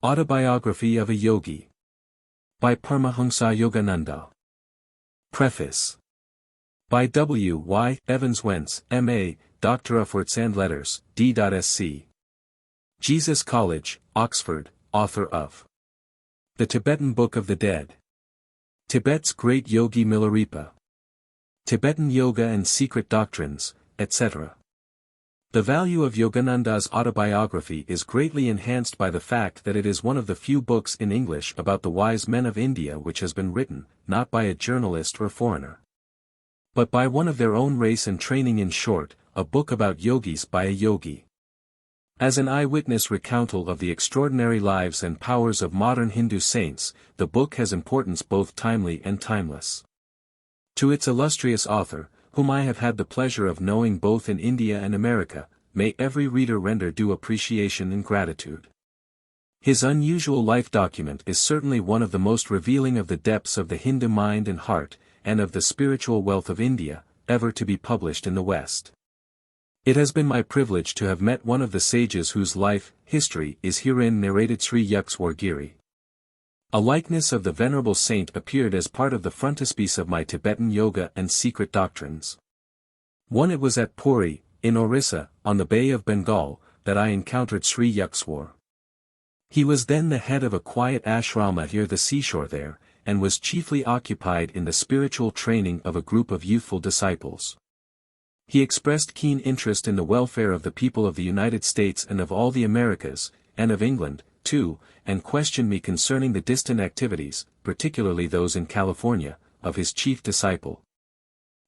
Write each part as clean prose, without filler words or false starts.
Autobiography of a Yogi. By Paramhansa Yogananda. Preface. By W. Y. Evans Wentz, M.A., Doctor of Arts and Letters, D.Sc. Jesus College, Oxford, author of The Tibetan Book of the Dead. Tibet's Great Yogi Milarepa. Tibetan Yoga and Secret Doctrines, etc. The value of Yogananda's autobiography is greatly enhanced by the fact that it is one of the few books in English about the wise men of India which has been written, not by a journalist or foreigner, but by one of their own race and training. In short, a book about yogis by a yogi. As an eyewitness recountal of the extraordinary lives and powers of modern Hindu saints, the book has importance both timely and timeless. To its illustrious author, whom I have had the pleasure of knowing both in India and America, may every reader render due appreciation and gratitude. His unusual life document is certainly one of the most revealing of the depths of the Hindu mind and heart, and of the spiritual wealth of India, ever to be published in the West. It has been my privilege to have met one of the sages whose life, history is herein narrated. Sri Yukteswar Giri. A likeness of the venerable saint appeared as part of the frontispiece of my Tibetan Yoga and Secret Doctrines. It was at Puri, in Orissa, on the Bay of Bengal, that I encountered Sri Yukteswar. He was then the head of a quiet ashrama near the seashore there, and was chiefly occupied in the spiritual training of a group of youthful disciples. He expressed keen interest in the welfare of the people of the United States and of all the Americas, and of England, too, and questioned me concerning the distant activities, particularly those in California, of his chief disciple,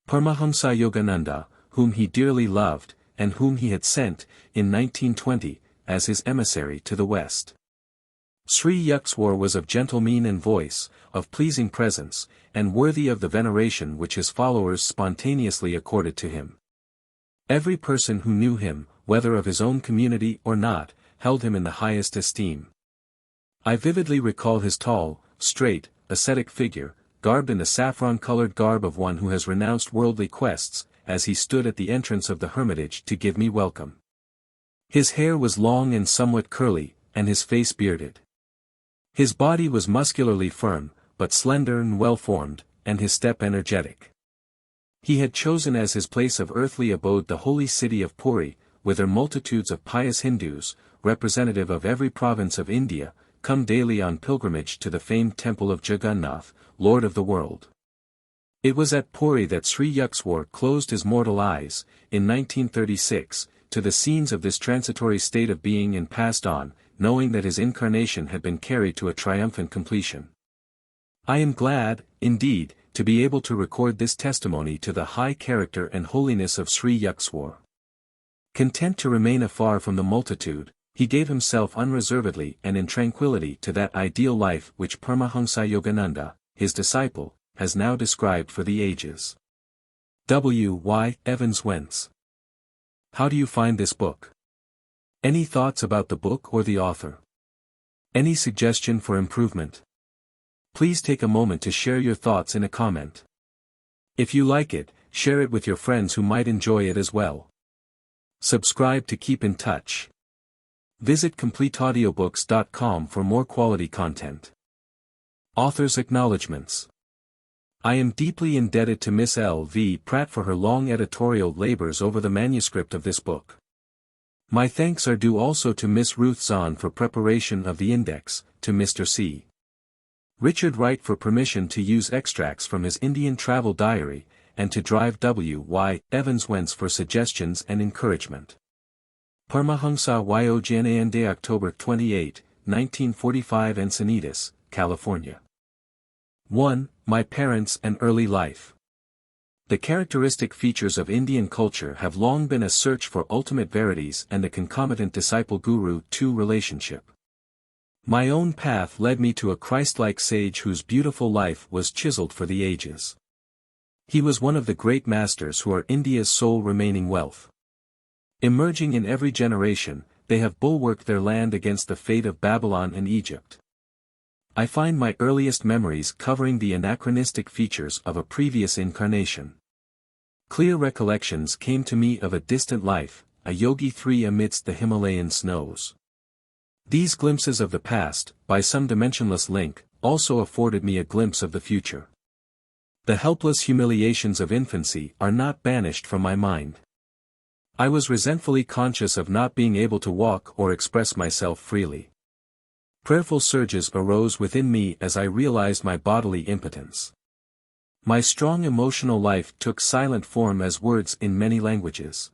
Paramahansa Yogananda, whom he dearly loved, and whom he had sent, in 1920, as his emissary to the West. Sri Yukteswar was of gentle mien and voice, of pleasing presence, and worthy of the veneration which his followers spontaneously accorded to him. Every person who knew him, whether of his own community or not, held him in the highest esteem. I vividly recall his tall, straight, ascetic figure, garbed in the saffron-colored garb of one who has renounced worldly quests, as he stood at the entrance of the hermitage to give me welcome. His hair was long and somewhat curly, and his face bearded. His body was muscularly firm, but slender and well-formed, and his step energetic. He had chosen as his place of earthly abode the holy city of Puri, whither multitudes of pious Hindus, representative of every province of India, come daily on pilgrimage to the famed temple of Jagannath, Lord of the world. It was at Puri that Sri Yukteswar closed his mortal eyes, in 1936, to the scenes of this transitory state of being and passed on, knowing that his incarnation had been carried to a triumphant completion. I am glad, indeed, to be able to record this testimony to the high character and holiness of Sri Yukteswar. Content to remain afar from the multitude, he gave himself unreservedly and in tranquility to that ideal life which Paramahansa Yogananda, his disciple, has now described for the ages. W. Y. Evans Wentz. How do you find this book? Any thoughts about the book or the author? Any suggestion for improvement? Please take a moment to share your thoughts in a comment. If you like it, share it with your friends who might enjoy it as well. Subscribe to keep in touch. Visit CompleteAudiobooks.com for more quality content. Author's Acknowledgments. I am deeply indebted to Miss L. V. Pratt for her long editorial labors over the manuscript of this book. My thanks are due also to Miss Ruth Zahn for preparation of the index, to Mr. C. Richard Wright for permission to use extracts from his Indian travel diary, and to Drive W. Y. Evans Wentz for suggestions and encouragement. Paramahansa Yogananda, October 28, 1945, Encinitas, California. 1. My parents and early life. The characteristic features of Indian culture have long been a search for ultimate verities and a concomitant disciple-guru-to relationship. My own path led me to a Christ-like sage whose beautiful life was chiseled for the ages. He was one of the great masters who are India's sole remaining wealth. Emerging in every generation, they have bulwarked their land against the fate of Babylon and Egypt. I find my earliest memories covering the anachronistic features of a previous incarnation. Clear recollections came to me of a distant life, a yogi 3 amidst the Himalayan snows. These glimpses of the past, by some dimensionless link, also afforded me a glimpse of the future. The helpless humiliations of infancy are not banished from my mind. I was resentfully conscious of not being able to walk or express myself freely. Prayerful surges arose within me as I realized my bodily impotence. My strong emotional life took silent form as words in many languages.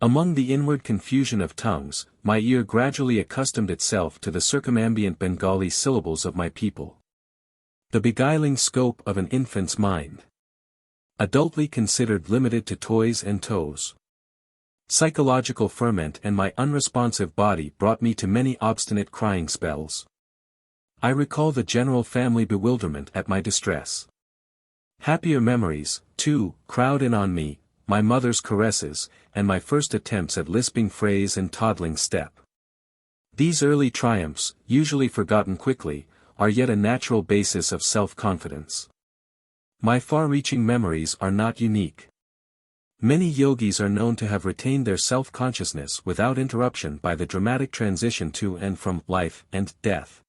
Among the inward confusion of tongues, my ear gradually accustomed itself to the circumambient Bengali syllables of my people. The beguiling scope of an infant's mind. Adultly considered limited to toys and toes. Psychological ferment and my unresponsive body brought me to many obstinate crying spells. I recall the general family bewilderment at my distress. Happier memories, too, crowd in on me, my mother's caresses, and my first attempts at lisping phrase and toddling step. These early triumphs, usually forgotten quickly, are yet a natural basis of self-confidence. My far-reaching memories are not unique. Many yogis are known to have retained their self-consciousness without interruption by the dramatic transition to and from life and death.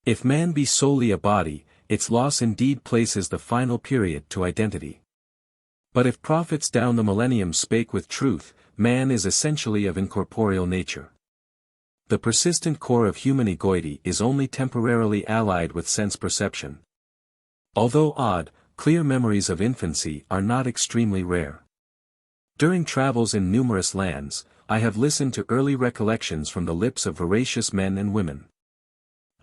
If man be solely a body, its loss indeed places the final period to identity. But if prophets down the millennium spake with truth, man is essentially of incorporeal nature. The persistent core of human egoity is only temporarily allied with sense perception. Although odd, clear memories of infancy are not extremely rare. During travels in numerous lands, I have listened to early recollections from the lips of voracious men and women.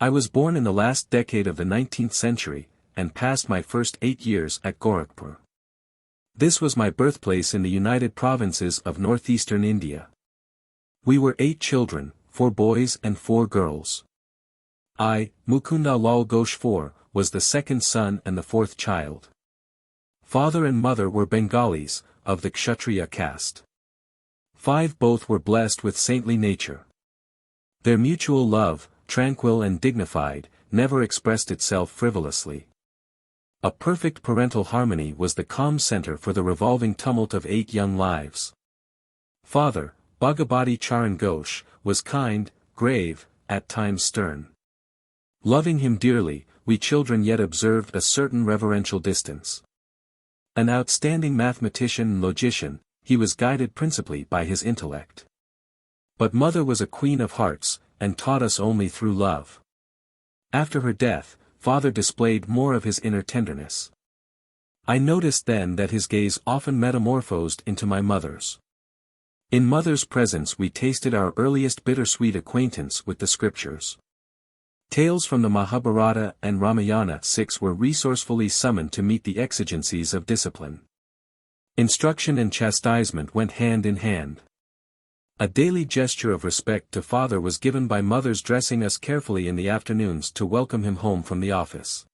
I was born in the last decade of the 19th century, and passed my first 8 years at Gorakhpur. This was my birthplace in the United Provinces of northeastern India. We were 8 children, 4 boys and 4 girls. I, Mukunda Lal Goshfor, was the second son and the 4th child. Father and mother were Bengalis, of the Kshatriya caste. 5 both were blessed with saintly nature. Their mutual love, tranquil and dignified, never expressed itself frivolously. A perfect parental harmony was the calm center for the revolving tumult of 8 young lives. Father, Bhagavati Charan Ghosh, was kind, grave, at times stern. Loving him dearly, we children yet observed a certain reverential distance. An outstanding mathematician and logician, he was guided principally by his intellect. But mother was a queen of hearts, and taught us only through love. After her death, father displayed more of his inner tenderness. I noticed then that his gaze often metamorphosed into my mother's. In mother's presence we tasted our earliest bittersweet acquaintance with the scriptures. Tales from the Mahabharata and Ramayana 6 were resourcefully summoned to meet the exigencies of discipline. Instruction and chastisement went hand in hand. A daily gesture of respect to father was given by mother's dressing us carefully in the afternoons to welcome him home from the office.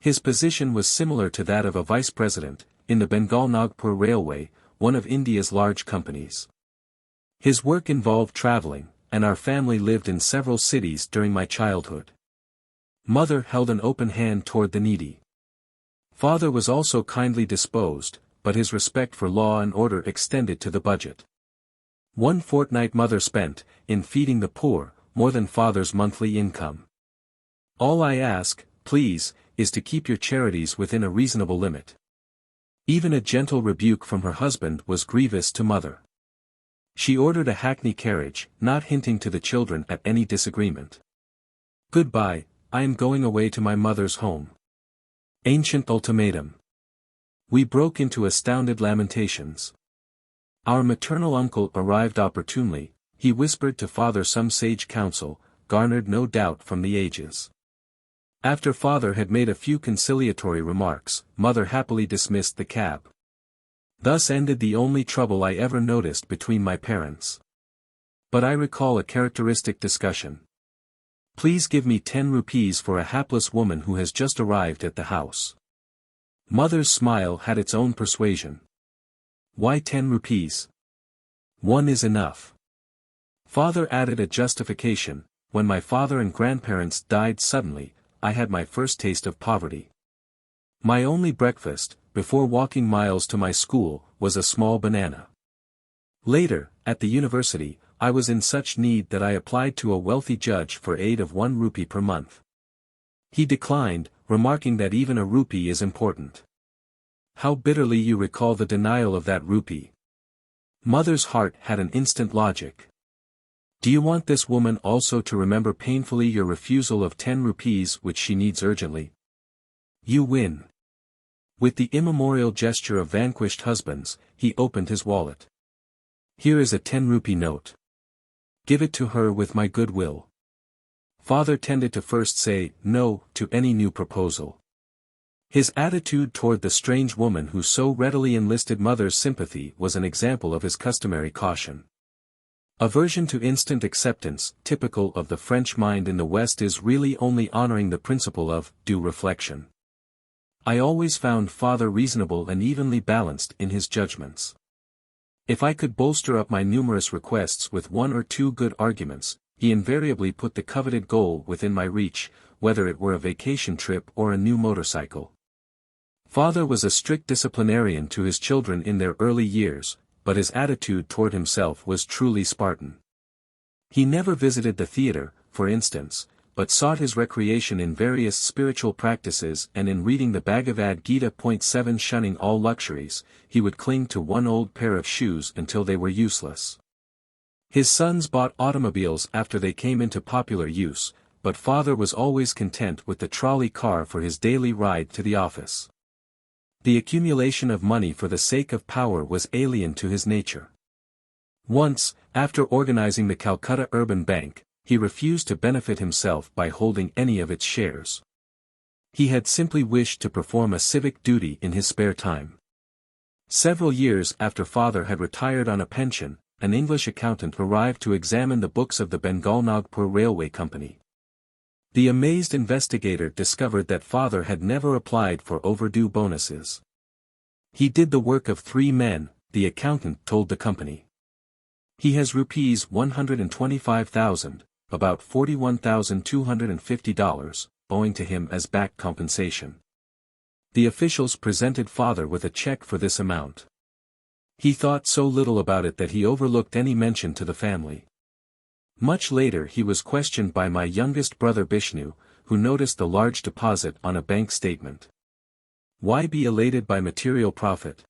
His position was similar to that of a vice president, in the Bengal Nagpur Railway, one of India's large companies. His work involved traveling, and our family lived in several cities during my childhood. Mother held an open hand toward the needy. Father was also kindly disposed, but his respect for law and order extended to the budget. One fortnight mother spent, in feeding the poor, more than father's monthly income. All I ask, please, is to keep your charities within a reasonable limit. Even a gentle rebuke from her husband was grievous to mother. She ordered a hackney carriage, not hinting to the children at any disagreement. Goodbye, I am going away to my mother's home. Ancient ultimatum. We broke into astounded lamentations. Our maternal uncle arrived opportunely, he whispered to father some sage counsel, garnered no doubt from the ages. After father had made a few conciliatory remarks, mother happily dismissed the cab. Thus ended the only trouble I ever noticed between my parents. But I recall a characteristic discussion. Please give me 10 rupees for a hapless woman who has just arrived at the house. Mother's smile had its own persuasion. Why 10 rupees? 1 is enough. Father added a justification. When my father and grandparents died suddenly, I had my first taste of poverty. My only breakfast, before walking miles to my school, was a small banana. Later, at the university, I was in such need that I applied to a wealthy judge for aid of 1 rupee per month. He declined, remarking that even a rupee is important. How bitterly you recall the denial of that rupee. Mother's heart had an instant logic. Do you want this woman also to remember painfully your refusal of 10 rupees which she needs urgently? You win. With the immemorial gesture of vanquished husbands, he opened his wallet. Here is a 10 rupee note. Give it to her with my good will. Father tended to first say no to any new proposal. His attitude toward the strange woman who so readily enlisted mother's sympathy was an example of his customary caution. Aversion to instant acceptance, typical of the French mind in the West, is really only honoring the principle of due reflection. I always found Father reasonable and evenly balanced in his judgments. If I could bolster up my numerous requests with 1 or 2 good arguments, he invariably put the coveted goal within my reach, whether it were a vacation trip or a new motorcycle. Father was a strict disciplinarian to his children in their early years, but his attitude toward himself was truly Spartan. He never visited the theater, for instance, but sought his recreation in various spiritual practices and in reading the Bhagavad Gita. 7 Shunning all luxuries, he would cling to 1 old pair of shoes until they were useless. His sons bought automobiles after they came into popular use, but Father was always content with the trolley car for his daily ride to the office. The accumulation of money for the sake of power was alien to his nature. Once, after organizing the Calcutta Urban Bank, he refused to benefit himself by holding any of its shares. He had simply wished to perform a civic duty in his spare time. Several years after Father had retired on a pension, an English accountant arrived to examine the books of the Bengal Nagpur Railway Company. The amazed investigator discovered that Father had never applied for overdue bonuses. He did the work of 3 men, the accountant told the company. He has rupees 125,000, about $41,250, owing to him as back compensation. The officials presented Father with a check for this amount. He thought so little about it that he overlooked any mention to the family. Much later he was questioned by my youngest brother Bishnu, who noticed the large deposit on a bank statement. Why be elated by material profit?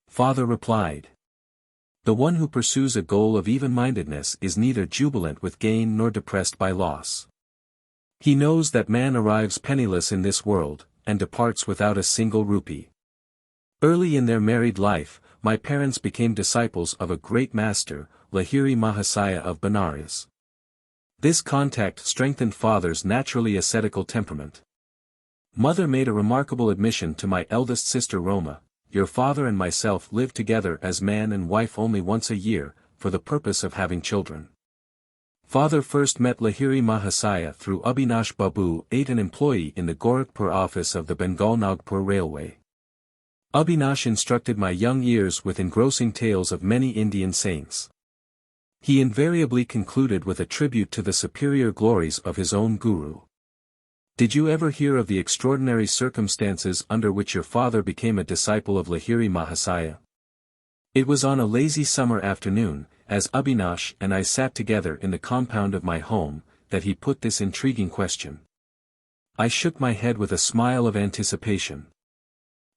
Father replied. The one who pursues a goal of even-mindedness is neither jubilant with gain nor depressed by loss. He knows that man arrives penniless in this world, and departs without a single rupee. Early in their married life, my parents became disciples of a great master, Lahiri Mahasaya of Benares. This contact strengthened Father's naturally ascetical temperament. Mother made a remarkable admission to my eldest sister Roma: your father and myself live together as man and wife only once a year, for the purpose of having children. Father first met Lahiri Mahasaya through Abhinash Babu, an employee in the Gorakhpur office of the Bengal Nagpur Railway. Abhinash instructed my young ears with engrossing tales of many Indian saints. He invariably concluded with a tribute to the superior glories of his own guru. Did you ever hear of the extraordinary circumstances under which your father became a disciple of Lahiri Mahasaya? It was on a lazy summer afternoon, as Abhinash and I sat together in the compound of my home, that he put this intriguing question. I shook my head with a smile of anticipation.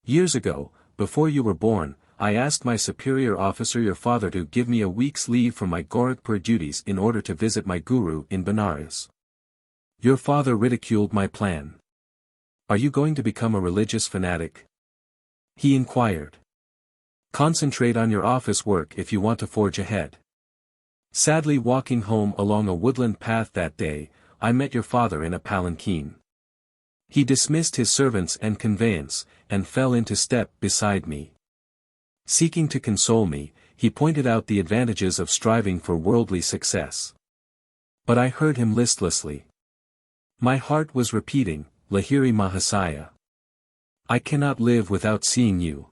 Years ago, before you were born, I asked my superior officer your father to give me a week's leave from my Gorakhpur duties in order to visit my guru in Benares. Your father ridiculed my plan. Are you going to become a religious fanatic? He inquired. Concentrate on your office work if you want to forge ahead. Sadly, walking home along a woodland path that day, I met your father in a palanquin. He dismissed his servants and conveyance, and fell into step beside me. Seeking to console me, he pointed out the advantages of striving for worldly success. But I heard him listlessly. My heart was repeating, Lahiri Mahasaya. I cannot live without seeing you.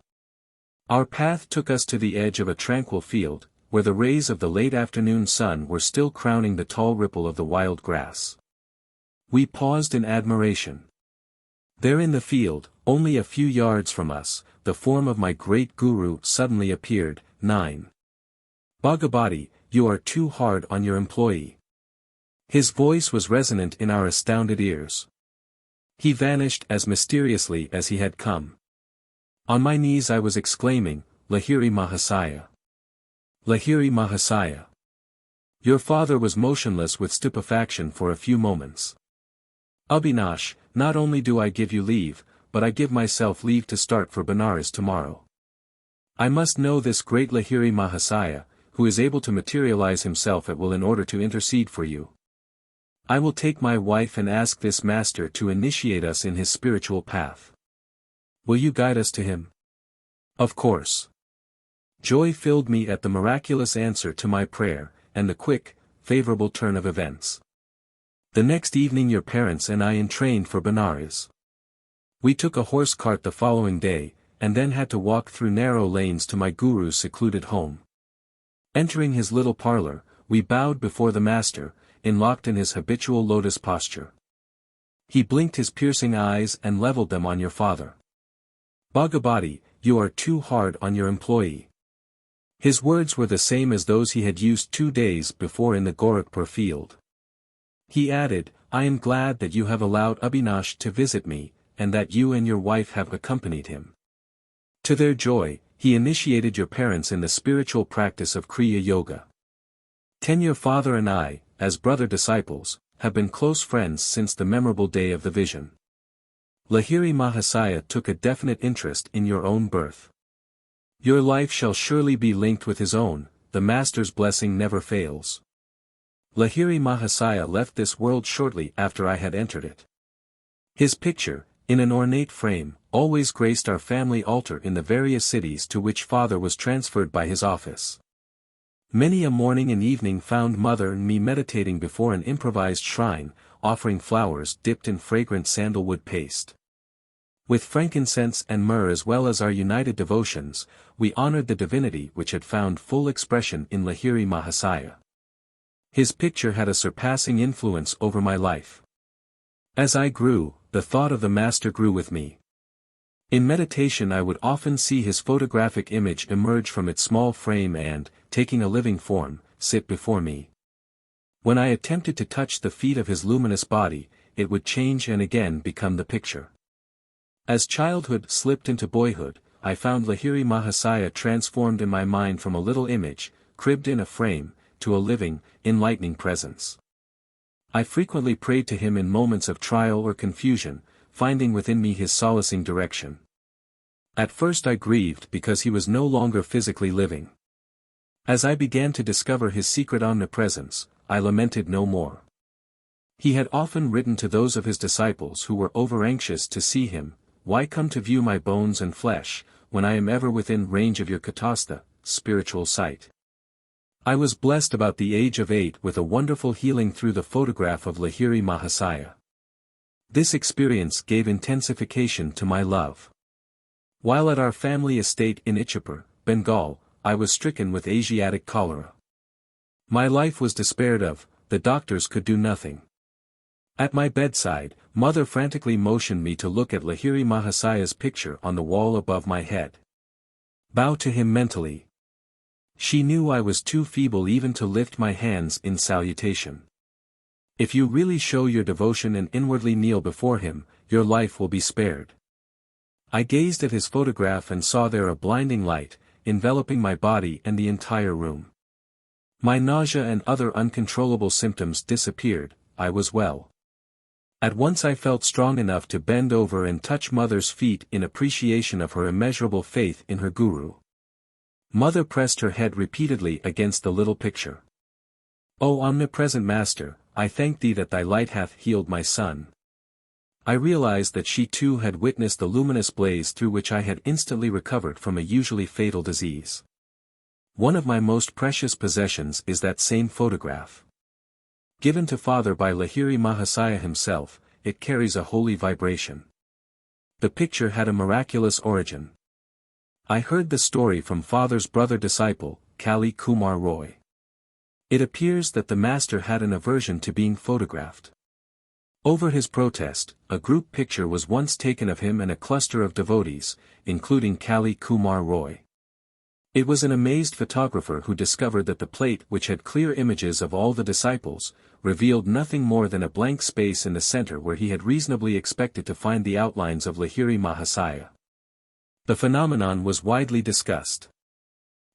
Our path took us to the edge of a tranquil field, where the rays of the late afternoon sun were still crowning the tall ripple of the wild grass. We paused in admiration. There in the field, only a few yards from us, the form of my great guru suddenly appeared. 9. Bhagavati, you are too hard on your employee." His voice was resonant in our astounded ears. He vanished as mysteriously as he had come. On my knees I was exclaiming, "Lahiri Mahasaya! Lahiri Mahasaya!" Your father was motionless with stupefaction for a few moments. "Abhinash, not only do I give you leave, but I give myself leave to start for Benares tomorrow. I must know this great Lahiri Mahasaya, who is able to materialize himself at will in order to intercede for you. I will take my wife and ask this master to initiate us in his spiritual path. Will you guide us to him?" "Of course." Joy filled me at the miraculous answer to my prayer, and the quick, favorable turn of events. The next evening your parents and I entrained for Benares. We took a horse cart the following day, and then had to walk through narrow lanes to my guru's secluded home. Entering his little parlor, we bowed before the master, enlocked in his habitual lotus posture. He blinked his piercing eyes and leveled them on your father. "Bhagavati, you are too hard on your employee." His words were the same as those he had used 2 days before in the Gorakhpur field. He added, "I am glad that you have allowed Abhinash to visit me, and that you and your wife have accompanied him." To their joy, he initiated your parents in the spiritual practice of Kriya Yoga. Your father and I, as brother disciples, have been close friends since the memorable day of the vision. Lahiri Mahasaya took a definite interest in your own birth. Your life shall surely be linked with his own, the Master's blessing never fails. Lahiri Mahasaya left this world shortly after I had entered it. His picture, in an ornate frame, always graced our family altar in the various cities to which father was transferred by his office. Many a morning and evening found mother and me meditating before an improvised shrine, offering flowers dipped in fragrant sandalwood paste. With frankincense and myrrh as well as our united devotions, we honored the divinity which had found full expression in Lahiri Mahasaya. His picture had a surpassing influence over my life. As I grew, the thought of the Master grew with me. In meditation I would often see his photographic image emerge from its small frame and, taking a living form, sit before me. When I attempted to touch the feet of his luminous body, it would change and again become the picture. As childhood slipped into boyhood, I found Lahiri Mahasaya transformed in my mind from a little image, cribbed in a frame, to a living, enlightening presence. I frequently prayed to him in moments of trial or confusion, finding within me his solacing direction. At first I grieved because he was no longer physically living. As I began to discover his secret omnipresence, I lamented no more. He had often written to those of his disciples who were over-anxious to see him, "Why come to view my bones and flesh, when I am ever within range of your katastha, spiritual sight?" I was blessed about the age of 8 with a wonderful healing through the photograph of Lahiri Mahasaya. This experience gave intensification to my love. While at our family estate in Ichapur, Bengal, I was stricken with Asiatic cholera. My life was despaired of, the doctors could do nothing. At my bedside, mother frantically motioned me to look at Lahiri Mahasaya's picture on the wall above my head. Bow to him mentally. She knew I was too feeble even to lift my hands in salutation. If you really show your devotion and inwardly kneel before him, your life will be spared. I gazed at his photograph and saw there a blinding light, enveloping my body and the entire room. My nausea and other uncontrollable symptoms disappeared, I was well. At once I felt strong enough to bend over and touch mother's feet in appreciation of her immeasurable faith in her guru. Mother pressed her head repeatedly against the little picture. "O omnipresent Master, I thank thee that thy light hath healed my son." I realized that she too had witnessed the luminous blaze through which I had instantly recovered from a usually fatal disease. One of my most precious possessions is that same photograph. Given to Father by Lahiri Mahasaya himself, it carries a holy vibration. The picture had a miraculous origin. I heard the story from Father's brother disciple, Kali Kumar Roy. It appears that the Master had an aversion to being photographed. Over his protest, a group picture was once taken of him and a cluster of devotees, including Kali Kumar Roy. It was an amazed photographer who discovered that the plate, which had clear images of all the disciples, revealed nothing more than a blank space in the center where he had reasonably expected to find the outlines of Lahiri Mahasaya. The phenomenon was widely discussed.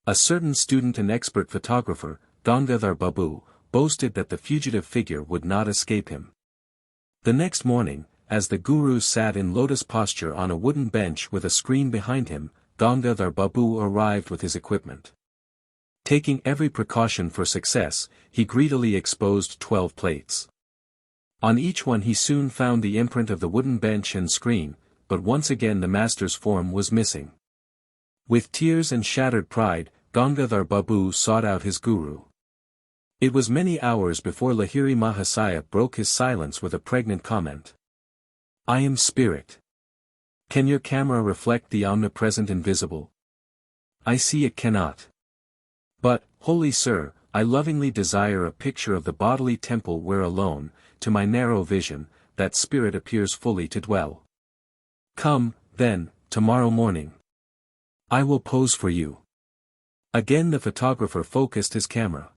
A certain student and expert photographer, Gangadhar Babu, boasted that the fugitive figure would not escape him. The next morning, as the guru sat in lotus posture on a wooden bench with a screen behind him, Gangadhar Babu arrived with his equipment. Taking every precaution for success, he greedily exposed 12 plates. On each one he soon found the imprint of the wooden bench and screen, but once again the master's form was missing. With tears and shattered pride, Gangadhar Babu sought out his guru. It was many hours before Lahiri Mahasaya broke his silence with a pregnant comment. "I am spirit. Can your camera reflect the omnipresent invisible? I see it cannot. But, holy sir, I lovingly desire a picture of the bodily temple where alone, to my narrow vision, that spirit appears fully to dwell. Come, then, tomorrow morning. I will pose for you." Again the photographer focused his camera.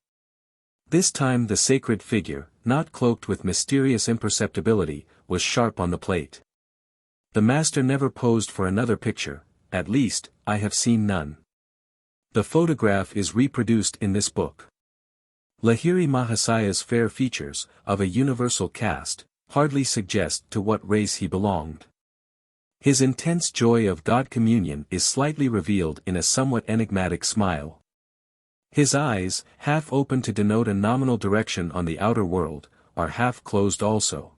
This time the sacred figure, not cloaked with mysterious imperceptibility, was sharp on the plate. The master never posed for another picture, at least, I have seen none. The photograph is reproduced in this book. Lahiri Mahasaya's fair features, of a universal cast, hardly suggest to what race he belonged. His intense joy of God communion is slightly revealed in a somewhat enigmatic smile. His eyes, half open to denote a nominal direction on the outer world, are half closed also.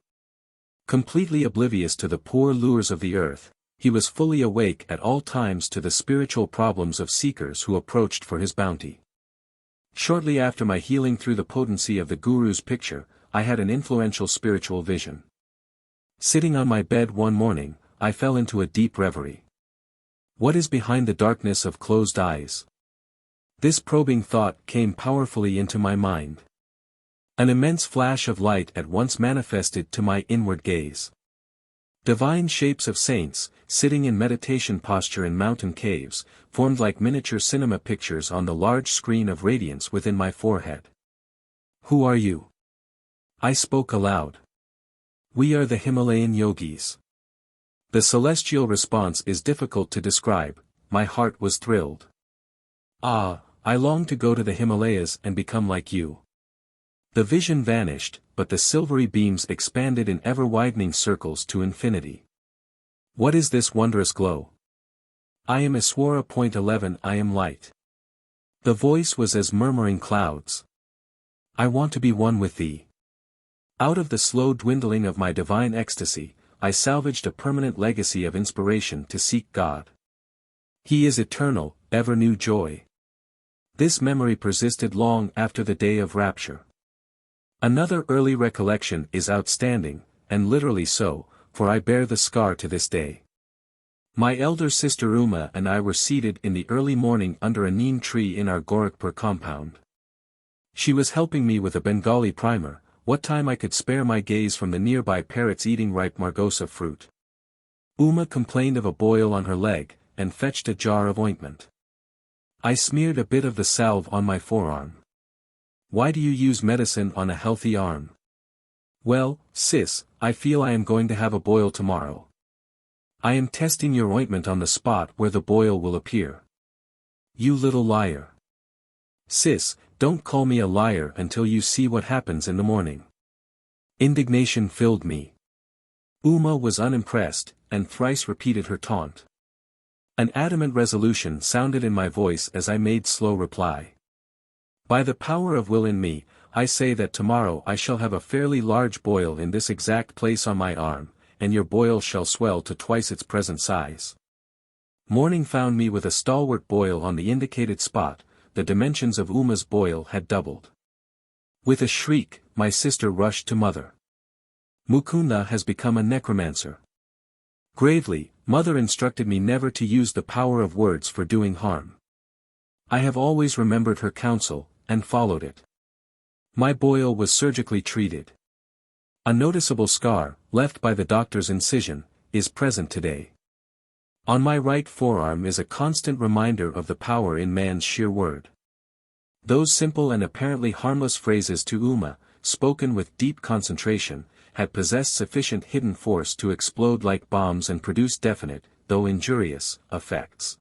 Completely oblivious to the poor lures of the earth, he was fully awake at all times to the spiritual problems of seekers who approached for his bounty. Shortly after my healing through the potency of the Guru's picture, I had an influential spiritual vision. Sitting on my bed one morning, I fell into a deep reverie. What is behind the darkness of closed eyes? This probing thought came powerfully into my mind. An immense flash of light at once manifested to my inward gaze. Divine shapes of saints, sitting in meditation posture in mountain caves, formed like miniature cinema pictures on the large screen of radiance within my forehead. "Who are you?" I spoke aloud. "We are the Himalayan yogis." The celestial response is difficult to describe. My heart was thrilled. "Ah, I long to go to the Himalayas and become like you." The vision vanished, but the silvery beams expanded in ever-widening circles to infinity. What is this wondrous glow? I am Iswara.11. I am light. The voice was as murmuring clouds. I want to be one with thee. Out of the slow dwindling of my divine ecstasy, I salvaged a permanent legacy of inspiration to seek God. He is eternal, ever-new joy. This memory persisted long after the day of rapture. Another early recollection is outstanding, and literally so, for I bear the scar to this day. My elder sister Uma and I were seated in the early morning under a neem tree in our Gorakhpur compound. She was helping me with a Bengali primer, what time I could spare my gaze from the nearby parrots eating ripe margosa fruit. Uma complained of a boil on her leg, and fetched a jar of ointment. I smeared a bit of the salve on my forearm. Why do you use medicine on a healthy arm? Well, sis, I feel I am going to have a boil tomorrow. I am testing your ointment on the spot where the boil will appear. You little liar. Sis, don't call me a liar until you see what happens in the morning. Indignation filled me. Uma was unimpressed, and thrice repeated her taunt. An adamant resolution sounded in my voice as I made slow reply. By the power of will in me, I say that tomorrow I shall have a fairly large boil in this exact place on my arm, and your boil shall swell to twice its present size. Morning found me with a stalwart boil on the indicated spot. The dimensions of Uma's boil had doubled. With a shriek, my sister rushed to mother. Mukunda has become a necromancer. Gravely, mother instructed me never to use the power of words for doing harm. I have always remembered her counsel, and followed it. My boil was surgically treated. A noticeable scar, left by the doctor's incision, is present today. On my right forearm is a constant reminder of the power in man's sheer word. Those simple and apparently harmless phrases to Uma, spoken with deep concentration, had possessed sufficient hidden force to explode like bombs and produce definite, though injurious, effects.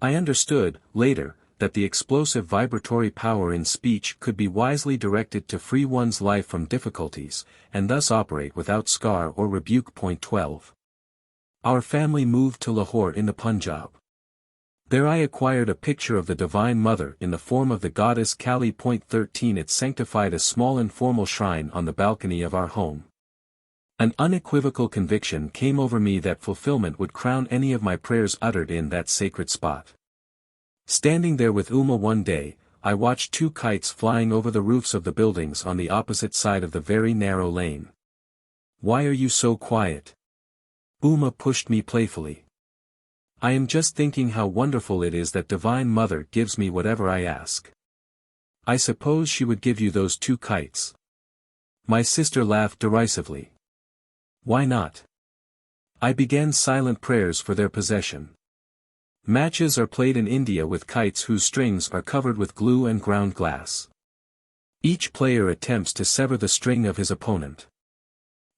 I understood, later, that the explosive vibratory power in speech could be wisely directed to free one's life from difficulties, and thus operate without scar or rebuke. 12. Our family moved to Lahore in the Punjab. There I acquired a picture of the Divine Mother in the form of the goddess Kali. 13. It sanctified a small informal shrine on the balcony of our home. An unequivocal conviction came over me that fulfillment would crown any of my prayers uttered in that sacred spot. Standing there with Uma one day, I watched two kites flying over the roofs of the buildings on the opposite side of the very narrow lane. "Why are you so quiet?" Uma pushed me playfully. "I am just thinking how wonderful it is that Divine Mother gives me whatever I ask." "I suppose she would give you those two kites." My sister laughed derisively. "Why not?" I began silent prayers for their possession. Matches are played in India with kites whose strings are covered with glue and ground glass. Each player attempts to sever the string of his opponent.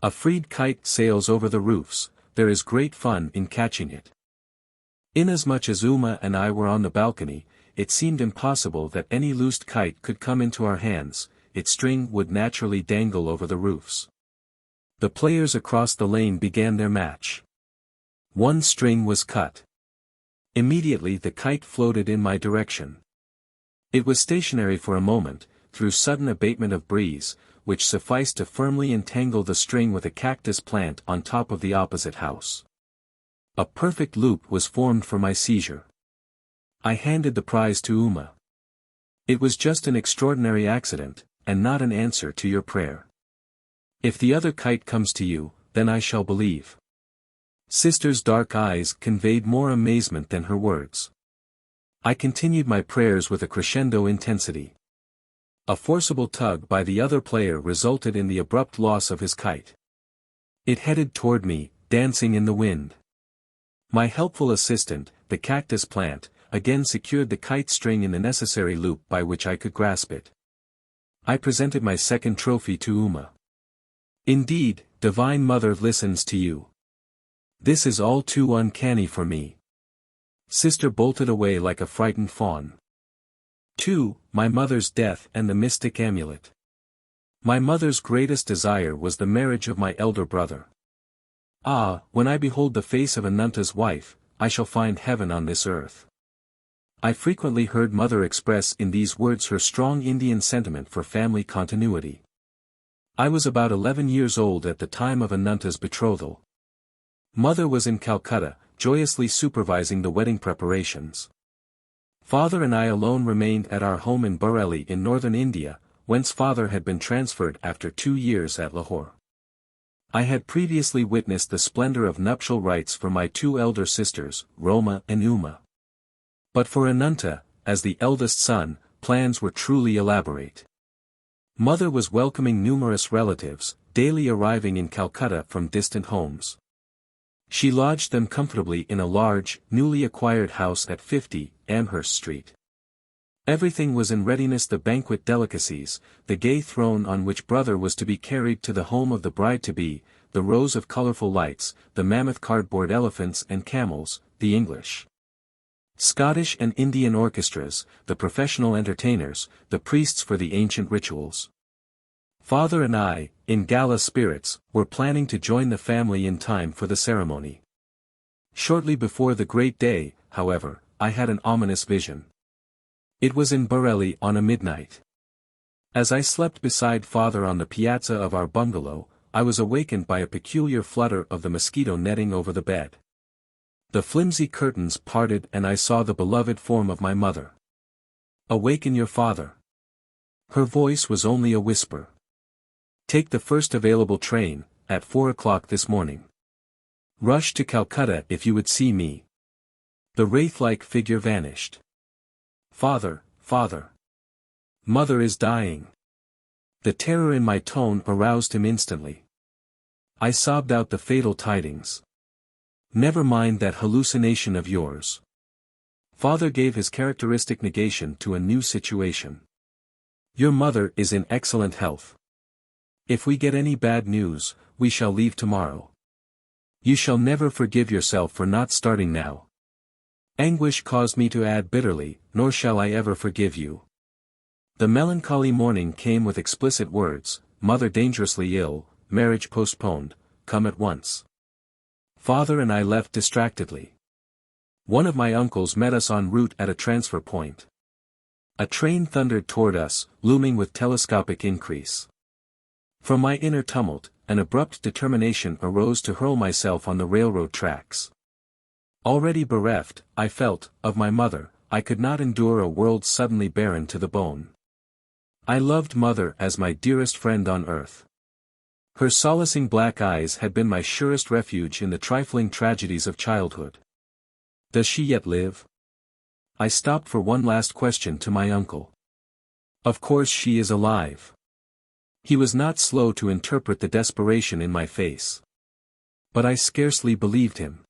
A freed kite sails over the roofs. There is great fun in catching it. Inasmuch as Uma and I were on the balcony, it seemed impossible that any loosed kite could come into our hands. Its string would naturally dangle over the roofs. The players across the lane began their match. One string was cut. Immediately the kite floated in my direction. It was stationary for a moment, through sudden abatement of breeze, which sufficed to firmly entangle the string with a cactus plant on top of the opposite house. A perfect loop was formed for my seizure. I handed the prize to Uma. "It was just an extraordinary accident, and not an answer to your prayer. If the other kite comes to you, then I shall believe." Sister's dark eyes conveyed more amazement than her words. I continued my prayers with a crescendo intensity. A forcible tug by the other player resulted in the abrupt loss of his kite. It headed toward me, dancing in the wind. My helpful assistant, the cactus plant, again secured the kite string in the necessary loop by which I could grasp it. I presented my second trophy to Uma. "Indeed, Divine Mother listens to you. This is all too uncanny for me." Sister bolted away like a frightened fawn. 2. My mother's death and the mystic amulet. My mother's greatest desire was the marriage of my elder brother. "Ah, when I behold the face of Ananta's wife, I shall find heaven on this earth." I frequently heard mother express in these words her strong Indian sentiment for family continuity. I was about 11 years old at the time of Ananta's betrothal. Mother was in Calcutta, joyously supervising the wedding preparations. Father and I alone remained at our home in Bareilly in northern India, whence father had been transferred after 2 years at Lahore. I had previously witnessed the splendor of nuptial rites for my 2 elder sisters, Roma and Uma. But for Ananta, as the eldest son, plans were truly elaborate. Mother was welcoming numerous relatives, daily arriving in Calcutta from distant homes. She lodged them comfortably in a large, newly acquired house at 50, Amherst Street. Everything was in readiness: the banquet delicacies, the gay throne on which brother was to be carried to the home of the bride-to-be, the rows of colorful lights, the mammoth cardboard elephants and camels, the English, Scottish and Indian orchestras, the professional entertainers, the priests for the ancient rituals. Father and I, in gala spirits, were planning to join the family in time for the ceremony. Shortly before the great day, however, I had an ominous vision. It was in Bareilly on a midnight. As I slept beside father on the piazza of our bungalow, I was awakened by a peculiar flutter of the mosquito netting over the bed. The flimsy curtains parted and I saw the beloved form of my mother. "Awaken your father." Her voice was only a whisper. "Take the first available train, at 4 o'clock this morning. Rush to Calcutta if you would see me." The wraith-like figure vanished. "Father, father. Mother is dying." The terror in my tone aroused him instantly. I sobbed out the fatal tidings. Never mind that hallucination of yours. Father gave his characteristic negation to a new situation. Your mother is in excellent health. If we get any bad news, we shall leave tomorrow. You shall never forgive yourself for not starting now. Anguish caused me to add bitterly, nor shall I ever forgive you. The melancholy morning came with explicit words, mother dangerously ill, marriage postponed, come at once. Father and I left distractedly. One of my uncles met us en route at a transfer point. A train thundered toward us, looming with telescopic increase. From my inner tumult, an abrupt determination arose to hurl myself on the railroad tracks. Already bereft, I felt, of my mother, I could not endure a world suddenly barren to the bone. I loved mother as my dearest friend on earth. Her solacing black eyes had been my surest refuge in the trifling tragedies of childhood. Does she yet live? I stopped for one last question to my uncle. Of course she is alive. He was not slow to interpret the desperation in my face. But I scarcely believed him.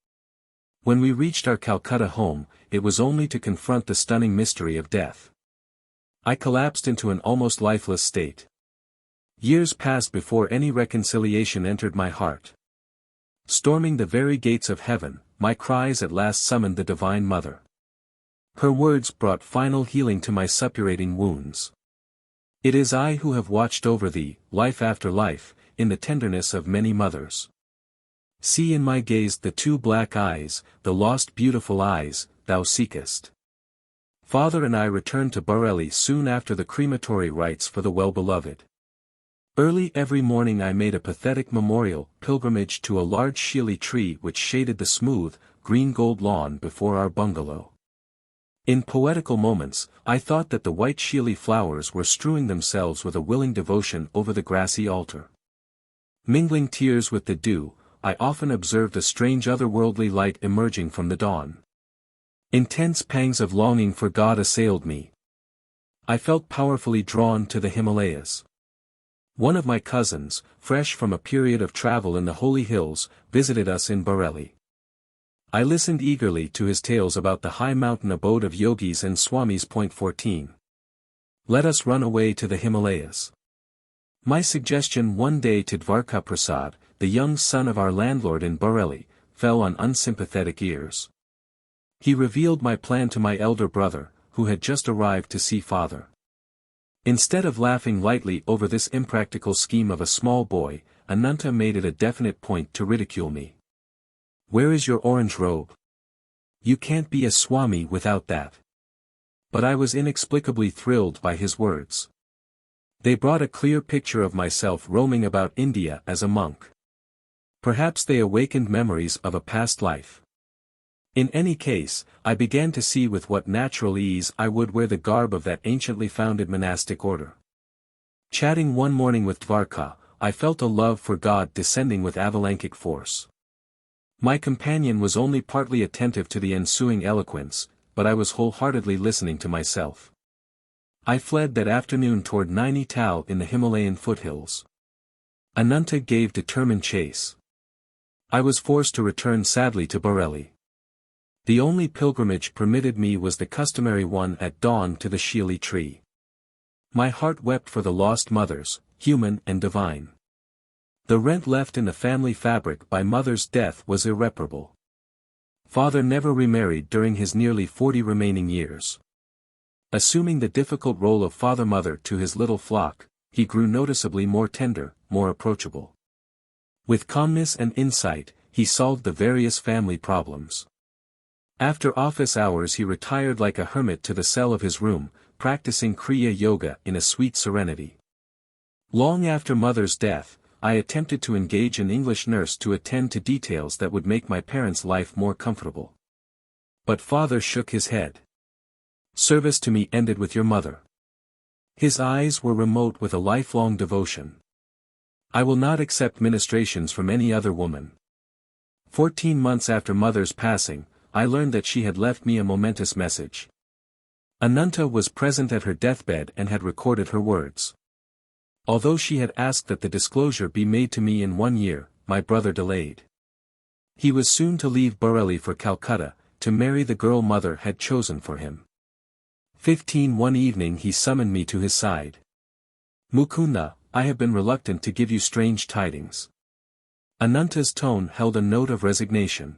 When we reached our Calcutta home, it was only to confront the stunning mystery of death. I collapsed into an almost lifeless state. Years passed before any reconciliation entered my heart. Storming the very gates of heaven, my cries at last summoned the Divine Mother. Her words brought final healing to my suppurating wounds. It is I who have watched over thee, life after life, in the tenderness of many mothers. See in my gaze the two black eyes, the lost beautiful eyes, thou seekest. Father and I returned to Bareilly soon after the crematory rites for the well-beloved. Early every morning I made a pathetic memorial pilgrimage to a large sheely tree which shaded the smooth, green-gold lawn before our bungalow. In poetical moments, I thought that the white sheely flowers were strewing themselves with a willing devotion over the grassy altar. Mingling tears with the dew, I often observed a strange otherworldly light emerging from the dawn. Intense pangs of longing for God assailed me. I felt powerfully drawn to the Himalayas. One of my cousins, fresh from a period of travel in the holy hills, visited us in Bareilly. I listened eagerly to his tales about the high mountain abode of yogis and swamis. 14. Let us run away to the Himalayas. My suggestion one day to Dvarka Prasad, the young son of our landlord in Bareilly, fell on unsympathetic ears. He revealed my plan to my elder brother, who had just arrived to see father. Instead of laughing lightly over this impractical scheme of a small boy, Ananta made it a definite point to ridicule me. Where is your orange robe? You can't be a Swami without that. But I was inexplicably thrilled by his words. They brought a clear picture of myself roaming about India as a monk. Perhaps they awakened memories of a past life. In any case, I began to see with what natural ease I would wear the garb of that anciently founded monastic order. Chatting one morning with Dvarka, I felt a love for God descending with avalanchic force. My companion was only partly attentive to the ensuing eloquence, but I was wholeheartedly listening to myself. I fled that afternoon toward Naini Tal in the Himalayan foothills. Ananta gave determined chase. I was forced to return sadly to Bareilly. The only pilgrimage permitted me was the customary one at dawn to the sheely tree. My heart wept for the lost mothers, human and divine. The rent left in the family fabric by mother's death was irreparable. Father never remarried during his nearly 40 remaining years. Assuming the difficult role of father-mother to his little flock, he grew noticeably more tender, more approachable. With calmness and insight, he solved the various family problems. After office hours he retired like a hermit to the cell of his room, practicing Kriya Yoga in a sweet serenity. Long after mother's death, I attempted to engage an English nurse to attend to details that would make my parents' life more comfortable. But father shook his head. Service to me ended with your mother. His eyes were remote with a lifelong devotion. I will not accept ministrations from any other woman. 14 months after mother's passing, I learned that she had left me a momentous message. Ananta was present at her deathbed and had recorded her words. Although she had asked that the disclosure be made to me in 1 year, my brother delayed. He was soon to leave Bareilly for Calcutta, to marry the girl mother had chosen for him. 15 One evening he summoned me to his side. "Mukunda, I have been reluctant to give you strange tidings." Ananta's tone held a note of resignation.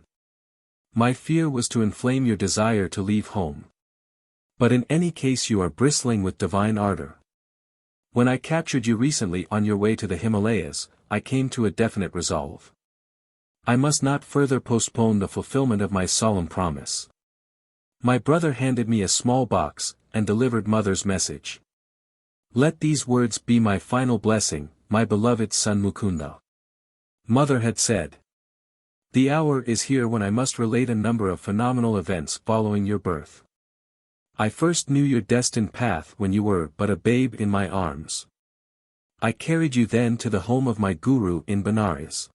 "My fear was to inflame your desire to leave home. But in any case you are bristling with divine ardor. When I captured you recently on your way to the Himalayas, I came to a definite resolve. I must not further postpone the fulfillment of my solemn promise." My brother handed me a small box, and delivered Mother's message. "Let these words be my final blessing, my beloved son Mukunda." Mother had said. "The hour is here when I must relate a number of phenomenal events following your birth. I first knew your destined path when you were but a babe in my arms. I carried you then to the home of my guru in Benares.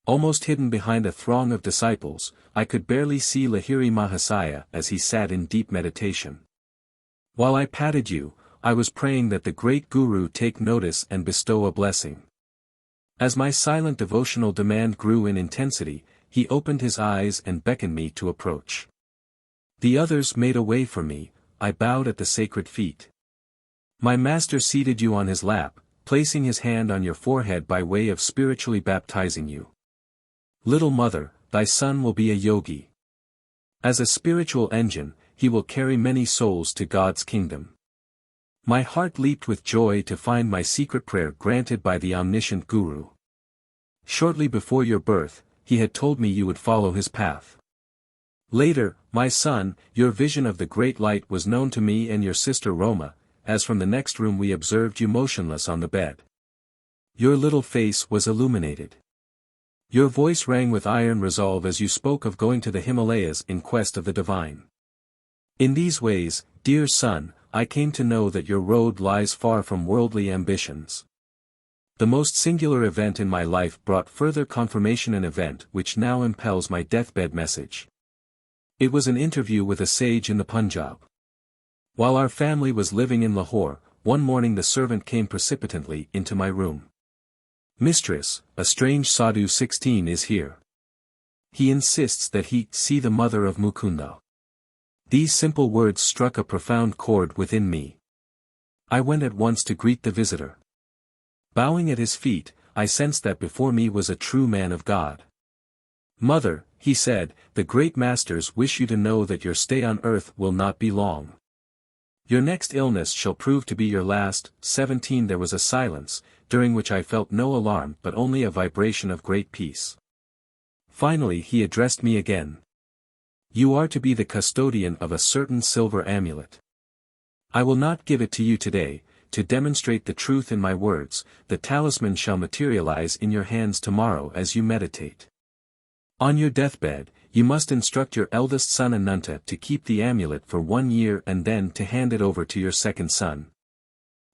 Almost hidden behind a throng of disciples, I could barely see Lahiri Mahasaya as he sat in deep meditation. While I patted you, I was praying that the great guru take notice and bestow a blessing. As my silent devotional demand grew in intensity, he opened his eyes and beckoned me to approach. The others made a way for me, I bowed at the sacred feet. My master seated you on his lap, placing his hand on your forehead by way of spiritually baptizing you. Little mother, thy son will be a yogi. As a spiritual engine, he will carry many souls to God's kingdom. My heart leaped with joy to find my secret prayer granted by the omniscient Guru. Shortly before your birth, he had told me you would follow his path. Later, my son, your vision of the great light was known to me and your sister Roma, as from the next room we observed you motionless on the bed. Your little face was illuminated. Your voice rang with iron resolve as you spoke of going to the Himalayas in quest of the divine. In these ways, dear son, I came to know that your road lies far from worldly ambitions. The most singular event in my life brought further confirmation, an event which now impels my deathbed message. It was an interview with a sage in the Punjab. While our family was living in Lahore, one morning the servant came precipitately into my room. "Mistress, a strange sadhu 16 is here. He insists that he see the mother of Mukunda." These simple words struck a profound chord within me. I went at once to greet the visitor. Bowing at his feet, I sensed that before me was a true man of God. "Mother," he said, "the great masters wish you to know that your stay on earth will not be long. Your next illness shall prove to be your last." 17 There was a silence, during which I felt no alarm but only a vibration of great peace. Finally he addressed me again. "You are to be the custodian of a certain silver amulet. I will not give it to you today. To demonstrate the truth in my words, the talisman shall materialize in your hands tomorrow as you meditate. On your deathbed, you must instruct your eldest son Ananta to keep the amulet for 1 year and then to hand it over to your second son.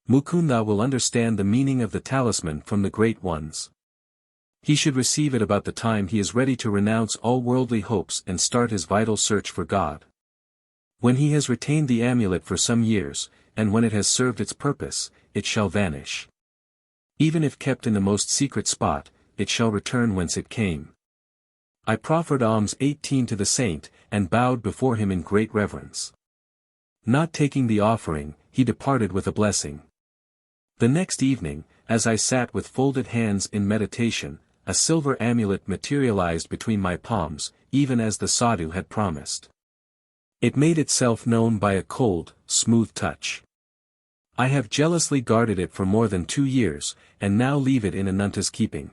Mukunda will understand the meaning of the talisman from the great ones. He should receive it about the time he is ready to renounce all worldly hopes and start his vital search for God. When he has retained the amulet for some years, and when it has served its purpose, it shall vanish. Even if kept in the most secret spot, it shall return whence it came." I proffered alms 18 to the saint, and bowed before him in great reverence. Not taking the offering, he departed with a blessing. The next evening, as I sat with folded hands in meditation, a silver amulet materialized between my palms, even as the sadhu had promised. It made itself known by a cold, smooth touch. I have jealously guarded it for more than 2 years, and now leave it in Ananta's keeping.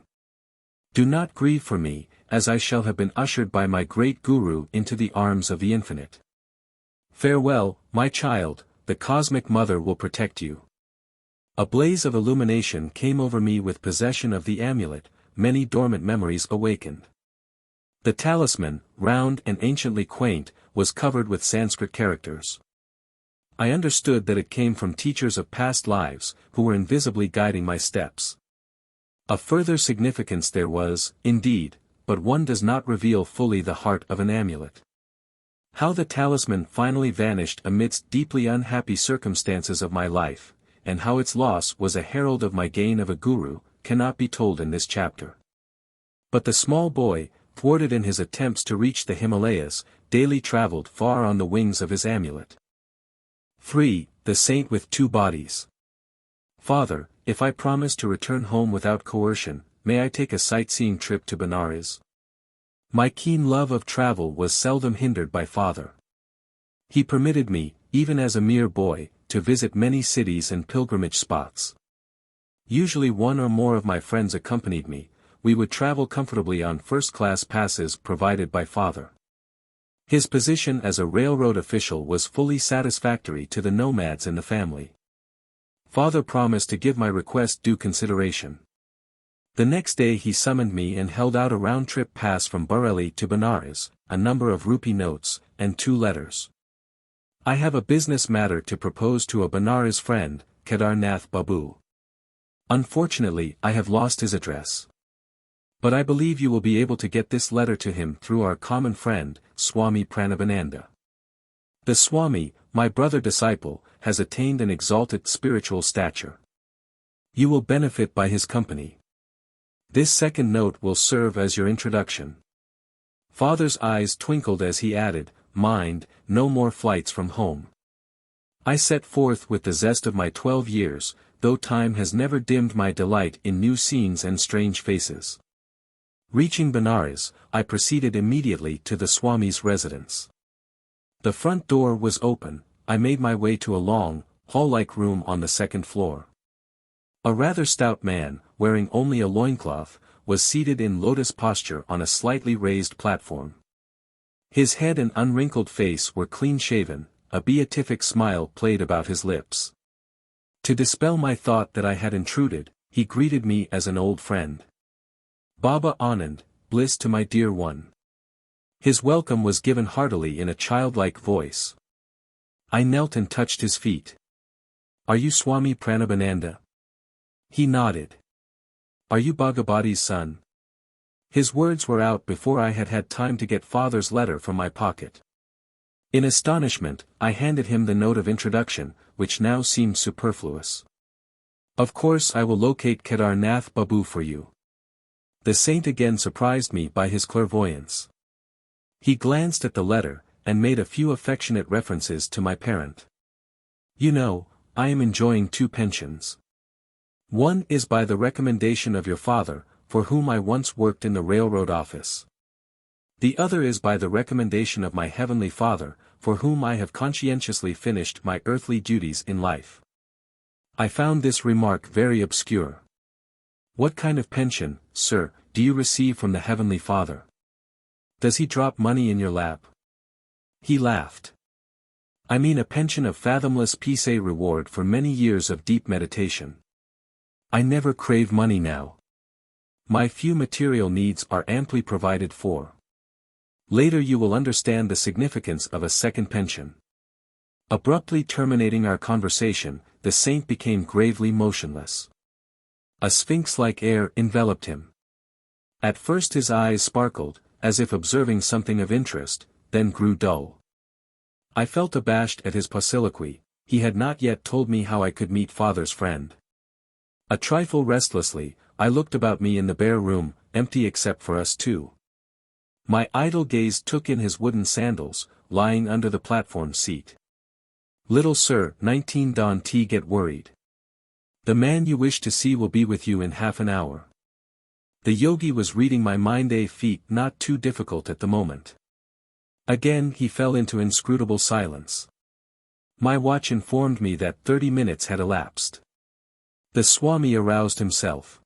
Do not grieve for me, as I shall have been ushered by my great Guru into the arms of the Infinite. Farewell, my child, the Cosmic Mother will protect you. A blaze of illumination came over me with possession of the amulet, many dormant memories awakened. The talisman, round and anciently quaint, was covered with Sanskrit characters. I understood that it came from teachers of past lives, who were invisibly guiding my steps. A further significance there was, indeed, but one does not reveal fully the heart of an amulet. How the talisman finally vanished amidst deeply unhappy circumstances of my life, and how its loss was a herald of my gain of a guru, cannot be told in this chapter. But the small boy, thwarted in his attempts to reach the Himalayas, daily traveled far on the wings of his amulet. 3. The Saint with Two Bodies. Father, if I promise to return home without coercion, may I take a sightseeing trip to Benares? My keen love of travel was seldom hindered by father. He permitted me, even as a mere boy, to visit many cities and pilgrimage spots. Usually one or more of my friends accompanied me. We would travel comfortably on first-class passes provided by father. His position as a railroad official was fully satisfactory to the nomads in the family. Father promised to give my request due consideration. The next day he summoned me and held out a round-trip pass from Bareilly to Benares, a number of rupee notes, and 2 letters. I have a business matter to propose to a Benares friend, Kedarnath Babu. Unfortunately, I have lost his address. But I believe you will be able to get this letter to him through our common friend, Swami Pranabananda. The Swami, my brother disciple, has attained an exalted spiritual stature. You will benefit by his company. This second note will serve as your introduction. Father's eyes twinkled as he added, mind, no more flights from home. I set forth with the zest of my 12 years, though time has never dimmed my delight in new scenes and strange faces. Reaching Benares, I proceeded immediately to the Swami's residence. The front door was open. I made my way to a long, hall-like room on the second floor. A rather stout man, wearing only a loincloth, was seated in lotus posture on a slightly raised platform. His head and unwrinkled face were clean-shaven, a beatific smile played about his lips. To dispel my thought that I had intruded, he greeted me as an old friend. Baba Anand, bliss to my dear one. His welcome was given heartily in a childlike voice. I knelt and touched his feet. Are you Swami Pranabananda? He nodded. Are you Bhagavati's son? His words were out before I had had time to get father's letter from my pocket. In astonishment, I handed him the note of introduction, which now seemed superfluous. Of course I will locate Kedarnath Babu for you. The saint again surprised me by his clairvoyance. He glanced at the letter, and made a few affectionate references to my parent. You know, I am enjoying 2 pensions. One is by the recommendation of your father, for whom I once worked in the railroad office. The other is by the recommendation of my heavenly Father, for whom I have conscientiously finished my earthly duties in life. I found this remark very obscure. What kind of pension, sir, do you receive from the Heavenly Father? Does he drop money in your lap? He laughed. I mean a pension of fathomless peace, a reward for many years of deep meditation. I never crave money now. My few material needs are amply provided for. Later you will understand the significance of a second pension. Abruptly terminating our conversation, the saint became gravely motionless. A sphinx-like air enveloped him. At first his eyes sparkled, as if observing something of interest, then grew dull. I felt abashed at his soliloquy. He had not yet told me how I could meet father's friend. A trifle restlessly, I looked about me in the bare room, empty except for us 2. My idle gaze took in his wooden sandals, lying under the platform seat. Little sir, 19 don't get worried. The man you wish to see will be with you in half an hour. The yogi was reading my mind, a feat not too difficult at the moment. Again he fell into inscrutable silence. My watch informed me that 30 minutes had elapsed. The Swami aroused himself.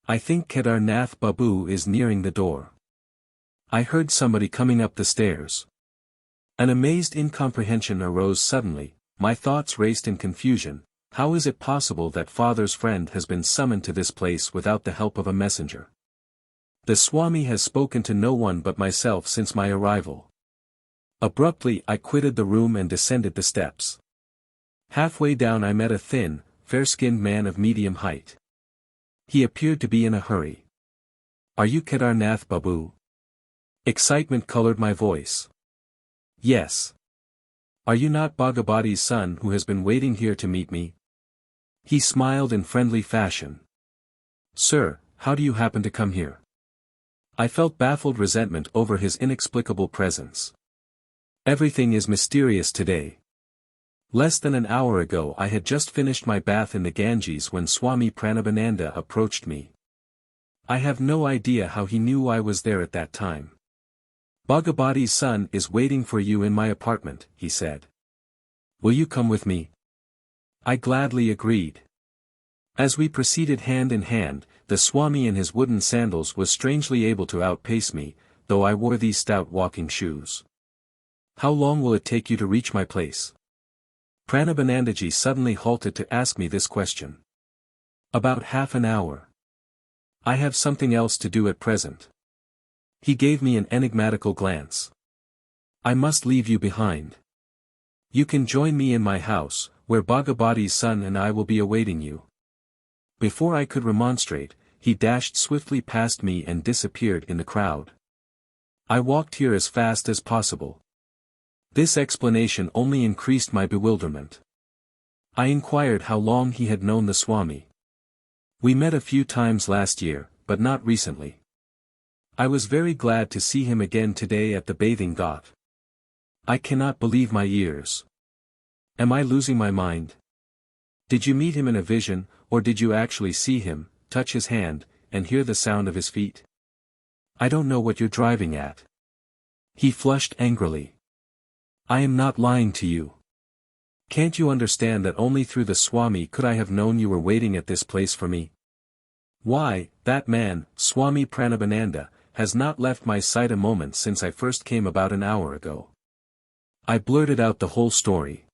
I think Kedarnath Babu is nearing the door. I heard somebody coming up the stairs. An amazed incomprehension arose suddenly. My thoughts raced in confusion. How is it possible that father's friend has been summoned to this place without the help of a messenger? The Swami has spoken to no one but myself since my arrival. Abruptly I quitted the room and descended the steps. Halfway down I met a thin, fair-skinned man of medium height. He appeared to be in a hurry. Are you Kedarnath Babu? Excitement colored my voice. Yes. Are you not Bhagavati's son who has been waiting here to meet me? He smiled in friendly fashion. Sir, how do you happen to come here? I felt baffled resentment over his inexplicable presence. Everything is mysterious today. Less than an hour ago I had just finished my bath in the Ganges when Swami Paramahansa approached me. I have no idea how he knew I was there at that time. Bhagavati's son is waiting for you in my apartment, he said. Will you come with me? I gladly agreed. As we proceeded hand in hand, the Swami in his wooden sandals was strangely able to outpace me, though I wore these stout walking shoes. How long will it take you to reach my place? Paramahansaji suddenly halted to ask me this question. About half an hour. I have something else to do at present. He gave me an enigmatical glance. I must leave you behind. You can join me in my house, where Bhagavati's son and I will be awaiting you. Before I could remonstrate, he dashed swiftly past me and disappeared in the crowd. I walked here as fast as possible. This explanation only increased my bewilderment. I inquired how long he had known the Swami. We met a few times last year, but not recently. I was very glad to see him again today at the bathing ghat. I cannot believe my ears. Am I losing my mind? Did you meet him in a vision, or did you actually see him, touch his hand, and hear the sound of his feet? I don't know what you're driving at. He flushed angrily. I am not lying to you. Can't you understand that only through the Swami could I have known you were waiting at this place for me? Why, that man, Swami Paramahansa, has not left my sight a moment since I first came about an hour ago. I blurted out the whole story.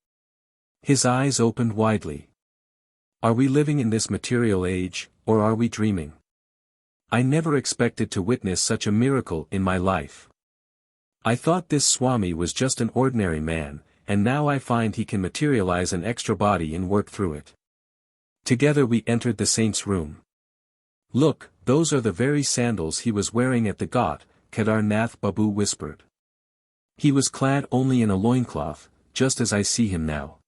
His eyes opened widely. Are we living in this material age, or are we dreaming? I never expected to witness such a miracle in my life. I thought this Swami was just an ordinary man, and now I find he can materialize an extra body and work through it. Together we entered the saint's room. Look, those are the very sandals he was wearing at the ghat, Kedarnath Babu whispered. He was clad only in a loincloth, just as I see him now.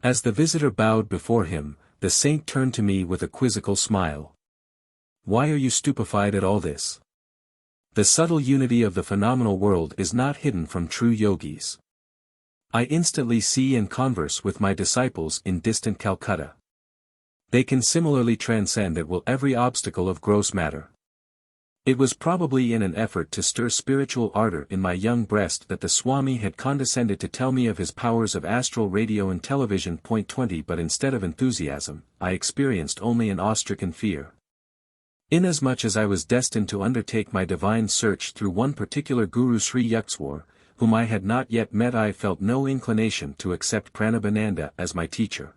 As the visitor bowed before him, the saint turned to me with a quizzical smile. Why are you stupefied at all this? The subtle unity of the phenomenal world is not hidden from true yogis. I instantly see and converse with my disciples in distant Calcutta. They can similarly transcend at will every obstacle of gross matter. It was probably in an effort to stir spiritual ardor in my young breast that the Swami had condescended to tell me of his powers of astral radio and television. 20, but instead of enthusiasm, I experienced only an awe-stricken fear. Inasmuch as I was destined to undertake my divine search through one particular guru Sri Yukteswar, whom I had not yet met, I felt no inclination to accept Paramahansa as my teacher.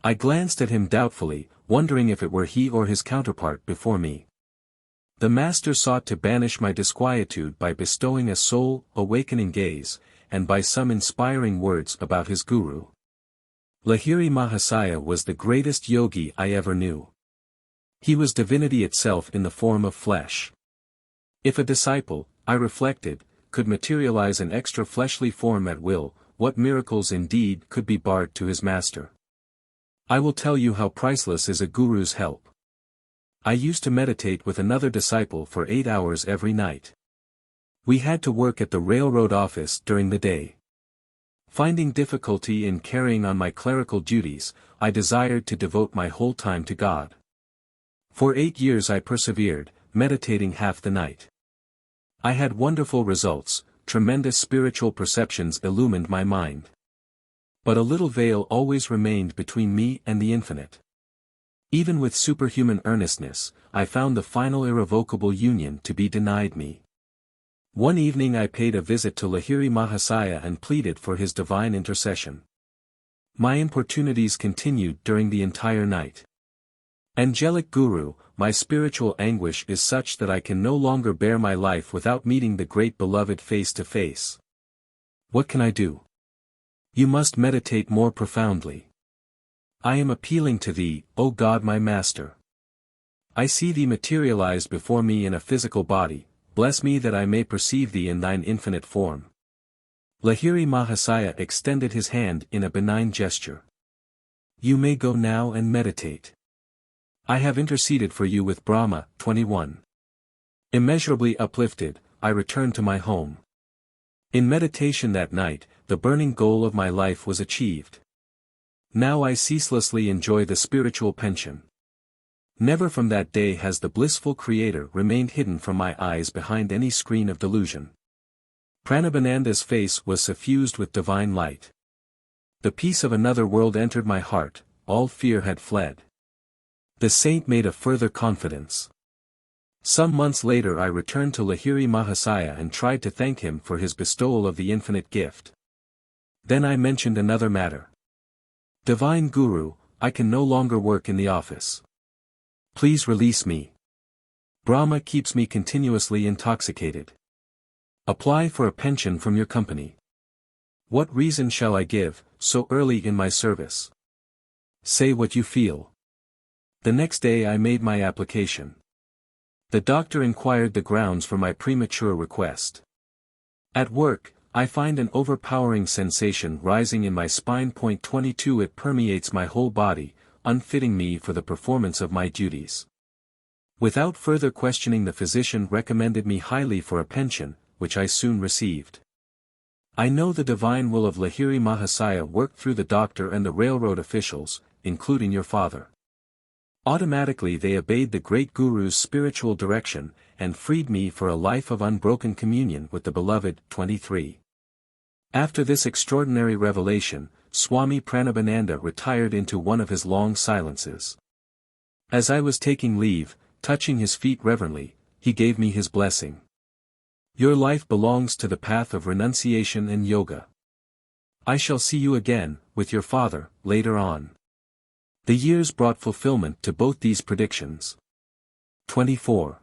I glanced at him doubtfully, wondering if it were he or his counterpart before me. The master sought to banish my disquietude by bestowing a soul-awakening gaze, and by some inspiring words about his guru. Lahiri Mahasaya was the greatest yogi I ever knew. He was divinity itself in the form of flesh. If a disciple, I reflected, could materialize an extra fleshly form at will, what miracles indeed could be barred to his master? I will tell you how priceless is a guru's help. I used to meditate with another disciple for 8 hours every night. We had to work at the railroad office during the day. Finding difficulty in carrying on my clerical duties, I desired to devote my whole time to God. For 8 years I persevered, meditating half the night. I had wonderful results, tremendous spiritual perceptions illumined my mind. But a little veil always remained between me and the infinite. Even with superhuman earnestness, I found the final irrevocable union to be denied me. One evening I paid a visit to Lahiri Mahasaya and pleaded for his divine intercession. My importunities continued during the entire night. Angelic Guru, my spiritual anguish is such that I can no longer bear my life without meeting the great beloved face to face. What can I do? You must meditate more profoundly. I am appealing to thee, O God my Master. I see thee materialized before me in a physical body, bless me that I may perceive thee in thine infinite form. Lahiri Mahasaya extended his hand in a benign gesture. You may go now and meditate. I have interceded for you with Brahma. 21. Immeasurably uplifted, I returned to my home. In meditation that night, the burning goal of my life was achieved. Now I ceaselessly enjoy the spiritual pension. Never from that day has the blissful Creator remained hidden from my eyes behind any screen of delusion. Pranabananda's face was suffused with divine light. The peace of another world entered my heart, all fear had fled. The saint made a further confidence. Some months later I returned to Lahiri Mahasaya and tried to thank him for his bestowal of the infinite gift. Then I mentioned another matter. Divine Guru, I can no longer work in the office. Please release me. Brahma keeps me continuously intoxicated. Apply for a pension from your company. What reason shall I give, so early in my service? Say what you feel. The next day I made my application. The doctor inquired the grounds for my premature request. At work, I find an overpowering sensation rising in my spine. 22 It permeates my whole body, unfitting me for the performance of my duties. Without further questioning, the physician recommended me highly for a pension, which I soon received. I know the divine will of Lahiri Mahasaya worked through the doctor and the railroad officials, including your father. Automatically they obeyed the great Guru's spiritual direction, and freed me for a life of unbroken communion with the beloved. 23. After this extraordinary revelation, Swami Pranabananda retired into one of his long silences. As I was taking leave, touching his feet reverently, he gave me his blessing. Your life belongs to the path of renunciation and yoga. I shall see you again, with your father, later on. The years brought fulfillment to both these predictions. 24.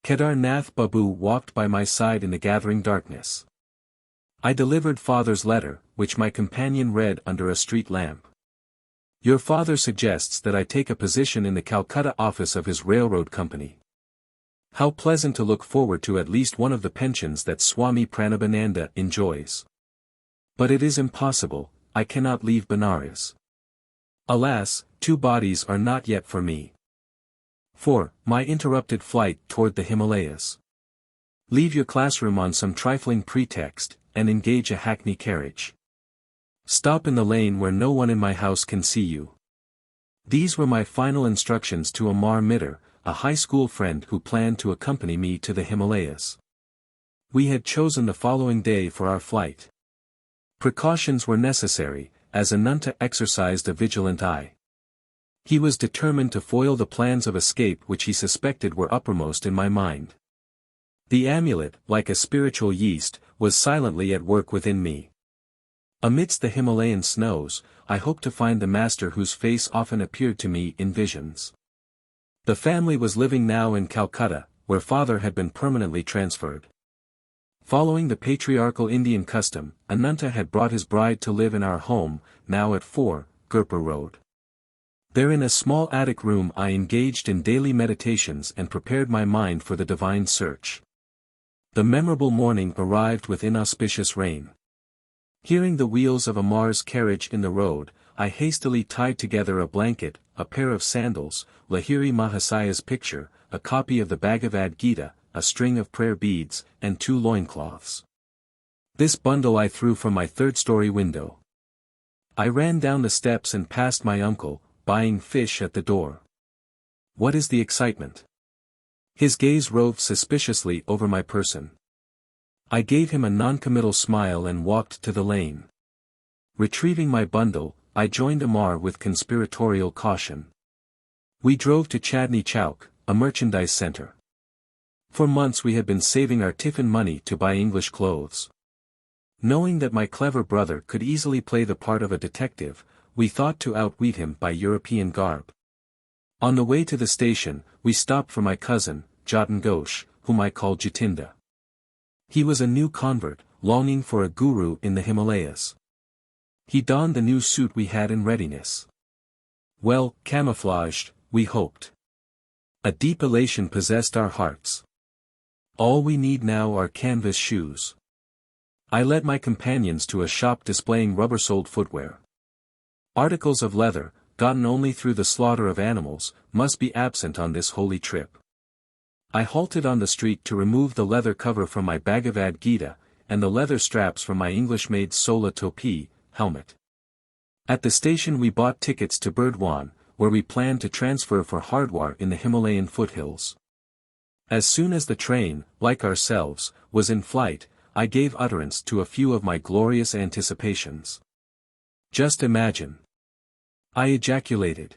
Kedar Nath Babu walked by my side in the gathering darkness. I delivered father's letter, which my companion read under a street lamp. Your father suggests that I take a position in the Calcutta office of his railroad company. How pleasant to look forward to at least one of the pensions that Swami Pranabananda enjoys. But it is impossible, I cannot leave Benares. Alas, 2 bodies are not yet for me. 4. My interrupted flight toward the Himalayas. Leave your classroom on some trifling pretext, and engage a hackney carriage. Stop in the lane where no one in my house can see you. These were my final instructions to Amar Mitter, a high school friend who planned to accompany me to the Himalayas. We had chosen the following day for our flight. Precautions were necessary, as Ananta exercised a vigilant eye. He was determined to foil the plans of escape which he suspected were uppermost in my mind. The amulet, like a spiritual yeast, was silently at work within me. Amidst the Himalayan snows, I hoped to find the master whose face often appeared to me in visions. The family was living now in Calcutta, where father had been permanently transferred. Following the patriarchal Indian custom, Ananta had brought his bride to live in our home, now at 4, Gorakhpur Road. There in a small attic room I engaged in daily meditations and prepared my mind for the divine search. The memorable morning arrived with inauspicious rain. Hearing the wheels of Amar's carriage in the road, I hastily tied together a blanket, a pair of sandals, Lahiri Mahasaya's picture, a copy of the Bhagavad Gita, a string of prayer beads, and 2 loincloths. This bundle I threw from my 3rd-story window. I ran down the steps and passed my uncle, buying fish at the door. What is the excitement? His gaze roved suspiciously over my person. I gave him a noncommittal smile and walked to the lane. Retrieving my bundle, I joined Amar with conspiratorial caution. We drove to Chandni Chowk, a merchandise center. For months we had been saving our tiffin money to buy English clothes. Knowing that my clever brother could easily play the part of a detective, we thought to outwit him by European garb. On the way to the station, we stopped for my cousin, Jatin Ghosh, whom I called Jatinda. He was a new convert, longing for a guru in the Himalayas. He donned the new suit we had in readiness. Well, camouflaged, we hoped. A deep elation possessed our hearts. All we need now are canvas shoes. I led my companions to a shop displaying rubber-soled footwear. Articles of leather, gotten only through the slaughter of animals, must be absent on this holy trip. I halted on the street to remove the leather cover from my Bhagavad Gita, and the leather straps from my English-made Sola Topi helmet. At the station we bought tickets to Burdwan, where we planned to transfer for Hardwar in the Himalayan foothills. As soon as the train, like ourselves, was in flight, I gave utterance to a few of my glorious anticipations. Just imagine. I ejaculated.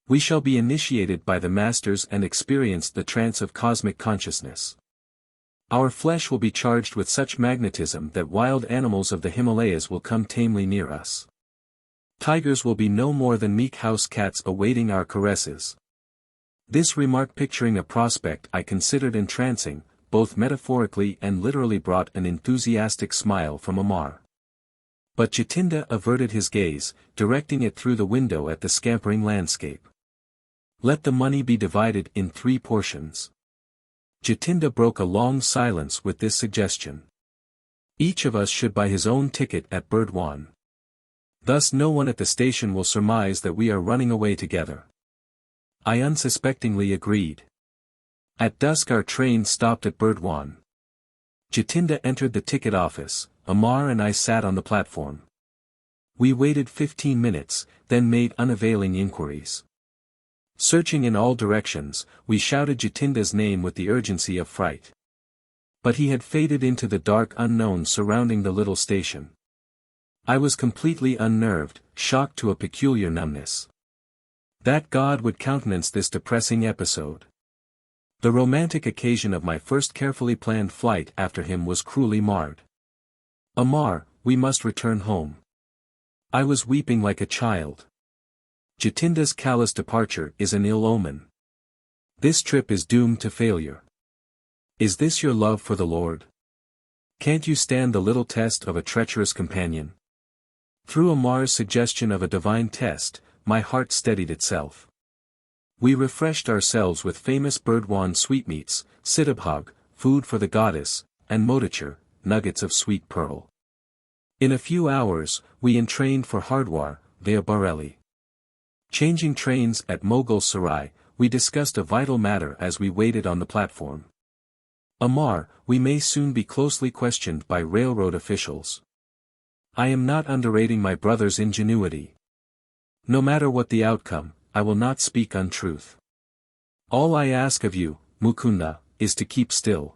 We shall be initiated by the masters and experience the trance of cosmic consciousness. Our flesh will be charged with such magnetism that wild animals of the Himalayas will come tamely near us. Tigers will be no more than meek house cats awaiting our caresses. This remark picturing a prospect I considered entrancing, both metaphorically and literally brought an enthusiastic smile from Amar. But Jitinda averted his gaze, directing it through the window at the scampering landscape. Let the money be divided in 3 portions. Jitinda broke a long silence with this suggestion. Each of us should buy his own ticket at Burdwan. Thus no one at the station will surmise that we are running away together. I unsuspectingly agreed. At dusk our train stopped at Burdwan. Jitinda entered the ticket office, Amar and I sat on the platform. We waited 15 minutes, then made unavailing inquiries. Searching in all directions, we shouted Jitinda's name with the urgency of fright. But he had faded into the dark unknown surrounding the little station. I was completely unnerved, shocked to a peculiar numbness. That God would countenance this depressing episode. The romantic occasion of my first carefully planned flight after him was cruelly marred. Amar, we must return home. I was weeping like a child. Jitinda's callous departure is an ill omen. This trip is doomed to failure. Is this your love for the Lord? Can't you stand the little test of a treacherous companion? Through Amar's suggestion of a divine test, my heart steadied itself. We refreshed ourselves with famous Burdwan sweetmeats, siddhabhog, food for the goddess, and motichur, nuggets of sweet pearl. In a few hours, we entrained for Hardwar, via Bareilly. Changing trains at Mughal Sarai, we discussed a vital matter as we waited on the platform. Amar, we may soon be closely questioned by railroad officials. I am not underrating my brother's ingenuity. No matter what the outcome, I will not speak untruth. All I ask of you, Mukunda, is to keep still.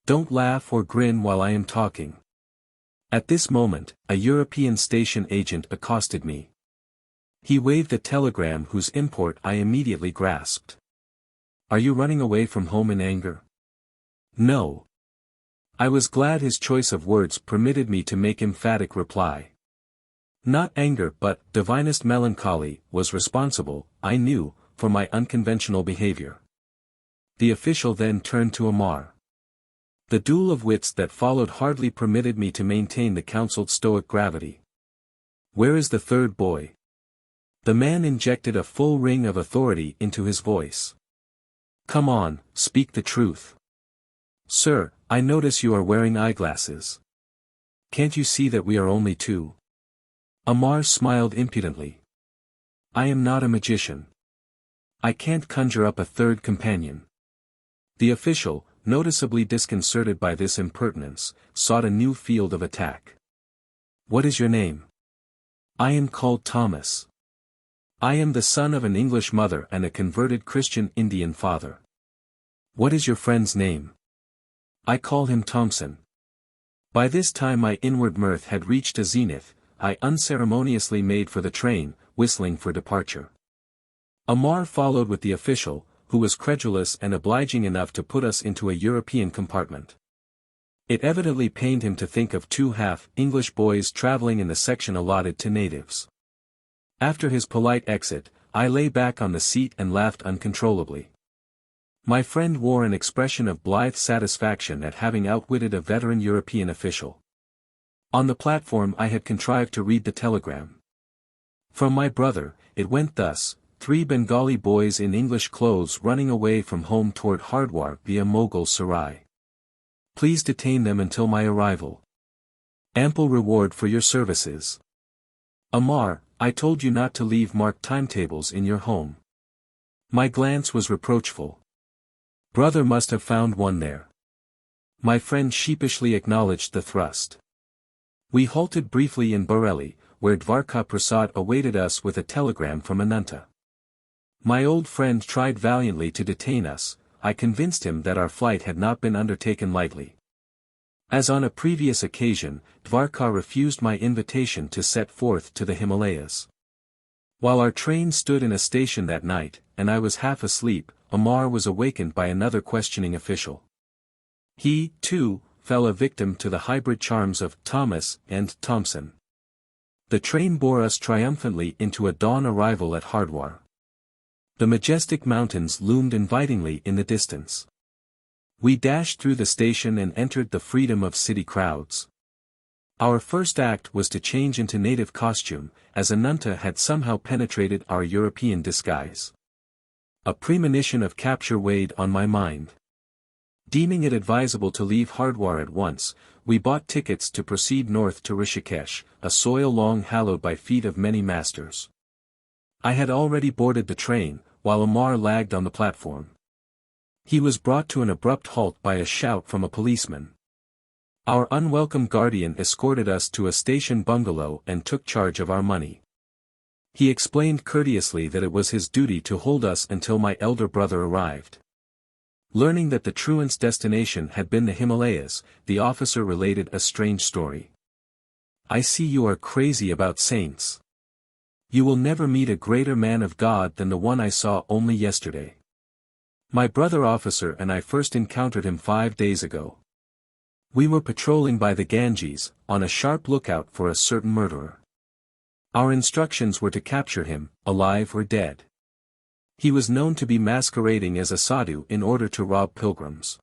Don't laugh or grin while I am talking. At this moment, a European station agent accosted me. He waved a telegram whose import I immediately grasped. Are you running away from home in anger? No. I was glad his choice of words permitted me to make emphatic reply. Not anger but divinest melancholy was responsible, I knew, for my unconventional behavior. The official then turned to Amar. The duel of wits that followed hardly permitted me to maintain the counseled stoic gravity. Where is the third boy? The man injected a full ring of authority into his voice. Come on, speak the truth. Sir, I notice you are wearing eyeglasses. Can't you see that we are only 2? Amar smiled impudently. I am not a magician. I can't conjure up a third companion. The official, noticeably disconcerted by this impertinence, sought a new field of attack. What is your name? I am called Thomas. I am the son of an English mother and a converted Christian Indian father. What is your friend's name? I call him Thompson. By this time my inward mirth had reached a zenith, I unceremoniously made for the train, whistling for departure. Amar followed with the official, who was credulous and obliging enough to put us into a European compartment. It evidently pained him to think of 2 half-English boys traveling in the section allotted to natives. After his polite exit, I lay back on the seat and laughed uncontrollably. My friend wore an expression of blithe satisfaction at having outwitted a veteran European official. On the platform I had contrived to read the telegram. From my brother, it went thus: 3 Bengali boys in English clothes running away from home toward Hardwar via Mughal Sarai. Please detain them until my arrival. Ample reward for your services. Amar, I told you not to leave marked timetables in your home. My glance was reproachful. Brother must have found one there. My friend sheepishly acknowledged the thrust. We halted briefly in Bareilly, where Dwarka Prasad awaited us with a telegram from Ananta. My old friend tried valiantly to detain us. I convinced him that our flight had not been undertaken lightly. As on a previous occasion, Dwarka refused my invitation to set forth to the Himalayas. While our train stood in a station that night, and I was half asleep, Amar was awakened by another questioning official. He, too, fell a victim to the hybrid charms of Thomas and Thompson. The train bore us triumphantly into a dawn arrival at Hardwar. The majestic mountains loomed invitingly in the distance. We dashed through the station and entered the freedom of city crowds. Our first act was to change into native costume, as Ananta had somehow penetrated our European disguise. A premonition of capture weighed on my mind. Deeming it advisable to leave Hardwar at once, we bought tickets to proceed north to Rishikesh, a soil long hallowed by feet of many masters. I had already boarded the train, while Amar lagged on the platform. He was brought to an abrupt halt by a shout from a policeman. Our unwelcome guardian escorted us to a station bungalow and took charge of our money. He explained courteously that it was his duty to hold us until my elder brother arrived. Learning that the truant's destination had been the Himalayas, the officer related a strange story. "I see you are crazy about saints. You will never meet a greater man of God than the one I saw only yesterday. My brother officer and I first encountered him 5 days ago. We were patrolling by the Ganges, on a sharp lookout for a certain murderer. Our instructions were to capture him, alive or dead. He was known to be masquerading as a sadhu in order to rob pilgrims.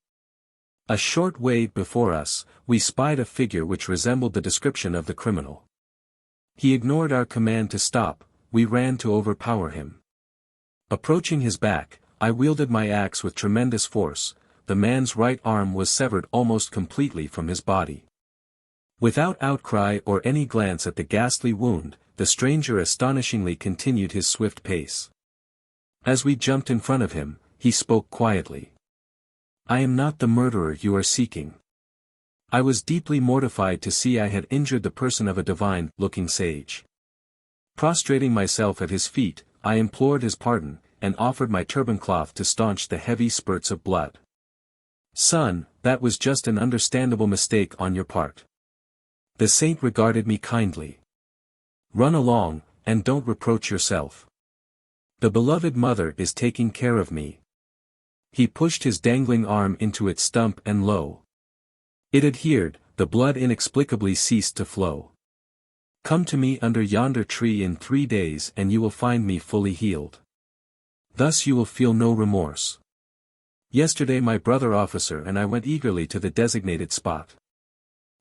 A short way before us, we spied a figure which resembled the description of the criminal. He ignored our command to stop. We ran to overpower him. Approaching his back, I wielded my axe with tremendous force. The man's right arm was severed almost completely from his body. Without outcry or any glance at the ghastly wound, the stranger astonishingly continued his swift pace. As we jumped in front of him, he spoke quietly. "I am not the murderer you are seeking." I was deeply mortified to see I had injured the person of a divine-looking sage. Prostrating myself at his feet, I implored his pardon, and offered my turban cloth to staunch the heavy spurts of blood. "Son, that was just an understandable mistake on your part." The saint regarded me kindly. "Run along, and don't reproach yourself. The beloved mother is taking care of me." He pushed his dangling arm into its stump and lo! It adhered, the blood inexplicably ceased to flow. "Come to me under yonder tree in 3 days and you will find me fully healed. Thus you will feel no remorse." Yesterday my brother officer and I went eagerly to the designated spot.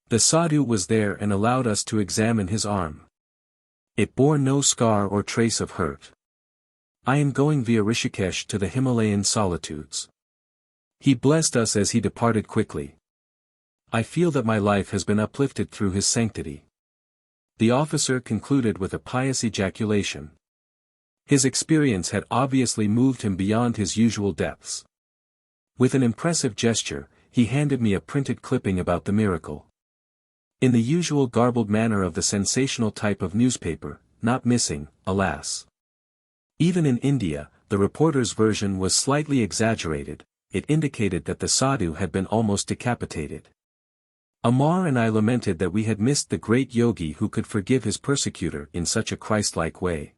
The sadhu was there and allowed us to examine his arm. It bore no scar or trace of hurt. "I am going via Rishikesh to the Himalayan solitudes." He blessed us as he departed quickly. I feel that my life has been uplifted through his sanctity. The officer concluded with a pious ejaculation. His experience had obviously moved him beyond his usual depths. With an impressive gesture, he handed me a printed clipping about the miracle. In the usual garbled manner of the sensational type of newspaper, not missing, alas. Even in India, the reporter's version was slightly exaggerated. It indicated that the sadhu had been almost decapitated. Amar and I lamented that we had missed the great yogi who could forgive his persecutor in such a Christ-like way.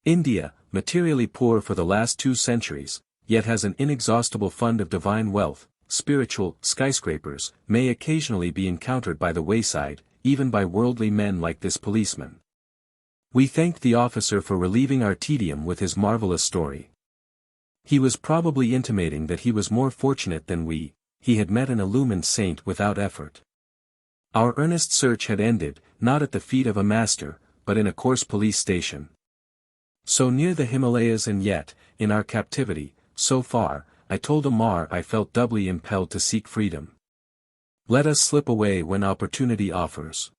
India, materially poor for the last 2 centuries, yet has an inexhaustible fund of divine wealth. Spiritual skyscrapers may occasionally be encountered by the wayside, even by worldly men like this policeman. We thanked the officer for relieving our tedium with his marvelous story. He was probably intimating that he was more fortunate than we. He had met an illumined saint without effort. Our earnest search had ended, not at the feet of a master, but in a coarse police station. So near the Himalayas and yet, in our captivity, so far, I told Amar I felt doubly impelled to seek freedom. Let us slip away when opportunity offers.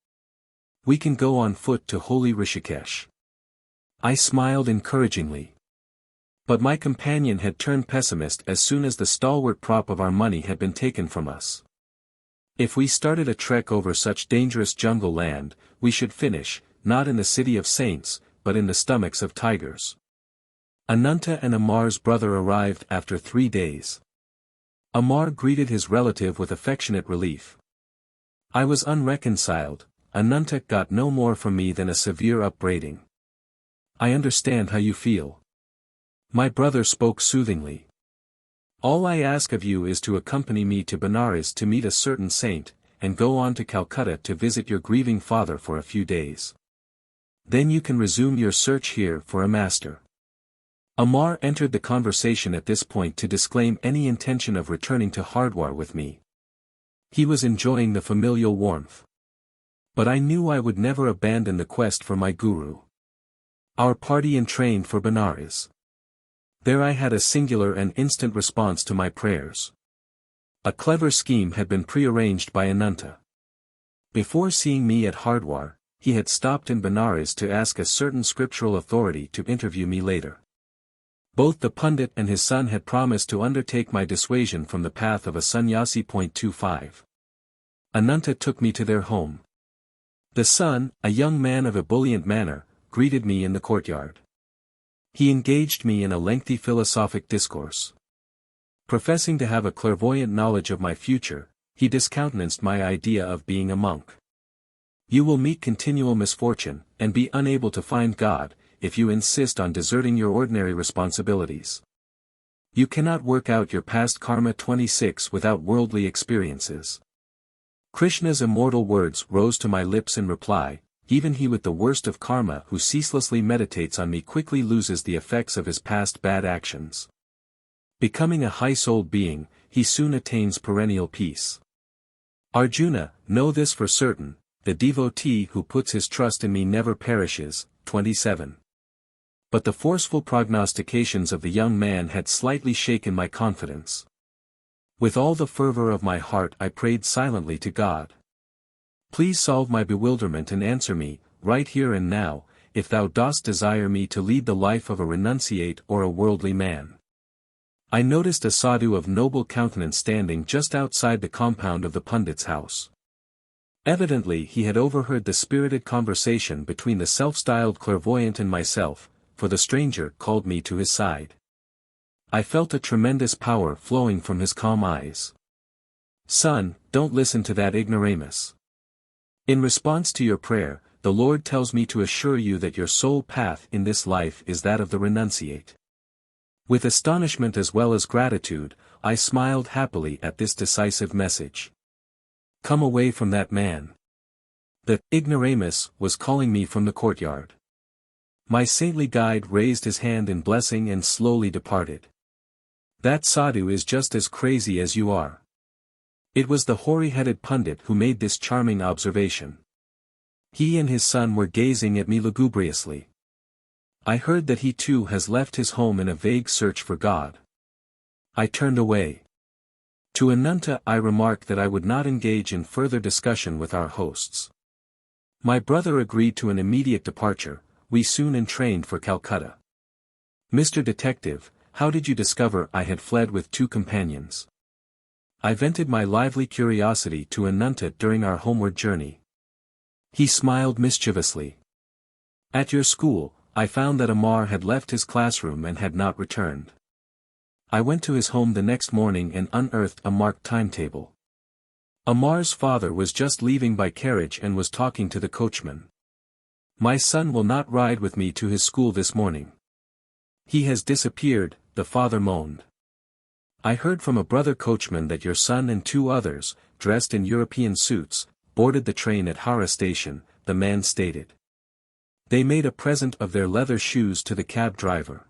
We can go on foot to holy Rishikesh. I smiled encouragingly. But my companion had turned pessimist as soon as the stalwart prop of our money had been taken from us. If we started a trek over such dangerous jungle land, we should finish, not in the city of saints, but in the stomachs of tigers. Ananta and Amar's brother arrived after 3 days. Amar greeted his relative with affectionate relief. I was unreconciled. Ananta got no more from me than a severe upbraiding. I understand how you feel. My brother spoke soothingly. All I ask of you is to accompany me to Benares to meet a certain saint, and go on to Calcutta to visit your grieving father for a few days. Then you can resume your search here for a master. Amar entered the conversation at this point to disclaim any intention of returning to Hardwar with me. He was enjoying the familial warmth. But I knew I would never abandon the quest for my guru. Our party entrained for Benares. There I had a singular and instant response to my prayers. A clever scheme had been prearranged by Ananta. Before seeing me at Hardwar, he had stopped in Benares to ask a certain scriptural authority to interview me later. Both the pundit and his son had promised to undertake my dissuasion from the path of a sannyasi. 25. Ananta took me to their home. The son, a young man of ebullient manner, greeted me in the courtyard. He engaged me in a lengthy philosophic discourse. Professing to have a clairvoyant knowledge of my future, he discountenanced my idea of being a monk. You will meet continual misfortune, and be unable to find God, if you insist on deserting your ordinary responsibilities. You cannot work out your past karma. 26 without worldly experiences. Krishna's immortal words rose to my lips in reply. Even he with the worst of karma who ceaselessly meditates on me quickly loses the effects of his past bad actions. Becoming a high-souled being, he soon attains perennial peace. Arjuna, know this for certain, the devotee who puts his trust in me never perishes. 27. But the forceful prognostications of the young man had slightly shaken my confidence. With all the fervor of my heart I prayed silently to God. Please solve my bewilderment and answer me, right here and now, if thou dost desire me to lead the life of a renunciate or a worldly man. I noticed a sadhu of noble countenance standing just outside the compound of the pundit's house. Evidently he had overheard the spirited conversation between the self-styled clairvoyant and myself, for the stranger called me to his side. I felt a tremendous power flowing from his calm eyes. Son, don't listen to that ignoramus. In response to your prayer, the Lord tells me to assure you that your sole path in this life is that of the renunciate. With astonishment as well as gratitude, I smiled happily at this decisive message. Come away from that man. The ignoramus was calling me from the courtyard. My saintly guide raised his hand in blessing and slowly departed. That sadhu is just as crazy as you are. It was the hoary-headed pundit who made this charming observation. He and his son were gazing at me lugubriously. I heard that he too has left his home in a vague search for God. I turned away. To Ananta I remarked that I would not engage in further discussion with our hosts. My brother agreed to an immediate departure. We soon entrained for Calcutta. Mr. Detective, how did you discover I had fled with 2 companions? I vented my lively curiosity to Ananta during our homeward journey. He smiled mischievously. At your school, I found that Amar had left his classroom and had not returned. I went to his home the next morning and unearthed a marked timetable. Amar's father was just leaving by carriage and was talking to the coachman. My son will not ride with me to his school this morning. He has disappeared, the father moaned. I heard from a brother coachman that your son and 2 others, dressed in European suits, boarded the train at Hara station, the man stated. They made a present of their leather shoes to the cab driver.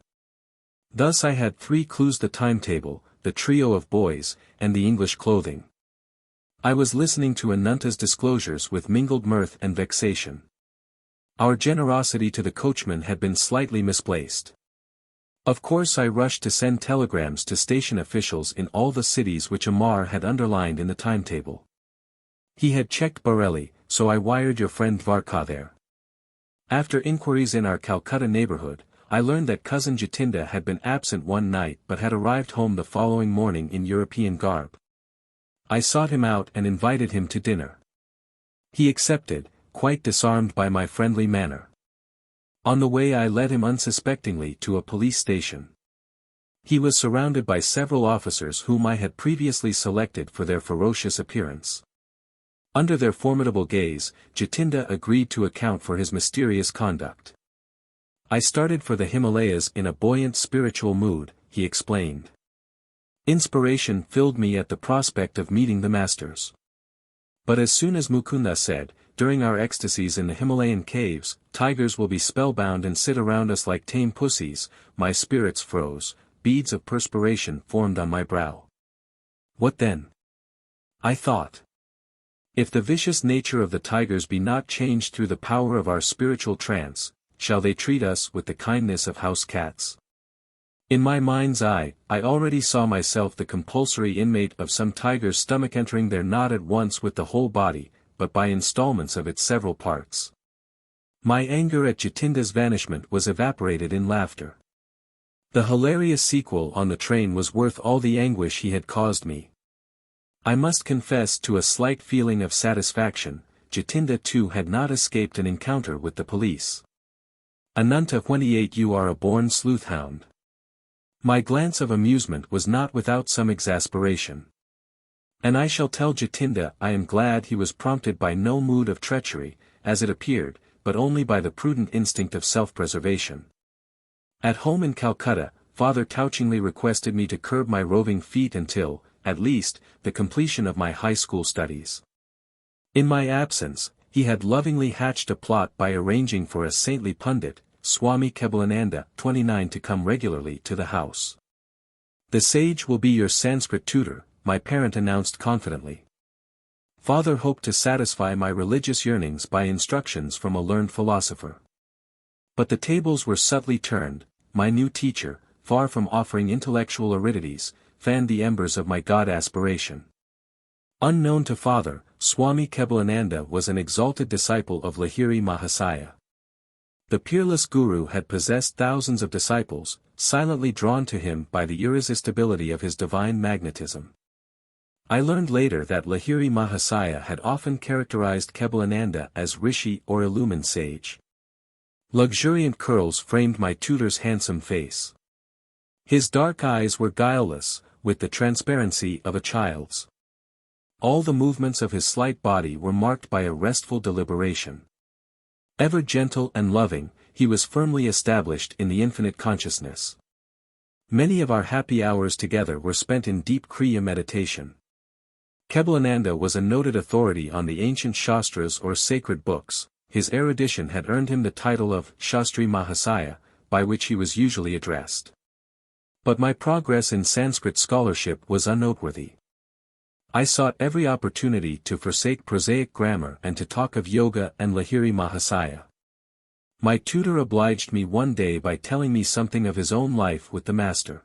Thus I had 3 clues: the timetable, the trio of boys, and the English clothing. I was listening to Ananta's disclosures with mingled mirth and vexation. Our generosity to the coachman had been slightly misplaced. Of course I rushed to send telegrams to station officials in all the cities which Amar had underlined in the timetable. He had checked Bareilly, so I wired your friend Dvarka there. After inquiries in our Calcutta neighborhood, I learned that cousin Jatinda had been absent one night but had arrived home the following morning in European garb. I sought him out and invited him to dinner. He accepted, quite disarmed by my friendly manner. On the way I led him unsuspectingly to a police station. He was surrounded by several officers whom I had previously selected for their ferocious appearance. Under their formidable gaze, Jatinda agreed to account for his mysterious conduct. I started for the Himalayas in a buoyant spiritual mood, he explained. Inspiration filled me at the prospect of meeting the masters. But as soon as Mukunda said, during our ecstasies in the Himalayan caves, tigers will be spellbound and sit around us like tame pussies, my spirits froze, beads of perspiration formed on my brow. What then? I thought. If the vicious nature of the tigers be not changed through the power of our spiritual trance, shall they treat us with the kindness of house cats? In my mind's eye, I already saw myself the compulsory inmate of some tiger's stomach, entering there not at once with the whole body, but by installments of its several parts. My anger at Jatinda's vanishment was evaporated in laughter. The hilarious sequel on the train was worth all the anguish he had caused me. I must confess to a slight feeling of satisfaction, Jatinda too had not escaped an encounter with the police. Ananta 28, you are a born sleuthhound. My glance of amusement was not without some exasperation. And I shall tell Jatinda I am glad he was prompted by no mood of treachery, as it appeared, but only by the prudent instinct of self-preservation. At home in Calcutta, father touchingly requested me to curb my roving feet until, at least, the completion of my high school studies. In my absence, he had lovingly hatched a plot by arranging for a saintly pundit, Swami Kebalananda, 29, to come regularly to the house. The sage will be your Sanskrit tutor, my parent announced confidently. Father hoped to satisfy my religious yearnings by instructions from a learned philosopher. But the tables were subtly turned. My new teacher, far from offering intellectual aridities, fanned the embers of my God aspiration. Unknown to father, Swami Kebalananda was an exalted disciple of Lahiri Mahasaya. The peerless guru had possessed thousands of disciples, silently drawn to him by the irresistibility of his divine magnetism. I learned later that Lahiri Mahasaya had often characterized Kebalananda as rishi or illumined sage. Luxuriant curls framed my tutor's handsome face. His dark eyes were guileless, with the transparency of a child's. All the movements of his slight body were marked by a restful deliberation. Ever gentle and loving, he was firmly established in the infinite consciousness. Many of our happy hours together were spent in deep Kriya meditation. Kebalananda was a noted authority on the ancient Shastras or sacred books. His erudition had earned him the title of Shastri Mahasaya, by which he was usually addressed. But my progress in Sanskrit scholarship was unnoteworthy. I sought every opportunity to forsake prosaic grammar and to talk of yoga and Lahiri Mahasaya. My tutor obliged me one day by telling me something of his own life with the master.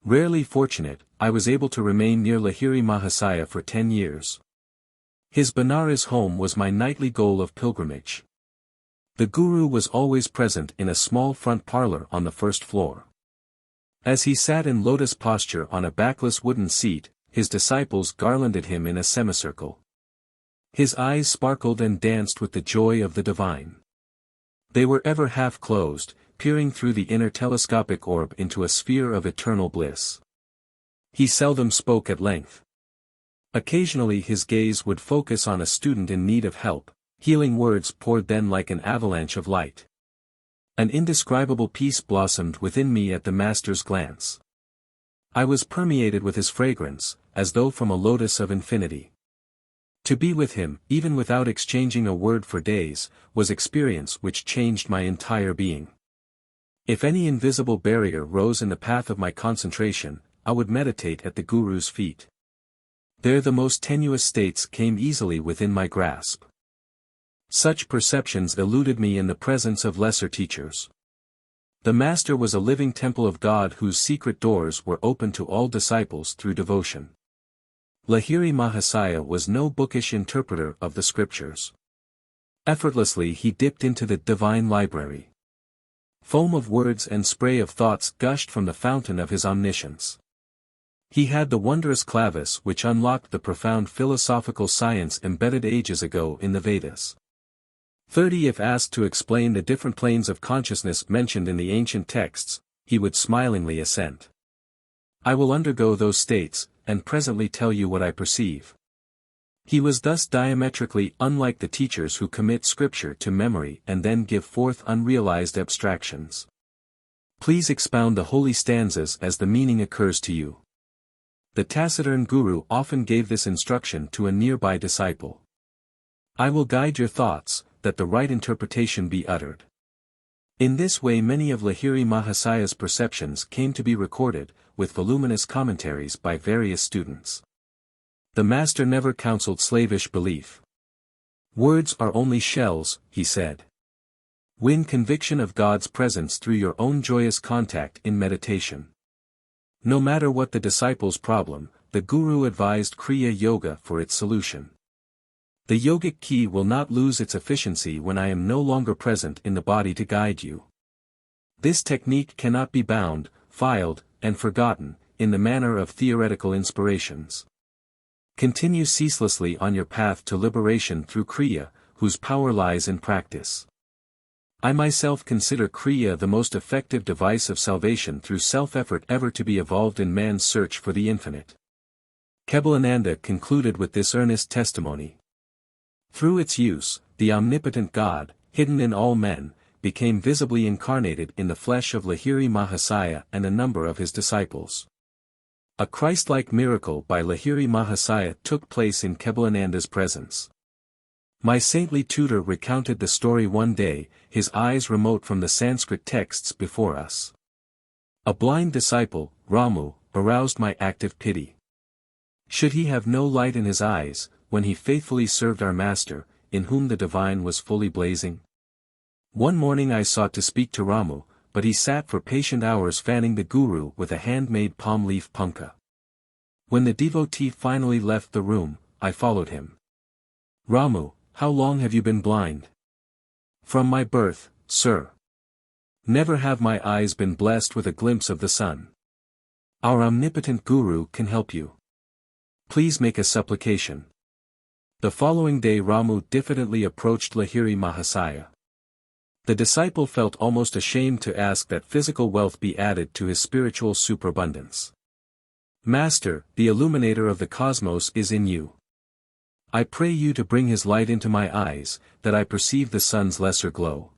Rarely fortunate, I was able to remain near Lahiri Mahasaya for 10 years. His Benares home was my nightly goal of pilgrimage. The guru was always present in a small front parlor on the first floor. As he sat in lotus posture on a backless wooden seat, his disciples garlanded him in a semicircle. His eyes sparkled and danced with the joy of the divine. They were ever half closed, peering through the inner telescopic orb into a sphere of eternal bliss. He seldom spoke at length. Occasionally his gaze would focus on a student in need of help, healing words poured then like an avalanche of light. An indescribable peace blossomed within me at the master's glance. I was permeated with his fragrance, as though from a lotus of infinity. To be with him, even without exchanging a word for days, was experience which changed my entire being. If any invisible barrier rose in the path of my concentration, I would meditate at the guru's feet. There the most tenuous states came easily within my grasp. Such perceptions eluded me in the presence of lesser teachers. The master was a living temple of God whose secret doors were open to all disciples through devotion. Lahiri Mahasaya was no bookish interpreter of the scriptures. Effortlessly he dipped into the divine library. Foam of words and spray of thoughts gushed from the fountain of his omniscience. He had the wondrous clavis which unlocked the profound philosophical science embedded ages ago in the Vedas. 30 If asked to explain the different planes of consciousness mentioned in the ancient texts, he would smilingly assent. I will undergo those states, and presently tell you what I perceive. He was thus diametrically unlike the teachers who commit scripture to memory and then give forth unrealized abstractions. Please expound the holy stanzas as the meaning occurs to you. The taciturn guru often gave this instruction to a nearby disciple. I will guide your thoughts, that the right interpretation be uttered. In this way many of Lahiri Mahasaya's perceptions came to be recorded, with voluminous commentaries by various students. The master never counseled slavish belief. Words are only shells, he said. Win conviction of God's presence through your own joyous contact in meditation. No matter what the disciple's problem, the guru advised Kriya Yoga for its solution. The yogic key will not lose its efficiency when I am no longer present in the body to guide you. This technique cannot be bound, filed, and forgotten, in the manner of theoretical inspirations. Continue ceaselessly on your path to liberation through Kriya, whose power lies in practice. I myself consider Kriya the most effective device of salvation through self-effort ever to be evolved in man's search for the infinite. Kebalananda concluded with this earnest testimony. Through its use, the omnipotent God, hidden in all men, became visibly incarnated in the flesh of Lahiri Mahasaya and a number of his disciples. A Christ-like miracle by Lahiri Mahasaya took place in Kebalananda's presence. My saintly tutor recounted the story one day, his eyes remote from the Sanskrit texts before us. A blind disciple, Ramu, aroused my active pity. Should he have no light in his eyes, when he faithfully served our Master, in whom the divine was fully blazing? One morning I sought to speak to Ramu, but he sat for patient hours fanning the Guru with a handmade palm leaf punkah. When the devotee finally left the room, I followed him. Ramu, how long have you been blind? From my birth, sir. Never have my eyes been blessed with a glimpse of the sun. Our omnipotent Guru can help you. Please make a supplication. The following day Ramu diffidently approached Lahiri Mahasaya. The disciple felt almost ashamed to ask that physical wealth be added to his spiritual superabundance. Master, the illuminator of the cosmos is in you. I pray you to bring his light into my eyes, that I perceive the sun's lesser glow.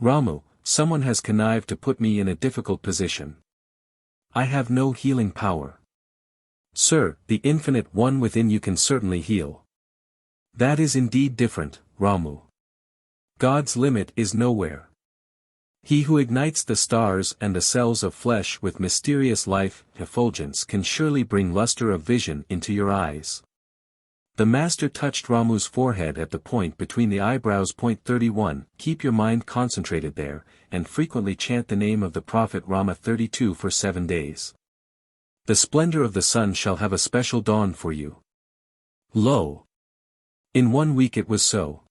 Ramu, someone has connived to put me in a difficult position. I have no healing power. Sir, the infinite one within you can certainly heal. That is indeed different, Ramu. God's limit is nowhere. He who ignites the stars and the cells of flesh with mysterious life effulgence can surely bring luster of vision into your eyes. The master touched Ramu's forehead at the point between the eyebrows. 31 Keep your mind concentrated there, and frequently chant the name of the Prophet Rama 32 for 7 days. The splendor of the sun shall have a special dawn for you. Lo! In 1 week it was so.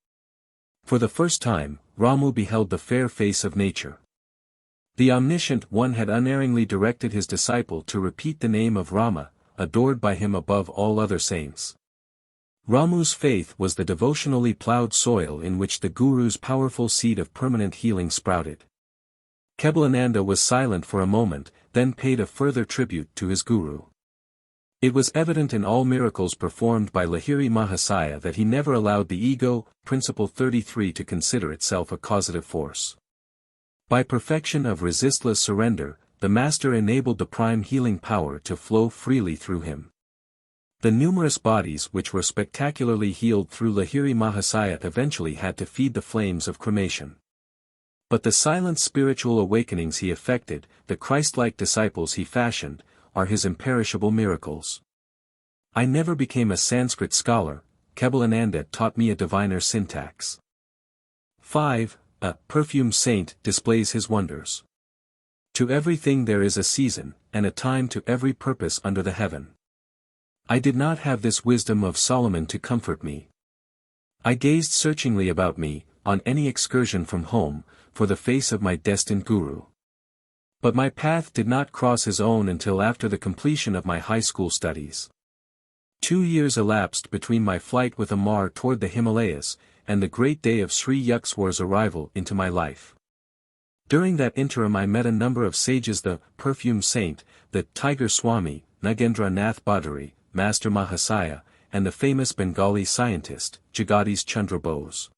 For the first time, Ramu beheld the fair face of nature. The omniscient one had unerringly directed his disciple to repeat the name of Rama, adored by him above all other saints. Ramu's faith was the devotionally plowed soil in which the Guru's powerful seed of permanent healing sprouted. Kebalananda was silent for a moment, then paid a further tribute to his Guru. It was evident in all miracles performed by Lahiri Mahasaya that he never allowed the ego, principle 33, to consider itself a causative force. By perfection of resistless surrender, the Master enabled the prime healing power to flow freely through him. The numerous bodies which were spectacularly healed through Lahiri Mahasaya eventually had to feed the flames of cremation. But the silent spiritual awakenings he effected, the Christ-like disciples he fashioned, are his imperishable miracles. I never became a Sanskrit scholar, Kebalananda taught me a diviner syntax. 5. A Perfume Saint displays his wonders. To everything there is a season, and a time to every purpose under the heaven. I did not have this wisdom of Solomon to comfort me. I gazed searchingly about me, on any excursion from home, for the face of my destined guru. But my path did not cross his own until after the completion of my high school studies. 2 years elapsed between my flight with Amar toward the Himalayas, and the great day of Sri Yukteswar's arrival into my life. During that interim I met a number of sages, the Perfume Saint, the Tiger Swami, Nagendra Nath Bhaduri, Master Mahasaya, and the famous Bengali scientist, Jagadish Chandra Bose.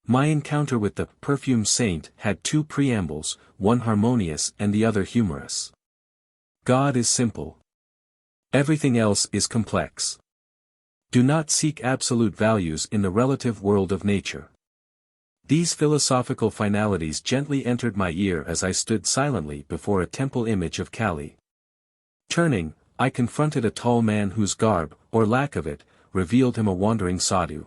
My encounter with the Perfume Saint had 2 preambles, one harmonious and the other humorous. God is simple. Everything else is complex. Do not seek absolute values in the relative world of nature. These philosophical finalities gently entered my ear as I stood silently before a temple image of Kali. Turning, I confronted a tall man whose garb, or lack of it, revealed him a wandering sadhu.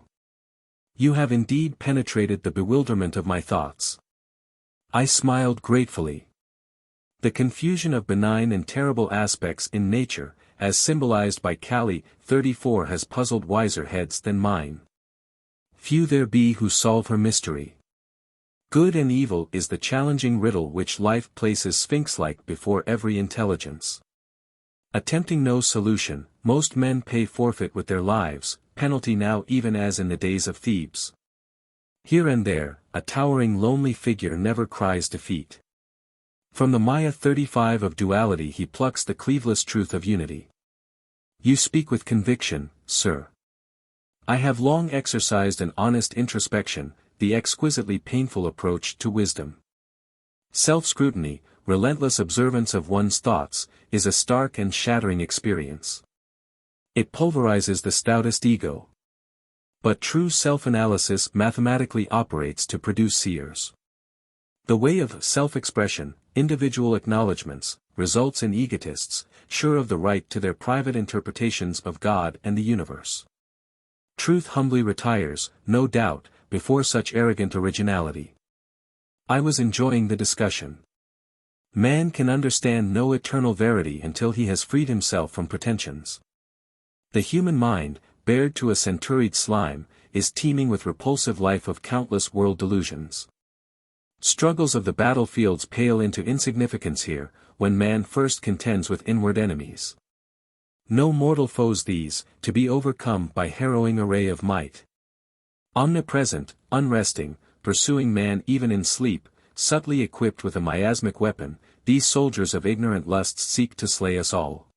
You have indeed penetrated the bewilderment of my thoughts. I smiled gratefully. The confusion of benign and terrible aspects in nature, as symbolized by Kali 34, has puzzled wiser heads than mine. Few there be who solve her mystery. Good and evil is the challenging riddle which life places sphinx-like before every intelligence. Attempting no solution, most men pay forfeit with their lives, penalty now even as in the days of Thebes. Here and there, a towering lonely figure never cries defeat. From the Maya 35 of duality he plucks the cleaveless truth of unity. You speak with conviction, sir. I have long exercised an honest introspection, the exquisitely painful approach to wisdom. Self-scrutiny, relentless observance of one's thoughts, is a stark and shattering experience. It pulverizes the stoutest ego. But true self-analysis mathematically operates to produce seers. The way of self-expression, individual acknowledgments, results in egotists, sure of the right to their private interpretations of God and the universe. Truth humbly retires, no doubt, before such arrogant originality. I was enjoying the discussion. Man can understand no eternal verity until he has freed himself from pretensions. The human mind, bared to a centuried slime, is teeming with repulsive life of countless world delusions. Struggles of the battlefields pale into insignificance here, when man first contends with inward enemies. No mortal foes these, to be overcome by harrowing array of might. Omnipresent, unresting, pursuing man even in sleep, subtly equipped with a miasmic weapon, these soldiers of ignorant lusts seek to slay us all.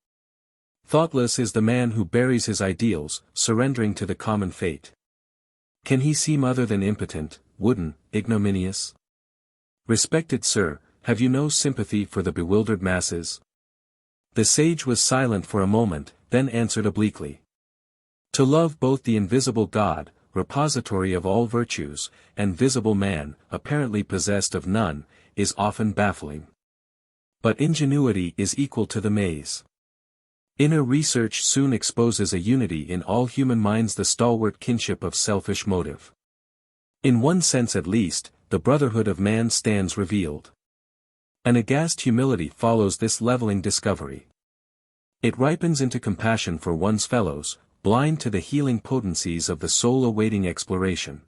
Thoughtless is the man who buries his ideals, surrendering to the common fate. Can he seem other than impotent, wooden, ignominious? Respected sir, have you no sympathy for the bewildered masses? The sage was silent for a moment, then answered obliquely. To love both the invisible God, repository of all virtues, and visible man, apparently possessed of none, is often baffling. But ingenuity is equal to the maze. Inner research soon exposes a unity in all human minds, the stalwart kinship of selfish motive. In one sense at least, the brotherhood of man stands revealed. An aghast humility follows this leveling discovery. It ripens into compassion for one's fellows, blind to the healing potencies of the soul awaiting exploration.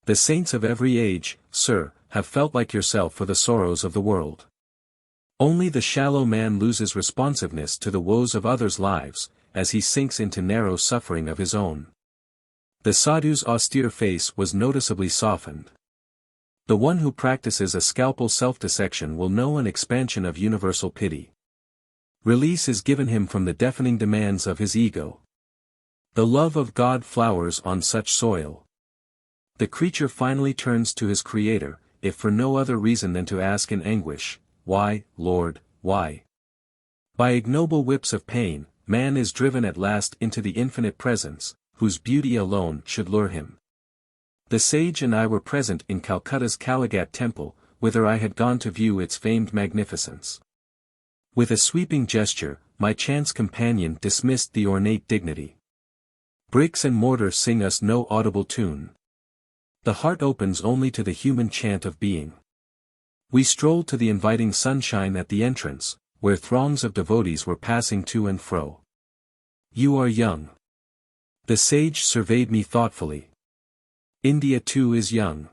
The saints of every age, sir, have felt like yourself for the sorrows of the world. Only the shallow man loses responsiveness to the woes of others' lives, as he sinks into narrow suffering of his own. The sadhu's austere face was noticeably softened. The one who practices a scalpel self-dissection will know an expansion of universal pity. Release is given him from the deafening demands of his ego. The love of God flowers on such soil. The creature finally turns to his Creator, if for no other reason than to ask in anguish, "Why, Lord, why?" By ignoble whips of pain, man is driven at last into the infinite presence, whose beauty alone should lure him. The sage and I were present in Calcutta's Kaligat temple, whither I had gone to view its famed magnificence. With a sweeping gesture, my chance companion dismissed the ornate dignity. Bricks and mortar sing us no audible tune. The heart opens only to the human chant of being. We strolled to the inviting sunshine at the entrance, where throngs of devotees were passing to and fro. You are young. The sage surveyed me thoughtfully. India too is young.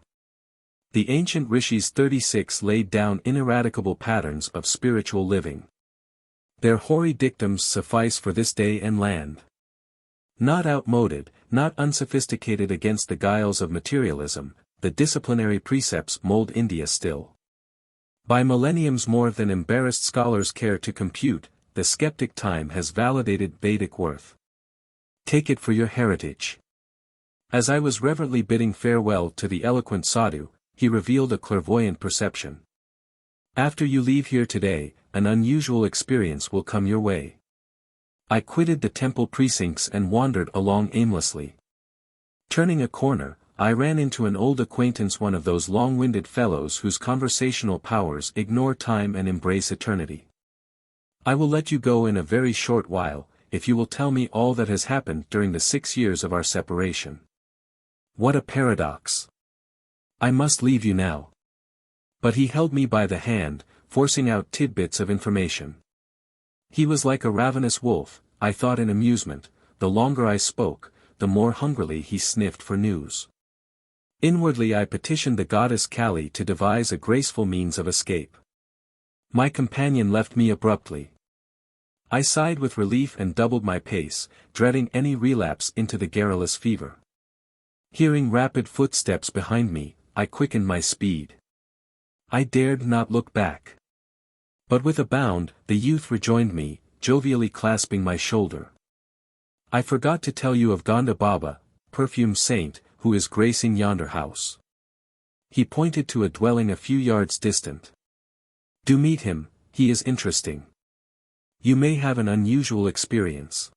The ancient rishis 36 laid down ineradicable patterns of spiritual living. Their hoary dictums suffice for this day and land. Not outmoded, not unsophisticated against the guiles of materialism, the disciplinary precepts mold India still. By millenniums more than embarrassed scholars care to compute, the skeptic time has validated Vedic worth. Take it for your heritage. As I was reverently bidding farewell to the eloquent sadhu, he revealed a clairvoyant perception. After you leave here today, an unusual experience will come your way. I quitted the temple precincts and wandered along aimlessly. Turning a corner, I ran into an old acquaintance, one of those long-winded fellows whose conversational powers ignore time and embrace eternity. I will let you go in a very short while, if you will tell me all that has happened during the 6 years of our separation. What a paradox! I must leave you now. But he held me by the hand, forcing out tidbits of information. He was like a ravenous wolf, I thought in amusement. The longer I spoke, the more hungrily he sniffed for news. Inwardly I petitioned the goddess Kali to devise a graceful means of escape. My companion left me abruptly. I sighed with relief and doubled my pace, dreading any relapse into the garrulous fever. Hearing rapid footsteps behind me, I quickened my speed. I dared not look back. But with a bound, the youth rejoined me, jovially clasping my shoulder. I forgot to tell you of Gonda Baba, Perfume Saint, who is gracing yonder house. He pointed to a dwelling a few yards distant. Do meet him, he is interesting. You may have an unusual experience.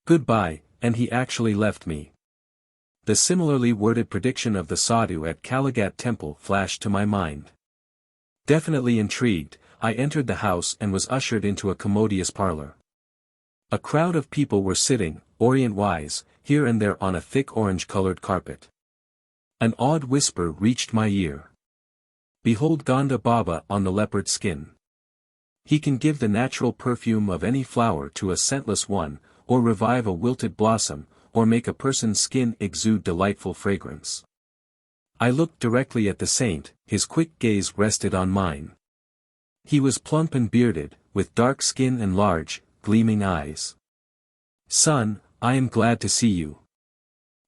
Goodbye, and he actually left me. The similarly worded prediction of the sadhu at Kaligat temple flashed to my mind. Definitely intrigued, I entered the house and was ushered into a commodious parlor. A crowd of people were sitting, Orient-wise, here and there on a thick orange-colored carpet. An odd whisper reached my ear. Behold Gonda Baba on the leopard skin. He can give the natural perfume of any flower to a scentless one, or revive a wilted blossom, or make a person's skin exude delightful fragrance. I looked directly at the saint, his quick gaze rested on mine. He was plump and bearded, with dark skin and large, gleaming eyes. Son, I am glad to see you.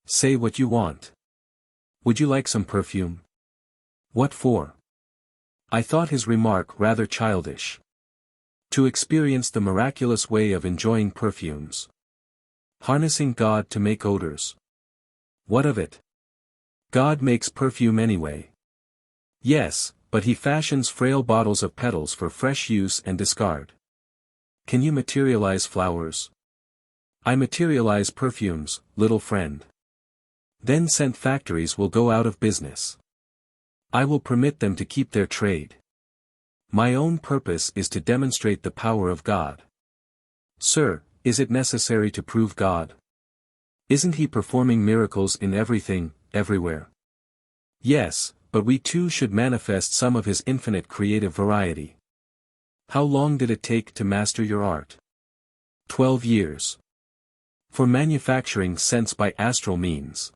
Say what you want. Would you like some perfume? What for? I thought his remark rather childish. To experience the miraculous way of enjoying perfumes. Harnessing God to make odors. What of it? God makes perfume anyway. Yes, but he fashions frail bottles of petals for fresh use and discard. Can you materialize flowers? I materialize perfumes, little friend. Then scent factories will go out of business. I will permit them to keep their trade. My own purpose is to demonstrate the power of God. Sir, is it necessary to prove God? Isn't he performing miracles in everything, everywhere? Yes, but we too should manifest some of his infinite creative variety. How long did it take to master your art? 12 years. For manufacturing scents by astral means.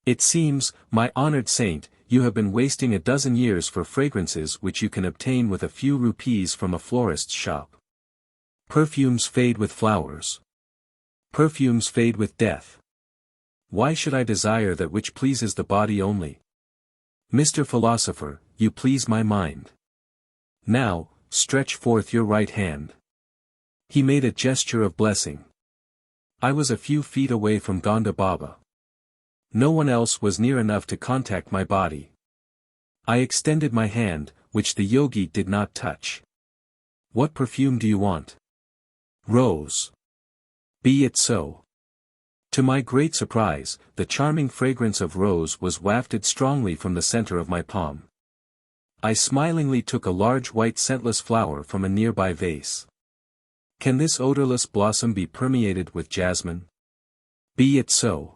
It seems, my honored saint, you have been wasting a dozen years for fragrances which you can obtain with a few rupees from a florist's shop. Perfumes fade with flowers. Perfumes fade with death. Why should I desire that which pleases the body only? Mr. Philosopher, you please my mind. Now, stretch forth your right hand. He made a gesture of blessing. I was a few feet away from Gonda Baba. No one else was near enough to contact my body. I extended my hand, which the yogi did not touch. What perfume do you want? Rose. Be it so. To my great surprise, the charming fragrance of rose was wafted strongly from the center of my palm. I smilingly took a large white scentless flower from a nearby vase. Can this odorless blossom be permeated with jasmine? Be it so.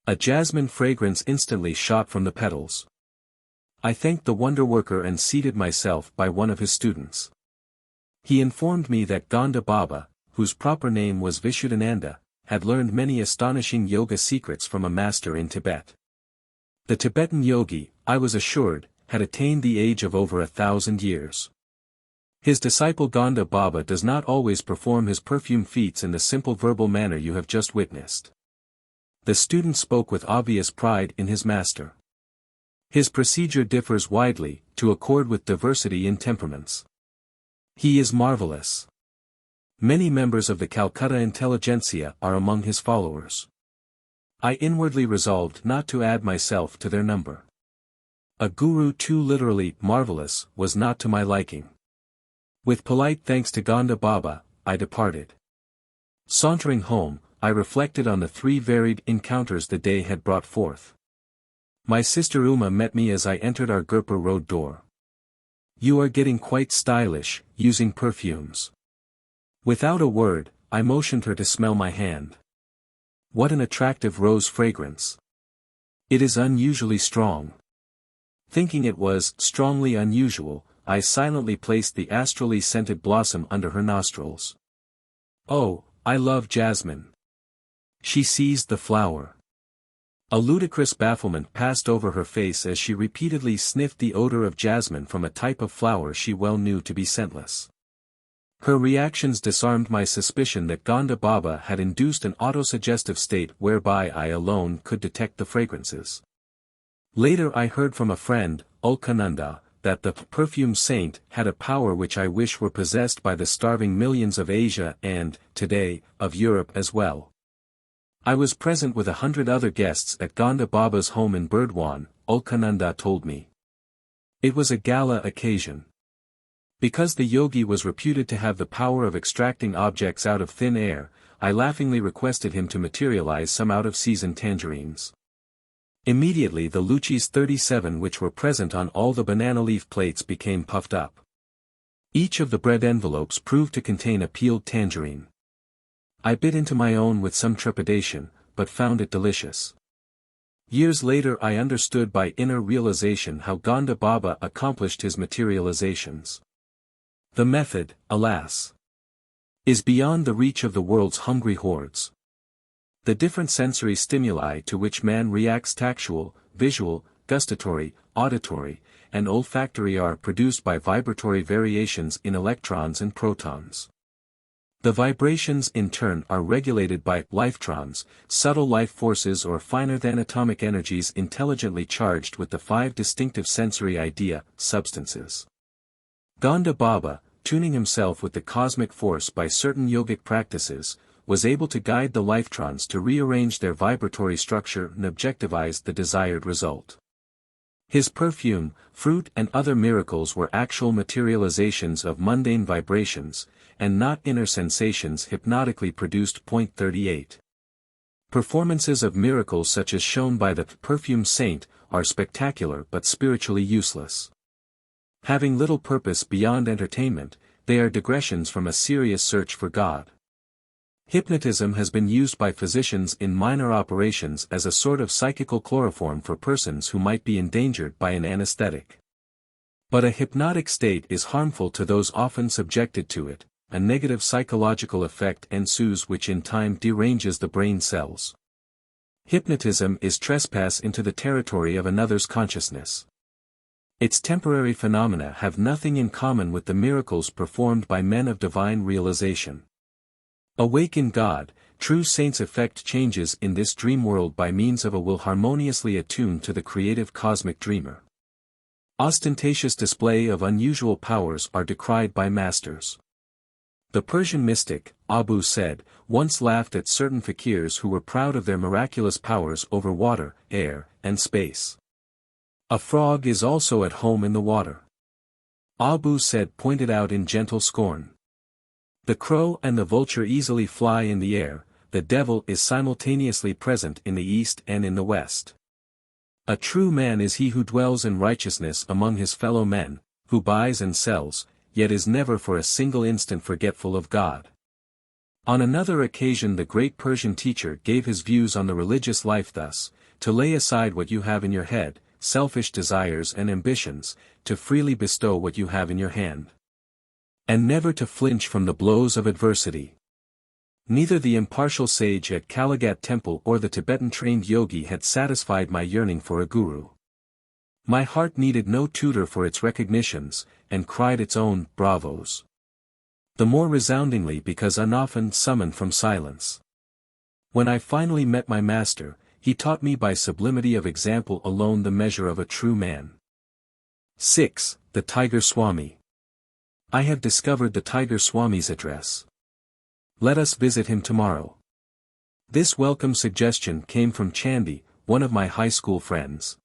A jasmine fragrance instantly shot from the petals. I thanked the Wonder-Worker and seated myself by one of his students. He informed me that Gonda Baba, whose proper name was Vishuddhananda, had learned many astonishing yoga secrets from a master in Tibet. The Tibetan yogi, I was assured, had attained the age of over 1,000 years. His disciple Gonda Baba does not always perform his perfume feats in the simple verbal manner you have just witnessed. The student spoke with obvious pride in his master. His procedure differs widely, to accord with diversity in temperaments. He is marvelous. Many members of the Calcutta intelligentsia are among his followers. I inwardly resolved not to add myself to their number. A guru too literally marvelous was not to my liking. With polite thanks to Gonda Baba, I departed. Sauntering home, I reflected on the 3 varied encounters the day had brought forth. My sister Uma met me as I entered our Gurpur road door. "You are getting quite stylish, using perfumes." Without a word, I motioned her to smell my hand. What an attractive rose fragrance. It is unusually strong. Thinking it was strongly unusual, I silently placed the astrally scented blossom under her nostrils. "Oh, I love jasmine." She seized the flower. A ludicrous bafflement passed over her face as she repeatedly sniffed the odor of jasmine from a type of flower she well knew to be scentless. Her reactions disarmed my suspicion that Gonda Baba had induced an autosuggestive state whereby I alone could detect the fragrances. Later I heard from a friend, Ulkananda, that the Perfume Saint had a power which I wish were possessed by the starving millions of Asia and, today, of Europe as well. I was present with 100 other guests at Gonda Baba's home in Burdwan, Ulkananda told me. It was a gala occasion. Because the yogi was reputed to have the power of extracting objects out of thin air, I laughingly requested him to materialize some out-of-season tangerines. Immediately the luchis 37 which were present on all the banana leaf plates became puffed up. Each of the bread envelopes proved to contain a peeled tangerine. I bit into my own with some trepidation, but found it delicious. Years later I understood by inner realization how Gonda Baba accomplished his materializations. The method, alas, is beyond the reach of the world's hungry hordes. The different sensory stimuli to which man reacts tactual, visual, gustatory, auditory, and olfactory are produced by vibratory variations in electrons and protons. The vibrations in turn are regulated by lifetrons, subtle life forces or finer than atomic energies intelligently charged with the 5 distinctive sensory idea, substances. Gonda Baba, tuning himself with the cosmic force by certain yogic practices, was able to guide the lifetrons to rearrange their vibratory structure and objectivize the desired result. His perfume, fruit and other miracles were actual materializations of mundane vibrations, and not inner sensations hypnotically produced. 38. Performances of miracles such as shown by the Perfume Saint, are spectacular but spiritually useless. Having little purpose beyond entertainment, they are digressions from a serious search for God. Hypnotism has been used by physicians in minor operations as a sort of psychical chloroform for persons who might be endangered by an anesthetic. But a hypnotic state is harmful to those often subjected to it, a negative psychological effect ensues which in time deranges the brain cells. Hypnotism is trespass into the territory of another's consciousness. Its temporary phenomena have nothing in common with the miracles performed by men of divine realization. Awake in God, true saints effect changes in this dream world by means of a will harmoniously attuned to the creative cosmic dreamer. Ostentatious display of unusual powers are decried by masters. The Persian mystic, Abu said, once laughed at certain fakirs who were proud of their miraculous powers over water, air, and space. A frog is also at home in the water. Abu said pointed out in gentle scorn. The crow and the vulture easily fly in the air, the devil is simultaneously present in the east and in the west. A true man is he who dwells in righteousness among his fellow men, who buys and sells, yet is never for a single instant forgetful of God. On another occasion the great Persian teacher gave his views on the religious life thus: to lay aside what you have in your head, selfish desires and ambitions, to freely bestow what you have in your hand. And never to flinch from the blows of adversity. Neither the impartial sage at Kaligat temple or the Tibetan-trained yogi had satisfied my yearning for a guru. My heart needed no tutor for its recognitions, and cried its own bravos. The more resoundingly because unoften summoned from silence. When I finally met my master, he taught me by sublimity of example alone the measure of a true man. 6. The Tiger Swami. I have discovered the Tiger Swami's address. Let us visit him tomorrow. This welcome suggestion came from Chandy, one of my high school friends.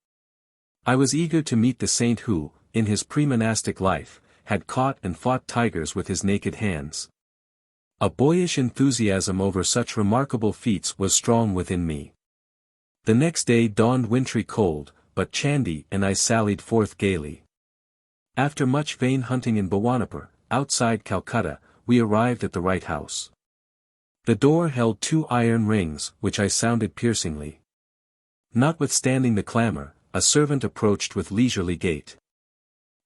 I was eager to meet the saint who, in his pre-monastic life, had caught and fought tigers with his naked hands. A boyish enthusiasm over such remarkable feats was strong within me. The next day dawned wintry cold, but Chandy and I sallied forth gaily. After much vain hunting in Bhawanipur, outside Calcutta, we arrived at the right house. The door held 2 iron rings, which I sounded piercingly. Notwithstanding the clamor, a servant approached with leisurely gait.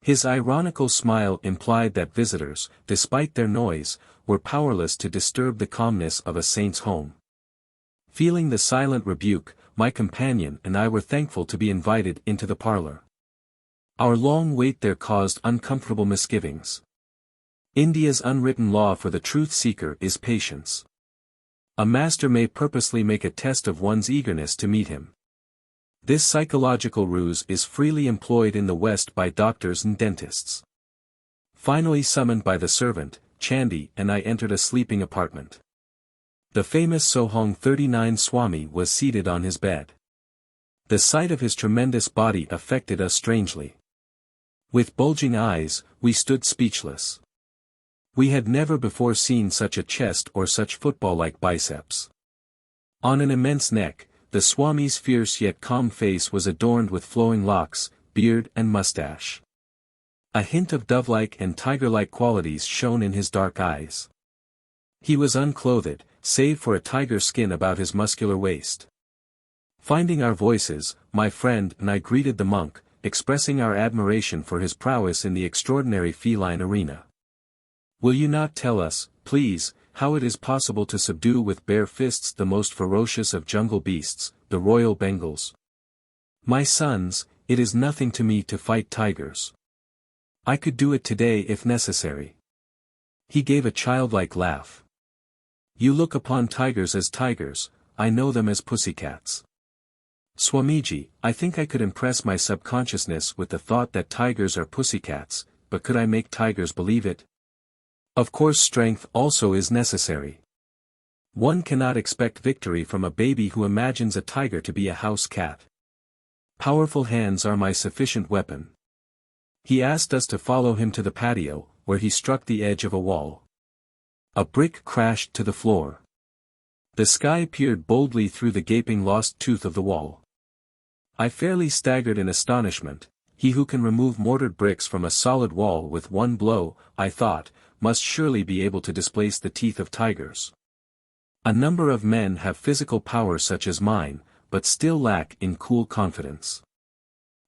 His ironical smile implied that visitors, despite their noise, were powerless to disturb the calmness of a saint's home. Feeling the silent rebuke, my companion and I were thankful to be invited into the parlor. Our long wait there caused uncomfortable misgivings. India's unwritten law for the truth seeker is patience. A master may purposely make a test of one's eagerness to meet him. This psychological ruse is freely employed in the West by doctors and dentists. Finally summoned by the servant, Chandy and I entered a sleeping apartment. The famous Sohong 39 Swami was seated on his bed. The sight of his tremendous body affected us strangely. With bulging eyes, we stood speechless. We had never before seen such a chest or such football-like biceps. On an immense neck, the Swami's fierce yet calm face was adorned with flowing locks, beard and mustache. A hint of dove-like and tiger-like qualities shone in his dark eyes. He was unclothed, save for a tiger skin about his muscular waist. Finding our voices, my friend and I greeted the monk, expressing our admiration for his prowess in the extraordinary feline arena. Will you not tell us, please, how it is possible to subdue with bare fists the most ferocious of jungle beasts, the royal Bengals? My sons, it is nothing to me to fight tigers. I could do it today if necessary. He gave a childlike laugh. You look upon tigers as tigers, I know them as pussycats. Swamiji, I think I could impress my subconsciousness with the thought that tigers are pussycats, but could I make tigers believe it? Of course strength also is necessary. One cannot expect victory from a baby who imagines a tiger to be a house cat. Powerful hands are my sufficient weapon. He asked us to follow him to the patio, where he struck the edge of a wall. A brick crashed to the floor. The sky peered boldly through the gaping lost tooth of the wall. I fairly staggered in astonishment. He who can remove mortared bricks from a solid wall with one blow, I thought, must surely be able to displace the teeth of tigers. A number of men have physical power such as mine, but still lack in cool confidence.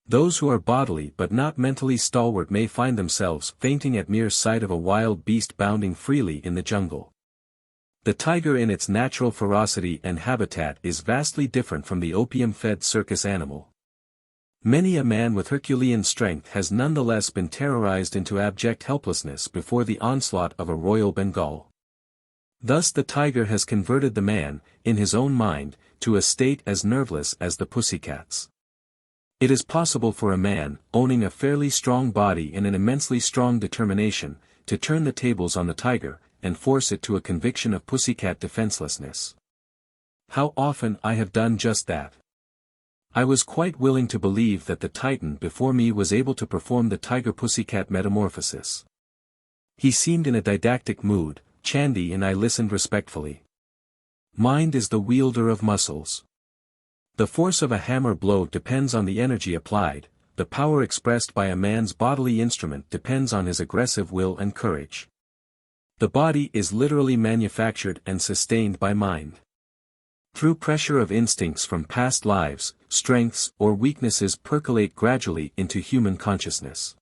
Those who are bodily but not mentally stalwart may find themselves fainting at mere sight of a wild beast bounding freely in the jungle. The tiger in its natural ferocity and habitat is vastly different from the opium-fed circus animal. Many a man with Herculean strength has nonetheless been terrorized into abject helplessness before the onslaught of a royal Bengal. Thus the tiger has converted the man, in his own mind, to a state as nerveless as the pussycats. It is possible for a man, owning a fairly strong body and an immensely strong determination, to turn the tables on the tiger, and force it to a conviction of pussycat defenselessness. How often I have done just that. I was quite willing to believe that the titan before me was able to perform the tiger-pussycat metamorphosis. He seemed in a didactic mood. Chandy and I listened respectfully. Mind is the wielder of muscles. The force of a hammer blow depends on the energy applied, the power expressed by a man's bodily instrument depends on his aggressive will and courage. The body is literally manufactured and sustained by mind. Through pressure of instincts from past lives, strengths or weaknesses percolate gradually into human consciousness.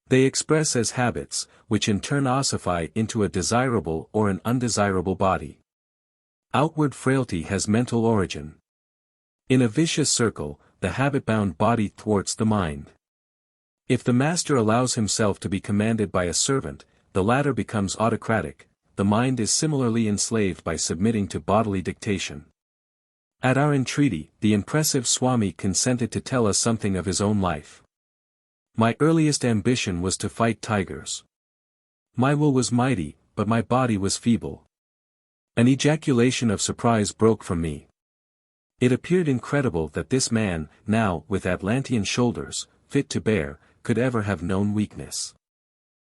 They express as habits, which in turn ossify into a desirable or an undesirable body. Outward frailty has mental origin. In a vicious circle, the habit-bound body thwarts the mind. If the master allows himself to be commanded by a servant, the latter becomes autocratic. The mind is similarly enslaved by submitting to bodily dictation. At our entreaty, the impressive Swami consented to tell us something of his own life. My earliest ambition was to fight tigers. My will was mighty, but my body was feeble. An ejaculation of surprise broke from me. It appeared incredible that this man, now with Atlantean shoulders, fit to bear, could ever have known weakness.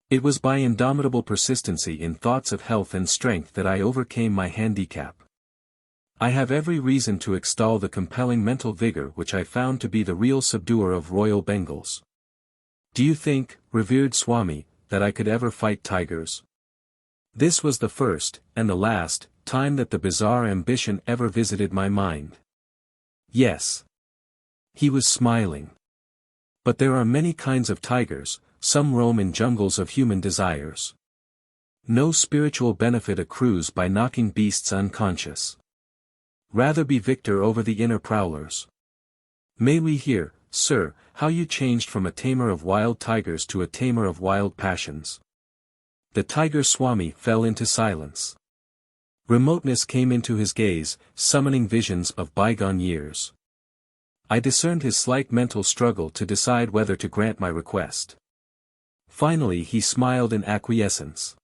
It was by indomitable persistency in thoughts of health and strength that I overcame my handicap. I have every reason to extol the compelling mental vigor which I found to be the real subduer of royal Bengals. Do you think, revered Swami, that I could ever fight tigers? This was the first, and the last, time that the bizarre ambition ever visited my mind. Yes. He was smiling. But there are many kinds of tigers, some roam in jungles of human desires. No spiritual benefit accrues by knocking beasts unconscious. Rather be victor over the inner prowlers. May we hear, sir, how you changed from a tamer of wild tigers to a tamer of wild passions? The Tiger Swami fell into silence. Remoteness came into his gaze, summoning visions of bygone years. I discerned his slight mental struggle to decide whether to grant my request. Finally he smiled in acquiescence.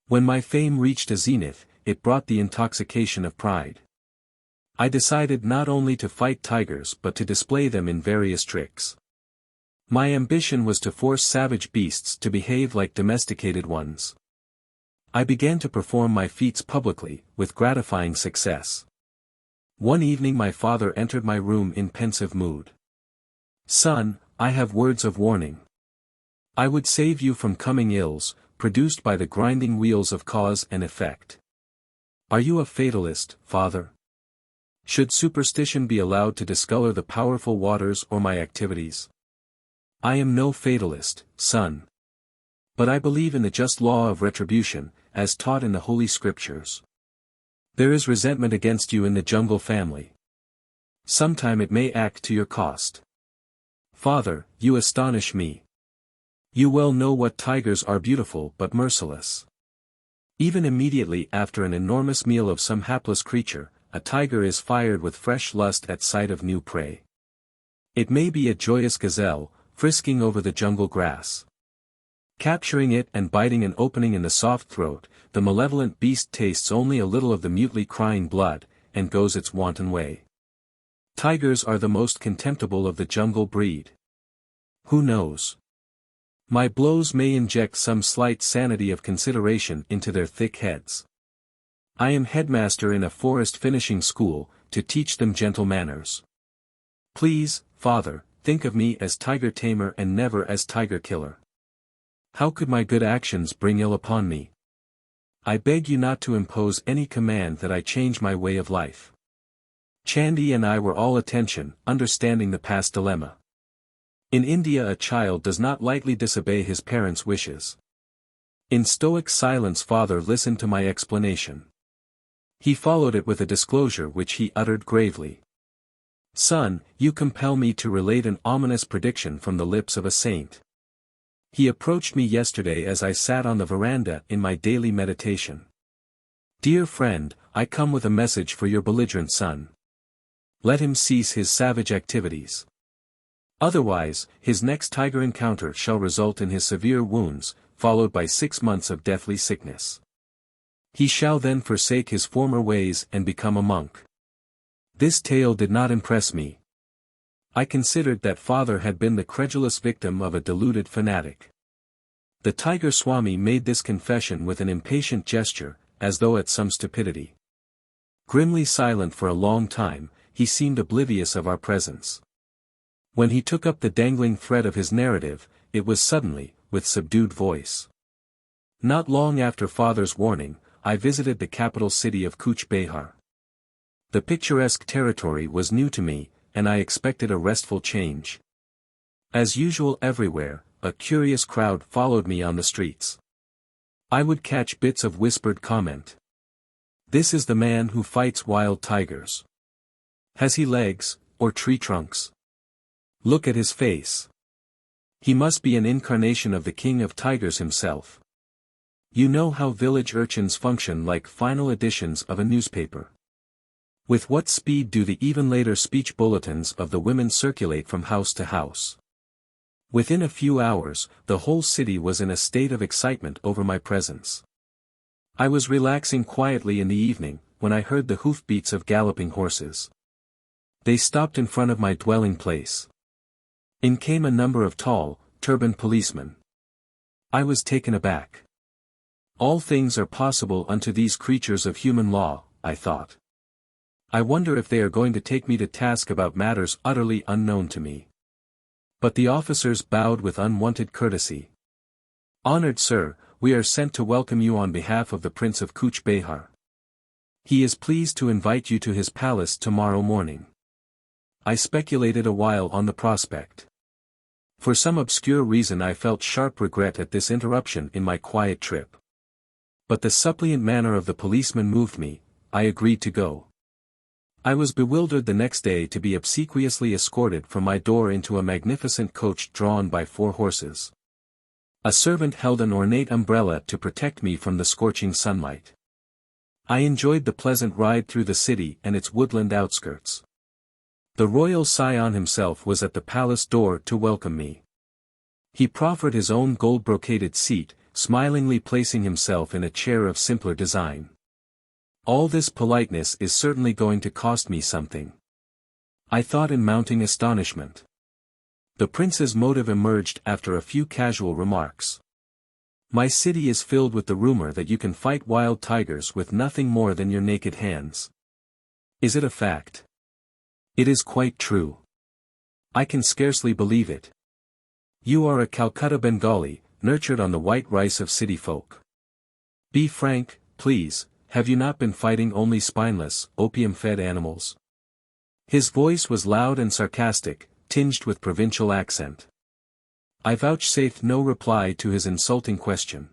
When my fame reached a zenith, it brought the intoxication of pride. I decided not only to fight tigers but to display them in various tricks. My ambition was to force savage beasts to behave like domesticated ones. I began to perform my feats publicly, with gratifying success. One evening my father entered my room in pensive mood. "Son, I have words of warning. I would save you from coming ills, produced by the grinding wheels of cause and effect." "Are you a fatalist, father? Should superstition be allowed to discolor the powerful waters or my activities?" "I am no fatalist, son. But I believe in the just law of retribution, as taught in the Holy Scriptures. There is resentment against you in the jungle family. Sometime it may act to your cost. Father, you astonish me. You well know what tigers are beautiful but merciless. Even immediately after an enormous meal of some hapless creature, a tiger is fired with fresh lust at sight of new prey. It may be a joyous gazelle, frisking over the jungle grass. Capturing it and biting an opening in the soft throat, the malevolent beast tastes only a little of the mutely crying blood, and goes its wanton way. Tigers are the most contemptible of the jungle breed. Who knows? My blows may inject some slight sanity of consideration into their thick heads. I am headmaster in a forest finishing school, to teach them gentle manners. Please, father, think of me as tiger tamer and never as tiger killer. How could my good actions bring ill upon me? I beg you not to impose any command that I change my way of life. Chandy and I were all attention, understanding the past dilemma. In India a child does not lightly disobey his parents' wishes. In stoic silence father listened to my explanation. He followed it with a disclosure which he uttered gravely. "Son, you compel me to relate an ominous prediction from the lips of a saint. He approached me yesterday as I sat on the veranda in my daily meditation. 'Dear friend, I come with a message for your belligerent son. Let him cease his savage activities. Otherwise, his next tiger encounter shall result in his severe wounds, followed by 6 months of deathly sickness. He shall then forsake his former ways and become a monk.' This tale did not impress me. I considered that father had been the credulous victim of a deluded fanatic. The Tiger Swami made this confession with an impatient gesture, as though at some stupidity. Grimly silent for a long time, he seemed oblivious of our presence. When he took up the dangling thread of his narrative, it was suddenly, with subdued voice. Not long after father's warning, I visited the capital city of Cooch Behar. The picturesque territory was new to me, and I expected a restful change. As usual everywhere, a curious crowd followed me on the streets. I would catch bits of whispered comment. This is the man who fights wild tigers. Has he legs, or tree trunks? Look at his face. He must be an incarnation of the king of tigers himself. You know how village urchins function like final editions of a newspaper. With what speed do the even later speech bulletins of the women circulate from house to house? Within a few hours, the whole city was in a state of excitement over my presence. I was relaxing quietly in the evening, when I heard the hoofbeats of galloping horses. They stopped in front of my dwelling place. In came a number of tall, turbaned policemen. I was taken aback. All things are possible unto these creatures of human law, I thought. I wonder if they are going to take me to task about matters utterly unknown to me. But the officers bowed with unwonted courtesy. Honored sir, we are sent to welcome you on behalf of the Prince of Cooch Behar. He is pleased to invite you to his palace tomorrow morning. I speculated a while on the prospect. For some obscure reason I felt sharp regret at this interruption in my quiet trip. But the suppliant manner of the policeman moved me. I agreed to go. I was bewildered the next day to be obsequiously escorted from my door into a magnificent coach drawn by 4 horses. A servant held an ornate umbrella to protect me from the scorching sunlight. I enjoyed the pleasant ride through the city and its woodland outskirts. The royal scion himself was at the palace door to welcome me. He proffered his own gold-brocaded seat, smilingly placing himself in a chair of simpler design. All this politeness is certainly going to cost me something, I thought in mounting astonishment. The prince's motive emerged after a few casual remarks. My city is filled with the rumor that you can fight wild tigers with nothing more than your naked hands. Is it a fact? It is quite true. I can scarcely believe it. You are a Calcutta Bengali, nurtured on the white rice of city folk. Be frank, please, have you not been fighting only spineless, opium-fed animals? His voice was loud and sarcastic, tinged with provincial accent. I vouchsafed no reply to his insulting question.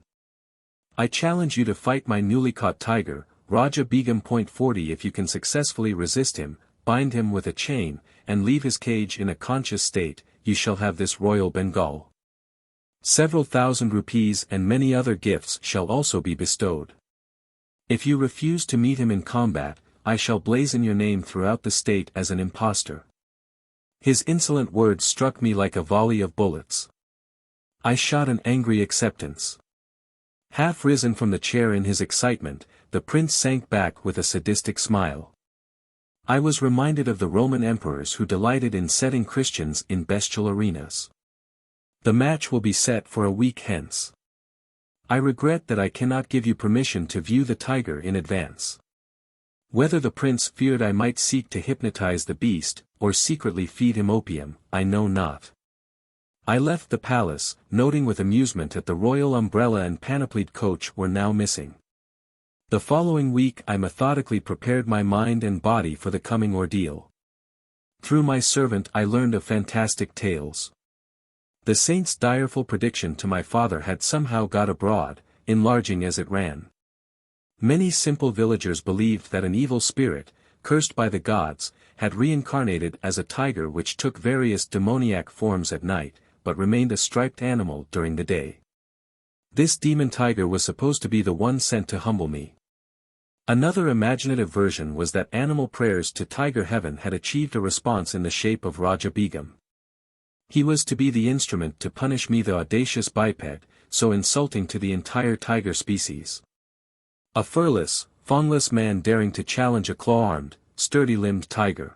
I challenge you to fight my newly caught tiger, Raja Begum. 40 If you can successfully resist him, bind him with a chain, and leave his cage in a conscious state, you shall have this royal Bengal. Several thousand rupees and many other gifts shall also be bestowed. If you refuse to meet him in combat, I shall blazon your name throughout the state as an impostor. His insolent words struck me like a volley of bullets. I shot an angry acceptance. Half risen from the chair in his excitement, the prince sank back with a sadistic smile. I was reminded of the Roman emperors who delighted in setting Christians in bestial arenas. The match will be set for a week hence. I regret that I cannot give you permission to view the tiger in advance. Whether the prince feared I might seek to hypnotize the beast, or secretly feed him opium, I know not. I left the palace, noting with amusement that the royal umbrella and panoplied coach were now missing. The following week I methodically prepared my mind and body for the coming ordeal. Through my servant I learned of fantastic tales. The saint's direful prediction to my father had somehow got abroad, enlarging as it ran. Many simple villagers believed that an evil spirit, cursed by the gods, had reincarnated as a tiger which took various demoniac forms at night, but remained a striped animal during the day. This demon tiger was supposed to be the one sent to humble me. Another imaginative version was that animal prayers to Tiger Heaven had achieved a response in the shape of Raja Begum. He was to be the instrument to punish me, the audacious biped, so insulting to the entire tiger species. A furless, fangless man daring to challenge a claw-armed, sturdy-limbed tiger.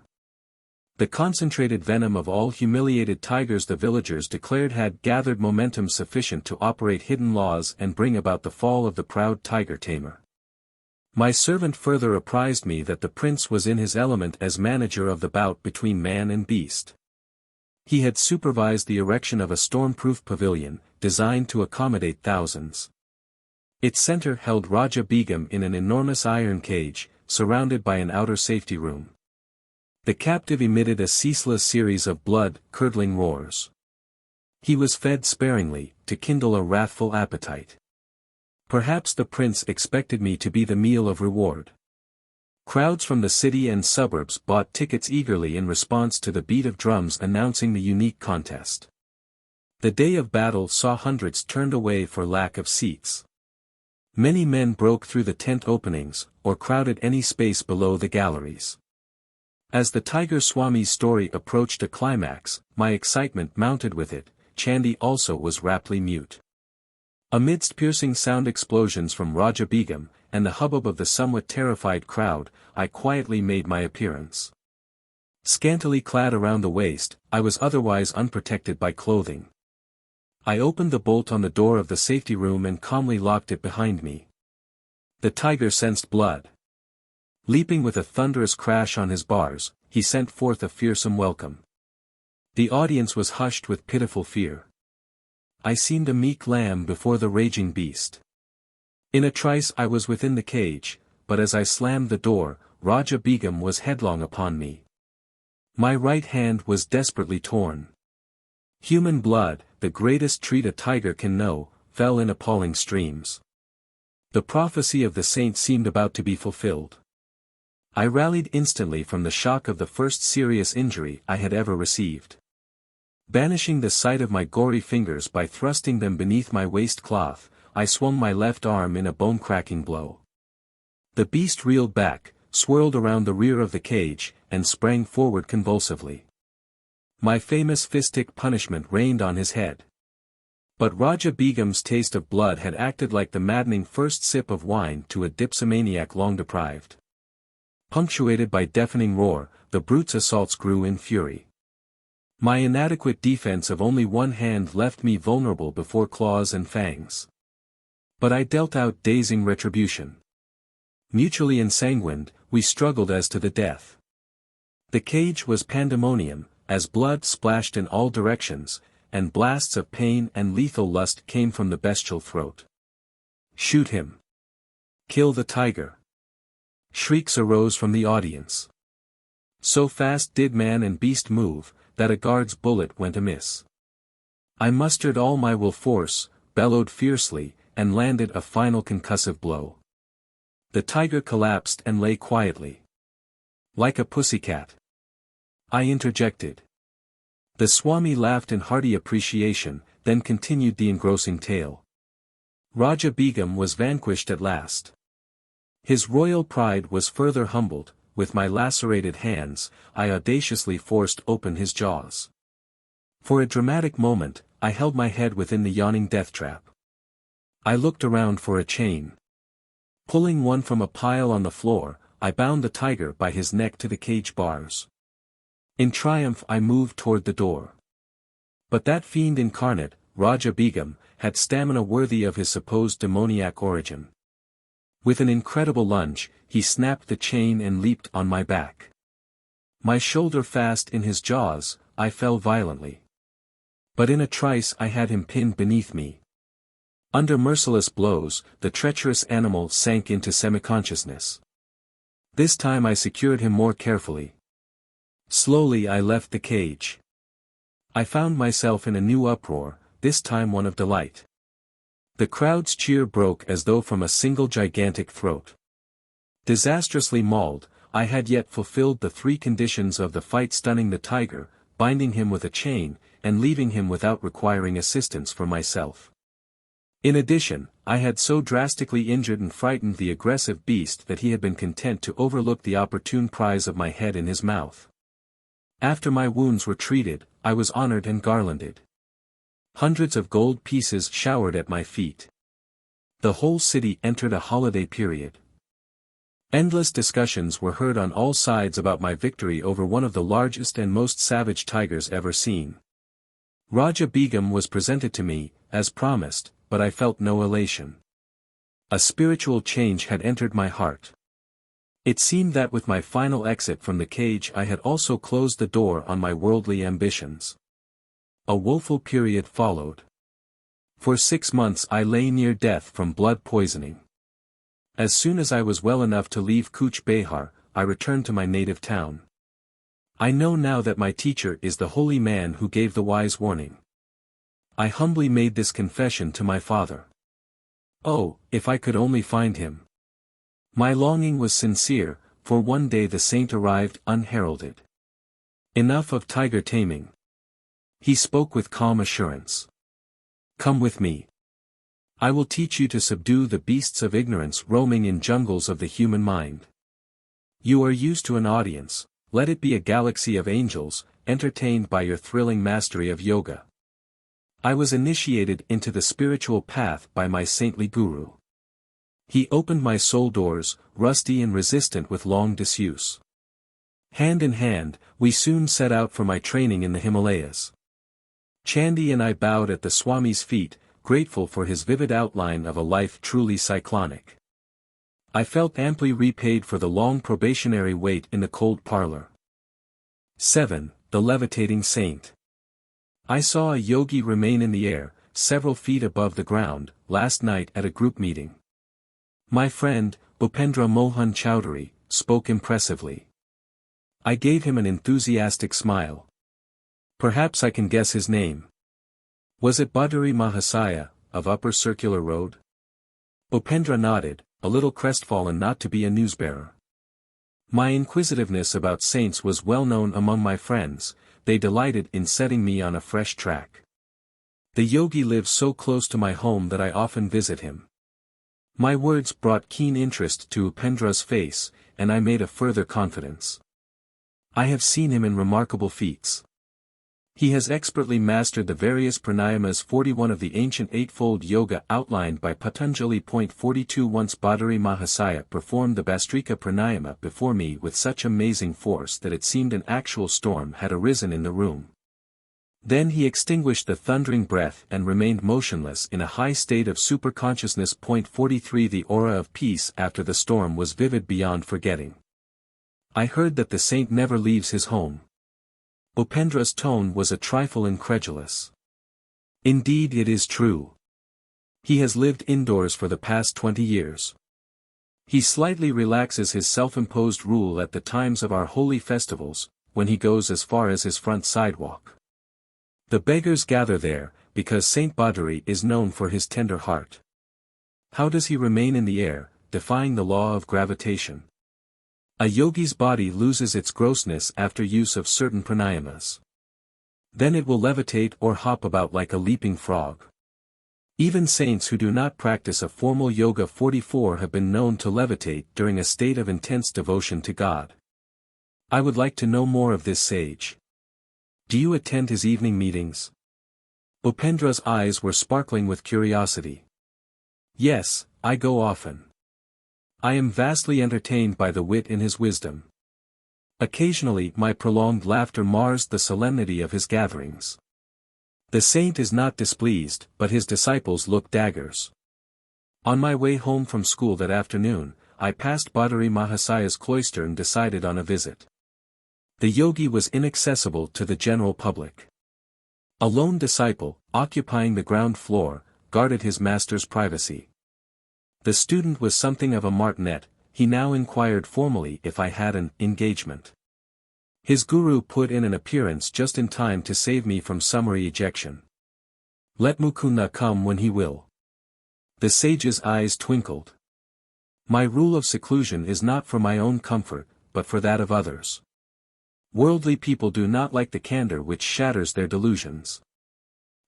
The concentrated venom of all humiliated tigers the villagers declared had gathered momentum sufficient to operate hidden laws and bring about the fall of the proud tiger tamer. My servant further apprised me that the prince was in his element as manager of the bout between man and beast. He had supervised the erection of a storm-proof pavilion, designed to accommodate thousands. Its center held Raja Begum in an enormous iron cage, surrounded by an outer safety room. The captive emitted a ceaseless series of blood-curdling roars. He was fed sparingly, to kindle a wrathful appetite. Perhaps the prince expected me to be the meal of reward. Crowds from the city and suburbs bought tickets eagerly in response to the beat of drums announcing the unique contest. The day of battle saw hundreds turned away for lack of seats. Many men broke through the tent openings, or crowded any space below the galleries. As the Tiger Swami's story approached a climax, my excitement mounted with it. Chandy also was raptly mute. Amidst piercing sound explosions from Raja Begum, and the hubbub of the somewhat terrified crowd, I quietly made my appearance. Scantily clad around the waist, I was otherwise unprotected by clothing. I opened the bolt on the door of the safety room and calmly locked it behind me. The tiger sensed blood. Leaping with a thunderous crash on his bars, he sent forth a fearsome welcome. The audience was hushed with pitiful fear. I seemed a meek lamb before the raging beast. In a trice I was within the cage, but as I slammed the door, Raja Begum was headlong upon me. My right hand was desperately torn. Human blood, the greatest treat a tiger can know, fell in appalling streams. The prophecy of the saint seemed about to be fulfilled. I rallied instantly from the shock of the first serious injury I had ever received. Banishing the sight of my gory fingers by thrusting them beneath my waistcloth, I swung my left arm in a bone-cracking blow. The beast reeled back, swirled around the rear of the cage, and sprang forward convulsively. My famous fistic punishment rained on his head. But Raja Begum's taste of blood had acted like the maddening first sip of wine to a dipsomaniac long deprived. Punctuated by deafening roar, the brute's assaults grew in fury. My inadequate defense of only one hand left me vulnerable before claws and fangs. But I dealt out dazing retribution. Mutually ensanguined, we struggled as to the death. The cage was pandemonium, as blood splashed in all directions, and blasts of pain and lethal lust came from the bestial throat. Shoot him! Kill the tiger! Shrieks arose from the audience. So fast did man and beast move, that a guard's bullet went amiss. I mustered all my will force, bellowed fiercely, and landed a final concussive blow. The tiger collapsed and lay quietly. Like a pussycat. I interjected. The Swami laughed in hearty appreciation, then continued the engrossing tale. Raja Begum was vanquished at last. His royal pride was further humbled. With my lacerated hands, I audaciously forced open his jaws. For a dramatic moment, I held my head within the yawning death trap. I looked around for a chain. Pulling one from a pile on the floor, I bound the tiger by his neck to the cage bars. In triumph I moved toward the door. But that fiend incarnate, Raja Begum, had stamina worthy of his supposed demoniac origin. With an incredible lunge, he snapped the chain and leaped on my back. My shoulder fast in his jaws, I fell violently. But in a trice I had him pinned beneath me. Under merciless blows, the treacherous animal sank into semi-consciousness. This time I secured him more carefully. Slowly I left the cage. I found myself in a new uproar, this time one of delight. The crowd's cheer broke as though from a single gigantic throat. Disastrously mauled, I had yet fulfilled the three conditions of the fight: stunning the tiger, binding him with a chain, and leaving him without requiring assistance for myself. In addition, I had so drastically injured and frightened the aggressive beast that he had been content to overlook the opportune prize of my head in his mouth. After my wounds were treated, I was honored and garlanded. Hundreds of gold pieces showered at my feet. The whole city entered a holiday period. Endless discussions were heard on all sides about my victory over one of the largest and most savage tigers ever seen. Raja Begum was presented to me, as promised, but I felt no elation. A spiritual change had entered my heart. It seemed that with my final exit from the cage I had also closed the door on my worldly ambitions. A woeful period followed. For 6 months I lay near death from blood poisoning. As soon as I was well enough to leave Cooch Behar, I returned to my native town. I know now that my teacher is the holy man who gave the wise warning. I humbly made this confession to my father. Oh, if I could only find him! My longing was sincere, for one day the saint arrived unheralded. Enough of tiger taming. He spoke with calm assurance. Come with me. I will teach you to subdue the beasts of ignorance roaming in jungles of the human mind. You are used to an audience, let it be a galaxy of angels, entertained by your thrilling mastery of yoga. I was initiated into the spiritual path by my saintly guru. He opened my soul doors, rusty and resistant with long disuse. Hand in hand, we soon set out for my training in the Himalayas. Chandi and I bowed at the Swami's feet, grateful for his vivid outline of a life truly cyclonic. I felt amply repaid for the long probationary wait in the cold parlor. 7. The Levitating Saint. I saw a yogi remain in the air, several feet above the ground, last night at a group meeting. My friend, Bhupendra Mohan Chowdhury, spoke impressively. I gave him an enthusiastic smile. Perhaps I can guess his name. Was it Baduri Mahasaya, of Upper Circular Road? Bhupendra nodded, a little crestfallen not to be a newsbearer. My inquisitiveness about saints was well known among my friends, they delighted in setting me on a fresh track. The yogi lives so close to my home that I often visit him. My words brought keen interest to Bhupendra's face, and I made a further confidence. I have seen him in remarkable feats. He has expertly mastered the various pranayamas 41 of the ancient eightfold yoga outlined by Patanjali. 42 Once Baduri Mahasaya performed the Bastrika pranayama before me with such amazing force that it seemed an actual storm had arisen in the room. Then he extinguished the thundering breath and remained motionless in a high state of superconsciousness. 43 The aura of peace after the storm was vivid beyond forgetting. I heard that the saint never leaves his home. Bhupendra's tone was a trifle incredulous. Indeed it is true. He has lived indoors for the past 20 years. He slightly relaxes his self-imposed rule at the times of our holy festivals, when he goes as far as his front sidewalk. The beggars gather there, because Saint Baduri is known for his tender heart. How does he remain in the air, defying the law of gravitation? A yogi's body loses its grossness after use of certain pranayamas. Then it will levitate or hop about like a leaping frog. Even saints who do not practice a formal yoga 44 have been known to levitate during a state of intense devotion to God. I would like to know more of this sage. Do you attend his evening meetings? Bhupendra's eyes were sparkling with curiosity. Yes, I go often. I am vastly entertained by the wit in his wisdom. Occasionally my prolonged laughter mars the solemnity of his gatherings. The saint is not displeased, but his disciples look daggers. On my way home from school that afternoon, I passed Baduri Mahasaya's cloister and decided on a visit. The yogi was inaccessible to the general public. A lone disciple, occupying the ground floor, guarded his master's privacy. The student was something of a martinet, he now inquired formally if I had an engagement. His guru put in an appearance just in time to save me from summary ejection. Let Mukunda come when he will. The sage's eyes twinkled. My rule of seclusion is not for my own comfort, but for that of others. Worldly people do not like the candor which shatters their delusions.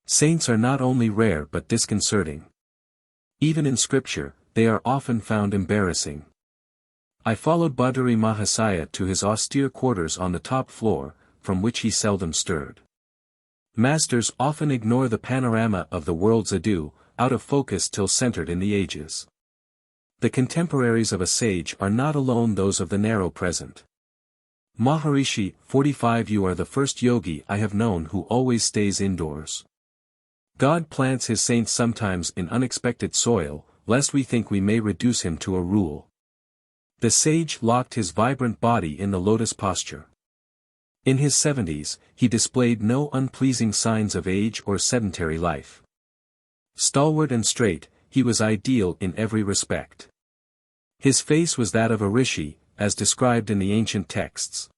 Saints are not only rare but disconcerting. Even in scripture, they are often found embarrassing. I followed Baduri Mahasaya to his austere quarters on the top floor, from which he seldom stirred. Masters often ignore the panorama of the world's ado, out of focus till centered in the ages. The contemporaries of a sage are not alone those of the narrow present. Maharishi, 45 You are the first yogi I have known who always stays indoors. God plants his saints sometimes in unexpected soil, lest we think we may reduce him to a rule. The sage locked his vibrant body in the lotus posture. In his 70s, he displayed no unpleasing signs of age or sedentary life. Stalwart and straight, he was ideal in every respect. His face was that of a rishi, as described in the ancient texts.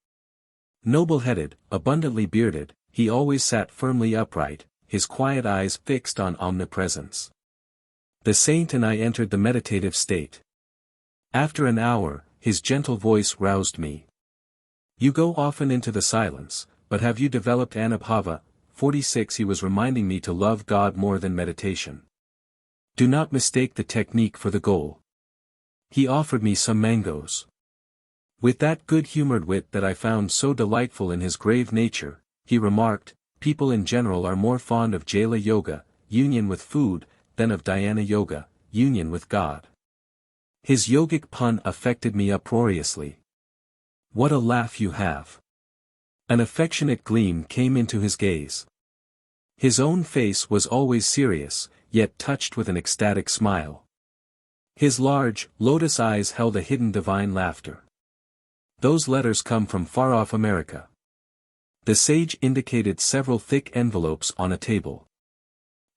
Noble-headed, abundantly bearded, he always sat firmly upright, his quiet eyes fixed on omnipresence. The saint and I entered the meditative state. After an hour, his gentle voice roused me. You go often into the silence, but have you developed Anubhava? 46 He was reminding me to love God more than meditation. Do not mistake the technique for the goal. He offered me some mangoes. With that good-humored wit that I found so delightful in his grave nature, he remarked, people in general are more fond of Jala Yoga, union with food, than of Dhyana Yoga, union with God. His yogic pun affected me uproariously. What a laugh you have! An affectionate gleam came into his gaze. His own face was always serious, yet touched with an ecstatic smile. His large, lotus eyes held a hidden divine laughter. Those letters come from far-off America. The sage indicated several thick envelopes on a table.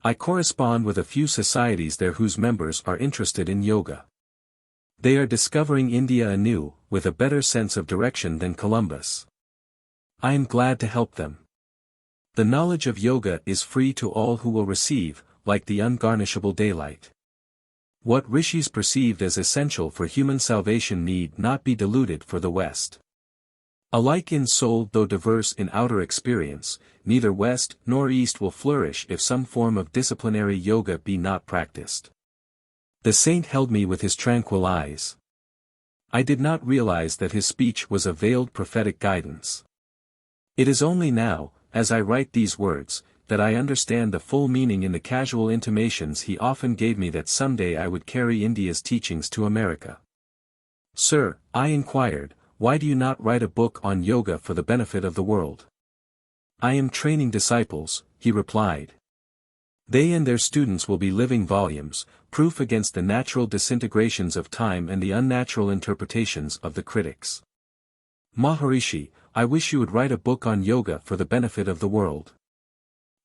I correspond with a few societies there whose members are interested in yoga. They are discovering India anew, with a better sense of direction than Columbus. I am glad to help them. The knowledge of yoga is free to all who will receive, like the ungarnishable daylight. What rishis perceived as essential for human salvation need not be diluted for the West. Alike in soul though diverse in outer experience, neither West nor East will flourish if some form of disciplinary yoga be not practiced. The saint held me with his tranquil eyes. I did not realize that his speech was a veiled prophetic guidance. It is only now, as I write these words, that I understand the full meaning in the casual intimations he often gave me that someday I would carry India's teachings to America. Sir, I inquired, why do you not write a book on yoga for the benefit of the world? I am training disciples, he replied. They and their students will be living volumes, proof against the natural disintegrations of time and the unnatural interpretations of the critics. Maharishi, I wish you would write a book on yoga for the benefit of the world.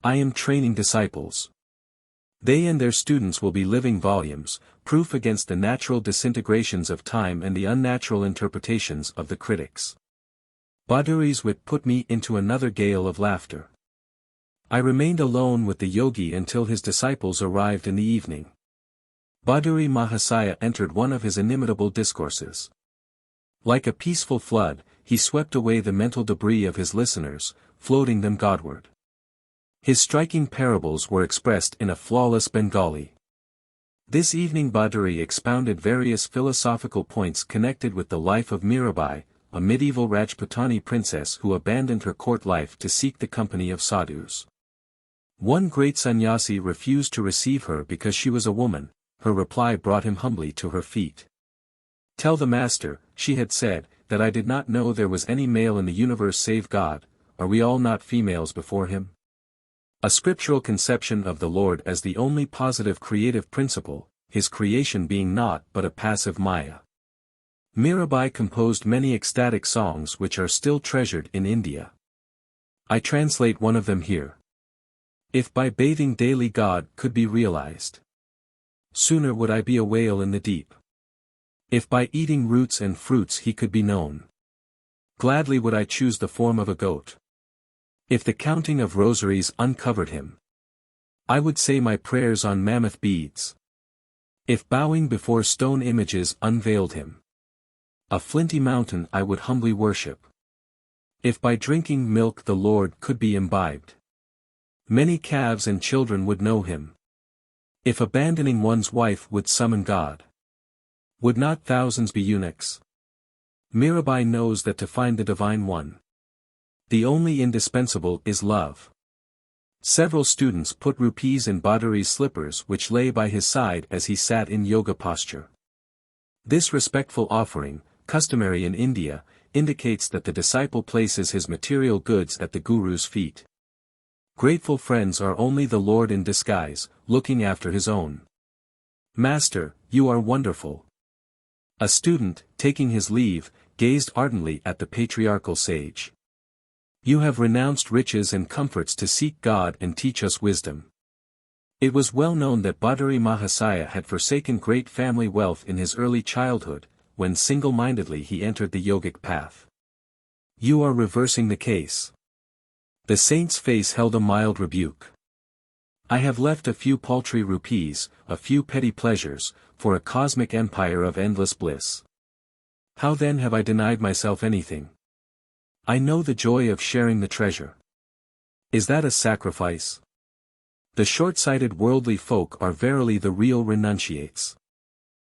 I am training disciples. They and their students will be living volumes, proof against the natural disintegrations of time and the unnatural interpretations of the critics. Baduri's wit put me into another gale of laughter. I remained alone with the yogi until his disciples arrived in the evening. Baduri Mahasaya entered one of his inimitable discourses. Like a peaceful flood, he swept away the mental debris of his listeners, floating them Godward. His striking parables were expressed in a flawless Bengali. This evening Baduri expounded various philosophical points connected with the life of Mirabai, a medieval Rajputani princess who abandoned her court life to seek the company of sadhus. One great sannyasi refused to receive her because she was a woman. Her reply brought him humbly to her feet. Tell the master, she had said, that I did not know there was any male in the universe save God. Are we all not females before him? A scriptural conception of the Lord as the only positive creative principle, his creation being naught but a passive maya. Mirabai composed many ecstatic songs which are still treasured in India. I translate one of them here. If by bathing daily God could be realized, sooner would I be a whale in the deep. If by eating roots and fruits he could be known, gladly would I choose the form of a goat. If the counting of rosaries uncovered him, I would say my prayers on mammoth beads. If bowing before stone images unveiled him, a flinty mountain I would humbly worship. If by drinking milk the Lord could be imbibed, many calves and children would know him. If abandoning one's wife would summon God, would not thousands be eunuchs? Mirabai knows that to find the Divine One, the only indispensable is love. Several students put rupees in Baduri's slippers which lay by his side as he sat in yoga posture. This respectful offering, customary in India, indicates that the disciple places his material goods at the Guru's feet. Grateful friends are only the Lord in disguise, looking after his own. Master, you are wonderful. A student, taking his leave, gazed ardently at the patriarchal sage. You have renounced riches and comforts to seek God and teach us wisdom. It was well known that Baduri Mahasaya had forsaken great family wealth in his early childhood, when single-mindedly he entered the yogic path. You are reversing the case. The saint's face held a mild rebuke. I have left a few paltry rupees, a few petty pleasures, for a cosmic empire of endless bliss. How then have I denied myself anything? I know the joy of sharing the treasure. Is that a sacrifice? The short-sighted worldly folk are verily the real renunciates.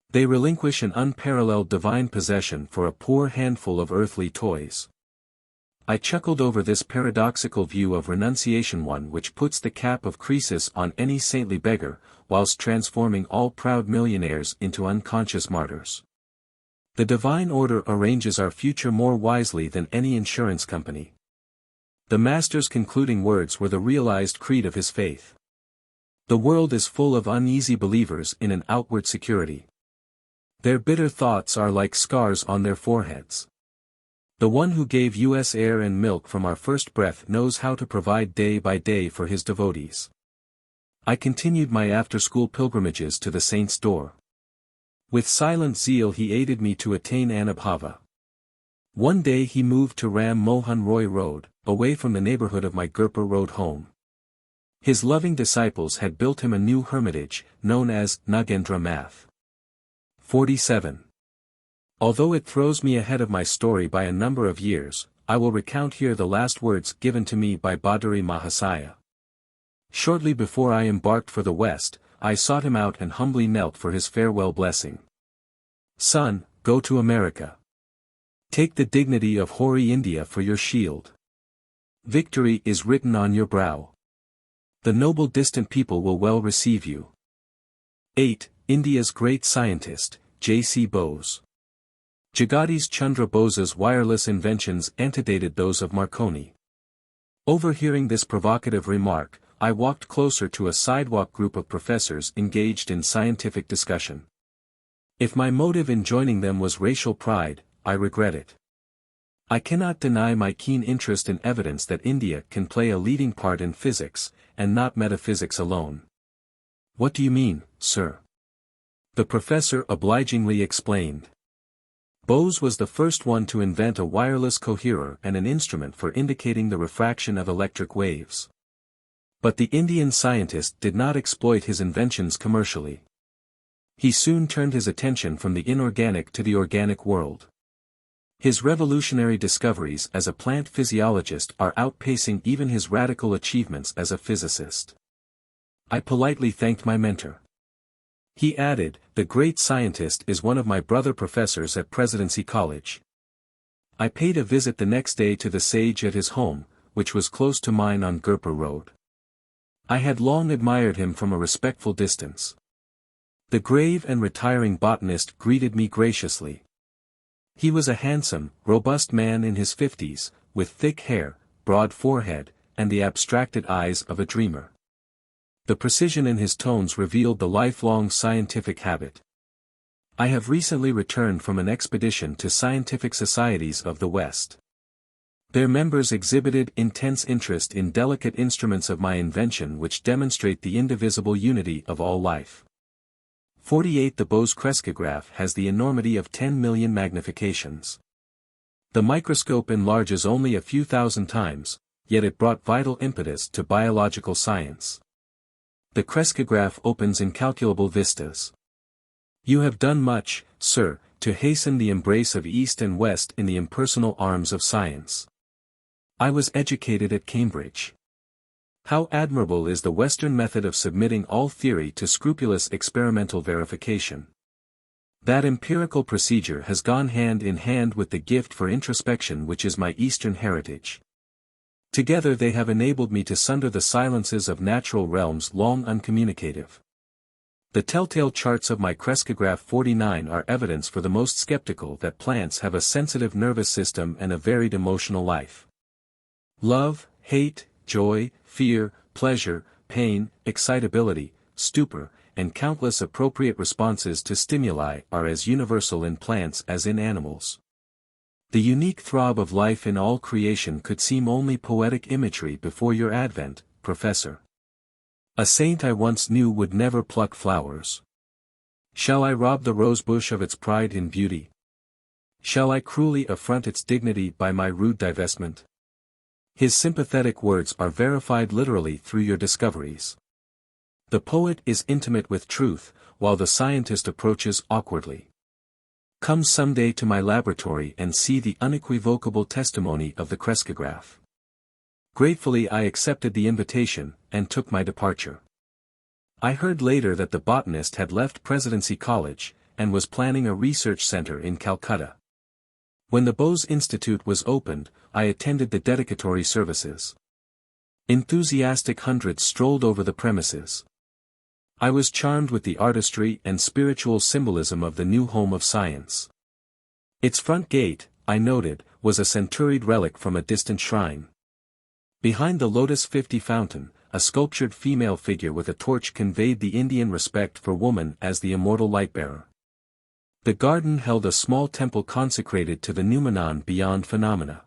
They relinquish an unparalleled divine possession for a poor handful of earthly toys. I chuckled over this paradoxical view of renunciation, one which puts the cap of Croesus on any saintly beggar, whilst transforming all proud millionaires into unconscious martyrs. The divine order arranges our future more wisely than any insurance company. The Master's concluding words were the realized creed of his faith. The world is full of uneasy believers in an outward security. Their bitter thoughts are like scars on their foreheads. The one who gave us air and milk from our first breath knows how to provide day by day for his devotees. I continued my after-school pilgrimages to the saint's door. With silent zeal he aided me to attain Anubhava. One day he moved to Ram Mohan Roy Road, away from the neighborhood of my Gorakhpur Road home. His loving disciples had built him a new hermitage, known as Nagendra Math. 47. Although it throws me ahead of my story by a number of years, I will recount here the last words given to me by Badari Mahasaya. Shortly before I embarked for the West, I sought him out and humbly knelt for his farewell blessing. Son, go to America. Take the dignity of hoary India for your shield. Victory is written on your brow. The noble distant people will well receive you. 8. India's great scientist, J.C. Bose. Jagadish Chandra Bose's wireless inventions antedated those of Marconi. Overhearing this provocative remark, I walked closer to a sidewalk group of professors engaged in scientific discussion. If my motive in joining them was racial pride, I regret it. I cannot deny my keen interest in evidence that India can play a leading part in physics, and not metaphysics alone. What do you mean, sir? The professor obligingly explained. Bose was the first one to invent a wireless coherer and an instrument for indicating the refraction of electric waves. But the Indian scientist did not exploit his inventions commercially. He soon turned his attention from the inorganic to the organic world. His revolutionary discoveries as a plant physiologist are outpacing even his radical achievements as a physicist. I politely thanked my mentor. He added, the great scientist is one of my brother professors at Presidency College. I paid a visit the next day to the sage at his home, which was close to mine on Gorakhpur Road. I had long admired him from a respectful distance. The grave and retiring botanist greeted me graciously. He was a handsome, robust man in his 50s, with thick hair, broad forehead, and the abstracted eyes of a dreamer. The precision in his tones revealed the lifelong scientific habit. I have recently returned from an expedition to scientific societies of the West. Their members exhibited intense interest in delicate instruments of my invention which demonstrate the indivisible unity of all life. 48. The Bose crescograph has the enormity of 10 million magnifications. The microscope enlarges only a few thousand times, yet it brought vital impetus to biological science. The crescograph opens incalculable vistas. You have done much, sir, to hasten the embrace of East and West in the impersonal arms of science. I was educated at Cambridge. How admirable is the Western method of submitting all theory to scrupulous experimental verification. That empirical procedure has gone hand in hand with the gift for introspection which is my Eastern heritage. Together they have enabled me to sunder the silences of natural realms long uncommunicative. The telltale charts of my crescograph 49 are evidence for the most skeptical that plants have a sensitive nervous system and a varied emotional life. Love, hate, joy, fear, pleasure, pain, excitability, stupor, and countless appropriate responses to stimuli are as universal in plants as in animals. The unique throb of life in all creation could seem only poetic imagery before your advent, Professor. A saint I once knew would never pluck flowers. Shall I rob the rosebush of its pride in beauty? Shall I cruelly affront its dignity by my rude divestment? His sympathetic words are verified literally through your discoveries. The poet is intimate with truth, while the scientist approaches awkwardly. Come someday to my laboratory and see the unequivocal testimony of the crescograph. Gratefully I accepted the invitation, and took my departure. I heard later that the botanist had left Presidency College, and was planning a research center in Calcutta. When the Bose Institute was opened, I attended the dedicatory services. Enthusiastic hundreds strolled over the premises. I was charmed with the artistry and spiritual symbolism of the new home of science. Its front gate, I noted, was a centuried relic from a distant shrine. Behind the Lotus 50 fountain, a sculptured female figure with a torch conveyed the Indian respect for woman as the immortal light-bearer. The garden held a small temple consecrated to the noumenon beyond phenomena.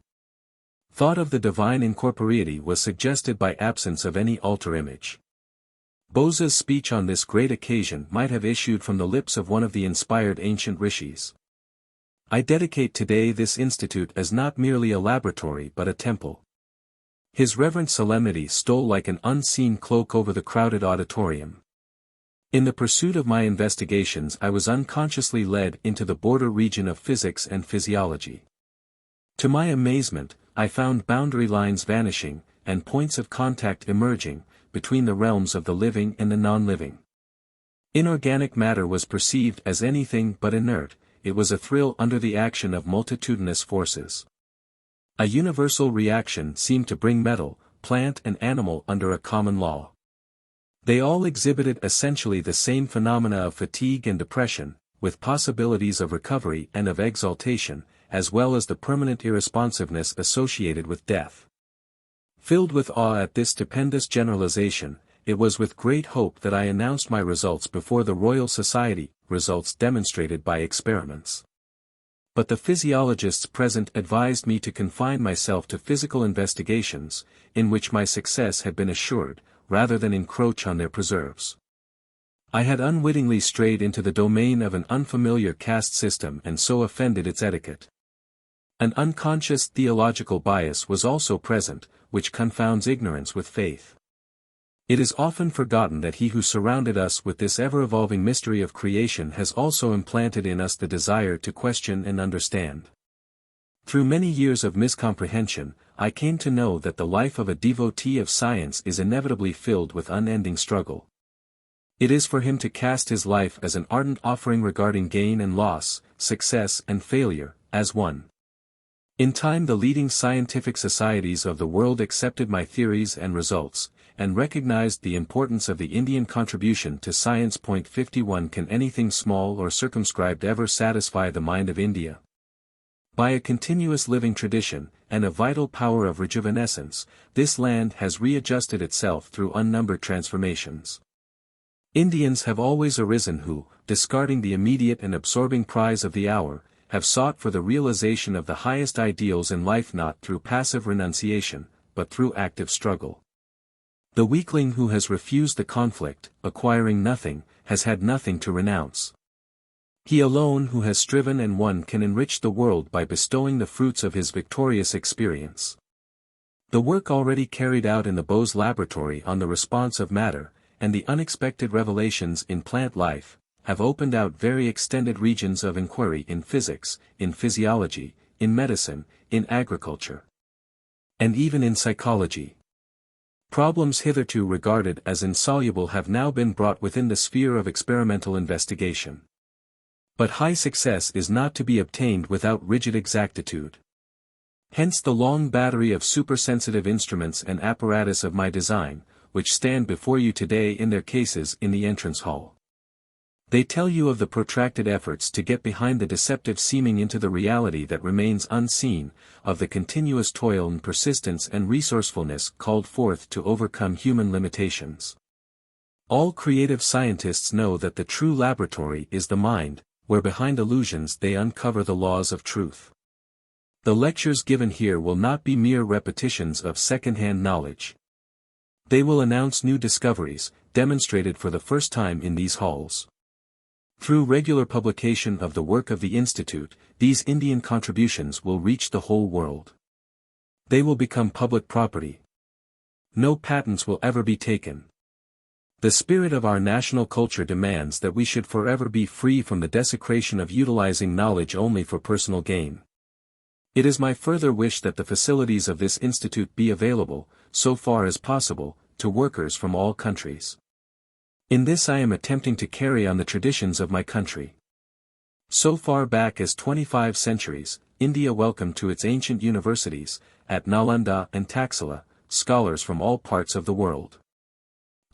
Thought of the divine incorporeity was suggested by absence of any altar image. Bose's speech on this great occasion might have issued from the lips of one of the inspired ancient rishis. I dedicate today this institute as not merely a laboratory but a temple. His reverent solemnity stole like an unseen cloak over the crowded auditorium. In the pursuit of my investigations I was unconsciously led into the border region of physics and physiology. To my amazement, I found boundary lines vanishing, and points of contact emerging, between the realms of the living and the non-living. Inorganic matter was perceived as anything but inert, it was a thrill under the action of multitudinous forces. A universal reaction seemed to bring metal, plant and animal under a common law. They all exhibited essentially the same phenomena of fatigue and depression, with possibilities of recovery and of exaltation, as well as the permanent irresponsiveness associated with death. Filled with awe at this stupendous generalization, it was with great hope that I announced my results before the Royal Society, results demonstrated by experiments. But the physiologists present advised me to confine myself to physical investigations, in which my success had been assured, rather than encroach on their preserves. I had unwittingly strayed into the domain of an unfamiliar caste system and so offended its etiquette. An unconscious theological bias was also present, which confounds ignorance with faith. It is often forgotten that he who surrounded us with this ever-evolving mystery of creation has also implanted in us the desire to question and understand. Through many years of miscomprehension, I came to know that the life of a devotee of science is inevitably filled with unending struggle. It is for him to cast his life as an ardent offering regarding gain and loss, success and failure, as one. In time the leading scientific societies of the world accepted my theories and results, and recognized the importance of the Indian contribution to science. 51 Can anything small or circumscribed ever satisfy the mind of India? By a continuous living tradition, and a vital power of rejuvenescence, this land has readjusted itself through unnumbered transformations. Indians have always arisen who, discarding the immediate and absorbing prize of the hour, have sought for the realization of the highest ideals in life not through passive renunciation, but through active struggle. The weakling who has refused the conflict, acquiring nothing, has had nothing to renounce. He alone who has striven and won can enrich the world by bestowing the fruits of his victorious experience. The work already carried out in the Bose laboratory on the response of matter, and the unexpected revelations in plant life, have opened out very extended regions of inquiry in physics, in physiology, in medicine, in agriculture, and even in psychology. Problems hitherto regarded as insoluble have now been brought within the sphere of experimental investigation. But high success is not to be obtained without rigid exactitude. Hence the long battery of supersensitive instruments and apparatus of my design, which stand before you today in their cases in the entrance hall. They tell you of the protracted efforts to get behind the deceptive seeming into the reality that remains unseen, of the continuous toil and persistence and resourcefulness called forth to overcome human limitations. All creative scientists know that the true laboratory is the mind, where behind illusions they uncover the laws of truth. The lectures given here will not be mere repetitions of second-hand knowledge. They will announce new discoveries, demonstrated for the first time in these halls. Through regular publication of the work of the Institute, these Indian contributions will reach the whole world. They will become public property. No patents will ever be taken. The spirit of our national culture demands that we should forever be free from the desecration of utilizing knowledge only for personal gain. It is my further wish that the facilities of this institute be available, so far as possible, to workers from all countries. In this I am attempting to carry on the traditions of my country. So far back as 25 centuries, India welcomed to its ancient universities, at Nalanda and Taxila, scholars from all parts of the world.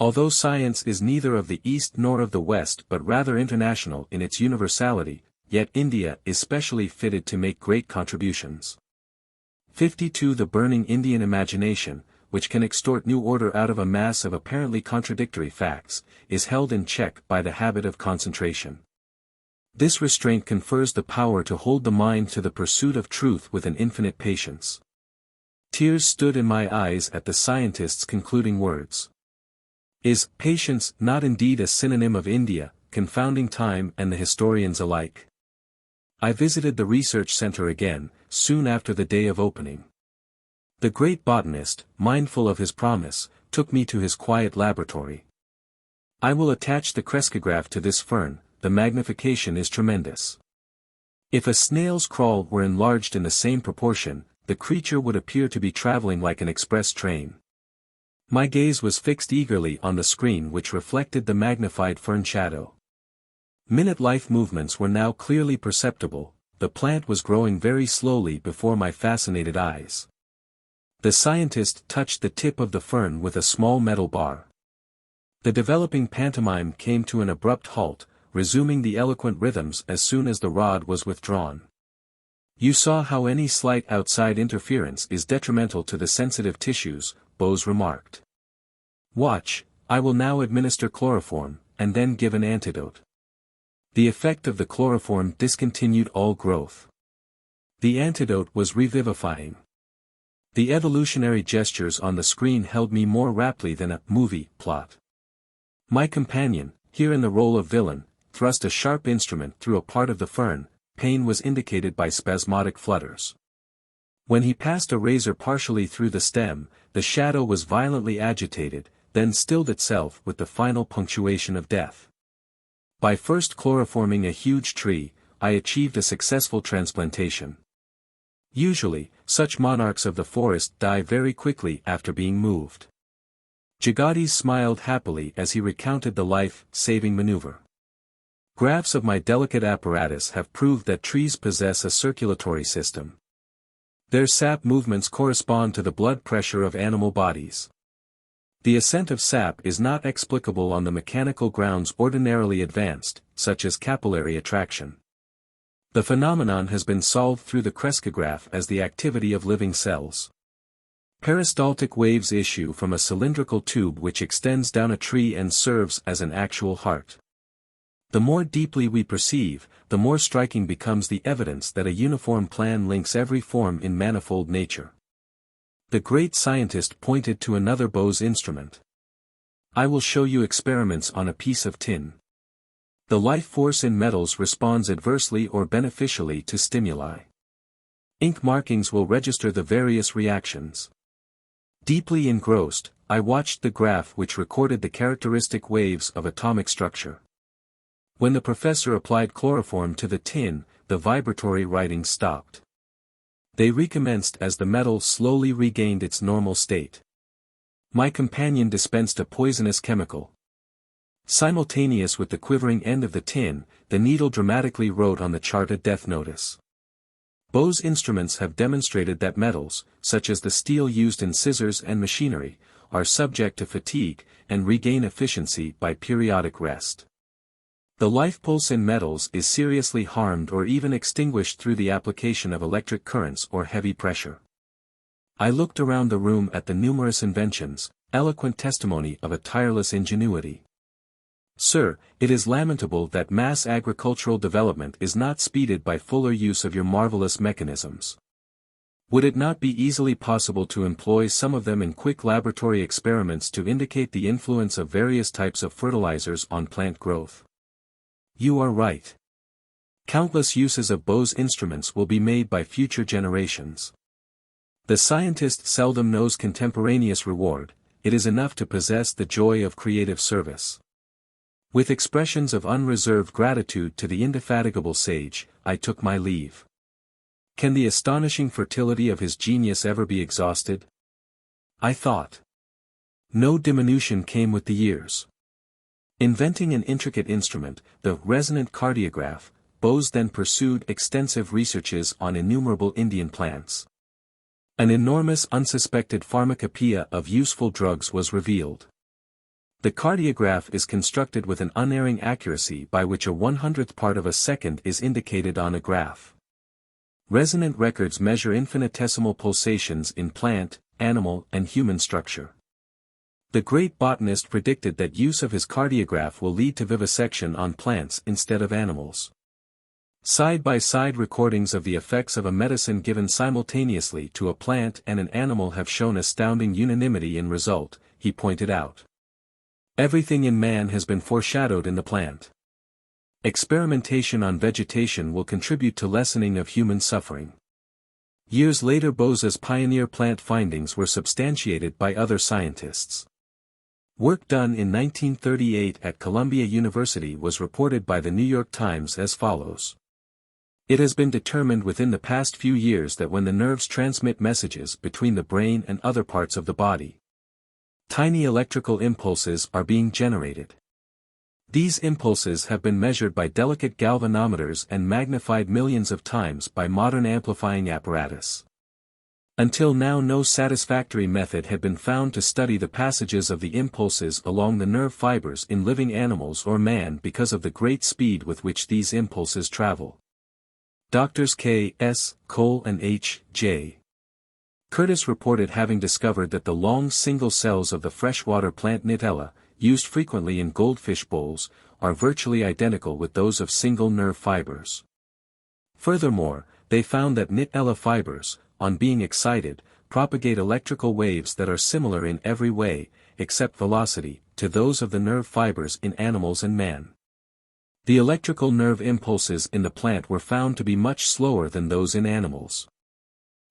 Although science is neither of the East nor of the West but rather international in its universality, yet India is specially fitted to make great contributions. 52. The burning Indian imagination, which can extort new order out of a mass of apparently contradictory facts, is held in check by the habit of concentration. This restraint confers the power to hold the mind to the pursuit of truth with an infinite patience. Tears stood in my eyes at the scientist's concluding words. Is patience not indeed a synonym of India, confounding time and the historians alike? I visited the research center again, soon after the day of opening. The great botanist, mindful of his promise, took me to his quiet laboratory. I will attach the crescograph to this fern, the magnification is tremendous. If a snail's crawl were enlarged in the same proportion, the creature would appear to be traveling like an express train. My gaze was fixed eagerly on the screen which reflected the magnified fern shadow. Minute life movements were now clearly perceptible, the plant was growing very slowly before my fascinated eyes. The scientist touched the tip of the fern with a small metal bar. The developing pantomime came to an abrupt halt, resuming the eloquent rhythms as soon as the rod was withdrawn. You saw how any slight outside interference is detrimental to the sensitive tissues, Bose remarked. Watch, I will now administer chloroform, and then give an antidote. The effect of the chloroform discontinued all growth. The antidote was revivifying. The evolutionary gestures on the screen held me more raptly than a movie plot. My companion, here in the role of villain, thrust a sharp instrument through a part of the fern, pain was indicated by spasmodic flutters. When he passed a razor partially through the stem, the shadow was violently agitated, then stilled itself with the final punctuation of death. By first chloroforming a huge tree, I achieved a successful transplantation. Usually, such monarchs of the forest die very quickly after being moved. Jagadish smiled happily as he recounted the life-saving maneuver. Graphs of my delicate apparatus have proved that trees possess a circulatory system. Their sap movements correspond to the blood pressure of animal bodies. The ascent of sap is not explicable on the mechanical grounds ordinarily advanced, such as capillary attraction. The phenomenon has been solved through the crescograph as the activity of living cells. Peristaltic waves issue from a cylindrical tube which extends down a tree and serves as an actual heart. The more deeply we perceive, the more striking becomes the evidence that a uniform plan links every form in manifold nature. The great scientist pointed to another Bose instrument. I will show you experiments on a piece of tin. The life force in metals responds adversely or beneficially to stimuli. Ink markings will register the various reactions. Deeply engrossed, I watched the graph which recorded the characteristic waves of atomic structure. When the professor applied chloroform to the tin, the vibratory writings stopped. They recommenced as the metal slowly regained its normal state. My companion dispensed a poisonous chemical. Simultaneous with the quivering end of the tin, the needle dramatically wrote on the chart a death notice. Bose instruments have demonstrated that metals, such as the steel used in scissors and machinery, are subject to fatigue, and regain efficiency by periodic rest. The life pulse in metals is seriously harmed or even extinguished through the application of electric currents or heavy pressure. I looked around the room at the numerous inventions, eloquent testimony of a tireless ingenuity. Sir, it is lamentable that mass agricultural development is not speeded by fuller use of your marvelous mechanisms. Would it not be easily possible to employ some of them in quick laboratory experiments to indicate the influence of various types of fertilizers on plant growth? You are right. Countless uses of Bose instruments will be made by future generations. The scientist seldom knows contemporaneous reward, it is enough to possess the joy of creative service. With expressions of unreserved gratitude to the indefatigable sage, I took my leave. Can the astonishing fertility of his genius ever be exhausted? I thought. No diminution came with the years. Inventing an intricate instrument, the resonant cardiograph, Bose then pursued extensive researches on innumerable Indian plants. An enormous unsuspected pharmacopoeia of useful drugs was revealed. The cardiograph is constructed with an unerring accuracy by which a 100th part of a second is indicated on a graph. Resonant records measure infinitesimal pulsations in plant, animal, and human structure. The great botanist predicted that use of his cardiograph will lead to vivisection on plants instead of animals. Side-by-side recordings of the effects of a medicine given simultaneously to a plant and an animal have shown astounding unanimity in result, he pointed out. Everything in man has been foreshadowed in the plant. Experimentation on vegetation will contribute to lessening of human suffering. Years later Bose's pioneer plant findings were substantiated by other scientists. Work done in 1938 at Columbia University was reported by the New York Times as follows. It has been determined within the past few years that when the nerves transmit messages between the brain and other parts of the body, tiny electrical impulses are being generated. These impulses have been measured by delicate galvanometers and magnified millions of times by modern amplifying apparatus. Until now no satisfactory method had been found to study the passages of the impulses along the nerve fibers in living animals or man because of the great speed with which these impulses travel. Drs. K. S. Cole and H. J. Curtis reported having discovered that the long single cells of the freshwater plant Nitella, used frequently in goldfish bowls, are virtually identical with those of single nerve fibers. Furthermore, they found that Nitella fibers, on being excited, propagate electrical waves that are similar in every way, except velocity, to those of the nerve fibers in animals and man. The electrical nerve impulses in the plant were found to be much slower than those in animals.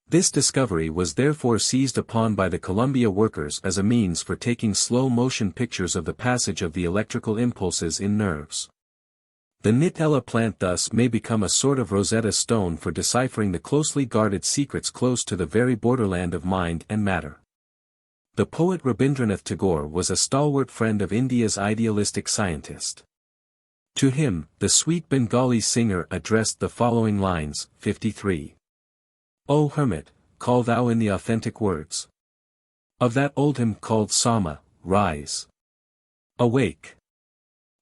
This discovery was therefore seized upon by the Columbia workers as a means for taking slow-motion pictures of the passage of the electrical impulses in nerves. The Nitella plant thus may become a sort of Rosetta Stone for deciphering the closely guarded secrets close to the very borderland of mind and matter. The poet Rabindranath Tagore was a stalwart friend of India's idealistic scientist. To him, the sweet Bengali singer addressed the following lines, 53. O hermit, call thou in the authentic words of that old hymn called Sama, rise. Awake.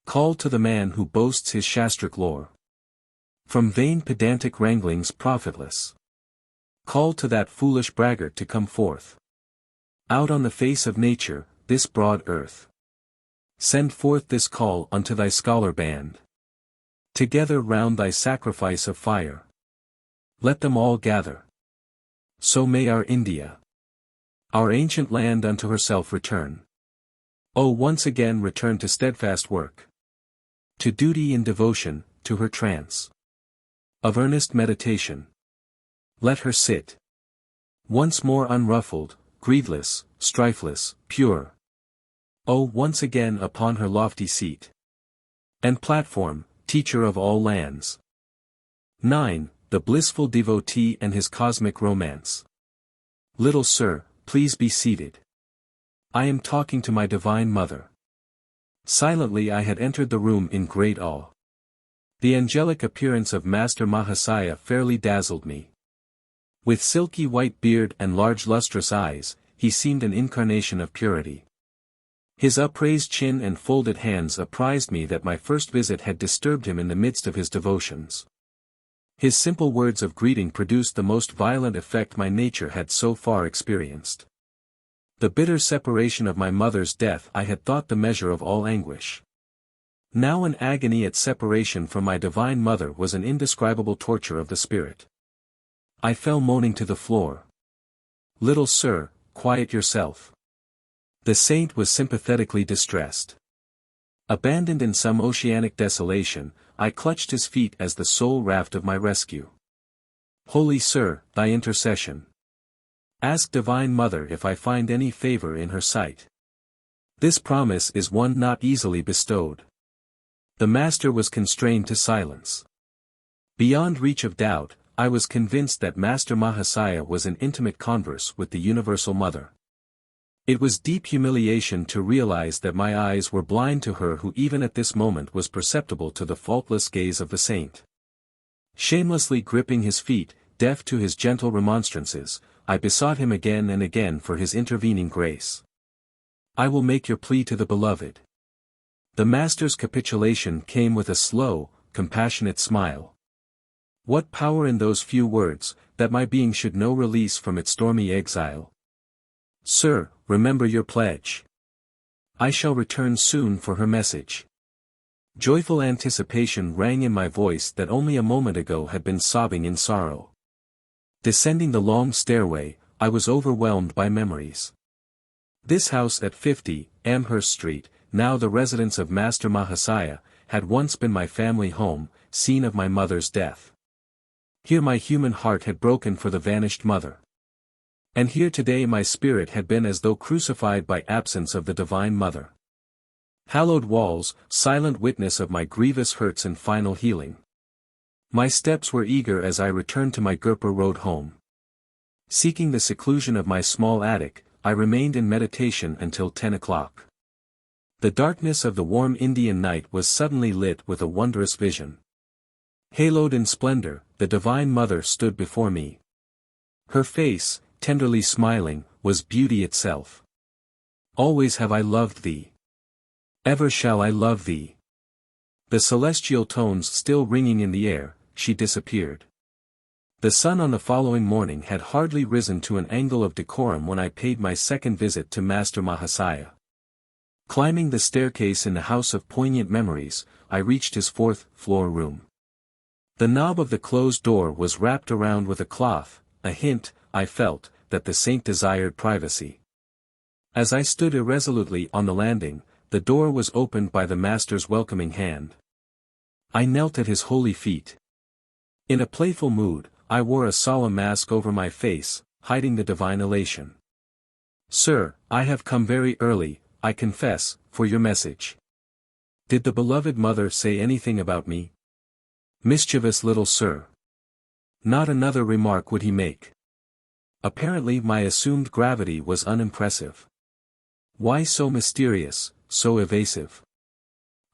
Call to the man who boasts his shastric lore. From vain pedantic wranglings profitless. Call to that foolish braggart to come forth. Out on the face of nature, this broad earth. Send forth this call unto thy scholar band. Together round thy sacrifice of fire. Let them all gather. So may our India, our ancient land unto herself return. Oh, once again return to steadfast work. To duty and devotion, to her trance of earnest meditation. Let her sit once more unruffled, greedless, strifeless, pure. Oh, once again upon her lofty seat and platform, teacher of all lands. 9. The blissful devotee and his cosmic romance. Little sir, please be seated. I am talking to my divine mother. Silently I had entered the room in great awe. The angelic appearance of Master Mahasaya fairly dazzled me. With silky white beard and large lustrous eyes, he seemed an incarnation of purity. His upraised chin and folded hands apprised me that my first visit had disturbed him in the midst of his devotions. His simple words of greeting produced the most violent effect my nature had so far experienced. The bitter separation of my mother's death I had thought the measure of all anguish. Now an agony at separation from my divine mother was an indescribable torture of the spirit. I fell moaning to the floor. Little sir, quiet yourself. The saint was sympathetically distressed. Abandoned in some oceanic desolation, I clutched his feet as the sole raft of my rescue. Holy Sir, thy intercession. Ask Divine Mother if I find any favor in her sight. This promise is one not easily bestowed. The master was constrained to silence. Beyond reach of doubt, I was convinced that Master Mahasaya was in intimate converse with the Universal Mother. It was deep humiliation to realize that my eyes were blind to her who even at this moment was perceptible to the faultless gaze of the saint. Shamelessly gripping his feet, deaf to his gentle remonstrances, I besought him again and again for his intervening grace. I will make your plea to the beloved. The master's capitulation came with a slow, compassionate smile. What power in those few words, that my being should know release from its stormy exile. Sir, remember your pledge. I shall return soon for her message. Joyful anticipation rang in my voice that only a moment ago had been sobbing in sorrow. Descending the long stairway, I was overwhelmed by memories. This house at 50, Amherst Street, now the residence of Master Mahasaya, had once been my family home, scene of my mother's death. Here my human heart had broken for the vanished mother. And here today my spirit had been as though crucified by absence of the Divine Mother. Hallowed walls, silent witness of my grievous hurts and final healing. My steps were eager as I returned to my Gorakhpur road home. Seeking the seclusion of my small attic, I remained in meditation until 10 o'clock. The darkness of the warm Indian night was suddenly lit with a wondrous vision. Haloed in splendor, the Divine Mother stood before me. Her face, tenderly smiling, was beauty itself. Always have I loved thee. Ever shall I love thee. The celestial tones still ringing in the air, she disappeared. The sun on the following morning had hardly risen to an angle of decorum when I paid my second visit to Master Mahasaya. Climbing the staircase in the house of poignant memories, I reached his fourth-floor room. The knob of the closed door was wrapped around with a cloth, a hint, I felt, that the saint desired privacy. As I stood irresolutely on the landing, the door was opened by the master's welcoming hand. I knelt at his holy feet. In a playful mood, I wore a solemn mask over my face, hiding the divine elation. Sir, I have come very early, I confess, for your message. Did the beloved mother say anything about me? Mischievous little sir. Not another remark would he make. Apparently my assumed gravity was unimpressive. Why so mysterious, so evasive?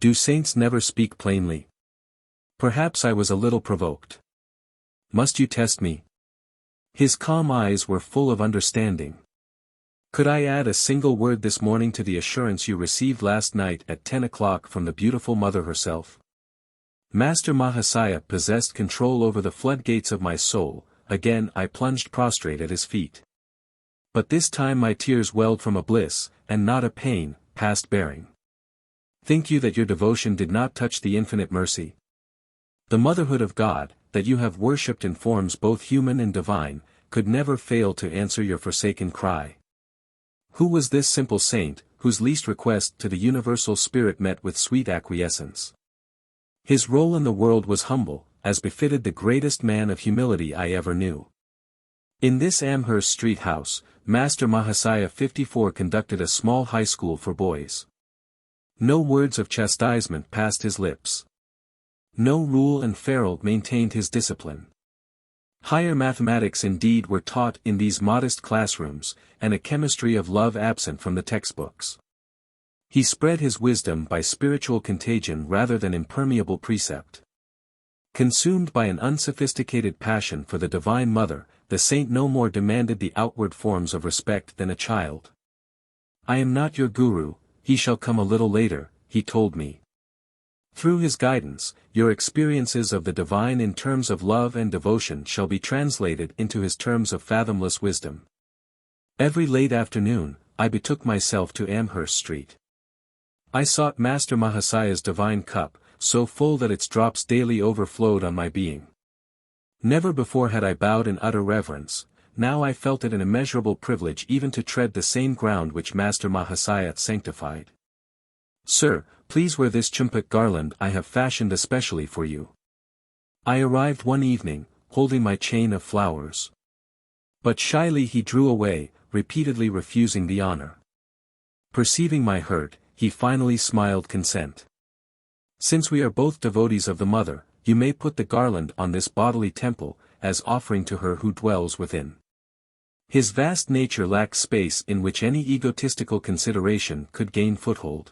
Do saints never speak plainly? Perhaps I was a little provoked. Must you test me? His calm eyes were full of understanding. Could I add a single word this morning to the assurance you received last night at 10 o'clock from the beautiful mother herself? Master Mahasaya possessed control over the floodgates of my soul. Again I plunged prostrate at his feet. But this time my tears welled from a bliss, and not a pain, past bearing. Think you that your devotion did not touch the infinite mercy? The motherhood of God, that you have worshipped in forms both human and divine, could never fail to answer your forsaken cry. Who was this simple saint, whose least request to the universal spirit met with sweet acquiescence? His role in the world was humble, as befitted the greatest man of humility I ever knew. In this Amherst Street house, Master Mahasaya 54 conducted a small high school for boys. No words of chastisement passed his lips. No rule and ferule maintained his discipline. Higher mathematics indeed were taught in these modest classrooms, and a chemistry of love absent from the textbooks. He spread his wisdom by spiritual contagion rather than impermeable precept. Consumed by an unsophisticated passion for the Divine Mother, the saint no more demanded the outward forms of respect than a child. I am not your guru, he shall come a little later, he told me. Through his guidance, your experiences of the divine in terms of love and devotion shall be translated into his terms of fathomless wisdom. Every late afternoon, I betook myself to Amherst Street. I sought Master Mahasaya's divine cup, so full that its drops daily overflowed on my being. Never before had I bowed in utter reverence, now I felt it an immeasurable privilege even to tread the same ground which Master Mahasaya sanctified. Sir, please wear this chumpak garland I have fashioned especially for you. I arrived one evening, holding my chain of flowers. But shyly he drew away, repeatedly refusing the honor. Perceiving my hurt, he finally smiled consent. Since we are both devotees of the Mother, you may put the garland on this bodily temple, as offering to her who dwells within. His vast nature lacked space in which any egotistical consideration could gain foothold.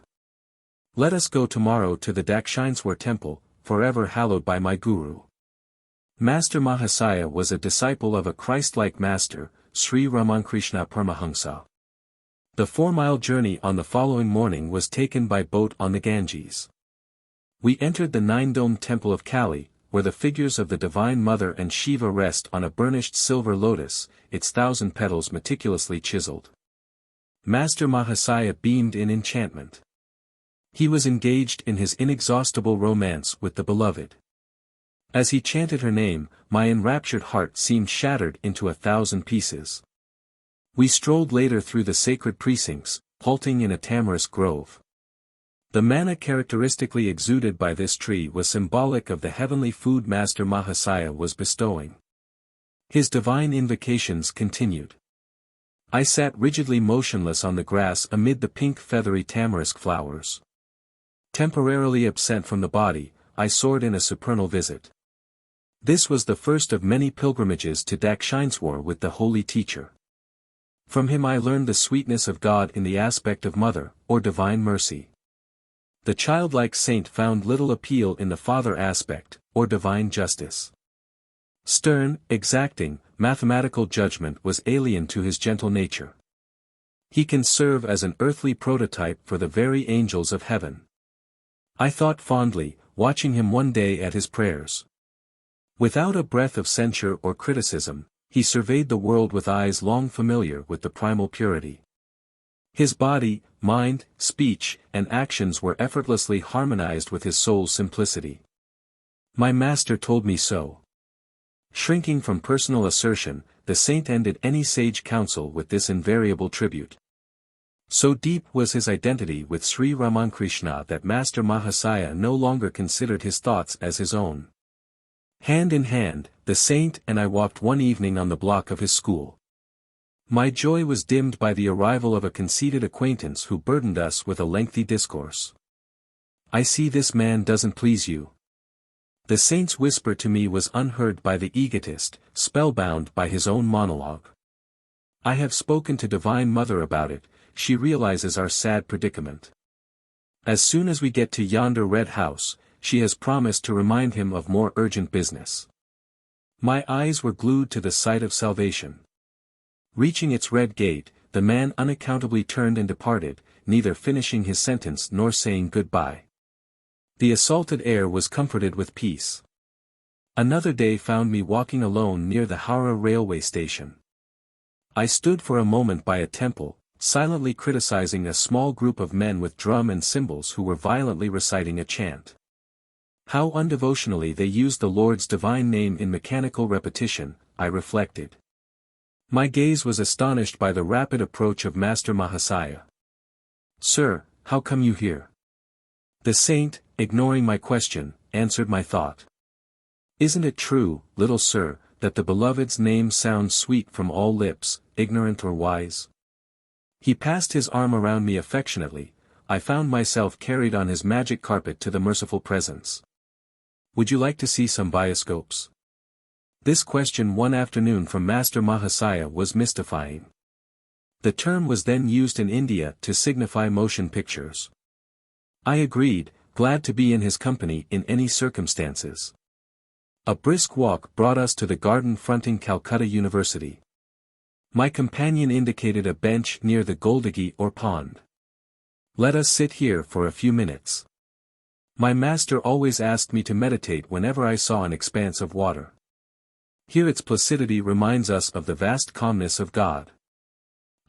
Let us go tomorrow to the Dakshineswar temple, forever hallowed by my Guru. Master Mahasaya was a disciple of a Christ-like master, Sri Ramakrishna Paramahansa. The 4-mile journey on the following morning was taken by boat on the Ganges. We entered the 9-domed temple of Kali, where the figures of the Divine Mother and Shiva rest on a burnished silver lotus, its 1,000 petals meticulously chiseled. Master Mahasaya beamed in enchantment. He was engaged in his inexhaustible romance with the beloved. As he chanted her name, my enraptured heart seemed shattered into 1,000 pieces. We strolled later through the sacred precincts, halting in a tamarisk grove. The manna characteristically exuded by this tree was symbolic of the heavenly food Master Mahasaya was bestowing. His divine invocations continued. I sat rigidly motionless on the grass amid the pink feathery tamarisk flowers. Temporarily absent from the body, I soared in a supernal visit. This was the first of many pilgrimages to Dakshineswar with the holy teacher. From him I learned the sweetness of God in the aspect of Mother, or Divine Mercy. The childlike saint found little appeal in the Father aspect, or Divine Justice. Stern, exacting, mathematical judgment was alien to his gentle nature. He can serve as an earthly prototype for the very angels of heaven. I thought fondly, watching him one day at his prayers. Without a breath of censure or criticism, he surveyed the world with eyes long familiar with the primal purity. His body, mind, speech, and actions were effortlessly harmonized with his soul's simplicity. My master told me so. Shrinking from personal assertion, the saint ended any sage counsel with this invariable tribute. So deep was his identity with Sri Ramakrishna that Master Mahasaya no longer considered his thoughts as his own. Hand in hand, the saint and I walked one evening on the block of his school. My joy was dimmed by the arrival of a conceited acquaintance who burdened us with a lengthy discourse. I see this man doesn't please you. The saint's whisper to me was unheard by the egotist, spellbound by his own monologue. I have spoken to Divine Mother about it, she realizes our sad predicament. As soon as we get to yonder red house, she has promised to remind him of more urgent business. My eyes were glued to the sight of salvation. Reaching its red gate, the man unaccountably turned and departed, neither finishing his sentence nor saying goodbye. The assaulted air was comforted with peace. Another day found me walking alone near the Howrah railway station. I stood for a moment by a temple, silently criticizing a small group of men with drum and cymbals who were violently reciting a chant. How undevotionally they used the Lord's divine name in mechanical repetition, I reflected. My gaze was astonished by the rapid approach of Master Mahasaya. Sir, how come you here? The saint, ignoring my question, answered my thought. Isn't it true, little sir, that the beloved's name sounds sweet from all lips, ignorant or wise? He passed his arm around me affectionately. I found myself carried on his magic carpet to the merciful presence. Would you like to see some bioscopes? This question one afternoon from Master Mahasaya was mystifying. The term was then used in India to signify motion pictures. I agreed, glad to be in his company in any circumstances. A brisk walk brought us to the garden fronting Calcutta University. My companion indicated a bench near the Goldigi or pond. Let us sit here for a few minutes. My master always asked me to meditate whenever I saw an expanse of water. Here its placidity reminds us of the vast calmness of God.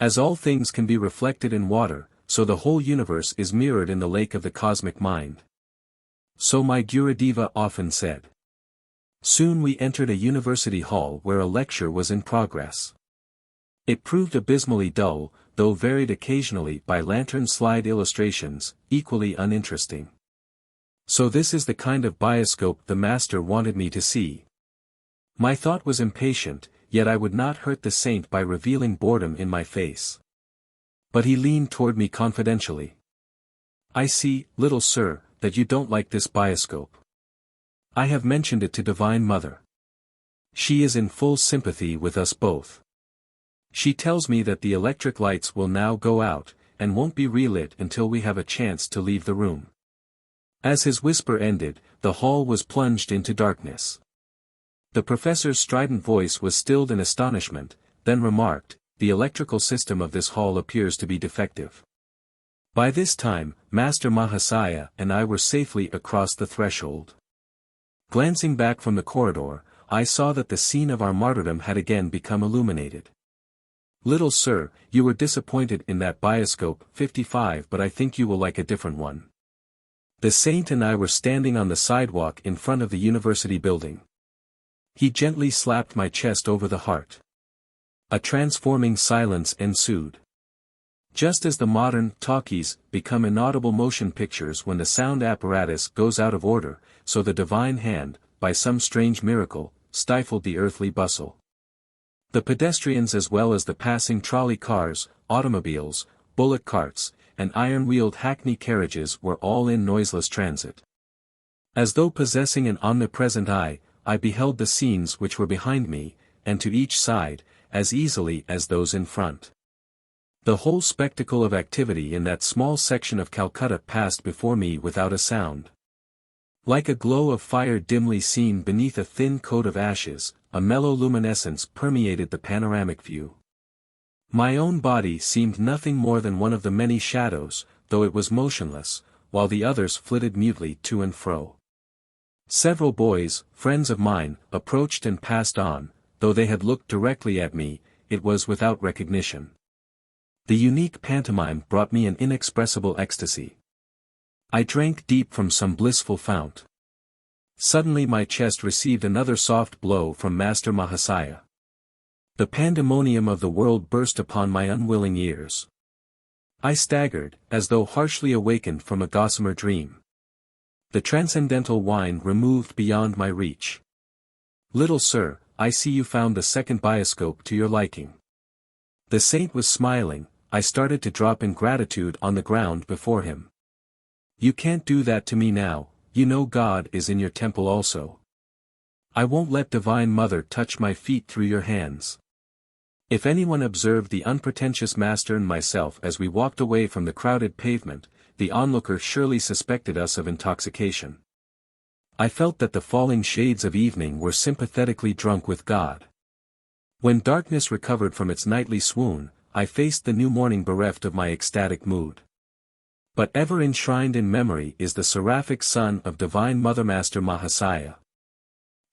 As all things can be reflected in water, so the whole universe is mirrored in the lake of the cosmic mind. So my Gurudeva often said. Soon we entered a university hall where a lecture was in progress. It proved abysmally dull, though varied occasionally by lantern slide illustrations, equally uninteresting. So this is the kind of bioscope the master wanted me to see. My thought was impatient, yet I would not hurt the saint by revealing boredom in my face. But he leaned toward me confidentially. "I see, little sir, that you don't like this bioscope. I have mentioned it to Divine Mother. She is in full sympathy with us both. She tells me that the electric lights will now go out, and won't be relit until we have a chance to leave the room." As his whisper ended, the hall was plunged into darkness. The professor's strident voice was stilled in astonishment, then remarked, "The electrical system of this hall appears to be defective." By this time, Master Mahasaya and I were safely across the threshold. Glancing back from the corridor, I saw that the scene of our martyrdom had again become illuminated. "Little sir, you were disappointed in that bioscope 55, but I think you will like a different one." The saint and I were standing on the sidewalk in front of the university building. He gently slapped my chest over the heart. A transforming silence ensued. Just as the modern talkies become inaudible motion pictures when the sound apparatus goes out of order, so the divine hand, by some strange miracle, stifled the earthly bustle. The pedestrians as well as the passing trolley cars, automobiles, bullock carts, and iron-wheeled hackney carriages were all in noiseless transit. As though possessing an omnipresent eye, I beheld the scenes which were behind me, and to each side, as easily as those in front. The whole spectacle of activity in that small section of Calcutta passed before me without a sound. Like a glow of fire dimly seen beneath a thin coat of ashes, a mellow luminescence permeated the panoramic view. My own body seemed nothing more than one of the many shadows, though it was motionless, while the others flitted mutely to and fro. Several boys, friends of mine, approached and passed on, though they had looked directly at me, it was without recognition. The unique pantomime brought me an inexpressible ecstasy. I drank deep from some blissful fount. Suddenly my chest received another soft blow from Master Mahasaya. The pandemonium of the world burst upon my unwilling ears. I staggered, as though harshly awakened from a gossamer dream. The transcendental wine removed beyond my reach. "Little sir, I see you found the second bioscope to your liking." The saint was smiling. I started to drop in gratitude on the ground before him. "You can't do that to me now, you know God is in your temple also. I won't let Divine Mother touch my feet through your hands." If anyone observed the unpretentious master and myself as we walked away from the crowded pavement, the onlooker surely suspected us of intoxication. I felt that the falling shades of evening were sympathetically drunk with God. When darkness recovered from its nightly swoon, I faced the new morning bereft of my ecstatic mood. But ever enshrined in memory is the seraphic son of Divine Mother Master Mahasaya.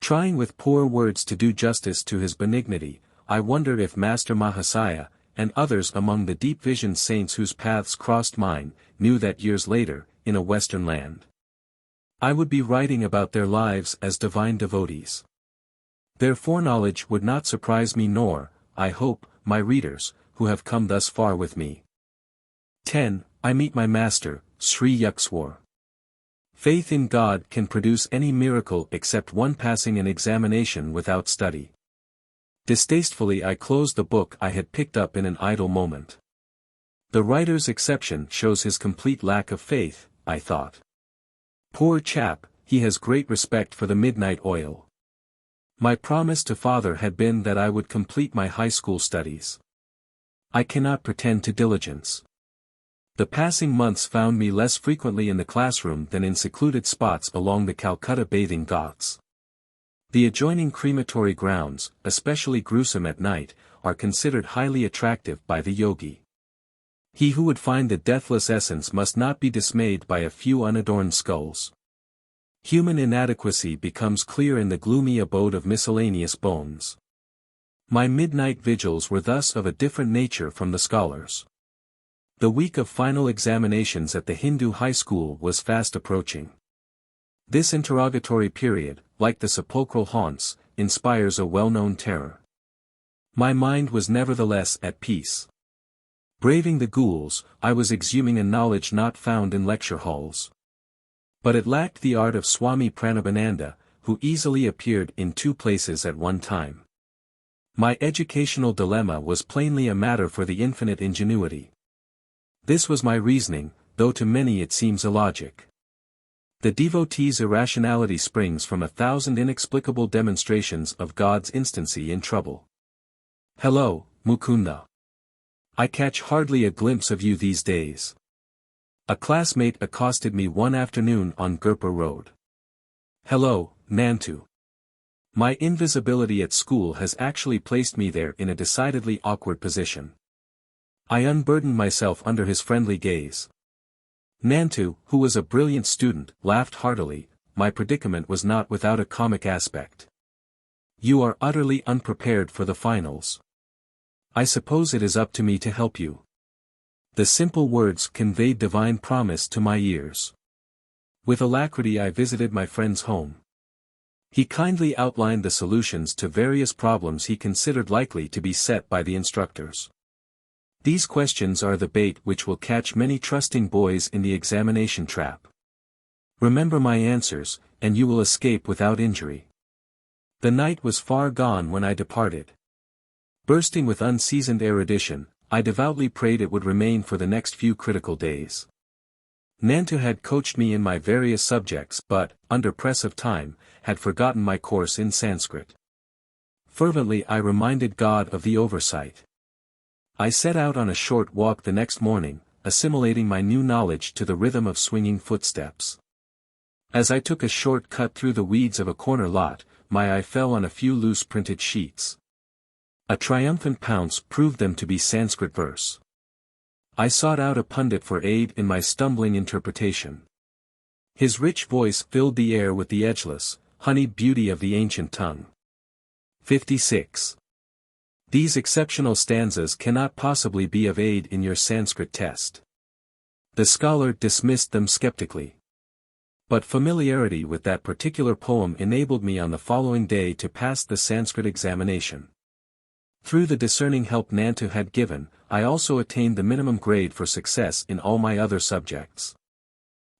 Trying with poor words to do justice to his benignity, I wonder if Master Mahasaya, and others among the deep-visioned saints whose paths crossed mine, knew that years later, in a western land, I would be writing about their lives as divine devotees. Their foreknowledge would not surprise me nor, I hope, my readers, who have come thus far with me. 10. I meet my master, Sri Yukteswar. Faith in God can produce any miracle except one passing an examination without study. Distastefully I closed the book I had picked up in an idle moment. The writer's exception shows his complete lack of faith, I thought. Poor chap, he has great respect for the midnight oil. My promise to father had been that I would complete my high school studies. I cannot pretend to diligence. The passing months found me less frequently in the classroom than in secluded spots along the Calcutta bathing ghats. The adjoining crematory grounds, especially gruesome at night, are considered highly attractive by the yogi. He who would find the deathless essence must not be dismayed by a few unadorned skulls. Human inadequacy becomes clear in the gloomy abode of miscellaneous bones. My midnight vigils were thus of a different nature from the scholars. The week of final examinations at the Hindu high school was fast approaching. This interrogatory period, like the sepulchral haunts, inspires a well-known terror. My mind was nevertheless at peace. Braving the ghouls, I was exhuming a knowledge not found in lecture halls. But it lacked the art of Swami Pranabananda, who easily appeared in two places at one time. My educational dilemma was plainly a matter for the infinite ingenuity. This was my reasoning, though to many it seems illogic. The devotee's irrationality springs from 1,000 inexplicable demonstrations of God's instancy in trouble. Hello, Mukunda. I catch hardly a glimpse of you these days. A classmate accosted me one afternoon on Gurpur Road. Hello, Nantu. My invisibility at school has actually placed me there in a decidedly awkward position. I unburdened myself under his friendly gaze. Nantu, who was a brilliant student, laughed heartily. My predicament was not without a comic aspect. You are utterly unprepared for the finals. I suppose it is up to me to help you. The simple words conveyed divine promise to my ears. With alacrity I visited my friend's home. He kindly outlined the solutions to various problems he considered likely to be set by the instructors. These questions are the bait which will catch many trusting boys in the examination trap. Remember my answers, and you will escape without injury. The night was far gone when I departed. Bursting with unseasoned erudition, I devoutly prayed it would remain for the next few critical days. Nantu had coached me in my various subjects but, under press of time, had forgotten my course in Sanskrit. Fervently I reminded God of the oversight. I set out on a short walk the next morning, assimilating my new knowledge to the rhythm of swinging footsteps. As I took a short cut through the weeds of a corner lot, my eye fell on a few loose printed sheets. A triumphant pounce proved them to be Sanskrit verse. I sought out a pundit for aid in my stumbling interpretation. His rich voice filled the air with the edgeless, honeyed beauty of the ancient tongue. 56. These exceptional stanzas cannot possibly be of aid in your Sanskrit test. The scholar dismissed them skeptically. But familiarity with that particular poem enabled me on the following day to pass the Sanskrit examination. Through the discerning help Nantu had given, I also attained the minimum grade for success in all my other subjects.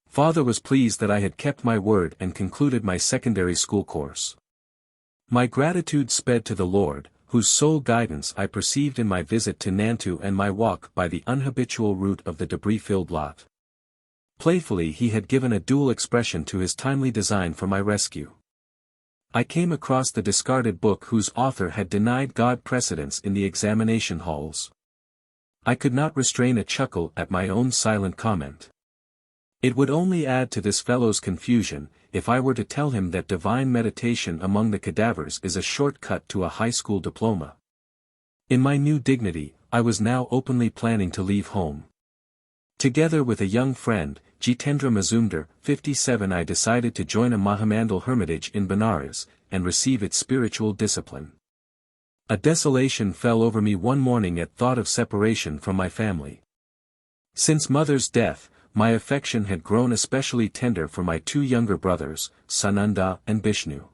Father was pleased that I had kept my word and concluded my secondary school course. My gratitude sped to the Lord, whose sole guidance I perceived in my visit to Nantu and my walk by the unhabitual route of the debris-filled lot. Playfully he had given a dual expression to his timely design for my rescue. I came across the discarded book whose author had denied God precedence in the examination halls. I could not restrain a chuckle at my own silent comment. It would only add to this fellow's confusion, if I were to tell him that divine meditation among the cadavers is a short-cut to a high school diploma. In my new dignity, I was now openly planning to leave home. Together with a young friend, Jitendra Mazumdar, 57, I decided to join a Mohammedan hermitage in Benares, and receive its spiritual discipline. A desolation fell over me one morning at thought of separation from my family. Since mother's death, my affection had grown especially tender for my two younger brothers, Sananda and Bishnu.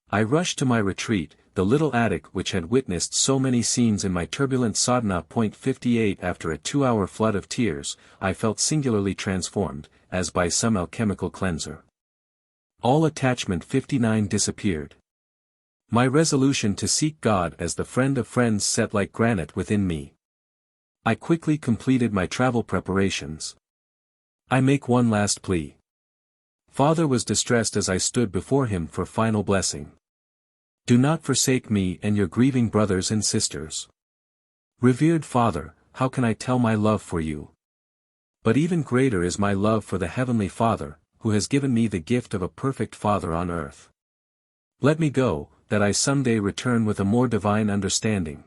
I rushed to my retreat, the little attic which had witnessed so many scenes in my turbulent sadhana. 58 After a 2-hour flood of tears, I felt singularly transformed, as by some alchemical cleanser. All attachment 59 disappeared. My resolution to seek God as the friend of friends set like granite within me. I quickly completed my travel preparations. I make one last plea. Father was distressed as I stood before him for final blessing. Do not forsake me and your grieving brothers and sisters. Revered Father, how can I tell my love for you? But even greater is my love for the Heavenly Father, who has given me the gift of a perfect Father on earth. Let me go, that I someday return with a more divine understanding.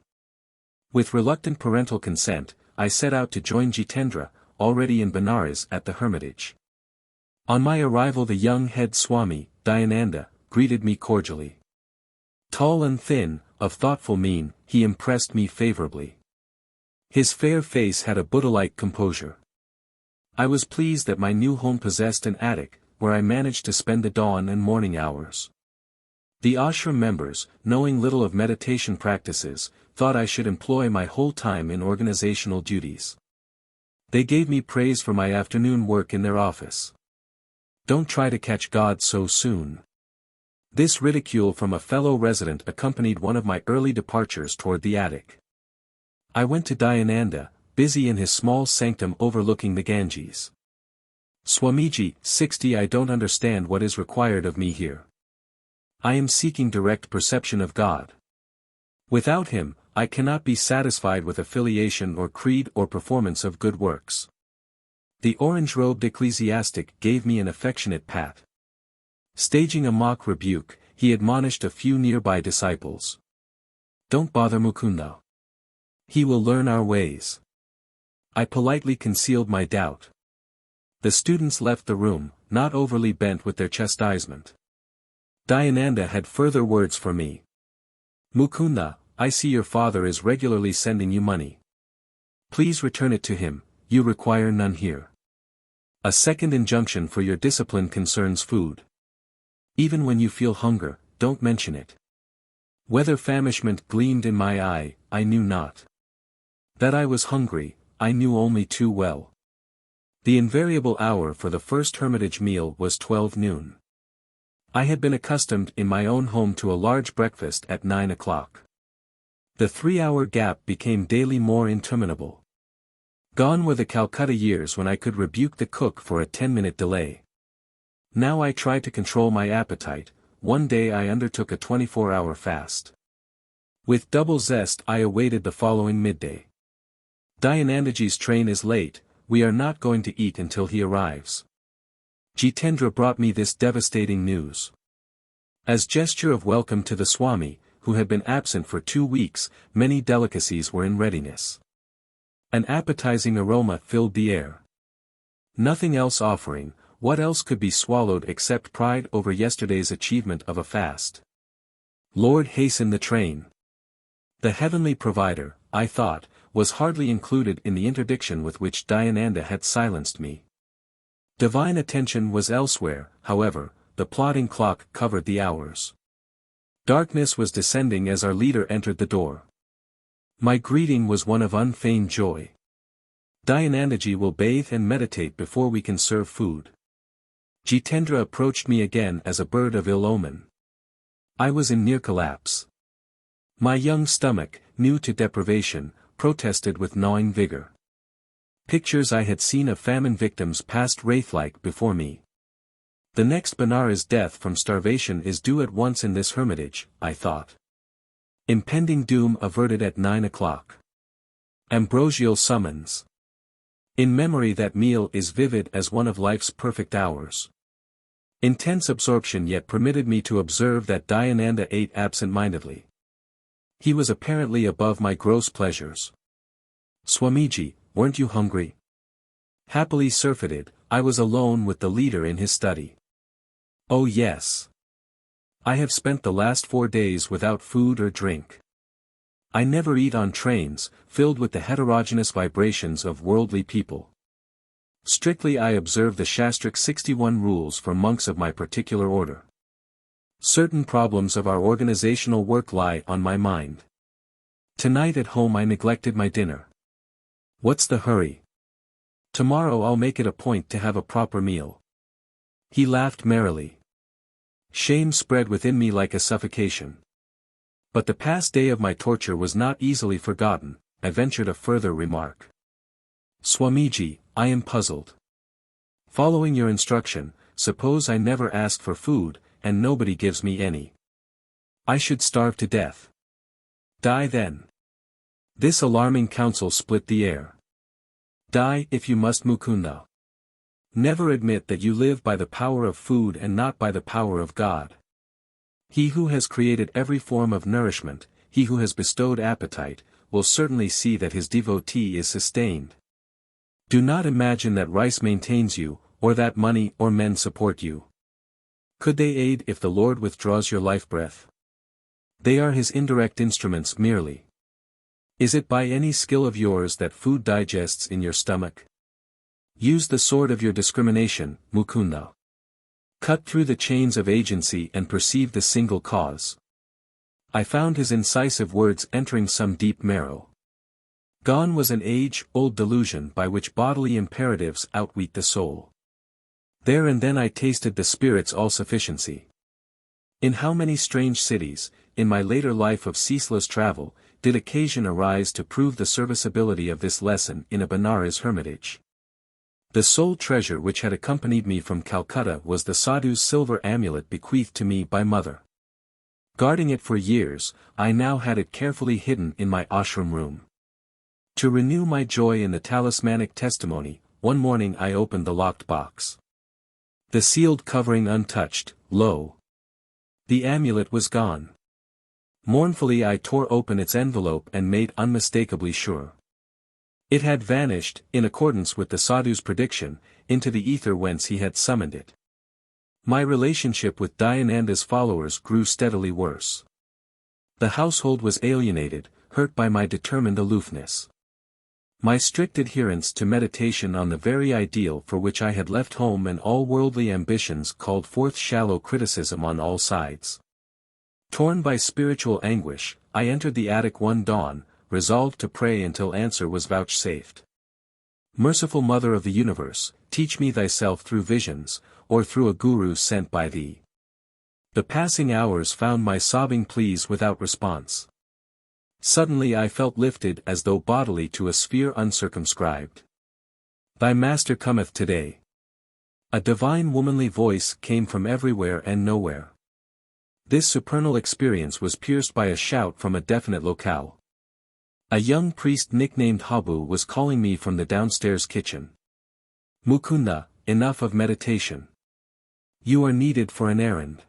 With reluctant parental consent, I set out to join Jitendra, already in Benares at the hermitage. On my arrival the young head Swami, Dayananda, greeted me cordially. Tall and thin, of thoughtful mien, he impressed me favorably. His fair face had a Buddha-like composure. I was pleased that my new home possessed an attic, where I managed to spend the dawn and morning hours. The ashram members, knowing little of meditation practices, thought I should employ my whole time in organizational duties. They gave me praise for my afternoon work in their office. Don't try to catch God so soon. This ridicule from a fellow resident accompanied one of my early departures toward the attic. I went to Dayananda, busy in his small sanctum overlooking the Ganges. Swamiji, 60. I don't understand what is required of me here. I am seeking direct perception of God. Without him, I cannot be satisfied with affiliation or creed or performance of good works. The orange-robed ecclesiastic gave me an affectionate pat. Staging a mock rebuke, he admonished a few nearby disciples. Don't bother Mukunda. He will learn our ways. I politely concealed my doubt. The students left the room, not overly bent with their chastisement. Dayananda had further words for me. Mukunda, I see your father is regularly sending you money. Please return it to him, you require none here. A second injunction for your discipline concerns food. Even when you feel hunger, don't mention it. Whether famishment gleamed in my eye, I knew not. That I was hungry, I knew only too well. The invariable hour for the first hermitage meal was 12 noon. I had been accustomed in my own home to a large breakfast at 9 o'clock. The 3-hour gap became daily more interminable. Gone were the Calcutta years when I could rebuke the cook for a 10-minute delay. Now I try to control my appetite. One day I undertook a 24-hour fast. With double zest I awaited the following midday. Dayanandaji's train is late, we are not going to eat until he arrives. Jitendra brought me this devastating news. As gesture of welcome to the Swami, who had been absent for 2 weeks, many delicacies were in readiness. An appetizing aroma filled the air. Nothing else offering, what else could be swallowed except pride over yesterday's achievement of a fast? Lord, hasten the train. The heavenly provider, I thought, was hardly included in the interdiction with which Dayananda had silenced me. Divine attention was elsewhere, however, the plodding clock covered the hours. Darkness was descending as our leader entered the door. My greeting was one of unfeigned joy. Dayanandaji will bathe and meditate before we can serve food. Jitendra approached me again as a bird of ill omen. I was in near collapse. My young stomach, new to deprivation, protested with gnawing vigor. Pictures I had seen of famine victims passed wraith-like before me. The next Benares death from starvation is due at once in this hermitage, I thought. Impending doom averted at 9 o'clock. Ambrosial summons. In memory that meal is vivid as one of life's perfect hours. Intense absorption yet permitted me to observe that Dayananda ate absent-mindedly. He was apparently above my gross pleasures. Swamiji, weren't you hungry? Happily surfeited, I was alone with the leader in his study. Oh yes. I have spent the last 4 days without food or drink. I never eat on trains, filled with the heterogeneous vibrations of worldly people. Strictly I observe the Shastric 61 rules for monks of my particular order. Certain problems of our organizational work lie on my mind. Tonight at home I neglected my dinner. What's the hurry? Tomorrow I'll make it a point to have a proper meal. He laughed merrily. Shame spread within me like a suffocation. But the past day of my torture was not easily forgotten. I ventured a further remark. Swamiji, I am puzzled. Following your instruction, suppose I never ask for food, and nobody gives me any. I should starve to death. Die then. This alarming counsel split the air. Die if you must, Mukunda. Never admit that you live by the power of food and not by the power of God. He who has created every form of nourishment, he who has bestowed appetite, will certainly see that his devotee is sustained. Do not imagine that rice maintains you, or that money or men support you. Could they aid if the Lord withdraws your life breath? They are his indirect instruments merely. Is it by any skill of yours that food digests in your stomach? Use the sword of your discrimination, Mukunda. Cut through the chains of agency and perceive the single cause. I found his incisive words entering some deep marrow. Gone was an age-old delusion by which bodily imperatives outwit the soul. There and then I tasted the Spirit's all-sufficiency. In how many strange cities, in my later life of ceaseless travel, did occasion arise to prove the serviceability of this lesson in a Benares hermitage. The sole treasure which had accompanied me from Calcutta was the sadhu's silver amulet bequeathed to me by mother. Guarding it for years, I now had it carefully hidden in my ashram room. To renew my joy in the talismanic testimony, one morning I opened the locked box. The sealed covering untouched, lo! The amulet was gone. Mournfully I tore open its envelope and made unmistakably sure. It had vanished, in accordance with the sadhu's prediction, into the ether whence he had summoned it. My relationship with Dayananda's followers grew steadily worse. The household was alienated, hurt by my determined aloofness. My strict adherence to meditation on the very ideal for which I had left home and all worldly ambitions called forth shallow criticism on all sides. Torn by spiritual anguish, I entered the attic one dawn, resolved to pray until answer was vouchsafed. Merciful Mother of the Universe, teach me thyself through visions, or through a guru sent by thee. The passing hours found my sobbing pleas without response. Suddenly I felt lifted as though bodily to a sphere uncircumscribed. Thy Master cometh today. A divine womanly voice came from everywhere and nowhere. This supernal experience was pierced by a shout from a definite locale. A young priest nicknamed Habu was calling me from the downstairs kitchen. Mukunda, enough of meditation. You are needed for an errand.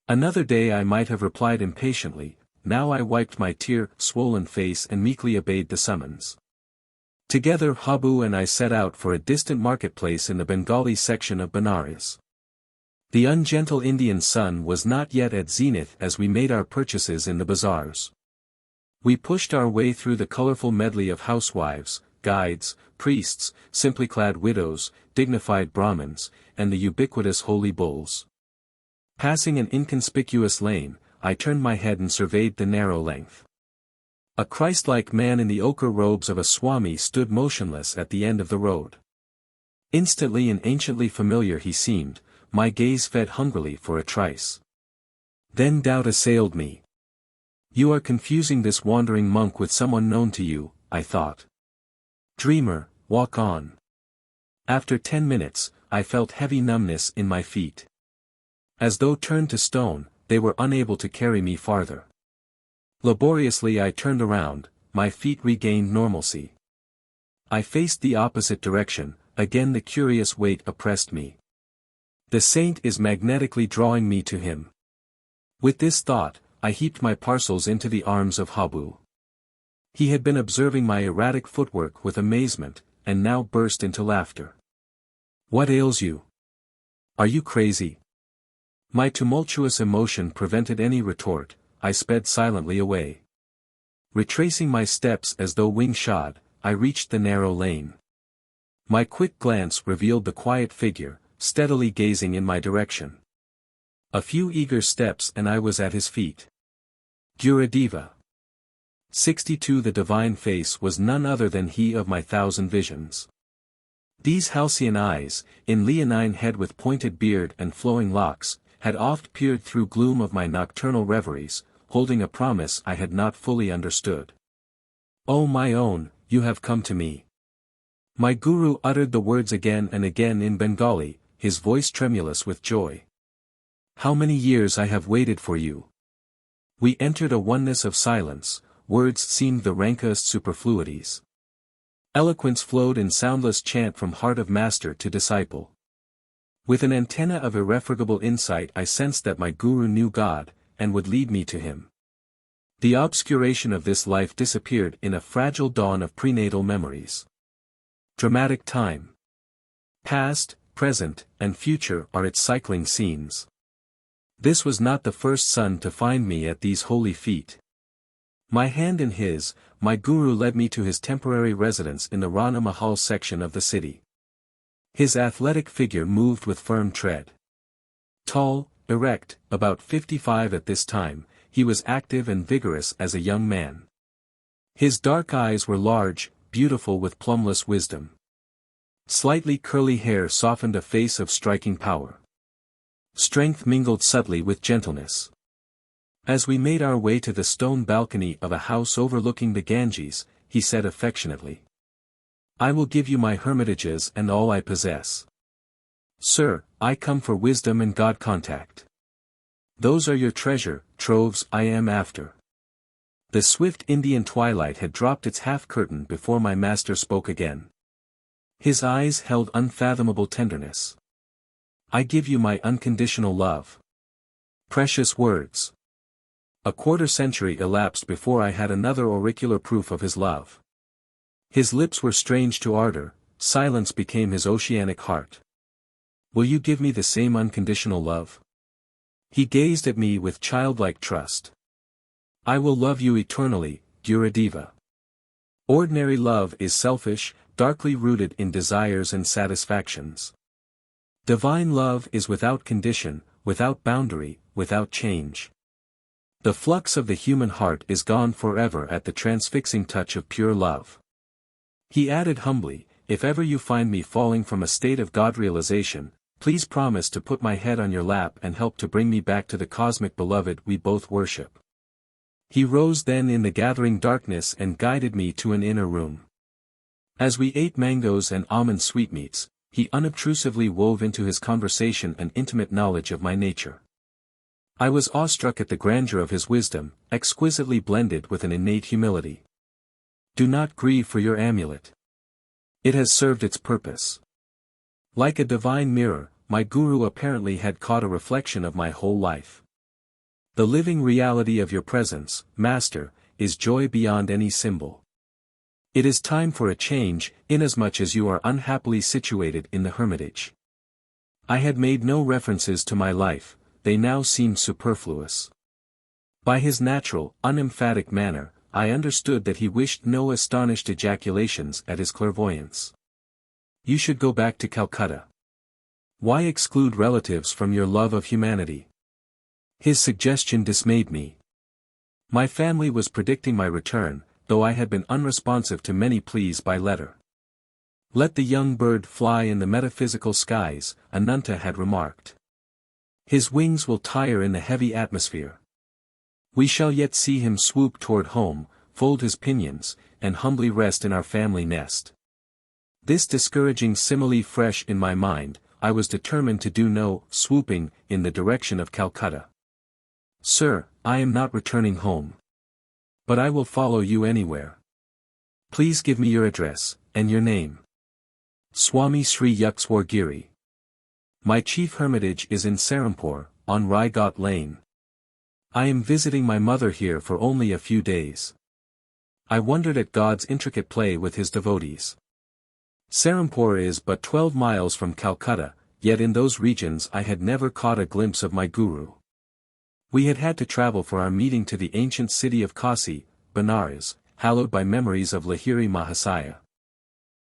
Another day I might have replied impatiently, now I wiped my tear-swollen face and meekly obeyed the summons. Together Habu and I set out for a distant marketplace in the Bengali section of Benares. The ungentle Indian sun was not yet at zenith as we made our purchases in the bazaars. We pushed our way through the colorful medley of housewives, guides, priests, simply clad widows, dignified Brahmins, and the ubiquitous holy bulls. Passing an inconspicuous lane, I turned my head and surveyed the narrow length. A Christ-like man in the ochre robes of a Swami stood motionless at the end of the road. Instantly and anciently familiar he seemed, my gaze fed hungrily for a trice. Then doubt assailed me. You are confusing this wandering monk with someone known to you, I thought. Dreamer, walk on. After 10 minutes, I felt heavy numbness in my feet. As though turned to stone, they were unable to carry me farther. Laboriously I turned around, my feet regained normalcy. I faced the opposite direction, again the curious weight oppressed me. The saint is magnetically drawing me to him. With this thought, I heaped my parcels into the arms of Habu. He had been observing my erratic footwork with amazement, and now burst into laughter. What ails you? Are you crazy? My tumultuous emotion prevented any retort, I sped silently away. Retracing my steps as though wing-shod, I reached the narrow lane. My quick glance revealed the quiet figure, steadily gazing in my direction. A few eager steps and I was at his feet. Gurudev. 62 The divine face was none other than he of my thousand visions. These halcyon eyes, in leonine head with pointed beard and flowing locks, had oft peered through gloom of my nocturnal reveries, holding a promise I had not fully understood. O my own, you have come to me. My guru uttered the words again and again in Bengali, his voice tremulous with joy. How many years I have waited for you. We entered a oneness of silence, words seemed the rankest superfluities. Eloquence flowed in soundless chant from heart of master to disciple. With an antenna of irrefragable insight I sensed that my guru knew God, and would lead me to him. The obscuration of this life disappeared in a fragile dawn of prenatal memories. Dramatic time. Past, present, and future are its cycling scenes. This was not the first son to find me at these holy feet. My hand in his, my guru led me to his temporary residence in the Rana Mahal section of the city. His athletic figure moved with firm tread. Tall, erect, about 55 at this time, he was active and vigorous as a young man. His dark eyes were large, beautiful with plumbless wisdom. Slightly curly hair softened a face of striking power. Strength mingled subtly with gentleness. As we made our way to the stone balcony of a house overlooking the Ganges, he said affectionately, "I will give you my hermitages and all I possess. Sir, I come for wisdom and God contact. Those are your treasure troves I am after." The swift Indian twilight had dropped its half-curtain before my master spoke again. His eyes held unfathomable tenderness. "I give you my unconditional love." Precious words. A quarter-century elapsed before I had another auricular proof of his love. His lips were strange to ardor, silence became his oceanic heart. "Will you give me the same unconditional love?" He gazed at me with childlike trust. "I will love you eternally, Gurudiva. Ordinary love is selfish, darkly rooted in desires and satisfactions. Divine love is without condition, without boundary, without change. The flux of the human heart is gone forever at the transfixing touch of pure love." He added humbly, "If ever you find me falling from a state of God realization, please promise to put my head on your lap and help to bring me back to the cosmic beloved we both worship." He rose then in the gathering darkness and guided me to an inner room. As we ate mangoes and almond sweetmeats, he unobtrusively wove into his conversation an intimate knowledge of my nature. I was awestruck at the grandeur of his wisdom, exquisitely blended with an innate humility. "Do not grieve for your amulet. It has served its purpose." Like a divine mirror, my guru apparently had caught a reflection of my whole life. "The living reality of your presence, Master, is joy beyond any symbol. It is time for a change, inasmuch as you are unhappily situated in the hermitage." I had made no references to my life, they now seemed superfluous. By his natural, unemphatic manner, I understood that he wished no astonished ejaculations at his clairvoyance. "You should go back to Calcutta. Why exclude relatives from your love of humanity?" His suggestion dismayed me. My family was predicting my return, though I had been unresponsive to many pleas by letter. "Let the young bird fly in the metaphysical skies," Ananta had remarked. "His wings will tire in the heavy atmosphere. We shall yet see him swoop toward home, fold his pinions, and humbly rest in our family nest." This discouraging simile fresh in my mind, I was determined to do no swooping in the direction of Calcutta. "Sir, I am not returning home. But I will follow you anywhere. Please give me your address, and your name." "Swami Sri Yukteswar Giri. My chief hermitage is in Serampore, on Raigat Lane. I am visiting my mother here for only a few days." I wondered at God's intricate play with his devotees. Serampore is but 12 miles from Calcutta, yet in those regions I had never caught a glimpse of my guru. We had had to travel for our meeting to the ancient city of Kasi, Benares, hallowed by memories of Lahiri Mahasaya.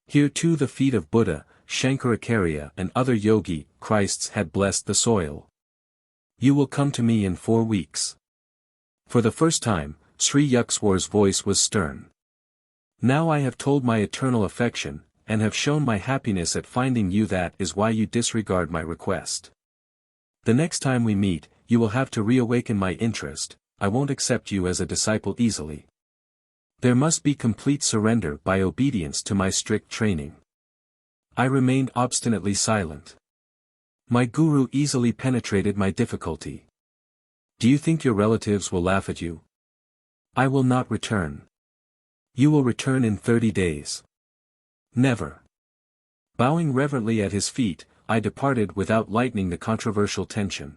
Here too the feet of Buddha, Shankaracharya and other yogi Christs had blessed the soil. "You will come to me in 4 weeks. For the first time, Sri Yukteswar's voice was stern. "Now I have told my eternal affection, and have shown my happiness at finding you, that is why you disregard my request. The next time we meet, you will have to reawaken my interest, I won't accept you as a disciple easily. There must be complete surrender by obedience to my strict training." I remained obstinately silent. My guru easily penetrated my difficulty. "Do you think your relatives will laugh at you?" "I will not return." "You will return in 30 days. "Never." Bowing reverently at his feet, I departed without lightening the controversial tension.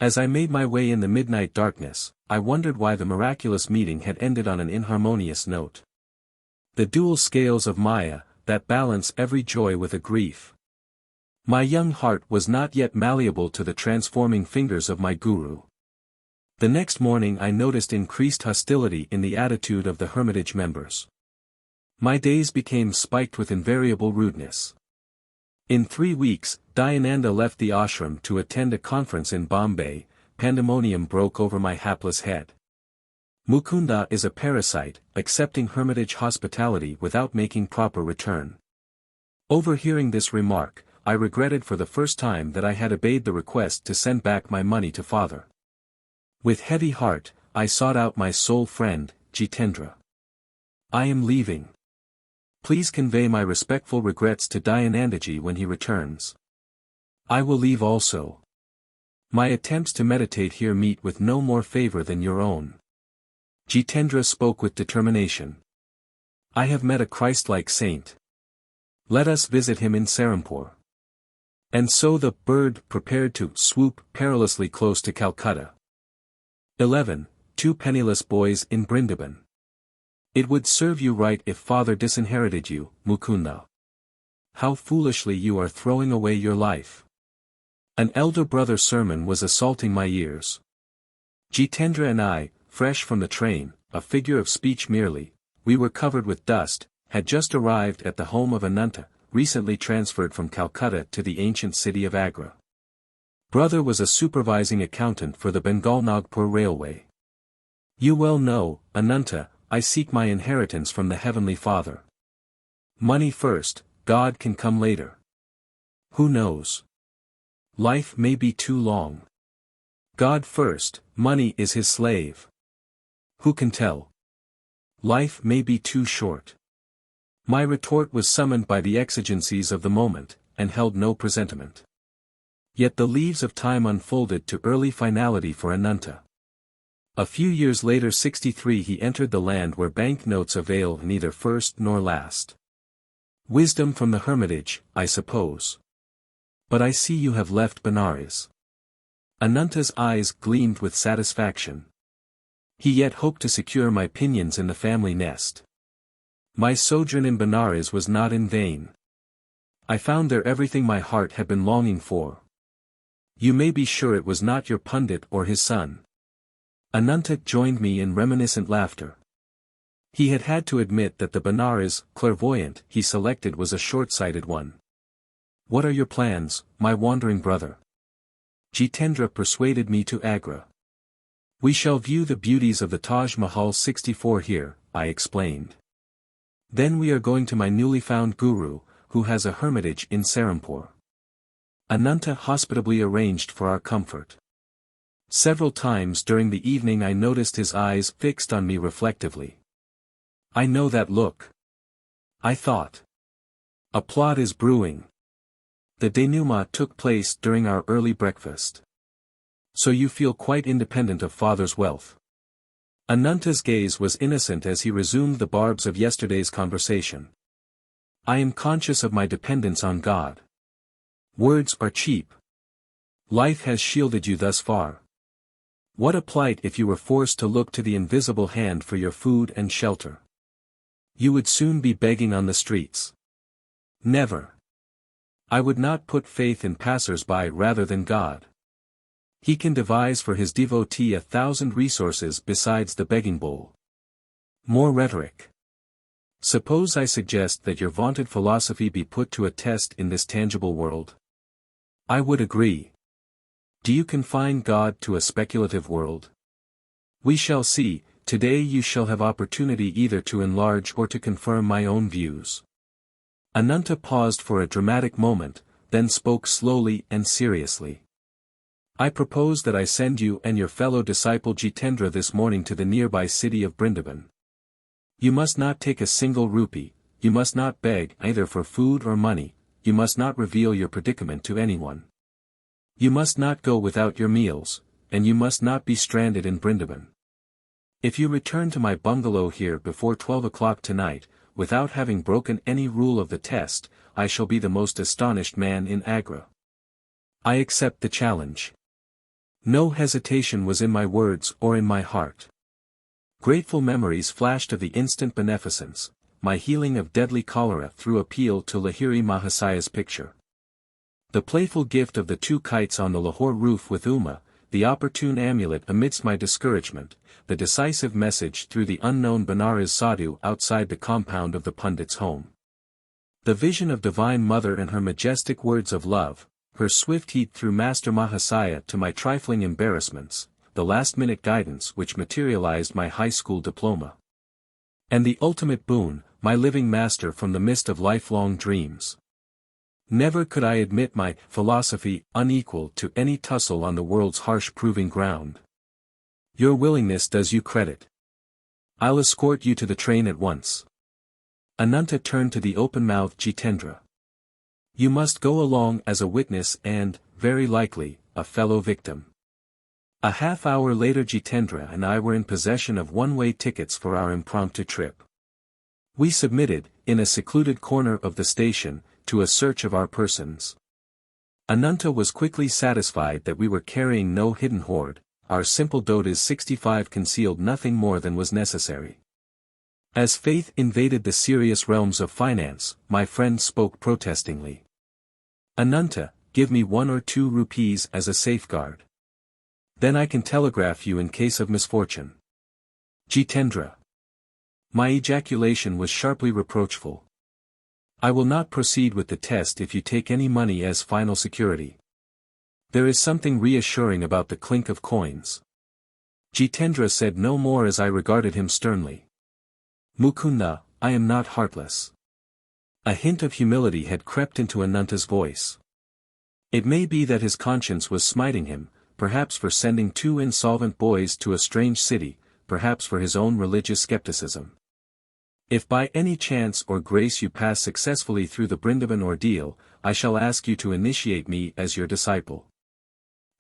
As I made my way in the midnight darkness, I wondered why the miraculous meeting had ended on an inharmonious note. The dual scales of Maya, that balance every joy with a grief. My young heart was not yet malleable to the transforming fingers of my guru. The next morning I noticed increased hostility in the attitude of the hermitage members. My days became spiked with invariable rudeness. In 3 weeks, Dayananda left the ashram to attend a conference in Bombay. Pandemonium broke over my hapless head. Mukunda is a parasite, accepting hermitage hospitality without making proper return. Overhearing this remark, I regretted for the first time that I had obeyed the request to send back my money to father. With heavy heart, I sought out my soul friend, Jitendra. I am leaving. Please convey my respectful regrets to Dayanandaji when he returns. I will leave also. My attempts to meditate here meet with no more favor than your own. Jitendra spoke with determination. I have met a Christ-like saint. Let us visit him in Serampore. And so the bird prepared to swoop perilously close to Calcutta. 11. Two penniless boys in Brindaban. It would serve you right if father disinherited you, Mukunda. How foolishly you are throwing away your life. An elder brother sermon was assaulting my ears. Jitendra and I, fresh from the train, a figure of speech merely, we were covered with dust, had just arrived at the home of Ananta, recently transferred from Calcutta to the ancient city of Agra. Brother was a supervising accountant for the Bengal-Nagpur Railway. You well know, Ananta, I seek my inheritance from the Heavenly Father. Money first, God can come later. Who knows? Life may be too long. God first, money is his slave. Who can tell? Life may be too short. My retort was summoned by the exigencies of the moment, and held no presentiment. Yet the leaves of time unfolded to early finality for Ananta. A few years later 63 he entered the land where banknotes avail neither first nor last. Wisdom from the hermitage, I suppose. But I see you have left Benares. Ananta's eyes gleamed with satisfaction. He yet hoped to secure my pinions in the family nest. My sojourn in Benares was not in vain. I found there everything my heart had been longing for. You may be sure it was not your pundit or his son. Ananta joined me in reminiscent laughter. He had had to admit that the Benares clairvoyant he selected was a short-sighted one. What are your plans, my wandering brother? Jitendra persuaded me to Agra. We shall view the beauties of the Taj Mahal 64 here, I explained. Then we are going to my newly found guru, who has a hermitage in Serampore. Ananta hospitably arranged for our comfort. Several times during the evening I noticed his eyes fixed on me reflectively. I know that look. I thought. A plot is brewing. The denouement took place during our early breakfast. So you feel quite independent of father's wealth. Ananta's gaze was innocent as he resumed the barbs of yesterday's conversation. I am conscious of my dependence on God. Words are cheap. Life has shielded you thus far. What a plight if you were forced to look to the invisible hand for your food and shelter. You would soon be begging on the streets. Never. I would not put faith in passers-by rather than God. He can devise for his devotee 1,000 resources besides the begging bowl. More rhetoric. Suppose I suggest that your vaunted philosophy be put to a test in this tangible world? I would agree. Do you confine God to a speculative world? We shall see. Today you shall have opportunity either to enlarge or to confirm my own views. Ananta paused for a dramatic moment, then spoke slowly and seriously. I propose that I send you and your fellow disciple Jitendra this morning to the nearby city of Brindaban. You must not take a single rupee, you must not beg either for food or money, you must not reveal your predicament to anyone. You must not go without your meals, and you must not be stranded in Brindaban. If you return to my bungalow here before 12 o'clock tonight, without having broken any rule of the test, I shall be the most astonished man in Agra. I accept the challenge. No hesitation was in my words or in my heart. Grateful memories flashed of the instant beneficence, my healing of deadly cholera through appeal to Lahiri Mahasaya's picture. The playful gift of the 2 kites on the Lahore roof with Uma, the opportune amulet amidst my discouragement, the decisive message through the unknown Benares sadhu outside the compound of the pundit's home. The vision of Divine Mother and her majestic words of love, her swift heat through Master Mahasaya to my trifling embarrassments, the last-minute guidance which materialized my high school diploma. And the ultimate boon, my living master from the mist of lifelong dreams. Never could I admit my philosophy unequal to any tussle on the world's harsh proving ground. Your willingness does you credit. I'll escort you to the train at once. Ananta turned to the open-mouthed Jitendra. You must go along as a witness and, very likely, a fellow victim. A half-hour later Jitendra and I were in possession of one-way tickets for our impromptu trip. We submitted, in a secluded corner of the station, to a search of our persons. Ananta was quickly satisfied that we were carrying no hidden hoard, our simple Dotas 65 concealed nothing more than was necessary. As faith invaded the serious realms of finance, my friend spoke protestingly. Ananta, give me 1 or 2 rupees as a safeguard. Then I can telegraph you in case of misfortune. Jitendra. My ejaculation was sharply reproachful. I will not proceed with the test if you take any money as final security. There is something reassuring about the clink of coins. Jitendra said no more as I regarded him sternly. Mukunda, I am not heartless. A hint of humility had crept into Ananta's voice. It may be that his conscience was smiting him, perhaps for sending 2 insolvent boys to a strange city, perhaps for his own religious skepticism. If by any chance or grace you pass successfully through the Brindaban ordeal, I shall ask you to initiate me as your disciple.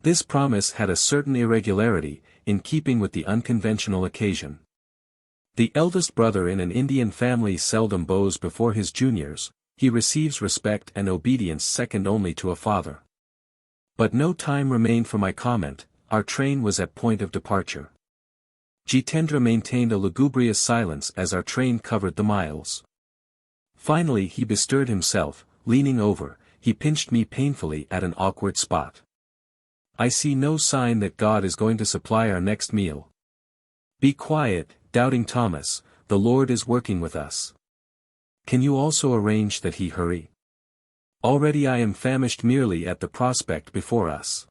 This promise had a certain irregularity, in keeping with the unconventional occasion. The eldest brother in an Indian family seldom bows before his juniors, he receives respect and obedience second only to a father. But no time remained for my comment, our train was at point of departure. Jitendra maintained a lugubrious silence as our train covered the miles. Finally he bestirred himself, leaning over, he pinched me painfully at an awkward spot. I see no sign that God is going to supply our next meal. Be quiet, doubting Thomas, the Lord is working with us. Can you also arrange that he hurry? Already I am famished merely at the prospect before us.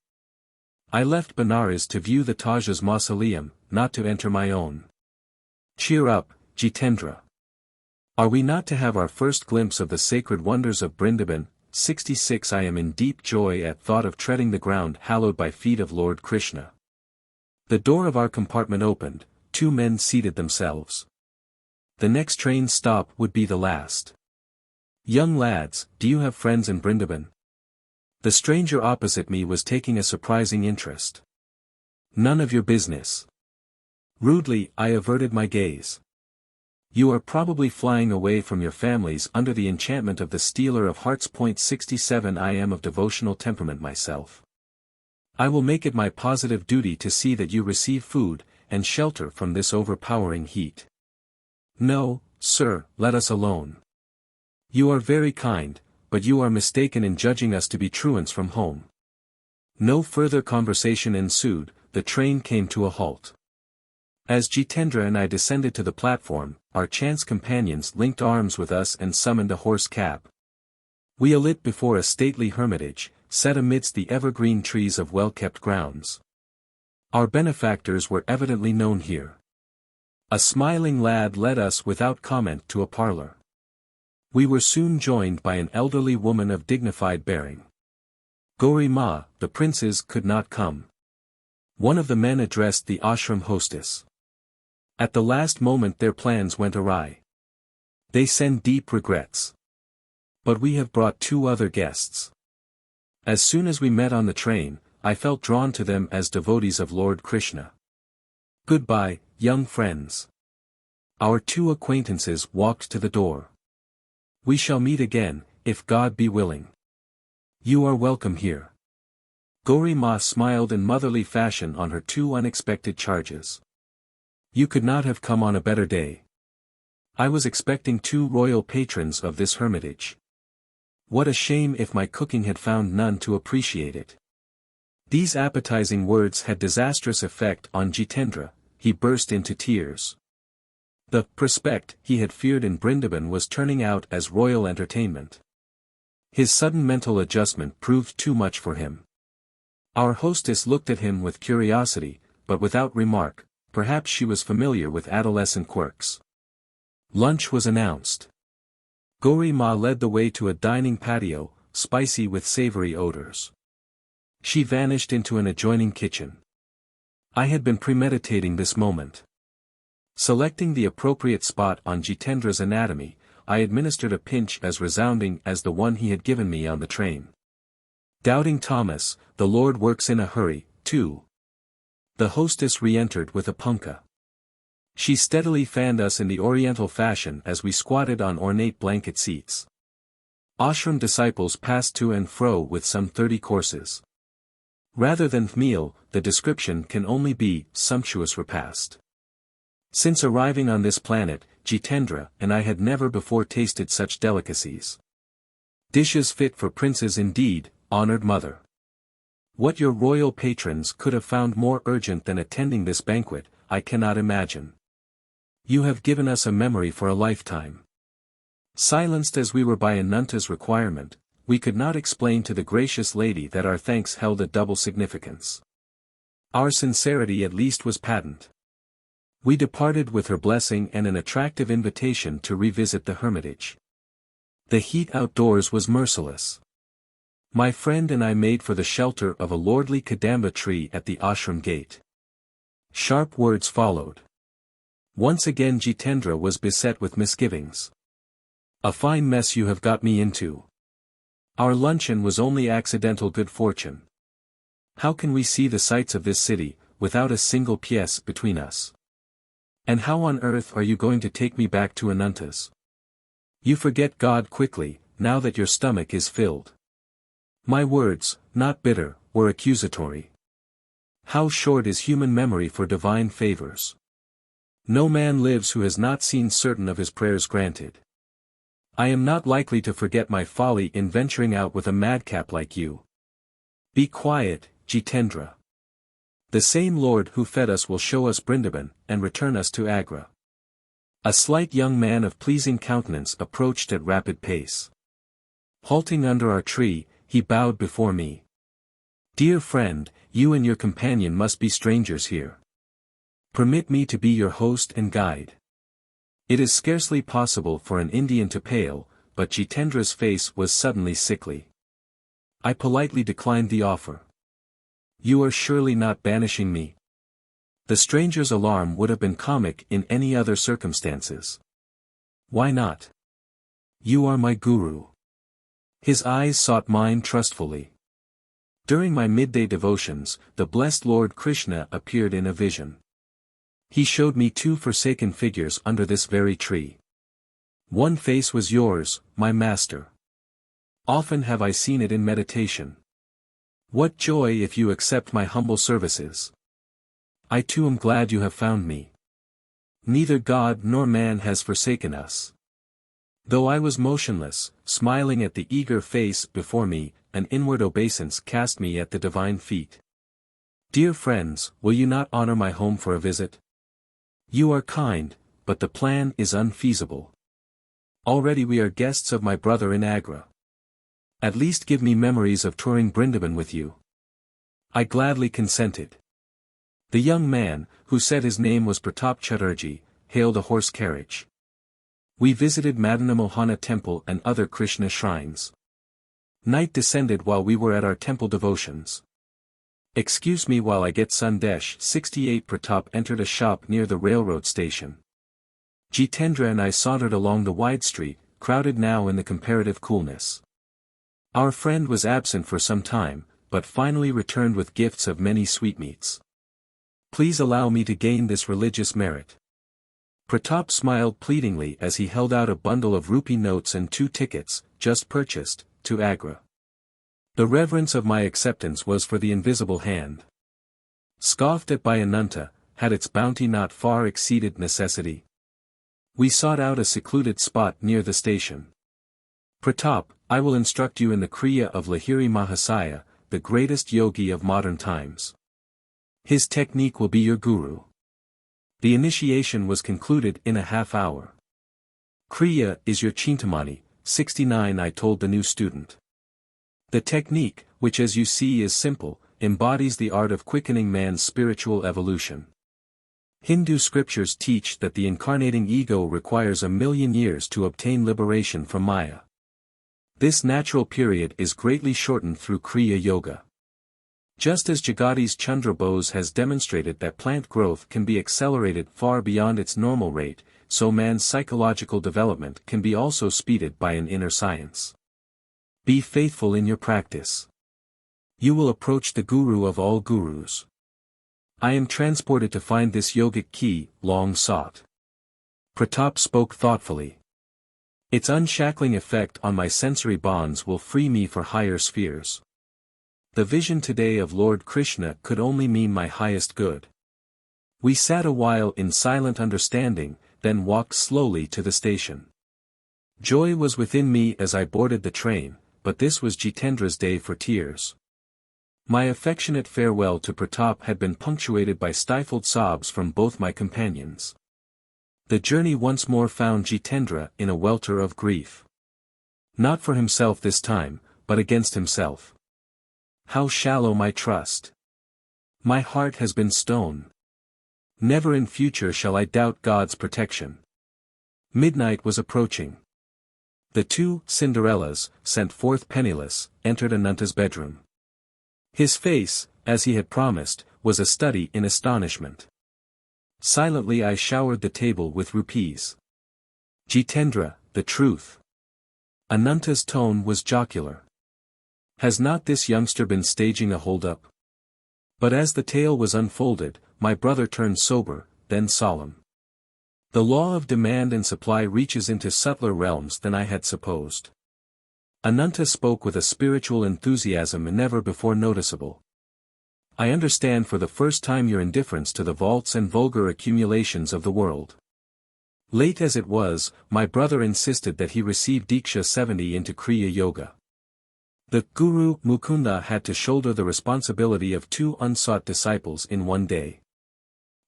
I left Benares to view the Taj's mausoleum, not to enter my own. Cheer up, Jitendra. Are we not to have our first glimpse of the sacred wonders of Brindaban? 66 I am in deep joy at thought of treading the ground hallowed by feet of Lord Krishna. The door of our compartment opened, 2 men seated themselves. The next train stop would be the last. Young lads, do you have friends in Brindaban? The stranger opposite me was taking a surprising interest. None of your business. Rudely, I averted my gaze. You are probably flying away from your families under the enchantment of the stealer of hearts. 67 I am of devotional temperament myself. I will make it my positive duty to see that you receive food, and shelter from this overpowering heat. No, sir, let us alone. You are very kind, but you are mistaken in judging us to be truants from home. No further conversation ensued, the train came to a halt. As Jitendra and I descended to the platform, our chance companions linked arms with us and summoned a horse cab. We alit before a stately hermitage, set amidst the evergreen trees of well-kept grounds. Our benefactors were evidently known here. A smiling lad led us without comment to a parlor. We were soon joined by an elderly woman of dignified bearing. Gauri Ma, the princes could not come. One of the men addressed the ashram hostess. At the last moment their plans went awry. They send deep regrets. But we have brought 2 other guests. As soon as we met on the train, I felt drawn to them as devotees of Lord Krishna. Goodbye, young friends. Our 2 acquaintances walked to the door. We shall meet again, if God be willing. You are welcome here. Gauri Ma smiled in motherly fashion on her 2 unexpected charges. You could not have come on a better day. I was expecting 2 royal patrons of this hermitage. What a shame if my cooking had found none to appreciate it. These appetizing words had disastrous effect on Jitendra, he burst into tears. The prospect he had feared in Brindaban was turning out as royal entertainment. His sudden mental adjustment proved too much for him. Our hostess looked at him with curiosity, but without remark, perhaps she was familiar with adolescent quirks. Lunch was announced. Gauri Ma led the way to a dining patio, spicy with savory odors. She vanished into an adjoining kitchen. I had been premeditating this moment. Selecting the appropriate spot on Jitendra's anatomy, I administered a pinch as resounding as the one he had given me on the train. Doubting Thomas, the Lord works in a hurry, too. The hostess re-entered with a punkah. She steadily fanned us in the oriental fashion as we squatted on ornate blanket seats. Ashram disciples passed to and fro with some 30 courses. Rather than meal, the description can only be sumptuous repast. Since arriving on this planet, Jitendra and I had never before tasted such delicacies. Dishes fit for princes indeed, honored mother. What your royal patrons could have found more urgent than attending this banquet, I cannot imagine. You have given us a memory for a lifetime. Silenced as we were by Ananta's requirement, we could not explain to the gracious lady that our thanks held a double significance. Our sincerity at least was patent. We departed with her blessing and an attractive invitation to revisit the hermitage. The heat outdoors was merciless. My friend and I made for the shelter of a lordly kadamba tree at the ashram gate. Sharp words followed. Once again Jitendra was beset with misgivings. A fine mess you have got me into. Our luncheon was only accidental good fortune. How can we see the sights of this city, without a single pièce between us? And how on earth are you going to take me back to Ananta's? You forget God quickly, now that your stomach is filled. My words, not bitter, were accusatory. How short is human memory for divine favors. No man lives who has not seen certain of his prayers granted. I am not likely to forget my folly in venturing out with a madcap like you. Be quiet, Jitendra. The same Lord who fed us will show us Brindaban, and return us to Agra. A slight young man of pleasing countenance approached at rapid pace. Halting under our tree, he bowed before me. Dear friend, you and your companion must be strangers here. Permit me to be your host and guide. It is scarcely possible for an Indian to pale, but Jitendra's face was suddenly sickly. I politely declined the offer. You are surely not banishing me. The stranger's alarm would have been comic in any other circumstances. Why not? You are my guru. His eyes sought mine trustfully. During my midday devotions, the blessed Lord Krishna appeared in a vision. He showed me 2 forsaken figures under this very tree. One face was yours, my master. Often have I seen it in meditation. What joy if you accept my humble services. I too am glad you have found me. Neither God nor man has forsaken us. Though I was motionless, smiling at the eager face before me, an inward obeisance cast me at the divine feet. Dear friends, will you not honor my home for a visit? You are kind, but the plan is unfeasible. Already we are guests of my brother in Agra. At least give me memories of touring Brindaban with you. I gladly consented. The young man, who said his name was Pratap Chatterjee, hailed a horse carriage. We visited Madana Mohana temple and other Krishna shrines. Night descended while we were at our temple devotions. Excuse me while I get Sandesh. 68 Pratap entered a shop near the railroad station. Jitendra and I sauntered along the wide street, crowded now in the comparative coolness. Our friend was absent for some time, but finally returned with gifts of many sweetmeats. Please allow me to gain this religious merit. Pratap smiled pleadingly as he held out a bundle of rupee notes and 2 tickets, just purchased, to Agra. The reverence of my acceptance was for the invisible hand. Scoffed at by Ananta, had its bounty not far exceeded necessity? We sought out a secluded spot near the station. Pratap, I will instruct you in the Kriya of Lahiri Mahasaya, the greatest yogi of modern times. His technique will be your guru. The initiation was concluded in a half hour. Kriya is your Chintamani, 69 I told the new student. The technique, which as you see is simple, embodies the art of quickening man's spiritual evolution. Hindu scriptures teach that the incarnating ego requires 1,000,000 years to obtain liberation from Maya. This natural period is greatly shortened through Kriya Yoga. Just as Jagadi's Chandra Bose has demonstrated that plant growth can be accelerated far beyond its normal rate, so man's psychological development can be also speeded by an inner science. Be faithful in your practice. You will approach the guru of all gurus. I am transported to find this yogic key, long sought. Pratap spoke thoughtfully. Its unshackling effect on my sensory bonds will free me for higher spheres. The vision today of Lord Krishna could only mean my highest good. We sat a while in silent understanding, then walked slowly to the station. Joy was within me as I boarded the train, but this was Jitendra's day for tears. My affectionate farewell to Pratap had been punctuated by stifled sobs from both my companions. The journey once more found Jitendra in a welter of grief. Not for himself this time, but against himself. How shallow my trust! My heart has been stone. Never in future shall I doubt God's protection. Midnight was approaching. The two Cinderellas, sent forth penniless, entered Ananta's bedroom. His face, as he had promised, was a study in astonishment. Silently I showered the table with rupees. Jitendra, the truth. Ananta's tone was jocular. Has not this youngster been staging a hold-up? But as the tale was unfolded, my brother turned sober, then solemn. The law of demand and supply reaches into subtler realms than I had supposed. Ananta spoke with a spiritual enthusiasm never before noticeable. I understand for the first time your indifference to the vaults and vulgar accumulations of the world. Late as it was, my brother insisted that he receive Diksha 70 into Kriya Yoga. The Guru Mukunda had to shoulder the responsibility of 2 unsought disciples in one day.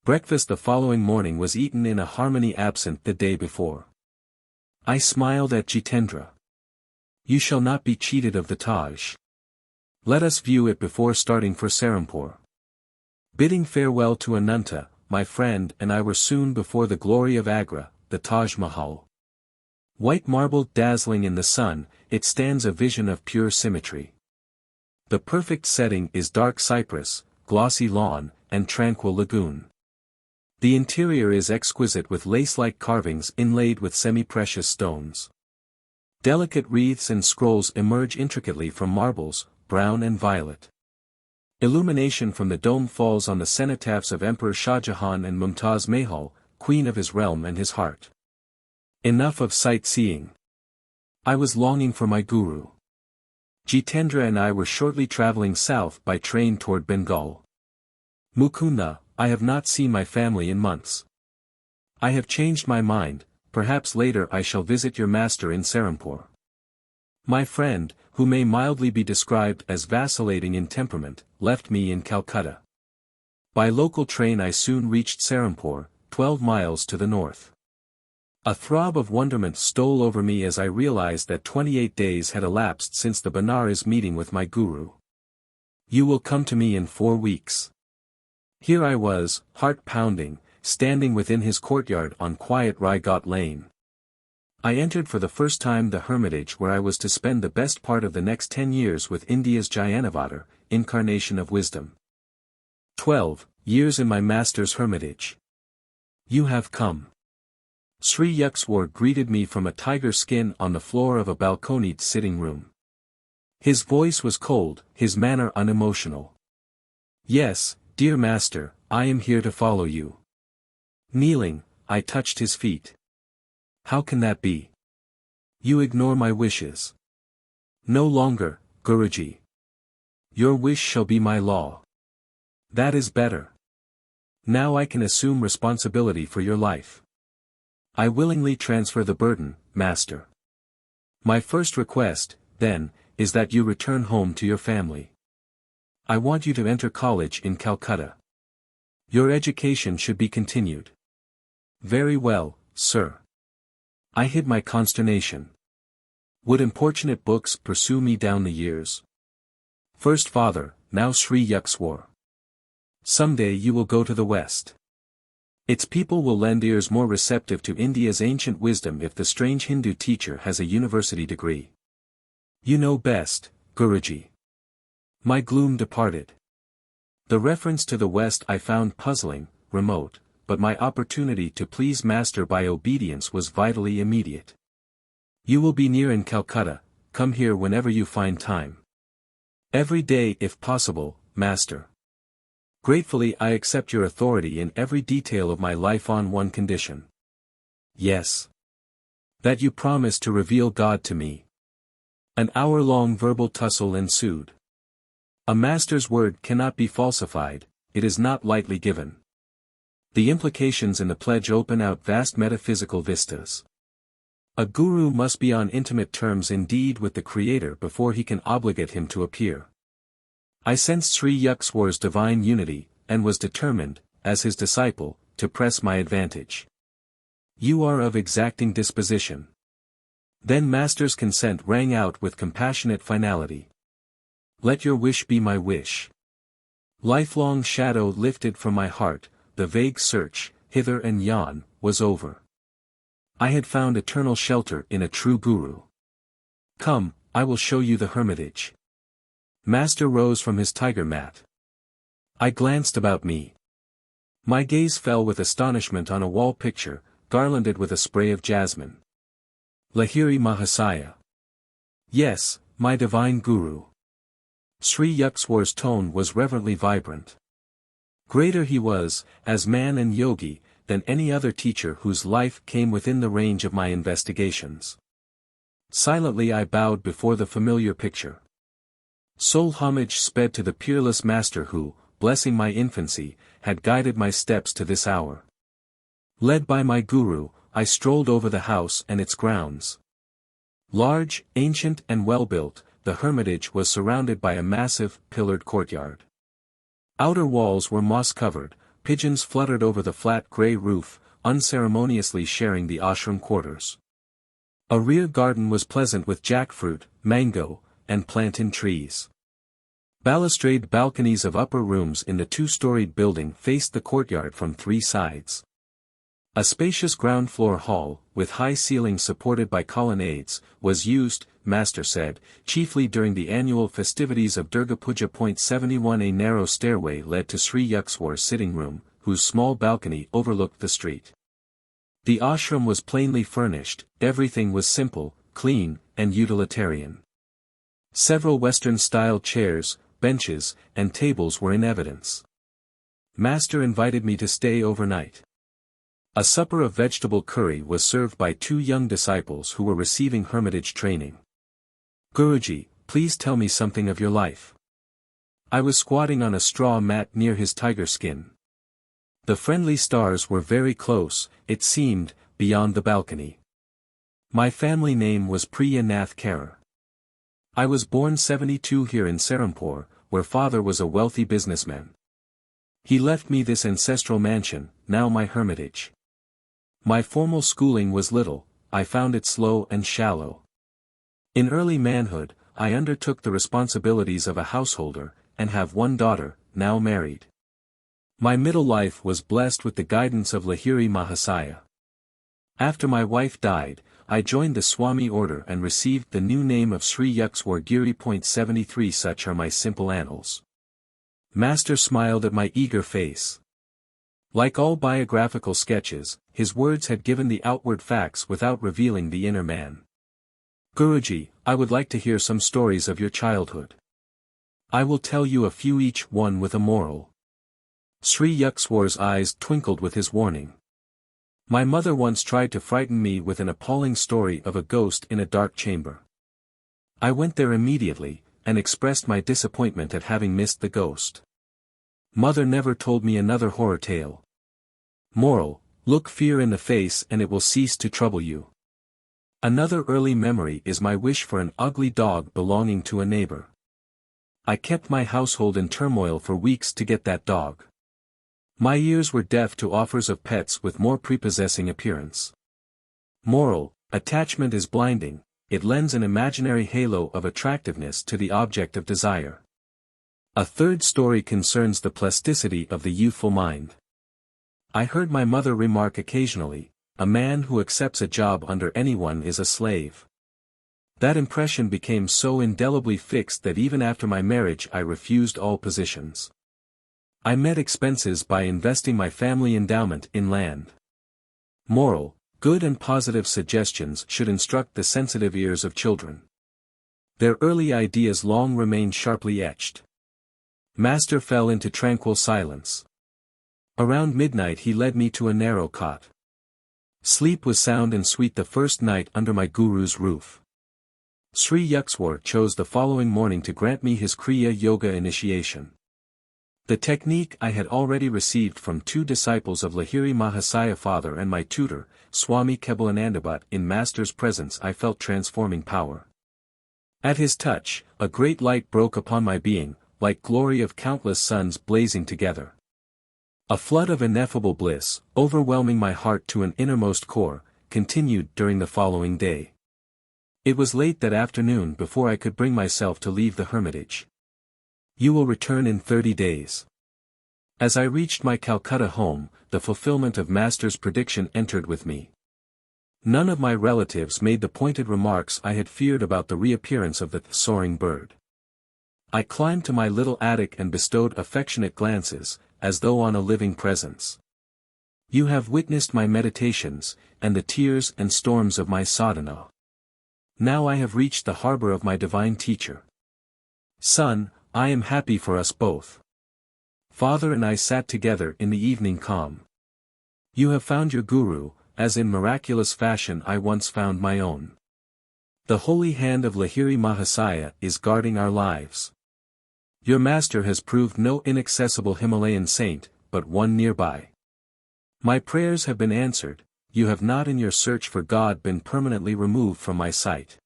Breakfast the following morning was eaten in a harmony absent the day before. I smiled at Jitendra. You shall not be cheated of the Taj. Let us view it before starting for Serampore. Bidding farewell to Ananta, my friend and I were soon before the glory of Agra, the Taj Mahal. White marble dazzling in the sun, it stands a vision of pure symmetry. The perfect setting is dark cypress, glossy lawn, and tranquil lagoon. The interior is exquisite with lace-like carvings inlaid with semi-precious stones. Delicate wreaths and scrolls emerge intricately from marbles, brown and violet. Illumination from the dome falls on the cenotaphs of Emperor Shah Jahan and Mumtaz Mahal, queen of his realm and his heart. Enough of sightseeing. I was longing for my guru. Jitendra and I were shortly traveling south by train toward Bengal. Mukunda, I have not seen my family in months. I have changed my mind, perhaps later I shall visit your master in Serampore. My friend, who may mildly be described as vacillating in temperament, left me in Calcutta. By local train I soon reached Serampore, 12 miles to the north. A throb of wonderment stole over me as I realized that 28 days had elapsed since the Benares meeting with my guru. You will come to me in 4 weeks. Here I was, heart pounding, standing within his courtyard on quiet Raigat Lane. I entered for the first time the hermitage where I was to spend the best part of the next 10 years with India's Jayanavatar, incarnation of wisdom. 12 years in my master's hermitage. You have come. Sri Yukteswar greeted me from a tiger skin on the floor of a balconied sitting room. His voice was cold, his manner unemotional. Yes, dear master, I am here to follow you. Kneeling, I touched his feet. How can that be? You ignore my wishes. No longer, Guruji. Your wish shall be my law. That is better. Now I can assume responsibility for your life. I willingly transfer the burden, master. My first request, then, is that you return home to your family. I want you to enter college in Calcutta. Your education should be continued. Very well, sir. I hid my consternation. Would importunate books pursue me down the years? First father, now Sri Yukteswar. Someday you will go to the West. Its people will lend ears more receptive to India's ancient wisdom if the strange Hindu teacher has a university degree. You know best, Guruji. My gloom departed. The reference to the West I found puzzling, remote, but my opportunity to please Master by obedience was vitally immediate. You will be near in Calcutta, come here whenever you find time. Every day if possible, Master. Gratefully I accept your authority in every detail of my life on one condition. Yes. That you promise to reveal God to me. An hour-long verbal tussle ensued. A master's word cannot be falsified, it is not lightly given. The implications in the pledge open out vast metaphysical vistas. A guru must be on intimate terms indeed with the Creator before he can obligate him to appear. I sensed Sri Yukteswar's divine unity, and was determined, as his disciple, to press my advantage. You are of exacting disposition. Then Master's consent rang out with compassionate finality. Let your wish be my wish. Lifelong shadow lifted from my heart, the vague search, hither and yon, was over. I had found eternal shelter in a true guru. Come, I will show you the hermitage. Master rose from his tiger mat. I glanced about me. My gaze fell with astonishment on a wall picture, garlanded with a spray of jasmine. Lahiri Mahasaya. Yes, my divine guru. Sri Yukteswar's tone was reverently vibrant. Greater he was, as man and yogi, than any other teacher whose life came within the range of my investigations. Silently I bowed before the familiar picture. Sole homage sped to the peerless Master who, blessing my infancy, had guided my steps to this hour. Led by my guru, I strolled over the house and its grounds. Large, ancient and well-built, the hermitage was surrounded by a massive, pillared courtyard. Outer walls were moss-covered, pigeons fluttered over the flat grey roof, unceremoniously sharing the ashram quarters. A rear garden was pleasant with jackfruit, mango, and plantain trees. Balustrade balconies of upper rooms in the two-storied building faced the courtyard from three sides. A spacious ground-floor hall, with high ceilings supported by colonnades, was used, Master said, chiefly during the annual festivities of Durga Puja. 71. A narrow stairway led to Sri Yukteswar's sitting room, whose small balcony overlooked the street. The ashram was plainly furnished, everything was simple, clean, and utilitarian. Several Western-style chairs, benches, and tables were in evidence. Master invited me to stay overnight. A supper of vegetable curry was served by two young disciples who were receiving hermitage training. Guruji, please tell me something of your life. I was squatting on a straw mat near his tiger skin. The friendly stars were very close, it seemed, beyond the balcony. My family name was Priya Nath Kaur. I was born 72 here in Serampore, where father was a wealthy businessman. He left me this ancestral mansion, now my hermitage. My formal schooling was little, I found it slow and shallow. In early manhood, I undertook the responsibilities of a householder, and have one daughter, now married. My middle life was blessed with the guidance of Lahiri Mahasaya. After my wife died, I joined the Swami order and received the new name of Sri Yukteswar Giri. 73. Such are my simple annals. Master smiled at my eager face. Like all biographical sketches, his words had given the outward facts without revealing the inner man. Guruji, I would like to hear some stories of your childhood. I will tell you a few, each one with a moral. Sri Yukteswar's eyes twinkled with his warning. My mother once tried to frighten me with an appalling story of a ghost in a dark chamber. I went there immediately, and expressed my disappointment at having missed the ghost. Mother never told me another horror tale. Moral: look fear in the face and it will cease to trouble you. Another early memory is my wish for an ugly dog belonging to a neighbor. I kept my household in turmoil for weeks to get that dog. My ears were deaf to offers of pets with more prepossessing appearance. Moral: attachment is blinding, it lends an imaginary halo of attractiveness to the object of desire. A third story concerns the plasticity of the youthful mind. I heard my mother remark occasionally, a man who accepts a job under anyone is a slave. That impression became so indelibly fixed that even after my marriage I refused all positions. I met expenses by investing my family endowment in land. Moral: good and positive suggestions should instruct the sensitive ears of children. Their early ideas long remain sharply etched. Master fell into tranquil silence. Around midnight he led me to a narrow cot. Sleep was sound and sweet the first night under my guru's roof. Sri Yukteswar chose the following morning to grant me his Kriya Yoga initiation. The technique I had already received from 2 disciples of Lahiri Mahasaya father and my tutor, Swami Kebalananda, but in Master's presence I felt transforming power. At his touch, a great light broke upon my being, like glory of countless suns blazing together. A flood of ineffable bliss, overwhelming my heart to an innermost core, continued during the following day. It was late that afternoon before I could bring myself to leave the hermitage. You will return in 30 days. As I reached my Calcutta home, the fulfillment of Master's prediction entered with me. None of my relatives made the pointed remarks I had feared about the reappearance of the soaring bird. I climbed to my little attic and bestowed affectionate glances, as though on a living presence. You have witnessed my meditations, and the tears and storms of my sadhana. Now I have reached the harbor of my divine teacher. Son, I am happy for us both. Father and I sat together in the evening calm. You have found your guru, as in miraculous fashion I once found my own. The holy hand of Lahiri Mahasaya is guarding our lives. Your master has proved no inaccessible Himalayan saint, but one nearby. My prayers have been answered, you have not in your search for God been permanently removed from my sight.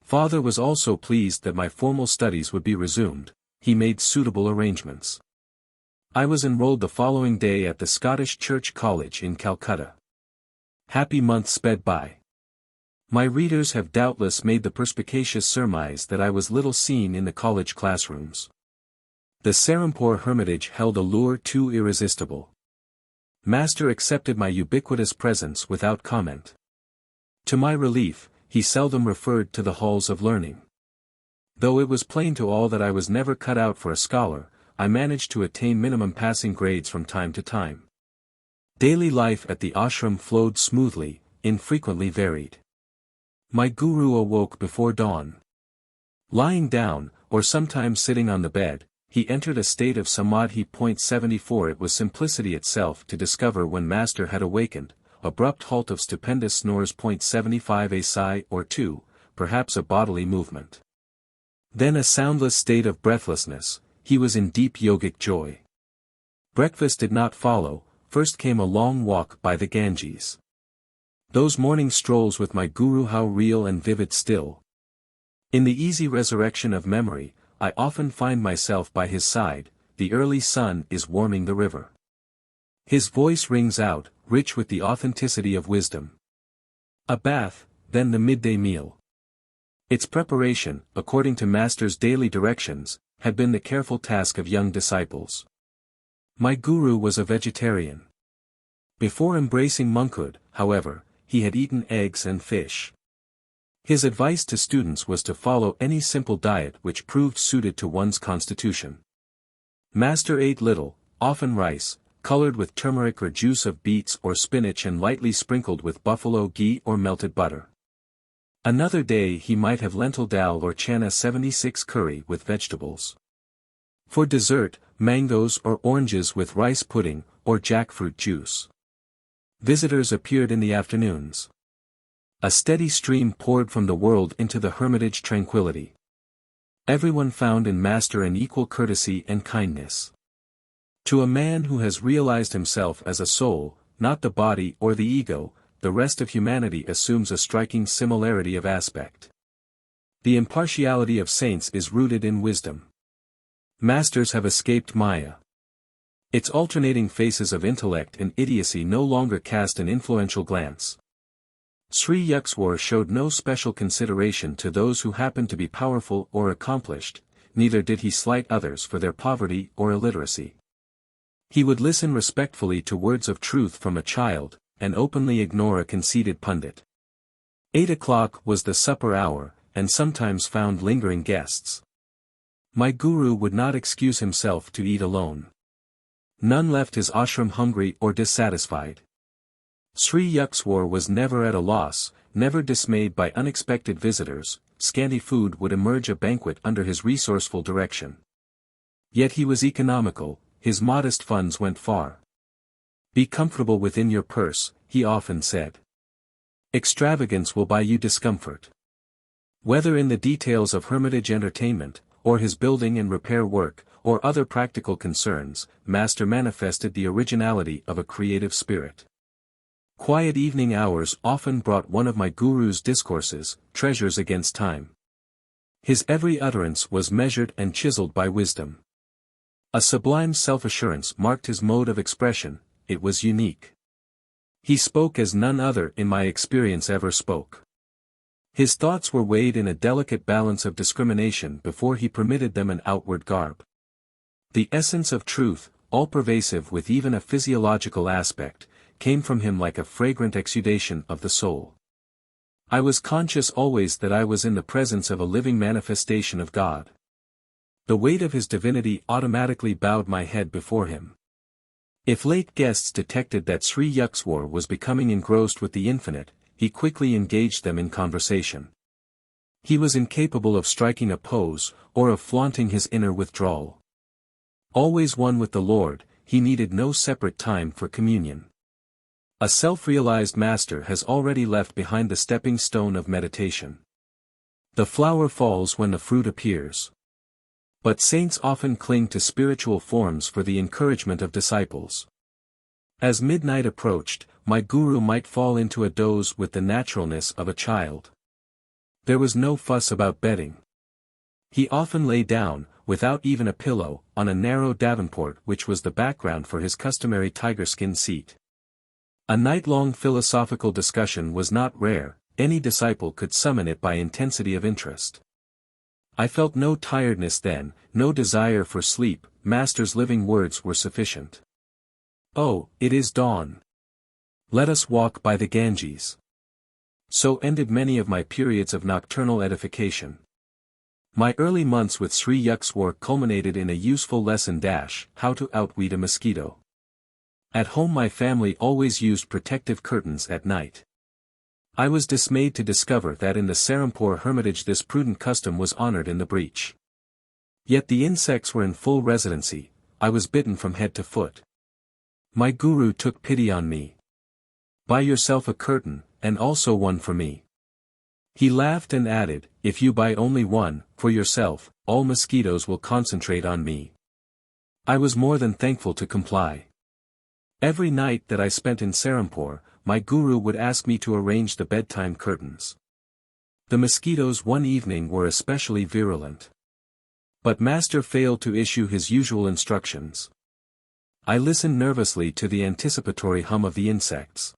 Father was also pleased that my formal studies would be resumed, he made suitable arrangements. I was enrolled the following day at the Scottish Church College in Calcutta. Happy months sped by. My readers have doubtless made the perspicacious surmise that I was little seen in the college classrooms. The Serampore Hermitage held a lure too irresistible. Master accepted my ubiquitous presence without comment. To my relief, he seldom referred to the halls of learning. Though it was plain to all that I was never cut out for a scholar, I managed to attain minimum passing grades from time to time. Daily life at the ashram flowed smoothly, infrequently varied. My guru awoke before dawn. Lying down, or sometimes sitting on the bed, he entered a state of samadhi. 74 It was simplicity itself to discover when Master had awakened, abrupt halt of stupendous snores. 75 A sigh or two, perhaps a bodily movement. Then a soundless state of breathlessness, he was in deep yogic joy. Breakfast did not follow, first came a long walk by the Ganges. Those morning strolls with my guru, how real and vivid still. In the easy resurrection of memory, I often find myself by his side, the early sun is warming the river. His voice rings out, rich with the authenticity of wisdom. A bath, then the midday meal. Its preparation, according to Master's daily directions, had been the careful task of young disciples. My guru was a vegetarian. Before embracing monkhood, however, he had eaten eggs and fish. His advice to students was to follow any simple diet which proved suited to one's constitution. Master ate little, often rice, colored with turmeric or juice of beets or spinach and lightly sprinkled with buffalo ghee or melted butter. Another day he might have lentil dal or chana 76 curry with vegetables. For dessert, mangoes or oranges with rice pudding, or jackfruit juice. Visitors appeared in the afternoons. A steady stream poured from the world into the hermitage tranquility. Everyone found in Master an equal courtesy and kindness. To a man who has realized himself as a soul, not the body or the ego, the rest of humanity assumes a striking similarity of aspect. The impartiality of saints is rooted in wisdom. Masters have escaped Maya. Its alternating faces of intellect and idiocy no longer cast an influential glance. Sri Yukteswar showed no special consideration to those who happened to be powerful or accomplished, neither did he slight others for their poverty or illiteracy. He would listen respectfully to words of truth from a child, and openly ignore a conceited pundit. 8 o'clock was the supper hour, and sometimes found lingering guests. My guru would not excuse himself to eat alone. None left his ashram hungry or dissatisfied. Sri Yukteswar was never at a loss, never dismayed by unexpected visitors. Scanty food would emerge a banquet under his resourceful direction. Yet he was economical, his modest funds went far. Be comfortable within your purse, he often said. Extravagance will buy you discomfort. Whether in the details of hermitage entertainment, or his building and repair work, or other practical concerns, Master manifested the originality of a creative spirit. Quiet evening hours often brought one of my guru's discourses, treasures against time. His every utterance was measured and chiseled by wisdom. A sublime self-assurance marked his mode of expression, it was unique. He spoke as none other in my experience ever spoke. His thoughts were weighed in a delicate balance of discrimination before he permitted them an outward garb. The essence of truth, all-pervasive with even a physiological aspect, came from him like a fragrant exudation of the soul. I was conscious always that I was in the presence of a living manifestation of God. The weight of his divinity automatically bowed my head before him. If late guests detected that Sri Yukteswar was becoming engrossed with the infinite, he quickly engaged them in conversation. He was incapable of striking a pose, or of flaunting his inner withdrawal. Always one with the Lord, he needed no separate time for communion. A self-realized master has already left behind the stepping stone of meditation. The flower falls when the fruit appears. But saints often cling to spiritual forms for the encouragement of disciples. As midnight approached, my guru might fall into a doze with the naturalness of a child. There was no fuss about bedding. He often lay down, without even a pillow, on a narrow davenport which was the background for his customary tiger-skin seat. A night-long philosophical discussion was not rare, any disciple could summon it by intensity of interest. I felt no tiredness then, no desire for sleep, Master's living words were sufficient. Oh, it is dawn. Let us walk by the Ganges. So ended many of my periods of nocturnal edification. My early months with Sri Yukteswar culminated in a useful lesson: how to outwit a mosquito. At home my family always used protective curtains at night. I was dismayed to discover that in the Serampore hermitage this prudent custom was honored in the breach. Yet the insects were in full residency, I was bitten from head to foot. My guru took pity on me. Buy yourself a curtain, and also one for me. He laughed and added, if you buy only one, for yourself, all mosquitoes will concentrate on me. I was more than thankful to comply. Every night that I spent in Serampore, my guru would ask me to arrange the bedtime curtains. The mosquitoes one evening were especially virulent. But Master failed to issue his usual instructions. I listened nervously to the anticipatory hum of the insects.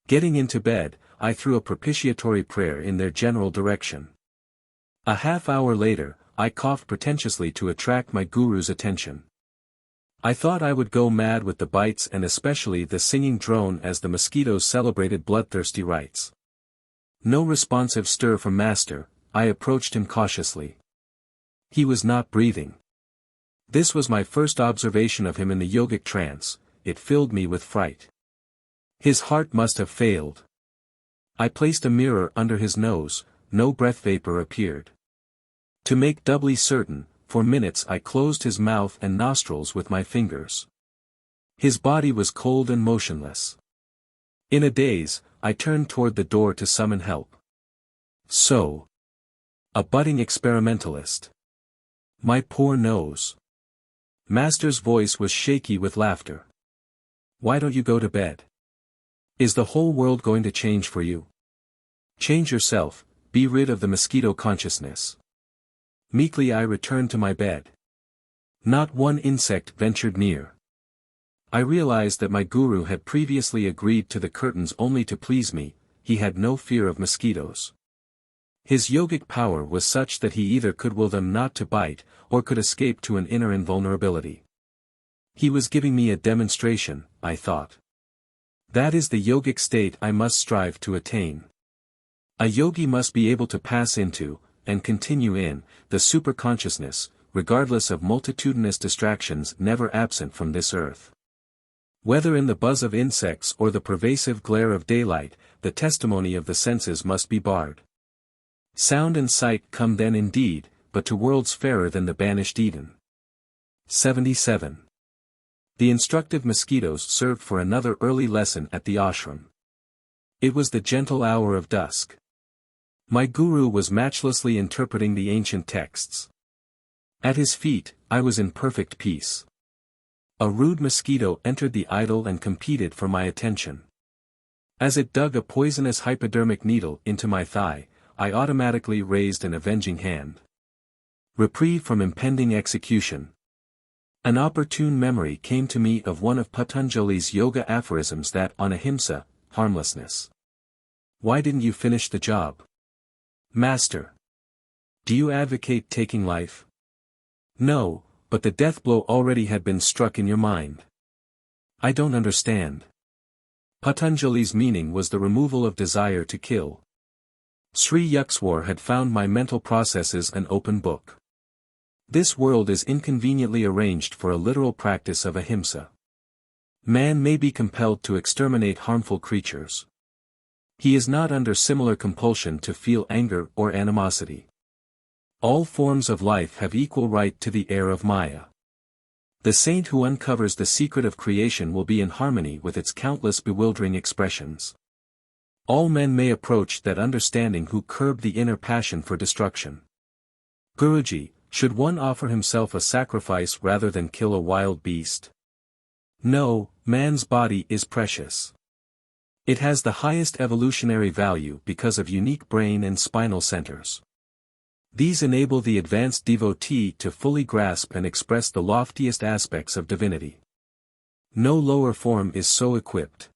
Getting into bed, I threw a propitiatory prayer in their general direction. A half-hour later, I coughed pretentiously to attract my guru's attention. I thought I would go mad with the bites and especially the singing drone as the mosquitoes celebrated bloodthirsty rites. No responsive stir from Master, I approached him cautiously. He was not breathing. This was my first observation of him in the yogic trance, it filled me with fright. His heart must have failed. I placed a mirror under his nose, no breath vapor appeared. To make doubly certain, for minutes I closed his mouth and nostrils with my fingers. His body was cold and motionless. In a daze, I turned toward the door to summon help. So. A budding experimentalist. My poor nose. Master's voice was shaky with laughter. Why don't you go to bed? Is the whole world going to change for you? Change yourself, be rid of the mosquito consciousness. Meekly I returned to my bed. Not one insect ventured near. I realized that my guru had previously agreed to the curtains only to please me, he had no fear of mosquitoes. His yogic power was such that he either could will them not to bite, or could escape to an inner invulnerability. He was giving me a demonstration, I thought. That is the yogic state I must strive to attain. A yogi must be able to pass into, and continue in, the superconsciousness, regardless of multitudinous distractions never absent from this earth. Whether in the buzz of insects or the pervasive glare of daylight, the testimony of the senses must be barred. Sound and sight come then indeed, but to worlds fairer than the banished Eden. 77. The instructive mosquitoes served for another early lesson at the ashram. It was the gentle hour of dusk. My guru was matchlessly interpreting the ancient texts. At his feet, I was in perfect peace. A rude mosquito entered the idol and competed for my attention. As it dug a poisonous hypodermic needle into my thigh, I automatically raised an avenging hand. Reprieve from impending execution. An opportune memory came to me of one of Patanjali's yoga aphorisms that on ahimsa, harmlessness. Why didn't you finish the job? Master. Do you advocate taking life? No, but the death blow already had been struck in your mind. I don't understand. Patanjali's meaning was the removal of desire to kill. Sri Yukteswar had found my mental processes an open book. This world is inconveniently arranged for a literal practice of ahimsa. Man may be compelled to exterminate harmful creatures. He is not under similar compulsion to feel anger or animosity. All forms of life have equal right to the air of Maya. The saint who uncovers the secret of creation will be in harmony with its countless bewildering expressions. All men may approach that understanding who curb the inner passion for destruction. Guruji, should one offer himself a sacrifice rather than kill a wild beast? No, man's body is precious. It has the highest evolutionary value because of unique brain and spinal centers. These enable the advanced devotee to fully grasp and express the loftiest aspects of divinity. No lower form is so equipped.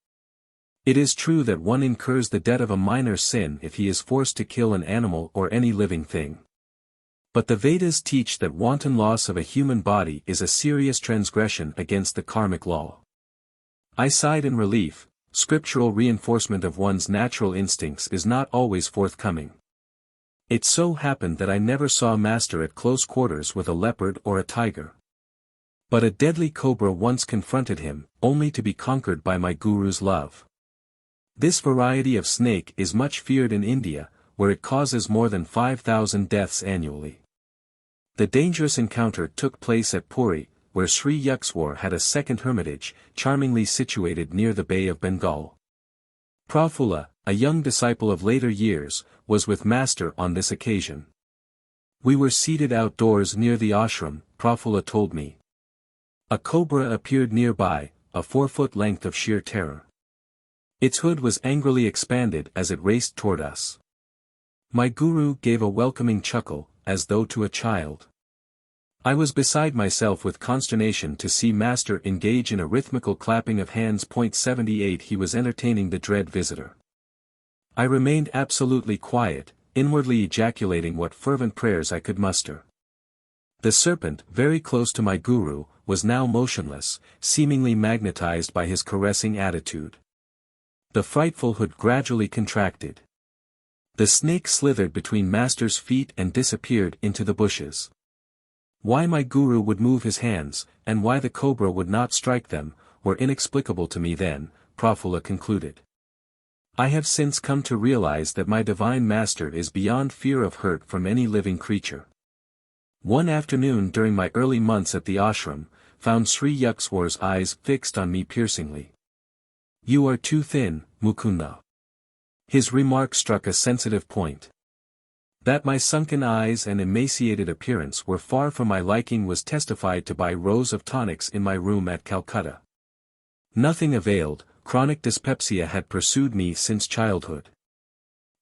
It is true that one incurs the debt of a minor sin if he is forced to kill an animal or any living thing. But the Vedas teach that wanton loss of a human body is a serious transgression against the karmic law. I sighed in relief. Scriptural reinforcement of one's natural instincts is not always forthcoming. It so happened that I never saw Master at close quarters with a leopard or a tiger. But a deadly cobra once confronted him, only to be conquered by my guru's love. This variety of snake is much feared in India, where it causes more than 5,000 deaths annually. The dangerous encounter took place at Puri, where Sri Yukteswar had a second hermitage, charmingly situated near the Bay of Bengal. Prafulla, a young disciple of later years, was with Master on this occasion. We were seated outdoors near the ashram, Prafulla told me. A cobra appeared nearby, a 4-foot length of sheer terror. Its hood was angrily expanded as it raced toward us. My guru gave a welcoming chuckle, as though to a child. I was beside myself with consternation to see Master engage in a rhythmical clapping of hands. 78 He was entertaining the dread visitor. I remained absolutely quiet, inwardly ejaculating what fervent prayers I could muster. The serpent, very close to my guru, was now motionless, seemingly magnetized by his caressing attitude. The frightful hood gradually contracted. The snake slithered between Master's feet and disappeared into the bushes. Why my guru would move his hands, and why the cobra would not strike them, were inexplicable to me then, Prafulla concluded. I have since come to realize that my divine Master is beyond fear of hurt from any living creature. One afternoon during my early months at the ashram, found Sri Yukteswar's eyes fixed on me piercingly. You are too thin, Mukunda. His remark struck a sensitive point. That my sunken eyes and emaciated appearance were far from my liking was testified to by rows of tonics in my room at Calcutta. Nothing availed, chronic dyspepsia had pursued me since childhood.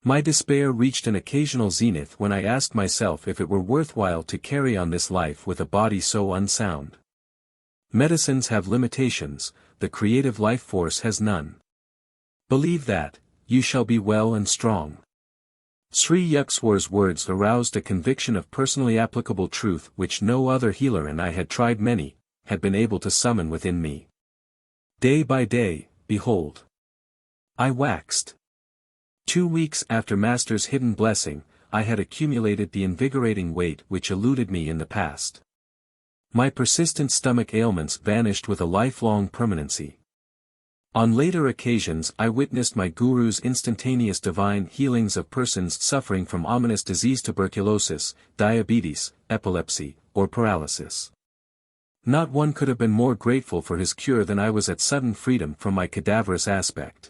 My despair reached an occasional zenith when I asked myself if it were worthwhile to carry on this life with a body so unsound. Medicines have limitations, the creative life force has none. Believe that, you shall be well and strong. Sri Yukteswar's words aroused a conviction of personally applicable truth which no other healer, and I had tried many, had been able to summon within me. Day by day, behold, I waxed. 2 weeks after Master's hidden blessing, I had accumulated the invigorating weight which eluded me in the past. My persistent stomach ailments vanished with a lifelong permanency. On later occasions I witnessed my guru's instantaneous divine healings of persons suffering from ominous disease, tuberculosis, diabetes, epilepsy, or paralysis. Not one could have been more grateful for his cure than I was at sudden freedom from my cadaverous aspect.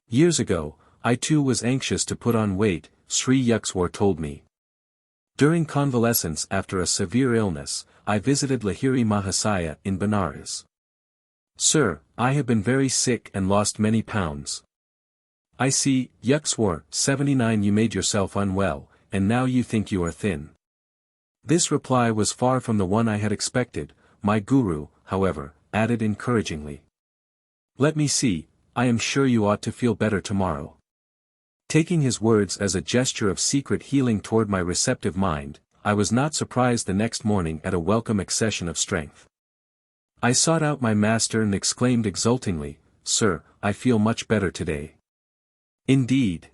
Years ago, I too was anxious to put on weight, Sri Yukteswar told me. During convalescence after a severe illness, I visited Lahiri Mahasaya in Benares. Sir, I have been very sick and lost many pounds. I see, Yukteswar, 79, you made yourself unwell, and now you think you are thin. This reply was far from the one I had expected. My guru, however, added encouragingly. Let me see, I am sure you ought to feel better tomorrow. Taking his words as a gesture of secret healing toward my receptive mind, I was not surprised the next morning at a welcome accession of strength. I sought out my master and exclaimed exultingly, Sir, I feel much better today. Indeed.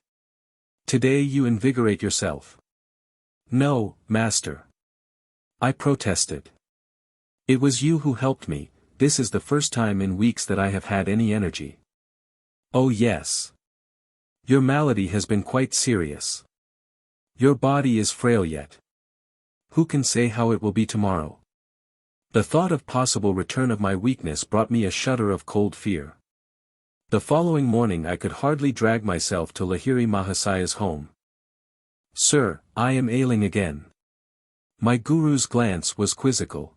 Today you invigorate yourself. No, master. I protested. It was you who helped me. This is the first time in weeks that I have had any energy. Oh yes. Your malady has been quite serious. Your body is frail yet. Who can say how it will be tomorrow? The thought of possible return of my weakness brought me a shudder of cold fear. The following morning I could hardly drag myself to Lahiri Mahasaya's home. Sir, I am ailing again. My guru's glance was quizzical.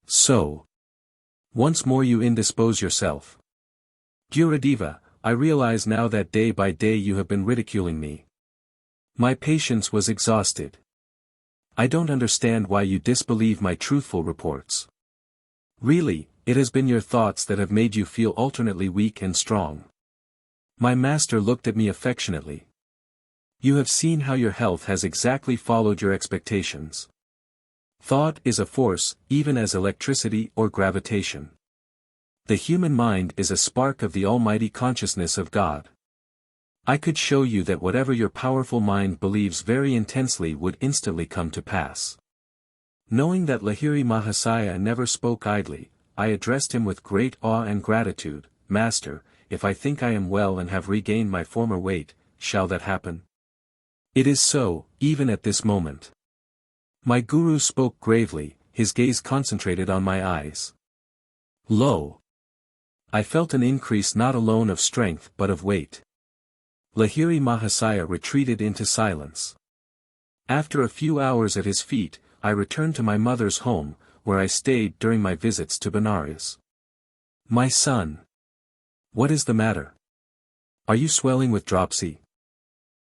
So. Once more you indispose yourself. Gurudiva, I realize now that day by day you have been ridiculing me. My patience was exhausted. I don't understand why you disbelieve my truthful reports. Really, it has been your thoughts that have made you feel alternately weak and strong. My master looked at me affectionately. You have seen how your health has exactly followed your expectations. Thought is a force, even as electricity or gravitation. The human mind is a spark of the almighty consciousness of God. I could show you that whatever your powerful mind believes very intensely would instantly come to pass. Knowing that Lahiri Mahasaya never spoke idly, I addressed him with great awe and gratitude. Master, if I think I am well and have regained my former weight, shall that happen? It is so, even at this moment. My guru spoke gravely, his gaze concentrated on my eyes. Lo! I felt an increase not alone of strength but of weight. Lahiri Mahasaya retreated into silence. After a few hours at his feet, I returned to my mother's home, where I stayed during my visits to Benares. My son. What is the matter? Are you swelling with dropsy?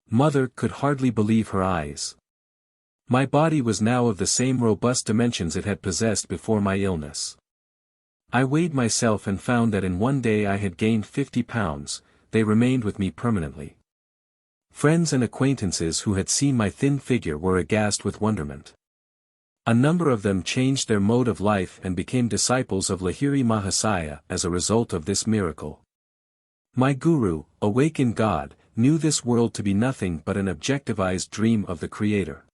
Mother could hardly believe her eyes. My body was now of the same robust dimensions it had possessed before my illness. I weighed myself and found that in one day I had gained 50 pounds, they remained with me permanently. Friends and acquaintances who had seen my thin figure were aghast with wonderment. A number of them changed their mode of life and became disciples of Lahiri Mahasaya as a result of this miracle. My guru, awake in God, knew this world to be nothing but an objectivized dream of the Creator.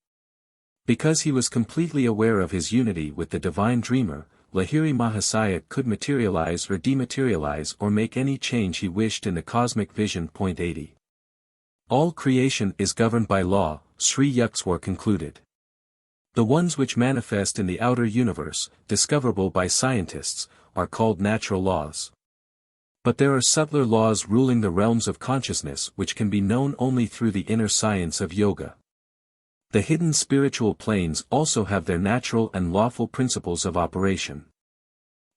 Because he was completely aware of his unity with the divine dreamer, Lahiri Mahasaya could materialize or dematerialize or make any change he wished in the cosmic vision. 80. All creation is governed by law, Sri Yukteswar concluded. The ones which manifest in the outer universe, discoverable by scientists, are called natural laws. But there are subtler laws ruling the realms of consciousness which can be known only through the inner science of yoga. The hidden spiritual planes also have their natural and lawful principles of operation.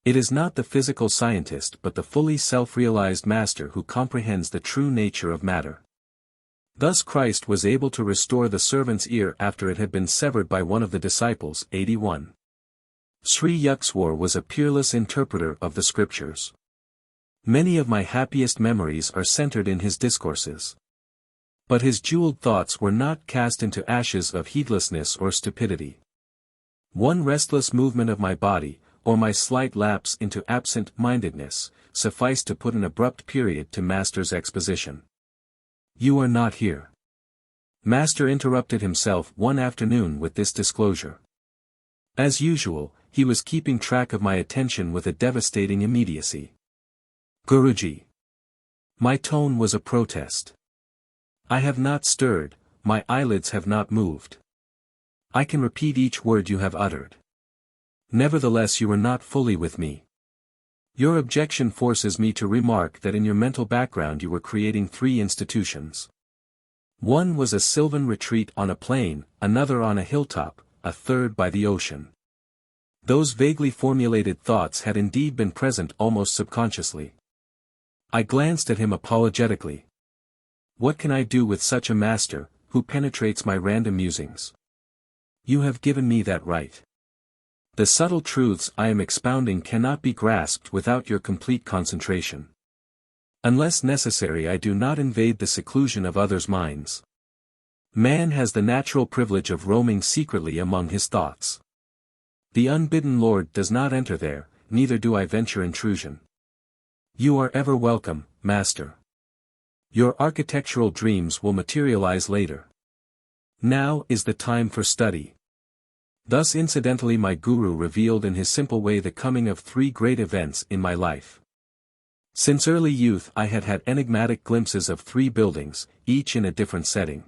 It is not the physical scientist but the fully self-realized master who comprehends the true nature of matter. Thus Christ was able to restore the servant's ear after it had been severed by one of the disciples. 81. Sri Yukteswar was a peerless interpreter of the scriptures. Many of my happiest memories are centered in his discourses. But his jeweled thoughts were not cast into ashes of heedlessness or stupidity. One restless movement of my body, or my slight lapse into absent-mindedness, sufficed to put an abrupt period to Master's exposition. You are not here. Master interrupted himself one afternoon with this disclosure. As usual, he was keeping track of my attention with a devastating immediacy. Guruji. My tone was a protest. I have not stirred, my eyelids have not moved. I can repeat each word you have uttered. Nevertheless you are not fully with me. Your objection forces me to remark that in your mental background you were creating 3 institutions. One was a sylvan retreat on a plain, another on a hilltop, a third by the ocean. Those vaguely formulated thoughts had indeed been present almost subconsciously. I glanced at him apologetically. What can I do with such a master, who penetrates my random musings? You have given me that right. The subtle truths I am expounding cannot be grasped without your complete concentration. Unless necessary I do not invade the seclusion of others' minds. Man has the natural privilege of roaming secretly among his thoughts. The unbidden Lord does not enter there, neither do I venture intrusion. You are ever welcome, Master. Your architectural dreams will materialize later. Now is the time for study. Thus incidentally my guru revealed in his simple way the coming of 3 great events in my life. Since early youth I had had enigmatic glimpses of 3 buildings, each in a different setting.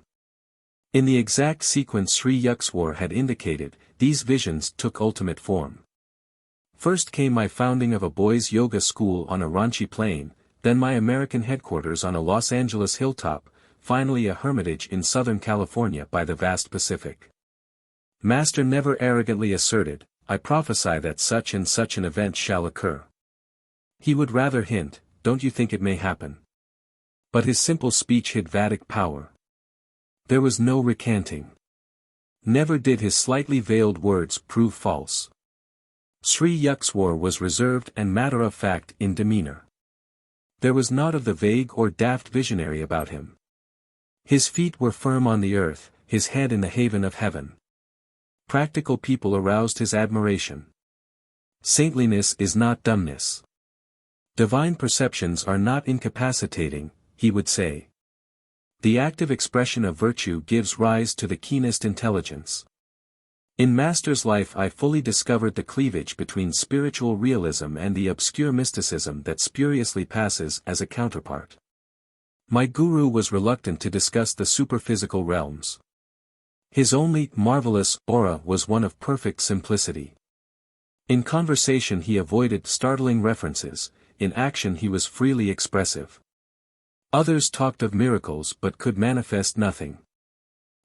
In the exact sequence Sri Yukteswar had indicated, these visions took ultimate form. First came my founding of a boys' yoga school on a Ranchi plain, then my American headquarters on a Los Angeles hilltop, finally a hermitage in Southern California by the vast Pacific. Master never arrogantly asserted, I prophesy that such and such an event shall occur. He would rather hint, don't you think it may happen? But his simple speech hid Vedic power. There was no recanting. Never did his slightly veiled words prove false. Sri Yukteswar was reserved and matter-of-fact in demeanor. There was naught of the vague or daft visionary about him. His feet were firm on the earth, his head in the haven of heaven. Practical people aroused his admiration. Saintliness is not dumbness. Divine perceptions are not incapacitating, he would say. The active expression of virtue gives rise to the keenest intelligence. In Master's life I fully discovered the cleavage between spiritual realism and the obscure mysticism that spuriously passes as a counterpart. My guru was reluctant to discuss the superphysical realms. His only marvelous aura was one of perfect simplicity. In conversation he avoided startling references, in action he was freely expressive. Others talked of miracles but could manifest nothing.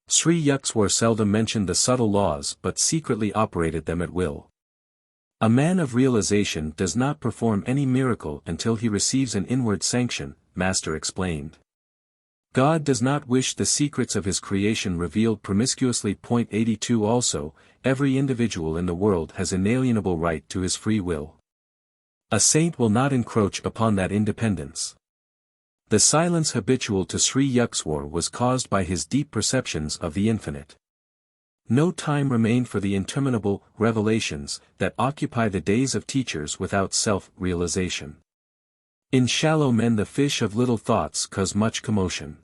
Sri Yukteswar seldom mentioned the subtle laws but secretly operated them at will. A man of realization does not perform any miracle until he receives an inward sanction, Master explained. God does not wish the secrets of his creation revealed promiscuously. 82 Also, every individual in the world has inalienable right to his free will. A saint will not encroach upon that independence. The silence habitual to Sri Yukteswar was caused by his deep perceptions of the infinite. No time remained for the interminable revelations that occupy the days of teachers without self-realization. In shallow men the fish of little thoughts cause much commotion.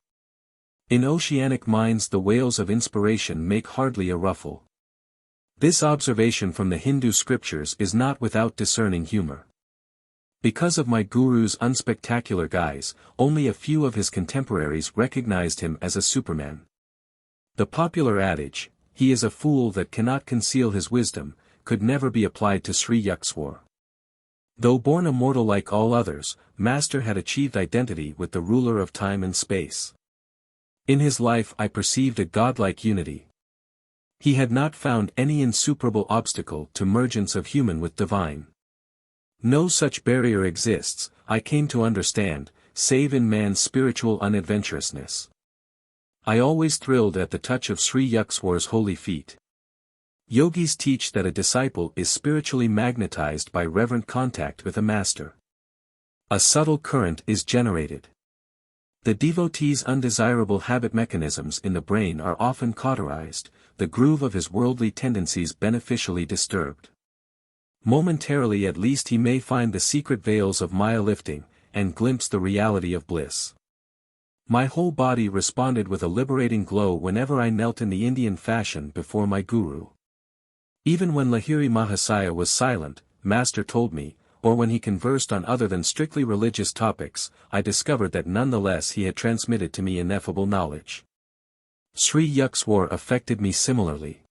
In oceanic minds the whales of inspiration make hardly a ruffle. This observation from the Hindu scriptures is not without discerning humor. Because of my guru's unspectacular guise, only a few of his contemporaries recognized him as a superman. The popular adage, he is a fool that cannot conceal his wisdom, could never be applied to Sri Yukteswar. Though born a mortal like all others, Master had achieved identity with the ruler of time and space. In his life I perceived a godlike unity. He had not found any insuperable obstacle to mergence of human with divine. No such barrier exists, I came to understand, save in man's spiritual unadventurousness. I always thrilled at the touch of Sri Yukteswar's holy feet. Yogis teach that a disciple is spiritually magnetized by reverent contact with a master. A subtle current is generated. The devotee's undesirable habit mechanisms in the brain are often cauterized, the groove of his worldly tendencies beneficially disturbed. Momentarily at least he may find the secret veils of Maya lifting, and glimpse the reality of bliss. My whole body responded with a liberating glow whenever I knelt in the Indian fashion before my guru. Even when Lahiri Mahasaya was silent, Master told me, or when he conversed on other than strictly religious topics, I discovered that nonetheless he had transmitted to me ineffable knowledge. Sri Yukteswar affected me similarly.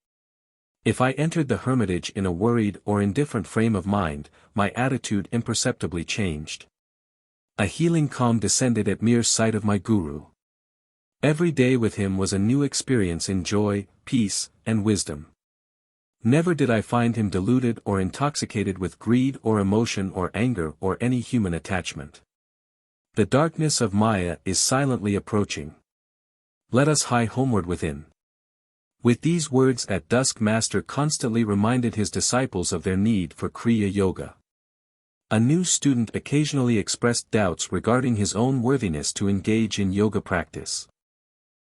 If I entered the hermitage in a worried or indifferent frame of mind, my attitude imperceptibly changed. A healing calm descended at mere sight of my guru. Every day with him was a new experience in joy, peace, and wisdom. Never did I find him deluded or intoxicated with greed or emotion or anger or any human attachment. The darkness of Maya is silently approaching. Let us hie homeward within. With these words at dusk Master constantly reminded his disciples of their need for Kriya Yoga. A new student occasionally expressed doubts regarding his own worthiness to engage in yoga practice.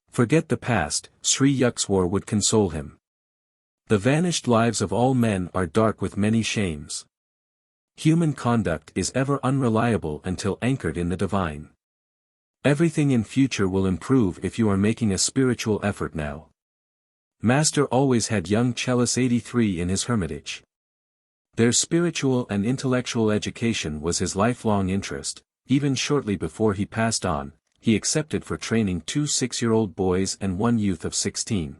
Forget the past, Sri Yukteswar would console him. The vanished lives of all men are dark with many shames. Human conduct is ever unreliable until anchored in the divine. Everything in future will improve if you are making a spiritual effort now. Master always had young Chellis 83 in his hermitage. Their spiritual and intellectual education was his lifelong interest. Even shortly before he passed on, he accepted for training 2 6-year-old boys and 1 youth of 16.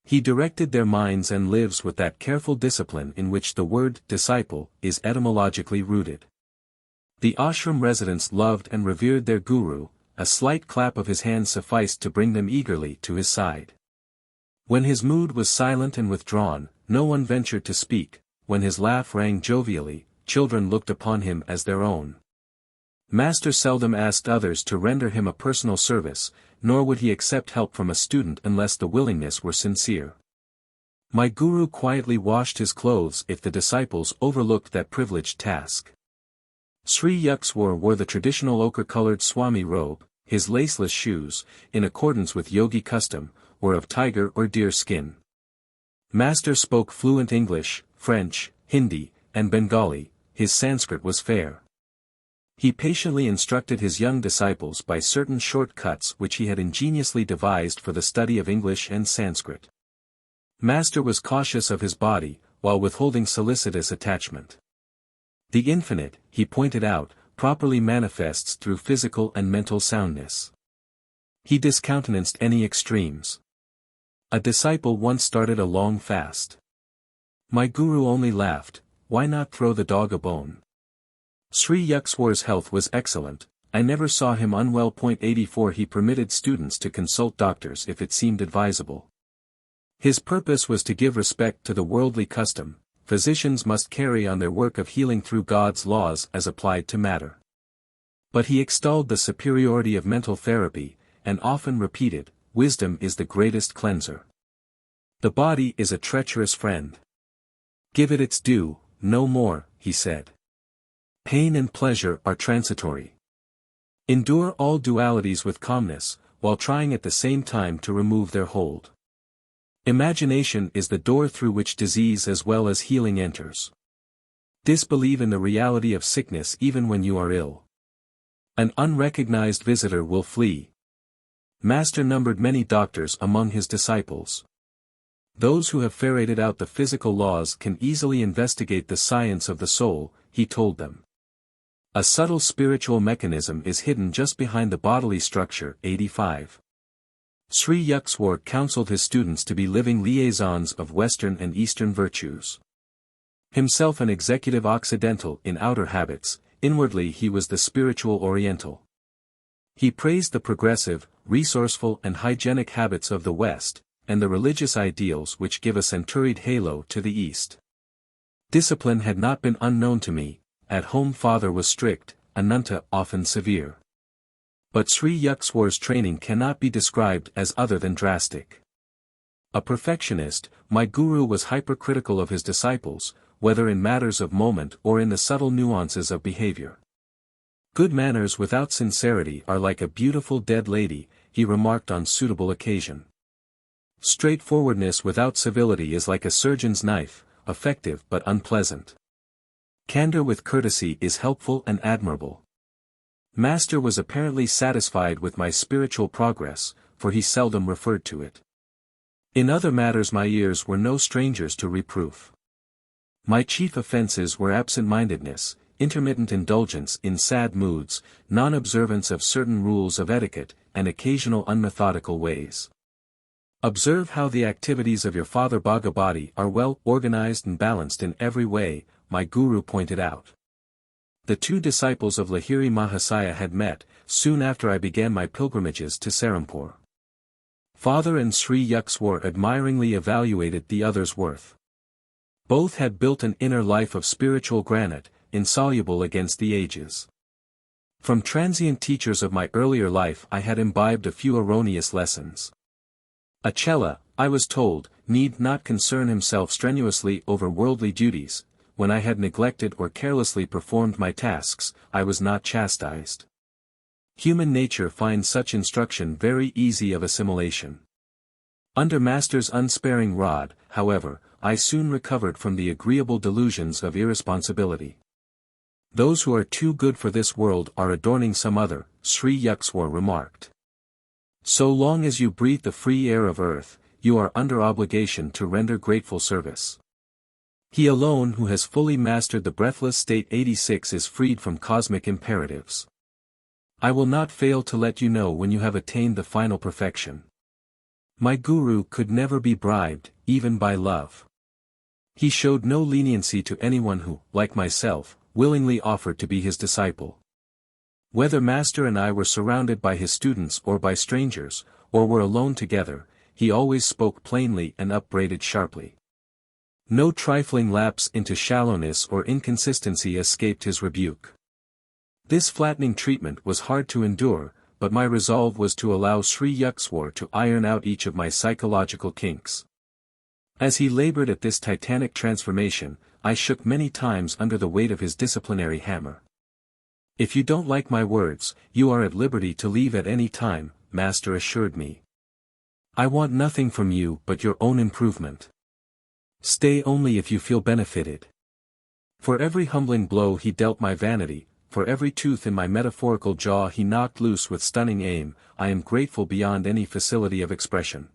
He directed their minds and lives with that careful discipline in which the word disciple is etymologically rooted. The ashram residents loved and revered their guru. A slight clap of his hand sufficed to bring them eagerly to his side. When his mood was silent and withdrawn, no one ventured to speak. When his laugh rang jovially, children looked upon him as their own. Master seldom asked others to render him a personal service, nor would he accept help from a student unless the willingness were sincere. My guru quietly washed his clothes if the disciples overlooked that privileged task. Sri Yukteswar wore the traditional ochre-colored Swami robe. His laceless shoes, in accordance with yogi custom, were of tiger or deer skin. Master spoke fluent English, French, Hindi, and Bengali. His Sanskrit was fair. He patiently instructed his young disciples by certain short-cuts which he had ingeniously devised for the study of English and Sanskrit. Master was cautious of his body, while withholding solicitous attachment. The infinite, he pointed out, properly manifests through physical and mental soundness. He discountenanced any extremes. A disciple once started a long fast. My guru only laughed, "Why not throw the dog a bone?" Sri Yukteswar's health was excellent. I never saw him unwell. 84 He permitted students to consult doctors if it seemed advisable. His purpose was to give respect to the worldly custom. Physicians must carry on their work of healing through God's laws as applied to matter. But he extolled the superiority of mental therapy, and often repeated, "Wisdom is the greatest cleanser. The body is a treacherous friend. Give it its due, no more," he said. Pain and pleasure are transitory. Endure all dualities with calmness, while trying at the same time to remove their hold. Imagination is the door through which disease as well as healing enters. Disbelieve in the reality of sickness even when you are ill. An unrecognized visitor will flee. Master numbered many doctors among his disciples. Those who have ferreted out the physical laws can easily investigate the science of the soul, he told them. A subtle spiritual mechanism is hidden just behind the bodily structure. 85. Sri Yukteswar counseled his students to be living liaisons of Western and Eastern virtues. Himself an executive Occidental in outer habits, inwardly he was the spiritual Oriental. He praised the progressive, resourceful and hygienic habits of the West, and the religious ideals which give a centuried halo to the East. Discipline had not been unknown to me. At home father was strict, Ananta often severe. But Sri Yukteswar's training cannot be described as other than drastic. A perfectionist, my guru was hypercritical of his disciples, whether in matters of moment or in the subtle nuances of behavior. Good manners without sincerity are like a beautiful dead lady, he remarked on suitable occasion. Straightforwardness without civility is like a surgeon's knife, effective but unpleasant. Candor with courtesy is helpful and admirable. Master was apparently satisfied with my spiritual progress, for he seldom referred to it. In other matters my ears were no strangers to reproof. My chief offenses were absent-mindedness, intermittent indulgence in sad moods, non-observance of certain rules of etiquette, and occasional unmethodical ways. Observe how the activities of your father Bhagavati are well organized and balanced in every way, my guru pointed out. The two disciples of Lahiri Mahasaya had met, soon after I began my pilgrimages to Serampore. Father and Sri Yukteswar admiringly evaluated the other's worth. Both had built an inner life of spiritual granite, insoluble against the ages. From transient teachers of my earlier life I had imbibed a few erroneous lessons. A chela, I was told, need not concern himself strenuously over worldly duties. When I had neglected or carelessly performed my tasks, I was not chastised. Human nature finds such instruction very easy of assimilation. Under Master's unsparing rod, however, I soon recovered from the agreeable delusions of irresponsibility. Those who are too good for this world are adorning some other, Sri Yukteswar remarked. So long as you breathe the free air of earth, you are under obligation to render grateful service. He alone who has fully mastered the breathless state 86 is freed from cosmic imperatives. I will not fail to let you know when you have attained the final perfection. My guru could never be bribed, even by love. He showed no leniency to anyone who, like myself, willingly offered to be his disciple. Whether Master and I were surrounded by his students or by strangers, or were alone together, he always spoke plainly and upbraided sharply. No trifling lapse into shallowness or inconsistency escaped his rebuke. This flattening treatment was hard to endure, but my resolve was to allow Sri Yukteswar to iron out each of my psychological kinks. As he labored at this titanic transformation, I shook many times under the weight of his disciplinary hammer. If you don't like my words, you are at liberty to leave at any time, Master assured me. I want nothing from you but your own improvement. Stay only if you feel benefited. For every humbling blow he dealt my vanity, for every tooth in my metaphorical jaw he knocked loose with stunning aim, I am grateful beyond any facility of expression.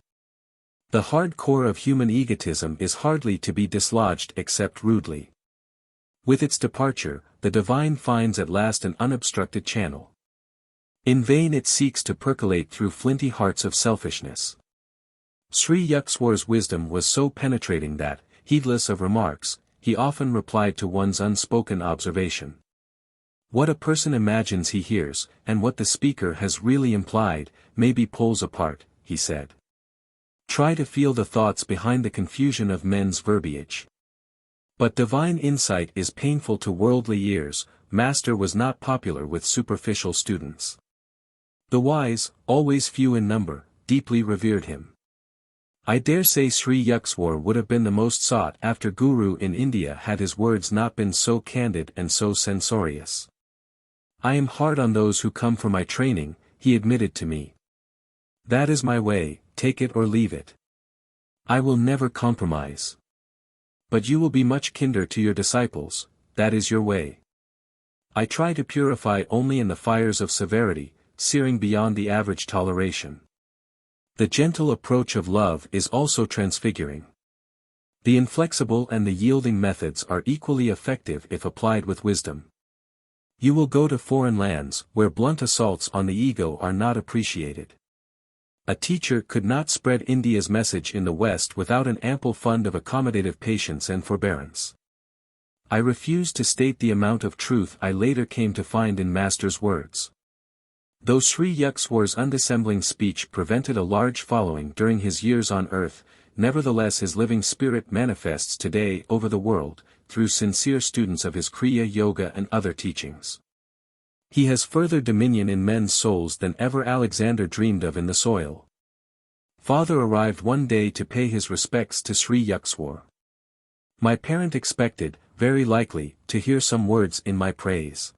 The hard core of human egotism is hardly to be dislodged except rudely. With its departure, the divine finds at last an unobstructed channel. In vain it seeks to percolate through flinty hearts of selfishness. Sri Yukteswar's wisdom was so penetrating that, heedless of remarks, he often replied to one's unspoken observation. What a person imagines he hears, and what the speaker has really implied, may be poles apart, he said. Try to feel the thoughts behind the confusion of men's verbiage. But divine insight is painful to worldly ears. Master was not popular with superficial students. The wise, always few in number, deeply revered him. I dare say Sri Yukteswar would have been the most sought after guru in India had his words not been so candid and so censorious. I am hard on those who come for my training, he admitted to me. That is my way, take it or leave it. I will never compromise. But you will be much kinder to your disciples, that is your way. I try to purify only in the fires of severity, searing beyond the average toleration. The gentle approach of love is also transfiguring. The inflexible and the yielding methods are equally effective if applied with wisdom. You will go to foreign lands, where blunt assaults on the ego are not appreciated. A teacher could not spread India's message in the West without an ample fund of accommodative patience and forbearance. I refuse to state the amount of truth I later came to find in Master's words. Though Sri Yukteswar's undissembling speech prevented a large following during his years on earth, nevertheless his living spirit manifests today over the world, through sincere students of his Kriya Yoga and other teachings. He has further dominion in men's souls than ever Alexander dreamed of in the soil. Father arrived one day to pay his respects to Sri Yukteswar. My parent expected, very likely, to hear some words in my praise.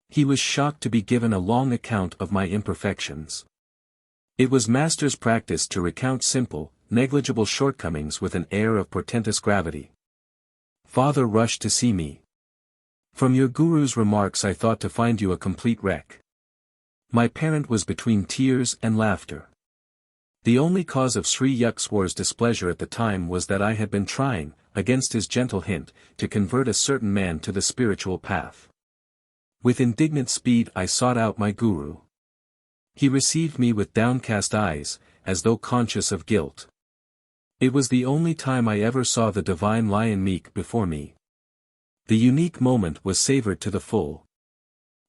He was shocked to be given a long account of my imperfections. It was Master's practice to recount simple, negligible shortcomings with an air of portentous gravity. Father rushed to see me. From your guru's remarks I thought to find you a complete wreck. My parent was between tears and laughter. The only cause of Sri Yukteswar's displeasure at the time was that I had been trying, against his gentle hint, to convert a certain man to the spiritual path. With indignant speed I sought out my guru. He received me with downcast eyes, as though conscious of guilt. It was the only time I ever saw the divine lion meek before me. The unique moment was savored to the full.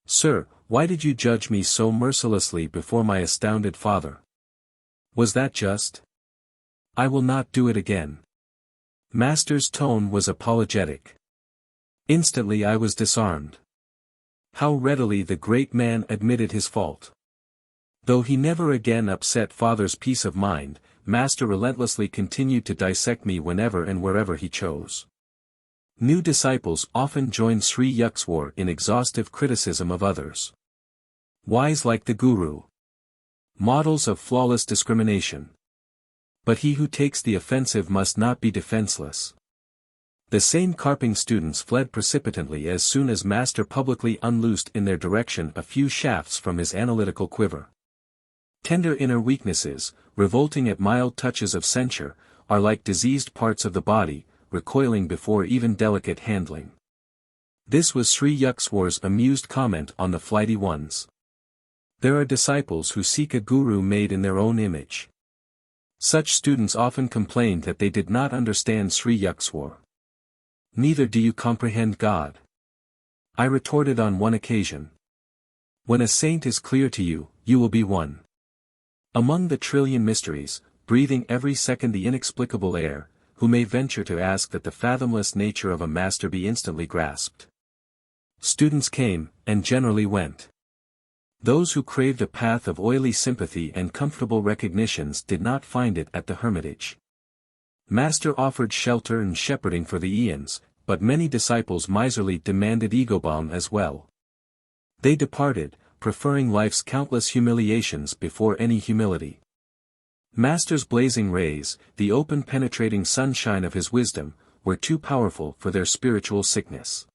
"Sir, why did you judge me so mercilessly before my astounded father? Was that just? I will not do it again." Master's tone was apologetic. Instantly I was disarmed. How readily the great man admitted his fault. Though he never again upset father's peace of mind, Master relentlessly continued to dissect me whenever and wherever he chose. New disciples often joined Sri Yukteswar in exhaustive criticism of others. Wise like the guru. Models of flawless discrimination. But he who takes the offensive must not be defenseless. The same carping students fled precipitately as soon as Master publicly unloosed in their direction a few shafts from his analytical quiver. Tender inner weaknesses, revolting at mild touches of censure, are like diseased parts of the body, recoiling before even delicate handling. This was Sri Yukteswar's amused comment on the flighty ones. There are disciples who seek a guru made in their own image. Such students often complained that they did not understand Sri Yukteswar. "Neither do you comprehend God," I retorted on one occasion. "When a saint is clear to you, you will be one. Among the trillion mysteries, breathing every second the inexplicable air, who may venture to ask that the fathomless nature of a master be instantly grasped?" Students came, and generally went. Those who craved a path of oily sympathy and comfortable recognitions did not find it at the hermitage. Master offered shelter and shepherding for the eons, but many disciples miserly demanded ego balm as well. They departed, preferring life's countless humiliations before any humility. Master's blazing rays, the open penetrating sunshine of his wisdom, were too powerful for their spiritual sickness.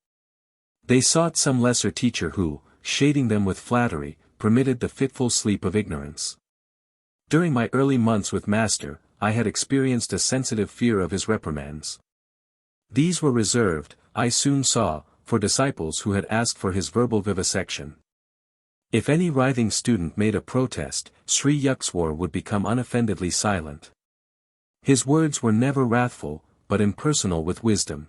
They sought some lesser teacher who, shading them with flattery, permitted the fitful sleep of ignorance. During my early months with Master, I had experienced a sensitive fear of his reprimands. These were reserved, I soon saw, for disciples who had asked for his verbal vivisection. If any writhing student made a protest, Sri Yukteswar would become unoffendedly silent. His words were never wrathful, but impersonal with wisdom.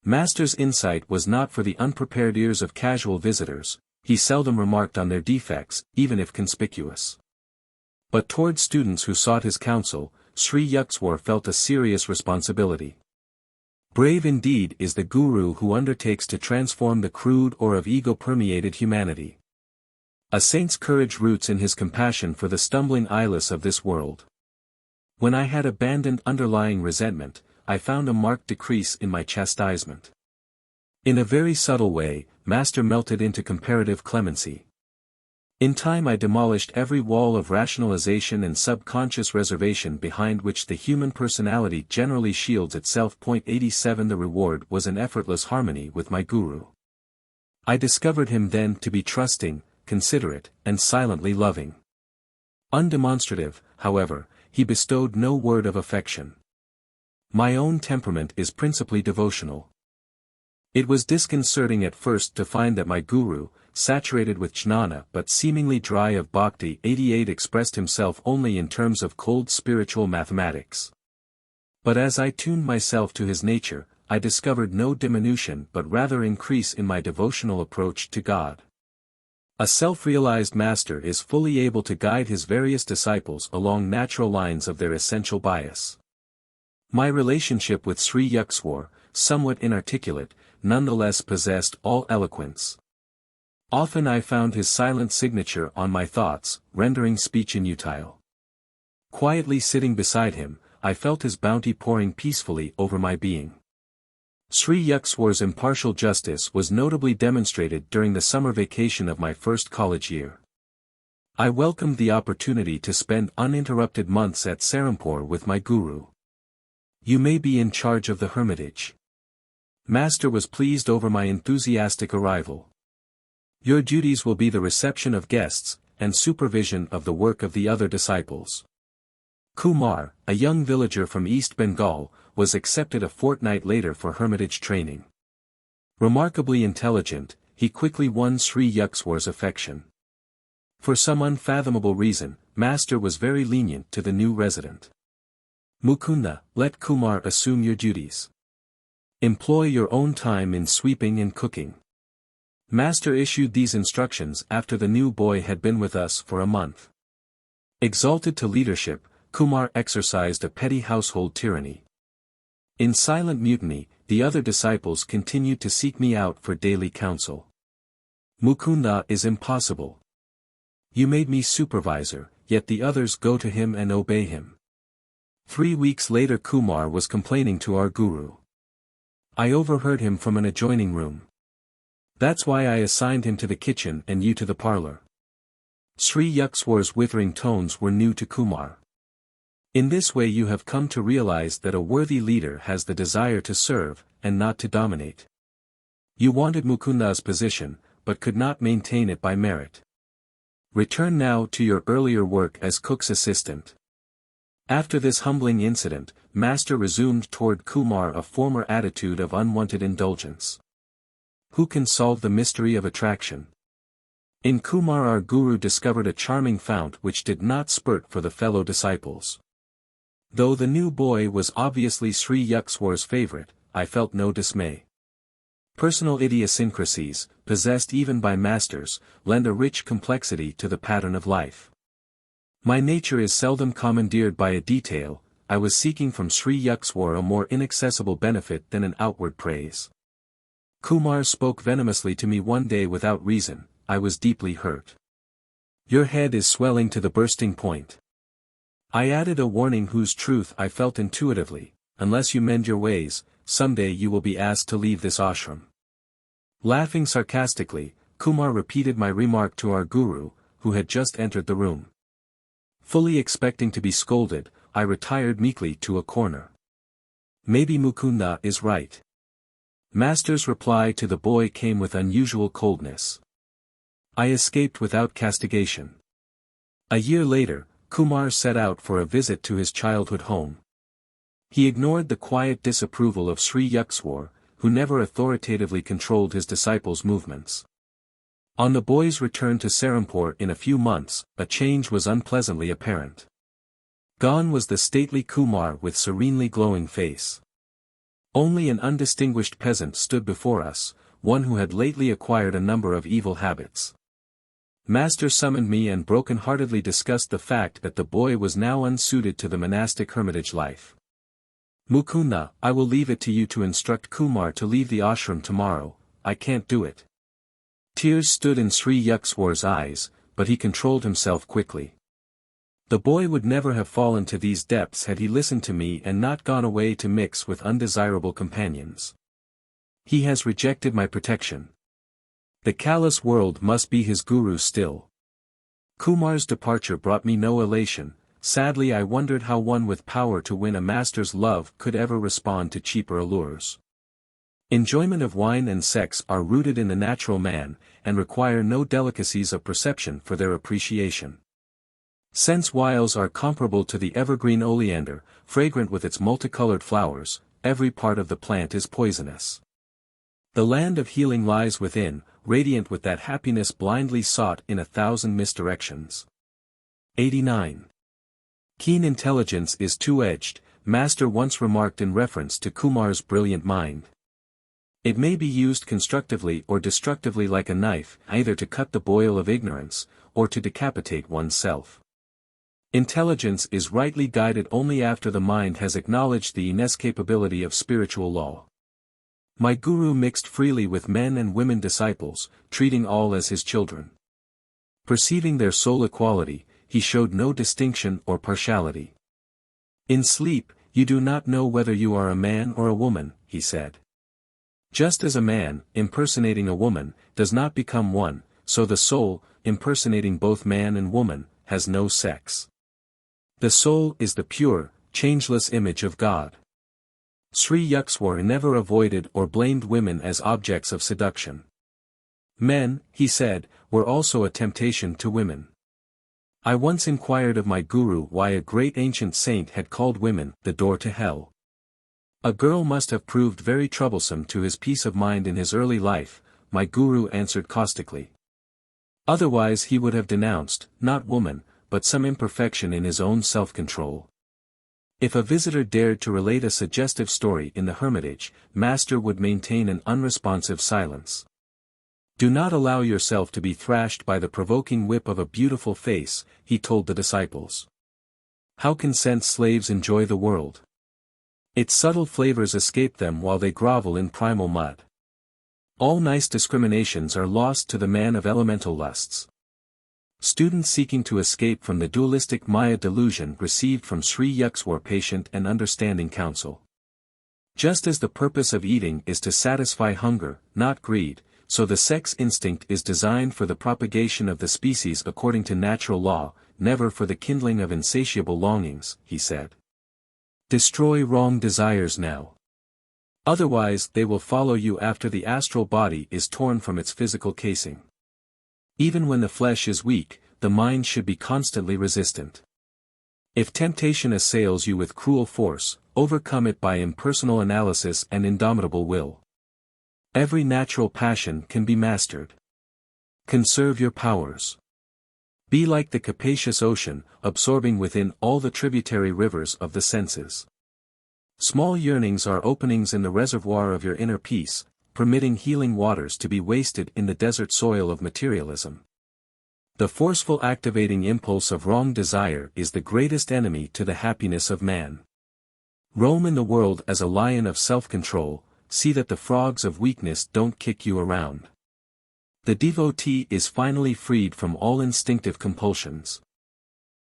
Master's insight was not for the unprepared ears of casual visitors. He seldom remarked on their defects, even if conspicuous. But toward students who sought his counsel, Sri Yukteswar felt a serious responsibility. Brave indeed is the guru who undertakes to transform the crude or of ego-permeated humanity. A saint's courage roots in his compassion for the stumbling eyeless of this world. When I had abandoned underlying resentment, I found a marked decrease in my chastisement. In a very subtle way, Master melted into comparative clemency. In time I demolished every wall of rationalization and subconscious reservation behind which the human personality generally shields itself. 87 The reward was an effortless harmony with my guru. I discovered him then to be trusting, considerate, and silently loving. Undemonstrative, however, he bestowed no word of affection. My own temperament is principally devotional. It was disconcerting at first to find that my guru, saturated with jnana but seemingly dry of bhakti, 88 expressed himself only in terms of cold spiritual mathematics. But as I tuned myself to his nature, I discovered no diminution but rather increase in my devotional approach to God. A self-realized master is fully able to guide his various disciples along natural lines of their essential bias. My relationship with Sri Yukteswar, somewhat inarticulate, nonetheless possessed all eloquence. Often I found his silent signature on my thoughts, rendering speech inutile. Quietly sitting beside him, I felt his bounty pouring peacefully over my being. Sri Yukteswar's impartial justice was notably demonstrated during the summer vacation of my first college year. I welcomed the opportunity to spend uninterrupted months at Serampore with my guru. "You may be in charge of the hermitage." Master was pleased over my enthusiastic arrival. "Your duties will be the reception of guests, and supervision of the work of the other disciples. Kumar, a young villager from East Bengal, was accepted a fortnight later for hermitage training. Remarkably intelligent, he quickly won Sri Yukteswar's affection. For some unfathomable reason, Master was very lenient to the new resident. Mukunda, let Kumar assume your duties. Employ your own time in sweeping and cooking. Master issued these instructions after the new boy had been with us for a month. Exalted to leadership, Kumar exercised a petty household tyranny. In silent mutiny, the other disciples continued to seek me out for daily counsel. Mukunda is impossible. You made me supervisor, yet the others go to him and obey him. 3 weeks later Kumar was complaining to our guru. I overheard him from an adjoining room. That's why I assigned him to the kitchen and you to the parlor. Sri Yukteswar's withering tones were new to Kumar. In this way you have come to realize that a worthy leader has the desire to serve, and not to dominate. You wanted Mukunda's position, but could not maintain it by merit. Return now to your earlier work as cook's assistant. After this humbling incident, Master resumed toward Kumar a former attitude of unwanted indulgence. Who can solve the mystery of attraction? In Kumar our guru discovered a charming fount which did not spurt for the fellow disciples. Though the new boy was obviously Sri Yukteswar's favorite, I felt no dismay. Personal idiosyncrasies, possessed even by masters, lend a rich complexity to the pattern of life. My nature is seldom commandeered by a detail. I was seeking from Sri Yukteswar a more inaccessible benefit than an outward praise. Kumar spoke venomously to me one day without reason. I was deeply hurt. Your head is swelling to the bursting point. I added a warning whose truth I felt intuitively: unless you mend your ways, someday you will be asked to leave this ashram. Laughing sarcastically, Kumar repeated my remark to our guru, who had just entered the room. Fully expecting to be scolded, I retired meekly to a corner. Maybe Mukunda is right. Master's reply to the boy came with unusual coldness. I escaped without castigation. A year later, Kumar set out for a visit to his childhood home. He ignored the quiet disapproval of Sri Yukteswar, who never authoritatively controlled his disciples' movements. On the boy's return to Serampore in a few months, a change was unpleasantly apparent. Gone was the stately Kumar with serenely glowing face. Only an undistinguished peasant stood before us, one who had lately acquired a number of evil habits. Master summoned me and broken-heartedly discussed the fact that the boy was now unsuited to the monastic hermitage life. Mukunda, I will leave it to you to instruct Kumar to leave the ashram tomorrow. I can't do it. Tears stood in Sri Yukteswar's eyes, but he controlled himself quickly. The boy would never have fallen to these depths had he listened to me and not gone away to mix with undesirable companions. He has rejected my protection. The callous world must be his guru still. Kumar's departure brought me no elation. Sadly I wondered how one with power to win a master's love could ever respond to cheaper allures. Enjoyment of wine and sex are rooted in the natural man, and require no delicacies of perception for their appreciation. Sense wiles are comparable to the evergreen oleander, fragrant with its multicolored flowers. Every part of the plant is poisonous. The land of healing lies within, radiant with that happiness blindly sought in 1,000 misdirections. 89. Keen intelligence is two-edged, Master once remarked in reference to Kumar's brilliant mind. It may be used constructively or destructively like a knife, either to cut the boil of ignorance, or to decapitate oneself. Intelligence is rightly guided only after the mind has acknowledged the inescapability of spiritual law. My guru mixed freely with men and women disciples, treating all as his children. Perceiving their soul equality, he showed no distinction or partiality. In sleep, you do not know whether you are a man or a woman, he said. Just as a man, impersonating a woman, does not become one, so the soul, impersonating both man and woman, has no sex. The soul is the pure, changeless image of God. Sri Yukteswar never avoided or blamed women as objects of seduction. Men, he said, were also a temptation to women. I once inquired of my guru why a great ancient saint had called women the door to hell. A girl must have proved very troublesome to his peace of mind in his early life, my guru answered caustically. Otherwise he would have denounced, not woman, but some imperfection in his own self-control. If a visitor dared to relate a suggestive story in the hermitage, Master would maintain an unresponsive silence. Do not allow yourself to be thrashed by the provoking whip of a beautiful face, he told the disciples. How can sent slaves enjoy the world? Its subtle flavors escape them while they grovel in primal mud. All nice discriminations are lost to the man of elemental lusts. Students seeking to escape from the dualistic Maya delusion received from Sri Yukteswar patient and understanding counsel. Just as the purpose of eating is to satisfy hunger, not greed, so the sex instinct is designed for the propagation of the species according to natural law, never for the kindling of insatiable longings, he said. Destroy wrong desires now. Otherwise they will follow you after the astral body is torn from its physical casing. Even when the flesh is weak, the mind should be constantly resistant. If temptation assails you with cruel force, overcome it by impersonal analysis and indomitable will. Every natural passion can be mastered. Conserve your powers. Be like the capacious ocean, absorbing within all the tributary rivers of the senses. Small yearnings are openings in the reservoir of your inner peace, permitting healing waters to be wasted in the desert soil of materialism. The forceful activating impulse of wrong desire is the greatest enemy to the happiness of man. Roam in the world as a lion of self-control, see that the frogs of weakness don't kick you around. The devotee is finally freed from all instinctive compulsions.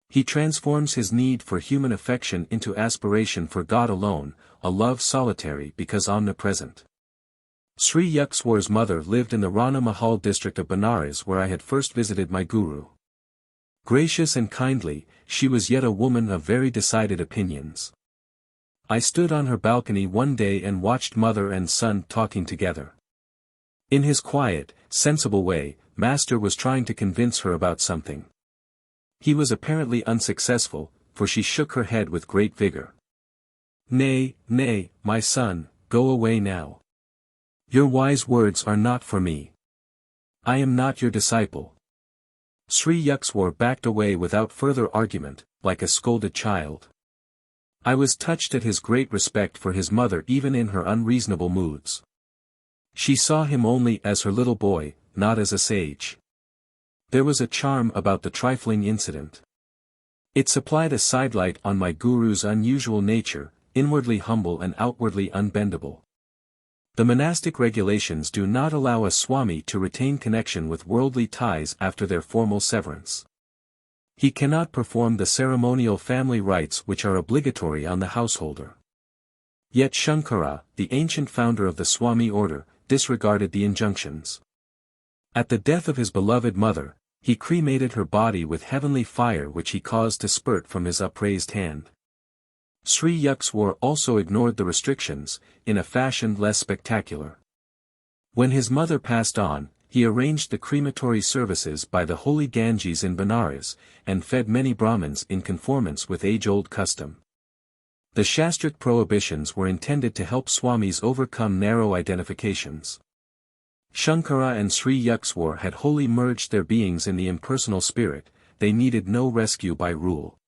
He transforms his need for human affection into aspiration for God alone, a love solitary because omnipresent. Sri Yukteswar's mother lived in the Rana Mahal district of Benares where I had first visited my guru. Gracious and kindly, she was yet a woman of very decided opinions. I stood on her balcony one day and watched mother and son talking together. In his quiet, sensible way, Master was trying to convince her about something. He was apparently unsuccessful, for she shook her head with great vigor. Nay, nay, my son, go away now. Your wise words are not for me. I am not your disciple. Sri Yukteswar backed away without further argument, like a scolded child. I was touched at his great respect for his mother even in her unreasonable moods. She saw him only as her little boy, not as a sage. There was a charm about the trifling incident. It supplied a sidelight on my guru's unusual nature, inwardly humble and outwardly unbendable. The monastic regulations do not allow a Swami to retain connection with worldly ties after their formal severance. He cannot perform the ceremonial family rites which are obligatory on the householder. Yet Shankara, the ancient founder of the Swami order, disregarded the injunctions. At the death of his beloved mother, he cremated her body with heavenly fire which he caused to spurt from his upraised hand. Sri Yukteswar also ignored the restrictions, in a fashion less spectacular. When his mother passed on, he arranged the crematory services by the holy Ganges in Benares, and fed many Brahmins in conformance with age-old custom. The Shastric prohibitions were intended to help Swamis overcome narrow identifications. Shankara and Sri Yukteswar had wholly merged their beings in the impersonal spirit, they needed no rescue by rule.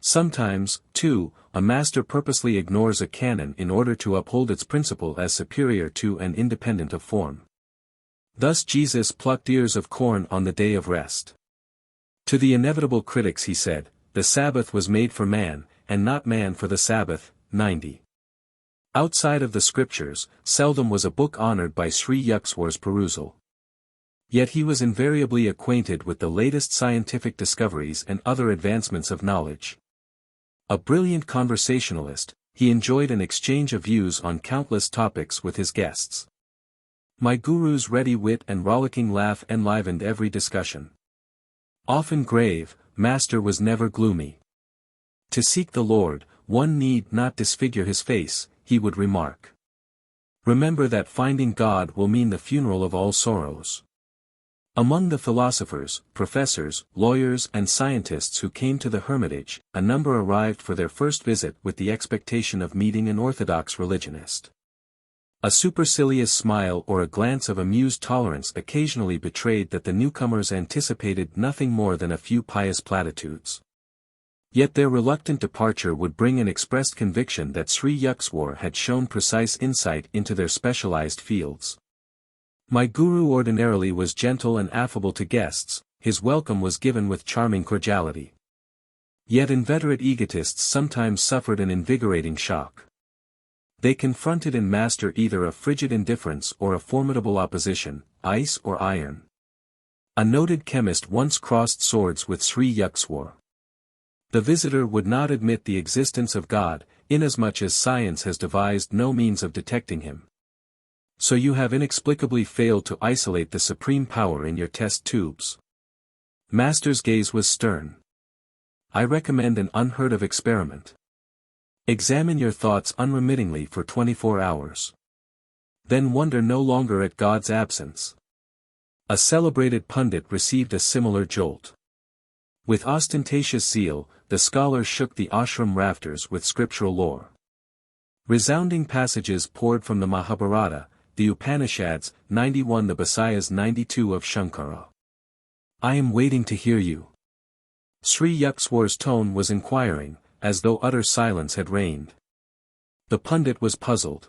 Sometimes, too, a master purposely ignores a canon in order to uphold its principle as superior to and independent of form. Thus Jesus plucked ears of corn on the day of rest. To the inevitable critics he said, the Sabbath was made for man, and not man for the Sabbath. 90. Outside of the scriptures, seldom was a book honored by Sri Yukteswar's perusal. Yet he was invariably acquainted with the latest scientific discoveries and other advancements of knowledge. A brilliant conversationalist, he enjoyed an exchange of views on countless topics with his guests. My guru's ready wit and rollicking laugh enlivened every discussion. Often grave, Master was never gloomy. To seek the Lord, one need not disfigure his face, he would remark. Remember that finding God will mean the funeral of all sorrows. Among the philosophers, professors, lawyers and scientists who came to the hermitage, a number arrived for their first visit with the expectation of meeting an orthodox religionist. A supercilious smile or a glance of amused tolerance occasionally betrayed that the newcomers anticipated nothing more than a few pious platitudes. Yet their reluctant departure would bring an expressed conviction that Sri Yukteswar had shown precise insight into their specialized fields. My guru ordinarily was gentle and affable to guests, his welcome was given with charming cordiality. Yet inveterate egotists sometimes suffered an invigorating shock. They confronted in Master either a frigid indifference or a formidable opposition, ice or iron. A noted chemist once crossed swords with Sri Yukteswar. The visitor would not admit the existence of God, inasmuch as science has devised no means of detecting him. So you have inexplicably failed to isolate the supreme power in your test tubes. Master's gaze was stern. I recommend an unheard-of experiment. Examine your thoughts unremittingly for 24 hours. Then wonder no longer at God's absence. A celebrated pundit received a similar jolt. With ostentatious zeal, the scholars shook the ashram rafters with scriptural lore. Resounding passages poured from the Mahabharata, the Upanishads, 91 the Bhasayas 92 of Shankara. I am waiting to hear you. Sri Yukteswar's tone was inquiring, as though utter silence had reigned. The pundit was puzzled.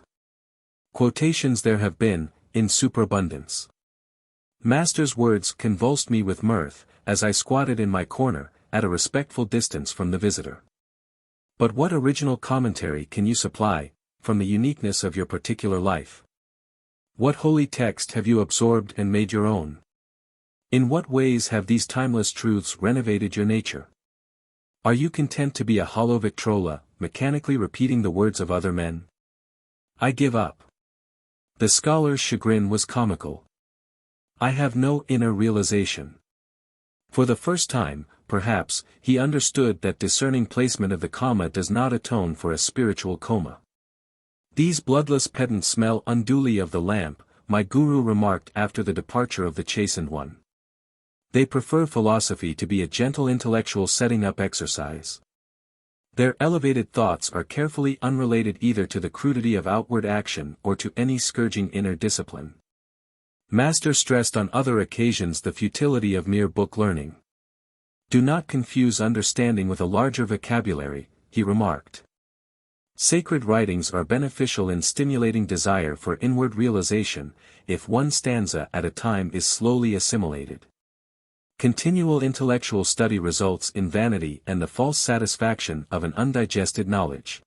Quotations there have been, in superabundance. Master's words convulsed me with mirth, as I squatted in my corner, at a respectful distance from the visitor. But what original commentary can you supply, from the uniqueness of your particular life? What holy text have you absorbed and made your own? In what ways have these timeless truths renovated your nature? Are you content to be a hollow Victrola, mechanically repeating the words of other men? I give up. The scholar's chagrin was comical. I have no inner realization. For the first time, perhaps, he understood that discerning placement of the comma does not atone for a spiritual coma. These bloodless pedants smell unduly of the lamp, my guru remarked after the departure of the chastened one. They prefer philosophy to be a gentle intellectual setting-up exercise. Their elevated thoughts are carefully unrelated either to the crudity of outward action or to any scourging inner discipline. Master stressed on other occasions the futility of mere book learning. Do not confuse understanding with a larger vocabulary, he remarked. Sacred writings are beneficial in stimulating desire for inward realization, if one stanza at a time is slowly assimilated. Continual intellectual study results in vanity and the false satisfaction of an undigested knowledge.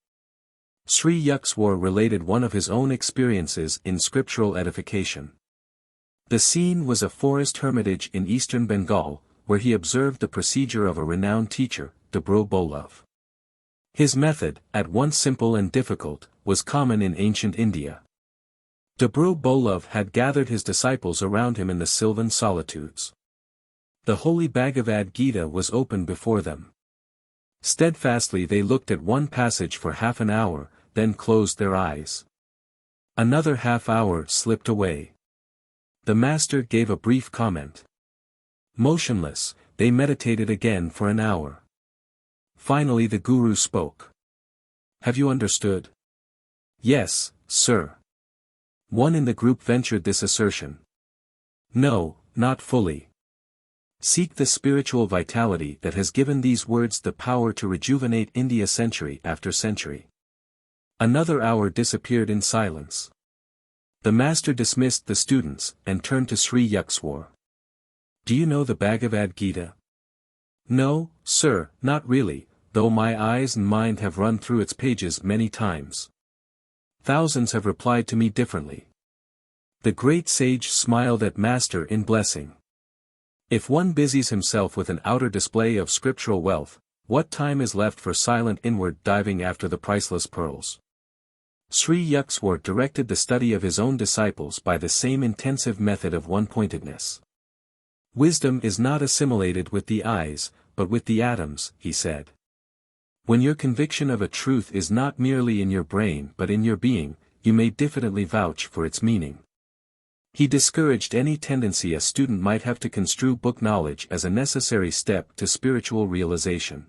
Sri Yukteswar related one of his own experiences in scriptural edification. The scene was a forest hermitage in eastern Bengal, where he observed the procedure of a renowned teacher, Dabro Bolov. His method, at once simple and difficult, was common in ancient India. Dabro Bolov had gathered his disciples around him in the sylvan solitudes. The holy Bhagavad Gita was open before them. Steadfastly they looked at one passage for half an hour, then closed their eyes. Another half hour slipped away. The master gave a brief comment. Motionless, they meditated again for an hour. Finally the guru spoke. Have you understood? Yes, sir. One in the group ventured this assertion. No, not fully. Seek the spiritual vitality that has given these words the power to rejuvenate India century after century. Another hour disappeared in silence. The master dismissed the students, and turned to Sri Yukteswar. Do you know the Bhagavad Gita? No, sir, not really, though my eyes and mind have run through its pages many times. Thousands have replied to me differently. The great sage smiled at master in blessing. If one busies himself with an outer display of scriptural wealth, what time is left for silent inward diving after the priceless pearls? Sri Yukteswar directed the study of his own disciples by the same intensive method of one-pointedness. Wisdom is not assimilated with the eyes, but with the atoms, he said. When your conviction of a truth is not merely in your brain but in your being, you may diffidently vouch for its meaning. He discouraged any tendency a student might have to construe book knowledge as a necessary step to spiritual realization.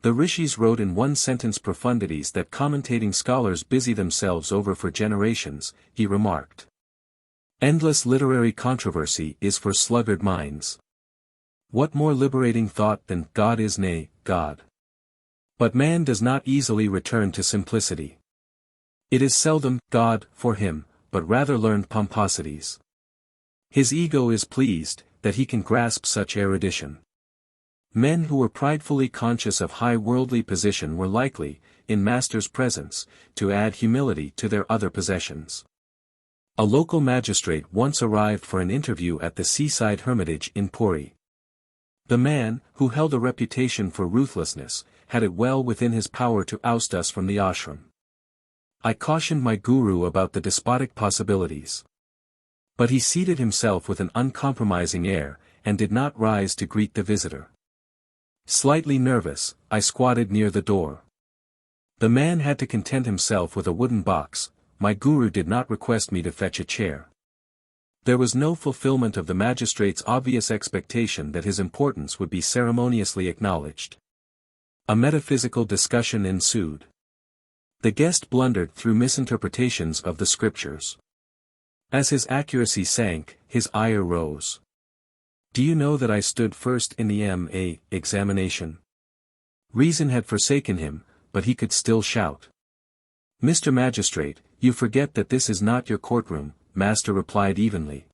The rishis wrote in one-sentence profundities that commentating scholars busy themselves over for generations, he remarked. Endless literary controversy is for sluggard minds. What more liberating thought than God is nay, God? But man does not easily return to simplicity. It is seldom God for him, but rather learned pomposities. His ego is pleased that he can grasp such erudition. Men who were pridefully conscious of high worldly position were likely, in Master's presence, to add humility to their other possessions. A local magistrate once arrived for an interview at the seaside hermitage in Puri. The man, who held a reputation for ruthlessness, had it well within his power to oust us from the ashram. I cautioned my guru about the despotic possibilities. But he seated himself with an uncompromising air, and did not rise to greet the visitor. Slightly nervous, I squatted near the door. The man had to content himself with a wooden box. My guru did not request me to fetch a chair. There was no fulfillment of the magistrate's obvious expectation that his importance would be ceremoniously acknowledged. A metaphysical discussion ensued. The guest blundered through misinterpretations of the scriptures. As his accuracy sank, his ire rose. Do you know that I stood first in the M.A. examination? Reason had forsaken him, but he could still shout. Mr. Magistrate, you forget that this is not your courtroom, Master replied evenly.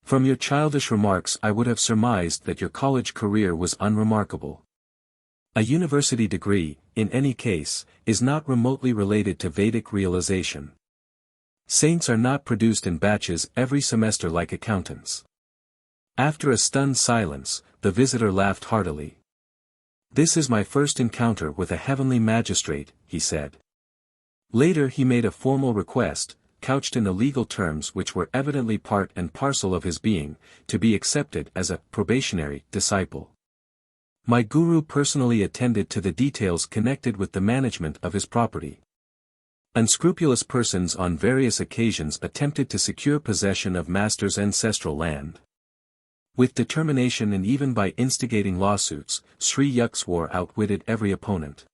From your childish remarks I would have surmised that your college career was unremarkable. A university degree, in any case, is not remotely related to Vedic realization. Saints are not produced in batches every semester like accountants. After a stunned silence, the visitor laughed heartily. This is my first encounter with a heavenly magistrate, he said. Later he made a formal request, couched in the legal terms which were evidently part and parcel of his being, to be accepted as a probationary disciple. My guru personally attended to the details connected with the management of his property. Unscrupulous persons on various occasions attempted to secure possession of Master's ancestral land. With determination and even by instigating lawsuits, Sri Yukteswar outwitted every opponent.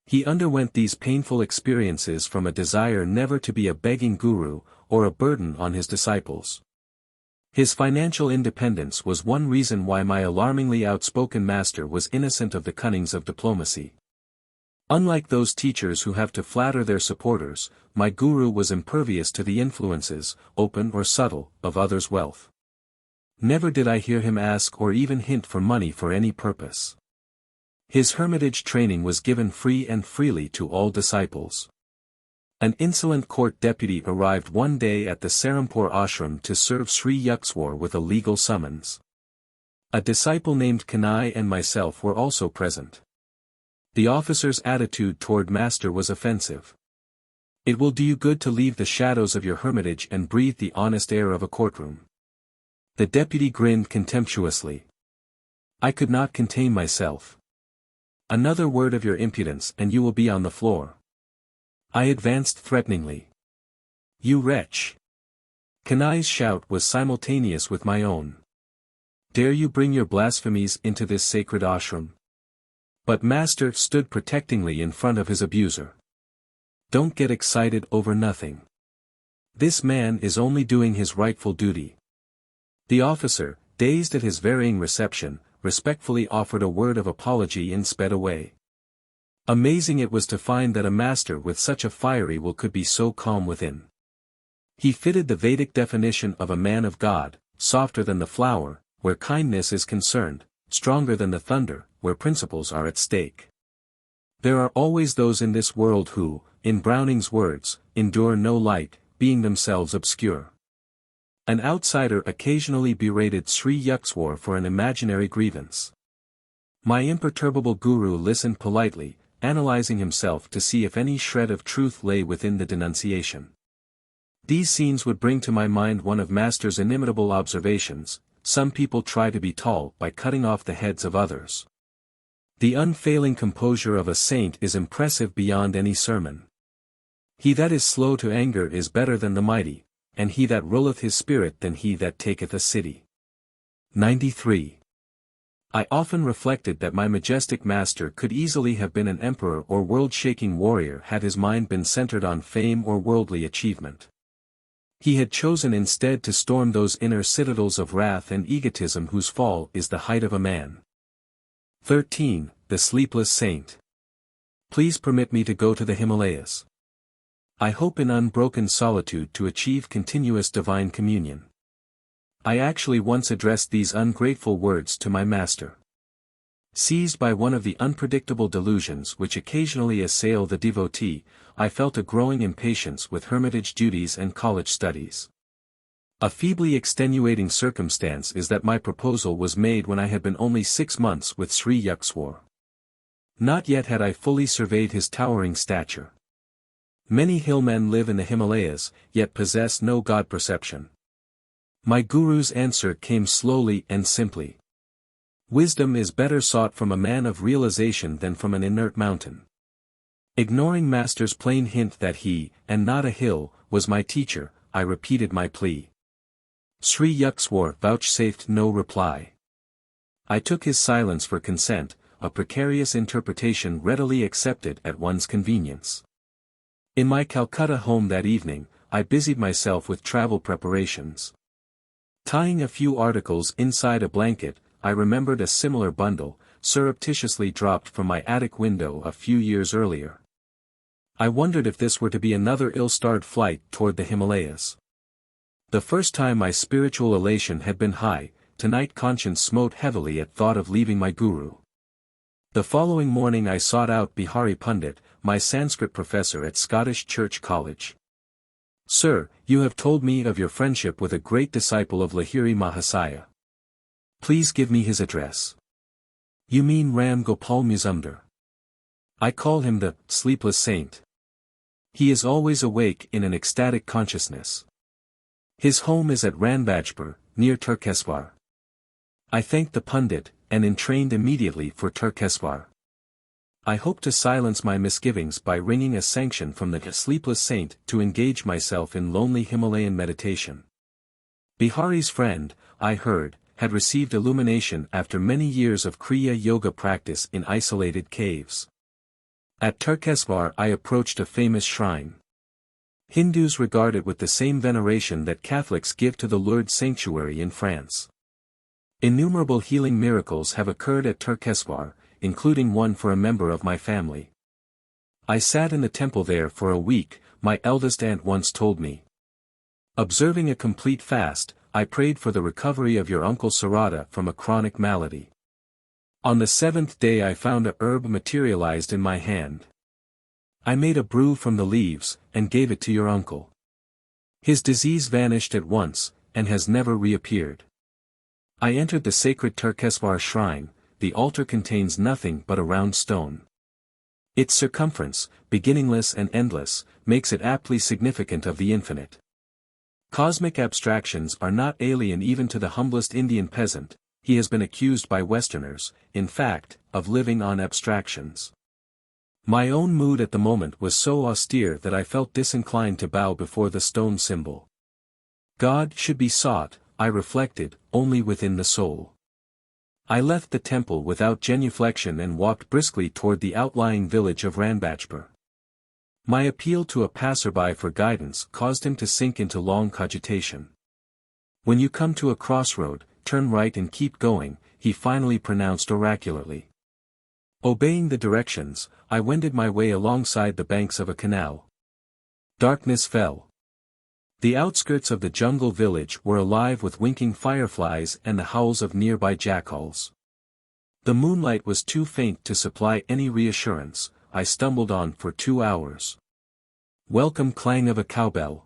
He underwent these painful experiences from a desire never to be a begging guru, or a burden on his disciples. His financial independence was one reason why my alarmingly outspoken master was innocent of the cunnings of diplomacy. Unlike those teachers who have to flatter their supporters, my guru was impervious to the influences, open or subtle, of others' wealth. Never did I hear him ask or even hint for money for any purpose. His hermitage training was given free and freely to all disciples. An insolent court deputy arrived one day at the Serampore ashram to serve Sri Yukteswar with a legal summons. A disciple named Kanai and myself were also present. The officer's attitude toward Master was offensive. It will do you good to leave the shadows of your hermitage and breathe the honest air of a courtroom. The deputy grinned contemptuously. I could not contain myself. Another word of your impudence and you will be on the floor. I advanced threateningly. You wretch! Kanai's shout was simultaneous with my own. Dare you bring your blasphemies into this sacred ashram? But Master stood protectingly in front of his abuser. Don't get excited over nothing. This man is only doing his rightful duty. The officer, dazed at his varying reception, respectfully offered a word of apology and sped away. Amazing it was to find that a master with such a fiery will could be so calm within. He fitted the Vedic definition of a man of God, softer than the flower, where kindness is concerned, stronger than the thunder, where principles are at stake. There are always those in this world who, in Browning's words, endure no light, being themselves obscure. An outsider occasionally berated Sri Yukteswar for an imaginary grievance. My imperturbable guru listened politely, analyzing himself to see if any shred of truth lay within the denunciation. These scenes would bring to my mind one of Master's inimitable observations: some people try to be tall by cutting off the heads of others. The unfailing composure of a saint is impressive beyond any sermon. He that is slow to anger is better than the mighty, and he that ruleth his spirit than he that taketh a city. 93. I often reflected that my majestic master could easily have been an emperor or world-shaking warrior had his mind been centered on fame or worldly achievement. He had chosen instead to storm those inner citadels of wrath and egotism whose fall is the height of a man. 13. The Sleepless Saint. Please permit me to go to the Himalayas. I hope in unbroken solitude to achieve continuous divine communion. I actually once addressed these ungrateful words to my master. Seized by one of the unpredictable delusions which occasionally assail the devotee, I felt a growing impatience with hermitage duties and college studies. A feebly extenuating circumstance is that my proposal was made when I had been only 6 months with Sri Yukteswar. Not yet had I fully surveyed his towering stature. Many hillmen live in the Himalayas, yet possess no God-perception. My guru's answer came slowly and simply. Wisdom is better sought from a man of realization than from an inert mountain. Ignoring master's plain hint that he, and not a hill, was my teacher, I repeated my plea. Sri Yukteswar vouchsafed no reply. I took his silence for consent, a precarious interpretation readily accepted at one's convenience. In my Calcutta home that evening, I busied myself with travel preparations. Tying a few articles inside a blanket, I remembered a similar bundle, surreptitiously dropped from my attic window a few years earlier. I wondered if this were to be another ill-starred flight toward the Himalayas. The first time my spiritual elation had been high, tonight conscience smote heavily at thought of leaving my guru. The following morning I sought out Bihari Pundit, my Sanskrit professor at Scottish Church College. Sir, you have told me of your friendship with a great disciple of Lahiri Mahasaya. Please give me his address. You mean Ram Gopal Mazumdar. I call him the Sleepless Saint. He is always awake in an ecstatic consciousness. His home is at Ranbajpur, near Yukteswar. I thanked the Pundit, and entrained immediately for Yukteswar. I hope to silence my misgivings by wringing a sanction from the Sleepless Saint to engage myself in lonely Himalayan meditation. Bihari's friend, I heard, had received illumination after many years of Kriya Yoga practice in isolated caves. At Yukteswar I approached a famous shrine. Hindus regard it with the same veneration that Catholics give to the Lourdes sanctuary in France. Innumerable healing miracles have occurred at Yukteswar, including one for a member of my family. I sat in the temple there for a week, my eldest aunt once told me. Observing a complete fast, I prayed for the recovery of your uncle Sarada from a chronic malady. On the 7th day I found a herb materialized in my hand. I made a brew from the leaves, and gave it to your uncle. His disease vanished at once, and has never reappeared. I entered the sacred Yukteswar shrine. The altar contains nothing but a round stone. Its circumference, beginningless and endless, makes it aptly significant of the infinite. Cosmic abstractions are not alien even to the humblest Indian peasant. He has been accused by Westerners, in fact, of living on abstractions. My own mood at the moment was so austere that I felt disinclined to bow before the stone symbol. God should be sought, I reflected, only within the soul. I left the temple without genuflection and walked briskly toward the outlying village of Ranbajpur. My appeal to a passerby for guidance caused him to sink into long cogitation. When you come to a crossroad, turn right and keep going, he finally pronounced oracularly. Obeying the directions, I wended my way alongside the banks of a canal. Darkness fell. The outskirts of the jungle village were alive with winking fireflies and the howls of nearby jackals. The moonlight was too faint to supply any reassurance. I stumbled on for 2 hours. Welcome clang of a cowbell.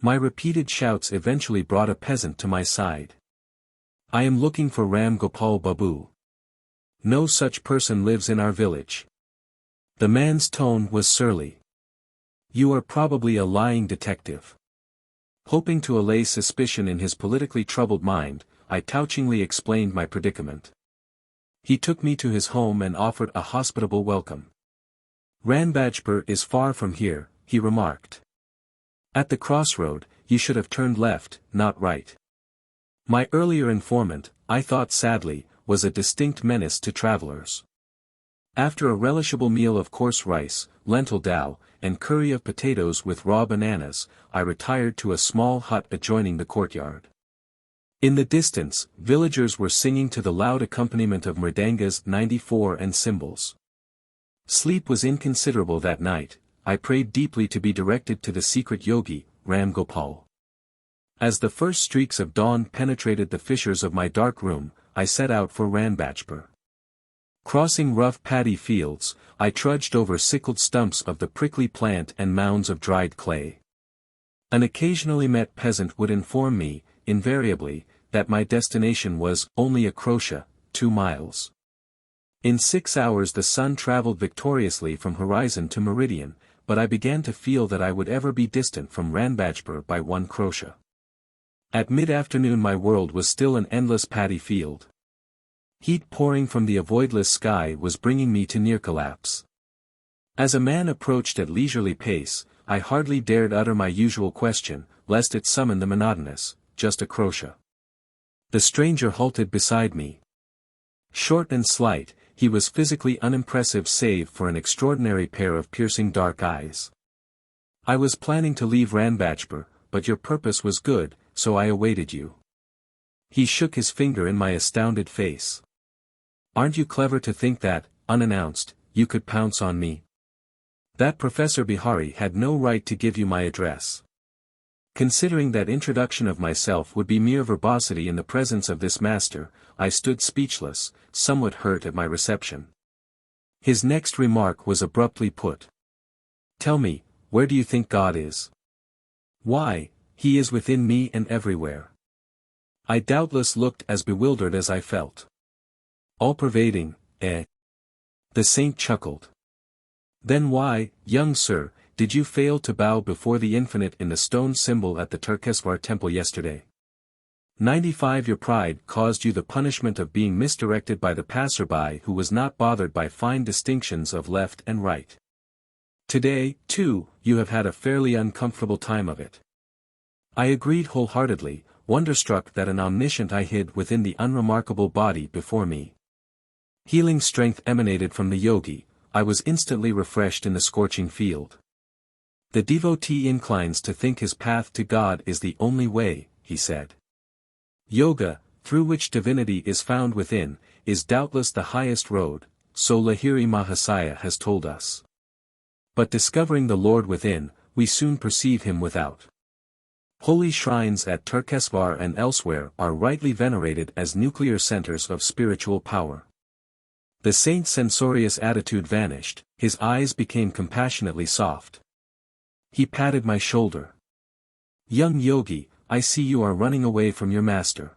My repeated shouts eventually brought a peasant to my side. I am looking for Ram Gopal Babu. No such person lives in our village. The man's tone was surly. You are probably a lying detective. Hoping to allay suspicion in his politically troubled mind, I touchingly explained my predicament. He took me to his home and offered a hospitable welcome. Ranbajpur is far from here, he remarked. At the crossroad, you should have turned left, not right. My earlier informant, I thought sadly, was a distinct menace to travelers. After a relishable meal of coarse rice, lentil dal, and curry of potatoes with raw bananas, I retired to a small hut adjoining the courtyard. In the distance, villagers were singing to the loud accompaniment of mridangas 94 and cymbals. Sleep was inconsiderable that night. I prayed deeply to be directed to the secret yogi, Ram Gopal. As the first streaks of dawn penetrated the fissures of my dark room, I set out for Ranbajpur. Crossing rough paddy fields, I trudged over sickled stumps of the prickly plant and mounds of dried clay. An occasionally met peasant would inform me, invariably, that my destination was only a crochet, 2 miles. In 6 hours the sun traveled victoriously from horizon to meridian, but I began to feel that I would ever be distant from Ranbajpur by 1 crochet. At mid-afternoon my world was still an endless paddy field. Heat pouring from the avoidless sky was bringing me to near collapse. As a man approached at leisurely pace, I hardly dared utter my usual question, lest it summon the monotonous, just a crochet. The stranger halted beside me. Short and slight, he was physically unimpressive save for an extraordinary pair of piercing dark eyes. I was planning to leave Ranbajpur, but your purpose was good, so I awaited you. He shook his finger in my astounded face. Aren't you clever to think that, unannounced, you could pounce on me? That Professor Bihari had no right to give you my address. Considering that introduction of myself would be mere verbosity in the presence of this master, I stood speechless, somewhat hurt at my reception. His next remark was abruptly put. Tell me, where do you think God is? Why, he is within me and everywhere. I doubtless looked as bewildered as I felt. All-pervading, eh? The saint chuckled. Then why, young sir, did you fail to bow before the infinite in the stone symbol at the Yukteswar temple yesterday? 95 Your pride caused you the punishment of being misdirected by the passerby who was not bothered by fine distinctions of left and right. Today, too, you have had a fairly uncomfortable time of it. I agreed wholeheartedly, wonderstruck that an omniscient I hid within the unremarkable body before me. Healing strength emanated from the yogi. I was instantly refreshed in the scorching field. The devotee inclines to think his path to God is the only way, he said. Yoga, through which divinity is found within, is doubtless the highest road, so Lahiri Mahasaya has told us. But discovering the Lord within, we soon perceive him without. Holy shrines at Yukteswar and elsewhere are rightly venerated as nuclear centers of spiritual power. The saint's censorious attitude vanished, his eyes became compassionately soft. He patted my shoulder. Young yogi, I see you are running away from your master.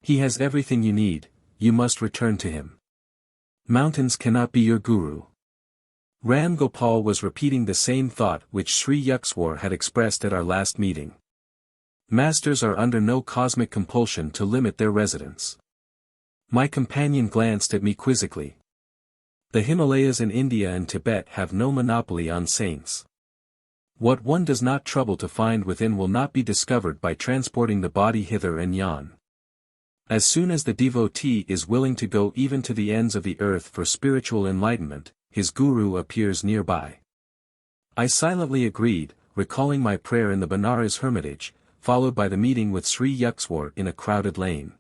He has everything you need, you must return to him. Mountains cannot be your guru. Ram Gopal was repeating the same thought which Sri Yukteswar had expressed at our last meeting. Masters are under no cosmic compulsion to limit their residence. My companion glanced at me quizzically. The Himalayas in India and Tibet have no monopoly on saints. What one does not trouble to find within will not be discovered by transporting the body hither and yon. As soon as the devotee is willing to go even to the ends of the earth for spiritual enlightenment, his guru appears nearby. I silently agreed, recalling my prayer in the Benares hermitage, followed by the meeting with Sri Yukteswar in a crowded lane.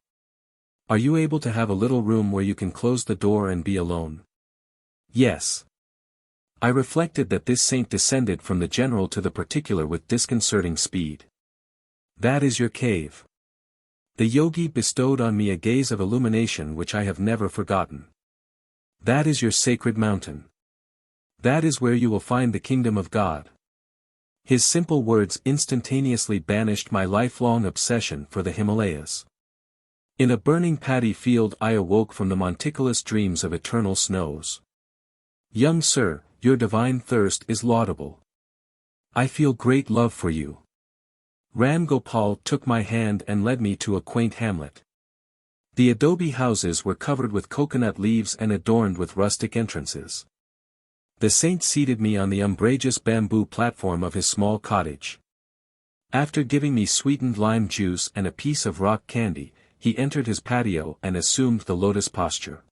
Are you able to have a little room where you can close the door and be alone? Yes. I reflected that this saint descended from the general to the particular with disconcerting speed. That is your cave. The yogi bestowed on me a gaze of illumination which I have never forgotten. That is your sacred mountain. That is where you will find the kingdom of God. His simple words instantaneously banished my lifelong obsession for the Himalayas. In a burning paddy field I awoke from the monticulous dreams of eternal snows. Young sir, your divine thirst is laudable. I feel great love for you. Ram Gopal took my hand and led me to a quaint hamlet. The adobe houses were covered with coconut leaves and adorned with rustic entrances. The saint seated me on the umbrageous bamboo platform of his small cottage. After giving me sweetened lime juice and a piece of rock candy, he entered his patio and assumed the lotus posture.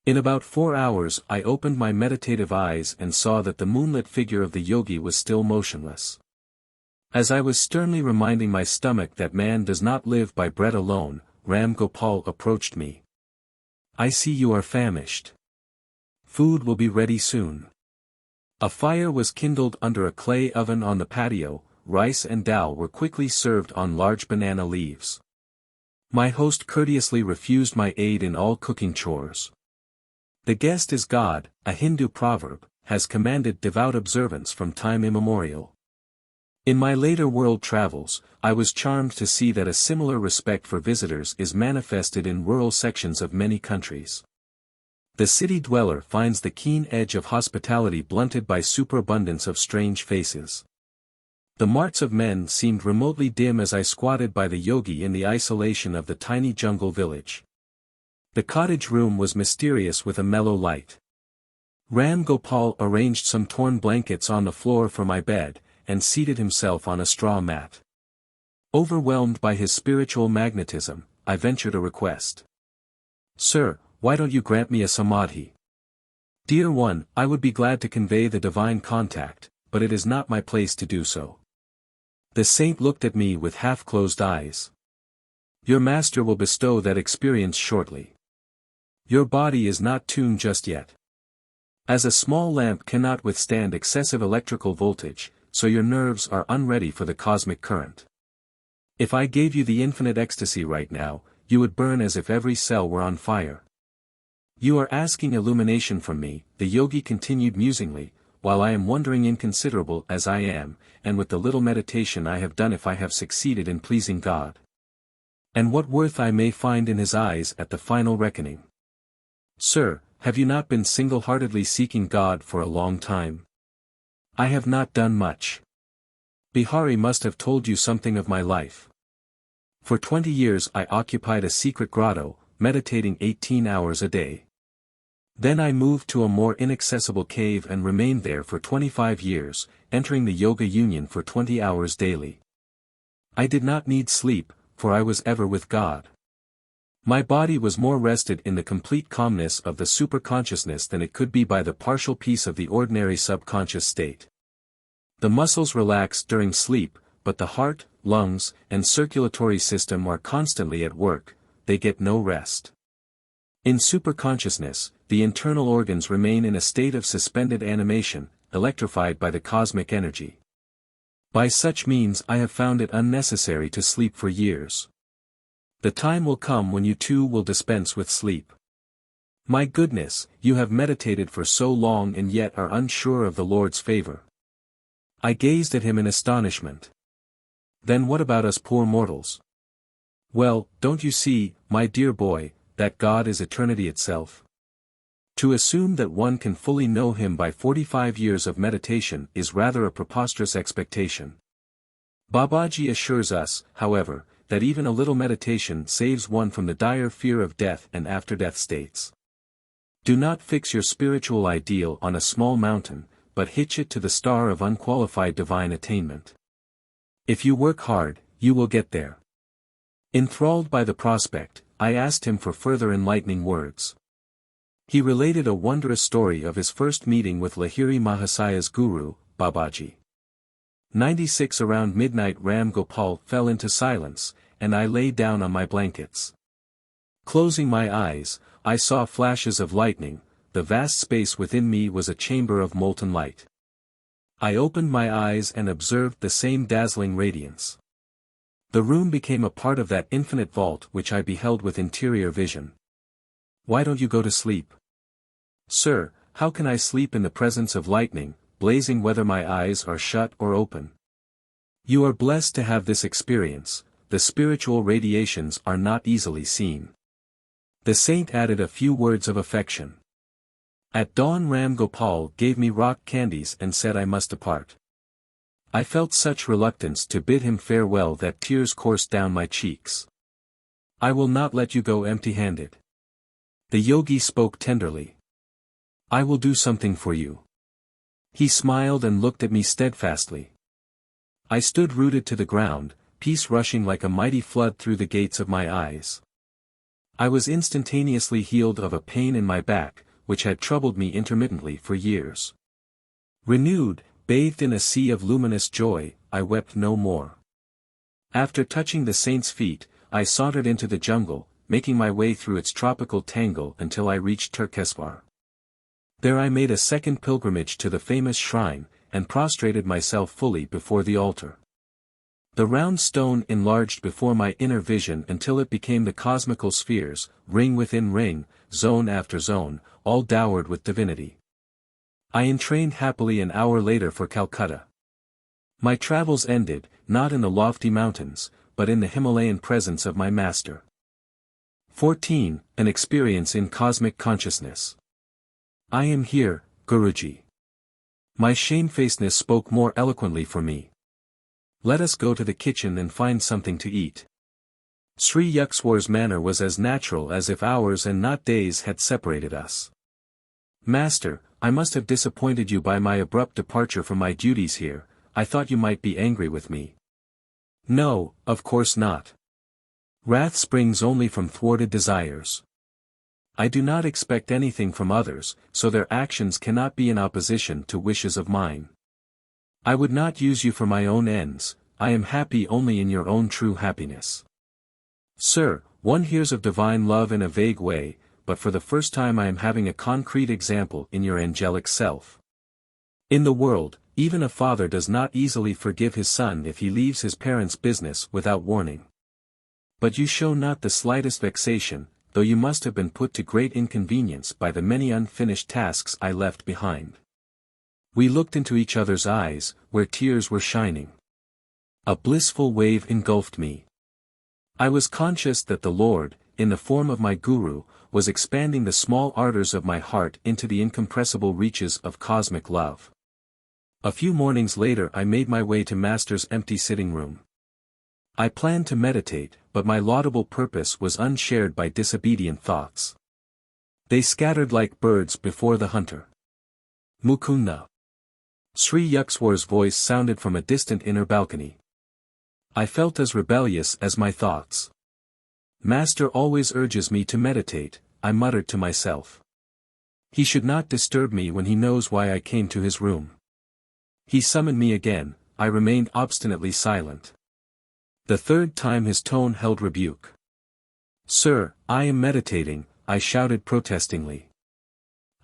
In about 4 hours I opened my meditative eyes and saw that the moonlit figure of the yogi was still motionless. As I was sternly reminding my stomach that man does not live by bread alone, Ram Gopal approached me. "I see you are famished. Food will be ready soon." A fire was kindled under a clay oven on the patio. Rice and dal were quickly served on large banana leaves. My host courteously refused my aid in all cooking chores. "The guest is God," a Hindu proverb, has commanded devout observance from time immemorial. In my later world travels, I was charmed to see that a similar respect for visitors is manifested in rural sections of many countries. The city dweller finds the keen edge of hospitality blunted by superabundance of strange faces. The marts of men seemed remotely dim as I squatted by the yogi in the isolation of the tiny jungle village. The cottage room was mysterious with a mellow light. Ram Gopal arranged some torn blankets on the floor for my bed, and seated himself on a straw mat. Overwhelmed by his spiritual magnetism, I ventured a request. "Sir, why don't you grant me a samadhi? Dear one, I would be glad to convey the divine contact, but it is not my place to do so." The saint looked at me with half-closed eyes. "Your master will bestow that experience shortly. Your body is not tuned just yet. As a small lamp cannot withstand excessive electrical voltage, so your nerves are unready for the cosmic current. If I gave you the infinite ecstasy right now, you would burn as if every cell were on fire. You are asking illumination from me," the yogi continued musingly, "while I am wondering inconsiderable as I am, and with the little meditation I have done if I have succeeded in pleasing God. And what worth I may find in his eyes at the final reckoning. Sir, have you not been single-heartedly seeking God for a long time?" "I have not done much. Bihari must have told you something of my life. For 20 years I occupied a secret grotto, meditating 18 hours a day. Then I moved to a more inaccessible cave and remained there for 25 years, entering the yoga union for 20 hours daily. I did not need sleep, for I was ever with God. My body was more rested in the complete calmness of the superconsciousness than it could be by the partial peace of the ordinary subconscious state. The muscles relax during sleep, but the heart, lungs, and circulatory system are constantly at work, they get no rest. In superconsciousness, the internal organs remain in a state of suspended animation, electrified by the cosmic energy. By such means I have found it unnecessary to sleep for years. The time will come when you too will dispense with sleep. My goodness, you have meditated for so long and yet are unsure of the Lord's favor." I gazed at him in astonishment. "Then what about us poor mortals?" "Well, don't you see, my dear boy, that God is eternity itself? To assume that one can fully know him by 45 years of meditation is rather a preposterous expectation. Babaji assures us, however, that even a little meditation saves one from the dire fear of death and after-death states. Do not fix your spiritual ideal on a small mountain, but hitch it to the star of unqualified divine attainment. If you work hard, you will get there." Enthralled by the prospect, I asked him for further enlightening words. He related a wondrous story of his first meeting with Lahiri Mahasaya's guru, Babaji. 96 Around midnight Ram Gopal fell into silence, and I lay down on my blankets. Closing my eyes, I saw flashes of lightning. The vast space within me was a chamber of molten light. I opened my eyes and observed the same dazzling radiance. The room became a part of that infinite vault which I beheld with interior vision. "Why don't you go to sleep?" "Sir, how can I sleep in the presence of lightning, blazing whether my eyes are shut or open? You are blessed to have this experience, the spiritual radiations are not easily seen." The saint added a few words of affection. At dawn Ram Gopal gave me rock candies and said I must depart. I felt such reluctance to bid him farewell that tears coursed down my cheeks. "I will not let you go empty-handed." The yogi spoke tenderly. "I will do something for you." He smiled and looked at me steadfastly. I stood rooted to the ground, peace rushing like a mighty flood through the gates of my eyes. I was instantaneously healed of a pain in my back, which had troubled me intermittently for years. Renewed, bathed in a sea of luminous joy, I wept no more. After touching the saint's feet, I sauntered into the jungle, making my way through its tropical tangle until I reached Yukteswar. There I made a second pilgrimage to the famous shrine, and prostrated myself fully before the altar. The round stone enlarged before my inner vision until it became the cosmical spheres, ring within ring, zone after zone, all dowered with divinity. I entrained happily an hour later for Calcutta. My travels ended, not in the lofty mountains, but in the Himalayan presence of my master. 14. An experience in cosmic consciousness. I am here, Guruji. My shamefacedness spoke more eloquently for me. Let us go to the kitchen and find something to eat. Sri Yukteswar's manner was as natural as if hours and not days had separated us. Master, I must have disappointed you by my abrupt departure from my duties here. I thought you might be angry with me. No, of course not. Wrath springs only from thwarted desires. I do not expect anything from others, so their actions cannot be in opposition to wishes of mine. I would not use you for my own ends. I am happy only in your own true happiness. Sir, one hears of divine love in a vague way, but for the first time I am having a concrete example in your angelic self. In the world, even a father does not easily forgive his son if he leaves his parents' business without warning. But you show not the slightest vexation, though you must have been put to great inconvenience by the many unfinished tasks I left behind. We looked into each other's eyes, where tears were shining. A blissful wave engulfed me. I was conscious that the Lord, in the form of my Guru, was expanding the small ardors of my heart into the incompressible reaches of cosmic love. A few mornings later I made my way to Master's empty sitting room. I planned to meditate, but my laudable purpose was unshared by disobedient thoughts. They scattered like birds before the hunter. Mukunda. Sri Yukteswar's voice sounded from a distant inner balcony. I felt as rebellious as my thoughts. Master always urges me to meditate, I muttered to myself. He should not disturb me when he knows why I came to his room. He summoned me again, I remained obstinately silent. The third time his tone held rebuke. Sir, I am meditating, I shouted protestingly.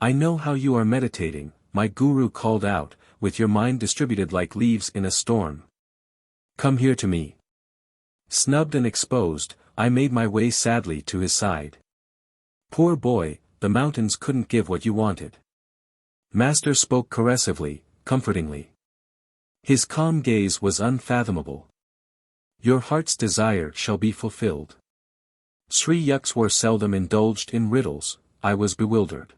I know how you are meditating, my Guru called out, with your mind distributed like leaves in a storm. Come here to me. Snubbed and exposed, I made my way sadly to his side. Poor boy, the mountains couldn't give what you wanted. Master spoke caressively, comfortingly. His calm gaze was unfathomable. Your heart's desire shall be fulfilled. Sri Yukteswar seldom indulged in riddles, I was bewildered.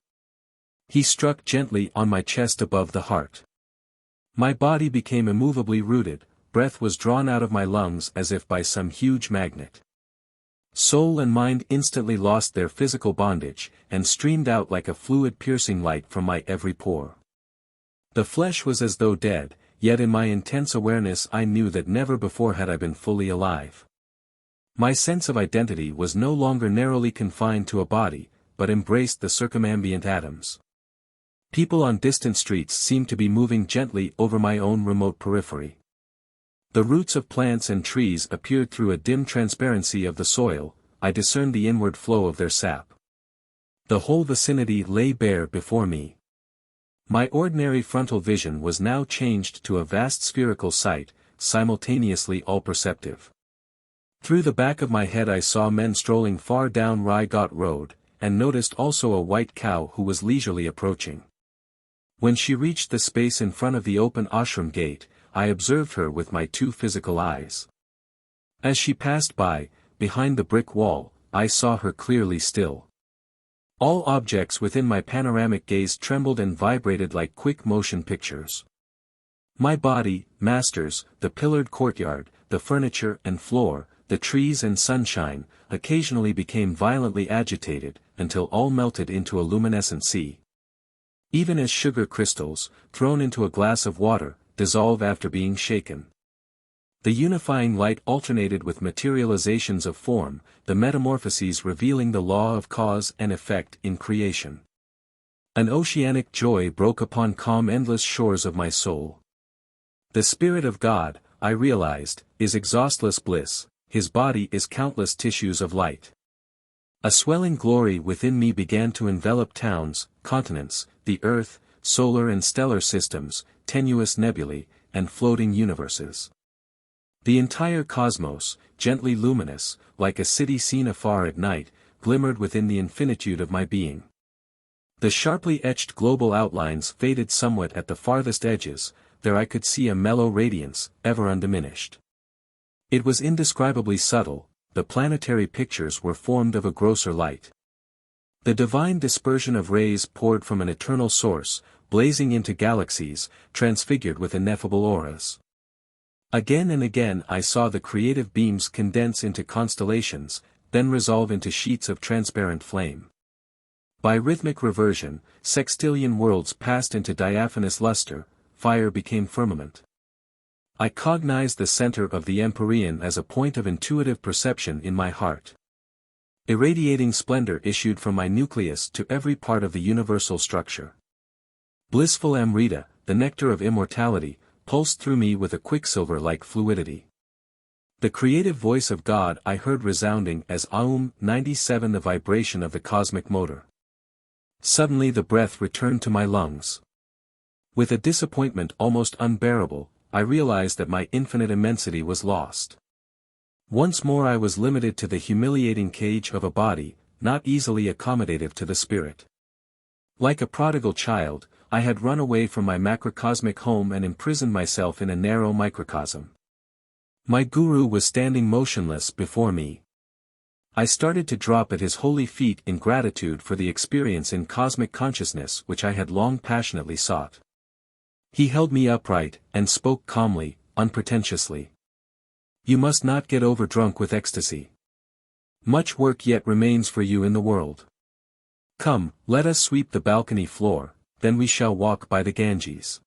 He struck gently on my chest above the heart. My body became immovably rooted, breath was drawn out of my lungs as if by some huge magnet. Soul and mind instantly lost their physical bondage, and streamed out like a fluid piercing light from my every pore. The flesh was as though dead, yet in my intense awareness I knew that never before had I been fully alive. My sense of identity was no longer narrowly confined to a body, but embraced the circumambient atoms. People on distant streets seemed to be moving gently over my own remote periphery. The roots of plants and trees appeared through a dim transparency of the soil, I discerned the inward flow of their sap. The whole vicinity lay bare before me. My ordinary frontal vision was now changed to a vast spherical sight, simultaneously all-perceptive. Through the back of my head I saw men strolling far down Rai Ghat Road, and noticed also a white cow who was leisurely approaching. When she reached the space in front of the open ashram gate, I observed her with my two physical eyes. As she passed by, behind the brick wall, I saw her clearly still. All objects within my panoramic gaze trembled and vibrated like quick motion pictures. My body, Master's, the pillared courtyard, the furniture and floor, the trees and sunshine, occasionally became violently agitated, until all melted into a luminescent sea. Even as sugar crystals, thrown into a glass of water, dissolve after being shaken. The unifying light alternated with materializations of form, the metamorphoses revealing the law of cause and effect in creation. An oceanic joy broke upon calm endless shores of my soul. The Spirit of God, I realized, is exhaustless bliss, His body is countless tissues of light. A swelling glory within me began to envelop towns, continents, the earth, solar and stellar systems, tenuous nebulae, and floating universes. The entire cosmos, gently luminous, like a city seen afar at night, glimmered within the infinitude of my being. The sharply etched global outlines faded somewhat at the farthest edges, there I could see a mellow radiance, ever undiminished. It was indescribably subtle, the planetary pictures were formed of a grosser light. The divine dispersion of rays poured from an eternal source, blazing into galaxies, transfigured with ineffable auras. Again and again I saw the creative beams condense into constellations, then resolve into sheets of transparent flame. By rhythmic reversion, sextillion worlds passed into diaphanous luster, fire became firmament. I cognized the center of the empyrean as a point of intuitive perception in my heart. Irradiating splendor issued from my nucleus to every part of the universal structure. Blissful Amrita, the nectar of immortality, pulsed through me with a quicksilver-like fluidity. The creative voice of God I heard resounding as Aum 97, the vibration of the cosmic motor. Suddenly the breath returned to my lungs. With a disappointment almost unbearable, I realized that my infinite immensity was lost. Once more I was limited to the humiliating cage of a body, not easily accommodative to the spirit. Like a prodigal child, I had run away from my macrocosmic home and imprisoned myself in a narrow microcosm. My guru was standing motionless before me. I started to drop at his holy feet in gratitude for the experience in cosmic consciousness which I had long passionately sought. He held me upright, and spoke calmly, unpretentiously. You must not get overdrunk with ecstasy. Much work yet remains for you in the world. Come, let us sweep the balcony floor, then we shall walk by the Ganges.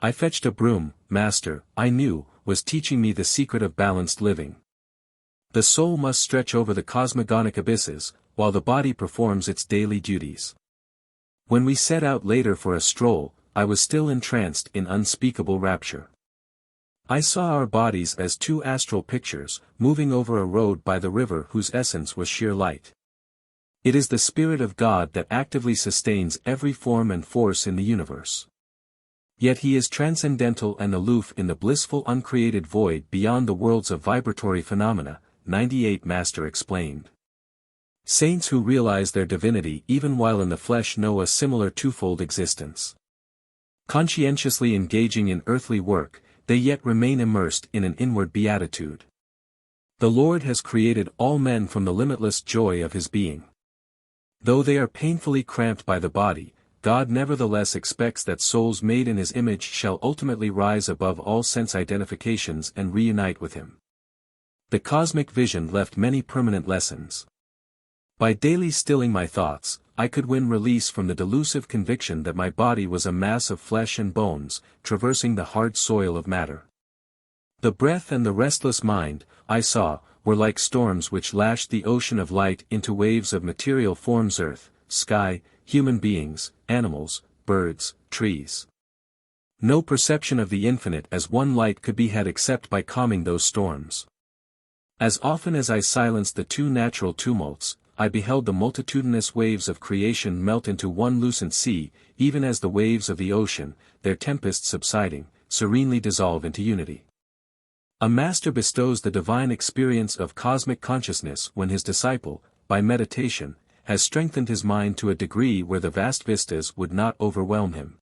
I fetched a broom, Master, I knew, was teaching me the secret of balanced living. The soul must stretch over the cosmogonic abysses, while the body performs its daily duties. When we set out later for a stroll, I was still entranced in unspeakable rapture. I saw our bodies as two astral pictures, moving over a road by the river whose essence was sheer light. It is the Spirit of God that actively sustains every form and force in the universe. Yet He is transcendental and aloof in the blissful uncreated void beyond the worlds of vibratory phenomena, 98 Master explained. Saints who realize their divinity even while in the flesh know a similar twofold existence. Conscientiously engaging in earthly work, they yet remain immersed in an inward beatitude. The Lord has created all men from the limitless joy of His being. Though they are painfully cramped by the body, God nevertheless expects that souls made in His image shall ultimately rise above all sense identifications and reunite with Him. The cosmic vision left many permanent lessons. By daily stilling my thoughts, I could win release from the delusive conviction that my body was a mass of flesh and bones, traversing the hard soil of matter. The breath and the restless mind, I saw, were like storms which lashed the ocean of light into waves of material forms: earth, sky, human beings, animals, birds, trees. No perception of the infinite as one light could be had except by calming those storms. As often as I silenced the two natural tumults, I beheld the multitudinous waves of creation melt into one lucent sea, even as the waves of the ocean, their tempests subsiding, serenely dissolve into unity. A master bestows the divine experience of cosmic consciousness when his disciple, by meditation, has strengthened his mind to a degree where the vast vistas would not overwhelm him.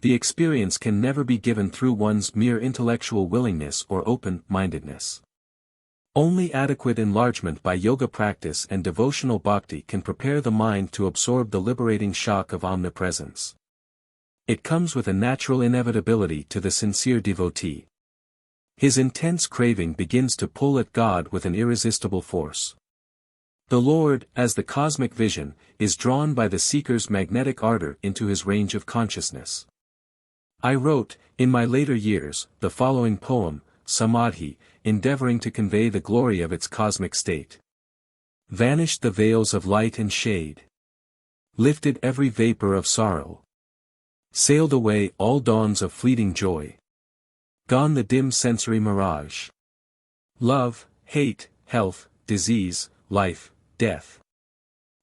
The experience can never be given through one's mere intellectual willingness or open-mindedness. Only adequate enlargement by yoga practice and devotional bhakti can prepare the mind to absorb the liberating shock of omnipresence. It comes with a natural inevitability to the sincere devotee. His intense craving begins to pull at God with an irresistible force. The Lord, as the cosmic vision, is drawn by the seeker's magnetic ardor into his range of consciousness. I wrote, in my later years, the following poem, samadhi, endeavoring to convey the glory of its cosmic state. Vanished the veils of light and shade. Lifted every vapor of sorrow. Sailed away all dawns of fleeting joy. Gone the dim sensory mirage. Love, hate, health, disease, life, death.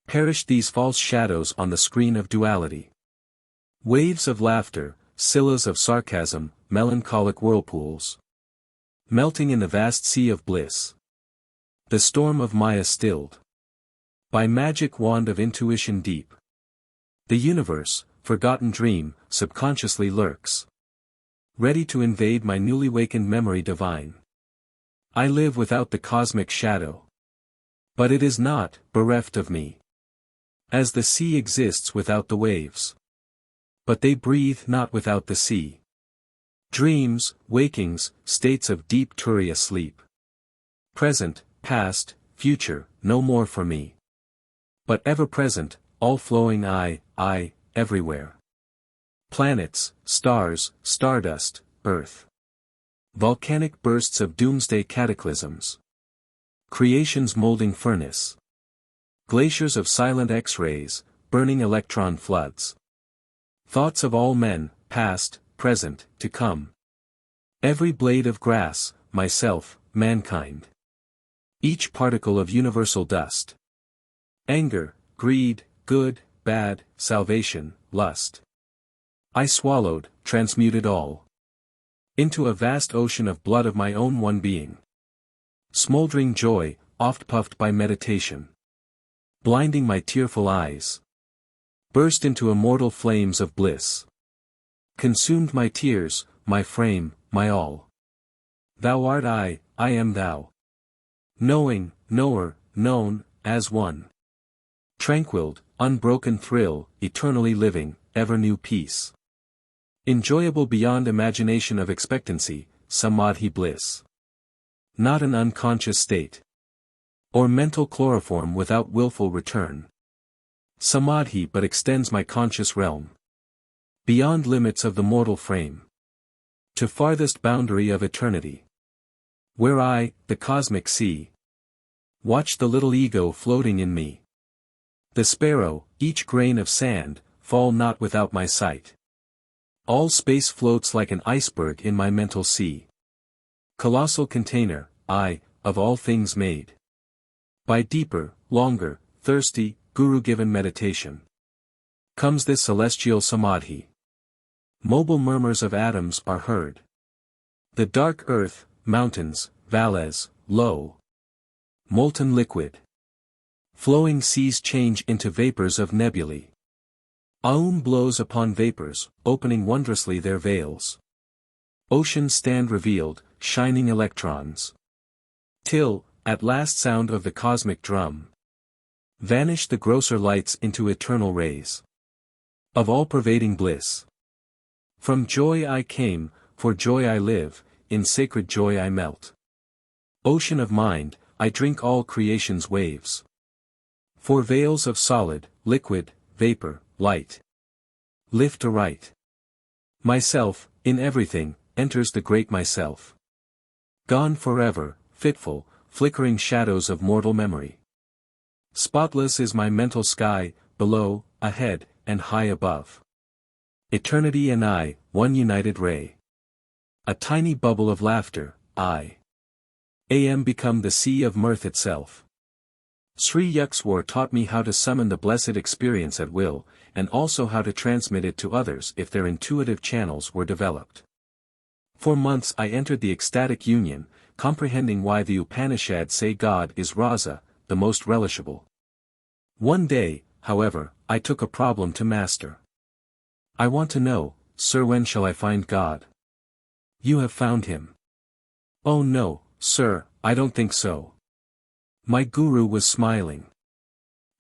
Perished these false shadows on the screen of duality. Waves of laughter, scillas of sarcasm, melancholic whirlpools. Melting in the vast sea of bliss. The storm of Maya stilled. By magic wand of intuition deep. The universe, forgotten dream, subconsciously lurks. Ready to invade my newly wakened memory divine. I live without the cosmic shadow. But it is not, bereft of me. As the sea exists without the waves. But they breathe not without the sea. Dreams, wakings, states of deep turiya sleep. Present, past, future, no more for me. But ever present, all flowing I, everywhere. Planets, stars, stardust, earth. Volcanic bursts of doomsday cataclysms. Creation's molding furnace. Glaciers of silent X-rays, burning electron floods. Thoughts of all men, past, present, to come. Every blade of grass, myself, mankind. Each particle of universal dust. Anger, greed, good, bad, salvation, lust. I swallowed, transmuted all. Into a vast ocean of blood of my own one being. Smoldering joy, oft puffed by meditation. Blinding my tearful eyes. Burst into immortal flames of bliss. Consumed my tears, my frame, my all. Thou art I am thou. Knowing, knower, known, as one. Tranquilled, unbroken thrill, eternally living, ever new peace. Enjoyable beyond imagination of expectancy, samadhi bliss. Not an unconscious state. Or mental chloroform without willful return. Samadhi but extends my conscious realm. Beyond limits of the mortal frame. To farthest boundary of eternity. Where I, the cosmic sea. Watch the little ego floating in me. The sparrow, each grain of sand, fall not without my sight. All space floats like an iceberg in my mental sea. Colossal container, of all things made. By deeper, longer, thirsty, guru-given meditation. Comes this celestial samadhi. Mobile murmurs of atoms are heard. The dark earth, mountains, valleys, low. Molten liquid. Flowing seas change into vapors of nebulae. Aum blows upon vapors, opening wondrously their veils. Oceans stand revealed, shining electrons. Till, at last sound of the cosmic drum. Vanish the grosser lights into eternal rays. Of all-pervading bliss. From joy I came, for joy I live, in sacred joy I melt. Ocean of mind, I drink all creation's waves. For veils of solid, liquid, vapor, light. Lift aright. Myself, in everything, enters the great myself. Gone forever, fitful, flickering shadows of mortal memory. Spotless is my mental sky, below, ahead, and high above. Eternity and I, one united ray. A tiny bubble of laughter, I am become the sea of mirth itself. Sri Yukteswar taught me how to summon the blessed experience at will, and also how to transmit it to others if their intuitive channels were developed. For months I entered the ecstatic union, comprehending why the Upanishads say God is Rasa, the most relishable. One day, however, I took a problem to master. I want to know, sir, when shall I find God? You have found him. Oh no, sir, I don't think so. My guru was smiling.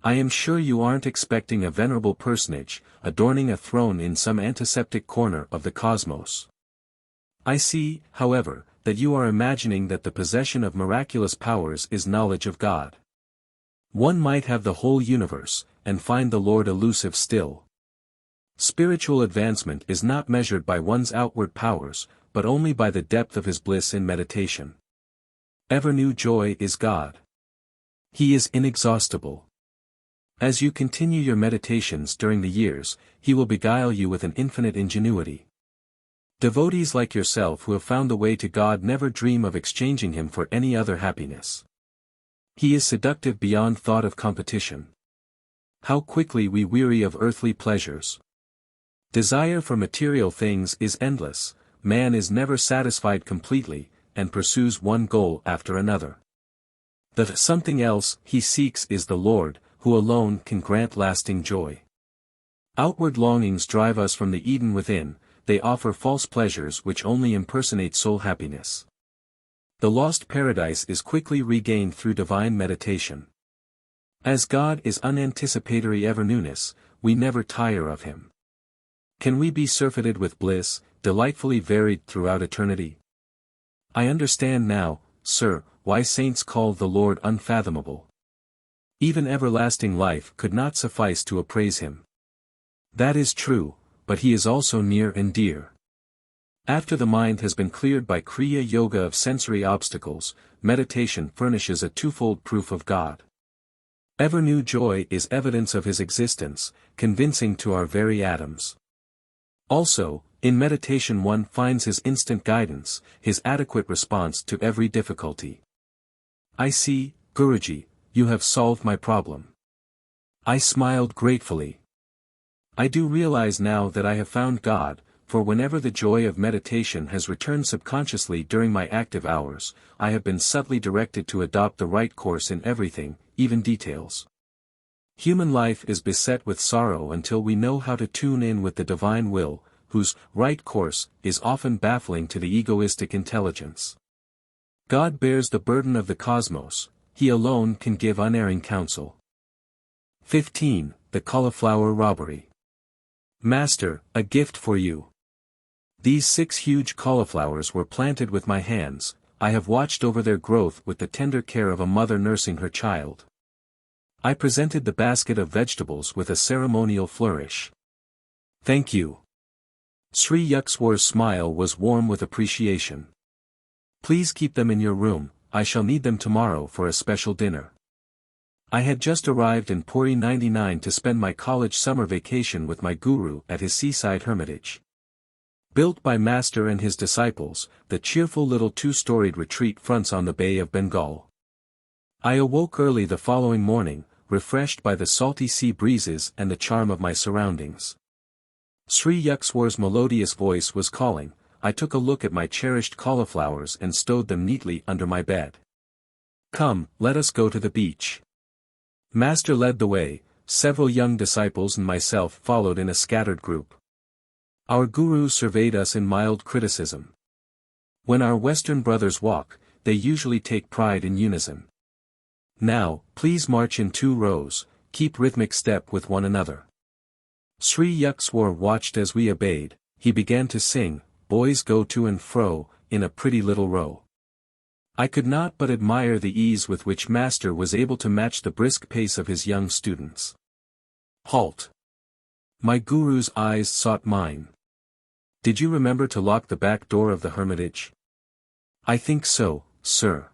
I am sure you aren't expecting a venerable personage, adorning a throne in some antiseptic corner of the cosmos. I see, however, that you are imagining that the possession of miraculous powers is knowledge of God. One might have the whole universe, and find the Lord elusive still. Spiritual advancement is not measured by one's outward powers, but only by the depth of his bliss in meditation. Ever new joy is God. He is inexhaustible. As you continue your meditations during the years, he will beguile you with an infinite ingenuity. Devotees like yourself who have found the way to God never dream of exchanging him for any other happiness. He is seductive beyond thought of competition. How quickly we weary of earthly pleasures. Desire for material things is endless, man is never satisfied completely, and pursues one goal after another. The something else he seeks is the Lord, who alone can grant lasting joy. Outward longings drive us from the Eden within, they offer false pleasures which only impersonate soul happiness. The lost paradise is quickly regained through divine meditation. As God is unanticipatory ever-newness, we never tire of him. Can we be surfeited with bliss, delightfully varied throughout eternity? I understand now, sir, why saints call the Lord unfathomable. Even everlasting life could not suffice to appraise him. That is true, but he is also near and dear. After the mind has been cleared by Kriya Yoga of sensory obstacles, meditation furnishes a twofold proof of God. Ever-new joy is evidence of his existence, convincing to our very atoms. Also, in meditation one finds his instant guidance, his adequate response to every difficulty. I see, Guruji, you have solved my problem. I smiled gratefully. I do realize now that I have found God, for whenever the joy of meditation has returned subconsciously during my active hours, I have been subtly directed to adopt the right course in everything, even details. Human life is beset with sorrow until we know how to tune in with the divine will, whose right course is often baffling to the egoistic intelligence. God bears the burden of the cosmos, he alone can give unerring counsel. 15. The Cauliflower Robbery. Master, a gift for you. These 6 huge cauliflowers were planted with my hands, I have watched over their growth with the tender care of a mother nursing her child. I presented the basket of vegetables with a ceremonial flourish. Thank you. Sri Yukteswar's smile was warm with appreciation. Please keep them in your room, I shall need them tomorrow for a special dinner. I had just arrived in Puri 99 to spend my college summer vacation with my guru at his seaside hermitage. Built by Master and his disciples, the cheerful little 2-storied retreat fronts on the Bay of Bengal. I awoke early the following morning, refreshed by the salty sea breezes and the charm of my surroundings. Sri Yukteswar's melodious voice was calling. I took a look at my cherished cauliflowers and stowed them neatly under my bed. Come, let us go to the beach. Master led the way, several young disciples and myself followed in a scattered group. Our guru surveyed us in mild criticism. When our Western brothers walk, they usually take pride in unison. Now, please march in 2 rows, keep rhythmic step with one another. Sri Yukteswar watched as we obeyed, he began to sing, Boys go to and fro, in a pretty little row. I could not but admire the ease with which Master was able to match the brisk pace of his young students. Halt! My guru's eyes sought mine. Did you remember to lock the back door of the hermitage? I think so, sir.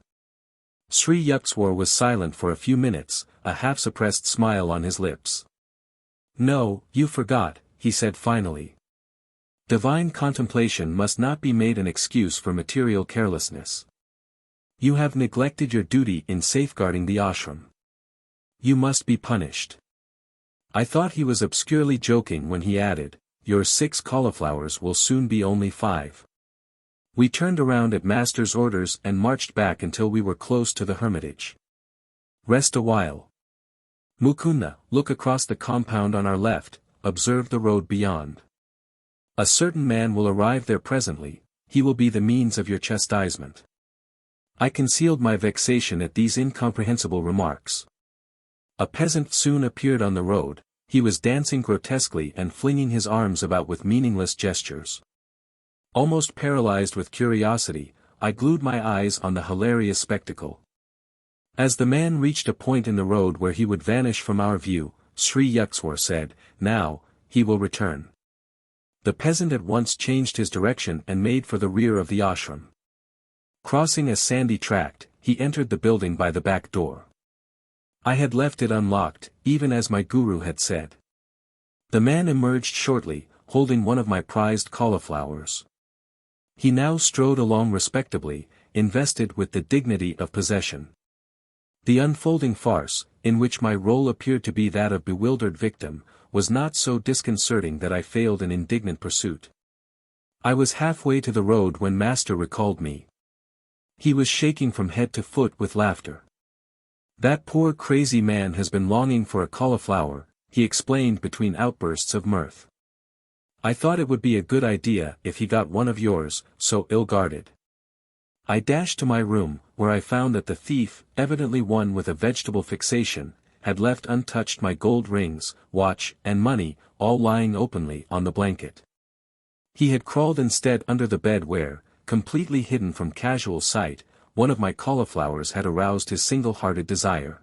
Sri Yukteswar was silent for a few minutes, a half-suppressed smile on his lips. No, you forgot, he said finally. Divine contemplation must not be made an excuse for material carelessness. You have neglected your duty in safeguarding the ashram. You must be punished. I thought he was obscurely joking when he added, Your 6 cauliflowers will soon be only 5. We turned around at Master's orders and marched back until we were close to the hermitage. Rest a while. Mukunda, look across the compound on our left, observe the road beyond. A certain man will arrive there presently, he will be the means of your chastisement. I concealed my vexation at these incomprehensible remarks. A peasant soon appeared on the road, he was dancing grotesquely and flinging his arms about with meaningless gestures. Almost paralyzed with curiosity, I glued my eyes on the hilarious spectacle. As the man reached a point in the road where he would vanish from our view, Sri Yukteswar said, Now, he will return. The peasant at once changed his direction and made for the rear of the ashram. Crossing a sandy tract, he entered the building by the back door. I had left it unlocked, even as my guru had said. The man emerged shortly, holding one of my prized cauliflowers. He now strode along respectably, invested with the dignity of possession. The unfolding farce, in which my role appeared to be that of bewildered victim, was not so disconcerting that I failed in indignant pursuit. I was halfway to the road when Master recalled me. He was shaking from head to foot with laughter. "That poor crazy man has been longing for a cauliflower," he explained between outbursts of mirth. "I thought it would be a good idea if he got one of yours, so ill-guarded." I dashed to my room, where I found that the thief, evidently one with a vegetable fixation, had left untouched my gold rings, watch, and money, all lying openly on the blanket. He had crawled instead under the bed where, completely hidden from casual sight, one of my cauliflowers had aroused his single-hearted desire.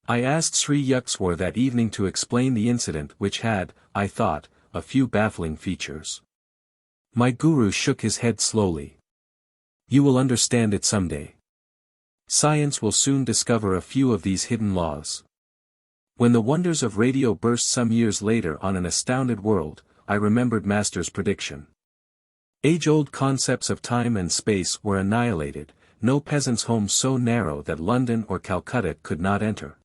I asked Sri Yukteswar that evening to explain the incident which had, I thought, a few baffling features. My guru shook his head slowly. "You will understand it someday. Science will soon discover a few of these hidden laws." When the wonders of radio burst some years later on an astounded world, I remembered Master's prediction. Age-old concepts of time and space were annihilated, no peasant's home so narrow that London or Calcutta could not enter.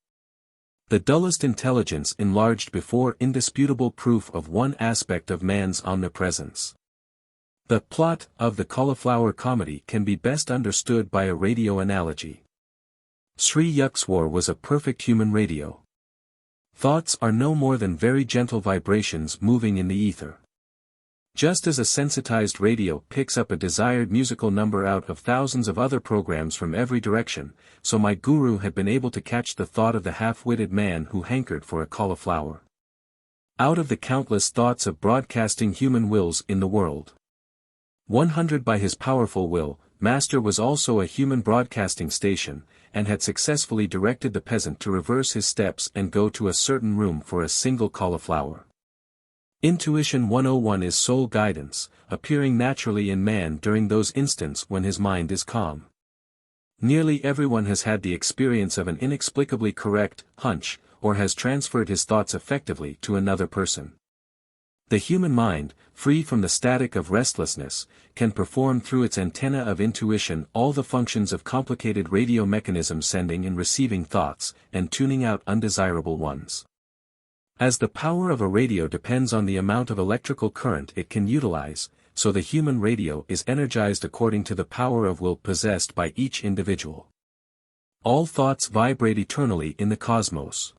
The dullest intelligence enlarged before indisputable proof of one aspect of man's omnipresence. The plot of the Cauliflower Comedy can be best understood by a radio analogy. Sri Yukteswar was a perfect human radio. Thoughts are no more than very gentle vibrations moving in the ether. Just as a sensitized radio picks up a desired musical number out of thousands of other programs from every direction, so my guru had been able to catch the thought of the half-witted man who hankered for a cauliflower. Out of the countless thoughts of broadcasting human wills in the world, 100 by his powerful will, Master was also a human broadcasting station, and had successfully directed the peasant to reverse his steps and go to a certain room for a single cauliflower. Intuition 101 is soul guidance, appearing naturally in man during those instants when his mind is calm. Nearly everyone has had the experience of an inexplicably correct hunch, or has transferred his thoughts effectively to another person. The human mind, free from the static of restlessness, can perform through its antenna of intuition all the functions of complicated radio mechanisms, sending and receiving thoughts, and tuning out undesirable ones. As the power of a radio depends on the amount of electrical current it can utilize, so the human radio is energized according to the power of will possessed by each individual. All thoughts vibrate eternally in the cosmos.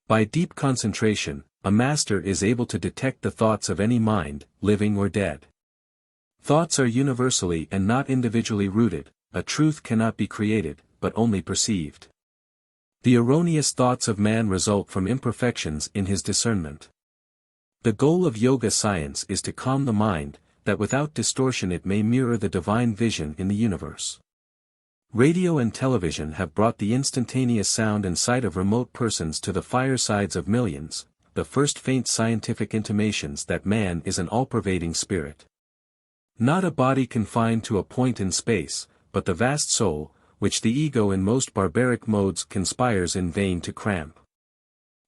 By deep concentration, a master is able to detect the thoughts of any mind, living or dead. Thoughts are universally and not individually rooted, a truth cannot be created, but only perceived. The erroneous thoughts of man result from imperfections in his discernment. The goal of yoga science is to calm the mind, that without distortion it may mirror the divine vision in the universe. Radio and television have brought the instantaneous sound and sight of remote persons to the firesides of millions, the first faint scientific intimations that man is an all-pervading spirit. Not a body confined to a point in space, but the vast soul, which the ego in most barbaric modes conspires in vain to cramp.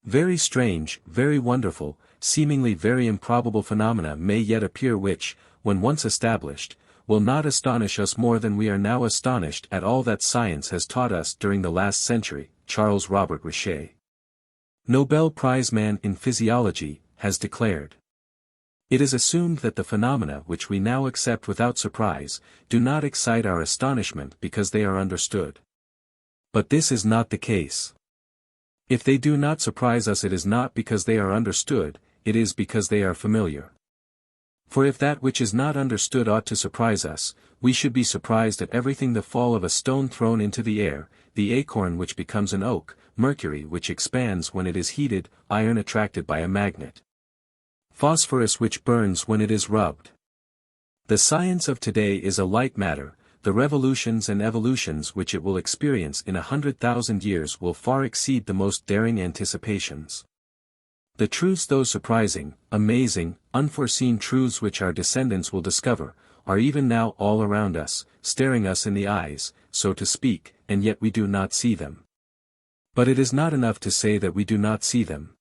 Very strange, very wonderful, seemingly very improbable phenomena may yet appear which, when once established, will not astonish us more than we are now astonished at all that science has taught us during the last century. Charles Robert Richet, Nobel Prize man in physiology, has declared. It is assumed that the phenomena which we now accept without surprise, do not excite our astonishment because they are understood. But this is not the case. If they do not surprise us, it is not because they are understood, it is because they are familiar. For if that which is not understood ought to surprise us, we should be surprised at everything: the fall of a stone thrown into the air, the acorn which becomes an oak, mercury which expands when it is heated, iron attracted by a magnet, phosphorus which burns when it is rubbed. The science of today is a light matter. The revolutions and evolutions which it will experience in 100,000 years will far exceed the most daring anticipations. The truths, those surprising, amazing, unforeseen truths which our descendants will discover, are even now all around us, staring us in the eyes, so to speak, and yet we do not see them. But it is not enough to say that we do not see them.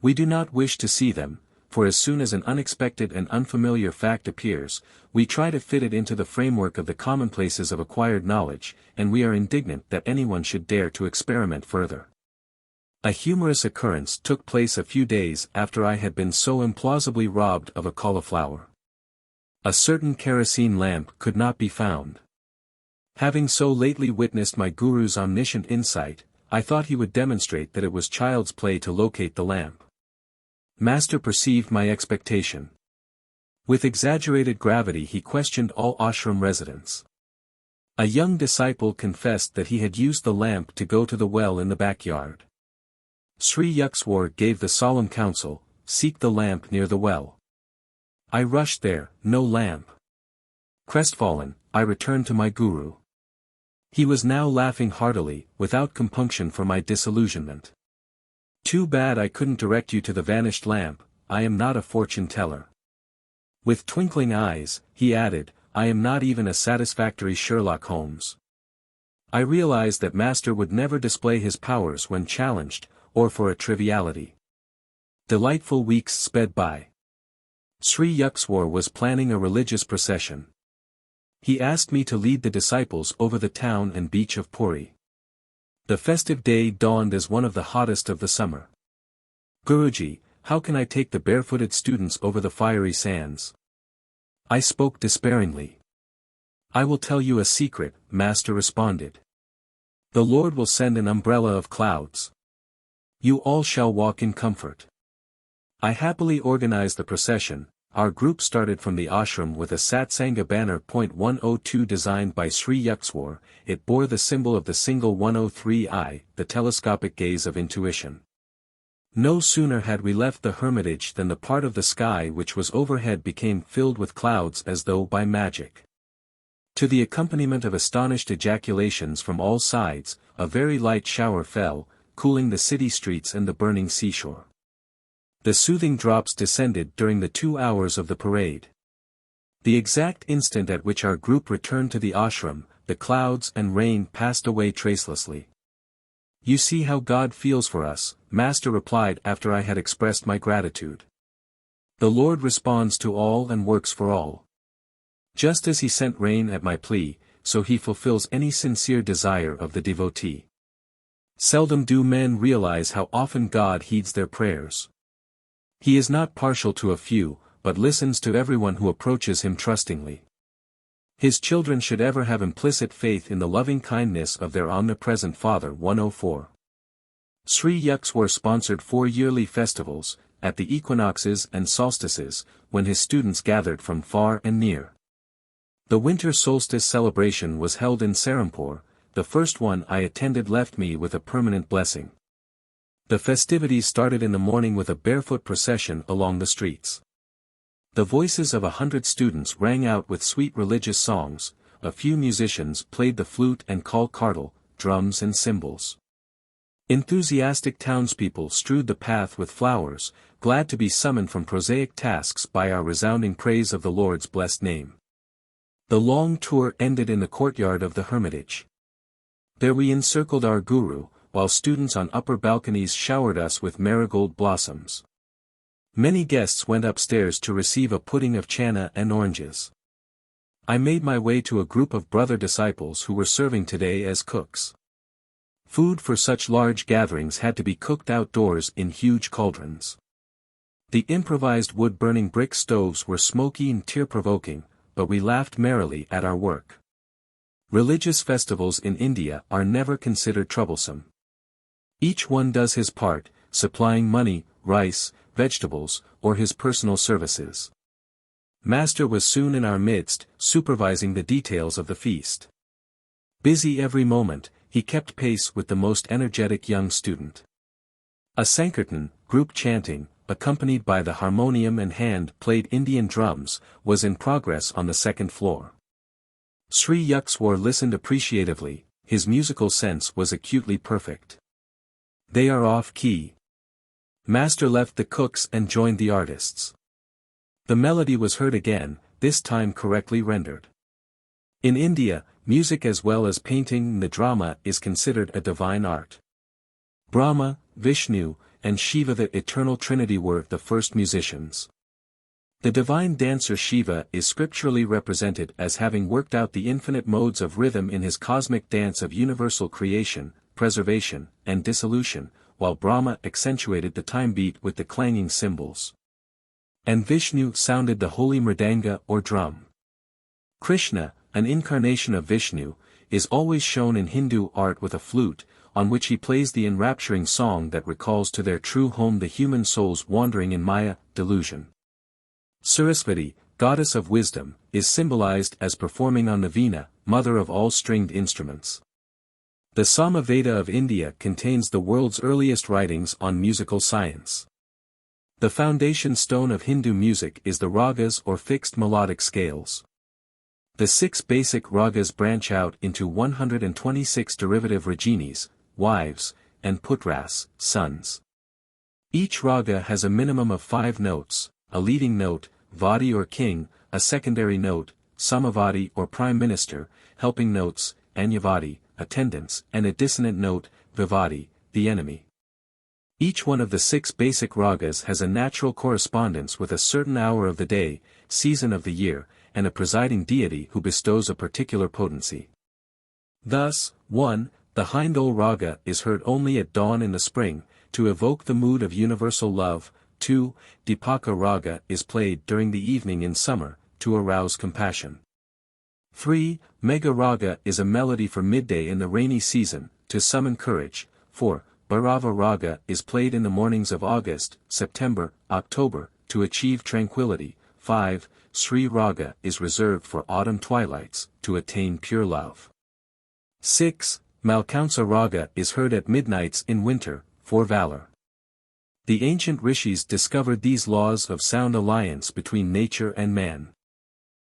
We do not wish to see them, for as soon as an unexpected and unfamiliar fact appears, we try to fit it into the framework of the commonplaces of acquired knowledge, and we are indignant that anyone should dare to experiment further. A humorous occurrence took place a few days after I had been so implausibly robbed of a cauliflower. A certain kerosene lamp could not be found. Having so lately witnessed my guru's omniscient insight, I thought he would demonstrate that it was child's play to locate the lamp. Master perceived my expectation. With exaggerated gravity he questioned all ashram residents. A young disciple confessed that he had used the lamp to go to the well in the backyard. Sri Yukteswar gave the solemn counsel, "Seek the lamp near the well." I rushed there, no lamp. Crestfallen, I returned to my guru. He was now laughing heartily, without compunction for my disillusionment. "Too bad I couldn't direct you to the vanished lamp, I am not a fortune teller." With twinkling eyes, he added, "I am not even a satisfactory Sherlock Holmes." I realized that Master would never display his powers when challenged, or for a triviality. Delightful weeks sped by. Sri Yukteswar was planning a religious procession. He asked me to lead the disciples over the town and beach of Puri. The festive day dawned as one of the hottest of the summer. "Guruji, how can I take the barefooted students over the fiery sands?" I spoke despairingly. "I will tell you a secret," Master responded. "The Lord will send an umbrella of clouds. You all shall walk in comfort." I happily organized the procession. Our group started from the ashram with a Satsanga banner .102 designed by Sri Yukteswar. It bore the symbol of the single 103I, the telescopic gaze of intuition. No sooner had we left the hermitage than the part of the sky which was overhead became filled with clouds as though by magic. To the accompaniment of astonished ejaculations from all sides, a very light shower fell, cooling the city streets and the burning seashore. The soothing drops descended during the 2 hours of the parade. The exact instant at which our group returned to the ashram, the clouds and rain passed away tracelessly. "You see how God feels for us," Master replied after I had expressed my gratitude. "The Lord responds to all and works for all. Just as he sent rain at my plea, so he fulfills any sincere desire of the devotee. Seldom do men realize how often God heeds their prayers. He is not partial to a few, but listens to everyone who approaches him trustingly. His children should ever have implicit faith in the loving kindness of their omnipresent Father. 104. Sri Yukteswar sponsored 4 yearly festivals, at the equinoxes and solstices, when his students gathered from far and near. The winter solstice celebration was held in Serampore. The first one I attended left me with a permanent blessing. The festivities started in the morning with a barefoot procession along the streets. The voices of 100 students rang out with sweet religious songs, a few musicians played the flute and cardle, drums and cymbals. Enthusiastic townspeople strewed the path with flowers, glad to be summoned from prosaic tasks by our resounding praise of the Lord's blessed name. The long tour ended in the courtyard of the hermitage. There we encircled our guru, while students on upper balconies showered us with marigold blossoms. Many guests went upstairs to receive a pudding of channa and oranges. I made my way to a group of brother disciples who were serving today as cooks. Food for such large gatherings had to be cooked outdoors in huge cauldrons. The improvised wood-burning brick stoves were smoky and tear-provoking, but we laughed merrily at our work. Religious festivals in India are never considered troublesome. Each one does his part, supplying money, rice, vegetables, or his personal services. Master was soon in our midst, supervising the details of the feast. Busy every moment, he kept pace with the most energetic young student. A Sankirtan, group chanting, accompanied by the harmonium and hand-played Indian drums, was in progress on the second floor. Sri Yukteswar listened appreciatively, his musical sense was acutely perfect. "They are off-key. Master left the cooks and joined the artists. The melody was heard again, this time correctly rendered. In India, music as well as painting and the drama is considered a divine art. Brahma, Vishnu, and Shiva, the eternal trinity, were the first musicians. The divine dancer Shiva is scripturally represented as having worked out the infinite modes of rhythm in his cosmic dance of universal creation, preservation, and dissolution, while Brahma accentuated the time beat with the clanging cymbals. And Vishnu sounded the holy mridanga or drum. Krishna, an incarnation of Vishnu, is always shown in Hindu art with a flute, on which he plays the enrapturing song that recalls to their true home the human souls wandering in Maya, delusion. Saraswati, goddess of wisdom, is symbolized as performing on the veena, mother of all stringed instruments. The Samaveda of India contains the world's earliest writings on musical science. The foundation stone of Hindu music is the ragas or fixed melodic scales. The 6 basic ragas branch out into 126 derivative raginis, wives, and putras, sons. Each raga has a minimum of 5 notes, a leading note, vadi or king, a secondary note, samavadi or prime minister, helping notes, anyavadi, attendants, and a dissonant note, vivadi, the enemy. Each one of the 6 basic ragas has a natural correspondence with a certain hour of the day, season of the year, and a presiding deity who bestows a particular potency. Thus, 1. The Hindol raga is heard only at dawn in the spring, to evoke the mood of universal love. 2. Dipaka raga is played during the evening in summer, to arouse compassion. 3. Megha raga is a melody for midday in the rainy season, to summon courage. 4. Bhairava raga is played in the mornings of August, September, October, to achieve tranquility. 5. Sri raga is reserved for autumn twilights, to attain pure love. 6. Malkaunsa raga is heard at midnights in winter, for valor. The ancient rishis discovered these laws of sound alliance between nature and man.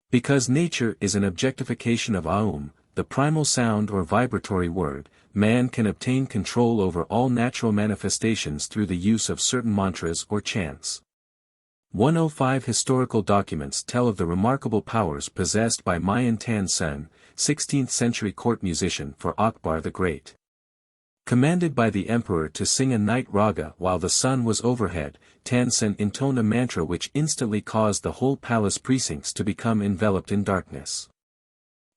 Because nature is an objectification of Aum, the primal sound or vibratory word, man can obtain control over all natural manifestations through the use of certain mantras or chants. 105 historical documents tell of the remarkable powers possessed by Mayan Tan Sen, 16th-century court musician for Akbar the Great. Commanded by the emperor to sing a night raga while the sun was overhead, Tan Sen intoned a mantra which instantly caused the whole palace precincts to become enveloped in darkness.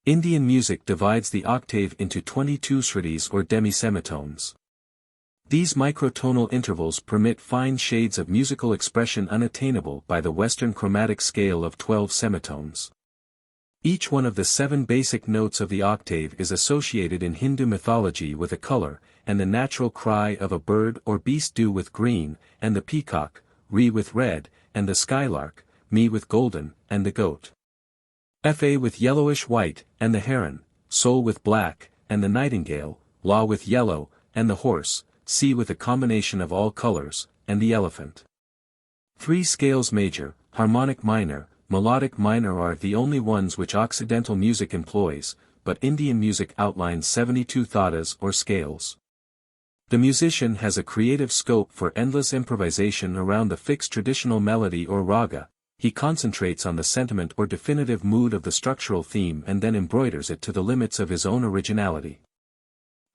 Indian music divides the octave into 22 shrutis or demi-semitones. These microtonal intervals permit fine shades of musical expression unattainable by the Western chromatic scale of 12 semitones. Each one of the 7 basic notes of the octave is associated in Hindu mythology with a color, and the natural cry of a bird or beast do with green, and the peacock, re with red, and the skylark, me with golden, and the goat. Fa with yellowish white, and the heron, sol with black, and the nightingale, la with yellow, and the horse, si with a combination of all colors, and the elephant. 3 scales major, harmonic minor, melodic minor are the only ones which Occidental music employs, but Indian music outlines 72 thadas or scales. The musician has a creative scope for endless improvisation around the fixed traditional melody or raga. He concentrates on the sentiment or definitive mood of the structural theme and then embroiders it to the limits of his own originality.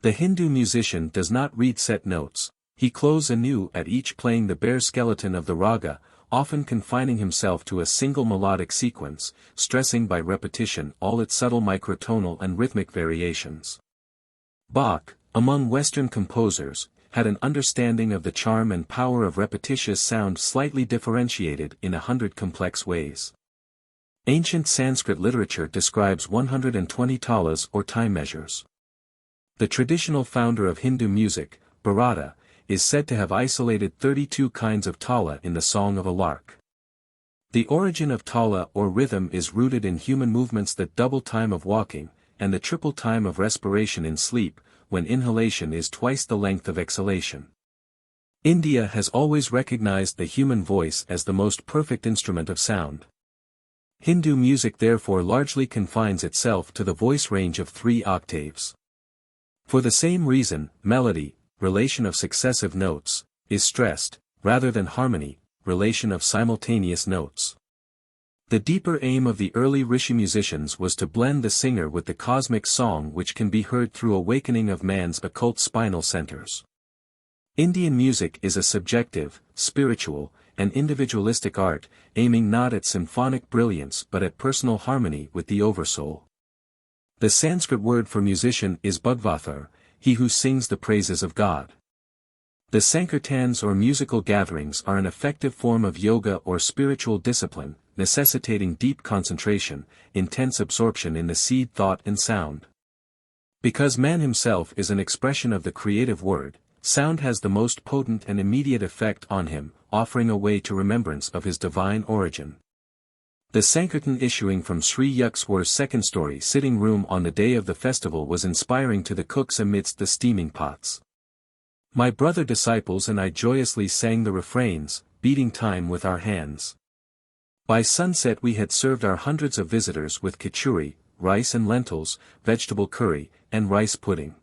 The Hindu musician does not read set notes, he clothes anew at each playing the bare skeleton of the raga, often confining himself to a single melodic sequence, stressing by repetition all its subtle microtonal and rhythmic variations. Bach, among Western composers, had an understanding of the charm and power of repetitious sound slightly differentiated in 100 complex ways. Ancient Sanskrit literature describes 120 talas or time measures. The traditional founder of Hindu music, Bharata, is said to have isolated 32 kinds of tala in the Song of a Lark. The origin of tala or rhythm is rooted in human movements, the double time of walking, and the triple time of respiration in sleep, when inhalation is twice the length of exhalation. India has always recognized the human voice as the most perfect instrument of sound. Hindu music therefore largely confines itself to the voice range of 3 octaves. For the same reason, melody, relation of successive notes, is stressed, rather than harmony, relation of simultaneous notes. The deeper aim of the early Rishi musicians was to blend the singer with the cosmic song which can be heard through awakening of man's occult spinal centers. Indian music is a subjective, spiritual, and individualistic art, aiming not at symphonic brilliance but at personal harmony with the oversoul. The Sanskrit word for musician is bhagavathar, he who sings the praises of God. The sankirtans or musical gatherings are an effective form of yoga or spiritual discipline, necessitating deep concentration, intense absorption in the seed thought and sound. Because man himself is an expression of the creative word, sound has the most potent and immediate effect on him, offering a way to remembrance of his divine origin. The Sankirtan issuing from Sri Yukteswar's second-story sitting room on the day of the festival was inspiring to the cooks amidst the steaming pots. My brother disciples and I joyously sang the refrains, beating time with our hands. By sunset we had served our hundreds of visitors with khichuri, rice and lentils, vegetable curry, and rice pudding.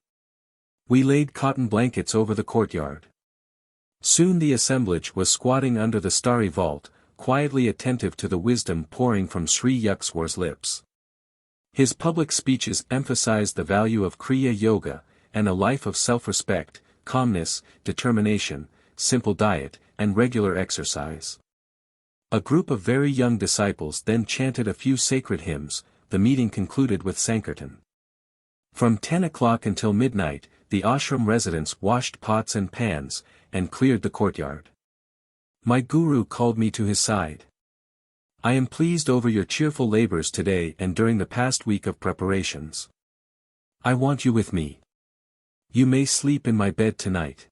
We laid cotton blankets over the courtyard. Soon the assemblage was squatting under the starry vault, quietly attentive to the wisdom pouring from Sri Yukteswar's lips. His public speeches emphasized the value of Kriya Yoga, and a life of self-respect, calmness, determination, simple diet, and regular exercise. A group of very young disciples then chanted a few sacred hymns. The meeting concluded with Sankirtan. From 10 o'clock until midnight, the ashram residents washed pots and pans, and cleared the courtyard. My guru called me to his side. I am pleased over your cheerful labors today and during the past week of preparations. I want you with me. You may sleep in my bed tonight.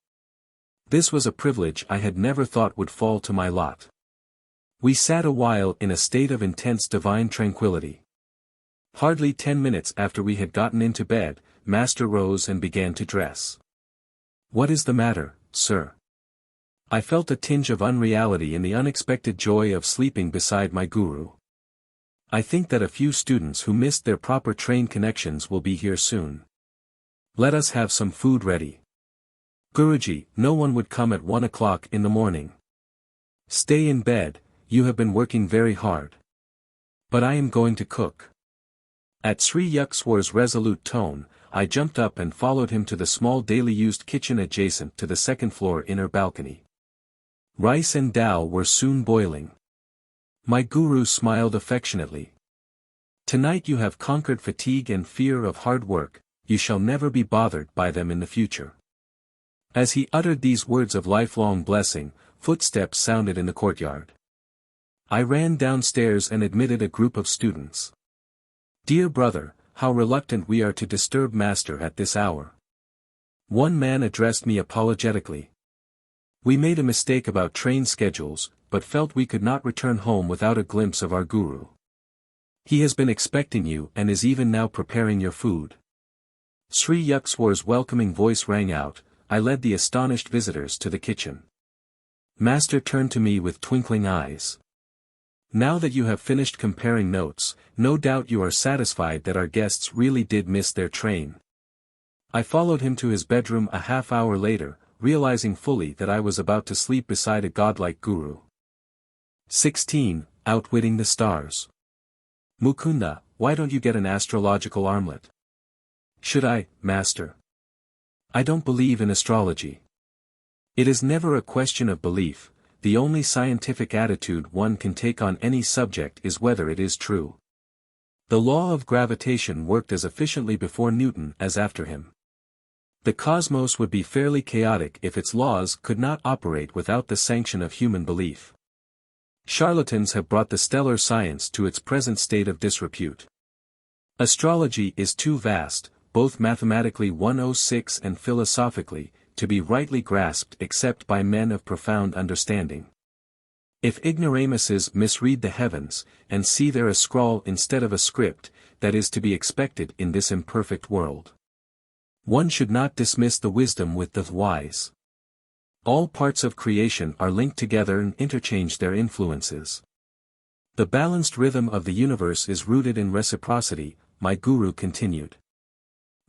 This was a privilege I had never thought would fall to my lot. We sat a while in a state of intense divine tranquility. Hardly 10 minutes after we had gotten into bed, Master rose and began to dress. What is the matter, sir? I felt a tinge of unreality in the unexpected joy of sleeping beside my guru. I think that a few students who missed their proper train connections will be here soon. Let us have some food ready. Guruji, no one would come at 1 o'clock in the morning. Stay in bed, you have been working very hard. But I am going to cook. At Sri Yukteswar's resolute tone, I jumped up and followed him to the small daily used kitchen adjacent to the second-floor inner balcony. Rice and dal were soon boiling. My guru smiled affectionately. Tonight you have conquered fatigue and fear of hard work, you shall never be bothered by them in the future. As he uttered these words of lifelong blessing, footsteps sounded in the courtyard. I ran downstairs and admitted a group of students. Dear brother, how reluctant we are to disturb Master at this hour. One man addressed me apologetically. We made a mistake about train schedules, but felt we could not return home without a glimpse of our guru. He has been expecting you and is even now preparing your food. Sri Yukteswar's welcoming voice rang out. I led the astonished visitors to the kitchen. Master turned to me with twinkling eyes. Now that you have finished comparing notes, no doubt you are satisfied that our guests really did miss their train. I followed him to his bedroom a half-hour later, realizing fully that I was about to sleep beside a godlike guru. 16. Outwitting the Stars. Mukunda, why don't you get an astrological armlet? Should I, Master? I don't believe in astrology. It is never a question of belief. The only scientific attitude one can take on any subject is whether it is true. The law of gravitation worked as efficiently before Newton as after him. The cosmos would be fairly chaotic if its laws could not operate without the sanction of human belief. Charlatans have brought the stellar science to its present state of disrepute. Astrology is too vast, both mathematically 106 and philosophically, to be rightly grasped except by men of profound understanding. If ignoramuses misread the heavens, and see there a scrawl instead of a script, that is to be expected in this imperfect world. One should not dismiss the wisdom with the wise. All parts of creation are linked together and interchange their influences. The balanced rhythm of the universe is rooted in reciprocity, my guru continued.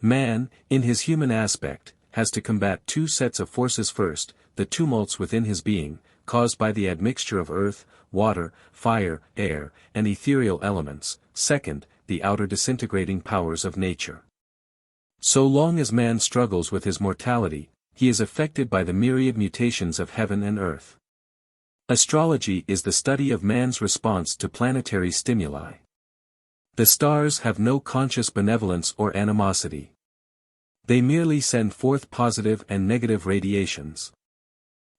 Man, in his human aspect, has to combat two sets of forces: first, the tumults within his being, caused by the admixture of earth, water, fire, air, and ethereal elements; second, the outer disintegrating powers of nature. So long as man struggles with his mortality, he is affected by the myriad mutations of heaven and earth. Astrology is the study of man's response to planetary stimuli. The stars have no conscious benevolence or animosity. They merely send forth positive and negative radiations.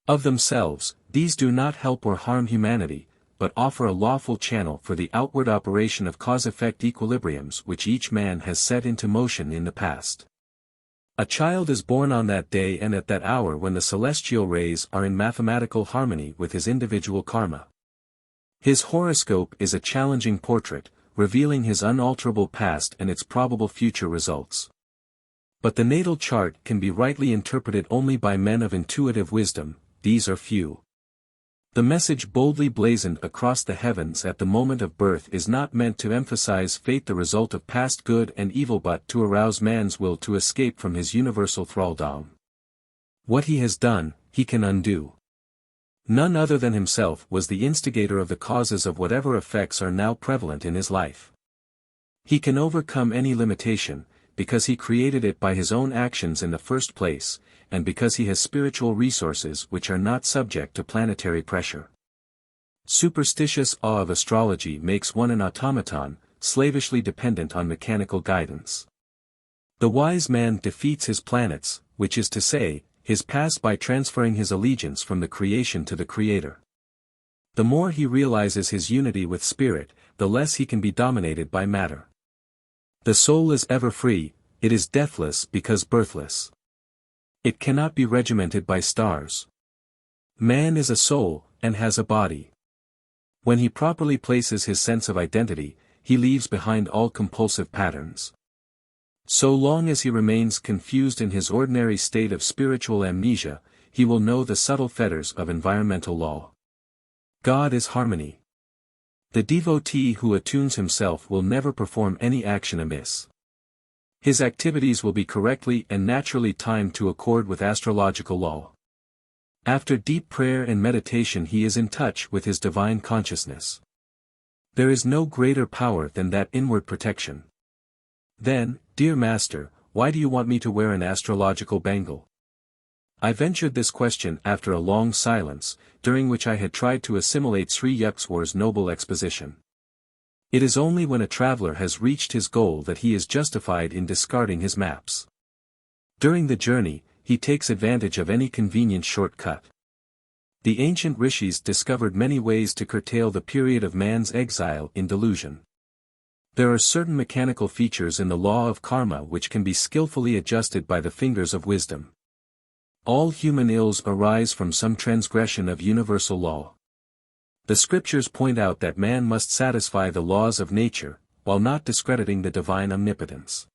Of themselves, these do not help or harm humanity, but offer a lawful channel for the outward operation of cause-effect equilibriums which each man has set into motion in the past. A child is born on that day and at that hour when the celestial rays are in mathematical harmony with his individual karma. His horoscope is a challenging portrait, revealing his unalterable past and its probable future results. But the natal chart can be rightly interpreted only by men of intuitive wisdom. These are few. The message boldly blazoned across the heavens at the moment of birth is not meant to emphasize fate, the result of past good and evil, but to arouse man's will to escape from his universal thraldom. What he has done, he can undo. None other than himself was the instigator of the causes of whatever effects are now prevalent in his life. He can overcome any limitation, because he created it by his own actions in the first place, and because he has spiritual resources which are not subject to planetary pressure. Superstitious awe of astrology makes one an automaton, slavishly dependent on mechanical guidance. The wise man defeats his planets, which is to say, his past, by transferring his allegiance from the creation to the Creator. The more he realizes his unity with spirit, the less he can be dominated by matter. The soul is ever free, it is deathless because birthless. It cannot be regimented by stars. Man is a soul, and has a body. When he properly places his sense of identity, he leaves behind all compulsive patterns. So long as he remains confused in his ordinary state of spiritual amnesia, he will know the subtle fetters of environmental law. God is harmony. The devotee who attunes himself will never perform any action amiss. His activities will be correctly and naturally timed to accord with astrological law. After deep prayer and meditation he is in touch with his divine consciousness. There is no greater power than that inward protection. Then, dear Master, why do you want me to wear an astrological bangle? I ventured this question after a long silence, during which I had tried to assimilate Sri Yukteswar's noble exposition. It is only when a traveler has reached his goal that he is justified in discarding his maps. During the journey, he takes advantage of any convenient shortcut. The ancient rishis discovered many ways to curtail the period of man's exile in delusion. There are certain mechanical features in the law of karma which can be skillfully adjusted by the fingers of wisdom. All human ills arise from some transgression of universal law. The scriptures point out that man must satisfy the laws of nature, while not discrediting the divine omnipotence.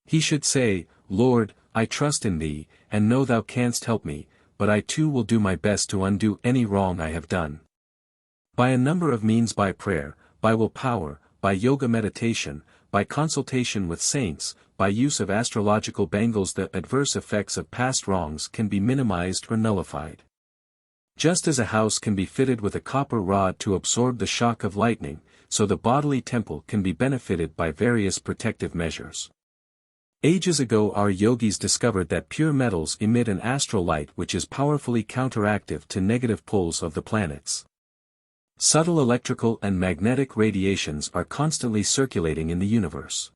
He should say, Lord, I trust in thee, and know thou canst help me, but I too will do my best to undo any wrong I have done. By a number of means, by prayer, by willpower, by yoga meditation, by consultation with saints, by use of astrological bangles, the adverse effects of past wrongs can be minimized or nullified. Just as a house can be fitted with a copper rod to absorb the shock of lightning, so the bodily temple can be benefited by various protective measures. Ages ago our yogis discovered that pure metals emit an astral light which is powerfully counteractive to negative pulls of the planets. Subtle electrical and magnetic radiations are constantly circulating in the universe.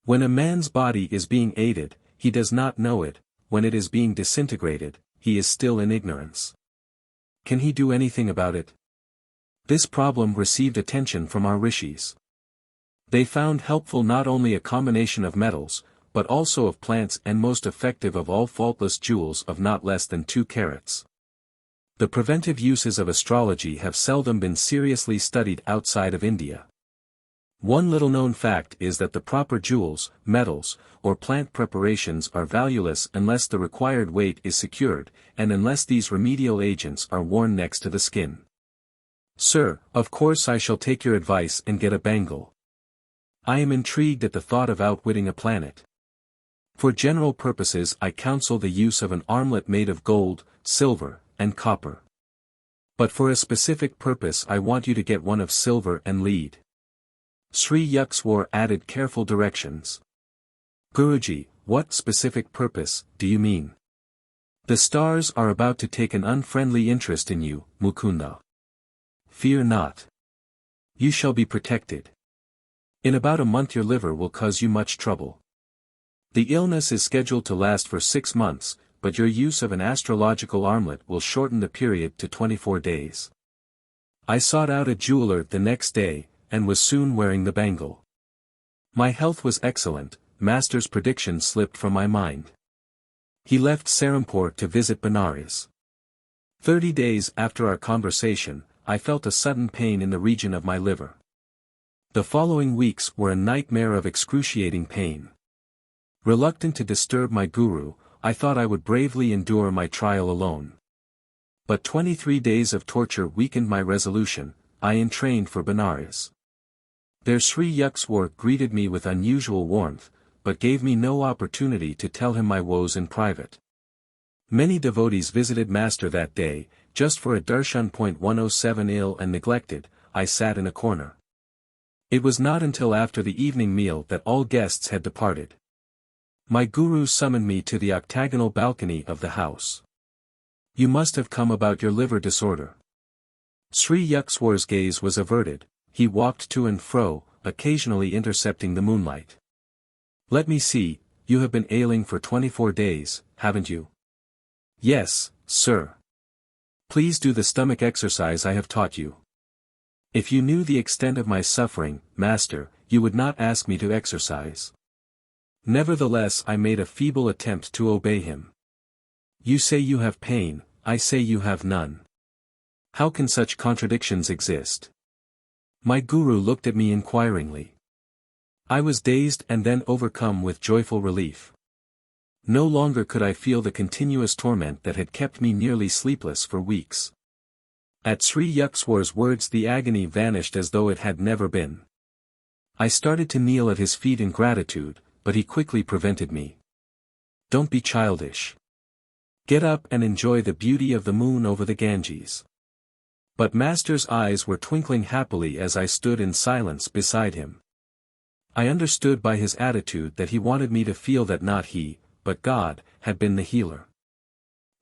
When a man's body is being aided, he does not know it; when it is being disintegrated, he is still in ignorance. Can he do anything about it? This problem received attention from our rishis. They found helpful not only a combination of metals, but also of plants, and most effective of all, faultless jewels of not less than 2 carats. The preventive uses of astrology have seldom been seriously studied outside of India. One little-known fact is that the proper jewels, metals, or plant preparations are valueless unless the required weight is secured, and unless these remedial agents are worn next to the skin. Sir, of course I shall take your advice and get a bangle. I am intrigued at the thought of outwitting a planet. For general purposes I counsel the use of an armlet made of gold, silver, and copper. But for a specific purpose I want you to get one of silver and lead. Sri Yukteswar added careful directions. Guruji, what specific purpose do you mean? The stars are about to take an unfriendly interest in you, Mukunda. Fear not. You shall be protected. In about a month your liver will cause you much trouble. The illness is scheduled to last for 6 months, but your use of an astrological armlet will shorten the period to 24 days. I sought out a jeweler the next day, and was soon wearing the bangle. My health was excellent, Master's prediction slipped from my mind. He left Serampore to visit Benares. 30 days after our conversation, I felt a sudden pain in the region of my liver. The following weeks were a nightmare of excruciating pain. Reluctant to disturb my guru, I thought I would bravely endure my trial alone. But 23 days of torture weakened my resolution. I entrained for Benares. There Sri Yukteswar greeted me with unusual warmth, but gave me no opportunity to tell him my woes in private. Many devotees visited Master that day, just for a darshan. 107 Ill and neglected, I sat in a corner. It was not until after the evening meal that all guests had departed. My guru summoned me to the octagonal balcony of the house. You must have come about your liver disorder. Sri Yukteswar's gaze was averted, he walked to and fro, occasionally intercepting the moonlight. Let me see, you have been ailing for 24 days, haven't you? Yes, sir. Please do the stomach exercise I have taught you. If you knew the extent of my suffering, Master, you would not ask me to exercise. Nevertheless I made a feeble attempt to obey him. You say you have pain, I say you have none. How can such contradictions exist? My guru looked at me inquiringly. I was dazed and then overcome with joyful relief. No longer could I feel the continuous torment that had kept me nearly sleepless for weeks. At Sri Yukteswar's words the agony vanished as though it had never been. I started to kneel at his feet in gratitude, but he quickly prevented me. Don't be childish. Get up and enjoy the beauty of the moon over the Ganges. But Master's eyes were twinkling happily as I stood in silence beside him. I understood by his attitude that he wanted me to feel that not he, but God, had been the healer.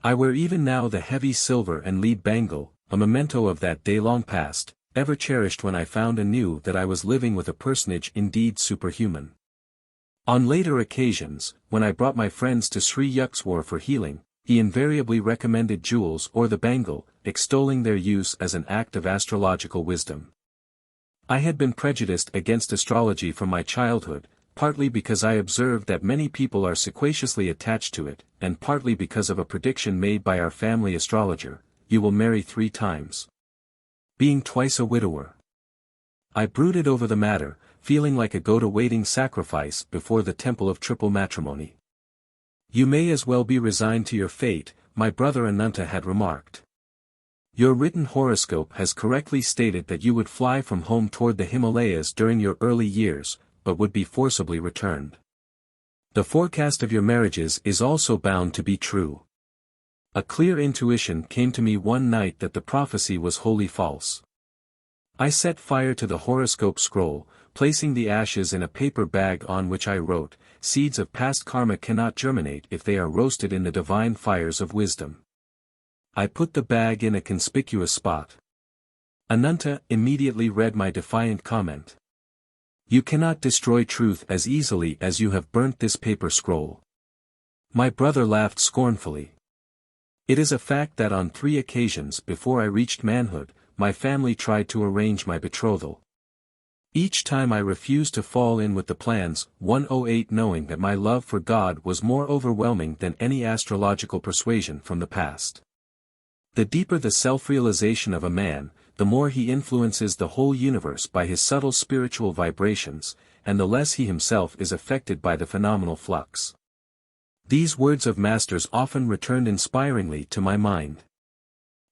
I wear even now the heavy silver and lead bangle, a memento of that day long past, ever cherished when I found anew that I was living with a personage indeed superhuman. On later occasions, when I brought my friends to Sri Yukteswar for healing, he invariably recommended jewels or the bangle, extolling their use as an act of astrological wisdom. I had been prejudiced against astrology from my childhood, partly because I observed that many people are sequaciously attached to it, and partly because of a prediction made by our family astrologer, you will marry 3 times. Being twice a widower. I brooded over the matter, feeling like a goat awaiting sacrifice before the temple of triple matrimony. You may as well be resigned to your fate, my brother Ananta had remarked. Your written horoscope has correctly stated that you would fly from home toward the Himalayas during your early years, but would be forcibly returned. The forecast of your marriages is also bound to be true. A clear intuition came to me one night that the prophecy was wholly false. I set fire to the horoscope scroll, placing the ashes in a paper bag on which I wrote, "Seeds of past karma cannot germinate if they are roasted in the divine fires of wisdom." I put the bag in a conspicuous spot. Ananta immediately read my defiant comment. You cannot destroy truth as easily as you have burnt this paper scroll. My brother laughed scornfully. It is a fact that on 3 occasions before I reached manhood, my family tried to arrange my betrothal. Each time I refused to fall in with the plans, 108 knowing that my love for God was more overwhelming than any astrological persuasion from the past. The deeper the self-realization of a man, the more he influences the whole universe by his subtle spiritual vibrations, and the less he himself is affected by the phenomenal flux. These words of Masters often returned inspiringly to my mind.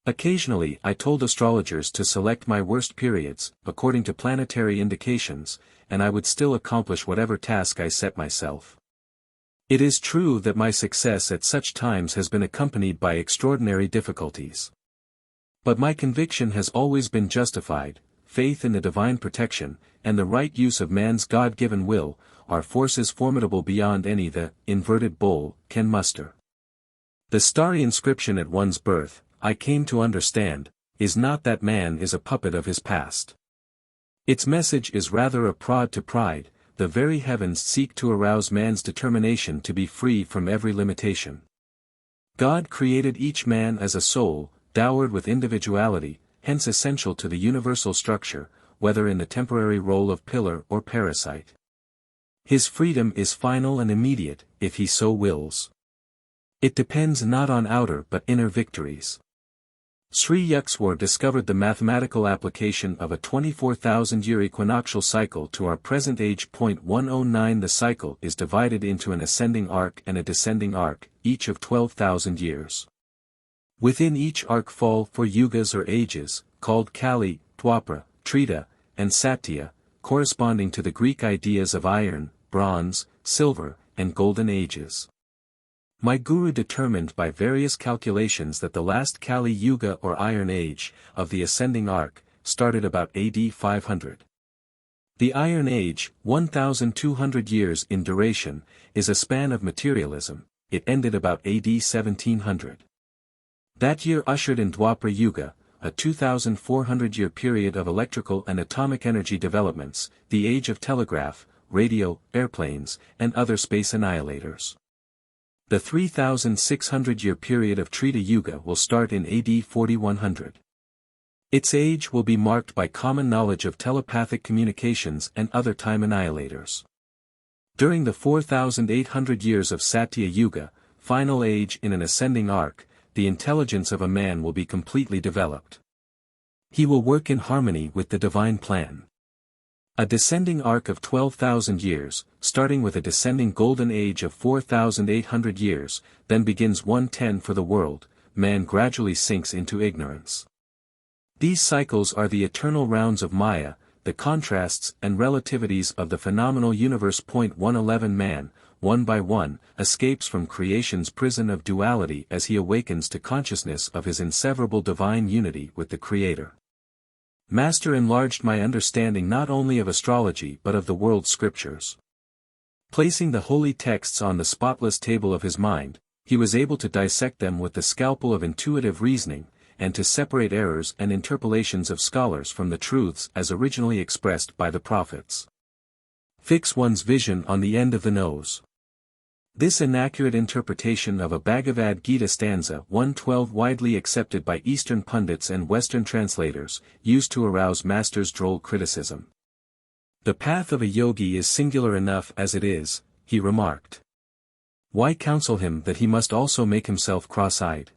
Occasionally I told astrologers to select my worst periods, according to planetary indications, and I would still accomplish whatever task I set myself. It is true that my success at such times has been accompanied by extraordinary difficulties. But my conviction has always been justified, faith in the divine protection, and the right use of man's God-given will, are forces formidable beyond any the inverted bowl can muster. The starry inscription at one's birth, I came to understand, is not that man is a puppet of his past. Its message is rather a prod to pride. The very heavens seek to arouse man's determination to be free from every limitation. God created each man as a soul, dowered with individuality, hence essential to the universal structure, whether in the temporary role of pillar or parasite. His freedom is final and immediate, if he so wills. It depends not on outer but inner victories. Sri Yukteswar discovered the mathematical application of a 24,000-year equinoctial cycle to our present age. 109 The cycle is divided into an ascending arc and a descending arc, each of 12,000 years. Within each arc fall 4 yugas or ages, called Kali, Dwapara, Treta, and Satya, corresponding to the Greek ideas of iron, bronze, silver, and golden ages. My guru determined by various calculations that the last Kali Yuga or Iron Age, of the ascending arc, started about AD 500. The Iron Age, 1,200 years in duration, is a span of materialism. It ended about AD 1700. That year ushered in Dwapara Yuga, a 2,400-year period of electrical and atomic energy developments, the age of telegraph, radio, airplanes, and other space annihilators. The 3,600-year period of Treta Yuga will start in AD 4100. Its age will be marked by common knowledge of telepathic communications and other time annihilators. During the 4,800 years of Satya Yuga, final age in an ascending arc, the intelligence of a man will be completely developed. He will work in harmony with the divine plan. A descending arc of 12,000 years, starting with a descending golden age of 4,800 years, then begins 110 for the world, man gradually sinks into ignorance. These cycles are the eternal rounds of Maya, the contrasts and relativities of the phenomenal universe. 111 Man, one by one, escapes from creation's prison of duality as he awakens to consciousness of his inseverable divine unity with the Creator. Master enlarged my understanding not only of astrology but of the world's scriptures. Placing the holy texts on the spotless table of his mind, he was able to dissect them with the scalpel of intuitive reasoning, and to separate errors and interpolations of scholars from the truths as originally expressed by the prophets. Fix one's vision on the end of the nose. This inaccurate interpretation of a Bhagavad Gita stanza 112 widely accepted by Eastern pundits and Western translators, used to arouse Master's droll criticism. The path of a yogi is singular enough as it is, he remarked. Why counsel him that he must also make himself cross-eyed?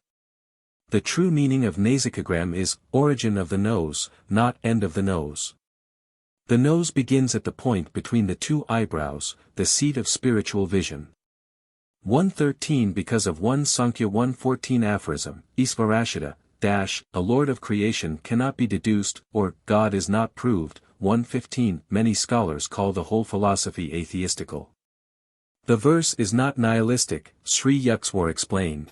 The true meaning of nasicogram is, origin of the nose, not end of the nose. The nose begins at the point between the two eyebrows, the seat of spiritual vision. 113 Because of 1 Sankhya 114 Aphorism, Isvarashada, a Lord of creation cannot be deduced, or, God is not proved. 115 Many scholars call the whole philosophy atheistical. The verse is not nihilistic, Sri Yukteswar explained.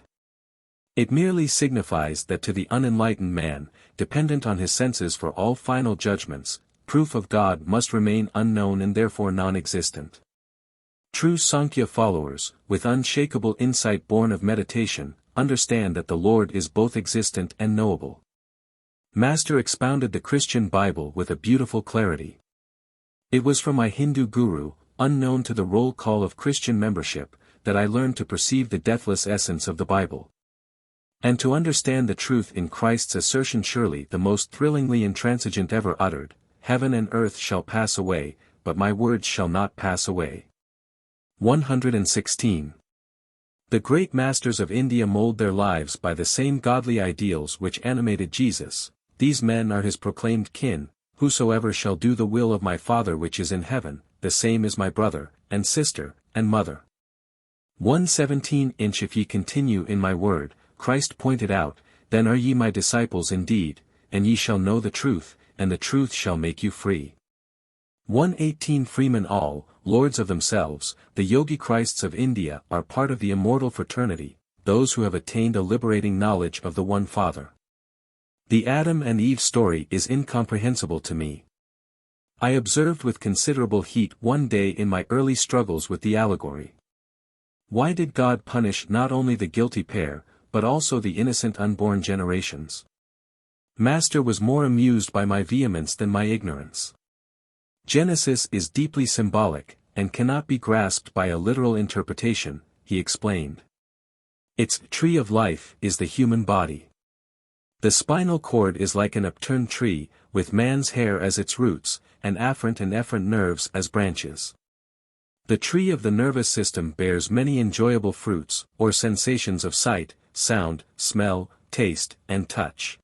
It merely signifies that to the unenlightened man, dependent on his senses for all final judgments, proof of God must remain unknown and therefore non-existent. True Sankhya followers, with unshakable insight born of meditation, understand that the Lord is both existent and knowable. Master expounded the Christian Bible with a beautiful clarity. It was from my Hindu guru, unknown to the roll call of Christian membership, that I learned to perceive the deathless essence of the Bible. And to understand the truth in Christ's assertion, surely the most thrillingly intransigent ever uttered, heaven and earth shall pass away, but my words shall not pass away. 116. The great masters of India mold their lives by the same godly ideals which animated Jesus. These men are his proclaimed kin. Whosoever shall do the will of my Father which is in heaven, the same is my brother, and sister, and mother. 117 If ye continue in my word, Christ pointed out, then are ye my disciples indeed, and ye shall know the truth, and the truth shall make you free. 118 Freemen all, lords of themselves, the Yogi Christs of India are part of the immortal fraternity, those who have attained a liberating knowledge of the One Father. The Adam and Eve story is incomprehensible to me. I observed with considerable heat one day in my early struggles with the allegory. Why did God punish not only the guilty pair, but also the innocent unborn generations? Master was more amused by my vehemence than my ignorance. Genesis is deeply symbolic, and cannot be grasped by a literal interpretation, he explained. Its tree of life is the human body. The spinal cord is like an upturned tree, with man's hair as its roots, and afferent and efferent nerves as branches. The tree of the nervous system bears many enjoyable fruits, or sensations of sight, sound, smell, taste, and touch.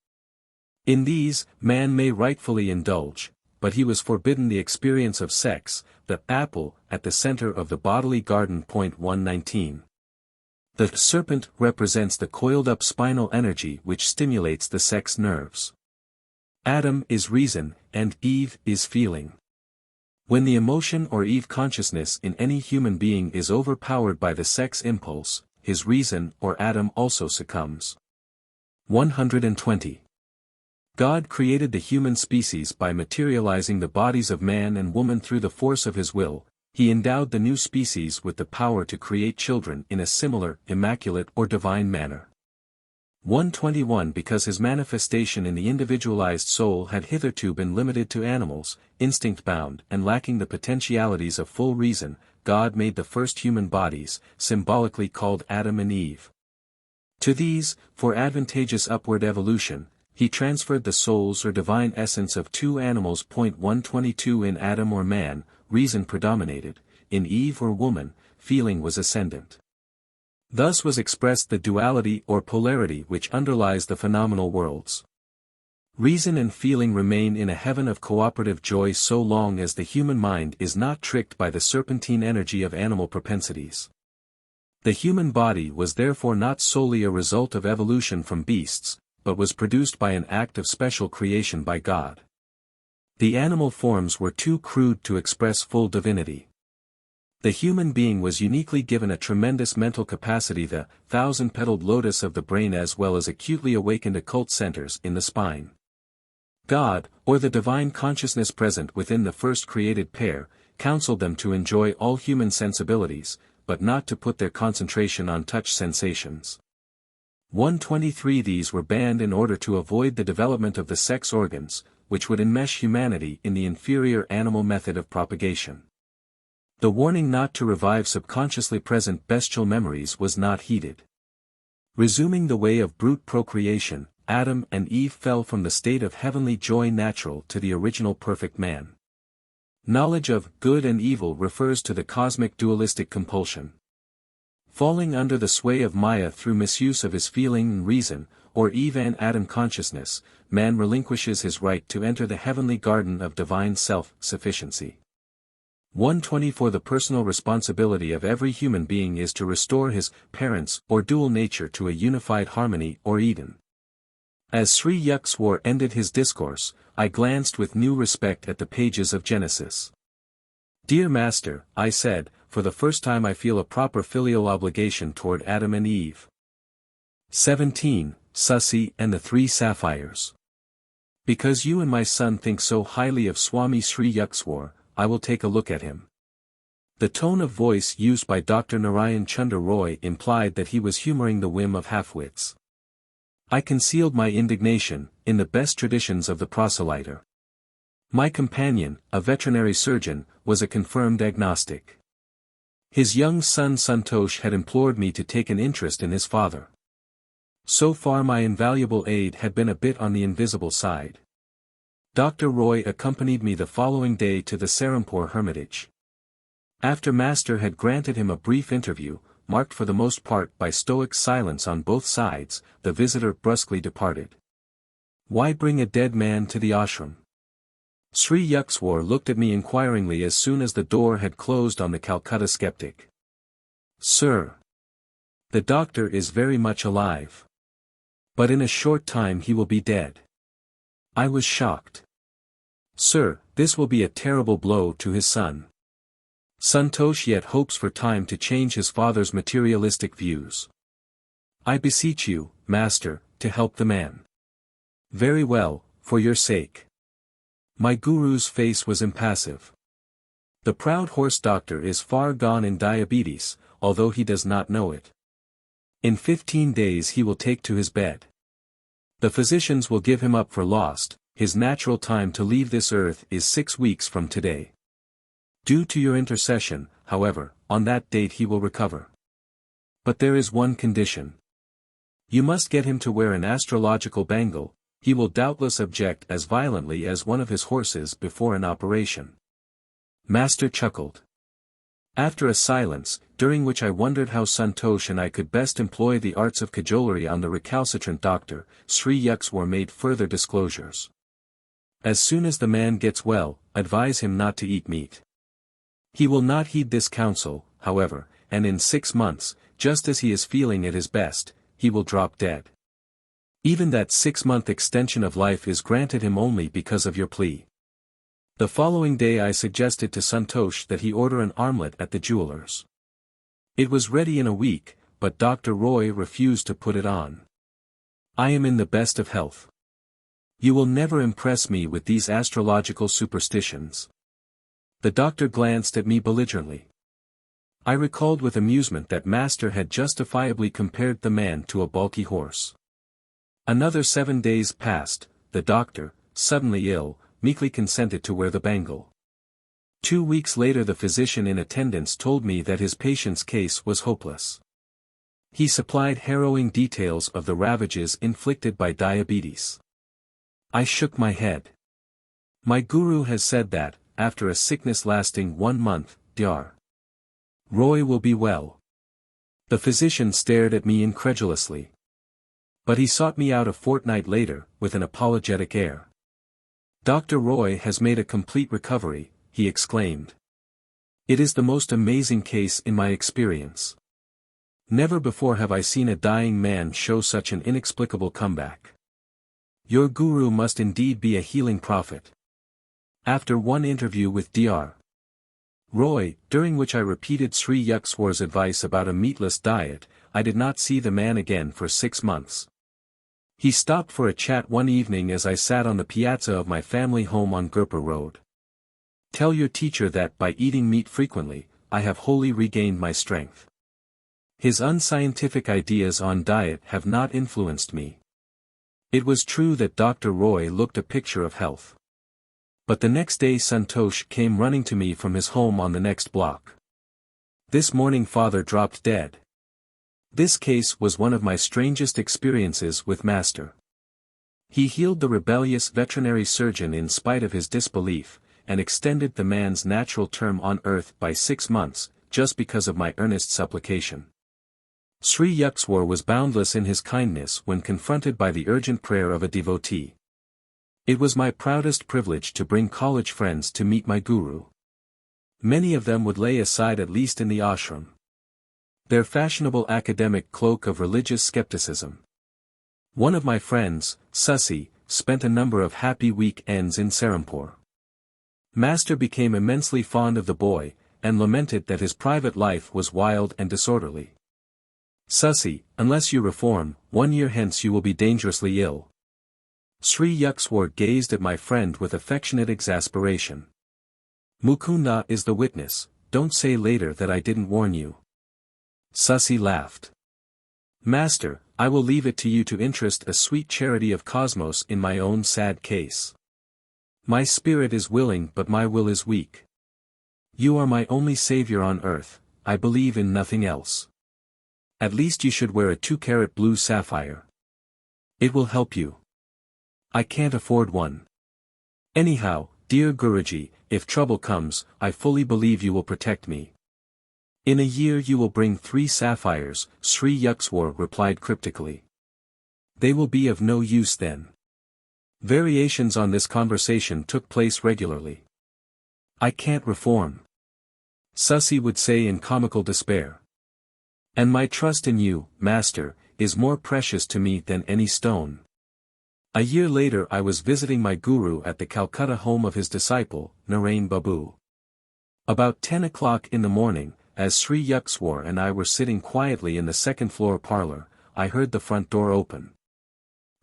In these, man may rightfully indulge, but he was forbidden the experience of sex, the apple, at the center of the bodily garden. 119. The serpent represents the coiled-up spinal energy which stimulates the sex nerves. Adam is reason, and Eve is feeling. When the emotion or Eve consciousness in any human being is overpowered by the sex impulse, his reason or Adam also succumbs. 120. God created the human species by materializing the bodies of man and woman through the force of his will. He endowed the new species with the power to create children in a similar, immaculate or divine manner. 121 Because his manifestation in the individualized soul had hitherto been limited to animals, instinct-bound and lacking the potentialities of full reason, God made the first human bodies, symbolically called Adam and Eve. To these, for advantageous upward evolution, he transferred the souls or divine essence of two animals. 122 In Adam or man, reason predominated, in Eve or woman, feeling was ascendant. Thus was expressed the duality or polarity which underlies the phenomenal worlds. Reason and feeling remain in a heaven of cooperative joy so long as the human mind is not tricked by the serpentine energy of animal propensities. The human body was therefore not solely a result of evolution from beasts, but was produced by an act of special creation by God. The animal forms were too crude to express full divinity. The human being was uniquely given a tremendous mental capacity, the thousand-petaled lotus of the brain, as well as acutely awakened occult centers in the spine. God, or the divine consciousness present within the first created pair, counseled them to enjoy all human sensibilities, but not to put their concentration on touch sensations. 123 These were banned in order to avoid the development of the sex organs, which would enmesh humanity in the inferior animal method of propagation. The warning not to revive subconsciously present bestial memories was not heeded. Resuming the way of brute procreation, Adam and Eve fell from the state of heavenly joy natural to the original perfect man. Knowledge of good and evil refers to the cosmic dualistic compulsion. Falling under the sway of Maya through misuse of his feeling and reason, or Eve and Adam consciousness, man relinquishes his right to enter the heavenly garden of divine self-sufficiency. 124 The personal responsibility of every human being is to restore his parents or dual nature to a unified harmony or Eden. As Sri Yukteswar ended his discourse, I glanced with new respect at the pages of Genesis. Dear Master, I said, for the first time I feel a proper filial obligation toward Adam and Eve. 17. Susi and the Three Sapphires. Because you and my son think so highly of Swami Sri Yukteswar, I will take a look at him. The tone of voice used by Dr. Narayan Chunder Roy implied that he was humoring the whim of half-wits. I concealed my indignation, in the best traditions of the proselyter. My companion, a veterinary surgeon, was a confirmed agnostic. His young son Santosh had implored me to take an interest in his father. So far my invaluable aid had been a bit on the invisible side. Dr. Roy accompanied me the following day to the Serampore Hermitage. After Master had granted him a brief interview, marked for the most part by stoic silence on both sides, the visitor brusquely departed. Why bring a dead man to the ashram? Sri Yukteswar looked at me inquiringly as soon as the door had closed on the Calcutta skeptic. Sir. The doctor is very much alive. But in a short time he will be dead. I was shocked. Sir, this will be a terrible blow to his son. Santosh yet hopes for time to change his father's materialistic views. I beseech you, master, to help the man. Very well, for your sake. My guru's face was impassive. The proud horse doctor is far gone in diabetes, although he does not know it. In 15 days he will take to his bed. The physicians will give him up for lost. His natural time to leave this earth is 6 weeks from today. Due to your intercession, however, on that date he will recover. But there is one condition. You must get him to wear an astrological bangle. He will doubtless object as violently as one of his horses before an operation. Master chuckled. After a silence, during which I wondered how Santosh and I could best employ the arts of cajolery on the recalcitrant doctor, Sri Yukteswar made further disclosures. As soon as the man gets well, advise him not to eat meat. He will not heed this counsel, however, and in 6 months, just as he is feeling at his best, he will drop dead. Even that 6-month extension of life is granted him only because of your plea. The following day I suggested to Santosh that he order an armlet at the jeweler's. It was ready in a week, but Dr. Roy refused to put it on. I am in the best of health. You will never impress me with these astrological superstitions. The doctor glanced at me belligerently. I recalled with amusement that Master had justifiably compared the man to a bulky horse. Another 7 days passed. The doctor, suddenly ill, meekly consented to wear the bangle. 2 weeks later the physician in attendance told me that his patient's case was hopeless. He supplied harrowing details of the ravages inflicted by diabetes. I shook my head. My guru has said that, after a sickness lasting 1 month, Dr. Roy will be well. The physician stared at me incredulously. But he sought me out a fortnight later, with an apologetic air. Dr. Roy has made a complete recovery, he exclaimed. It is the most amazing case in my experience. Never before have I seen a dying man show such an inexplicable comeback. Your guru must indeed be a healing prophet. After one interview with Dr. Roy, during which I repeated Sri Yukteswar's advice about a meatless diet, I did not see the man again for 6 months. He stopped for a chat one evening as I sat on the piazza of my family home on Gorakhpur Road. Tell your teacher that by eating meat frequently, I have wholly regained my strength. His unscientific ideas on diet have not influenced me. It was true that Dr. Roy looked a picture of health. But the next day Santosh came running to me from his home on the next block. This morning father dropped dead. This case was one of my strangest experiences with Master. He healed the rebellious veterinary surgeon in spite of his disbelief, and extended the man's natural term on earth by 6 months, just because of my earnest supplication. Sri Yukteswar was boundless in his kindness when confronted by the urgent prayer of a devotee. It was my proudest privilege to bring college friends to meet my guru. Many of them would lay aside at least in the ashram their fashionable academic cloak of religious skepticism. One of my friends, Susi, spent a number of happy week-ends in Serampore. Master became immensely fond of the boy, and lamented that his private life was wild and disorderly. Susi, unless you reform, 1 year hence you will be dangerously ill. Sri Yukteswar gazed at my friend with affectionate exasperation. Mukunda is the witness, don't say later that I didn't warn you. Susi laughed. Master, I will leave it to you to interest a sweet charity of cosmos in my own sad case. My spirit is willing but my will is weak. You are my only savior on earth, I believe in nothing else. At least you should wear a 2-carat blue sapphire. It will help you. I can't afford one. Anyhow, dear Guruji, if trouble comes, I fully believe you will protect me. In a year you will bring 3 sapphires, Sri Yukteswar replied cryptically. They will be of no use then. Variations on this conversation took place regularly. I can't reform. Susi would say in comical despair. And my trust in you, Master, is more precious to me than any stone. A year later I was visiting my guru at the Calcutta home of his disciple, Narain Babu. About 10 o'clock in the morning, as Sri Yukteswar and I were sitting quietly in the second-floor parlor, I heard the front door open.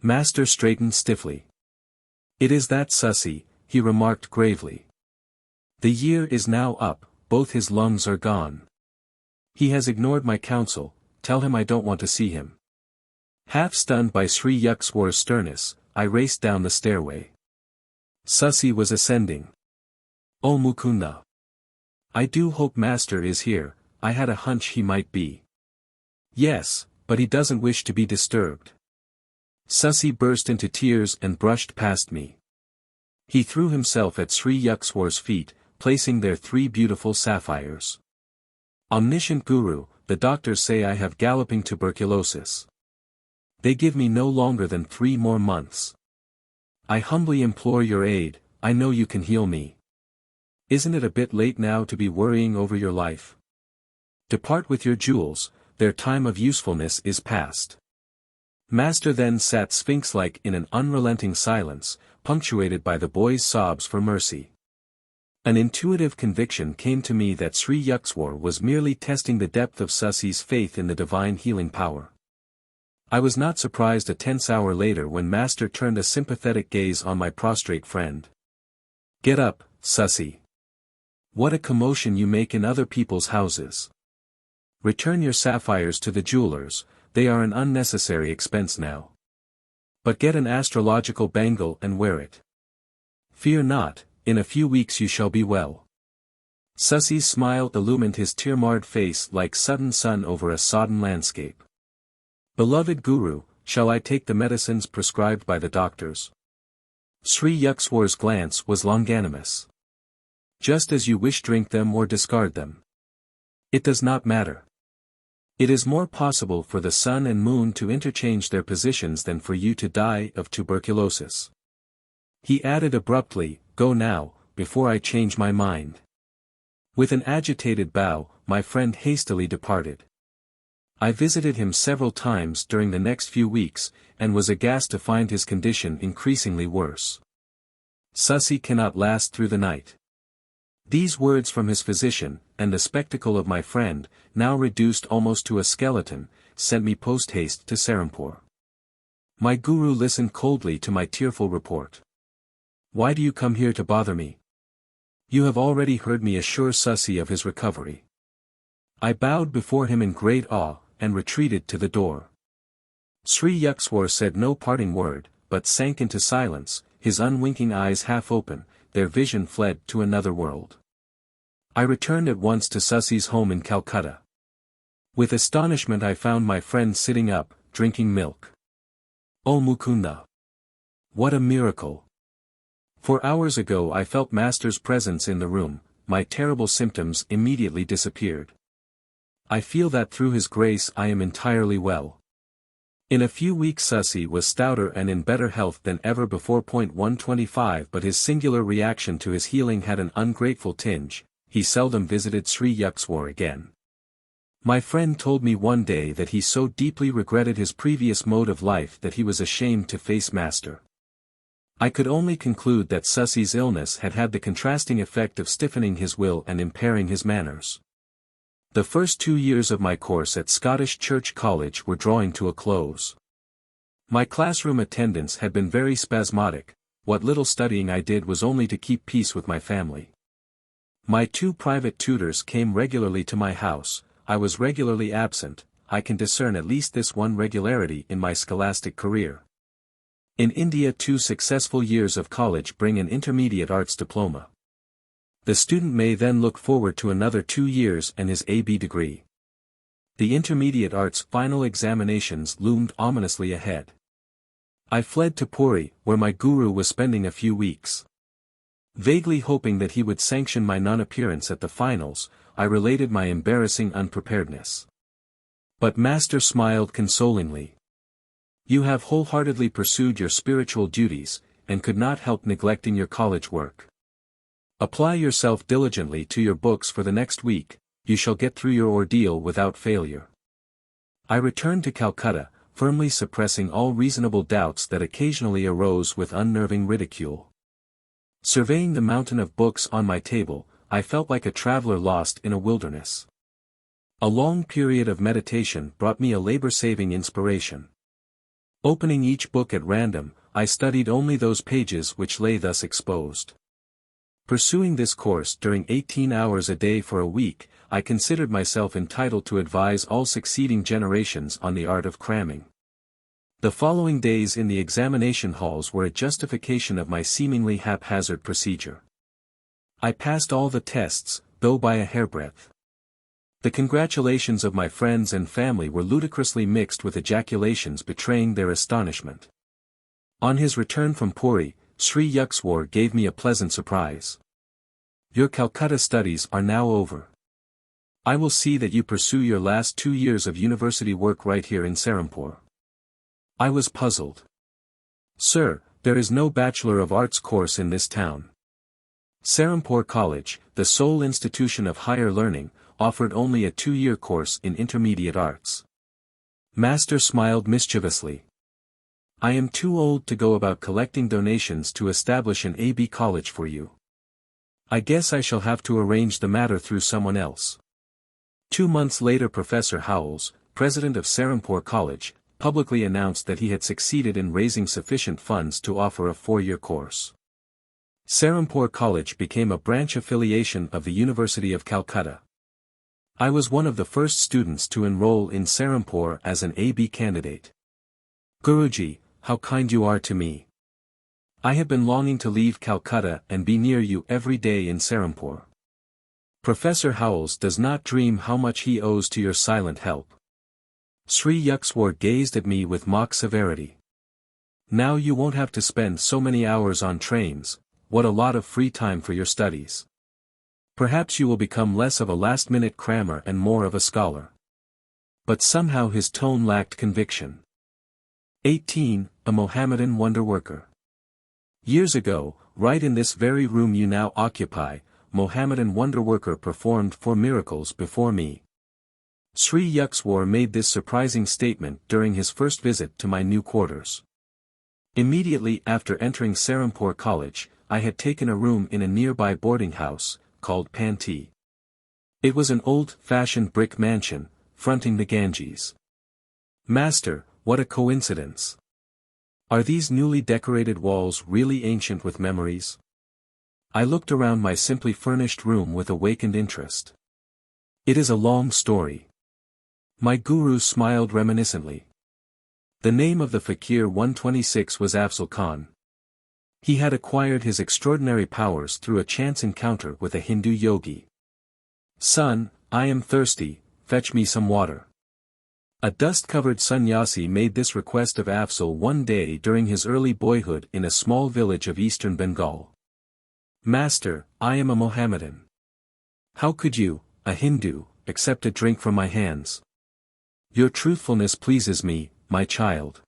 Master straightened stiffly. "It is that Susi," he remarked gravely. "The year is now up, both his lungs are gone. He has ignored my counsel, tell him I don't want to see him." Half stunned by Sri Yukteswar's sternness, I raced down the stairway. Susi was ascending. "Oh Mukunda. I do hope Master is here, I had a hunch he might be." "Yes, but he doesn't wish to be disturbed." Susi burst into tears and brushed past me. He threw himself at Sri Yukteswar's feet, placing there 3 beautiful sapphires. "Omniscient Guru, the doctors say I have galloping tuberculosis. They give me no longer than 3 more months. I humbly implore your aid, I know you can heal me. Isn't it a bit late now to be worrying over your life? Depart with your jewels, their time of usefulness is past." Master then sat sphinx-like in an unrelenting silence, punctuated by the boy's sobs for mercy. An intuitive conviction came to me that Sri Yukteswar was merely testing the depth of Susi's faith in the divine healing power. I was not surprised a tense hour later when Master turned a sympathetic gaze on my prostrate friend. "Get up, Susi. What a commotion you make in other people's houses. Return your sapphires to the jewelers, they are an unnecessary expense now. But get an astrological bangle and wear it. Fear not, in a few weeks you shall be well." Susi's smile illumined his tear-marred face like sudden sun over a sodden landscape. "Beloved Guru, shall I take the medicines prescribed by the doctors?" Sri Yukteswar's glance was longanimous. "Just as you wish, drink them or discard them. It does not matter. It is more possible for the sun and moon to interchange their positions than for you to die of tuberculosis." He added abruptly, "Go now, before I change my mind." With an agitated bow, my friend hastily departed. I visited him several times during the next few weeks, and was aghast to find his condition increasingly worse. "Susi cannot last through the night." These words from his physician, and the spectacle of my friend, now reduced almost to a skeleton, sent me post-haste to Serampore. My guru listened coldly to my tearful report. "Why do you come here to bother me? You have already heard me assure Susi of his recovery." I bowed before him in great awe, and retreated to the door. Sri Yukteswar said no parting word, but sank into silence, his unwinking eyes half open, their vision fled to another world. I returned at once to Susi's home in Calcutta. With astonishment I found my friend sitting up, drinking milk. "Oh Mukunda! What a miracle! 4 hours ago I felt Master's presence in the room, my terrible symptoms immediately disappeared. I feel that through his grace I am entirely well." In a few weeks Susi was stouter and in better health than ever before. 125 But his singular reaction to his healing had an ungrateful tinge. He seldom visited Sri Yukteswar again. My friend told me one day that he so deeply regretted his previous mode of life that he was ashamed to face Master. I could only conclude that Susi's illness had had the contrasting effect of stiffening his will and impairing his manners. The first 2 years of my course at Scottish Church College were drawing to a close. My classroom attendance had been very spasmodic, what little studying I did was only to keep peace with my family. My 2 private tutors came regularly to my house, I was regularly absent. I can discern at least this one regularity in my scholastic career. In India 2 successful years of college bring an intermediate arts diploma. The student may then look forward to another 2 years and his AB degree. The intermediate arts final examinations loomed ominously ahead. I fled to Puri, where my guru was spending a few weeks. Vaguely hoping that he would sanction my non-appearance at the finals, I related my embarrassing unpreparedness. But Master smiled consolingly. "You have wholeheartedly pursued your spiritual duties, and could not help neglecting your college work. Apply yourself diligently to your books for the next week, you shall get through your ordeal without failure." I returned to Calcutta, firmly suppressing all reasonable doubts that occasionally arose with unnerving ridicule. Surveying the mountain of books on my table, I felt like a traveler lost in a wilderness. A long period of meditation brought me a labor-saving inspiration. Opening each book at random, I studied only those pages which lay thus exposed. Pursuing this course during 18 hours a day for a week, I considered myself entitled to advise all succeeding generations on the art of cramming. The following days in the examination halls were a justification of my seemingly haphazard procedure. I passed all the tests, though by a hairbreadth. The congratulations of my friends and family were ludicrously mixed with ejaculations betraying their astonishment. On his return from Puri, Sri Yukteswar gave me a pleasant surprise. "Your Calcutta studies are now over. I will see that you pursue your last 2 years of university work right here in Serampore." I was puzzled. "Sir, there is no Bachelor of Arts course in this town." Serampore College, the sole institution of higher learning, offered only a 2-year course in intermediate arts. Master smiled mischievously. "I am too old to go about collecting donations to establish an AB college for you. I guess I shall have to arrange the matter through someone else." 2 months later Professor Howells, president of Serampore College, publicly announced that he had succeeded in raising sufficient funds to offer a 4-year course. Serampore College became a branch affiliation of the University of Calcutta. I was one of the first students to enroll in Serampore as an AB candidate. "Guruji, how kind you are to me. I have been longing to leave Calcutta and be near you every day in Serampore. Professor Howells does not dream how much he owes to your silent help." Sri Yukteswar gazed at me with mock severity. "Now you won't have to spend so many hours on trains, what a lot of free time for your studies. Perhaps you will become less of a last-minute crammer and more of a scholar." But somehow his tone lacked conviction. 18. A Mohammedan Wonder-Worker. Years ago, right in this very room you now occupy, Mohammedan Wonder-Worker performed 4 miracles before me. Sri Yukteswar made this surprising statement during his first visit to my new quarters. Immediately after entering Serampore College, I had taken a room in a nearby boarding house, called Panti. It was an old-fashioned brick mansion, fronting the Ganges. "Master, what a coincidence! Are these newly decorated walls really ancient with memories?" I looked around my simply furnished room with awakened interest. "It is a long story." My guru smiled reminiscently. The name of the fakir 126 was Afzal Khan. He had acquired his extraordinary powers through a chance encounter with a Hindu yogi. "Son, I am thirsty, fetch me some water." A dust-covered sannyasi made this request of Afzal one day during his early boyhood in a small village of eastern Bengal. "Master, I am a Mohammedan. How could you, a Hindu, accept a drink from my hands? Your truthfulness pleases me, my child.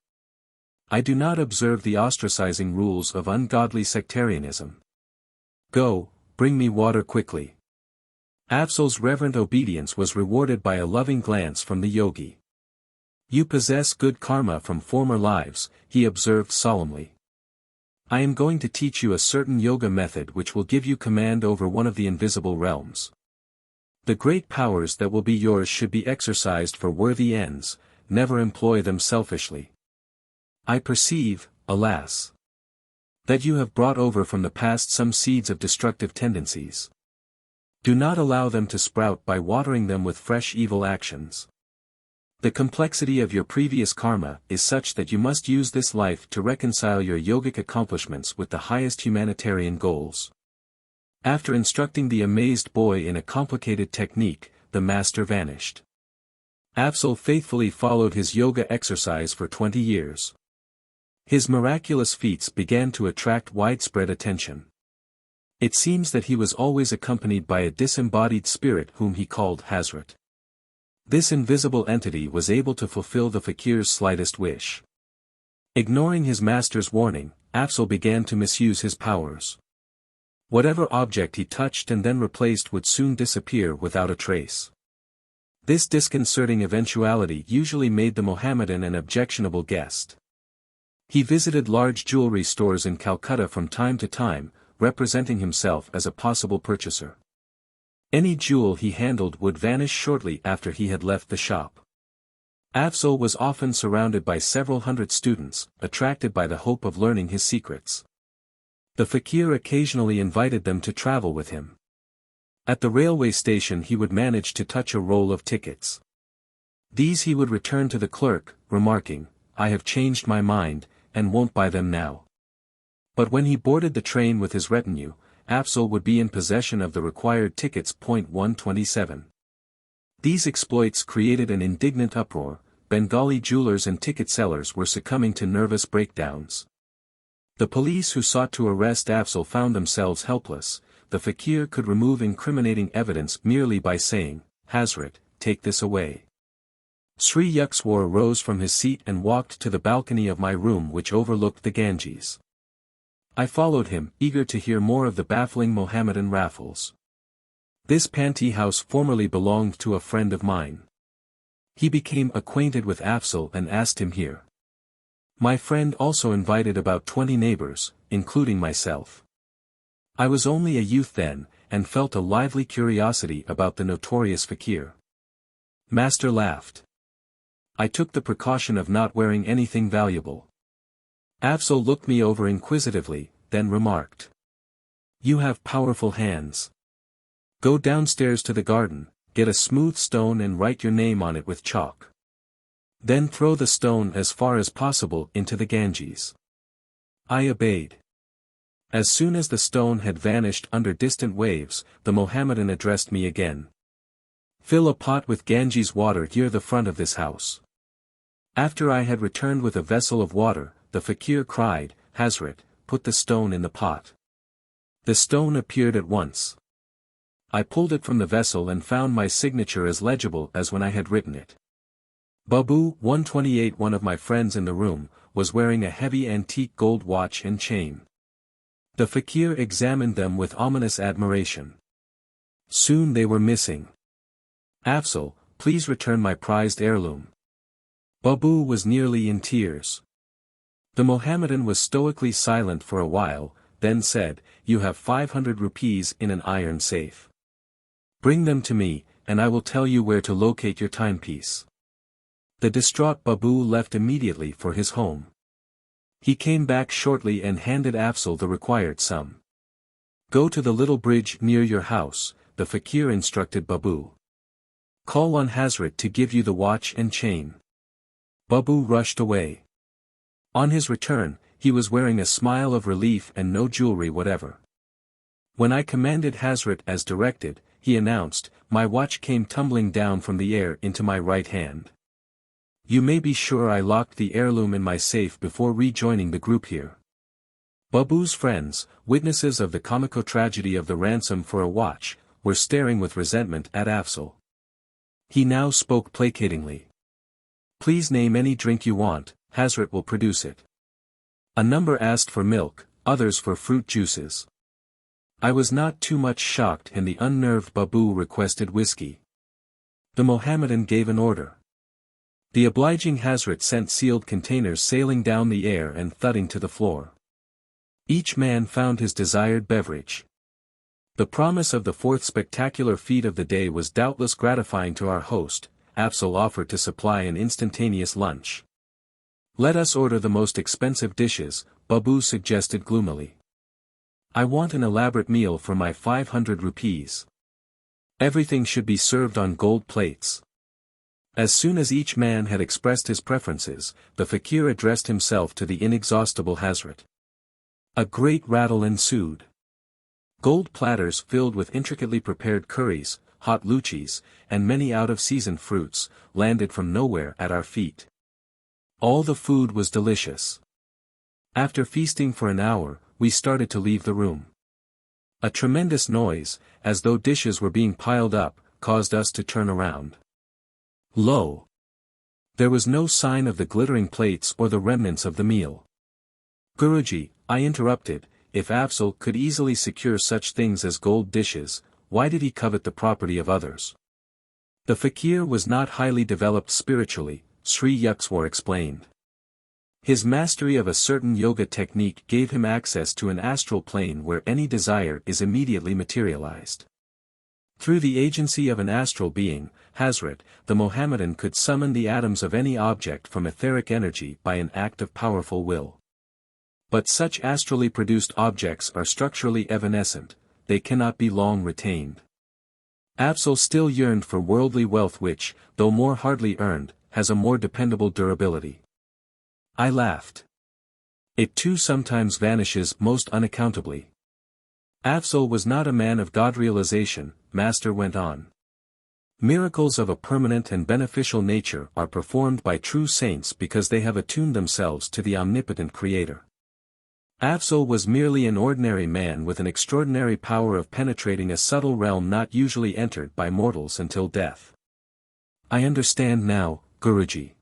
I do not observe the ostracizing rules of ungodly sectarianism. Go, bring me water quickly." Afzal's reverent obedience was rewarded by a loving glance from the yogi. "You possess good karma from former lives," he observed solemnly. "I am going to teach you a certain yoga method which will give you command over one of the invisible realms. The great powers that will be yours should be exercised for worthy ends, never employ them selfishly. I perceive, alas, that you have brought over from the past some seeds of destructive tendencies. Do not allow them to sprout by watering them with fresh evil actions. The complexity of your previous karma is such that you must use this life to reconcile your yogic accomplishments with the highest humanitarian goals." After instructing the amazed boy in a complicated technique, the master vanished. Afzal faithfully followed his yoga exercise for 20 years. His miraculous feats began to attract widespread attention. It seems that he was always accompanied by a disembodied spirit whom he called Hazrat. This invisible entity was able to fulfill the fakir's slightest wish. Ignoring his master's warning, Afzal began to misuse his powers. Whatever object he touched and then replaced would soon disappear without a trace. This disconcerting eventuality usually made the Mohammedan an objectionable guest. He visited large jewelry stores in Calcutta from time to time, representing himself as a possible purchaser. Any jewel he handled would vanish shortly after he had left the shop. Afzal was often surrounded by several hundred students, attracted by the hope of learning his secrets. The fakir occasionally invited them to travel with him. At the railway station he would manage to touch a roll of tickets. These he would return to the clerk, remarking, "I have changed my mind, and won't buy them now." But when he boarded the train with his retinue, Afzal would be in possession of the required tickets. 127. These exploits created an indignant uproar. Bengali jewelers and ticket sellers were succumbing to nervous breakdowns. The police who sought to arrest Afzal found themselves helpless. The fakir could remove incriminating evidence merely by saying, "Hazrat, take this away." Sri Yukteswar rose from his seat and walked to the balcony of my room which overlooked the Ganges. I followed him, eager to hear more of the baffling Mohammedan raffles. This panty house formerly belonged to a friend of mine. He became acquainted with Afzal and asked him here. My friend also invited about 20 neighbors, including myself. I was only a youth then, and felt a lively curiosity about the notorious fakir. Master laughed. I took the precaution of not wearing anything valuable. Afzal looked me over inquisitively, then remarked. "You have powerful hands. Go downstairs to the garden, get a smooth stone and write your name on it with chalk. Then throw the stone as far as possible into the Ganges." I obeyed. As soon as the stone had vanished under distant waves, the Mohammedan addressed me again. "Fill a pot with Ganges water near the front of this house." After I had returned with a vessel of water, the fakir cried, "Hazrat, put the stone in the pot." The stone appeared at once. I pulled it from the vessel and found my signature as legible as when I had written it. Babu 128, one of my friends in the room, was wearing a heavy antique gold watch and chain. The fakir examined them with ominous admiration. Soon they were missing. "Afzal, please return my prized heirloom." Babu was nearly in tears. The Mohammedan was stoically silent for a while, then said, "You have 500 rupees in an iron safe. Bring them to me, and I will tell you where to locate your timepiece." The distraught Babu left immediately for his home. He came back shortly and handed Afzal the required sum. "Go to the little bridge near your house," the fakir instructed Babu. "Call on Hazrat to give you the watch and chain." Babu rushed away. On his return, he was wearing a smile of relief and no jewelry whatever. When I commanded Hazrat as directed, he announced, "My watch came tumbling down from the air into my right hand. You may be sure I locked the heirloom in my safe before rejoining the group here." Babu's friends, witnesses of the comico tragedy of the ransom for a watch, were staring with resentment at Afzal. He now spoke placatingly. "Please name any drink you want, Hazrat will produce it." A number asked for milk, others for fruit juices. I was not too much shocked and the unnerved Babu requested whiskey. The Mohammedan gave an order. The obliging Hazrat sent sealed containers sailing down the air and thudding to the floor. Each man found his desired beverage. The promise of the fourth spectacular feat of the day was doubtless gratifying to our host. Afzal offered to supply an instantaneous lunch. "Let us order the most expensive dishes," Babu suggested gloomily. "I want an elaborate meal for my 500 rupees. Everything should be served on gold plates." As soon as each man had expressed his preferences, the fakir addressed himself to the inexhaustible Hazrat. A great rattle ensued. Gold platters filled with intricately prepared curries, hot luchis, and many out-of-season fruits, landed from nowhere at our feet. All the food was delicious. After feasting for an hour, we started to leave the room. A tremendous noise, as though dishes were being piled up, caused us to turn around. Lo! There was no sign of the glittering plates or the remnants of the meal. "Guruji," I interrupted, "if Afzal could easily secure such things as gold dishes, why did he covet the property of others?" The fakir was not highly developed spiritually, Sri Yukteswar explained. His mastery of a certain yoga technique gave him access to an astral plane where any desire is immediately materialized. Through the agency of an astral being, Hazrat, the Mohammedan could summon the atoms of any object from etheric energy by an act of powerful will. But such astrally produced objects are structurally evanescent, they cannot be long retained. Afzal still yearned for worldly wealth which, though more hardly earned, has a more dependable durability. I laughed. It too sometimes vanishes most unaccountably. Afzal was not a man of God realization, Master went on. Miracles of a permanent and beneficial nature are performed by true saints because they have attuned themselves to the omnipotent Creator. Afzal was merely an ordinary man with an extraordinary power of penetrating a subtle realm not usually entered by mortals until death. I understand now, Guruji.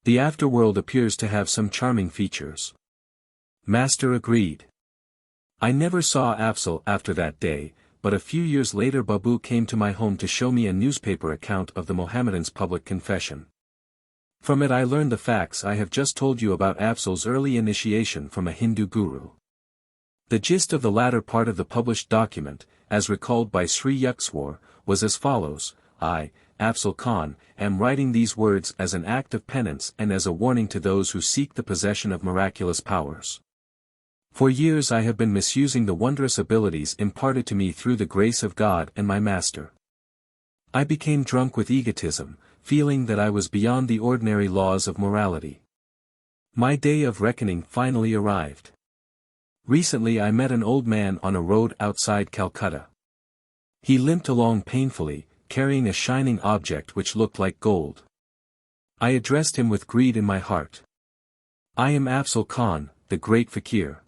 The afterworld appears to have some charming features. Master agreed. I never saw Afzal after that day, but a few years later Babu came to my home to show me a newspaper account of the Mohammedan's public confession. From it I learned the facts I have just told you about Afzal's early initiation from a Hindu guru. The gist of the latter part of the published document, as recalled by Sri Yukteswar, was as follows: I, Afzal Khan, am writing these words as an act of penance and as a warning to those who seek the possession of miraculous powers. For years I have been misusing the wondrous abilities imparted to me through the grace of God and my Master. I became drunk with egotism, feeling that I was beyond the ordinary laws of morality. My day of reckoning finally arrived. Recently I met an old man on a road outside Calcutta. He limped along painfully, carrying a shining object which looked like gold. I addressed him with greed in my heart. I am Afzal Khan, the great fakir.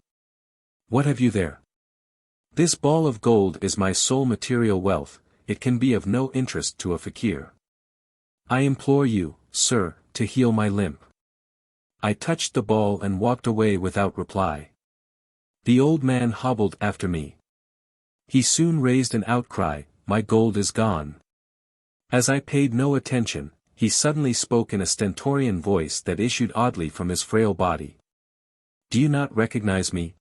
What have you there? This ball of gold is my sole material wealth, it can be of no interest to a fakir. I implore you, sir, to heal my limp. I touched the ball and walked away without reply. The old man hobbled after me. He soon raised an outcry, my gold is gone. As I paid no attention, he suddenly spoke in a stentorian voice that issued oddly from his frail body. Do you not recognize me?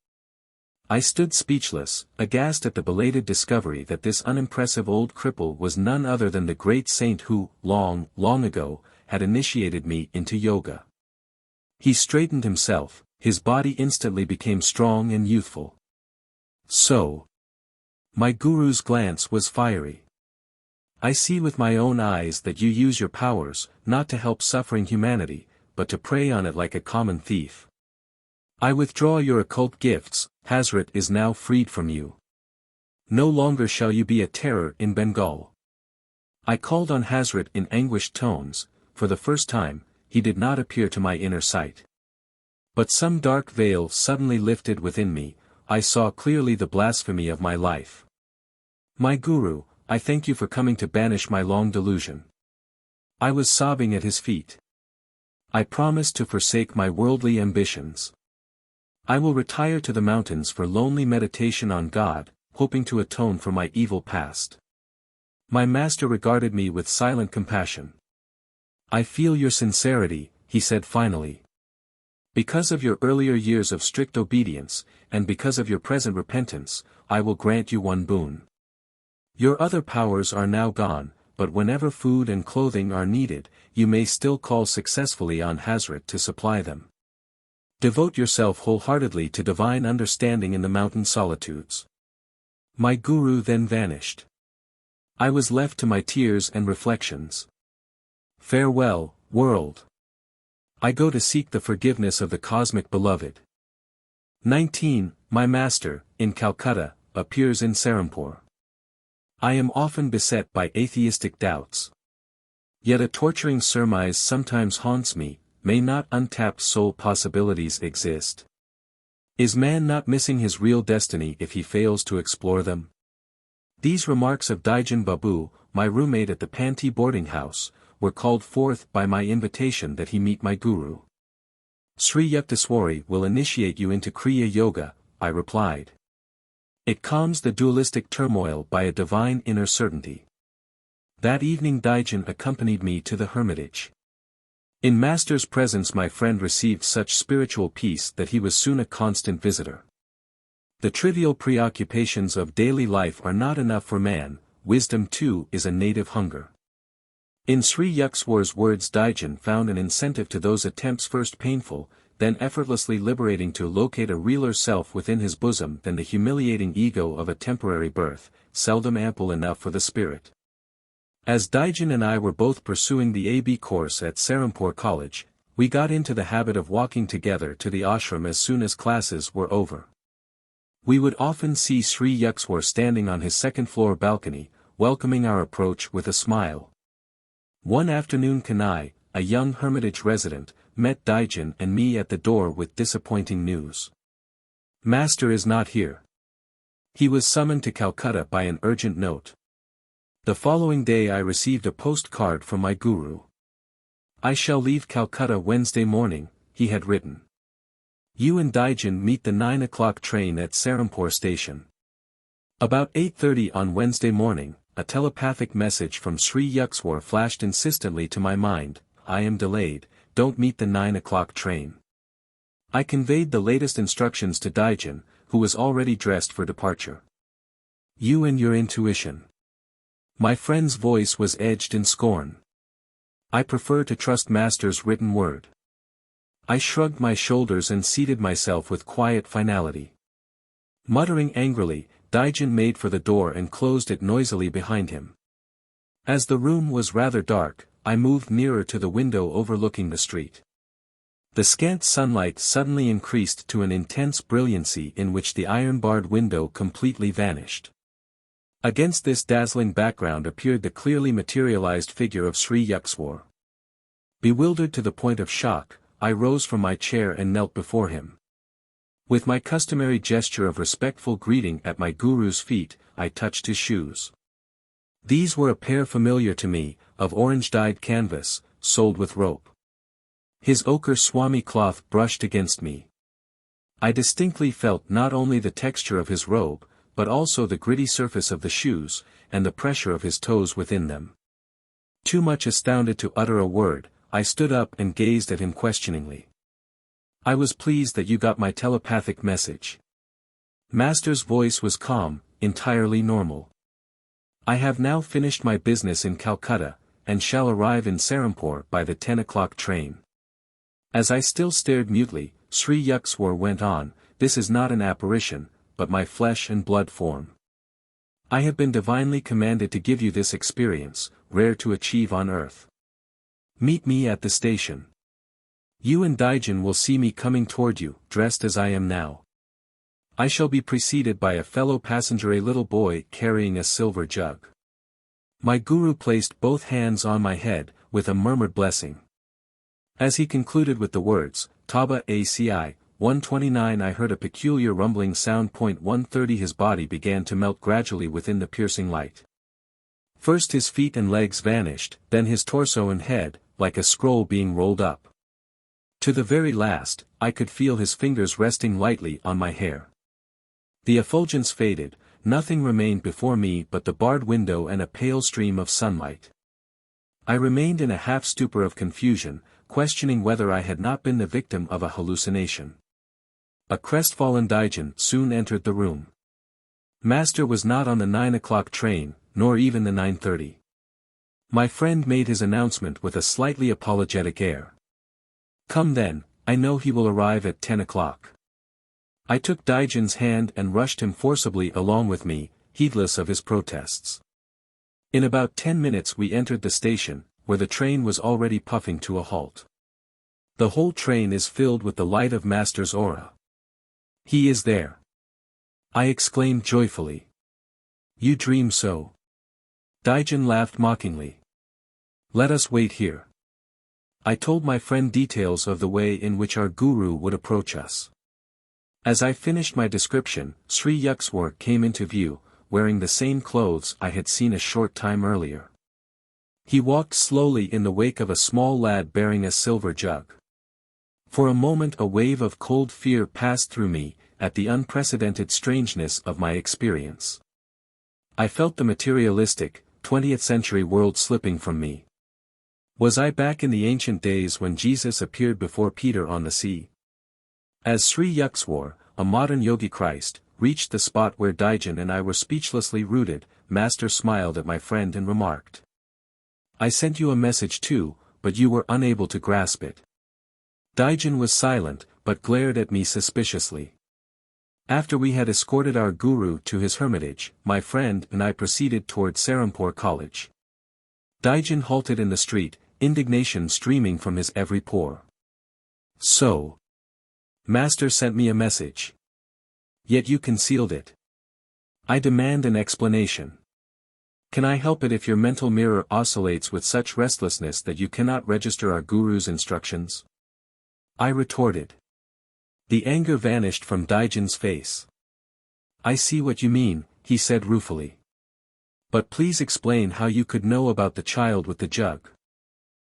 I stood speechless, aghast at the belated discovery that this unimpressive old cripple was none other than the great saint who, long ago, had initiated me into yoga. He straightened himself, his body instantly became strong and youthful. So. My guru's glance was fiery. I see with my own eyes that you use your powers, not to help suffering humanity, but to prey on it like a common thief. I withdraw your occult gifts, Hazrat is now freed from you. No longer shall you be a terror in Bengal. I called on Hazrat in anguished tones. For the first time, he did not appear to my inner sight. But some dark veil suddenly lifted within me, I saw clearly the blasphemy of my life. My Guru, I thank you for coming to banish my long delusion. I was sobbing at his feet. I promised to forsake my worldly ambitions. I will retire to the mountains for lonely meditation on God, hoping to atone for my evil past. My master regarded me with silent compassion. I feel your sincerity, he said finally. Because of your earlier years of strict obedience, and because of your present repentance, I will grant you one boon. Your other powers are now gone, but whenever food and clothing are needed, you may still call successfully on Hazrat to supply them. Devote yourself wholeheartedly to divine understanding in the mountain solitudes. My Guru then vanished. I was left to my tears and reflections. Farewell, world. I go to seek the forgiveness of the cosmic beloved. 19. My master, in Calcutta, appears in Serampore. I am often beset by atheistic doubts. Yet a torturing surmise sometimes haunts me, may not untapped soul possibilities exist? Is man not missing his real destiny if he fails to explore them? These remarks of Daijan Babu, my roommate at the Panti boarding house, were called forth by my invitation that he meet my guru. Sri Yukteswar will initiate you into Kriya Yoga, I replied. It calms the dualistic turmoil by a divine inner certainty. That evening Daijen accompanied me to the hermitage. In Master's presence my friend received such spiritual peace that he was soon a constant visitor. The trivial preoccupations of daily life are not enough for man, wisdom too is a native hunger. In Sri Yukteswar's words, Daijen found an incentive to those attempts first painful, then effortlessly liberating to locate a realer self within his bosom than the humiliating ego of a temporary birth, seldom ample enough for the spirit. As Daijen and I were both pursuing the AB course at Serampore College, we got into the habit of walking together to the ashram as soon as classes were over. We would often see Sri Yukteswar standing on his second-floor balcony, welcoming our approach with a smile. One afternoon Kanai, a young hermitage resident, met Daijen and me at the door with disappointing news. Master is not here. He was summoned to Calcutta by an urgent note. The following day I received a postcard from my guru. I shall leave Calcutta Wednesday morning, he had written. You and Daijen meet the 9 o'clock train at Serampore station. About 8:30 on Wednesday morning, a telepathic message from Sri Yukteswar flashed insistently to my mind, I am delayed, don't meet the 9 o'clock train. I conveyed the latest instructions to Daijen, who was already dressed for departure. You and your intuition. My friend's voice was edged in scorn. I prefer to trust Master's written word. I shrugged my shoulders and seated myself with quiet finality. Muttering angrily, Daijen made for the door and closed it noisily behind him. As the room was rather dark, I moved nearer to the window overlooking the street. The scant sunlight suddenly increased to an intense brilliancy in which the iron-barred window completely vanished. Against this dazzling background appeared the clearly materialized figure of Sri Yukteswar. Bewildered to the point of shock, I rose from my chair and knelt before him. With my customary gesture of respectful greeting at my guru's feet, I touched his shoes. These were a pair familiar to me, of orange-dyed canvas, soled with rope. His ochre Swami cloth brushed against me. I distinctly felt not only the texture of his robe, but also the gritty surface of the shoes, and the pressure of his toes within them. Too much astounded to utter a word, I stood up and gazed at him questioningly. I was pleased that you got my telepathic message. Master's voice was calm, entirely normal. I have now finished my business in Calcutta, and shall arrive in Serampore by the 10 o'clock train. As I still stared mutely, Sri Yukteswar went on, this is not an apparition, but my flesh and blood form. I have been divinely commanded to give you this experience, rare to achieve on earth. Meet me at the station. You and Daijen will see me coming toward you, dressed as I am now. I shall be preceded by a fellow passenger, a little boy carrying a silver jug. My guru placed both hands on my head, with a murmured blessing. As he concluded with the words, Taba ACI, 129, I heard a peculiar rumbling sound. 130 His body began to melt gradually within the piercing light. First his feet and legs vanished, then his torso and head, like a scroll being rolled up. To the very last, I could feel his fingers resting lightly on my hair. The effulgence faded, nothing remained before me but the barred window and a pale stream of sunlight. I remained in a half-stupor of confusion, questioning whether I had not been the victim of a hallucination. A crestfallen Daijen soon entered the room. Master was not on the 9 o'clock train, nor even the 9:30. My friend made his announcement with a slightly apologetic air. Come then, I know he will arrive at 10 o'clock. I took Daijen's hand and rushed him forcibly along with me, heedless of his protests. In about 10 minutes we entered the station, where the train was already puffing to a halt. The whole train is filled with the light of Master's aura. He is there. I exclaimed joyfully. You dream so. Daijen laughed mockingly. Let us wait here. I told my friend details of the way in which our guru would approach us. As I finished my description, Sri Yukteswar came into view, wearing the same clothes I had seen a short time earlier. He walked slowly in the wake of a small lad bearing a silver jug. For a moment a wave of cold fear passed through me, at the unprecedented strangeness of my experience. I felt the materialistic, 20th century world slipping from me? Was I back in the ancient days when Jesus appeared before Peter on the sea? As Sri Yukteswar, a modern yogi Christ, reached the spot where Dijon and I were speechlessly rooted, Master smiled at my friend and remarked, "I sent you a message too, but you were unable to grasp it." Dijon was silent, but glared at me suspiciously. After we had escorted our guru to his hermitage, my friend and I proceeded toward Serampore College. Dijon halted in the street, indignation streaming from his every pore. "So, Master sent me a message. Yet you concealed it. I demand an explanation. Can I help it if your mental mirror oscillates with such restlessness that you cannot register our guru's instructions?" I retorted. The anger vanished from Dijon's face. "I see what you mean," he said ruefully. "But please explain how you could know about the child with the jug."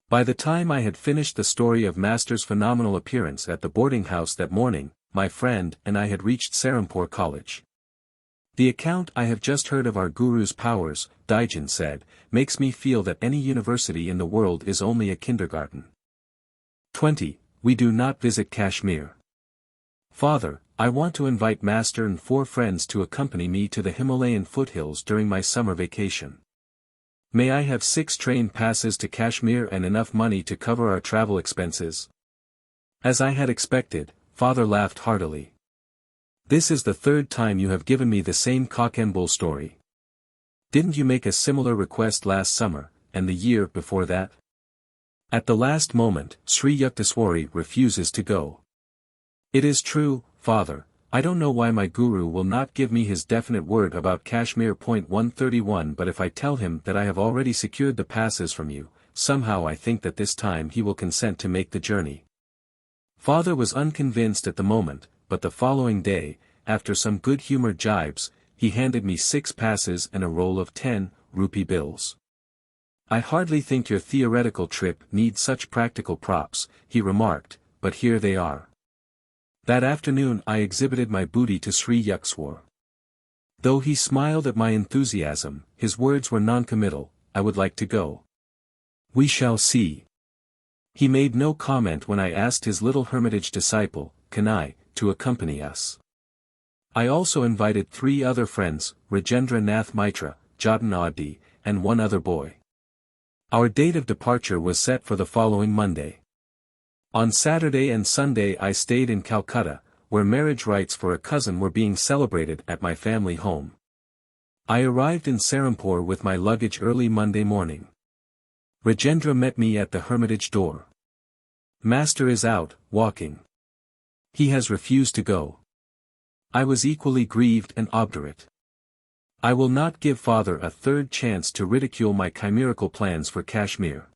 By the time I had finished the story of Master's phenomenal appearance at the boarding house that morning, my friend and I had reached Serampore College. "The account I have just heard of our guru's powers," Dijon said, "makes me feel that any university in the world is only a kindergarten." 20. We do not visit Kashmir. "Father, I want to invite Master and 4 friends to accompany me to the Himalayan foothills during my summer vacation. May I have 6 train passes to Kashmir and enough money to cover our travel expenses?" As I had expected, Father laughed heartily. "This is the 3rd time you have given me the same cock and bull story. Didn't you make a similar request last summer, and the year before that? At the last moment, Sri Yukteswar refuses to go." "It is true, Father. I don't know why my guru will not give me his definite word about Kashmir. 131 But if I tell him that I have already secured the passes from you, somehow I think that this time he will consent to make the journey." Father was unconvinced at the moment, but the following day, after some good-humored jibes, he handed me 6 passes and a roll of 10-rupee bills. "I hardly think your theoretical trip needs such practical props," he remarked, "but here they are." That afternoon I exhibited my booty to Sri Yukteswar. Though he smiled at my enthusiasm, his words were non-committal, "I would like to go. We shall see." He made no comment when I asked his little hermitage disciple, Kanai, to accompany us. I also invited 3 other friends, Rajendra Nath Mitra, Jatin Adi, and 1 other boy. Our date of departure was set for the following Monday. On Saturday and Sunday I stayed in Calcutta, where marriage rites for a cousin were being celebrated at my family home. I arrived in Serampore with my luggage early Monday morning. Rajendra met me at the hermitage door. "Master is out, walking. He has refused to go." I was equally grieved and obdurate. I will not give Father a 3rd chance to ridicule my chimerical plans for Kashmir.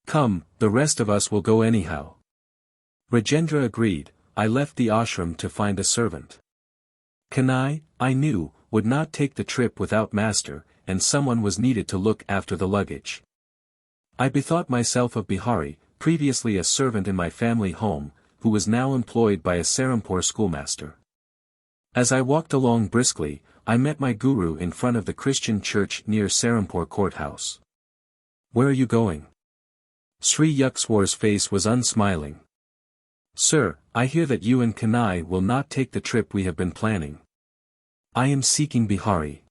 "Come, the rest of us will go anyhow." Rajendra agreed. I left the ashram to find a servant. Kanai, I knew, would not take the trip without Master, and someone was needed to look after the luggage. I bethought myself of Bihari, previously a servant in my family home, who was now employed by a Serampore schoolmaster. As I walked along briskly, I met my guru in front of the Christian church near Serampore courthouse. "Where are you going?" Sri Yukteswar's face was unsmiling. "Sir, I hear that you and Kanai will not take the trip we have been planning." "I am seeking Bihari.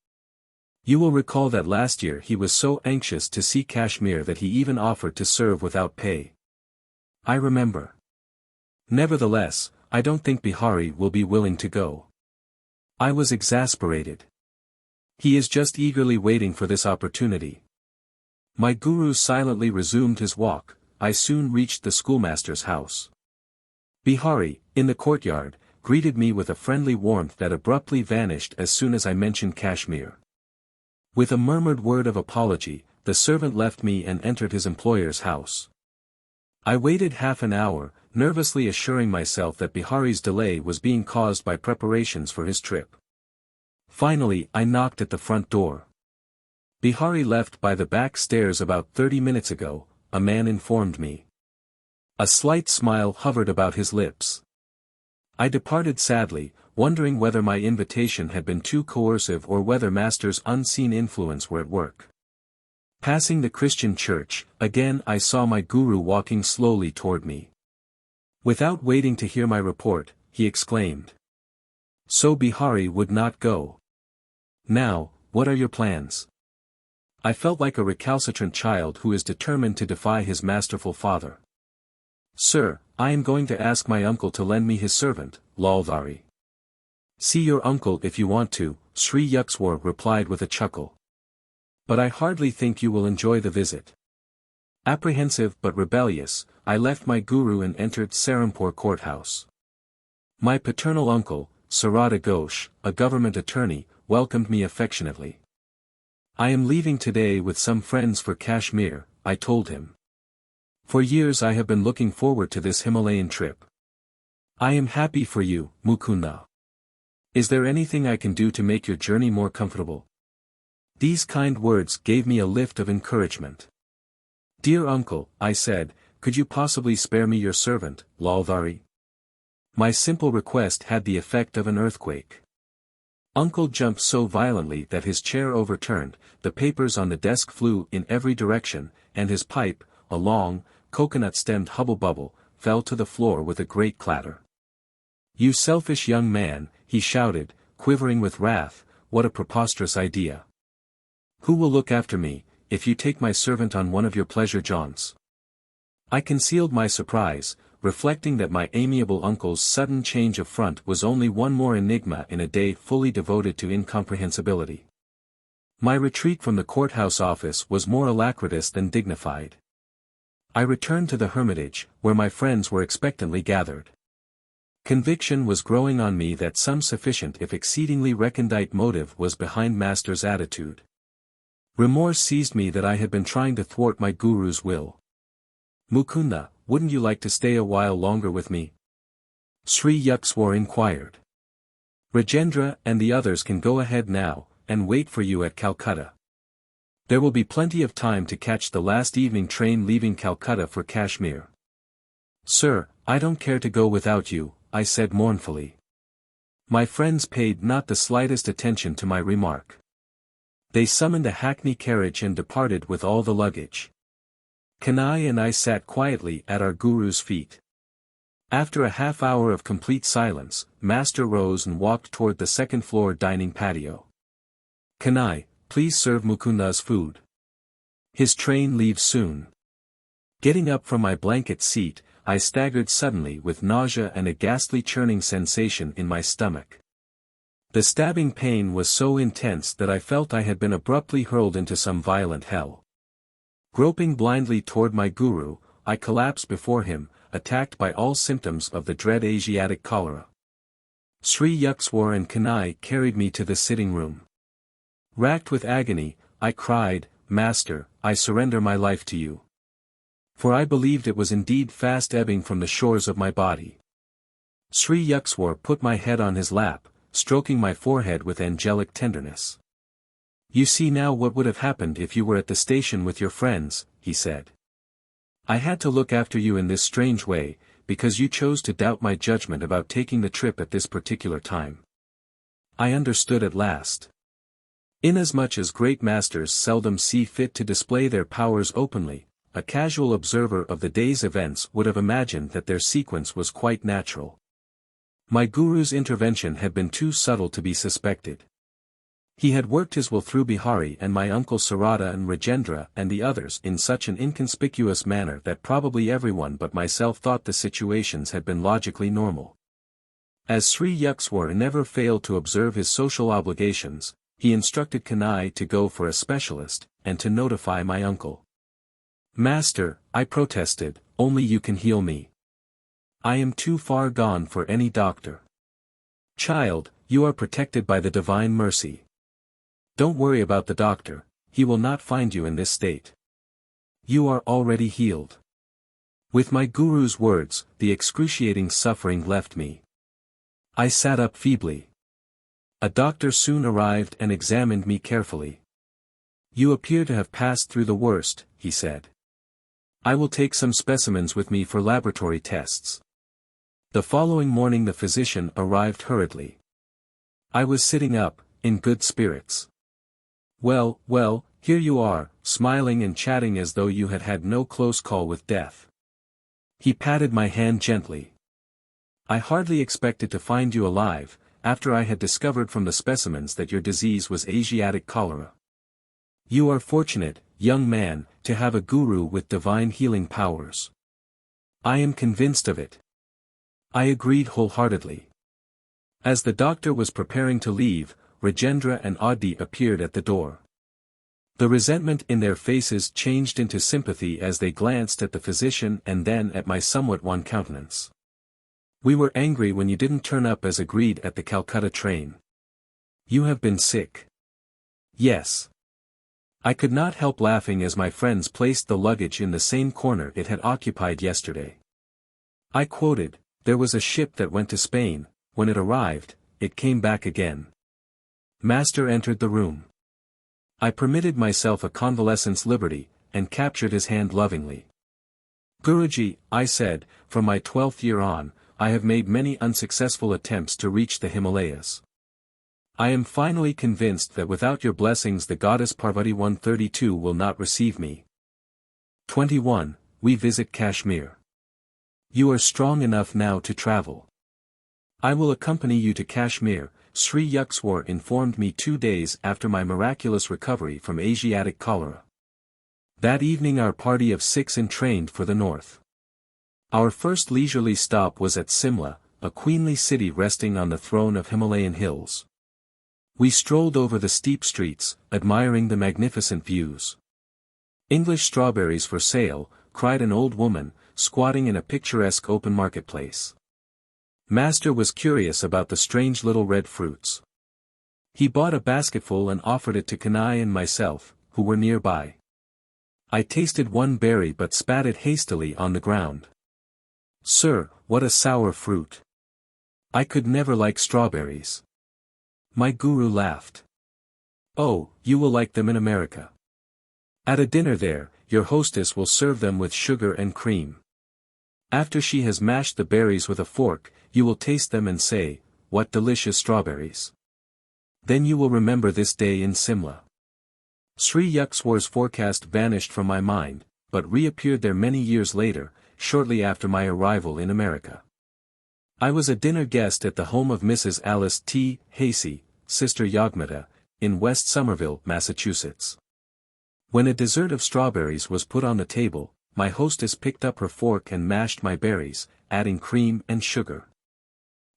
You will recall that last year he was so anxious to see Kashmir that he even offered to serve without pay." "I remember. Nevertheless, I don't think Bihari will be willing to go." I was exasperated. "He is just eagerly waiting for this opportunity." My guru silently resumed his walk. I soon reached the schoolmaster's house. Bihari, in the courtyard, greeted me with a friendly warmth that abruptly vanished as soon as I mentioned Kashmir. With a murmured word of apology, the servant left me and entered his employer's house. I waited half an hour, nervously assuring myself that Bihari's delay was being caused by preparations for his trip. Finally I knocked at the front door. "Bihari left by the back stairs about 30 minutes ago," a man informed me. A slight smile hovered about his lips. I departed sadly, wondering whether my invitation had been too coercive or whether Master's unseen influence were at work. Passing the Christian church, again I saw my guru walking slowly toward me. Without waiting to hear my report, he exclaimed. So Bihari would not go. Now, what are your plans? I felt like a recalcitrant child who is determined to defy his masterful father. Sir, I am going to ask my uncle to lend me his servant, Lalvari. See your uncle if you want to, Sri Yukteswar replied with a chuckle. But I hardly think you will enjoy the visit. Apprehensive but rebellious, I left my guru and entered Serampore courthouse. My paternal uncle, Sarada Ghosh, a government attorney, welcomed me affectionately. I am leaving today with some friends for Kashmir, I told him. For years I have been looking forward to this Himalayan trip. I am happy for you, Mukunda. Is there anything I can do to make your journey more comfortable? These kind words gave me a lift of encouragement. Dear uncle, I said, could you possibly spare me your servant, Lalvari? My simple request had the effect of an earthquake. Uncle jumped so violently that his chair overturned, the papers on the desk flew in every direction, and his pipe, a long, coconut-stemmed hubble-bubble, fell to the floor with a great clatter. You selfish young man, he shouted, quivering with wrath, what a preposterous idea. Who will look after me, if you take my servant on one of your pleasure jaunts? I concealed my surprise, reflecting that my amiable uncle's sudden change of front was only one more enigma in a day fully devoted to incomprehensibility. My retreat from the courthouse office was more alacritous than dignified. I returned to the hermitage, where my friends were expectantly gathered. Conviction was growing on me that some sufficient if exceedingly recondite motive was behind Master's attitude. Remorse seized me that I had been trying to thwart my guru's will. Mukunda, wouldn't you like to stay a while longer with me? Sri Yukteswar inquired. Rajendra and the others can go ahead now, and wait for you at Calcutta. There will be plenty of time to catch the last evening train leaving Calcutta for Kashmir. Sir, I don't care to go without you, I said mournfully. My friends paid not the slightest attention to my remark. They summoned a hackney carriage and departed with all the luggage. Kanai and I sat quietly at our guru's feet. After a half-hour of complete silence, Master rose and walked toward the second-floor dining patio. Kanai, please serve Mukunda's food. His train leaves soon. Getting up from my blanket seat, I staggered suddenly with nausea and a ghastly churning sensation in my stomach. The stabbing pain was so intense that I felt I had been abruptly hurled into some violent hell. Groping blindly toward my guru, I collapsed before him, attacked by all symptoms of the dread Asiatic cholera. Sri Yukteswar and Kanai carried me to the sitting room. Racked with agony, I cried, Master, I surrender my life to you. For I believed it was indeed fast ebbing from the shores of my body. Sri Yukteswar put my head on his lap, stroking my forehead with angelic tenderness. You see now what would have happened if you were at the station with your friends, he said. I had to look after you in this strange way, because you chose to doubt my judgment about taking the trip at this particular time. I understood at last. Inasmuch as great masters seldom see fit to display their powers openly, a casual observer of the day's events would have imagined that their sequence was quite natural. My guru's intervention had been too subtle to be suspected. He had worked his will through Bihari and my uncle Sarada and Rajendra and the others in such an inconspicuous manner that probably everyone but myself thought the situations had been logically normal. As Sri Yukteswar never failed to observe his social obligations, he instructed Kanai to go for a specialist, and to notify my uncle. Master, I protested, only you can heal me. I am too far gone for any doctor. Child, you are protected by the divine mercy. Don't worry about the doctor, he will not find you in this state. You are already healed. With my guru's words, the excruciating suffering left me. I sat up feebly. A doctor soon arrived and examined me carefully. You appear to have passed through the worst, he said. I will take some specimens with me for laboratory tests. The following morning the physician arrived hurriedly. I was sitting up, in good spirits. Well, Here you are, smiling and chatting as though you had had no close call with death. He patted my hand gently. I hardly expected to find you alive, after I had discovered from the specimens that your disease was Asiatic cholera. You are fortunate, young man, to have a guru with divine healing powers. I am convinced of it. I agreed wholeheartedly. As the doctor was preparing to leave, Rajendra and Audie appeared at the door. The resentment in their faces changed into sympathy as they glanced at the physician and then at my somewhat wan countenance. We were angry when you didn't turn up as agreed at the Calcutta train. You have been sick. Yes. I could not help laughing as my friends placed the luggage in the same corner it had occupied yesterday. I quoted, "There was a ship that went to Spain, when it arrived, it came back again." Master entered the room. I permitted myself a convalescent's liberty, and captured his hand lovingly. "Guruji," I said, "from my 12th year on, I have made many unsuccessful attempts to reach the Himalayas. I am finally convinced that without your blessings the goddess Parvati 132 will not receive me. 21. We visit Kashmir. You are strong enough now to travel. I will accompany you to Kashmir," Sri Yukteswar informed me 2 days after my miraculous recovery from Asiatic cholera. That evening our party of 6 entrained for the north. Our first leisurely stop was at Simla, a queenly city resting on the throne of Himalayan hills. We strolled over the steep streets, admiring the magnificent views. "English strawberries for sale," cried an old woman, squatting in a picturesque open marketplace. Master was curious about the strange little red fruits. He bought a basketful and offered it to Kanai and myself, who were nearby. I tasted one berry but spat it hastily on the ground. "Sir, what a sour fruit. I could never like strawberries." My guru laughed. "Oh, you will like them in America. At a dinner there, your hostess will serve them with sugar and cream. After she has mashed the berries with a fork, you will taste them and say, 'What delicious strawberries.' Then you will remember this day in Simla." Sri Yukteswar's forecast vanished from my mind, but reappeared there many years later, shortly after my arrival in America. I was a dinner guest at the home of Mrs. Alice T. Hasey, Sister Yogmata, in West Somerville, Massachusetts. When a dessert of strawberries was put on the table, my hostess picked up her fork and mashed my berries, adding cream and sugar.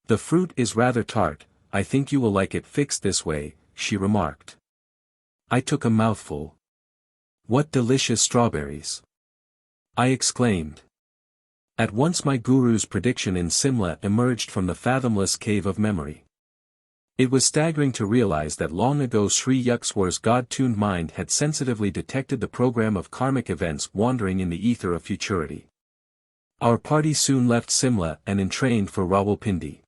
"The fruit is rather tart, I think you will like it fixed this way," she remarked. I took a mouthful. "What delicious strawberries!" I exclaimed. At once my guru's prediction in Simla emerged from the fathomless cave of memory. It was staggering to realize that long ago Sri Yukteswar's God-tuned mind had sensitively detected the program of karmic events wandering in the ether of futurity. Our party soon left Simla and entrained for Rawalpindi.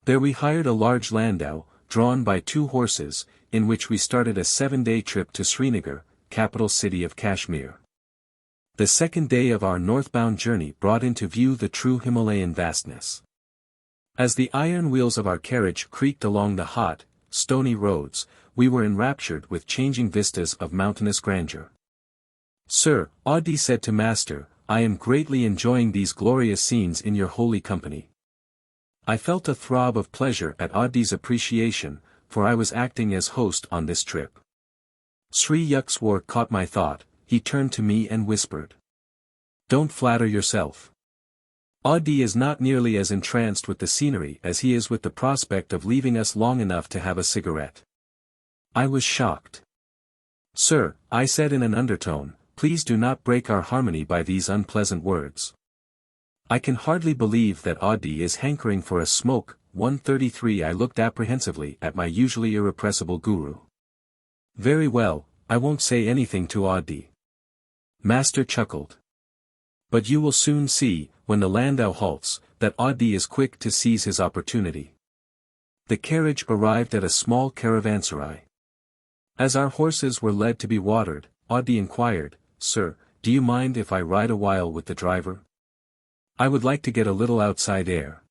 There we hired a large landau, drawn by 2 horses, in which we started a 7-day trip to Srinagar, capital city of Kashmir. The second day of our northbound journey brought into view the true Himalayan vastness. As the iron wheels of our carriage creaked along the hot, stony roads, we were enraptured with changing vistas of mountainous grandeur. "Sir," Audie said to Master, "I am greatly enjoying these glorious scenes in your holy company." I felt a throb of pleasure at Audie's appreciation, for I was acting as host on this trip. Sri Yukteswar caught my thought. He turned to me and whispered, "Don't flatter yourself. Audie is not nearly as entranced with the scenery as he is with the prospect of leaving us long enough to have a cigarette." I was shocked. "Sir," I said in an undertone, "please do not break our harmony by these unpleasant words. I can hardly believe that Audie is hankering for a smoke." 133 I looked apprehensively at my usually irrepressible guru. "Very well, I won't say anything to Audie." Master chuckled. "But you will soon see, when the landau halts, that Audie is quick to seize his opportunity." The carriage arrived at a small caravanserai. As our horses were led to be watered, Audie inquired, "Sir, do you mind if I ride a while with the driver? I would like to get a little outside air."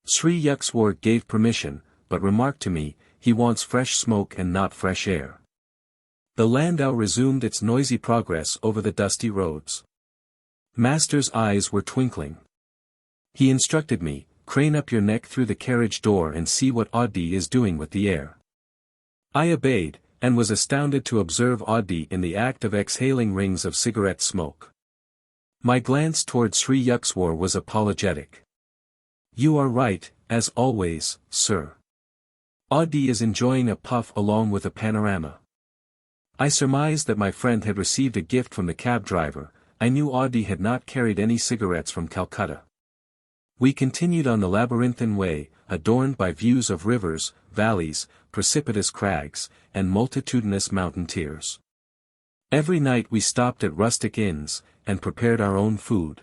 Sri Yukteswar gave permission, but remarked to me, "He wants fresh smoke and not fresh air." The landau resumed its noisy progress over the dusty roads. Master's eyes were twinkling. He instructed me, "Crane up your neck through the carriage door and see what Audie is doing with the air." I obeyed, and was astounded to observe Audie in the act of exhaling rings of cigarette smoke. My glance toward Sri Yukteswar was apologetic. "You are right, as always, sir. Audie is enjoying a puff along with a panorama." I surmised that my friend had received a gift from the cab driver. I knew Audie had not carried any cigarettes from Calcutta. We continued on the labyrinthine way, adorned by views of rivers, valleys, precipitous crags, and multitudinous mountain tiers. Every night we stopped at rustic inns, and prepared our own food.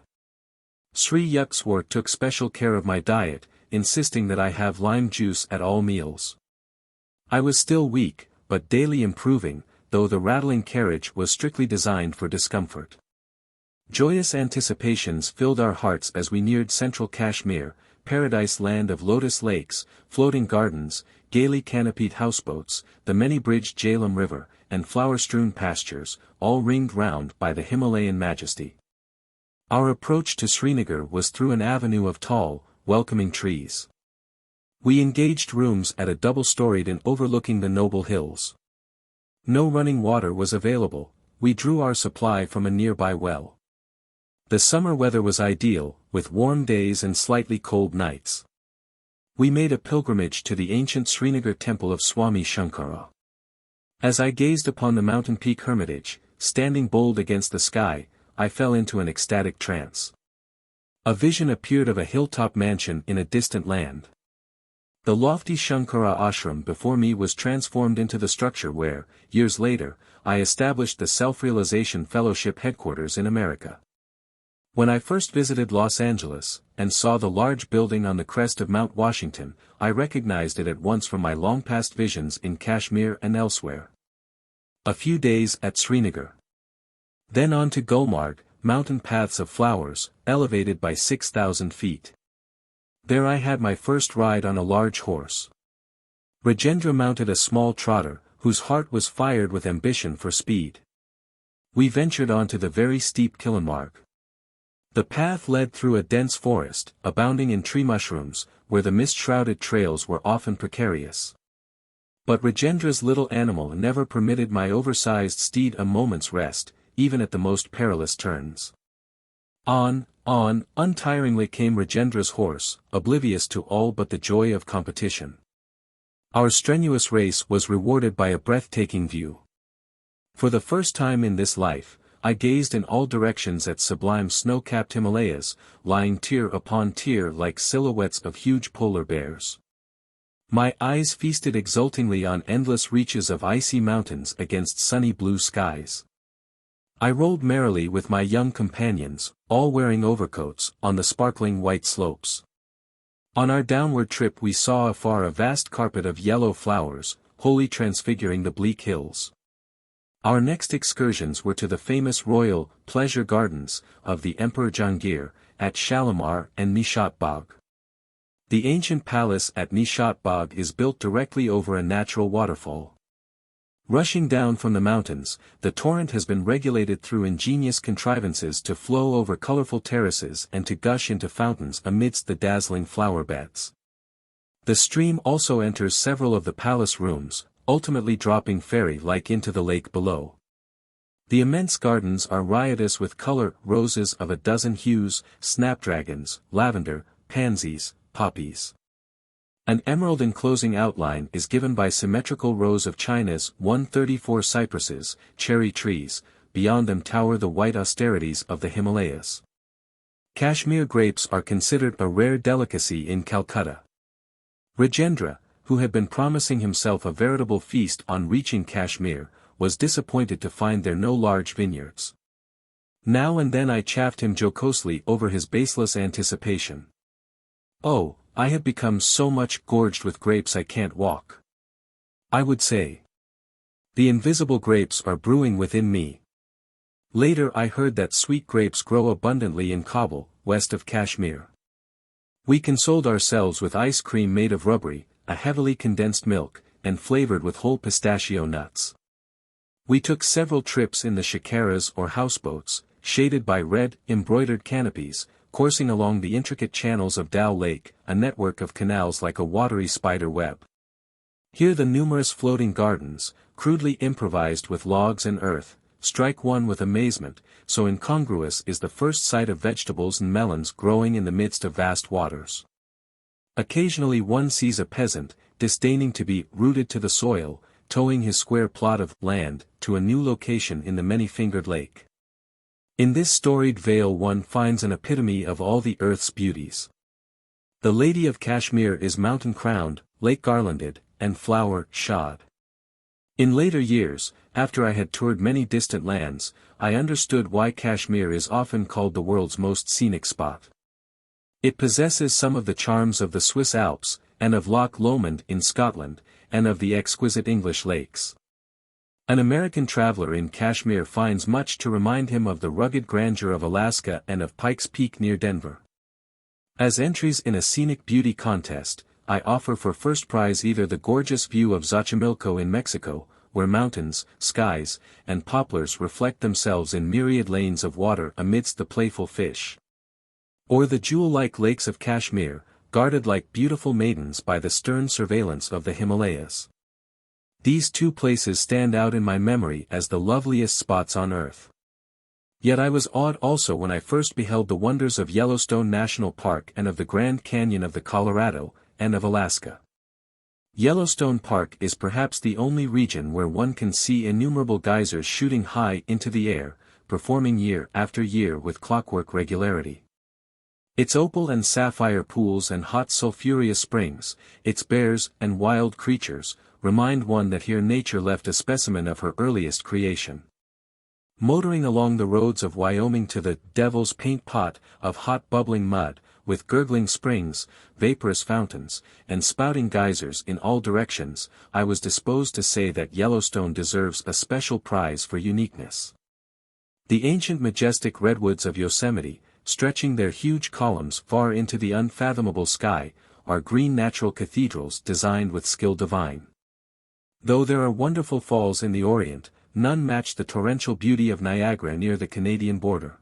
Sri Yukteswar took special care of my diet, insisting that I have lime juice at all meals. I was still weak, but daily improving, though the rattling carriage was strictly designed for discomfort. Joyous anticipations filled our hearts as we neared central Kashmir, paradise land of lotus lakes, floating gardens, gaily canopied houseboats, the many-bridged Jhelum River, and flower-strewn pastures, all ringed round by the Himalayan majesty. Our approach to Srinagar was through an avenue of tall, welcoming trees. We engaged rooms at a double-storied inn overlooking the noble hills. No running water was available. We drew our supply from a nearby well. The summer weather was ideal, with warm days and slightly cold nights. We made a pilgrimage to the ancient Srinagar temple of Swami Shankara. As I gazed upon the mountain peak hermitage, standing bold against the sky, I fell into an ecstatic trance. A vision appeared of a hilltop mansion in a distant land. The lofty Shankara ashram before me was transformed into the structure where, years later, I established the Self-Realization Fellowship headquarters in America. When I first visited Los Angeles, and saw the large building on the crest of Mount Washington, I recognized it at once from my long-past visions in Kashmir and elsewhere. A few days at Srinagar. Then on to Gulmarg, mountain paths of flowers, elevated by 6,000 feet. There I had my first ride on a large horse. Rajendra mounted a small trotter, whose heart was fired with ambition for speed. We ventured onto the very steep Gulmarg. The path led through a dense forest, abounding in tree mushrooms, where the mist-shrouded trails were often precarious. But Rajendra's little animal never permitted my oversized steed a moment's rest, even at the most perilous turns. On, untiringly came Rajendra's horse, oblivious to all but the joy of competition. Our strenuous race was rewarded by a breathtaking view. For the first time in this life, I gazed in all directions at sublime snow-capped Himalayas, lying tier upon tier like silhouettes of huge polar bears. My eyes feasted exultingly on endless reaches of icy mountains against sunny blue skies. I rolled merrily with my young companions, all wearing overcoats, on the sparkling white slopes. On our downward trip we saw afar a vast carpet of yellow flowers, wholly transfiguring the bleak hills. Our next excursions were to the famous royal pleasure gardens of the Emperor Jahangir, at Shalimar and Nishat Bagh. The ancient palace at Nishat Bagh is built directly over a natural waterfall. Rushing down from the mountains, the torrent has been regulated through ingenious contrivances to flow over colorful terraces and to gush into fountains amidst the dazzling flower beds. The stream also enters several of the palace rooms, ultimately dropping fairy-like into the lake below. The immense gardens are riotous with color, roses of a dozen hues, snapdragons, lavender, pansies, poppies. An emerald enclosing outline is given by symmetrical rows of China's 134 cypresses, cherry trees, beyond them tower the white austerities of the Himalayas. Kashmir grapes are considered a rare delicacy in Calcutta. Rajendra, who had been promising himself a veritable feast on reaching Kashmir, was disappointed to find there no large vineyards. Now and then I chaffed him jocosely over his baseless anticipation. "Oh, I have become so much gorged with grapes I can't walk," I would say. "The invisible grapes are brewing within me." Later I heard that sweet grapes grow abundantly in Kabul, west of Kashmir. We consoled ourselves with ice cream made of rubbery, a heavily condensed milk, and flavored with whole pistachio nuts. We took several trips in the shikaras or houseboats, shaded by red, embroidered canopies, coursing along the intricate channels of Dal Lake, a network of canals like a watery spider web. Here the numerous floating gardens, crudely improvised with logs and earth, strike one with amazement, so incongruous is the first sight of vegetables and melons growing in the midst of vast waters. Occasionally one sees a peasant, disdaining to be rooted to the soil, towing his square plot of land to a new location in the many-fingered lake. In this storied vale one finds an epitome of all the earth's beauties. The Lady of Kashmir is mountain-crowned, lake-garlanded, and flower-shod. In later years, after I had toured many distant lands, I understood why Kashmir is often called the world's most scenic spot. It possesses some of the charms of the Swiss Alps, and of Loch Lomond in Scotland, and of the exquisite English lakes. An American traveler in Kashmir finds much to remind him of the rugged grandeur of Alaska and of Pikes Peak near Denver. As entries in a scenic beauty contest, I offer for first prize either the gorgeous view of Xochimilco in Mexico, where mountains, skies, and poplars reflect themselves in myriad lanes of water amidst the playful fish. Or the jewel-like lakes of Kashmir, guarded like beautiful maidens by the stern surveillance of the Himalayas. These two places stand out in my memory as the loveliest spots on earth. Yet I was awed also when I first beheld the wonders of Yellowstone National Park and of the Grand Canyon of the Colorado, and of Alaska. Yellowstone Park is perhaps the only region where one can see innumerable geysers shooting high into the air, performing year after year with clockwork regularity. Its opal and sapphire pools and hot sulphurous springs, its bears and wild creatures, remind one that here nature left a specimen of her earliest creation. Motoring along the roads of Wyoming to the Devil's Paint Pot of hot bubbling mud, with gurgling springs, vaporous fountains, and spouting geysers in all directions, I was disposed to say that Yellowstone deserves a special prize for uniqueness. The ancient majestic redwoods of Yosemite, stretching their huge columns far into the unfathomable sky, are green natural cathedrals designed with skill divine. Though there are wonderful falls in the Orient, none match the torrential beauty of Niagara near the Canadian border.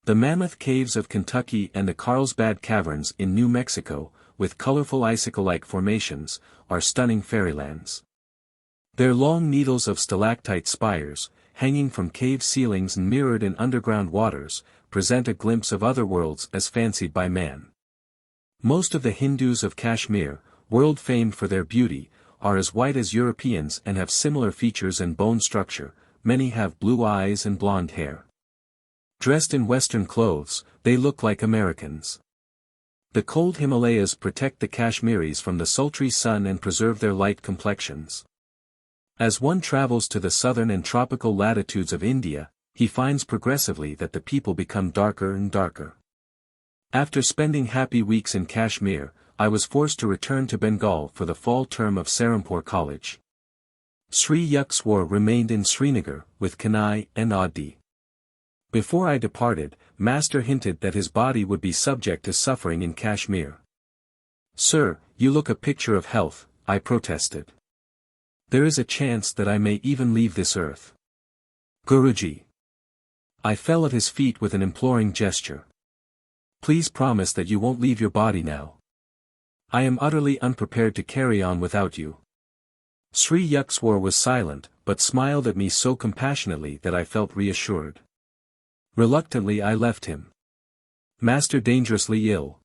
The Mammoth Caves of Kentucky and the Carlsbad Caverns in New Mexico, with colorful icicle-like formations, are stunning fairylands. Their long needles of stalactite spires, hanging from cave ceilings and mirrored in underground waters, present a glimpse of other worlds as fancied by man. Most of the Hindus of Kashmir, world-famed for their beauty, are as white as Europeans and have similar features and bone structure. Many have blue eyes and blonde hair. Dressed in Western clothes, they look like Americans. The cold Himalayas protect the Kashmiris from the sultry sun and preserve their light complexions. As one travels to the southern and tropical latitudes of India, he finds progressively that the people become darker and darker. After spending happy weeks in Kashmir, I was forced to return to Bengal for the fall term of Serampore College. Sri Yukteswar remained in Srinagar, with Kanai and Adi. Before I departed, Master hinted that his body would be subject to suffering in Kashmir. "Sir, you look a picture of health," I protested. "There is a chance that I may even leave this earth." "Guruji." I fell at his feet with an imploring gesture. "Please promise that you won't leave your body now. I am utterly unprepared to carry on without you." Sri Yukteswar was silent, but smiled at me so compassionately that I felt reassured. Reluctantly I left him. "Master dangerously ill."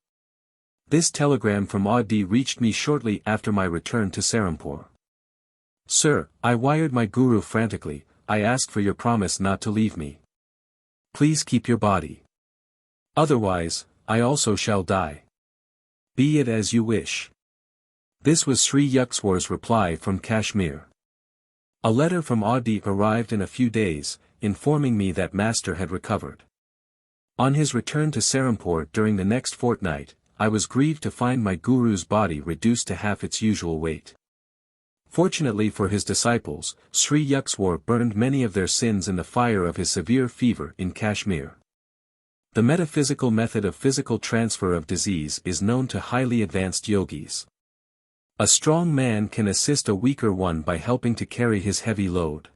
This telegram from Adi reached me shortly after my return to Serampore. "Sir," I wired my guru frantically, "I ask for your promise not to leave me. Please keep your body. Otherwise, I also shall die. Be it as you wish." This was Sri Yukteswar's reply from Kashmir. A letter from Adi arrived in a few days, informing me that Master had recovered. On his return to Serampore during the next fortnight, I was grieved to find my guru's body reduced to half its usual weight. Fortunately for his disciples, Sri Yukteswar burned many of their sins in the fire of his severe fever in Kashmir. The metaphysical method of physical transfer of disease is known to highly advanced yogis. A strong man can assist a weaker one by helping to carry his heavy load.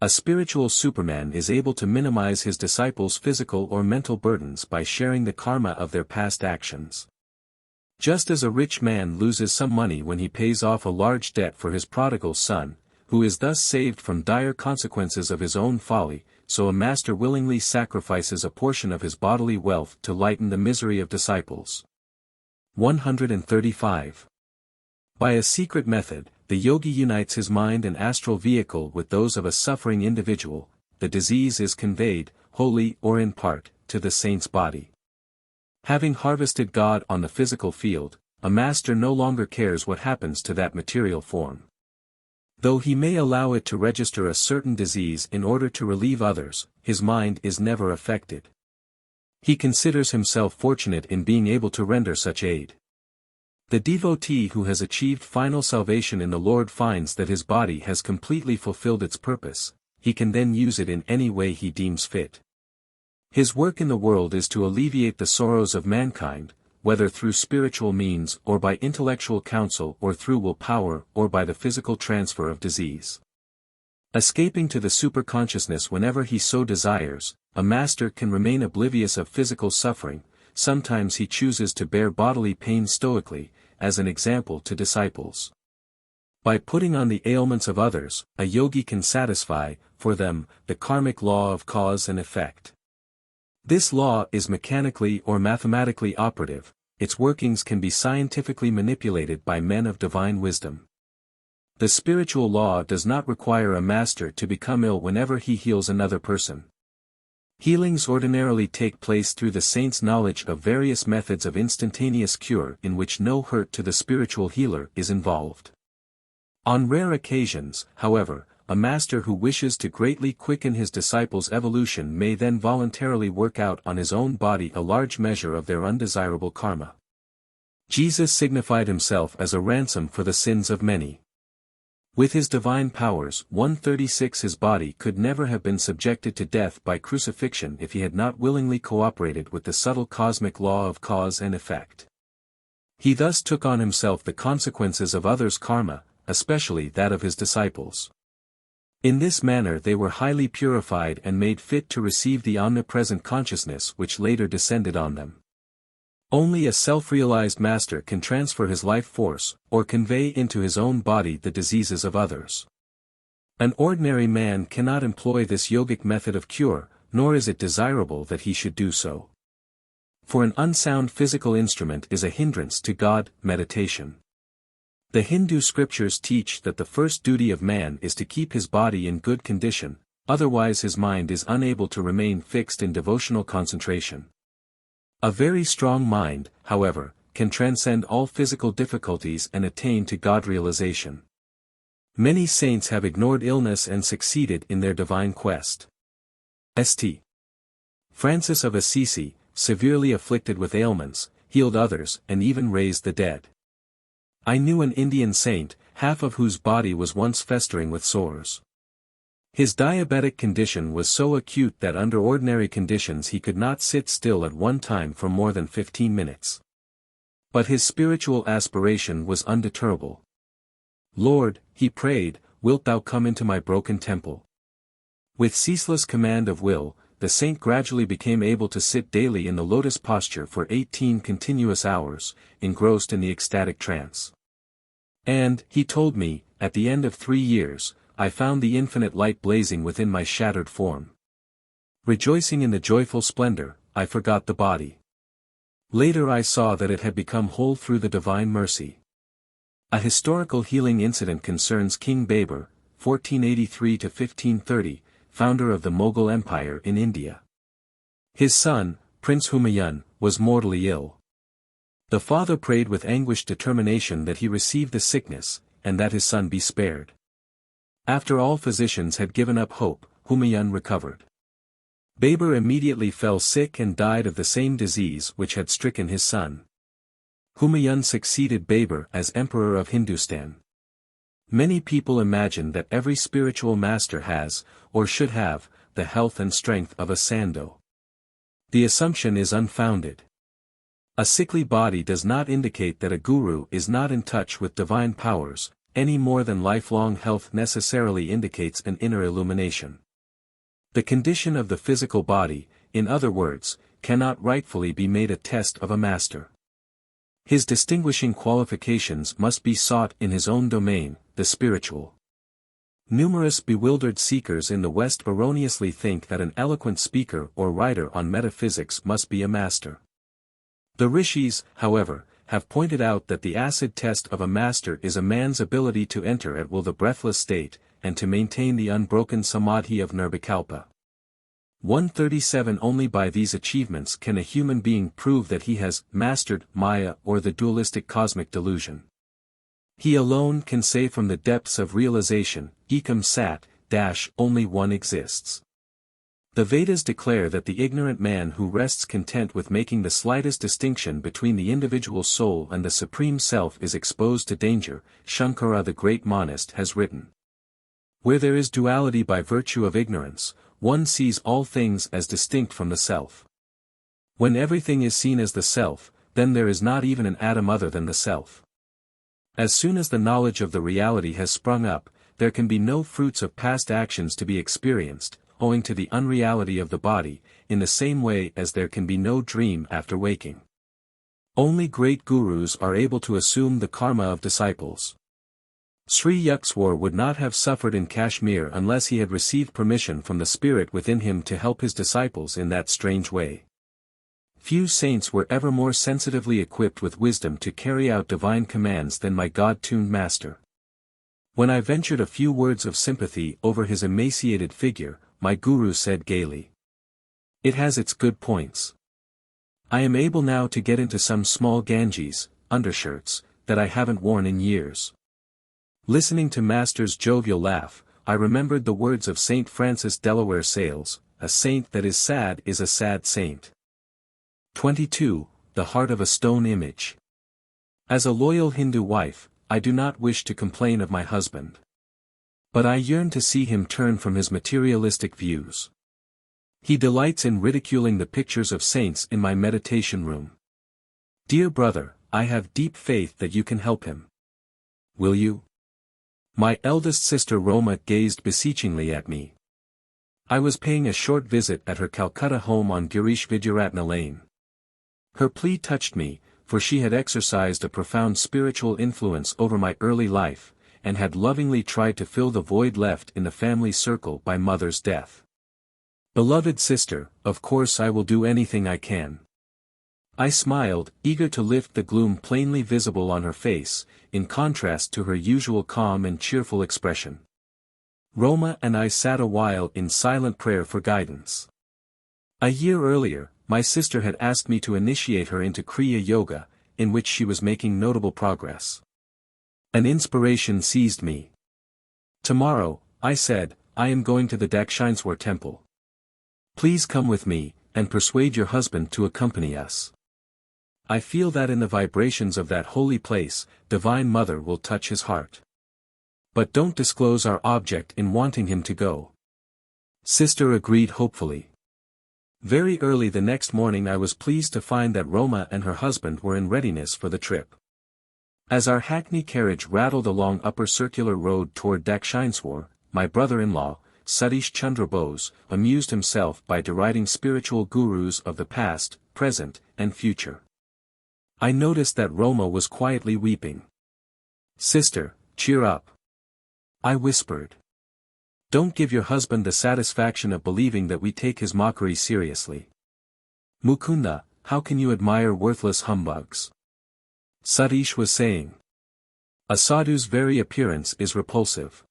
A spiritual Superman is able to minimize his disciples' physical or mental burdens by sharing the karma of their past actions. Just as a rich man loses some money when he pays off a large debt for his prodigal son, who is thus saved from dire consequences of his own folly, so a master willingly sacrifices a portion of his bodily wealth to lighten the misery of disciples. 135. By a secret method, the yogi unites his mind and astral vehicle with those of a suffering individual. The disease is conveyed, wholly or in part, to the saint's body. Having harvested God on the physical field, a master no longer cares what happens to that material form. Though he may allow it to register a certain disease in order to relieve others, his mind is never affected. He considers himself fortunate in being able to render such aid. The devotee who has achieved final salvation in the Lord finds that his body has completely fulfilled its purpose. He can then use it in any way he deems fit. His work in the world is to alleviate the sorrows of mankind, whether through spiritual means or by intellectual counsel or through willpower or by the physical transfer of disease. Escaping to the superconsciousness whenever he so desires, a master can remain oblivious of physical suffering. Sometimes he chooses to bear bodily pain stoically, as an example to disciples. By putting on the ailments of others, a yogi can satisfy, for them, the karmic law of cause and effect. This law is mechanically or mathematically operative. Its workings can be scientifically manipulated by men of divine wisdom. The spiritual law does not require a master to become ill whenever he heals another person. Healings ordinarily take place through the saint's knowledge of various methods of instantaneous cure in which no hurt to the spiritual healer is involved. On rare occasions, however, a master who wishes to greatly quicken his disciples' evolution may then voluntarily work out on his own body a large measure of their undesirable karma. Jesus signified himself as a ransom for the sins of many. With his divine powers, 136 his body could never have been subjected to death by crucifixion if he had not willingly cooperated with the subtle cosmic law of cause and effect. He thus took on himself the consequences of others' karma, especially that of his disciples. In this manner they were highly purified and made fit to receive the omnipresent consciousness which later descended on them. Only a self-realized master can transfer his life force, or convey into his own body the diseases of others. An ordinary man cannot employ this yogic method of cure, nor is it desirable that he should do so. For an unsound physical instrument is a hindrance to God, meditation. The Hindu scriptures teach that the first duty of man is to keep his body in good condition, otherwise his mind is unable to remain fixed in devotional concentration. A very strong mind, however, can transcend all physical difficulties and attain to God realization. Many saints have ignored illness and succeeded in their divine quest. St. Francis of Assisi, severely afflicted with ailments, healed others and even raised the dead. I knew an Indian saint, half of whose body was once festering with sores. His diabetic condition was so acute that under ordinary conditions he could not sit still at one time for more than 15 minutes. But his spiritual aspiration was undeterrable. Lord, he prayed, wilt thou come into my broken temple? With ceaseless command of will, the saint gradually became able to sit daily in the lotus posture for 18 continuous hours, engrossed in the ecstatic trance. And, he told me, at the end of 3 years, I found the infinite light blazing within my shattered form. Rejoicing in the joyful splendor, I forgot the body. Later I saw that it had become whole through the divine mercy. A historical healing incident concerns King Babur, 1483–1530, founder of the Mughal Empire in India. His son, Prince Humayun, was mortally ill. The father prayed with anguished determination that he receive the sickness, and that his son be spared. After all physicians had given up hope, Humayun recovered. Babur immediately fell sick and died of the same disease which had stricken his son. Humayun succeeded Babur as emperor of Hindustan. Many people imagine that every spiritual master has, or should have, the health and strength of a Sando. The assumption is unfounded. A sickly body does not indicate that a guru is not in touch with divine powers. any more than lifelong health necessarily indicates an inner illumination. The condition of the physical body, in other words, cannot rightfully be made a test of a master. His distinguishing qualifications must be sought in his own domain, the spiritual. Numerous bewildered seekers in the West erroneously think that an eloquent speaker or writer on metaphysics must be a master. The rishis, however, have pointed out that the acid test of a master is a man's ability to enter at will the breathless state, and to maintain the unbroken samadhi of nirvikalpa. 137 Only by these achievements can a human being prove that he has mastered Maya or the dualistic cosmic delusion. He alone can say from the depths of realization, Ekam Sat, only one exists. The Vedas declare that the ignorant man who rests content with making the slightest distinction between the individual soul and the Supreme Self is exposed to danger. Shankara the great monist has written. Where there is duality by virtue of ignorance, one sees all things as distinct from the self. When everything is seen as the self, then there is not even an atom other than the self. As soon as the knowledge of the reality has sprung up, there can be no fruits of past actions to be experienced, owing to the unreality of the body, in the same way as there can be no dream after waking. Only great gurus are able to assume the karma of disciples. Sri Yukteswar would not have suffered in Kashmir unless he had received permission from the spirit within him to help his disciples in that strange way. Few saints were ever more sensitively equipped with wisdom to carry out divine commands than my God-tuned master. When I ventured a few words of sympathy over his emaciated figure, my guru said gaily, "It has its good points. I am able now to get into some small ganges, undershirts, that I haven't worn in years." Listening to Master's jovial laugh, I remembered the words of St. Francis Delaware Sales, "A saint that is a sad saint." 22. The heart of a stone image. As a loyal Hindu wife, I do not wish to complain of my husband. But I yearn to see him turn from his materialistic views. He delights in ridiculing the pictures of saints in my meditation room. Dear brother, I have deep faith that you can help him. Will you? My eldest sister Roma gazed beseechingly at me. I was paying a short visit at her Calcutta home on Girish Vidyaratna Lane. Her plea touched me, for she had exercised a profound spiritual influence over my early life, and had lovingly tried to fill the void left in the family circle by mother's death. Beloved sister, of course I will do anything I can. I smiled, eager to lift the gloom plainly visible on her face, in contrast to her usual calm and cheerful expression. Roma and I sat a while in silent prayer for guidance. A year earlier, my sister had asked me to initiate her into Kriya Yoga, in which she was making notable progress. An inspiration seized me. Tomorrow, I said, I am going to the Dakshineswar temple. Please come with me, and persuade your husband to accompany us. I feel that in the vibrations of that holy place, Divine Mother will touch his heart. But don't disclose our object in wanting him to go. Sister agreed hopefully. Very early the next morning I was pleased to find that Roma and her husband were in readiness for the trip. As our hackney carriage rattled along Upper Circular Road toward Dakshineswar, my brother-in-law, Satish Chandra Bose, amused himself by deriding spiritual gurus of the past, present, and future. I noticed that Roma was quietly weeping. Sister, cheer up. I whispered. Don't give your husband the satisfaction of believing that we take his mockery seriously. Mukunda, how can you admire worthless humbugs? Satish was saying. A sadhu's very appearance is repulsive.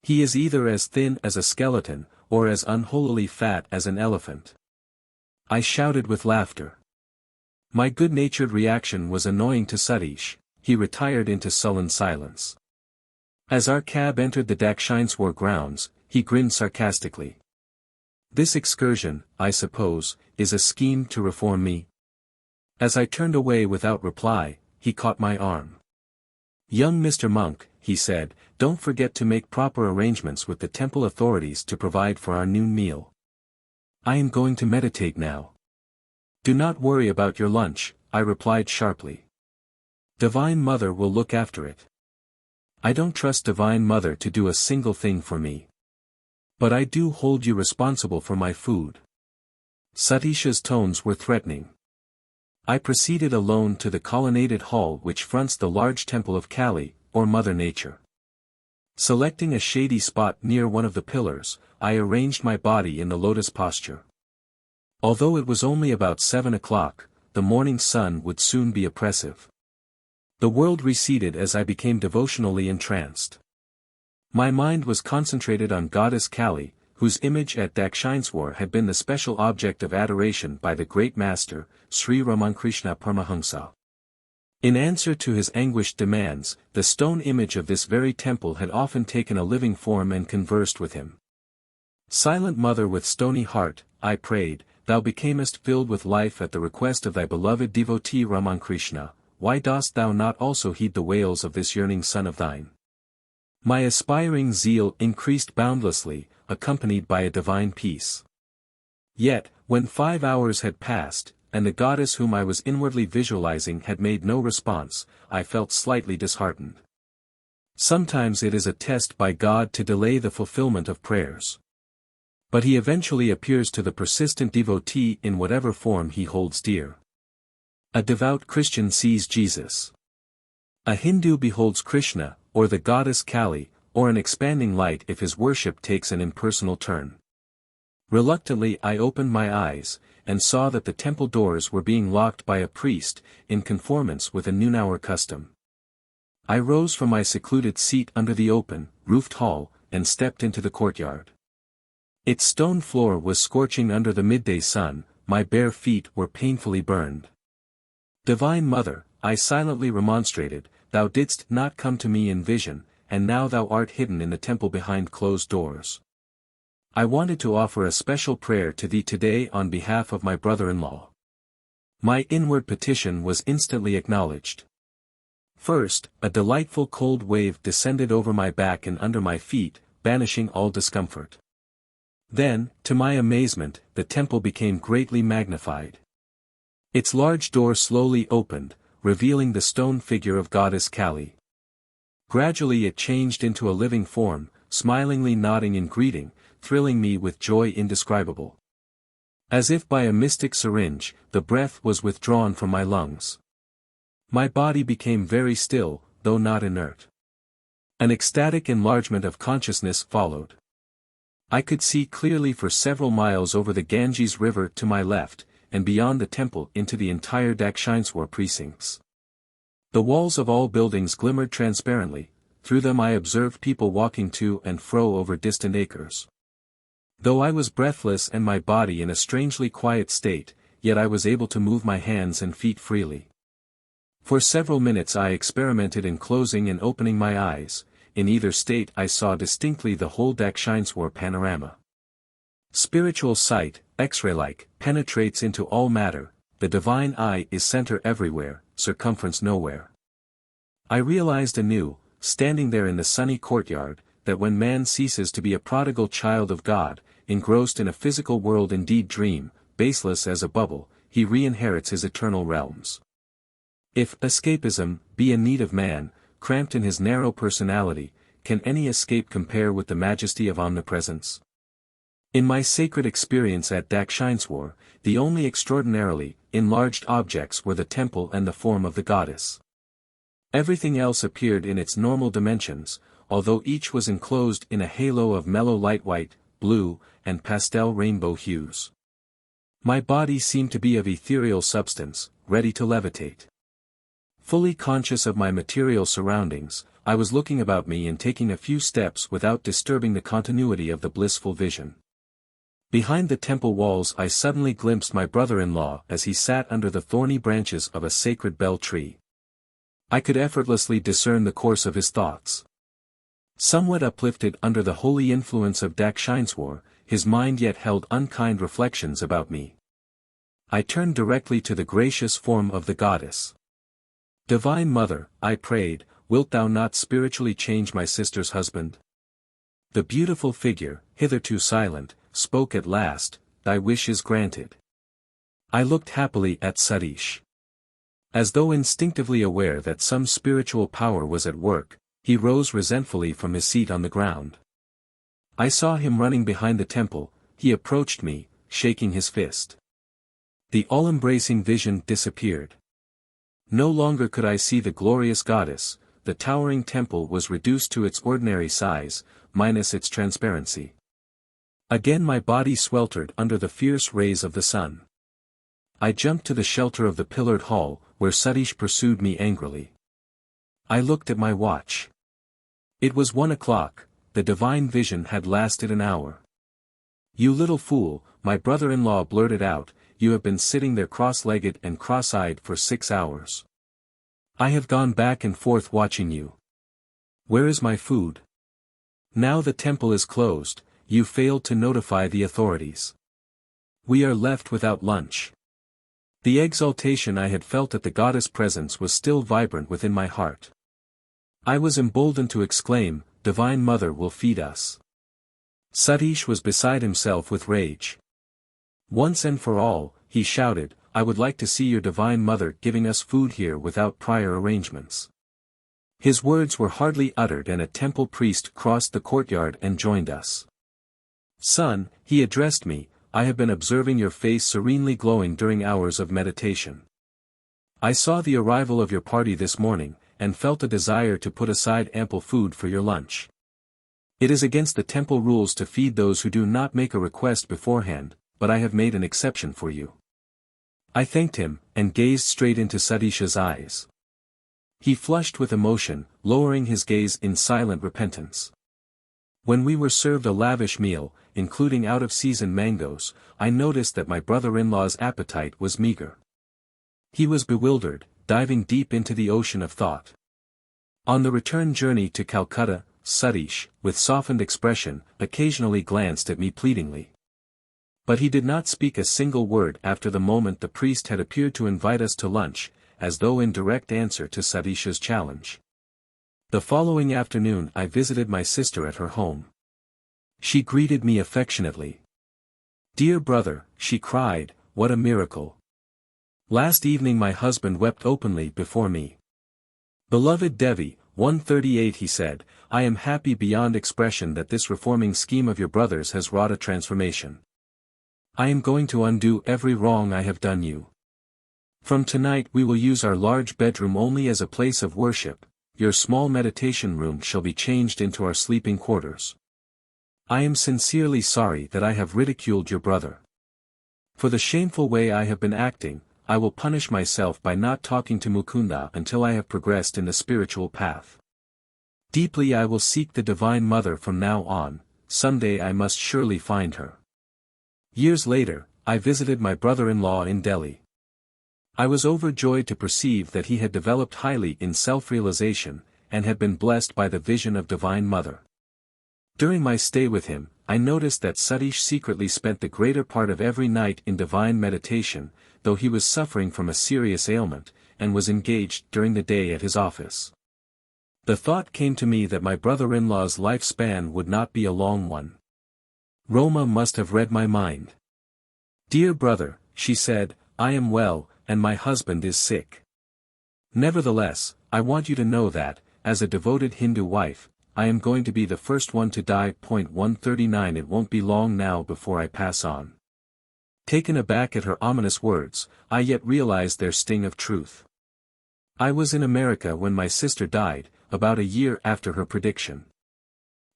He is either as thin as a skeleton, or as unholily fat as an elephant. I shouted with laughter. My good-natured reaction was annoying to Satish. He retired into sullen silence. As our cab entered the Dakshineswar grounds, he grinned sarcastically. This excursion, I suppose, is a scheme to reform me. As I turned away without reply, he caught my arm. Young Mr. Monk, he said, don't forget to make proper arrangements with the temple authorities to provide for our noon meal. I am going to meditate now. Do not worry about your lunch, I replied sharply. Divine Mother will look after it. I don't trust Divine Mother to do a single thing for me. But I do hold you responsible for my food. Satisha's tones were threatening. I proceeded alone to the colonnaded hall which fronts the large temple of Kali, or Mother Nature. Selecting a shady spot near one of the pillars, I arranged my body in the lotus posture. Although it was only about 7 o'clock, the morning sun would soon be oppressive. The world receded as I became devotionally entranced. My mind was concentrated on Goddess Kali, whose image at Dakshineswar had been the special object of adoration by the great master, Sri Ramakrishna Paramahansa. In answer to his anguished demands, the stone image of this very temple had often taken a living form and conversed with him. Silent Mother with stony heart, I prayed, thou becamest filled with life at the request of thy beloved devotee Ramakrishna, why dost thou not also heed the wails of this yearning son of thine? My aspiring zeal increased boundlessly, accompanied by a divine peace. Yet, when 5 hours had passed, and the goddess whom I was inwardly visualizing had made no response, I felt slightly disheartened. Sometimes it is a test by God to delay the fulfillment of prayers. But he eventually appears to the persistent devotee in whatever form he holds dear. A devout Christian sees Jesus. A Hindu beholds Krishna, or the goddess Kali, or an expanding light if his worship takes an impersonal turn. Reluctantly I opened my eyes, and saw that the temple doors were being locked by a priest, in conformance with a noon-hour custom. I rose from my secluded seat under the open, roofed hall, and stepped into the courtyard. Its stone floor was scorching under the midday sun, my bare feet were painfully burned. Divine Mother, I silently remonstrated, thou didst not come to me in vision, and now thou art hidden in the temple behind closed doors. I wanted to offer a special prayer to thee today on behalf of my brother-in-law. My inward petition was instantly acknowledged. First, a delightful cold wave descended over my back and under my feet, banishing all discomfort. Then, to my amazement, the temple became greatly magnified. Its large door slowly opened, revealing the stone figure of Goddess Kali. Gradually it changed into a living form, smilingly nodding in greeting, thrilling me with joy indescribable. As if by a mystic syringe, the breath was withdrawn from my lungs. My body became very still, though not inert. An ecstatic enlargement of consciousness followed. I could see clearly for several miles over the Ganges River to my left, and beyond the temple into the entire Dakshineswar precincts. The walls of all buildings glimmered transparently, through them I observed people walking to and fro over distant acres. Though I was breathless and my body in a strangely quiet state, yet I was able to move my hands and feet freely. For several minutes I experimented in closing and opening my eyes. In either state I saw distinctly the whole Dakshineswar panorama. Spiritual sight, X-ray-like, penetrates into all matter, the divine eye is center everywhere, circumference nowhere. I realized anew, standing there in the sunny courtyard, that when man ceases to be a prodigal child of God, engrossed in a physical world indeed dream, baseless as a bubble, he re-inherits his eternal realms. If escapism be a need of man, cramped in his narrow personality, can any escape compare with the majesty of omnipresence? In my sacred experience at Dakshineswar, the only extraordinarily enlarged objects were the temple and the form of the goddess. Everything else appeared in its normal dimensions, although each was enclosed in a halo of mellow light white, blue, and pastel rainbow hues. My body seemed to be of ethereal substance, ready to levitate. Fully conscious of my material surroundings, I was looking about me and taking a few steps without disturbing the continuity of the blissful vision. Behind the temple walls I suddenly glimpsed my brother-in-law as he sat under the thorny branches of a sacred bel tree. I could effortlessly discern the course of his thoughts. Somewhat uplifted under the holy influence of Dakshineswar, his mind yet held unkind reflections about me. I turned directly to the gracious form of the goddess. Divine Mother, I prayed, wilt thou not spiritually change my sister's husband? The beautiful figure, hitherto silent, spoke at last, thy wish is granted. I looked happily at Satish. As though instinctively aware that some spiritual power was at work, He rose resentfully from his seat on the ground. I saw him running behind the temple. He approached me, shaking his fist. The all-embracing vision disappeared. No longer could I see the glorious goddess. The towering temple was reduced to its ordinary size, minus its transparency. Again my body sweltered under the fierce rays of the sun. I jumped to the shelter of the pillared hall, where Satish pursued me angrily. I looked at my watch. It was 1 o'clock, the divine vision had lasted an hour. "You little fool," my brother-in-law blurted out, "you have been sitting there cross-legged and cross-eyed for 6 hours. I have gone back and forth watching you. Where is my food? Now the temple is closed, you failed to notify the authorities. We are left without lunch." The exaltation I had felt at the goddess' presence was still vibrant within my heart. I was emboldened to exclaim, "Divine Mother will feed us." Satish was beside himself with rage. "Once and for all," he shouted, "I would like to see your Divine Mother giving us food here without prior arrangements." His words were hardly uttered and a temple priest crossed the courtyard and joined us. "Son," he addressed me, "I have been observing your face serenely glowing during hours of meditation. I saw the arrival of your party this morning, and felt a desire to put aside ample food for your lunch. It is against the temple rules to feed those who do not make a request beforehand, but I have made an exception for you." I thanked him, and gazed straight into Satish's eyes. He flushed with emotion, lowering his gaze in silent repentance. When we were served a lavish meal, including out-of-season mangoes, I noticed that my brother-in-law's appetite was meager. He was bewildered, diving deep into the ocean of thought. On the return journey to Calcutta, Satish, with softened expression, occasionally glanced at me pleadingly. But he did not speak a single word after the moment the priest had appeared to invite us to lunch, as though in direct answer to Satish's challenge. The following afternoon I visited my sister at her home. She greeted me affectionately. "Dear brother," she cried, "what a miracle. Last evening my husband wept openly before me. Beloved Devi, 138 he said, I am happy beyond expression that this reforming scheme of your brother's has wrought a transformation. I am going to undo every wrong I have done you. From tonight we will use our large bedroom only as a place of worship, your small meditation room shall be changed into our sleeping quarters. I am sincerely sorry that I have ridiculed your brother. For the shameful way I have been acting, I will punish myself by not talking to Mukunda until I have progressed in the spiritual path. Deeply I will seek the Divine Mother from now on, someday I must surely find her." Years later, I visited my brother-in-law in Delhi. I was overjoyed to perceive that he had developed highly in self-realization, and had been blessed by the vision of Divine Mother. During my stay with him, I noticed that Satish secretly spent the greater part of every night in divine meditation, though he was suffering from a serious ailment, and was engaged during the day at his office. The thought came to me that my brother-in-law's lifespan would not be a long one. Roma must have read my mind. "Dear brother," she said, "I am well, and my husband is sick. Nevertheless, I want you to know that, as a devoted Hindu wife, I am going to be the first one to die. 139 It won't be long now before I pass on." Taken aback at her ominous words, I yet realized their sting of truth. I was in America when my sister died, about a year after her prediction.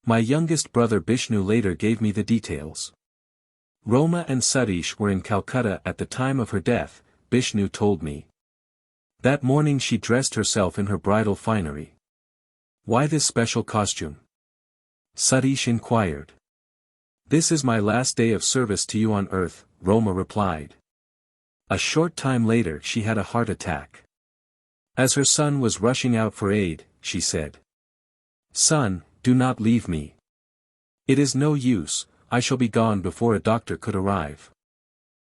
My youngest brother Bishnu later gave me the details. Roma and Satish were in Calcutta at the time of her death, Bishnu told me. That morning she dressed herself in her bridal finery. "Why this special costume?" Satish inquired. "This is my last day of service to you on earth," Roma replied. A short time later she had a heart attack. As her son was rushing out for aid, she said, "Son, do not leave me. It is no use, I shall be gone before a doctor could arrive."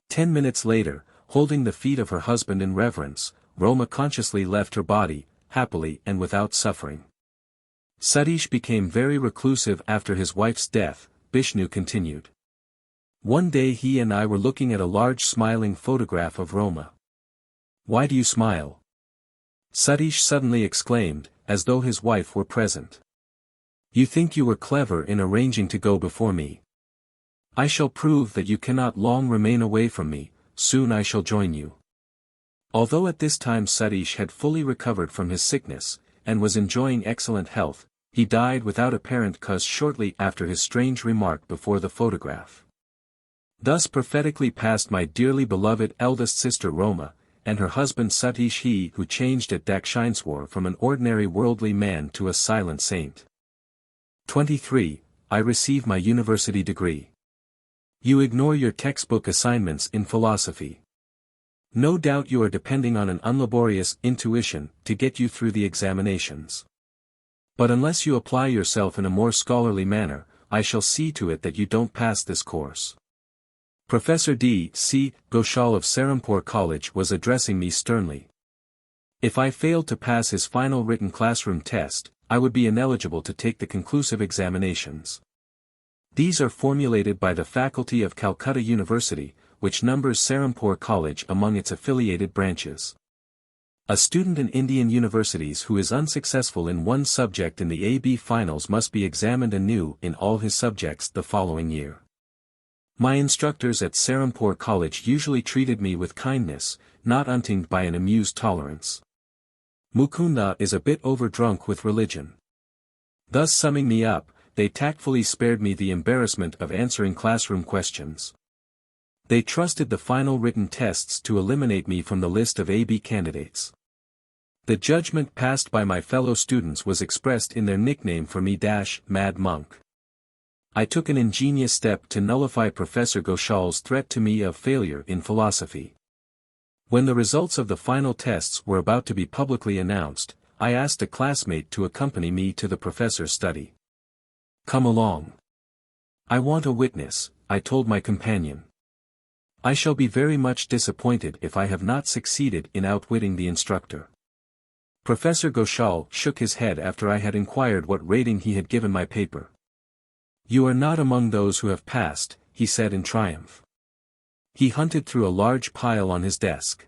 10 minutes later, holding the feet of her husband in reverence, Roma consciously left her body, happily and without suffering. Satish became very reclusive after his wife's death, Bishnu continued. One day he and I were looking at a large smiling photograph of Roma. "Why do you smile?" Satish suddenly exclaimed, as though his wife were present. You think you were clever in arranging to go before me. I shall prove that you cannot long remain away from me, soon I shall join you. Although at this time Satish had fully recovered from his sickness, and was enjoying excellent health, he died without apparent cause shortly after his strange remark before the photograph. Thus prophetically passed my dearly beloved eldest sister Roma, and her husband Satish, he who changed at Dakshineswar from an ordinary worldly man to a silent saint. 23. I receive my university degree. You ignore your textbook assignments in philosophy. No doubt you are depending on an unlaborious intuition to get you through the examinations. But unless you apply yourself in a more scholarly manner, I shall see to it that you don't pass this course. Professor D. C. Ghoshal of Serampore College was addressing me sternly. If I failed to pass his final written classroom test, I would be ineligible to take the conclusive examinations. These are formulated by the faculty of Calcutta University, which numbers Serampore College among its affiliated branches. A student in Indian universities who is unsuccessful in one subject in the AB finals must be examined anew in all his subjects the following year. My instructors at Serampore College usually treated me with kindness, not untinged by an amused tolerance. Mukunda is a bit overdrunk with religion. Thus summing me up, they tactfully spared me the embarrassment of answering classroom questions. They trusted the final written tests to eliminate me from the list of AB candidates. The judgment passed by my fellow students was expressed in their nickname for me Mad Monk. I took an ingenious step to nullify Professor Ghoshal's threat to me of failure in philosophy. When the results of the final tests were about to be publicly announced, I asked a classmate to accompany me to the professor's study. Come along. I want a witness, I told my companion. I shall be very much disappointed if I have not succeeded in outwitting the instructor. Professor Ghoshal shook his head after I had inquired what rating he had given my paper. You are not among those who have passed, he said in triumph. He hunted through a large pile on his desk.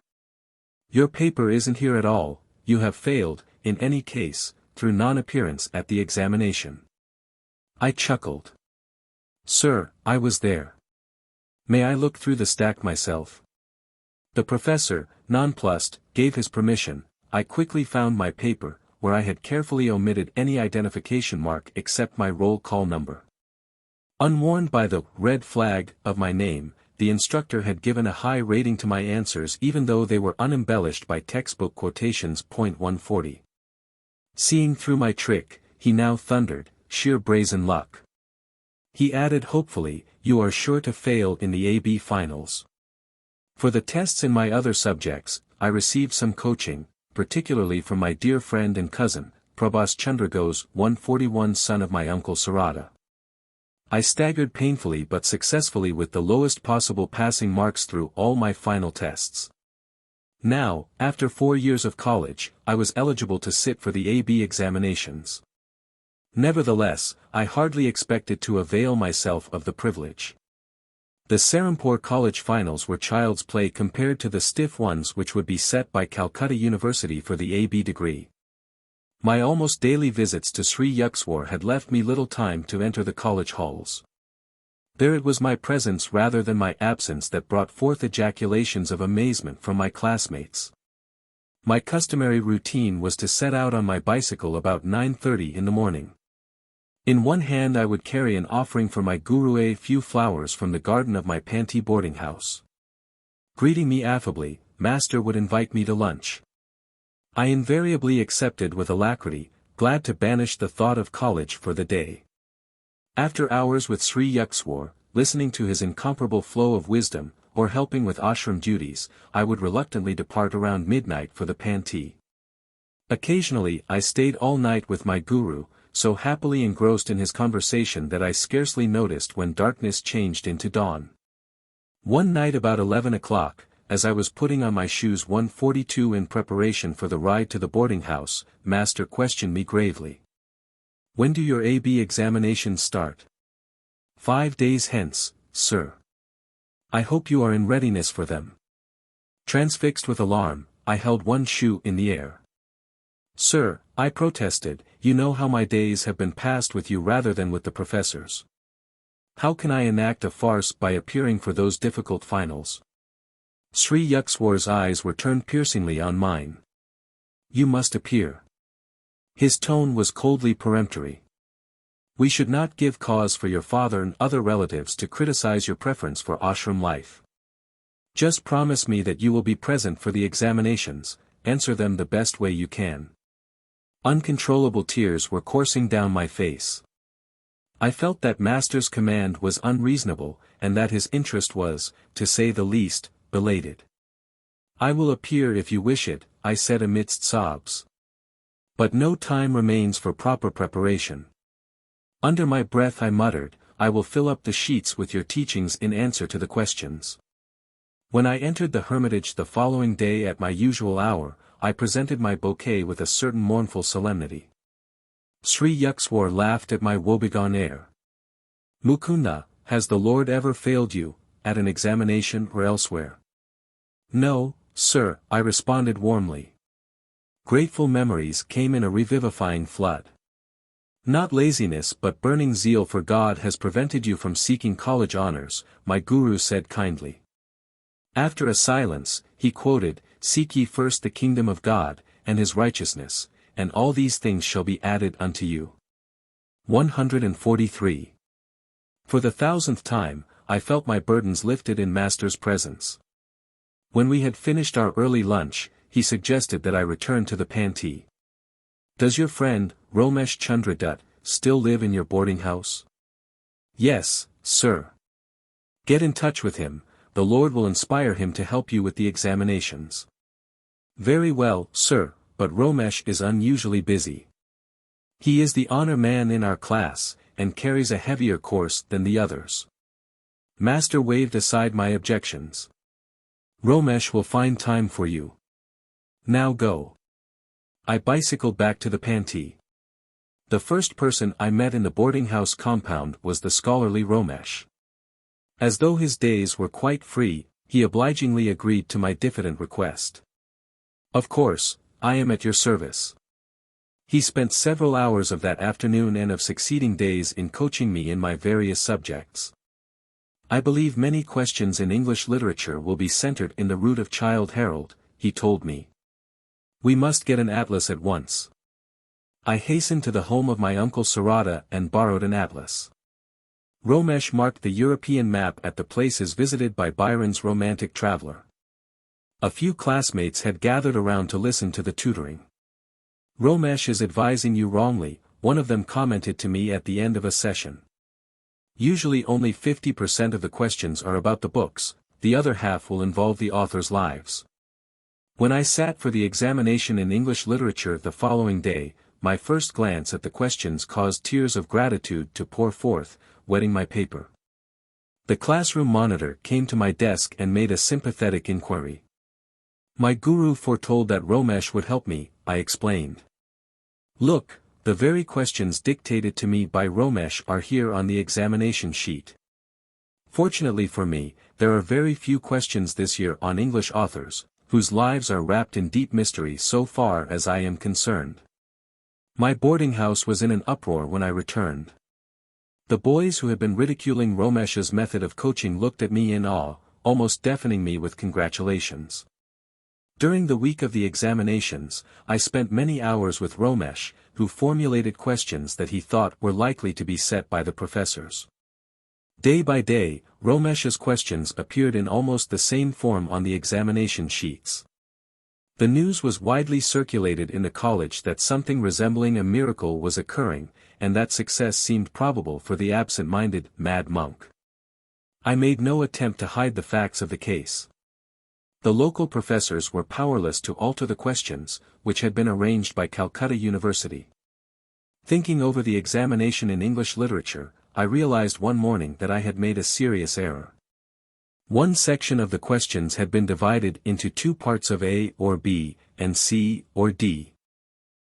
Your paper isn't here at all, you have failed, in any case, through non-appearance at the examination. I chuckled. Sir, I was there. May I look through the stack myself? The professor, nonplussed, gave his permission. I quickly found my paper, where I had carefully omitted any identification mark except my roll call number. Unwarned by the red flag of my name, the instructor had given a high rating to my answers even though they were unembellished by textbook quotations. 140. Seeing through my trick, he now thundered, sheer brazen luck. He added hopefully, you are sure to fail in the AB finals. For the tests in my other subjects, I received some coaching, particularly from my dear friend and cousin, Prabhas Chandra Ghose, 141, son of my uncle Sarada. I staggered painfully but successfully with the lowest possible passing marks through all my final tests. Now, after 4 years of college, I was eligible to sit for the AB examinations. Nevertheless, I hardly expected to avail myself of the privilege. The Serampore College finals were child's play compared to the stiff ones which would be set by Calcutta University for the AB degree. My almost daily visits to Sri Yukteswar had left me little time to enter the college halls. There it was my presence rather than my absence that brought forth ejaculations of amazement from my classmates. My customary routine was to set out on my bicycle about 9:30 in the morning. In one hand I would carry an offering for my guru, a few flowers from the garden of my Panti boarding house. Greeting me affably, master would invite me to lunch. I invariably accepted with alacrity, glad to banish the thought of college for the day. After hours with Sri Yukteswar, listening to his incomparable flow of wisdom, or helping with ashram duties, I would reluctantly depart around midnight for the Panti. Occasionally I stayed all night with my guru, so happily engrossed in his conversation that I scarcely noticed when darkness changed into dawn. One night about 11 o'clock, as I was putting on my shoes 142 in preparation for the ride to the boarding house, master questioned me gravely. When do your AB examinations start? 5 days hence, sir. I hope you are in readiness for them. Transfixed with alarm, I held one shoe in the air. "Sir," I protested, "you know how my days have been passed with you rather than with the professors. How can I enact a farce by appearing for those difficult finals?" Sri Yukteswar's eyes were turned piercingly on mine. "You must appear." His tone was coldly peremptory. "We should not give cause for your father and other relatives to criticize your preference for ashram life. Just promise me that you will be present for the examinations, answer them the best way you can." Uncontrollable tears were coursing down my face. I felt that Master's command was unreasonable, and that his interest was, to say the least, belated. "I will appear if you wish it," I said amidst sobs. "But no time remains for proper preparation." Under my breath I muttered, "I will fill up the sheets with your teachings in answer to the questions." When I entered the hermitage the following day at my usual hour, I presented my bouquet with a certain mournful solemnity. Sri Yukteswar laughed at my woebegone air. "Mukunda, has the Lord ever failed you, at an examination or elsewhere?" "No, sir," I responded warmly. Grateful memories came in a revivifying flood. "Not laziness but burning zeal for God has prevented you from seeking college honors," my guru said kindly. After a silence, he quoted, "Seek ye first the kingdom of God, and his righteousness, and all these things shall be added unto you." 143. For the 1000th time, I felt my burdens lifted in Master's presence. When we had finished our early lunch, he suggested that I return to the Panti. "Does your friend, Romesh Chandra Dutt, still live in your boarding house?" "Yes, sir." "Get in touch with him, the Lord will inspire him to help you with the examinations." "Very well, sir, but Romesh is unusually busy. He is the honor man in our class, and carries a heavier course than the others." Master waved aside my objections. "Romesh will find time for you. Now go." I bicycled back to the Panti. The first person I met in the boarding house compound was the scholarly Romesh. As though his days were quite free, he obligingly agreed to my diffident request. "Of course, I am at your service." He spent several hours of that afternoon and of succeeding days in coaching me in my various subjects. "I believe many questions in English literature will be centered in the root of Childe Harold," he told me. "We must get an atlas at once." I hastened to the home of my uncle Sarada and borrowed an atlas. Romesh marked the European map at the places visited by Byron's romantic traveler. A few classmates had gathered around to listen to the tutoring. "Romesh is advising you wrongly," one of them commented to me at the end of a session. "Usually only 50% of the questions are about the books, the other half will involve the authors' lives." When I sat for the examination in English literature the following day, my first glance at the questions caused tears of gratitude to pour forth, wetting my paper. The classroom monitor came to my desk and made a sympathetic inquiry. "My guru foretold that Romesh would help me," I explained. "Look, the very questions dictated to me by Romesh are here on the examination sheet." Fortunately for me, there are very few questions this year on English authors, whose lives are wrapped in deep mystery so far as I am concerned. My boarding house was in an uproar when I returned. The boys who had been ridiculing Romesh's method of coaching looked at me in awe, almost deafening me with congratulations. During the week of the examinations, I spent many hours with Romesh, who formulated questions that he thought were likely to be set by the professors. Day by day, Romesh's questions appeared in almost the same form on the examination sheets. The news was widely circulated in the college that something resembling a miracle was occurring, and that success seemed probable for the absent-minded, mad monk. I made no attempt to hide the facts of the case. The local professors were powerless to alter the questions, which had been arranged by Calcutta University. Thinking over the examination in English literature, I realized one morning that I had made a serious error. One section of the questions had been divided into two parts of A or B, and C or D.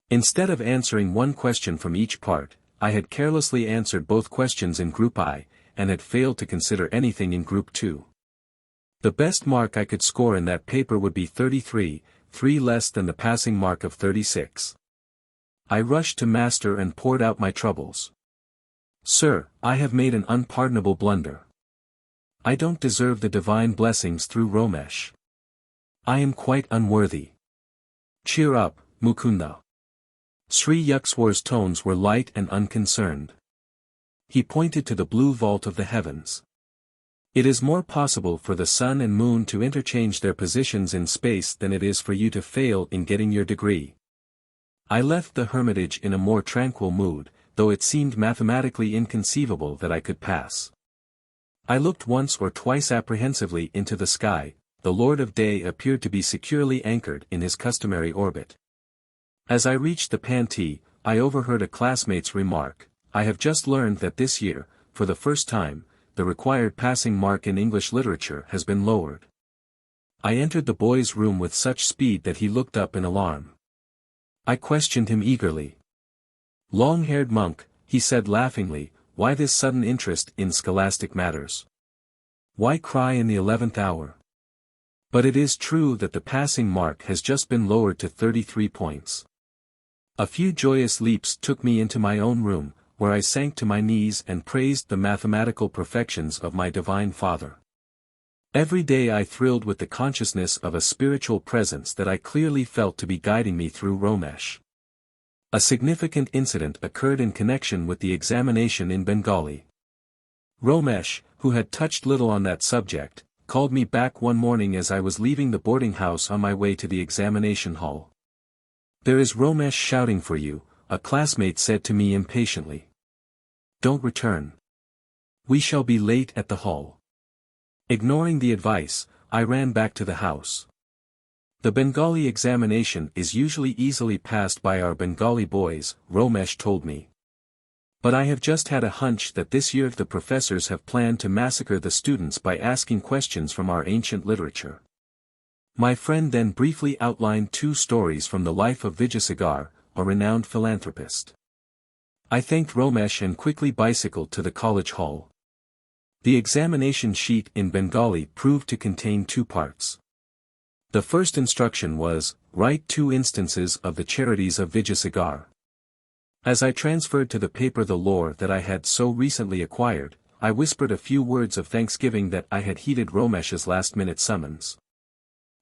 Instead of answering one question from each part, I had carelessly answered both questions in Group I, and had failed to consider anything in Group II. The best mark I could score in that paper would be 33, 3 less than the passing mark of 36. I rushed to Master and poured out my troubles. Sir, I have made an unpardonable blunder. I don't deserve the divine blessings through Romesh. I am quite unworthy. Cheer up, Mukunda. Sri Yukteswar's tones were light and unconcerned. He pointed to the blue vault of the heavens. It is more possible for the sun and moon to interchange their positions in space than it is for you to fail in getting your degree. I left the hermitage in a more tranquil mood, though it seemed mathematically inconceivable that I could pass. I looked once or twice apprehensively into the sky. The Lord of Day appeared to be securely anchored in his customary orbit. As I reached the Pantee, I overheard a classmate's remark, "I have just learned that this year, for the first time, the required passing mark in English literature has been lowered." I entered the boy's room with such speed that he looked up in alarm. I questioned him eagerly. "Long-haired monk," he said laughingly, "why this sudden interest in scholastic matters? Why cry in the 11th hour? But it is true that the passing mark has just been lowered to 33 points. A few joyous leaps took me into my own room, where I sank to my knees and praised the mathematical perfections of my Divine Father. Every day I thrilled with the consciousness of a spiritual presence that I clearly felt to be guiding me through Romesh. A significant incident occurred in connection with the examination in Bengali. Romesh, who had touched little on that subject, called me back one morning as I was leaving the boarding house on my way to the examination hall. "There is Romesh shouting for you," a classmate said to me impatiently. "Don't return. We shall be late at the hall." Ignoring the advice, I ran back to the house. The Bengali examination is usually easily passed by our Bengali boys, Romesh told me. But I have just had a hunch that this year the professors have planned to massacre the students by asking questions from our ancient literature. My friend then briefly outlined 2 stories from the life of Vijayasagar, a renowned philanthropist. I thanked Romesh and quickly bicycled to the college hall. The examination sheet in Bengali proved to contain 2 parts. The first instruction was, write 2 instances of the charities of Vijayasagar. As I transferred to the paper the lore that I had so recently acquired, I whispered a few words of thanksgiving that I had heeded Romesh's last-minute summons.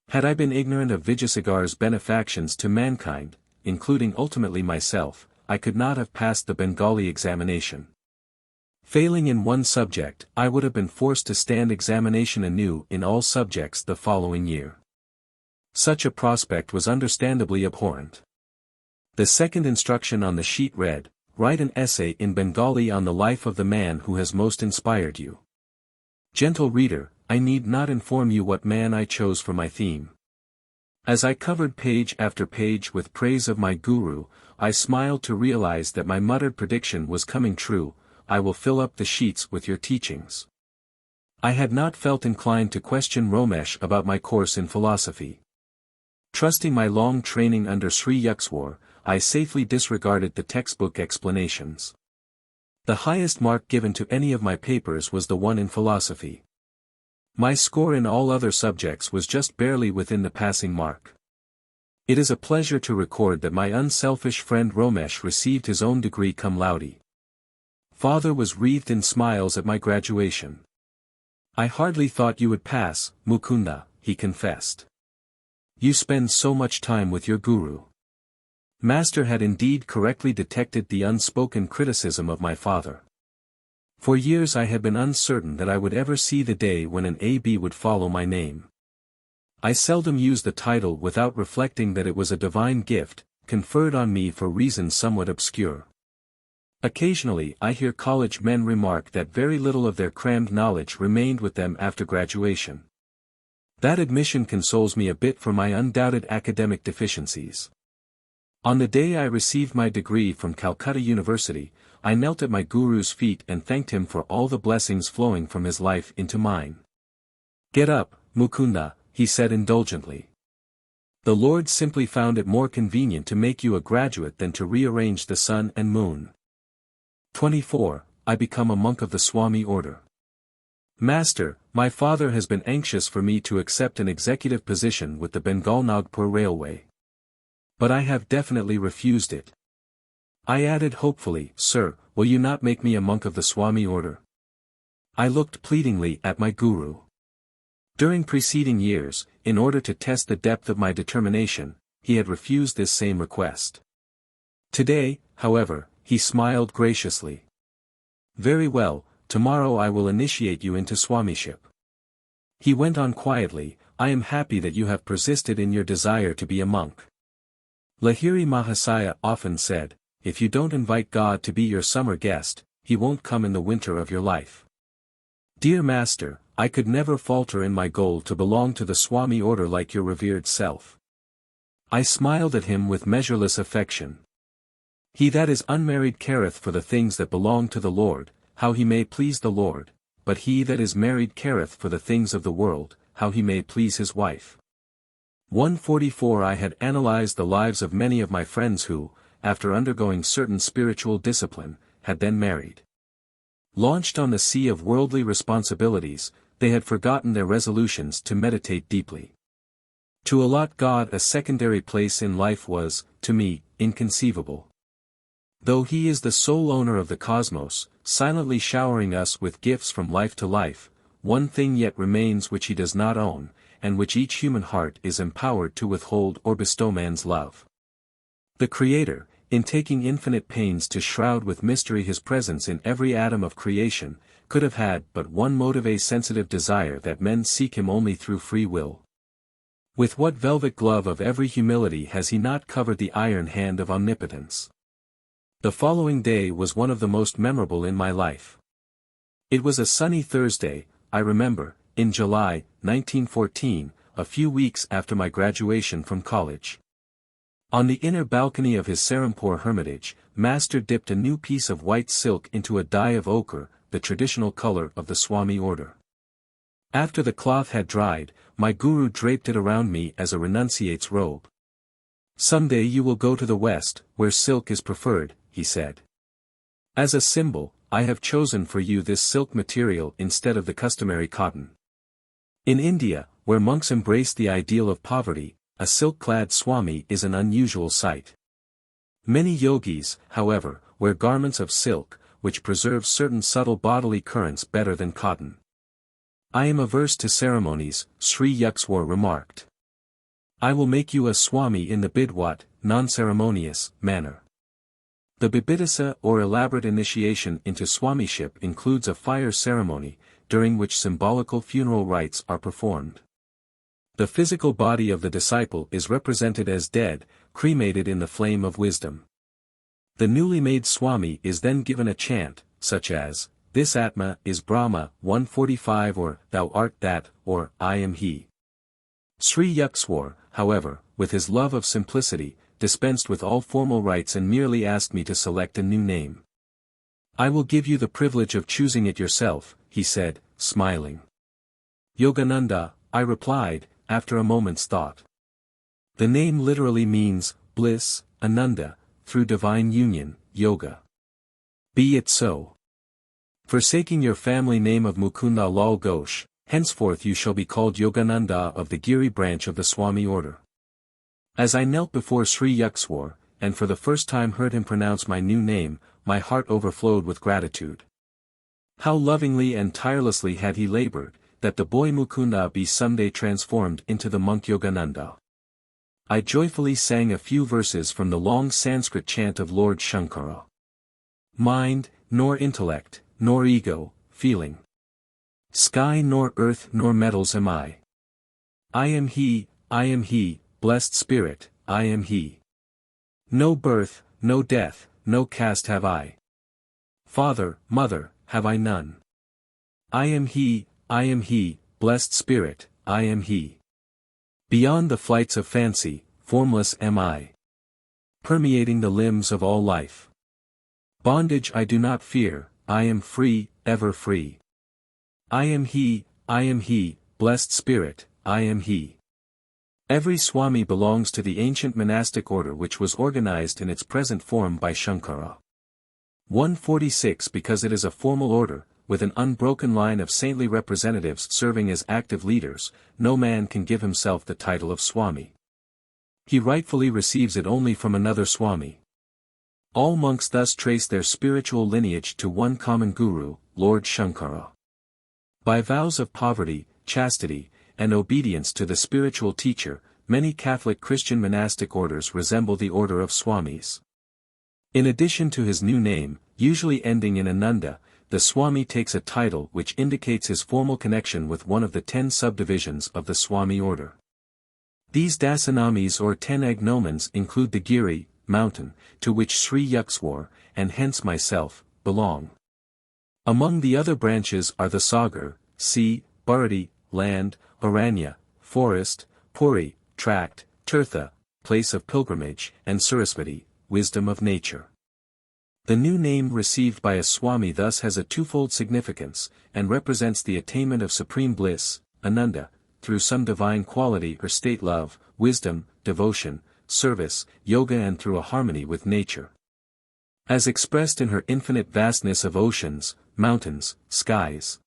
Had I been ignorant of Vijayasagar's benefactions to mankind, including ultimately myself, I could not have passed the Bengali examination. Failing in one subject, I would have been forced to stand examination anew in all subjects the following year. Such a prospect was understandably abhorrent. The second instruction on the sheet read, write an essay in Bengali on the life of the man who has most inspired you. Gentle reader, I need not inform you what man I chose for my theme. As I covered page after page with praise of my guru, I smiled to realize that my muttered prediction was coming true, I will fill up the sheets with your teachings. I had not felt inclined to question Romesh about my course in philosophy. Trusting my long training under Sri Yukteswar, I safely disregarded the textbook explanations. The highest mark given to any of my papers was the one in philosophy. My score in all other subjects was just barely within the passing mark. It is a pleasure to record that my unselfish friend Romesh received his own degree cum laude. Father was wreathed in smiles at my graduation. "I hardly thought you would pass, Mukunda," he confessed. "You spend so much time with your guru." Master had indeed correctly detected the unspoken criticism of my father. For years I had been uncertain that I would ever see the day when an AB would follow my name. I seldom used the title without reflecting that it was a divine gift, conferred on me for reasons somewhat obscure. Occasionally I hear college men remark that very little of their crammed knowledge remained with them after graduation. That admission consoles me a bit for my undoubted academic deficiencies. On the day I received my degree from Calcutta University, I knelt at my guru's feet and thanked him for all the blessings flowing from his life into mine. "Get up, Mukunda," he said indulgently. "The Lord simply found it more convenient to make you a graduate than to rearrange the sun and moon." 24. I become a monk of the Swami order. Master, my father has been anxious for me to accept an executive position with the Bengal-Nagpur Railway. But I have definitely refused it. I added hopefully, "Sir, will you not make me a monk of the Swami order?" I looked pleadingly at my guru. During preceding years, in order to test the depth of my determination, he had refused this same request. Today, however, he smiled graciously. "Very well, tomorrow I will initiate you into Swamiship." He went on quietly, "I am happy that you have persisted in your desire to be a monk. Lahiri Mahasaya often said, if you don't invite God to be your summer guest, he won't come in the winter of your life. Dear Master, I could never falter in my goal to belong to the Swami order like your revered self." I smiled at him with measureless affection. "He that is unmarried careth for the things that belong to the Lord, how he may please the Lord, but he that is married careth for the things of the world, how he may please his wife." 144 I had analyzed the lives of many of my friends who, after undergoing certain spiritual discipline, had then married. Launched on the sea of worldly responsibilities, they had forgotten their resolutions to meditate deeply. To allot God a secondary place in life was, to me, inconceivable. Though he is the sole owner of the cosmos, silently showering us with gifts from life to life, one thing yet remains which he does not own, and which each human heart is empowered to withhold or bestow: man's love. The Creator, in taking infinite pains to shroud with mystery his presence in every atom of creation, could have had but one motive: a sensitive desire that men seek him only through free will. With what velvet glove of every humility has he not covered the iron hand of omnipotence? The following day was one of the most memorable in my life. It was a sunny Thursday, I remember, in July, 1914, a few weeks after my graduation from college. On the inner balcony of his Serampore hermitage, Master dipped a new piece of white silk into a dye of ochre, the traditional color of the Swami order. After the cloth had dried, my guru draped it around me as a renunciate's robe. "Someday you will go to the West, where silk is preferred," he said. "As a symbol, I have chosen for you this silk material instead of the customary cotton." In India, where monks embrace the ideal of poverty, a silk-clad Swami is an unusual sight. Many yogis, however, wear garments of silk, which preserve certain subtle bodily currents better than cotton. "I am averse to ceremonies," Sri Yukteswar remarked. "I will make you a Swami in the bidwat, non-ceremonious, manner." The bibidasa or elaborate initiation into Swamiship includes a fire ceremony, during which symbolical funeral rites are performed. The physical body of the disciple is represented as dead, cremated in the flame of wisdom. The newly made Swami is then given a chant, such as, "This Atma is Brahma," 145, or "Thou art that," or "I am he." Sri Yukteswar, however, with his love of simplicity, dispensed with all formal rites and merely asked me to select a new name. "I will give you the privilege of choosing it yourself," he said, smiling. "Yogananda," I replied, after a moment's thought. The name literally means, bliss, Ananda, through divine union, Yoga. Be it so. Forsaking your family name of Mukunda Lal Ghosh, henceforth you shall be called Yogananda of the Giri branch of the Swami order. As I knelt before Sri Yukteswar, and for the first time heard him pronounce my new name, my heart overflowed with gratitude. How lovingly and tirelessly had he labored, that the boy Mukunda be someday transformed into the monk Yogananda. I joyfully sang a few verses from the long Sanskrit chant of Lord Shankara. "Mind, nor intellect, nor ego, feeling. Sky nor earth nor metals am I. I am he, blessed spirit, I am he. No birth, no death, no caste have I. Father, mother, have I none. I am he, blessed spirit, I am he. Beyond the flights of fancy, formless am I. Permeating the limbs of all life. Bondage I do not fear, I am free, ever free. I am he, blessed spirit, I am he." Every Swami belongs to the ancient monastic order which was organized in its present form by Shankara. 146 Because it is a formal order, with an unbroken line of saintly representatives serving as active leaders, no man can give himself the title of Swami. He rightfully receives it only from another Swami. All monks thus trace their spiritual lineage to one common guru, Lord Shankara. By vows of poverty, chastity, and obedience to the spiritual teacher, many Catholic Christian monastic orders resemble the order of Swamis. In addition to his new name, usually ending in Ananda, the Swami takes a title which indicates his formal connection with one of the 10 subdivisions of the Swami order. These dasanamis or 10 agnomens include the Giri, mountain, to which Sri Yukteswar, and hence myself, belong. Among the other branches are the Sagar, sea, Bharati, land, Aranya, forest, Puri, tract, Tirtha, place of pilgrimage, and Sarasvati, wisdom of nature. The new name received by a Swami thus has a twofold significance, and represents the attainment of supreme bliss, Ananda, through some divine quality or state love, wisdom, devotion, service, yoga and through a harmony with nature. As expressed in her infinite vastness of oceans, mountains, skies.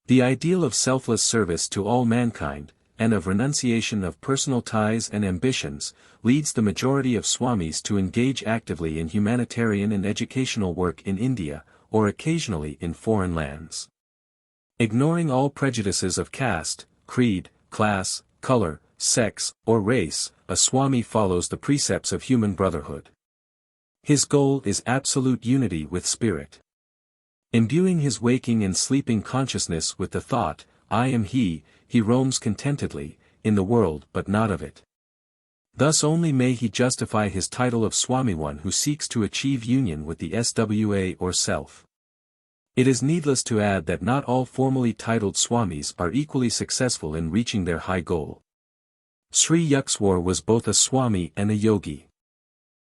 The ideal of selfless service to all mankind, and of renunciation of personal ties and ambitions, leads the majority of Swamis to engage actively in humanitarian and educational work in India, or occasionally in foreign lands. Ignoring all prejudices of caste, creed, class, color, sex, or race, a Swami follows the precepts of human brotherhood. His goal is absolute unity with spirit. Imbuing his waking and sleeping consciousness with the thought, I am he roams contentedly, in the world but not of it. Thus only may he justify his title of Swami, one who seeks to achieve union with the Swa or self. It is needless to add that not all formally titled Swamis are equally successful in reaching their high goal. Sri Yukteswar was both a Swami and a yogi.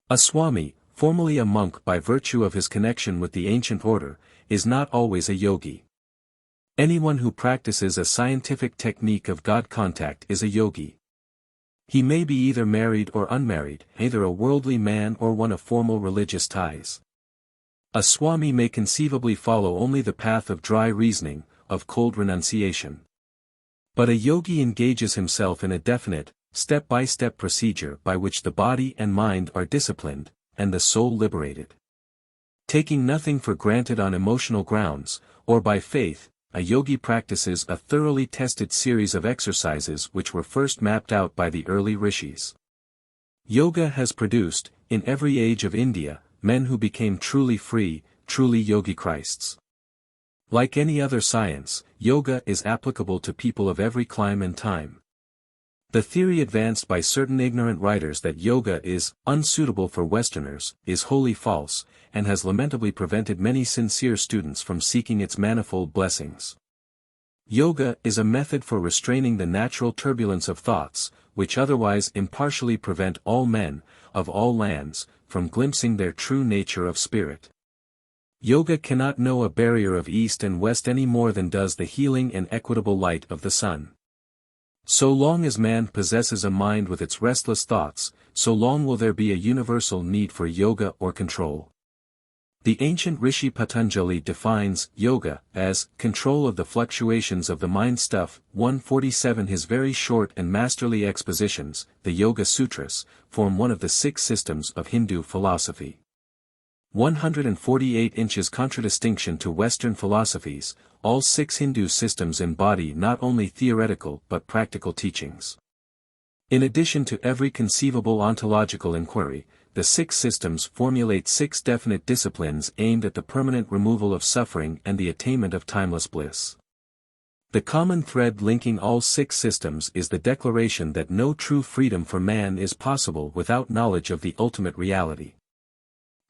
A Swami, formally a monk by virtue of his connection with the ancient order, is not always a yogi. Anyone who practices a scientific technique of God contact is a yogi. He may be either married or unmarried, either a worldly man or one of formal religious ties. A Swami may conceivably follow only the path of dry reasoning, of cold renunciation. But a yogi engages himself in a definite, step-by-step procedure by which the body and mind are disciplined, and the soul liberated. Taking nothing for granted on emotional grounds, or by faith, a yogi practices a thoroughly tested series of exercises which were first mapped out by the early rishis. Yoga has produced, in every age of India, men who became truly free, truly yogi Christs. Like any other science, yoga is applicable to people of every clime and time. The theory advanced by certain ignorant writers that yoga is unsuitable for Westerners is wholly false, and has lamentably prevented many sincere students from seeking its manifold blessings. Yoga is a method for restraining the natural turbulence of thoughts, which otherwise impartially prevent all men, of all lands, from glimpsing their true nature of spirit. Yoga cannot know a barrier of east and west any more than does the healing and equitable light of the sun. So long as man possesses a mind with its restless thoughts, so long will there be a universal need for yoga or control. The ancient Rishi Patanjali defines yoga as control of the fluctuations of the mind. Stuff 147. His very short and masterly expositions, the Yoga Sutras, form one of the 6 systems of Hindu philosophy. 148 inches contradistinction to Western philosophies, all 6 Hindu systems embody not only theoretical but practical teachings. In addition to every conceivable ontological inquiry, the 6 systems formulate 6 definite disciplines aimed at the permanent removal of suffering and the attainment of timeless bliss. The common thread linking all 6 systems is the declaration that no true freedom for man is possible without knowledge of the ultimate reality.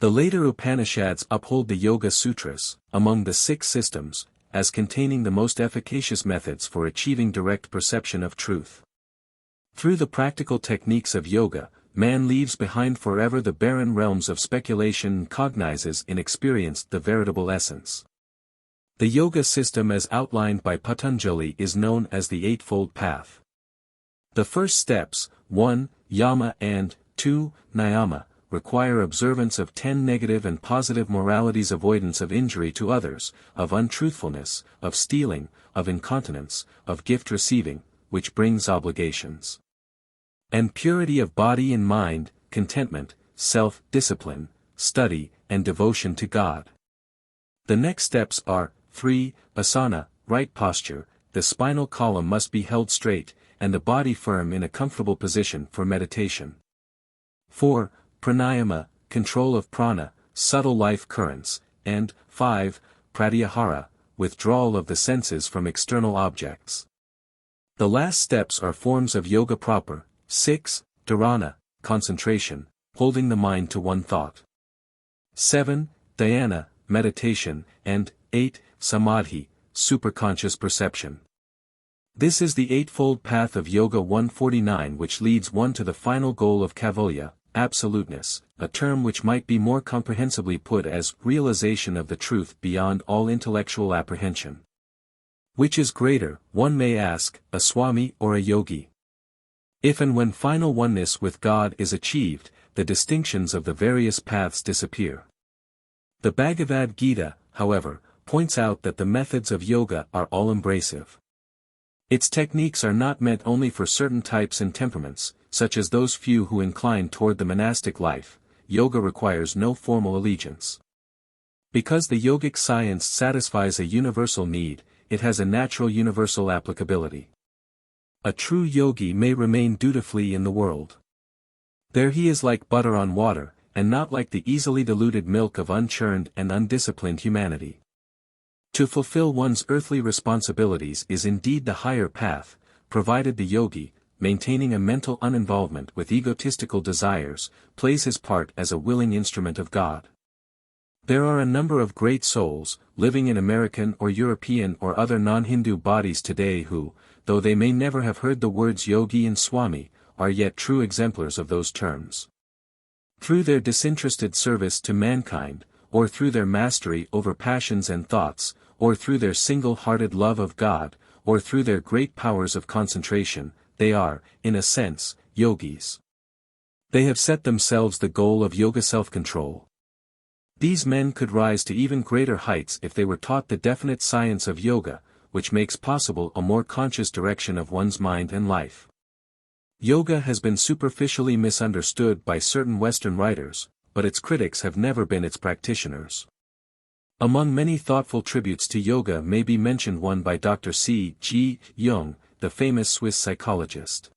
The later Upanishads uphold the Yoga Sutras, among the 6 systems, as containing the most efficacious methods for achieving direct perception of truth. Through the practical techniques of yoga, man leaves behind forever the barren realms of speculation and cognizes in experience the veritable essence. The yoga system as outlined by Patanjali is known as the Eightfold Path. The first steps, 1, yama and 2, niyama, require observance of 10 negative and positive moralities, avoidance of injury to others, of untruthfulness, of stealing, of incontinence, of gift receiving, which brings obligations. And purity of body and mind, contentment, self-discipline, study, and devotion to God. The next steps are 3. Asana, right posture. The spinal column must be held straight, and the body firm in a comfortable position for meditation. 4. Pranayama, control of prana, subtle life currents, and 5. Pratyahara, withdrawal of the senses from external objects. The last steps are forms of yoga proper. 6. Dharana, concentration, holding the mind to one thought. 7. Dhyana, meditation, and 8. Samadhi, superconscious perception. This is the eightfold path of Yoga 149, which leads one to the final goal of Kaivalya, absoluteness, a term which might be more comprehensibly put as realization of the truth beyond all intellectual apprehension. Which is greater, one may ask, a Swami or a Yogi? If and when final oneness with God is achieved, the distinctions of the various paths disappear. The Bhagavad Gita, however, points out that the methods of yoga are all-embracive. Its techniques are not meant only for certain types and temperaments, such as those few who incline toward the monastic life. Yoga requires no formal allegiance. Because the yogic science satisfies a universal need, it has a natural universal applicability. A true yogi may remain dutifully in the world. There he is like butter on water, and not like the easily diluted milk of unchurned and undisciplined humanity. To fulfill one's earthly responsibilities is indeed the higher path, provided the yogi, maintaining a mental uninvolvement with egotistical desires, plays his part as a willing instrument of God. There are a number of great souls, living in American or European or other non-Hindu bodies today who, though they may never have heard the words yogi and swami, are yet true exemplars of those terms. Through their disinterested service to mankind, or through their mastery over passions and thoughts, or through their single-hearted love of God, or through their great powers of concentration, they are, in a sense, yogis. They have set themselves the goal of yoga self-control. These men could rise to even greater heights if they were taught the definite science of yoga, which makes possible a more conscious direction of one's mind and life. Yoga has been superficially misunderstood by certain Western writers, but its critics have never been its practitioners. Among many thoughtful tributes to yoga may be mentioned one by Dr. C. G. Jung, the famous Swiss psychologist.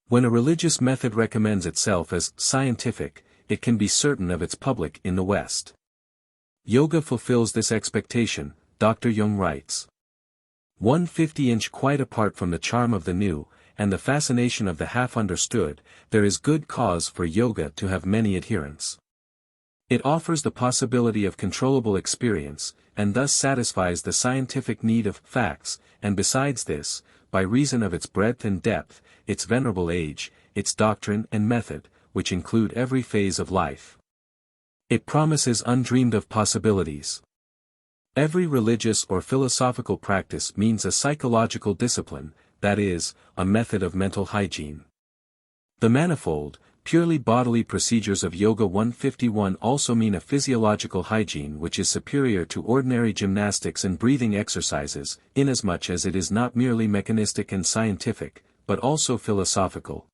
When a religious method recommends itself as scientific, it can be certain of its public in the West. Yoga fulfills this expectation, Dr. Jung writes. 150-inch quite apart from the charm of the new, and the fascination of the half-understood, there is good cause for yoga to have many adherents. It offers the possibility of controllable experience, and thus satisfies the scientific need of facts, and besides this, by reason of its breadth and depth, its venerable age, its doctrine and method, which include every phase of life. It promises undreamed-of possibilities. Every religious or philosophical practice means a psychological discipline, that is, a method of mental hygiene. The manifold, purely bodily procedures of Yoga 151 also mean a physiological hygiene which is superior to ordinary gymnastics and breathing exercises, inasmuch as it is not merely mechanistic and scientific, but also philosophical.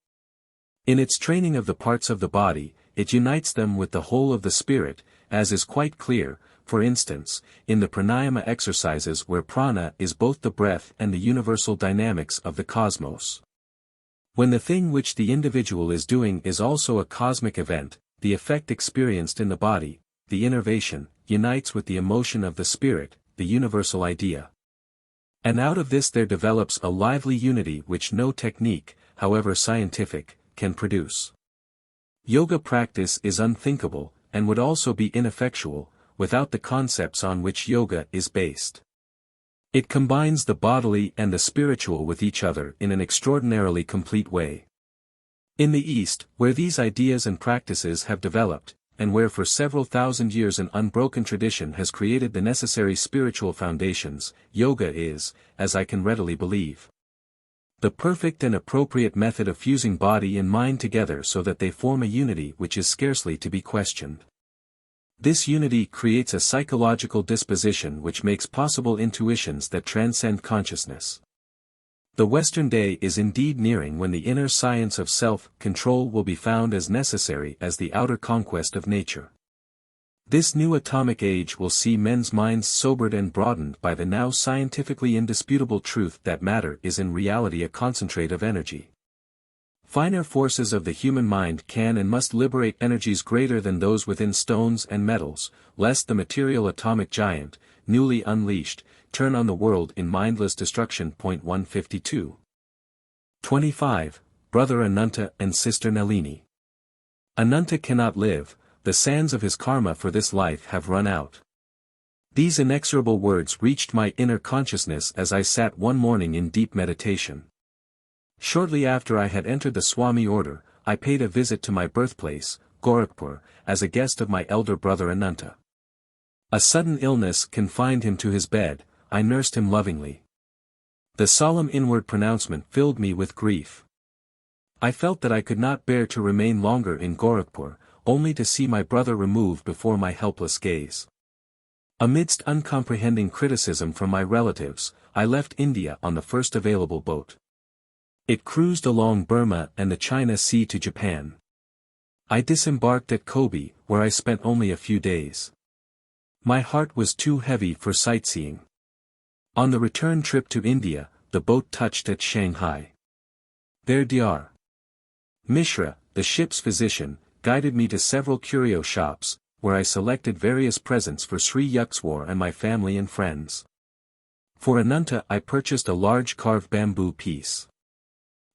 In its training of the parts of the body, it unites them with the whole of the spirit, as is quite clear, for instance, in the pranayama exercises where prana is both the breath and the universal dynamics of the cosmos. When the thing which the individual is doing is also a cosmic event, the effect experienced in the body, the innervation, unites with the emotion of the spirit, the universal idea. And out of this there develops a lively unity which no technique, however scientific, can produce. Yoga practice is unthinkable, and would also be ineffectual, without the concepts on which yoga is based. It combines the bodily and the spiritual with each other in an extraordinarily complete way. In the East, where these ideas and practices have developed, and where for several thousand years an unbroken tradition has created the necessary spiritual foundations, yoga is, as I can readily believe, the perfect and appropriate method of fusing body and mind together so that they form a unity which is scarcely to be questioned. This unity creates a psychological disposition which makes possible intuitions that transcend consciousness. The Western day is indeed nearing when the inner science of self-control will be found as necessary as the outer conquest of nature. This new atomic age will see men's minds sobered and broadened by the now scientifically indisputable truth that matter is in reality a concentrate of energy. Finer forces of the human mind can and must liberate energies greater than those within stones and metals, lest the material atomic giant, newly unleashed, turn on the world in mindless destruction. 152. 25. Brother Ananta and Sister Nalini. Ananta cannot live, the sands of his karma for this life have run out. These inexorable words reached my inner consciousness as I sat one morning in deep meditation. Shortly after I had entered the Swami order, I paid a visit to my birthplace, Gorakhpur, as a guest of my elder brother Ananta. A sudden illness confined him to his bed. I nursed him lovingly. The solemn inward pronouncement filled me with grief. I felt that I could not bear to remain longer in Gorakhpur, only to see my brother removed before my helpless gaze. Amidst uncomprehending criticism from my relatives, I left India on the first available boat. It cruised along Burma and the China Sea to Japan. I disembarked at Kobe, where I spent only a few days. My heart was too heavy for sightseeing. On the return trip to India, the boat touched at Shanghai. There Dr. Mishra, the ship's physician, guided me to several curio shops, where I selected various presents for Sri Yukteswar and my family and friends. For Ananta I purchased a large carved bamboo piece.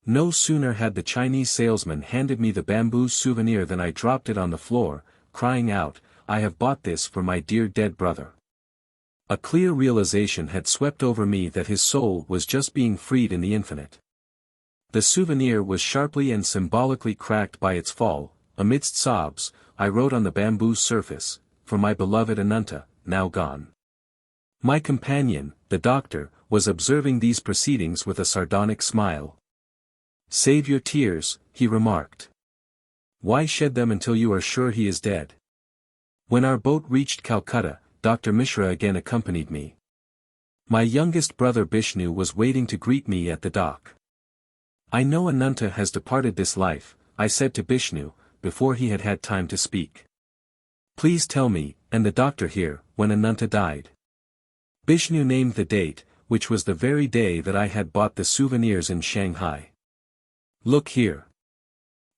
No sooner had the Chinese salesman handed me the bamboo souvenir than I dropped it on the floor, crying out, "I have bought this for my dear dead brother." A clear realization had swept over me that his soul was just being freed in the infinite. The souvenir was sharply and symbolically cracked by its fall. Amidst sobs, I wrote on the bamboo surface, "For my beloved Ananta, now gone." My companion, the doctor, was observing these proceedings with a sardonic smile. "Save your tears," he remarked. "Why shed them until you are sure he is dead?" When our boat reached Calcutta, Dr. Mishra again accompanied me. My youngest brother Bishnu was waiting to greet me at the dock. "I know Ananta has departed this life," I said to Bishnu, before he had had time to speak. "Please tell me, and the doctor here, when Ananta died." Bishnu named the date, which was the very day that I had bought the souvenirs in Shanghai. "Look here,"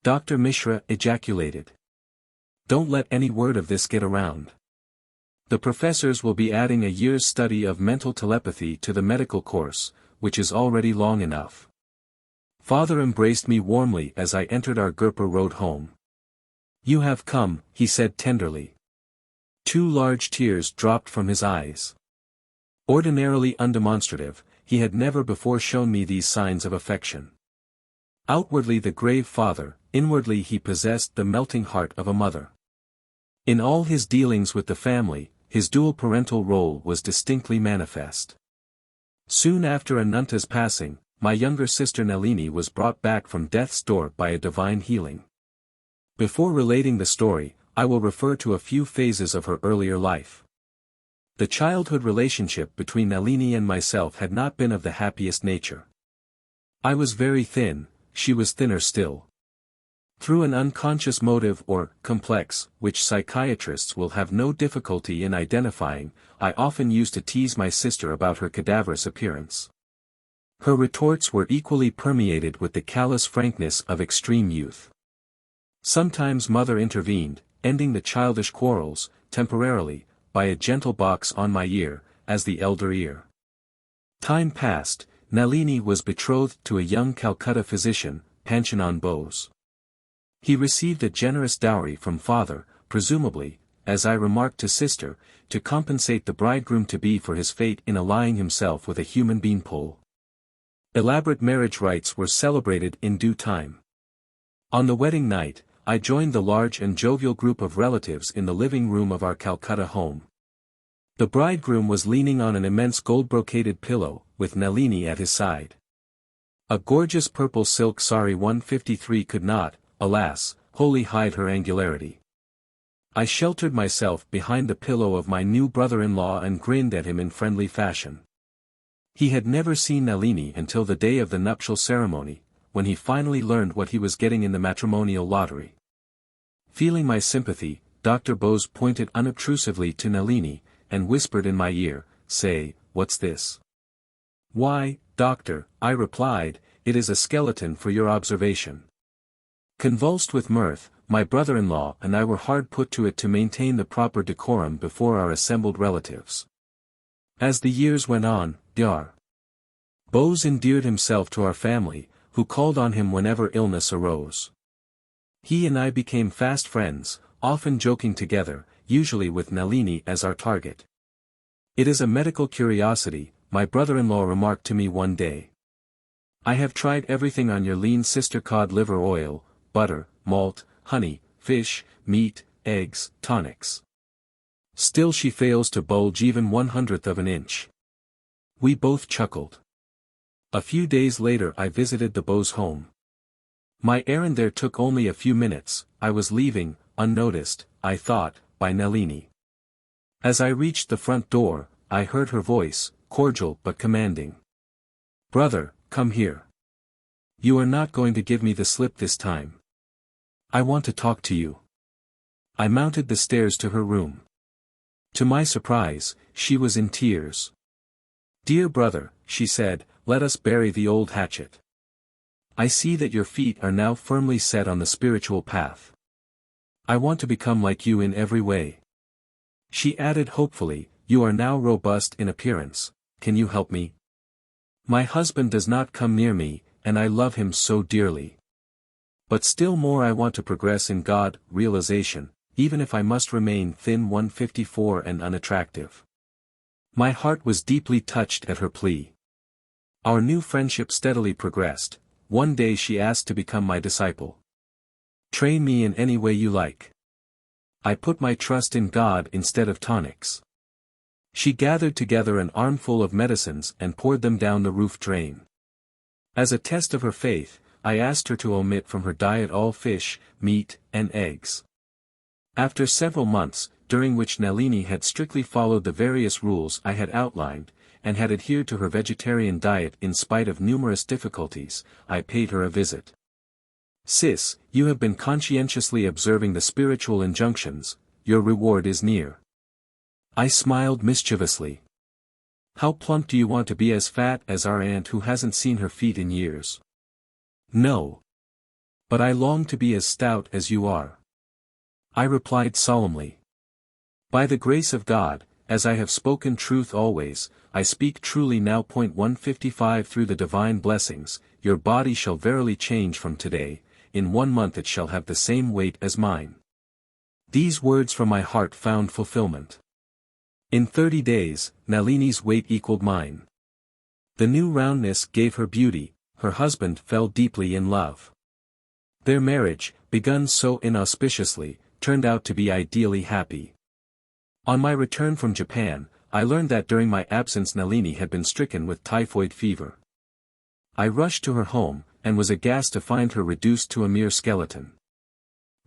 Dr. Mishra ejaculated. "Don't let any word of this get around. The professors will be adding a year's study of mental telepathy to the medical course, which is already long enough." Father embraced me warmly as I entered our Gurpur road home. "You have come," he said tenderly. 2 large tears dropped from his eyes. Ordinarily undemonstrative, he had never before shown me these signs of affection. Outwardly the grave father, inwardly he possessed the melting heart of a mother. In all his dealings with the family, his dual parental role was distinctly manifest. Soon after Ananta's passing, my younger sister Nalini was brought back from death's door by a divine healing. Before relating the story, I will refer to a few phases of her earlier life. The childhood relationship between Nalini and myself had not been of the happiest nature. I was very thin, she was thinner still. Through an unconscious motive or complex, which psychiatrists will have no difficulty in identifying, I often used to tease my sister about her cadaverous appearance. Her retorts were equally permeated with the callous frankness of extreme youth. Sometimes mother intervened, ending the childish quarrels, temporarily, by a gentle box on my ear, as the elder ear. Time passed, Nalini was betrothed to a young Calcutta physician, Paramhansa Bose. He received a generous dowry from father, presumably, as I remarked to sister, to compensate the bridegroom-to-be for his fate in allying himself with a human beanpole. Elaborate marriage rites were celebrated in due time. On the wedding night, I joined the large and jovial group of relatives in the living room of our Calcutta home. The bridegroom was leaning on an immense gold-brocaded pillow, with Nalini at his side. A gorgeous purple silk sari 153 could not, alas, wholly hide her angularity. I sheltered myself behind the pillow of my new brother-in-law and grinned at him in friendly fashion. He had never seen Nalini until the day of the nuptial ceremony, when he finally learned what he was getting in the matrimonial lottery. Feeling my sympathy, Dr. Bose pointed unobtrusively to Nalini, and whispered in my ear, "Say, what's this?" "Why, doctor," I replied, "it is a skeleton for your observation." Convulsed with mirth, my brother-in-law and I were hard put to it to maintain the proper decorum before our assembled relatives. As the years went on, Dr. Bose endeared himself to our family, who called on him whenever illness arose. He and I became fast friends, often joking together, usually with Nalini as our target. "It is a medical curiosity," my brother-in-law remarked to me one day. "I have tried everything on your lean sister: cod liver oil, butter, malt, honey, fish, meat, eggs, tonics. Still she fails to bulge even 1/100th of an inch." We both chuckled. A few days later I visited the Bose home. My errand there took only a few minutes. I was leaving, unnoticed, I thought, by Nalini. As I reached the front door, I heard her voice, cordial but commanding. "Brother, come here. You are not going to give me the slip this time. I want to talk to you." I mounted the stairs to her room. To my surprise, she was in tears. "Dear brother," she said, "let us bury the old hatchet. I see that your feet are now firmly set on the spiritual path. I want to become like you in every way." She added hopefully, "You are now robust in appearance, can you help me? My husband does not come near me, and I love him so dearly. But still more I want to progress in God realization, even if I must remain thin 154 and unattractive." My heart was deeply touched at her plea. Our new friendship steadily progressed. One day she asked to become my disciple. "Train me in any way you like. I put my trust in God instead of tonics." She gathered together an armful of medicines and poured them down the roof drain. As a test of her faith, I asked her to omit from her diet all fish, meat, and eggs. After several months, during which Nalini had strictly followed the various rules I had outlined, and had adhered to her vegetarian diet in spite of numerous difficulties, I paid her a visit. "Sis, you have been conscientiously observing the spiritual injunctions, your reward is near." I smiled mischievously. "How plump do you want to be? As fat as our aunt who hasn't seen her feet in years?" "No. But I long to be as stout as you are," I replied solemnly. "By the grace of God, as I have spoken truth always, I speak truly now. 155 Through the divine blessings, your body shall verily change from today, in 1 month it shall have the same weight as mine." These words from my heart found fulfillment. In 30 days, Nalini's weight equaled mine. The new roundness gave her beauty. Her husband fell deeply in love. Their marriage, begun so inauspiciously, turned out to be ideally happy. On my return from Japan, I learned that during my absence Nalini had been stricken with typhoid fever. I rushed to her home, and was aghast to find her reduced to a mere skeleton.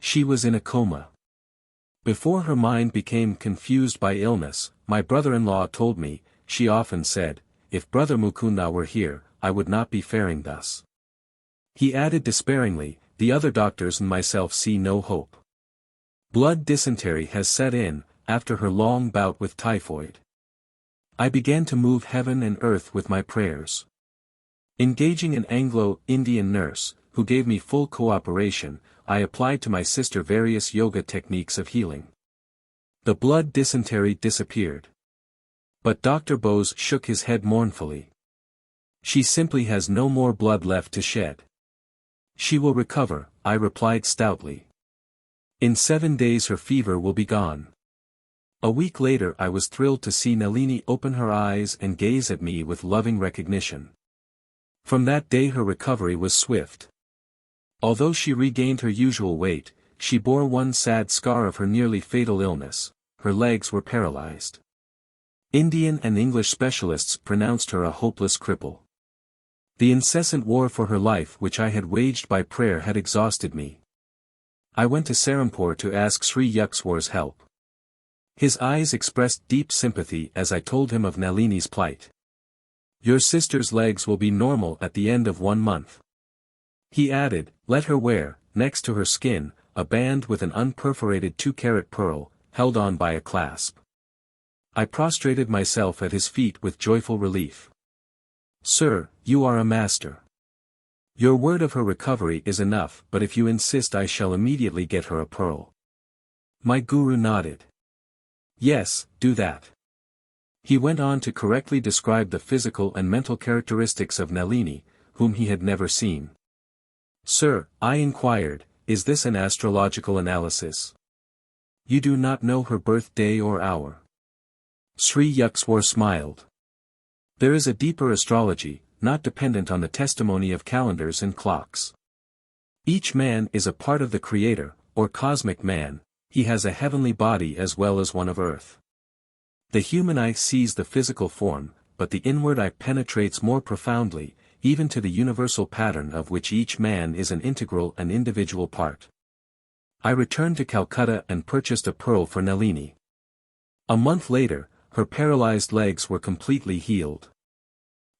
She was in a coma. Before her mind became confused by illness, my brother-in-law told me, she often said, "If Brother Mukunda were here, I would not be faring thus." He added despairingly, "The other doctors and myself see no hope. Blood dysentery has set in, after her long bout with typhoid." I began to move heaven and earth with my prayers. Engaging an Anglo-Indian nurse, who gave me full cooperation, I applied to my sister various yoga techniques of healing. The blood dysentery disappeared. But Dr. Bose shook his head mournfully. "She simply has no more blood left to shed." "She will recover," I replied stoutly. "In 7 days her fever will be gone." A week later I was thrilled to see Nalini open her eyes and gaze at me with loving recognition. From that day her recovery was swift. Although she regained her usual weight, she bore one sad scar of her nearly fatal illness: her legs were paralyzed. Indian and English specialists pronounced her a hopeless cripple. The incessant war for her life which I had waged by prayer had exhausted me. I went to Serampore to ask Sri Yukteswar's help. His eyes expressed deep sympathy as I told him of Nalini's plight. "Your sister's legs will be normal at the end of 1 month." He added, "Let her wear, next to her skin, a band with an unperforated 2-carat pearl, held on by a clasp. I prostrated myself at his feet with joyful relief. "Sir, you are a master. Your word of her recovery is enough, but if you insist I shall immediately get her a pearl." My guru nodded. "Yes, do that." He went on to correctly describe the physical and mental characteristics of Nalini, whom he had never seen. "Sir," I inquired, "is this an astrological analysis? You do not know her birth day or hour?" Sri Yukteswar smiled. "There is a deeper astrology, not dependent on the testimony of calendars and clocks. Each man is a part of the Creator, or cosmic man. He has a heavenly body as well as one of earth. The human eye sees the physical form, but the inward eye penetrates more profoundly, even to the universal pattern of which each man is an integral and individual part." I returned to Calcutta and purchased a pearl for Nalini. A month later, her paralyzed legs were completely healed.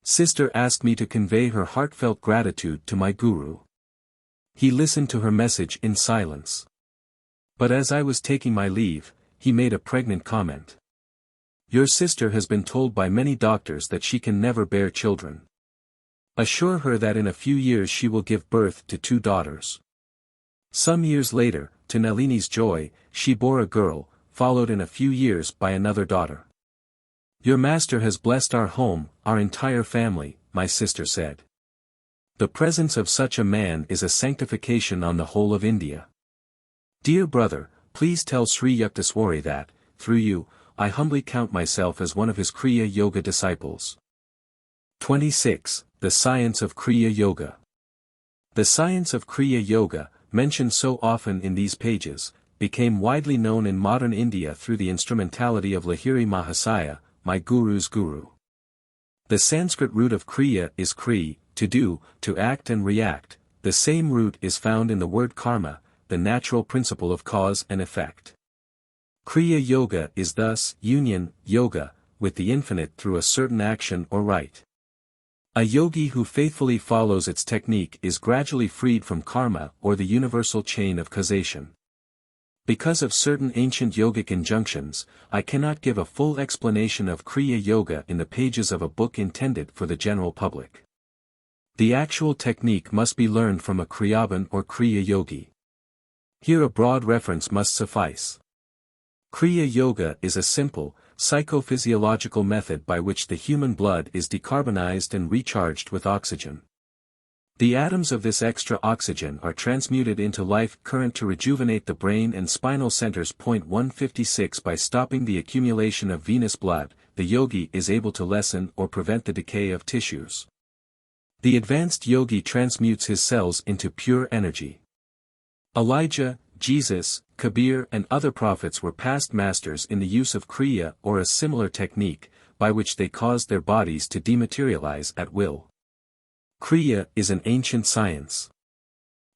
Sister asked me to convey her heartfelt gratitude to my guru. He listened to her message in silence. But as I was taking my leave, he made a pregnant comment. "Your sister has been told by many doctors that she can never bear children. Assure her that in a few years she will give birth to 2 daughters." Some years later, to Nalini's joy, she bore a girl, followed in a few years by another daughter. "Your master has blessed our home, our entire family," my sister said. "The presence of such a man is a sanctification on the whole of India. Dear brother, please tell Sri Yukteswar that, through you, I humbly count myself as one of his Kriya Yoga disciples." 26. The Science of Kriya Yoga. The science of Kriya Yoga, mentioned so often in these pages, became widely known in modern India through the instrumentality of Lahiri Mahasaya, my guru's guru. The Sanskrit root of Kriya is Kri, to do, to act and react. The same root is found in the word karma, the natural principle of cause and effect. Kriya Yoga is thus union, yoga, with the infinite through a certain action or rite. A yogi who faithfully follows its technique is gradually freed from karma or the universal chain of causation. Because of certain ancient yogic injunctions, I cannot give a full explanation of Kriya Yoga in the pages of a book intended for the general public. The actual technique must be learned from a Kriyaban or Kriya Yogi. Here a broad reference must suffice. Kriya Yoga is a simple, psychophysiological method by which the human blood is decarbonized and recharged with oxygen. The atoms of this extra oxygen are transmuted into life current to rejuvenate the brain and spinal centers. 156 By stopping the accumulation of venous blood, the yogi is able to lessen or prevent the decay of tissues. The advanced yogi transmutes his cells into pure energy. Elijah, Jesus, Kabir and other prophets were past masters in the use of Kriya or a similar technique, by which they caused their bodies to dematerialize at will. Kriya is an ancient science.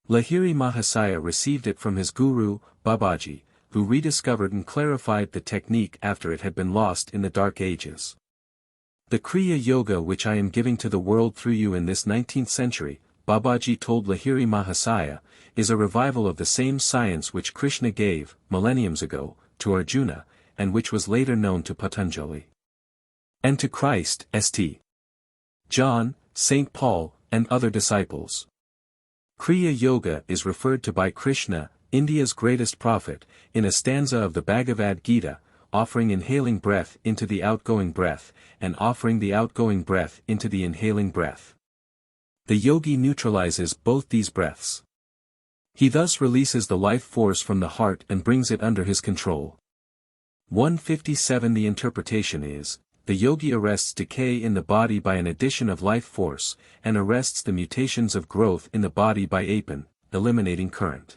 Lahiri Mahasaya received it from his guru, Babaji, who rediscovered and clarified the technique after it had been lost in the Dark Ages. The Kriya Yoga which I am giving to the world through you in this 19th century, Babaji told Lahiri Mahasaya, is a revival of the same science which Krishna gave, millenniums ago, to Arjuna, and which was later known to Patanjali. And to Christ, St. John, St. Paul, and other disciples. Kriya Yoga is referred to by Krishna, India's greatest prophet, in a stanza of the Bhagavad Gita, offering inhaling breath into the outgoing breath, and offering the outgoing breath into the inhaling breath. The yogi neutralizes both these breaths. He thus releases the life force from the heart and brings it under his control. 157 The interpretation is, the yogi arrests decay in the body by an addition of life force, and arrests the mutations of growth in the body by apan, eliminating current.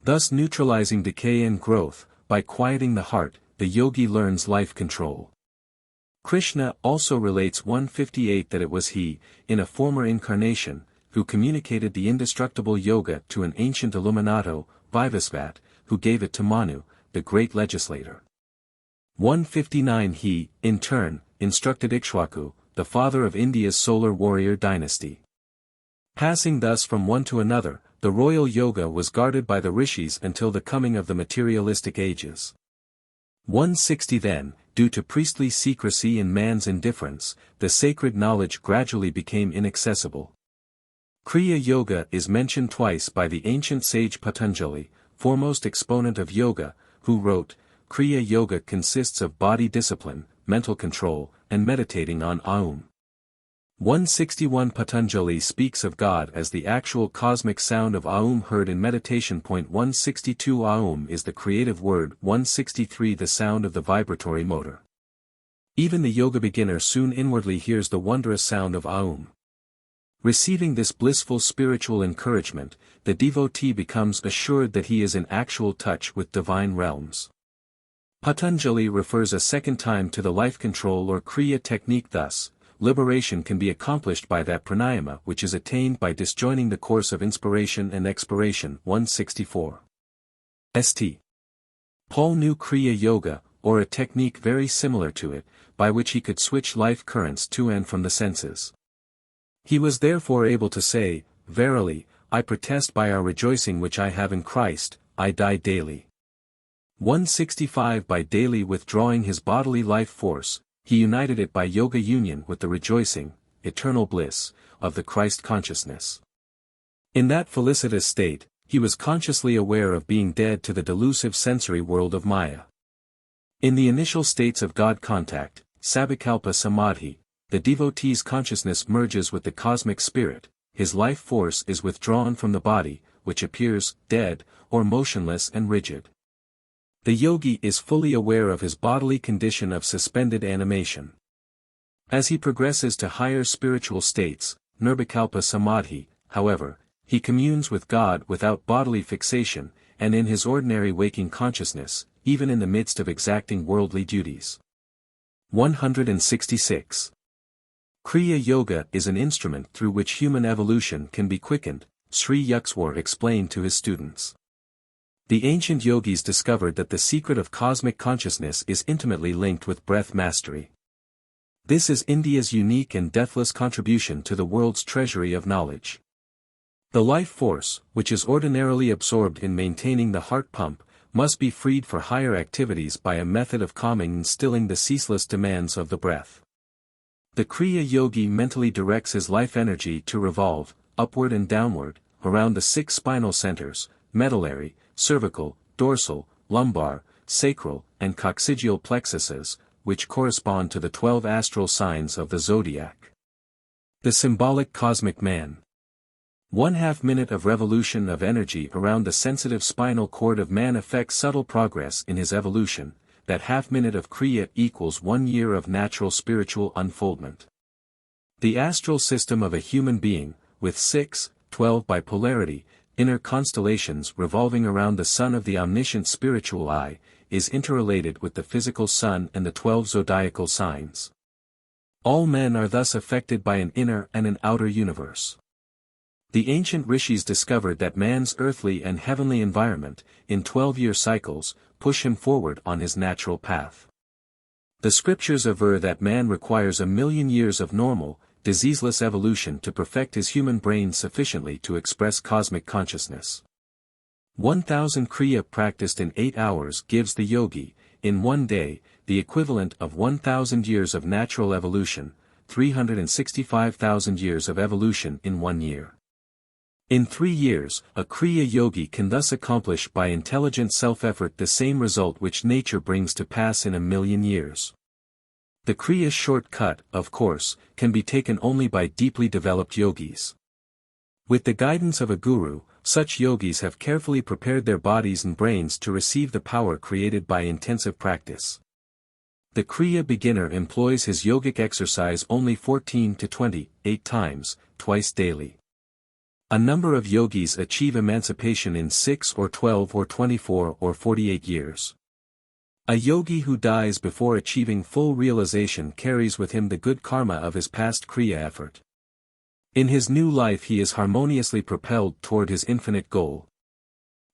Thus neutralizing decay and growth, by quieting the heart, the yogi learns life control. Krishna also relates 158 that it was he, in a former incarnation, who communicated the indestructible yoga to an ancient illuminato, Vivasvat, who gave it to Manu, the great legislator. 159 He, in turn, instructed Ikshwaku, the father of India's solar warrior dynasty. Passing thus from one to another, the royal yoga was guarded by the rishis until the coming of the materialistic ages. 160 Then, due to priestly secrecy and man's indifference, the sacred knowledge gradually became inaccessible. Kriya Yoga is mentioned twice by the ancient sage Patanjali, foremost exponent of yoga, who wrote, Kriya Yoga consists of body discipline, mental control, and meditating on Aum. 161 Patanjali speaks of God as the actual cosmic sound of Aum heard in meditation. 162 Aum is the creative word. 163 The sound of the vibratory motor. Even the yoga beginner soon inwardly hears the wondrous sound of Aum. Receiving this blissful spiritual encouragement, the devotee becomes assured that he is in actual touch with divine realms. Patanjali refers a second time to the life control or Kriya technique thus. Liberation can be accomplished by that pranayama which is attained by disjoining the course of inspiration and expiration. 164. St. Paul knew Kriya Yoga, or a technique very similar to it, by which he could switch life currents to and from the senses. He was therefore able to say, Verily, I protest by our rejoicing which I have in Christ, I die daily. 165 By daily withdrawing his bodily life force, he united it by yoga union with the rejoicing, eternal bliss, of the Christ consciousness. In that felicitous state, he was consciously aware of being dead to the delusive sensory world of Maya. In the initial states of God contact, Sabikalpa Samadhi, the devotee's consciousness merges with the cosmic spirit, his life force is withdrawn from the body, which appears dead, or motionless and rigid. The yogi is fully aware of his bodily condition of suspended animation. As he progresses to higher spiritual states, Nirvikalpa Samadhi, however, he communes with God without bodily fixation, and in his ordinary waking consciousness, even in the midst of exacting worldly duties. 166. Kriya Yoga is an instrument through which human evolution can be quickened, Sri Yukteswar explained to his students. The ancient yogis discovered that the secret of cosmic consciousness is intimately linked with breath mastery. This is India's unique and deathless contribution to the world's treasury of knowledge. The life force, which is ordinarily absorbed in maintaining the heart pump, must be freed for higher activities by a method of calming and stilling the ceaseless demands of the breath. The Kriya Yogi mentally directs his life energy to revolve, upward and downward, around the 6 spinal centers, medullary, cervical, dorsal, lumbar, sacral, and coccygeal plexuses, which correspond to the 12 astral signs of the zodiac. The symbolic cosmic man. 1/2 minute of revolution of energy around the sensitive spinal cord of man affects subtle progress in his evolution. That half minute of Kriya equals 1 year of natural spiritual unfoldment. The astral system of a human being, with 6, 12 by polarity, inner constellations revolving around the sun of the omniscient spiritual eye, is interrelated with the physical sun and the 12 zodiacal signs. All men are thus affected by an inner and an outer universe. The ancient rishis discovered that man's earthly and heavenly environment, in 12-year cycles, push him forward on his natural path. The scriptures aver that man requires 1,000,000 years of normal, diseaseless evolution to perfect his human brain sufficiently to express cosmic consciousness. 1,000 Kriya practiced in 8 hours gives the yogi, in 1 day, the equivalent of 1,000 years of natural evolution, 365,000 years of evolution in 1 year. In 3 years, a Kriya yogi can thus accomplish by intelligent self-effort the same result which nature brings to pass in 1,000,000 years. The Kriya shortcut, of course, can be taken only by deeply developed yogis. With the guidance of a guru, such yogis have carefully prepared their bodies and brains to receive the power created by intensive practice. The Kriya beginner employs his yogic exercise only 14 to 28 times, twice daily. A number of yogis achieve emancipation in 6 or 12 or 24 or 48 years. A yogi who dies before achieving full realization carries with him the good karma of his past Kriya effort. In his new life he is harmoniously propelled toward his infinite goal.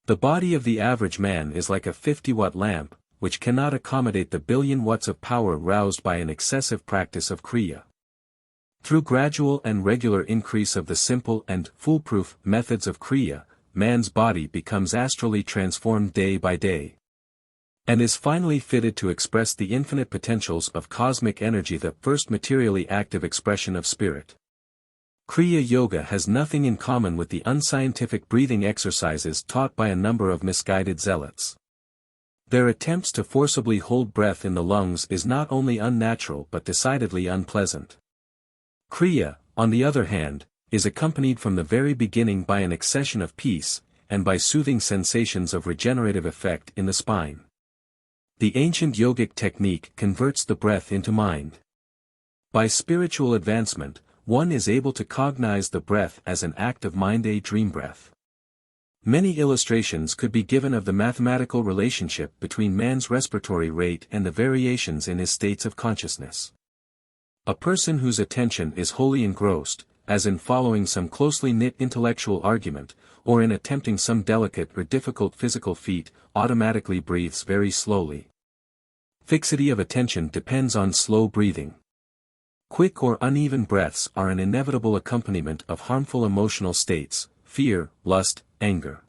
The body of the average man is like a 50-watt lamp, which cannot accommodate the billion watts of power roused by an excessive practice of Kriya. Through gradual and regular increase of the simple and foolproof methods of Kriya, man's body becomes astrally transformed day by day, and is finally fitted to express the infinite potentials of cosmic energy, the first materially active expression of spirit. Kriya Yoga has nothing in common with the unscientific breathing exercises taught by a number of misguided zealots. Their attempts to forcibly hold breath in the lungs is not only unnatural but decidedly unpleasant. Kriya, on the other hand, is accompanied from the very beginning by an accession of peace, and by soothing sensations of regenerative effect in the spine. The ancient yogic technique converts the breath into mind. By spiritual advancement, one is able to cognize the breath as an act of mind, a dream breath. Many illustrations could be given of the mathematical relationship between man's respiratory rate and the variations in his states of consciousness. A person whose attention is wholly engrossed, as in following some closely knit intellectual argument, or in attempting some delicate or difficult physical feat, automatically breathes very slowly. Fixity of attention depends on slow breathing. Quick or uneven breaths are an inevitable accompaniment of harmful emotional states, fear, lust, anger.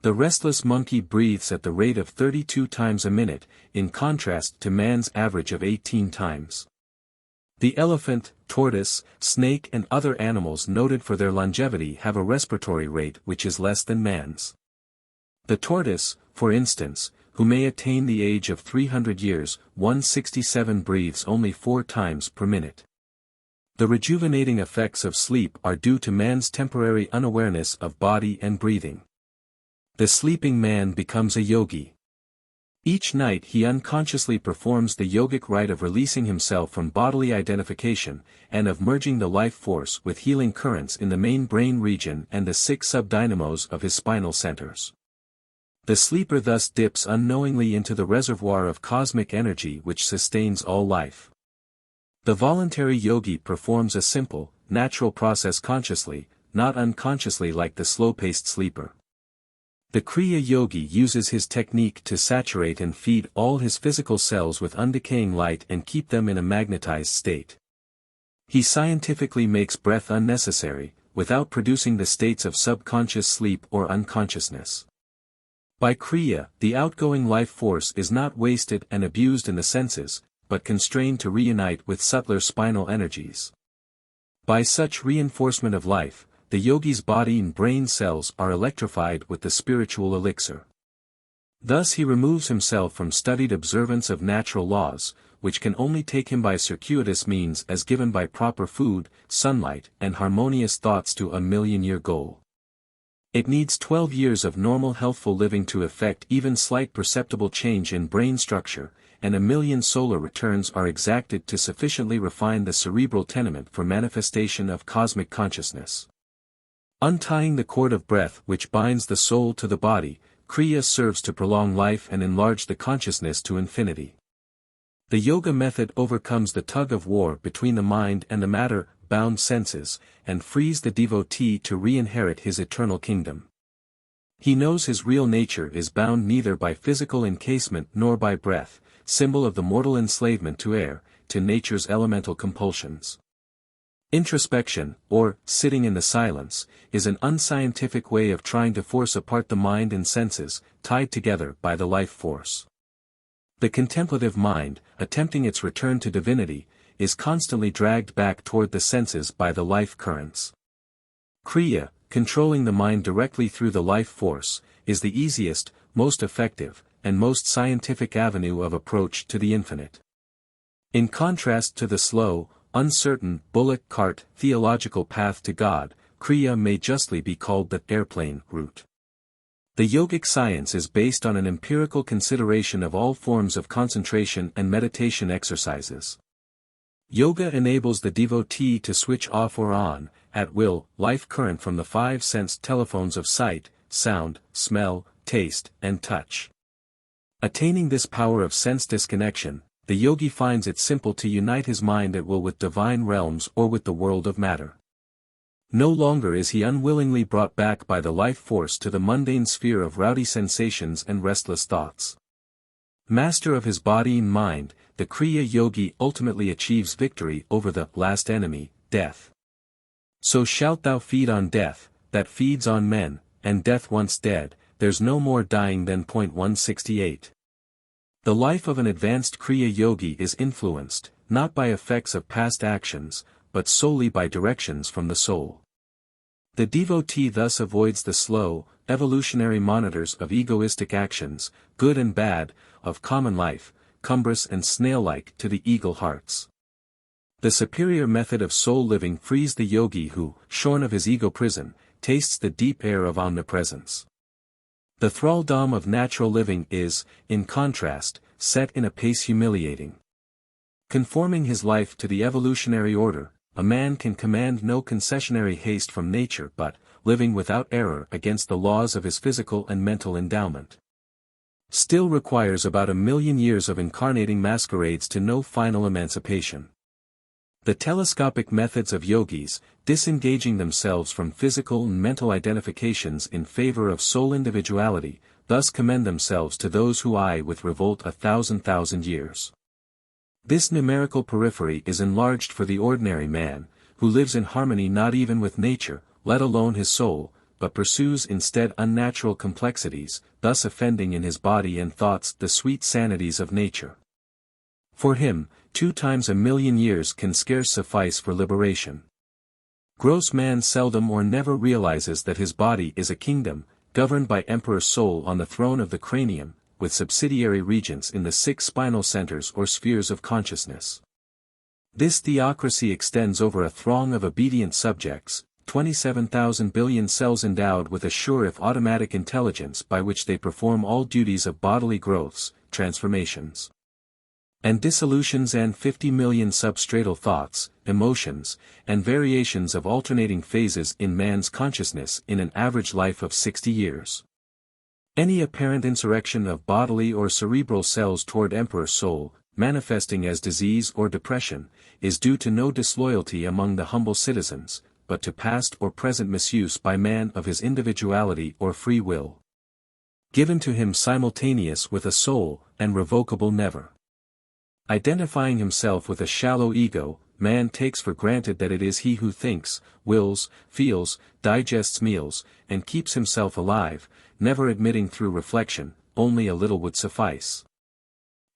The restless monkey breathes at the rate of 32 times a minute, in contrast to man's average of 18 times. The elephant, tortoise, snake and other animals noted for their longevity have a respiratory rate which is less than man's. The tortoise, for instance, who may attain the age of 300 years, 167 breathes only 4 times per minute. The rejuvenating effects of sleep are due to man's temporary unawareness of body and breathing. The sleeping man becomes a yogi. Each night he unconsciously performs the yogic rite of releasing himself from bodily identification, and of merging the life force with healing currents in the main brain region and the 6 subdynamos of his spinal centers. The sleeper thus dips unknowingly into the reservoir of cosmic energy which sustains all life. The voluntary yogi performs a simple, natural process consciously, not unconsciously like the slow-paced sleeper. The Kriya yogi uses his technique to saturate and feed all his physical cells with undecaying light and keep them in a magnetized state. He scientifically makes breath unnecessary, without producing the states of subconscious sleep or unconsciousness. By Kriya, the outgoing life force is not wasted and abused in the senses, but constrained to reunite with subtler spinal energies. By such reinforcement of life, the yogi's body and brain cells are electrified with the spiritual elixir. Thus he removes himself from studied observance of natural laws, which can only take him by circuitous means as given by proper food, sunlight, and harmonious thoughts to a million-year goal. It needs 12 years of normal healthful living to effect even slight perceptible change in brain structure, and 1,000,000 solar returns are exacted to sufficiently refine the cerebral tenement for manifestation of cosmic consciousness. Untying the cord of breath which binds the soul to the body, Kriya serves to prolong life and enlarge the consciousness to infinity. The yoga method overcomes the tug of war between the mind and the matter-bound senses, and frees the devotee to re-inherit his eternal kingdom. He knows his real nature is bound neither by physical encasement nor by breath, symbol of the mortal enslavement to air, to nature's elemental compulsions. Introspection, or sitting in the silence, is an unscientific way of trying to force apart the mind and senses, tied together by the life force. The contemplative mind, attempting its return to divinity, is constantly dragged back toward the senses by the life currents. Kriya, controlling the mind directly through the life force, is the easiest, most effective, and most scientific avenue of approach to the infinite. In contrast to the slow, uncertain, bullock cart theological path to God, Kriya may justly be called the airplane route. The yogic science is based on an empirical consideration of all forms of concentration and meditation exercises. Yoga enables the devotee to switch off or on, at will, life current from the 5 sense telephones of sight, sound, smell, taste, and touch. Attaining this power of sense disconnection, the yogi finds it simple to unite his mind at will with divine realms or with the world of matter. No longer is he unwillingly brought back by the life force to the mundane sphere of rowdy sensations and restless thoughts. Master of his body and mind, the Kriya yogi ultimately achieves victory over the last enemy, death. So shalt thou feed on death, that feeds on men, and death once dead, there's no more dying than. 168. The life of an advanced Kriya Yogi is influenced, not by effects of past actions, but solely by directions from the soul. The devotee thus avoids the slow, evolutionary monitors of egoistic actions, good and bad, of common life, cumbrous and snail-like to the eagle hearts. The superior method of soul living frees the yogi who, shorn of his ego prison, tastes the deep air of omnipresence. The thraldom of natural living is, in contrast, set in a pace humiliating. Conforming his life to the evolutionary order, a man can command no concessionary haste from nature but, living without error against the laws of his physical and mental endowment, still requires about 1,000,000 years of incarnating masquerades to know final emancipation. The telescopic methods of yogis, disengaging themselves from physical and mental identifications in favor of soul individuality, thus commend themselves to those who eye with revolt 1,000,000 years. This numerical periphery is enlarged for the ordinary man, who lives in harmony not even with nature, let alone his soul, but pursues instead unnatural complexities, thus offending in his body and thoughts the sweet sanities of nature. For him, 2 times 1,000,000 years can scarce suffice for liberation. Gross man seldom or never realizes that his body is a kingdom, governed by Emperor Soul on the throne of the cranium, with subsidiary regents in the 6 spinal centers or spheres of consciousness. This theocracy extends over a throng of obedient subjects, 27,000 billion cells endowed with a sure if automatic intelligence by which they perform all duties of bodily growths, transformations, and dissolutions, and 50 million substratal thoughts, emotions, and variations of alternating phases in man's consciousness in an average life of 60 years. Any apparent insurrection of bodily or cerebral cells toward Emperor Soul, manifesting as disease or depression, is due to no disloyalty among the humble citizens, but to past or present misuse by man of his individuality or free will, given to him simultaneous with a soul, and revocable never. Identifying himself with a shallow ego, man takes for granted that it is he who thinks, wills, feels, digests meals, and keeps himself alive, never admitting through reflection, only a little would suffice,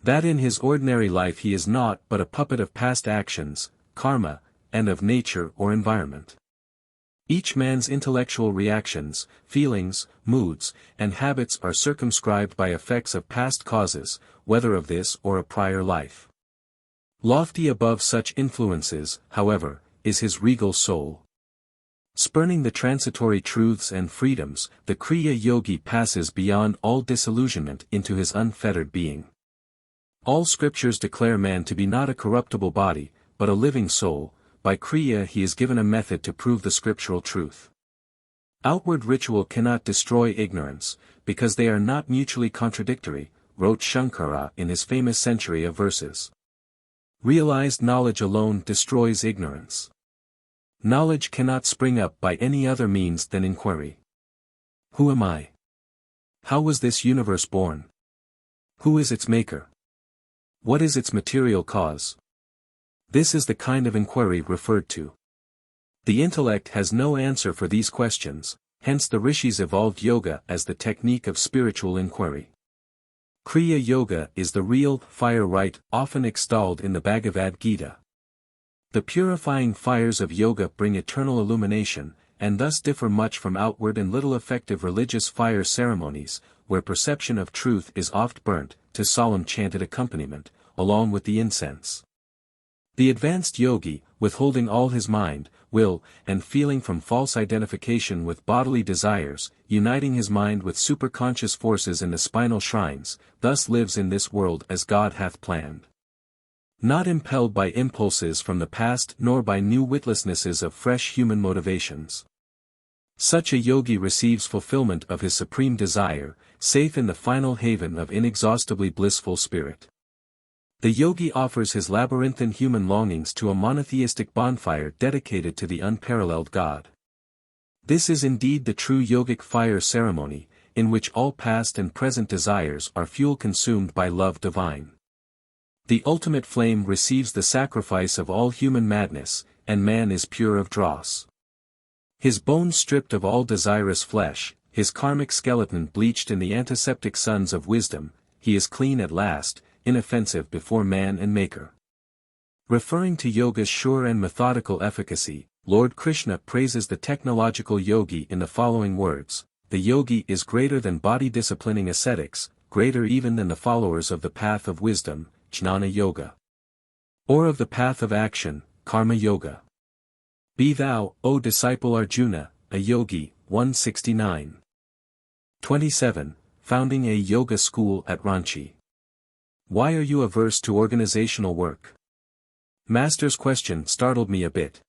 that in his ordinary life he is naught but a puppet of past actions, karma, and of nature or environment. Each man's intellectual reactions, feelings, moods, and habits are circumscribed by effects of past causes, whether of this or a prior life. Lofty above such influences, however, is his regal soul. Spurning the transitory truths and freedoms, the Kriya Yogi passes beyond all disillusionment into his unfettered being. All scriptures declare man to be not a corruptible body, but a living soul. By Kriya he is given a method to prove the scriptural truth. Outward ritual cannot destroy ignorance, because they are not mutually contradictory, wrote Shankara in his famous century of verses. Realized knowledge alone destroys ignorance. Knowledge cannot spring up by any other means than inquiry. Who am I? How was this universe born? Who is its maker? What is its material cause? This is the kind of inquiry referred to. The intellect has no answer for these questions, hence the rishis evolved yoga as the technique of spiritual inquiry. Kriya Yoga is the real fire rite often extolled in the Bhagavad Gita. The purifying fires of yoga bring eternal illumination, and thus differ much from outward and little effective religious fire ceremonies, where perception of truth is oft burnt, to solemn chanted accompaniment, along with the incense. The advanced yogi, withholding all his mind, will, and feeling from false identification with bodily desires, uniting his mind with superconscious forces in the spinal shrines, thus lives in this world as God hath planned. Not impelled by impulses from the past nor by new witlessnesses of fresh human motivations. Such a yogi receives fulfillment of his supreme desire, safe in the final haven of inexhaustibly blissful spirit. The yogi offers his labyrinthine human longings to a monotheistic bonfire dedicated to the unparalleled God. This is indeed the true yogic fire ceremony, in which all past and present desires are fuel consumed by love divine. The ultimate flame receives the sacrifice of all human madness, and man is pure of dross. His bones stripped of all desirous flesh, his karmic skeleton bleached in the antiseptic suns of wisdom, he is clean at last, inoffensive before man and maker. Referring to yoga's sure and methodical efficacy, Lord Krishna praises the technological yogi in the following words: "The yogi is greater than body-disciplining ascetics, greater even than the followers of the path of wisdom, jnana yoga. Or of the path of action, karma yoga. Be thou, O disciple Arjuna, a yogi." 169. 27. Founding a yoga school at Ranchi. Why are you averse to organizational work? Master's question startled me a bit.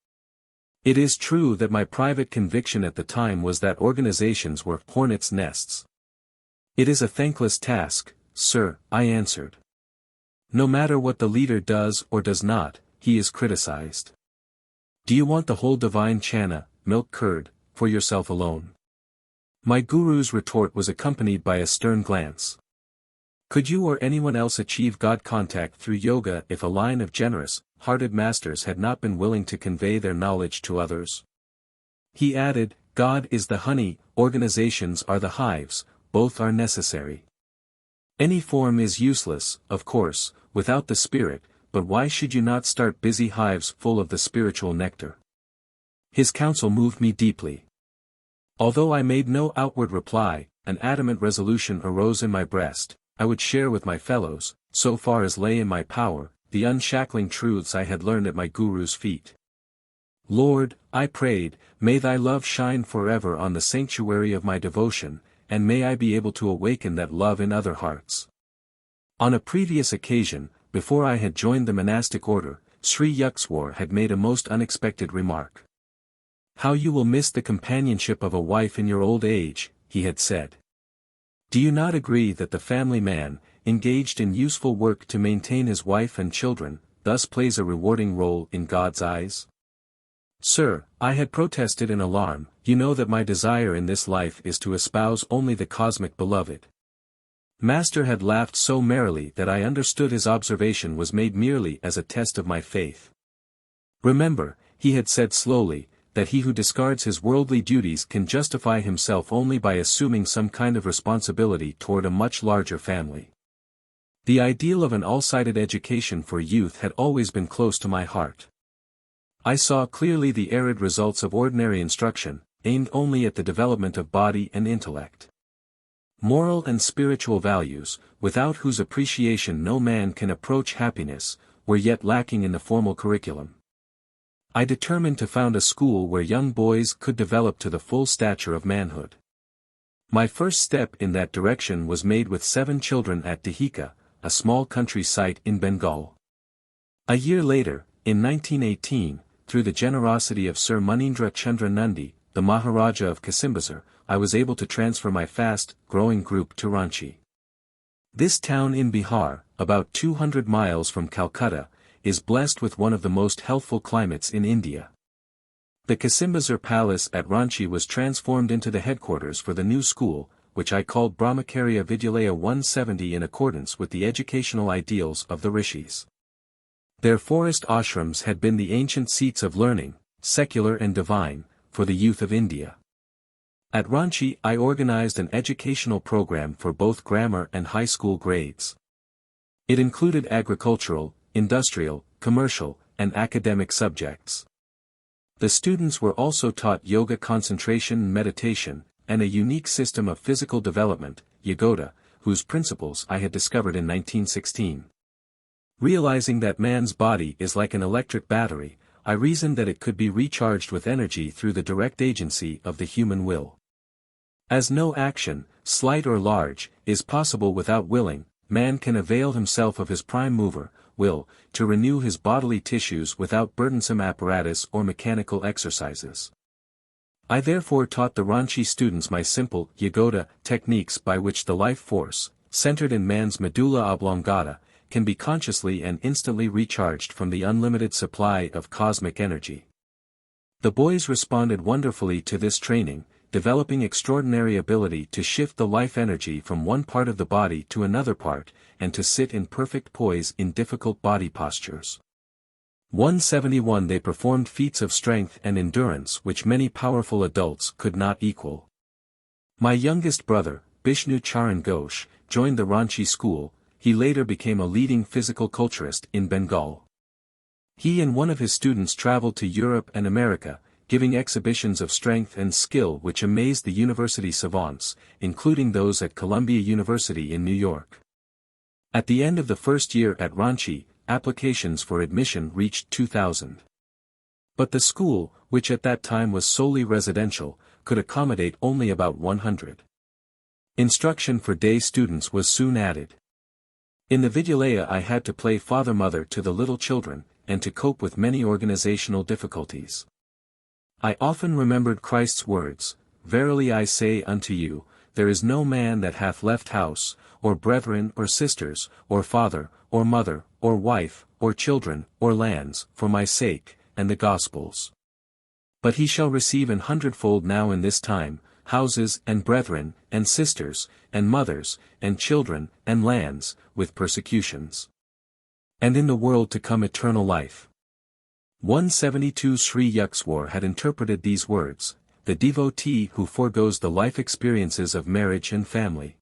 It is true that my private conviction at the time was that organizations were hornets' nests. It is a thankless task, sir, I answered. No matter what the leader does or does not, he is criticized. Do you want the whole divine chana, milk curd, for yourself alone? My guru's retort was accompanied by a stern glance. Could you or anyone else achieve God contact through yoga if a line of generous-hearted masters had not been willing to convey their knowledge to others? He added, God is the honey, organizations are the hives, both are necessary. Any form is useless, of course, without the spirit, but why should you not start busy hives full of the spiritual nectar? His counsel moved me deeply. Although I made no outward reply, an adamant resolution arose in my breast: I would share with my fellows, so far as lay in my power, the unshackling truths I had learned at my guru's feet. Lord, I prayed, may thy love shine forever on the sanctuary of my devotion, and may I be able to awaken that love in other hearts. On a previous occasion, before I had joined the monastic order, Sri Yukteswar had made a most unexpected remark. How you will miss the companionship of a wife in your old age, he had said. Do you not agree that the family man, engaged in useful work to maintain his wife and children, thus plays a rewarding role in God's eyes? Sir, I had protested in alarm, you know that my desire in this life is to espouse only the cosmic beloved. Master had laughed so merrily that I understood his observation was made merely as a test of my faith. Remember, he had said slowly, that he who discards his worldly duties can justify himself only by assuming some kind of responsibility toward a much larger family. The ideal of an all-sided education for youth had always been close to my heart. I saw clearly the arid results of ordinary instruction, aimed only at the development of body and intellect. Moral and spiritual values, without whose appreciation no man can approach happiness, were yet lacking in the formal curriculum. I determined to found a school where young boys could develop to the full stature of manhood. My first step in that direction was made with 7 children at Dihika, a small country site in Bengal. A year later, in 1918, through the generosity of Sir Munindra Chandra Nandi, the Maharaja of Kasimbazar, I was able to transfer my fast-growing group to Ranchi. This town in Bihar, about 200 miles from Calcutta, is blessed with one of the most healthful climates in India. The Kasimbazar Palace at Ranchi was transformed into the headquarters for the new school, which I called Brahmacharya Vidyalaya 170 in accordance with the educational ideals of the rishis. Their forest ashrams had been the ancient seats of learning, secular and divine, for the youth of India. At Ranchi I organized an educational program for both grammar and high school grades. It included agricultural, industrial, commercial, and academic subjects. The students were also taught yoga concentration and meditation, and a unique system of physical development, Yogoda, whose principles I had discovered in 1916. Realizing that man's body is like an electric battery, I reasoned that it could be recharged with energy through the direct agency of the human will. As no action, slight or large, is possible without willing, man can avail himself of his prime mover, will, to renew his bodily tissues without burdensome apparatus or mechanical exercises. I therefore taught the Ranchi students my simple Yogoda techniques by which the life force, centered in man's medulla oblongata, can be consciously and instantly recharged from the unlimited supply of cosmic energy. The boys responded wonderfully to this training, developing extraordinary ability to shift the life energy from one part of the body to another part, and to sit in perfect poise in difficult body postures. 171 They performed feats of strength and endurance which many powerful adults could not equal. My youngest brother, Bishnu Charan Ghosh, joined the Ranchi school. He later became a leading physical culturist in Bengal. He and one of his students traveled to Europe and America, giving exhibitions of strength and skill which amazed the university savants, including those at Columbia University in New York. At the end of the first year at Ranchi, applications for admission reached 2,000. But the school, which at that time was solely residential, could accommodate only about 100. Instruction for day students was soon added. In the Vidyalaya I had to play father-mother to the little children, and to cope with many organizational difficulties. I often remembered Christ's words, "Verily I say unto you, there is no man that hath left house, or brethren or sisters, or father, or mother, or wife, or children, or lands, for my sake, and the Gospel's. But he shall receive an hundredfold now in this time, houses and brethren, and sisters, and mothers, and children, and lands, with persecutions. And in the world to come eternal life." 172 Sri Yukteswar had interpreted these words, the devotee who forgoes the life experiences of marriage and family,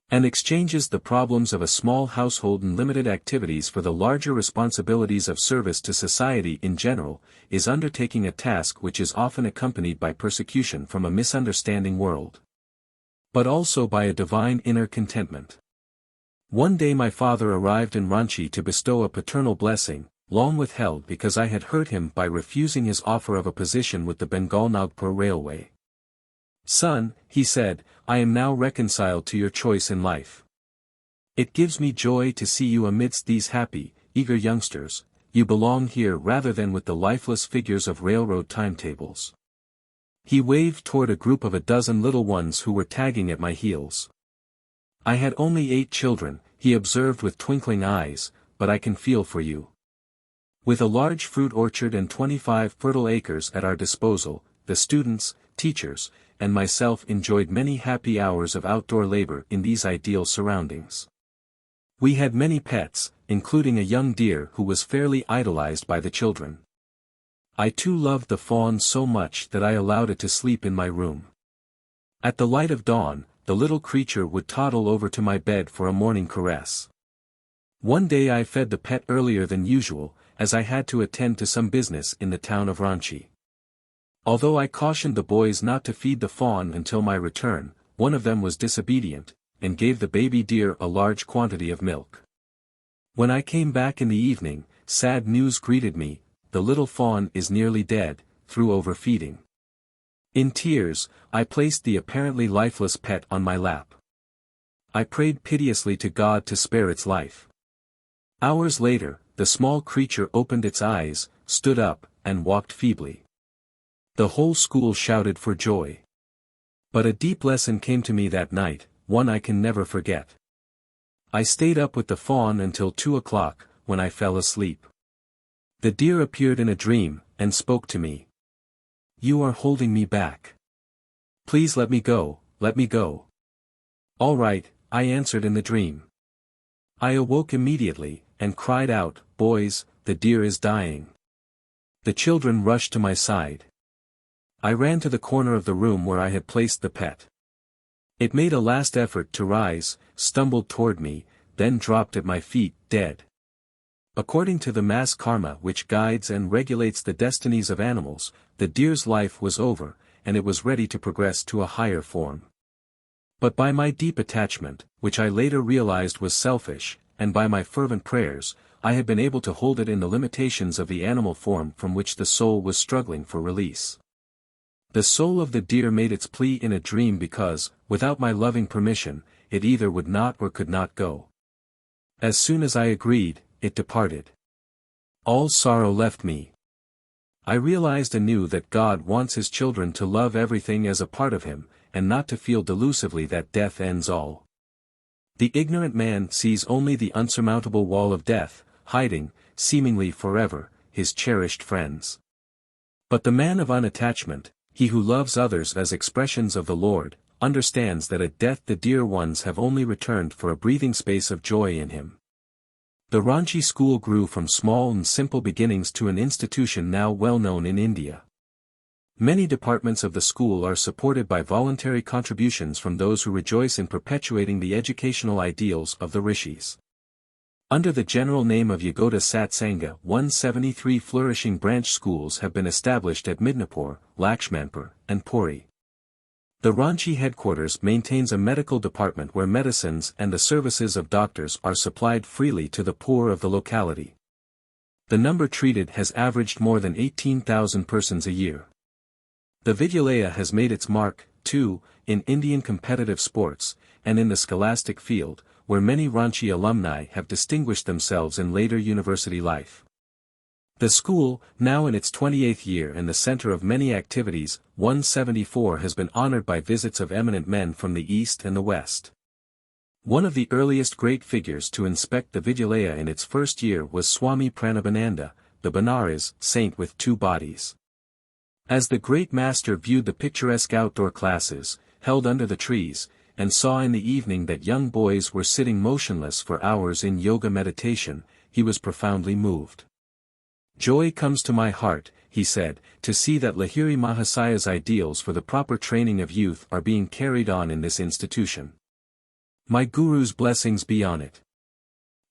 and exchanges the problems of a small household and limited activities for the larger responsibilities of service to society in general, is undertaking a task which is often accompanied by persecution from a misunderstanding world, but also by a divine inner contentment. One day my father arrived in Ranchi to bestow a paternal blessing, long withheld because I had hurt him by refusing his offer of a position with the Bengal-Nagpur Railway. "Son," he said, "I am now reconciled to your choice in life. It gives me joy to see you amidst these happy, eager youngsters. You belong here rather than with the lifeless figures of railroad timetables." He waved toward a group of a dozen little ones who were tagging at my heels. "I had only 8 children," he observed with twinkling eyes, "but I can feel for you." With a large fruit orchard and 25 fertile acres at our disposal, the students, teachers, and myself enjoyed many happy hours of outdoor labor in these ideal surroundings. We had many pets, including a young deer who was fairly idolized by the children. I too loved the fawn so much that I allowed it to sleep in my room. At the light of dawn, the little creature would toddle over to my bed for a morning caress. One day I fed the pet earlier than usual, as I had to attend to some business in the town of Ranchi. Although I cautioned the boys not to feed the fawn until my return, one of them was disobedient, and gave the baby deer a large quantity of milk. When I came back in the evening, sad news greeted me: the little fawn is nearly dead, through overfeeding. In tears, I placed the apparently lifeless pet on my lap. I prayed piteously to God to spare its life. Hours later, the small creature opened its eyes, stood up, and walked feebly. The whole school shouted for joy. But a deep lesson came to me that night, one I can never forget. I stayed up with the fawn until 2 o'clock, when I fell asleep. The deer appeared in a dream, and spoke to me. "You are holding me back. Please let me go, let me go." "All right," I answered in the dream. I awoke immediately, and cried out, "Boys, the deer is dying." The children rushed to my side. I ran to the corner of the room where I had placed the pet. It made a last effort to rise, stumbled toward me, then dropped at my feet, dead. According to the mass karma which guides and regulates the destinies of animals, the deer's life was over, and it was ready to progress to a higher form. But by my deep attachment, which I later realized was selfish, and by my fervent prayers, I had been able to hold it in the limitations of the animal form from which the soul was struggling for release. The soul of the deer made its plea in a dream because, without my loving permission, it either would not or could not go. As soon as I agreed, it departed. All sorrow left me. I realized anew that God wants His children to love everything as a part of Him, and not to feel delusively that death ends all. The ignorant man sees only the unsurmountable wall of death, hiding, seemingly forever, his cherished friends. But the man of unattachment, he who loves others as expressions of the Lord, understands that at death the dear ones have only returned for a breathing space of joy in Him. The Ranchi school grew from small and simple beginnings to an institution now well known in India. Many departments of the school are supported by voluntary contributions from those who rejoice in perpetuating the educational ideals of the rishis. Under the general name of Yagoda Satsanga, 173 flourishing branch schools have been established at Midnapur, Lakshmanpur, and Puri. The Ranchi headquarters maintains a medical department where medicines and the services of doctors are supplied freely to the poor of the locality. The number treated has averaged more than 18,000 persons a year. The Vidyalaya has made its mark, too, in Indian competitive sports, and in the scholastic field, where many Ranchi alumni have distinguished themselves in later university life. The school, now in its 28th year and the center of many activities, 174 has been honored by visits of eminent men from the East and the West. One of the earliest great figures to inspect the Vidyalaya in its first year was Swami Pranabananda, the Benares saint with two bodies. As the great master viewed the picturesque outdoor classes, held under the trees, and saw in the evening that young boys were sitting motionless for hours in yoga meditation, he was profoundly moved. "Joy comes to my heart," he said, "to see that Lahiri Mahasaya's ideals for the proper training of youth are being carried on in this institution. My Guru's blessings be on it."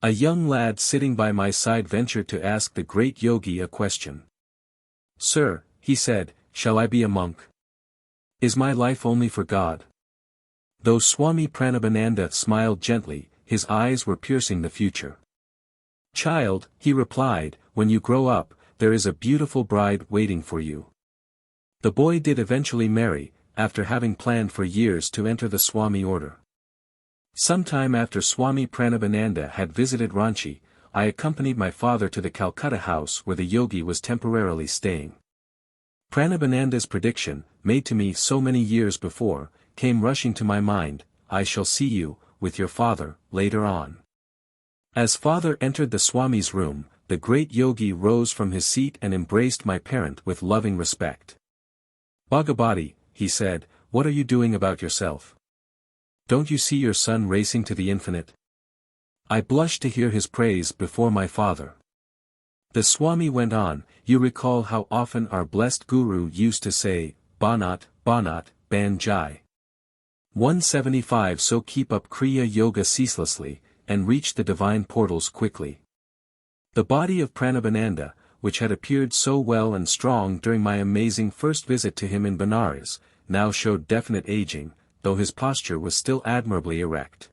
A young lad sitting by my side ventured to ask the great yogi a question. "Sir," he said, "shall I be a monk? Is my life only for God?" Though Swami Pranabananda smiled gently, his eyes were piercing the future. "Child," he replied, "when you grow up, there is a beautiful bride waiting for you." The boy did eventually marry, after having planned for years to enter the Swami order. Sometime after Swami Pranabananda had visited Ranchi, I accompanied my father to the Calcutta house where the yogi was temporarily staying. Pranabananda's prediction, made to me so many years before, came rushing to my mind: "I shall see you, with your father, later on." As father entered the Swami's room, the great yogi rose from his seat and embraced my parent with loving respect. "Bhagavati," he said, "what are you doing about yourself? Don't you see your son racing to the infinite?" I blushed to hear his praise before my father. The Swami went on, "You recall how often our blessed Guru used to say, 'Banat, Banat, Ban Jai.' 175 So keep up Kriya Yoga ceaselessly, and reach the divine portals quickly." The body of Pranabananda, which had appeared so well and strong during my amazing first visit to him in Benares, now showed definite aging, though his posture was still admirably erect.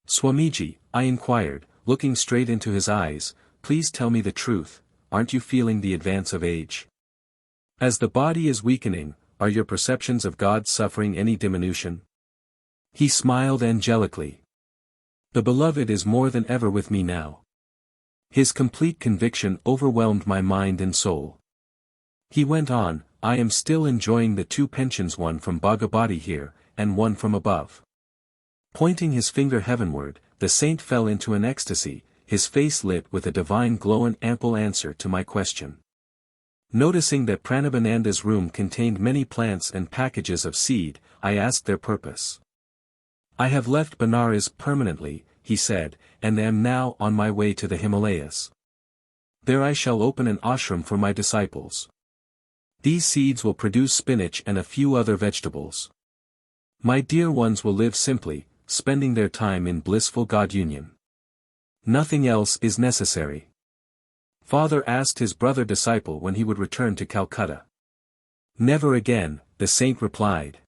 "Swamiji," I inquired, looking straight into his eyes, "please tell me the truth, aren't you feeling the advance of age? As the body is weakening, are your perceptions of God suffering any diminution?" He smiled angelically. "The beloved is more than ever with me now." His complete conviction overwhelmed my mind and soul. He went on, "I am still enjoying the two pensions, one from Bhagavati here, and one from above." Pointing his finger heavenward, the saint fell into an ecstasy, his face lit with a divine glow, and ample answer to my question. Noticing that Pranabananda's room contained many plants and packages of seed, I asked their purpose. "I have left Benares permanently," he said, "and am now on my way to the Himalayas. There I shall open an ashram for my disciples. These seeds will produce spinach and a few other vegetables. My dear ones will live simply, spending their time in blissful God union. Nothing else is necessary." Father asked his brother disciple when he would return to Calcutta. "Never again," the saint replied.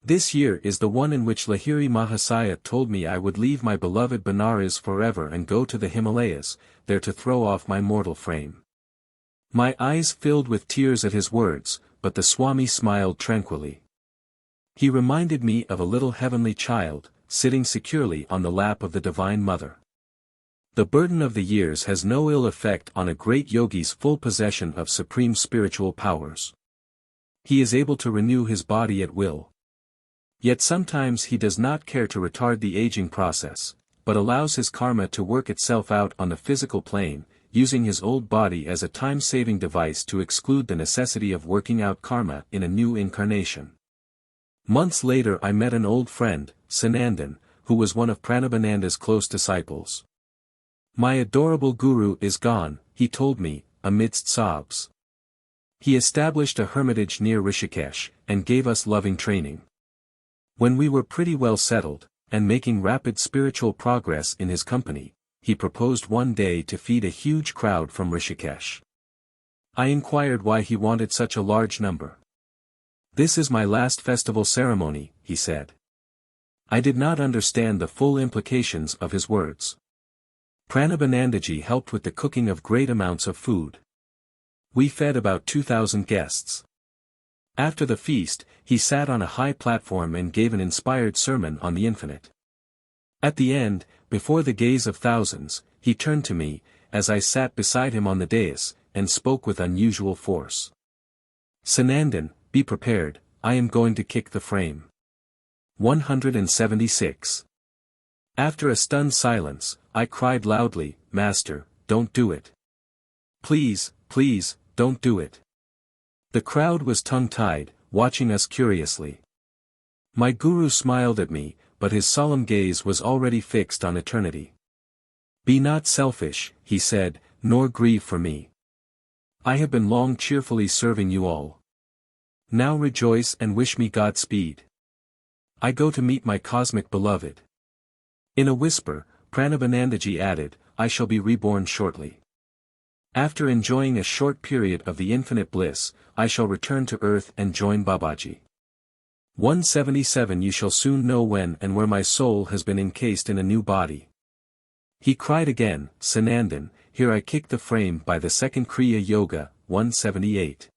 "This year is the one in which Lahiri Mahasaya told me I would leave my beloved Benares forever and go to the Himalayas, there to throw off my mortal frame." My eyes filled with tears at his words, but the Swami smiled tranquilly. He reminded me of a little heavenly child, sitting securely on the lap of the Divine Mother. The burden of the years has no ill effect on a great yogi's full possession of supreme spiritual powers. He is able to renew his body at will. Yet sometimes he does not care to retard the aging process, but allows his karma to work itself out on the physical plane, using his old body as a time-saving device to exclude the necessity of working out karma in a new incarnation. Months later I met an old friend, Sanandan, who was one of Pranabananda's close disciples. "My adorable Guru is gone," he told me, amidst sobs. He established a hermitage near Rishikesh, and gave us loving training. When we were pretty well settled, and making rapid spiritual progress in his company, he proposed one day to feed a huge crowd from Rishikesh. I inquired why he wanted such a large number. "This is my last festival ceremony," he said. I did not understand the full implications of his words. Pranabanandaji helped with the cooking of great amounts of food. We fed about 2,000 guests. After the feast, he sat on a high platform and gave an inspired sermon on the infinite. At the end, before the gaze of thousands, he turned to me, as I sat beside him on the dais, and spoke with unusual force. "Sanandan, be prepared, I am going to kick the frame." 176. After a stunned silence, I cried loudly, "Master, don't do it. Please, please, don't do it." The crowd was tongue-tied, watching us curiously. My guru smiled at me, but his solemn gaze was already fixed on eternity. "Be not selfish," he said, "nor grieve for me. I have been long cheerfully serving you all. Now rejoice and wish me Godspeed. I go to meet my cosmic beloved." In a whisper, Pranabanandaji added, "I shall be reborn shortly. After enjoying a short period of the infinite bliss, I shall return to earth and join Babaji. 177 You shall soon know when and where my soul has been encased in a new body." He cried again, "Sanandan, here I kick the frame by the second Kriya Yoga, 178.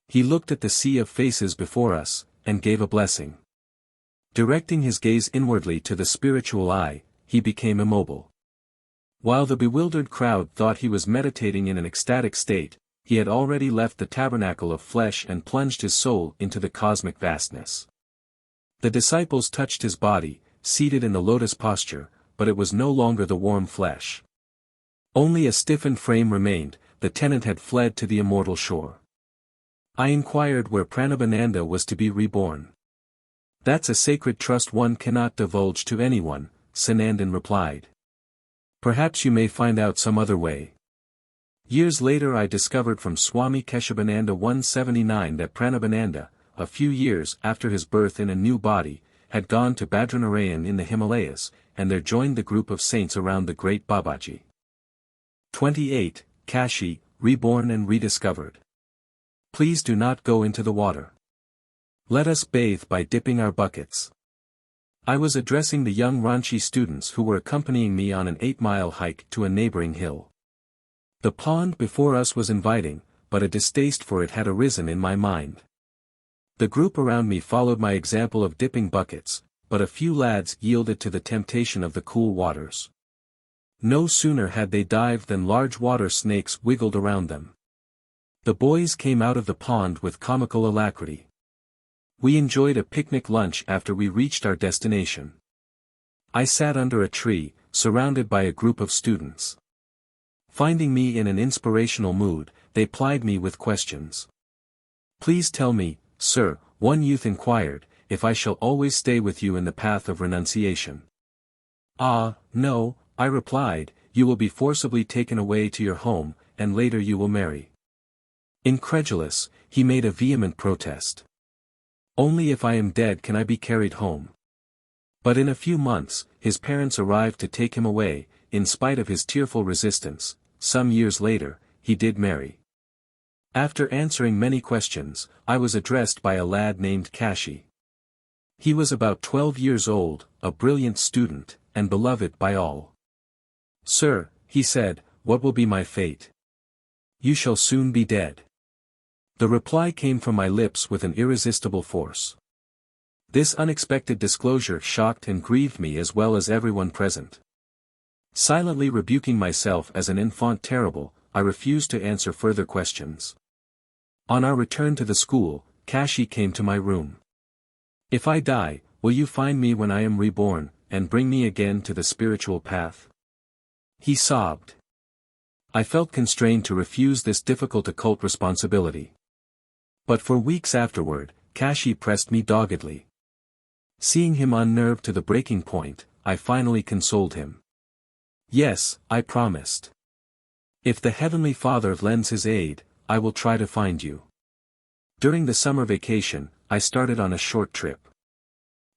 He looked at the sea of faces before us, and gave a blessing. Directing his gaze inwardly to the spiritual eye, he became immobile. While the bewildered crowd thought he was meditating in an ecstatic state, he had already left the tabernacle of flesh and plunged his soul into the cosmic vastness. The disciples touched his body, seated in the lotus posture, but it was no longer the warm flesh. Only a stiffened frame remained, the tenant had fled to the immortal shore. I inquired where Pranabananda was to be reborn. "That's a sacred trust one cannot divulge to anyone," Sanandan replied. "Perhaps you may find out some other way." Years later I discovered from Swami Keshabananda 179 that Pranabananda, a few years after his birth in a new body, had gone to Badranarayan in the Himalayas, and there joined the group of saints around the great Babaji. 28. Kashi, reborn and rediscovered. Please do not go into the water. Let us bathe by dipping our buckets. I was addressing the young Ranchi students who were accompanying me on an 8-mile hike to a neighboring hill. The pond before us was inviting, but a distaste for it had arisen in my mind. The group around me followed my example of dipping buckets, but a few lads yielded to the temptation of the cool waters. No sooner had they dived than large water snakes wiggled around them. The boys came out of the pond with comical alacrity. We enjoyed a picnic lunch after we reached our destination. I sat under a tree, surrounded by a group of students. Finding me in an inspirational mood, they plied me with questions. "Please tell me, sir," one youth inquired, "if I shall always stay with you in the path of renunciation." "Ah, no," I replied, "you will be forcibly taken away to your home, and later you will marry." Incredulous, he made a vehement protest. "Only if I am dead can I be carried home." But in a few months, his parents arrived to take him away. In spite of his tearful resistance, some years later, he did marry. After answering many questions, I was addressed by a lad named Kashi. He was about 12 years old, a brilliant student, and beloved by all. "Sir," he said, "what will be my fate?" "You shall soon be dead." The reply came from my lips with an irresistible force. This unexpected disclosure shocked and grieved me as well as everyone present. Silently rebuking myself as an enfant terrible, I refused to answer further questions. On our return to the school, Kashi came to my room. "If I die, will you find me when I am reborn, and bring me again to the spiritual path?" He sobbed. I felt constrained to refuse this difficult occult responsibility. But for weeks afterward, Kashi pressed me doggedly. Seeing him unnerved to the breaking point, I finally consoled him. "Yes," I promised. "If the Heavenly Father lends his aid, I will try to find you. During the summer vacation, I started on a short trip.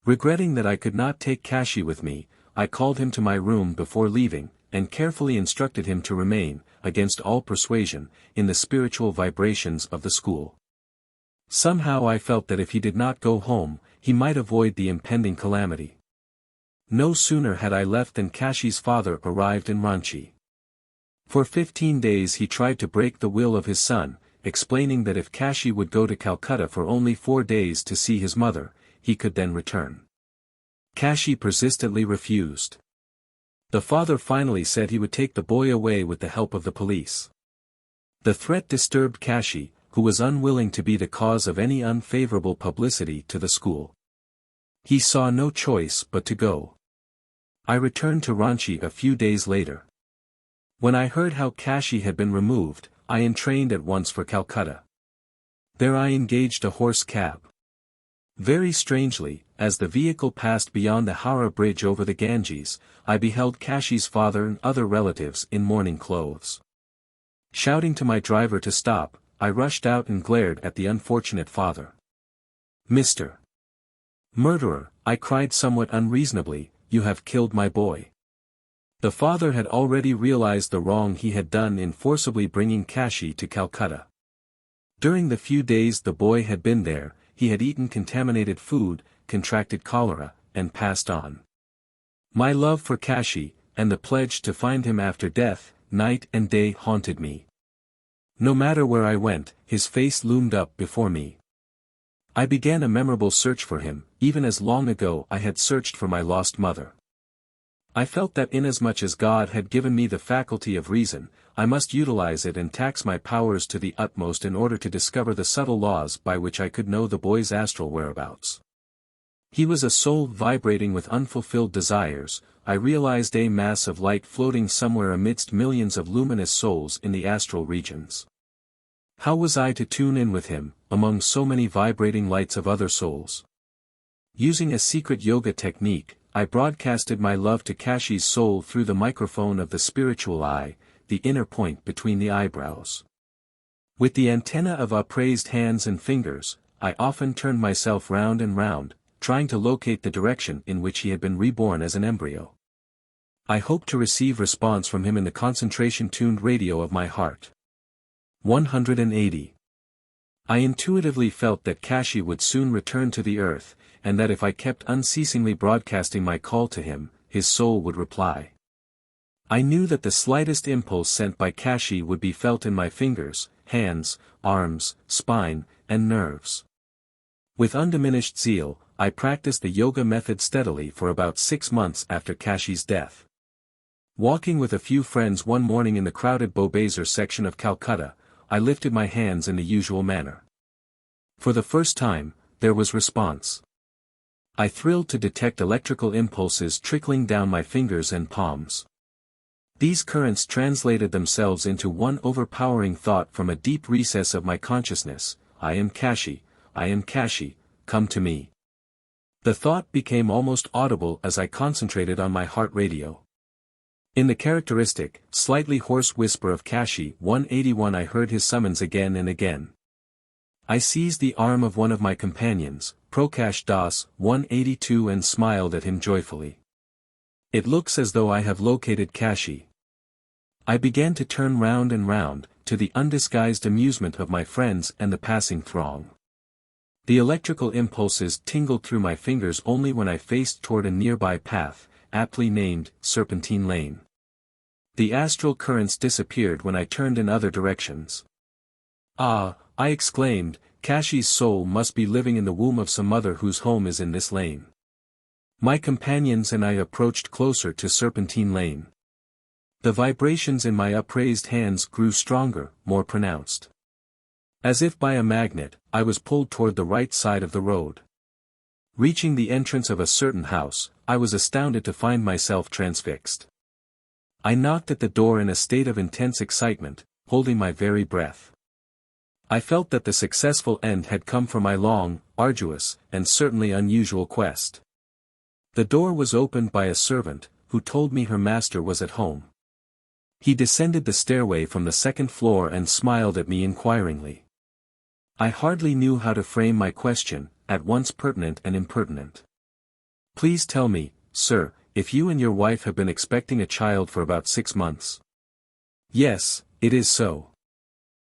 Regretting that I could not take Kashi with me, I called him to my room before leaving, and carefully instructed him to remain, against all persuasion, in the spiritual vibrations of the school. Somehow I felt that if he did not go home, he might avoid the impending calamity. No sooner had I left than Kashi's father arrived in Ranchi. For 15 days he tried to break the will of his son, explaining that if Kashi would go to Calcutta for only 4 days to see his mother, he could then return. Kashi persistently refused. The father finally said he would take the boy away with the help of the police. The threat disturbed Kashi, who was unwilling to be the cause of any unfavorable publicity to the school. He saw no choice but to go. I returned to Ranchi a few days later. When I heard how Kashi had been removed, I entrained at once for Calcutta. There I engaged a horse cab. Very strangely, as the vehicle passed beyond the Howrah Bridge over the Ganges, I beheld Kashi's father and other relatives in mourning clothes. Shouting to my driver to stop, I rushed out and glared at the unfortunate father. "Mr. Murderer," I cried somewhat unreasonably, "you have killed my boy." The father had already realized the wrong he had done in forcibly bringing Kashi to Calcutta. During the few days the boy had been there, he had eaten contaminated food, contracted cholera, and passed on. My love for Kashi, and the pledge to find him after death, night and day haunted me. No matter where I went, his face loomed up before me. I began a memorable search for him, even as long ago I had searched for my lost mother. I felt that inasmuch as God had given me the faculty of reason, I must utilize it and tax my powers to the utmost in order to discover the subtle laws by which I could know the boy's astral whereabouts. He was a soul vibrating with unfulfilled desires. I realized a mass of light floating somewhere amidst millions of luminous souls in the astral regions. How was I to tune in with him, among so many vibrating lights of other souls? Using a secret yoga technique, I broadcasted my love to Kashi's soul through the microphone of the spiritual eye, the inner point between the eyebrows. With the antenna of upraised hands and fingers, I often turned myself round and round, trying to locate the direction in which he had been reborn as an embryo. I hoped to receive response from him in the concentration-tuned radio of my heart. 180. I intuitively felt that Kashi would soon return to the earth, and that if I kept unceasingly broadcasting my call to him, his soul would reply. I knew that the slightest impulse sent by Kashi would be felt in my fingers, hands, arms, spine, and nerves. With undiminished zeal, I practiced the yoga method steadily for about 6 months after Kashi's death. Walking with a few friends one morning in the crowded Bobazar section of Calcutta, I lifted my hands in the usual manner. For the first time, there was response. I thrilled to detect electrical impulses trickling down my fingers and palms. These currents translated themselves into one overpowering thought from a deep recess of my consciousness: I am Kashi, I am Kashi, come to me. The thought became almost audible as I concentrated on my heart radio. In the characteristic, slightly hoarse whisper of Kashi 181 I heard his summons again and again. I seized the arm of one of my companions, Prakash Das 182, and smiled at him joyfully. It looks as though I have located Kashi. I began to turn round and round, to the undisguised amusement of my friends and the passing throng. The electrical impulses tingled through my fingers only when I faced toward a nearby path, aptly named Serpentine Lane. The astral currents disappeared when I turned in other directions. Ah, I exclaimed, Kashi's soul must be living in the womb of some mother whose home is in this lane. My companions and I approached closer to Serpentine Lane. The vibrations in my upraised hands grew stronger, more pronounced. As if by a magnet, I was pulled toward the right side of the road. Reaching the entrance of a certain house, I was astounded to find myself transfixed. I knocked at the door in a state of intense excitement, holding my very breath. I felt that the successful end had come for my long, arduous, and certainly unusual quest. The door was opened by a servant, who told me her master was at home. He descended the stairway from the second floor and smiled at me inquiringly. I hardly knew how to frame my question, at once pertinent and impertinent. Please tell me, sir, if you and your wife have been expecting a child for about 6 months. Yes, it is so.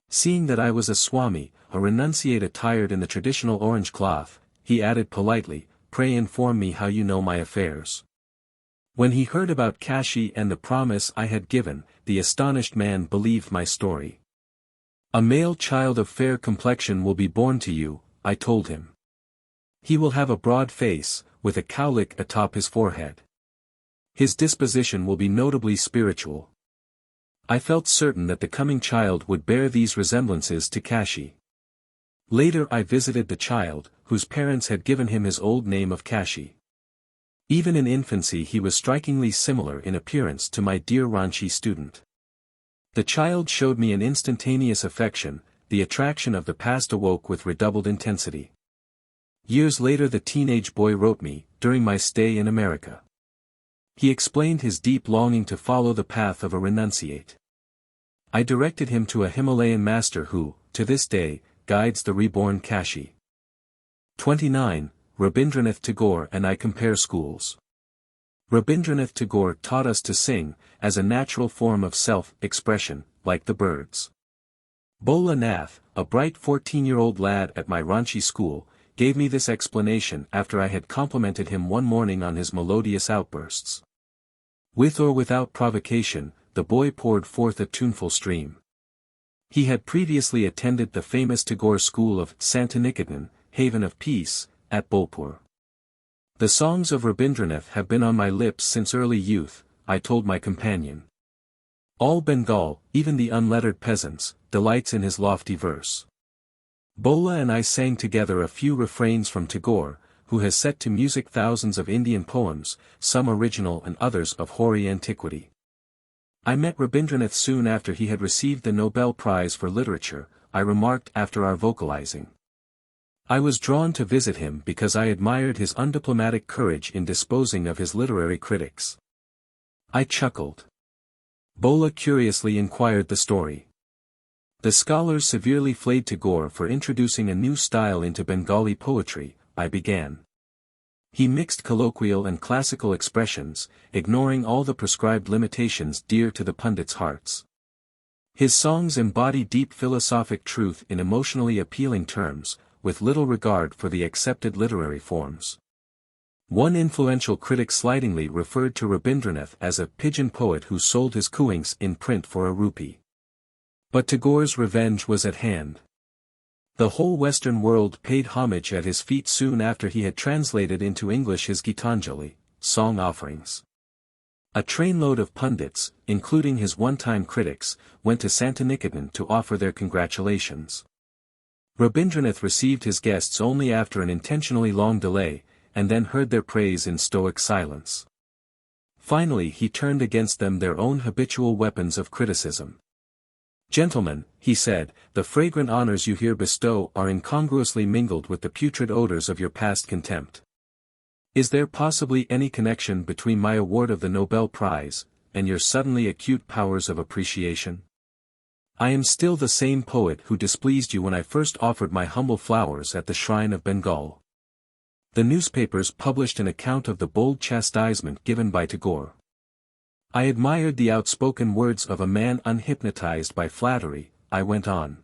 Seeing that I was a Swami, a renunciate attired in the traditional orange cloth, he added politely, pray inform me how you know my affairs. When he heard about Kashi and the promise I had given, the astonished man believed my story. A male child of fair complexion will be born to you, I told him. He will have a broad face, with a cowlick atop his forehead. His disposition will be notably spiritual. I felt certain that the coming child would bear these resemblances to Kashi. Later I visited the child, whose parents had given him his old name of Kashi. Even in infancy he was strikingly similar in appearance to my dear Ranchi student. The child showed me an instantaneous affection, the attraction of the past awoke with redoubled intensity. Years later the teenage boy wrote me, during my stay in America. He explained his deep longing to follow the path of a renunciate. I directed him to a Himalayan master who, to this day, guides the reborn Kashi. 29. Rabindranath Tagore and I compare schools. Rabindranath Tagore taught us to sing, as a natural form of self-expression, like the birds. Bola Nath, a bright 14-year-old lad at my Ranchi school, gave me this explanation after I had complimented him one morning on his melodious outbursts. With or without provocation, the boy poured forth a tuneful stream. He had previously attended the famous Tagore school of Santiniketan, Haven of Peace, at Bolpur. The songs of Rabindranath have been on my lips since early youth, I told my companion. All Bengal, even the unlettered peasants, delights in his lofty verse. Bola and I sang together a few refrains from Tagore, who has set to music thousands of Indian poems, some original and others of hoary antiquity. I met Rabindranath soon after he had received the Nobel Prize for Literature, I remarked after our vocalizing. I was drawn to visit him because I admired his undiplomatic courage in disposing of his literary critics. I chuckled. Bola curiously inquired the story. The scholars severely flayed Tagore for introducing a new style into Bengali poetry, I began. He mixed colloquial and classical expressions, ignoring all the prescribed limitations dear to the pundits' hearts. His songs embody deep philosophic truth in emotionally appealing terms, with little regard for the accepted literary forms. One influential critic slightingly referred to Rabindranath as a pigeon poet who sold his cooings in print for a rupee. But Tagore's revenge was at hand. The whole Western world paid homage at his feet soon after he had translated into English his Gitanjali, song offerings. A trainload of pundits, including his one-time critics, went to Santiniketan to offer their congratulations. Rabindranath received his guests only after an intentionally long delay, and then heard their praise in stoic silence. Finally he turned against them their own habitual weapons of criticism. Gentlemen, he said, the fragrant honors you here bestow are incongruously mingled with the putrid odors of your past contempt. Is there possibly any connection between my award of the Nobel Prize, and your suddenly acute powers of appreciation? I am still the same poet who displeased you when I first offered my humble flowers at the shrine of Bengal. The newspapers published an account of the bold chastisement given by Tagore. I admired the outspoken words of a man unhypnotized by flattery, I went on.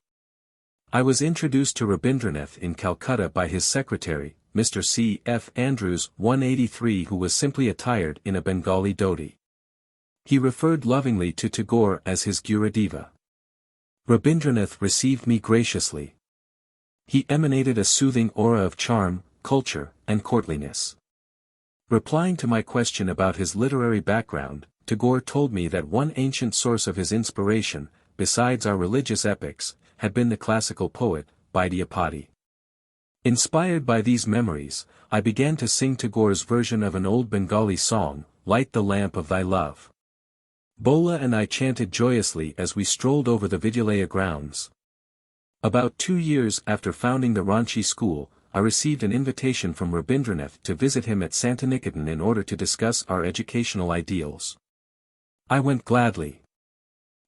I was introduced to Rabindranath in Calcutta by his secretary, Mr. C. F. Andrews, 183, who was simply attired in a Bengali dhoti. He referred lovingly to Tagore as his Gurudiva. Rabindranath received me graciously. He emanated a soothing aura of charm, culture, and courtliness. Replying to my question about his literary background, Tagore told me that one ancient source of his inspiration, besides our religious epics, had been the classical poet, Vidyapati. Inspired by these memories, I began to sing Tagore's version of an old Bengali song, Light the Lamp of Thy Love. Bola and I chanted joyously as we strolled over the Vidyalaya grounds. About 2 years after founding the Ranchi school, I received an invitation from Rabindranath to visit him at Santiniketan in order to discuss our educational ideals. I went gladly.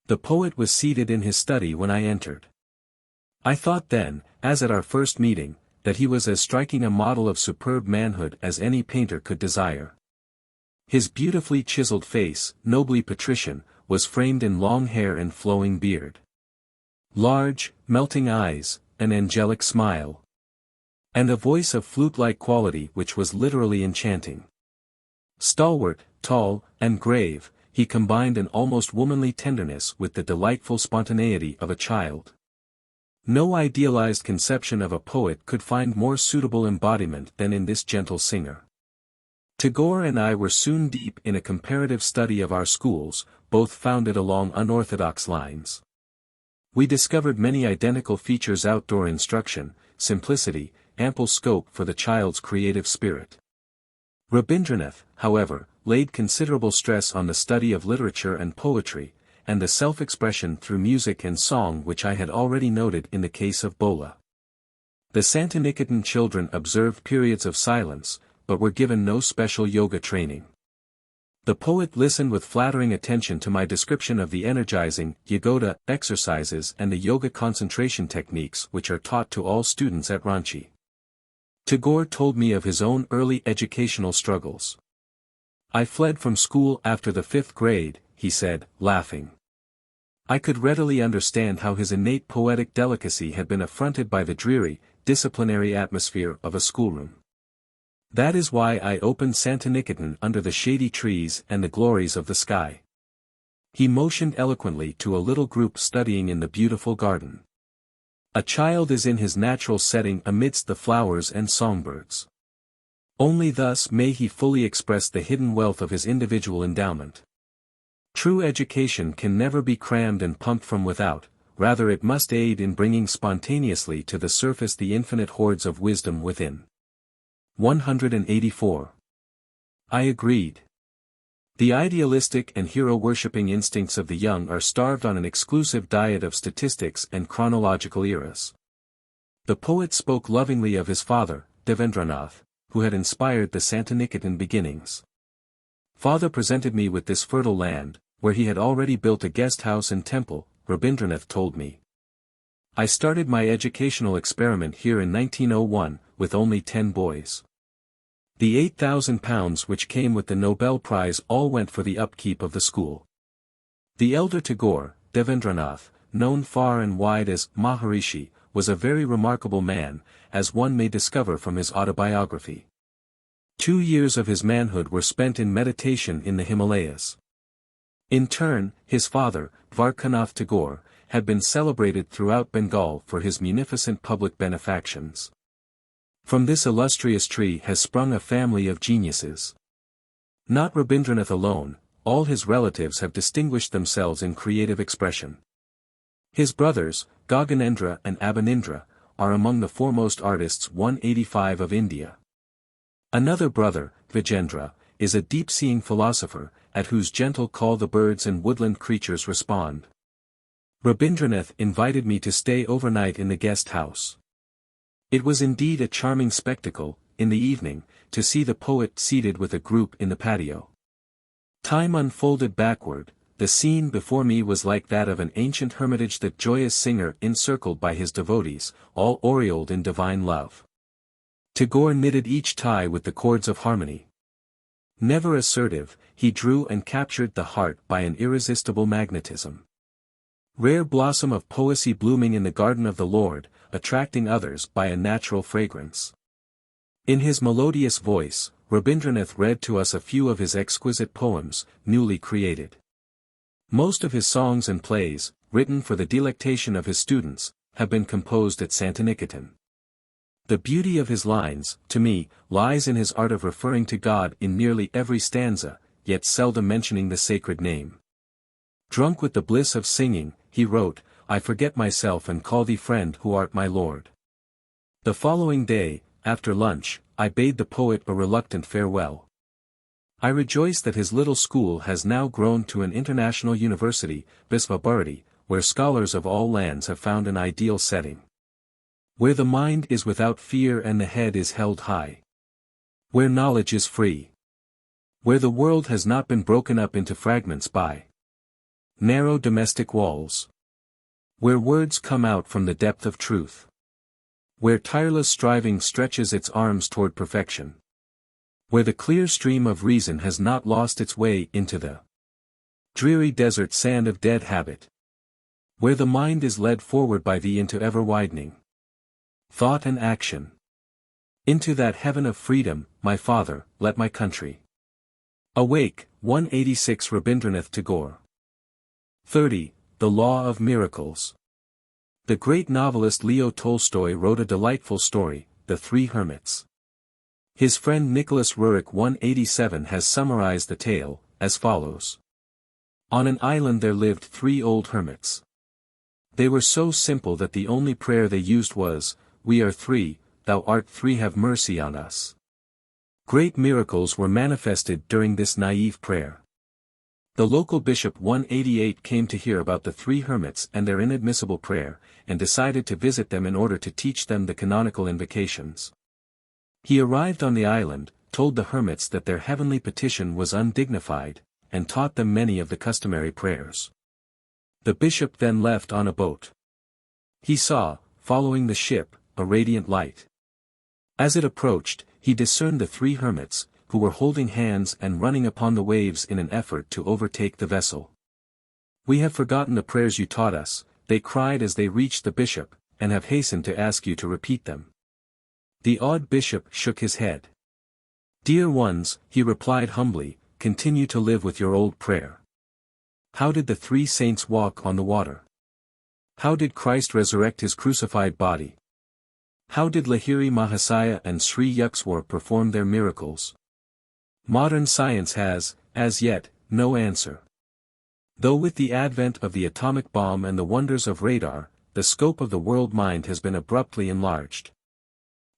The poet was seated in his study when I entered. I thought then, as at our first meeting, that he was as striking a model of superb manhood as any painter could desire. His beautifully chiseled face, nobly patrician, was framed in long hair and flowing beard. Large, melting eyes, an angelic smile, and a voice of flute-like quality which was literally enchanting. Stalwart, tall, and grave, he combined an almost womanly tenderness with the delightful spontaneity of a child. No idealized conception of a poet could find more suitable embodiment than in this gentle singer. Tagore and I were soon deep in a comparative study of our schools, both founded along unorthodox lines. We discovered many identical features: outdoor instruction, simplicity, ample scope for the child's creative spirit. Rabindranath, however, laid considerable stress on the study of literature and poetry, and the self-expression through music and song which I had already noted in the case of Bola. The Santiniketan children observed periods of silence, but were given no special yoga training. The poet listened with flattering attention to my description of the energizing Yagoda exercises and the yoga concentration techniques which are taught to all students at Ranchi. Tagore told me of his own early educational struggles. "I fled from school after the 5th grade, he said, laughing. I could readily understand how his innate poetic delicacy had been affronted by the dreary, disciplinary atmosphere of a schoolroom. That is why I opened Santiniketan under the shady trees and the glories of the sky." He motioned eloquently to a little group studying in the beautiful garden. "A child is in his natural setting amidst the flowers and songbirds. Only thus may he fully express the hidden wealth of his individual endowment. True education can never be crammed and pumped from without, rather it must aid in bringing spontaneously to the surface the infinite hoards of wisdom within." 184. I agreed. The idealistic and hero-worshipping instincts of the young are starved on an exclusive diet of statistics and chronological eras. The poet spoke lovingly of his father, Devendranath, who had inspired the Santiniketan beginnings. "Father presented me with this fertile land, where he had already built a guest house and temple," Rabindranath told me. "I started my educational experiment here in 1901, with only 10 boys. The £8,000 which came with the Nobel Prize all went for the upkeep of the school." The elder Tagore, Devendranath, known far and wide as Maharishi, was a very remarkable man, as one may discover from his autobiography. 2 years of his manhood were spent in meditation in the Himalayas. In turn, his father, Dwarkanath Tagore, had been celebrated throughout Bengal for his munificent public benefactions. From this illustrious tree has sprung a family of geniuses. Not Rabindranath alone, all his relatives have distinguished themselves in creative expression. His brothers, Gaganendra and Abanindra, are among the foremost artists 185 of India. Another brother, Vijendra, is a deep-seeing philosopher, at whose gentle call the birds and woodland creatures respond. Rabindranath invited me to stay overnight in the guest house. It was indeed a charming spectacle, in the evening, to see the poet seated with a group in the patio. Time unfolded backward, the scene before me was like that of an ancient hermitage, the joyous singer encircled by his devotees, all aureoled in divine love. Tagore knitted each tie with the cords of harmony. Never assertive, he drew and captured the heart by an irresistible magnetism. Rare blossom of poesy blooming in the garden of the Lord, attracting others by a natural fragrance. In his melodious voice, Rabindranath read to us a few of his exquisite poems, newly created. Most of his songs and plays, written for the delectation of his students, have been composed at Santiniketan. The beauty of his lines, to me, lies in his art of referring to God in nearly every stanza, yet seldom mentioning the sacred name. Drunk with the bliss of singing, he wrote, "I forget myself and call thee friend who art my Lord." The following day, after lunch, I bade the poet a reluctant farewell. I rejoice that his little school has now grown to an international university, Visva-Bharati, where scholars of all lands have found an ideal setting. Where the mind is without fear and the head is held high. Where knowledge is free. Where the world has not been broken up into fragments by Narrow domestic walls. Where words come out from the depth of truth. Where tireless striving stretches its arms toward perfection. Where the clear stream of reason has not lost its way into the dreary desert sand of dead habit. Where the mind is led forward by thee into ever-widening thought and action. Into that heaven of freedom, my Father, let my country awake. 186 Rabindranath Tagore. 30. The Law of Miracles. The great novelist Leo Tolstoy wrote a delightful story, The Three Hermits. His friend Nicholas Roerich 187 has summarized the tale, as follows. On an island there lived 3 old hermits. They were so simple that the only prayer they used was, "We are 3, thou art 3, have mercy on us." Great miracles were manifested during this naive prayer. The local bishop 188 came to hear about the 3 hermits and their inadmissible prayer, and decided to visit them in order to teach them the canonical invocations. He arrived on the island, told the hermits that their heavenly petition was undignified, and taught them many of the customary prayers. The bishop then left on a boat. He saw, following the ship, a radiant light. As it approached, he discerned the 3 hermits, who were holding hands and running upon the waves in an effort to overtake the vessel. "We have forgotten the prayers you taught us," they cried as they reached the bishop, "and have hastened to ask you to repeat them." The awed bishop shook his head. "Dear ones," he replied humbly, "continue to live with your old prayer. How did the 3 saints walk on the water? How did Christ resurrect his crucified body? How did Lahiri Mahasaya and Sri Yukteswar perform their miracles? Modern science has, as yet, no answer. Though with the advent of the atomic bomb and the wonders of radar, the scope of the world mind has been abruptly enlarged.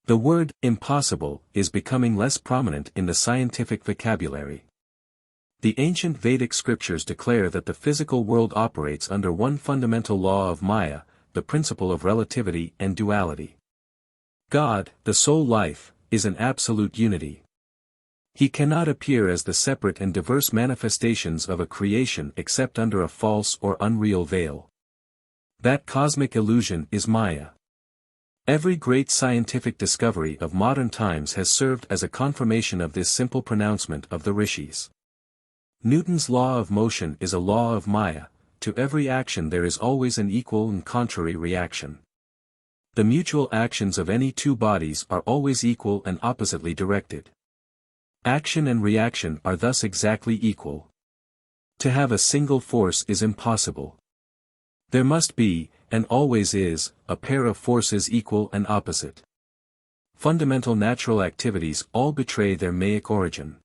The word, impossible, is becoming less prominent in the scientific vocabulary. The ancient Vedic scriptures declare that the physical world operates under one fundamental law of Maya, the principle of relativity and duality. God, the sole life, is an absolute unity. He cannot appear as the separate and diverse manifestations of a creation except under a false or unreal veil. That cosmic illusion is Maya. Every great scientific discovery of modern times has served as a confirmation of this simple pronouncement of the rishis. Newton's law of motion is a law of Maya. To every action there is always an equal and contrary reaction. The mutual actions of any 2 bodies are always equal and oppositely directed. Action and reaction are thus exactly equal. To have a single force is impossible. There must be, and always is, a pair of forces equal and opposite. Fundamental natural activities all betray their Maic origin.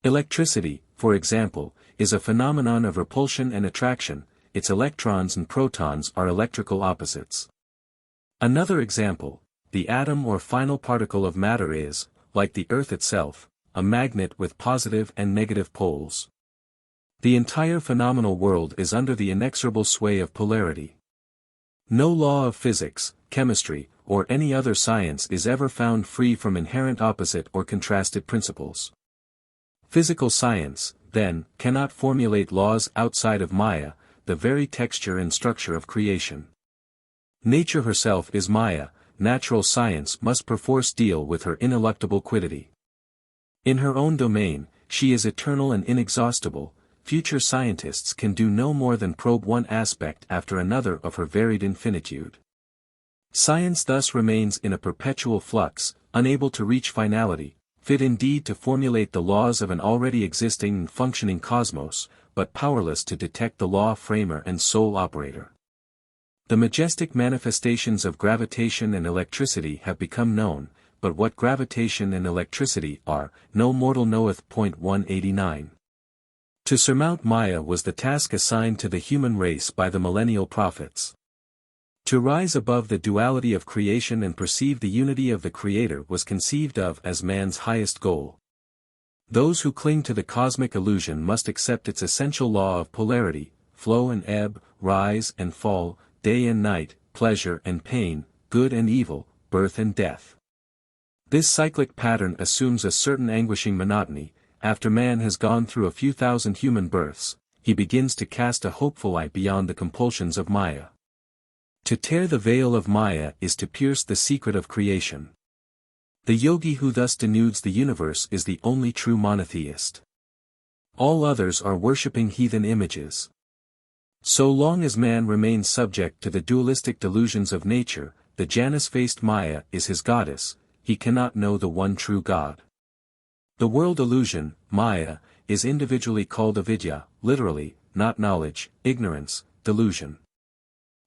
Electricity, for example, is a phenomenon of repulsion and attraction, its electrons and protons are electrical opposites. Another example, the atom or final particle of matter is, like the Earth itself, a magnet with positive and negative poles. The entire phenomenal world is under the inexorable sway of polarity. No law of physics, chemistry, or any other science is ever found free from inherent opposite or contrasted principles. Physical science, then, cannot formulate laws outside of Maya, the very texture and structure of creation. Nature herself is Maya, natural science must perforce deal with her ineluctable quiddity. In her own domain, she is eternal and inexhaustible. Future scientists can do no more than probe one aspect after another of her varied infinitude. Science thus remains in a perpetual flux, unable to reach finality, fit indeed to formulate the laws of an already existing and functioning cosmos, but powerless to detect the law framer and sole operator. The majestic manifestations of gravitation and electricity have become known, but what gravitation and electricity are, no mortal knoweth. 189. To surmount Maya was the task assigned to the human race by the millennial prophets. To rise above the duality of creation and perceive the unity of the Creator was conceived of as man's highest goal. Those who cling to the cosmic illusion must accept its essential law of polarity, flow and ebb, rise and fall, day and night, pleasure and pain, good and evil, birth and death. This cyclic pattern assumes a certain anguishing monotony. After man has gone through a few thousand human births, he begins to cast a hopeful eye beyond the compulsions of Maya. To tear the veil of Maya is to pierce the secret of creation. The yogi who thus denudes the universe is the only true monotheist. All others are worshipping heathen images. So long as man remains subject to the dualistic delusions of nature, the Janus-faced Maya is his goddess, he cannot know the one true God. The world illusion, Maya, is individually called avidya, literally, not knowledge, ignorance, delusion.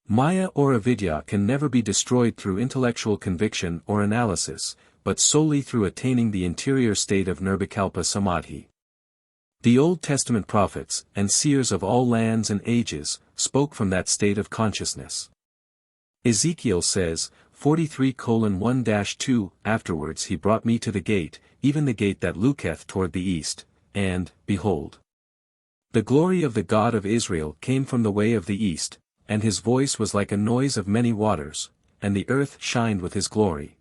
Maya or avidya can never be destroyed through intellectual conviction or analysis, but solely through attaining the interior state of nirvikalpa samadhi. The Old Testament prophets, and seers of all lands and ages, spoke from that state of consciousness. Ezekiel says, 43:1-2, afterwards he brought me to the gate, even the gate that looketh toward the east, and, behold, the glory of the God of Israel came from the way of the east, and his voice was like a noise of many waters, and the earth shined with his glory.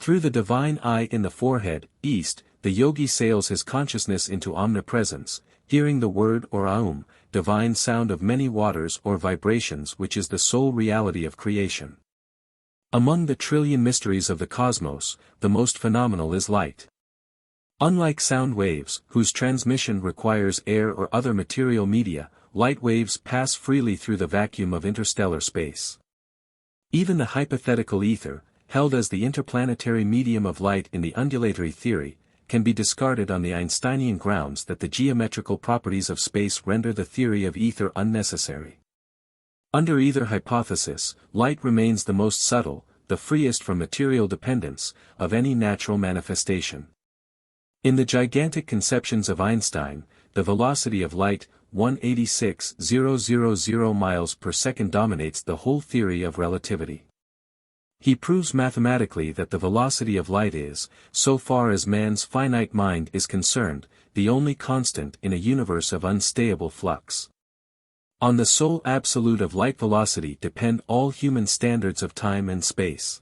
Through the divine eye in the forehead, east, the yogi sails his consciousness into omnipresence, hearing the word or aum, divine sound of many waters or vibrations which is the sole reality of creation. Among the trillion mysteries of the cosmos, the most phenomenal is light. Unlike sound waves, whose transmission requires air or other material media, light waves pass freely through the vacuum of interstellar space. Even the hypothetical ether, held as the interplanetary medium of light in the undulatory theory, can be discarded on the Einsteinian grounds that the geometrical properties of space render the theory of ether unnecessary. Under either hypothesis, light remains the most subtle, the freest from material dependence, of any natural manifestation. In the gigantic conceptions of Einstein, the velocity of light, 186,000 miles per second, dominates the whole theory of relativity. He proves mathematically that the velocity of light is, so far as man's finite mind is concerned, the only constant in a universe of unstable flux. On the sole absolute of light velocity depend all human standards of time and space.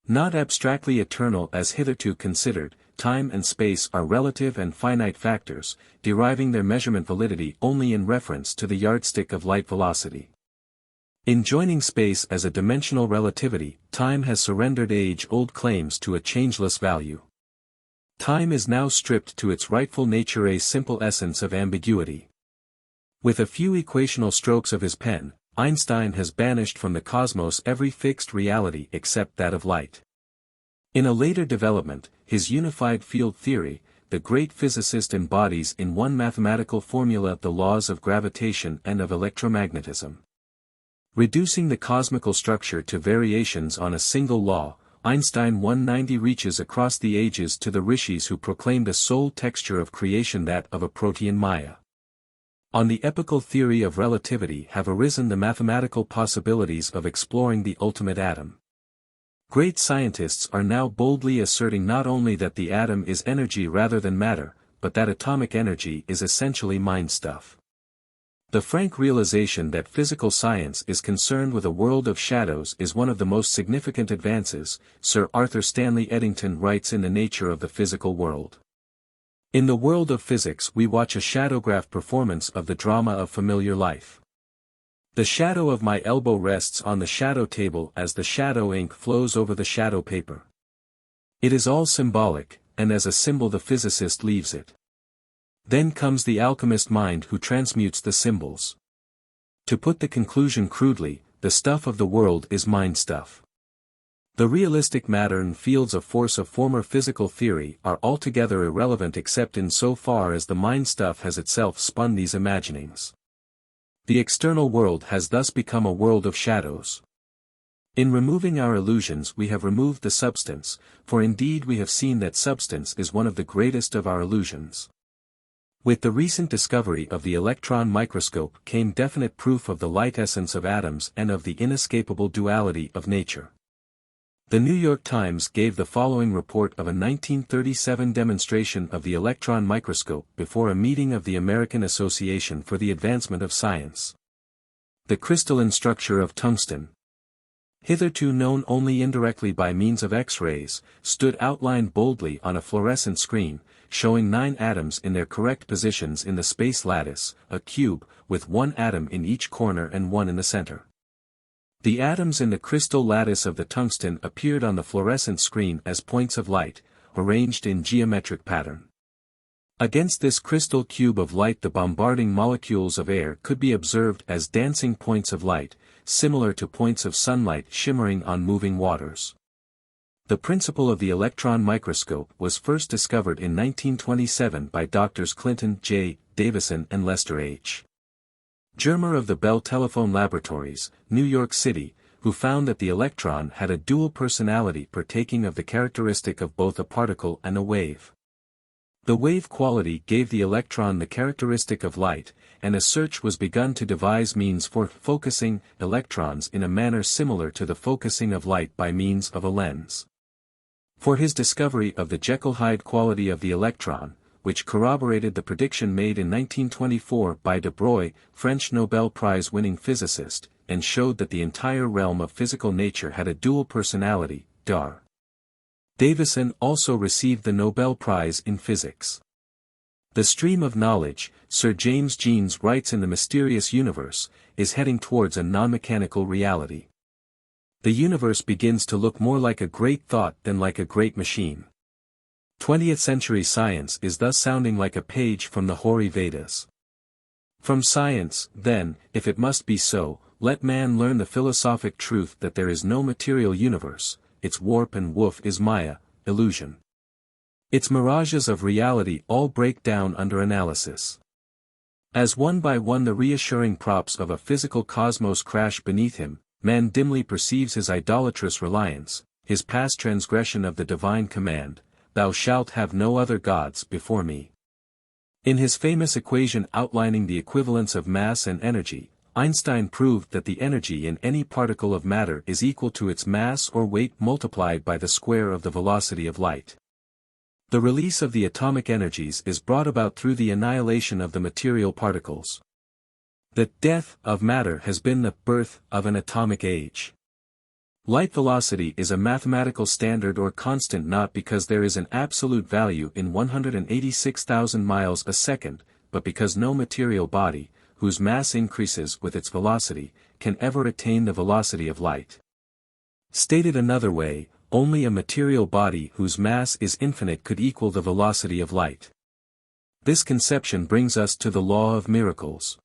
Not abstractly eternal as hitherto considered, time and space are relative and finite factors, deriving their measurement validity only in reference to the yardstick of light velocity. In joining space as a dimensional relativity, time has surrendered age-old claims to a changeless value. Time is now stripped to its rightful nature, a simple essence of ambiguity. With a few equational strokes of his pen, Einstein has banished from the cosmos every fixed reality except that of light. In a later development, his unified field theory, the great physicist embodies in one mathematical formula the laws of gravitation and of electromagnetism. Reducing the cosmical structure to variations on a single law, Einstein 190 reaches across the ages to the rishis who proclaimed a sole texture of creation, that of a protean Maya. On the epical theory of relativity have arisen the mathematical possibilities of exploring the ultimate atom. Great scientists are now boldly asserting not only that the atom is energy rather than matter, but that atomic energy is essentially mind stuff. The frank realization that physical science is concerned with a world of shadows is one of the most significant advances, Sir Arthur Stanley Eddington writes in The Nature of the Physical World. In the world of physics we watch a shadowgraph performance of the drama of familiar life. The shadow of my elbow rests on the shadow table as the shadow ink flows over the shadow paper. It is all symbolic, and as a symbol the physicist leaves it. Then comes the alchemist mind who transmutes the symbols. To put the conclusion crudely, the stuff of the world is mind stuff. The realistic matter and fields of force of former physical theory are altogether irrelevant except in so far as the mind stuff has itself spun these imaginings. The external world has thus become a world of shadows. In removing our illusions we have removed the substance, for indeed we have seen that substance is one of the greatest of our illusions. With the recent discovery of the electron microscope came definite proof of the light essence of atoms and of the inescapable duality of nature. The New York Times gave the following report of a 1937 demonstration of the electron microscope before a meeting of the American Association for the Advancement of Science. The crystalline structure of tungsten, hitherto known only indirectly by means of X-rays, stood outlined boldly on a fluorescent screen, showing 9 atoms in their correct positions in the space lattice, a cube, with 1 atom in each corner and 1 in the center. The atoms in the crystal lattice of the tungsten appeared on the fluorescent screen as points of light, arranged in geometric pattern. Against this crystal cube of light the bombarding molecules of air could be observed as dancing points of light, similar to points of sunlight shimmering on moving waters. The principle of the electron microscope was first discovered in 1927 by Drs. Clinton J. Davison and Lester H. Germer of the Bell Telephone Laboratories, New York City, who found that the electron had a dual personality partaking of the characteristic of both a particle and a wave. The wave quality gave the electron the characteristic of light, and a search was begun to devise means for focusing electrons in a manner similar to the focusing of light by means of a lens. For his discovery of the Jekyll-Hyde quality of the electron, which corroborated the prediction made in 1924 by de Broglie, French Nobel Prize-winning physicist, and showed that the entire realm of physical nature had a dual personality, Dr. Davison also received the Nobel Prize in Physics. The stream of knowledge, Sir James Jeans writes in The Mysterious Universe, is heading towards a non-mechanical reality. The universe begins to look more like a great thought than like a great machine. 20th century science is thus sounding like a page from the Hoary Vedas. From science, then, if it must be so, let man learn the philosophic truth that there is no material universe, its warp and woof is Maya, illusion. Its mirages of reality all break down under analysis. As one by one the reassuring props of a physical cosmos crash beneath him, man dimly perceives his idolatrous reliance, his past transgression of the divine command, "Thou shalt have no other gods before me." In his famous equation outlining the equivalence of mass and energy, Einstein proved that the energy in any particle of matter is equal to its mass or weight multiplied by the square of the velocity of light. The release of the atomic energies is brought about through the annihilation of the material particles. The death of matter has been the birth of an atomic age. Light velocity is a mathematical standard or constant not because there is an absolute value in 186,000 miles a second, but because no material body, whose mass increases with its velocity, can ever attain the velocity of light. Stated another way, only a material body whose mass is infinite could equal the velocity of light. This conception brings us to the law of miracles.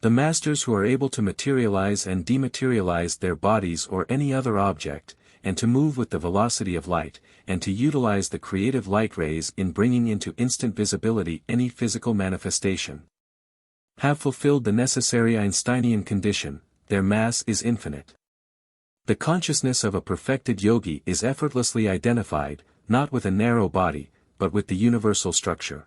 The masters who are able to materialize and dematerialize their bodies or any other object, and to move with the velocity of light, and to utilize the creative light rays in bringing into instant visibility any physical manifestation, have fulfilled the necessary Einsteinian condition, their mass is infinite. The consciousness of a perfected yogi is effortlessly identified, not with a narrow body, but with the universal structure.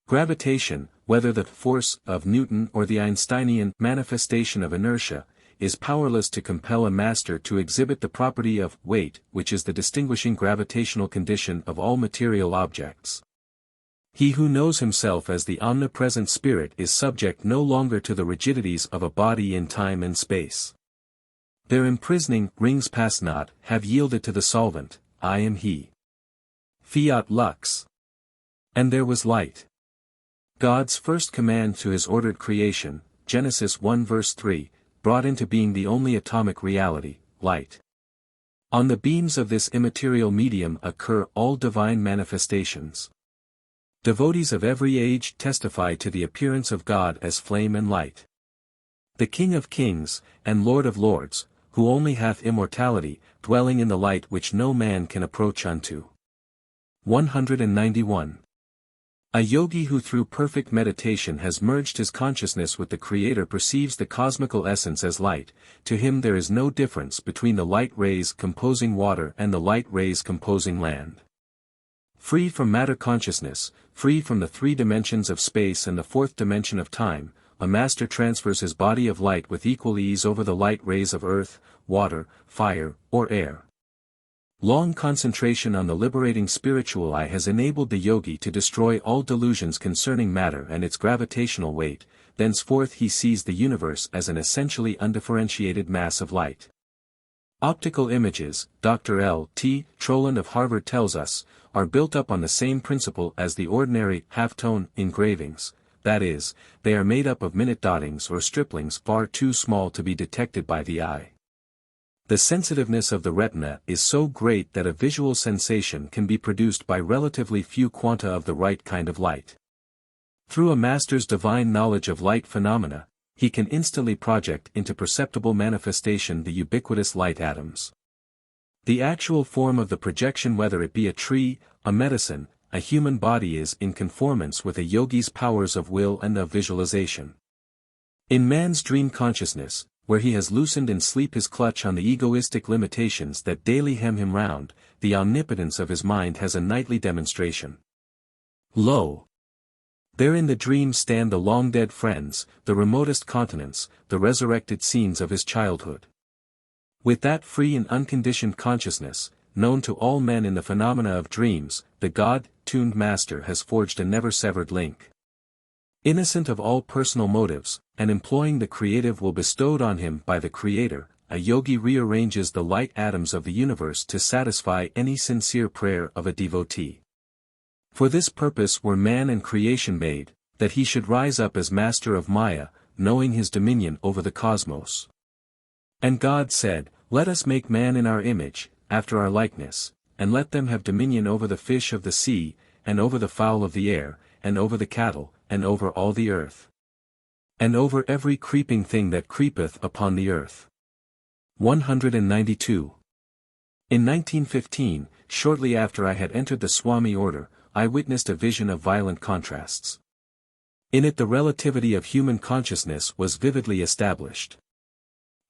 Gravitation, whether the force of Newton or the Einsteinian manifestation of inertia, is powerless to compel a master to exhibit the property of weight, which is the distinguishing gravitational condition of all material objects. He who knows himself as the omnipresent spirit is subject no longer to the rigidities of a body in time and space. Their imprisoning rings pass not, have yielded to the solvent, I am he. Fiat lux. And there was light. God's first command to his ordered creation, Genesis 1 verse 3, brought into being the only atomic reality, light. On the beams of this immaterial medium occur all divine manifestations. Devotees of every age testify to the appearance of God as flame and light. The King of kings, and Lord of lords, who only hath immortality, dwelling in the light which no man can approach unto. 191. A yogi who through perfect meditation has merged his consciousness with the Creator perceives the cosmical essence as light. To him there is no difference between the light rays composing water and the light rays composing land. Free from matter consciousness, free from the 3 dimensions of space and the 4th dimension of time, a master transfers his body of light with equal ease over the light rays of earth, water, fire, or air. Long concentration on the liberating spiritual eye has enabled the yogi to destroy all delusions concerning matter and its gravitational weight. Thenceforth he sees the universe as an essentially undifferentiated mass of light. Optical images, Dr. L. T. Troland of Harvard tells us, are built up on the same principle as the ordinary halftone engravings, that is, they are made up of minute dottings or striplings far too small to be detected by the eye. The sensitiveness of the retina is so great that a visual sensation can be produced by relatively few quanta of the right kind of light. Through a master's divine knowledge of light phenomena, he can instantly project into perceptible manifestation the ubiquitous light atoms. The actual form of the projection, whether it be a tree, a medicine, a human body, is in conformance with a yogi's powers of will and of visualization. In man's dream consciousness, where he has loosened in sleep his clutch on the egoistic limitations that daily hem him round, the omnipotence of his mind has a nightly demonstration. Lo! There in the dream stand the long-dead friends, the remotest continents, the resurrected scenes of his childhood. With that free and unconditioned consciousness, known to all men in the phenomena of dreams, the God-tuned master has forged a never-severed link. Innocent of all personal motives, and employing the creative will bestowed on him by the Creator, a yogi rearranges the light atoms of the universe to satisfy any sincere prayer of a devotee. For this purpose were man and creation made, that he should rise up as master of Maya, knowing his dominion over the cosmos. And God said, "Let us make man in our image, after our likeness, and let them have dominion over the fish of the sea, and over the fowl of the air, and over the cattle, and over all the earth. And over every creeping thing that creepeth upon the earth." 192. In 1915, shortly after I had entered the Swami order, I witnessed a vision of violent contrasts. In it the relativity of human consciousness was vividly established.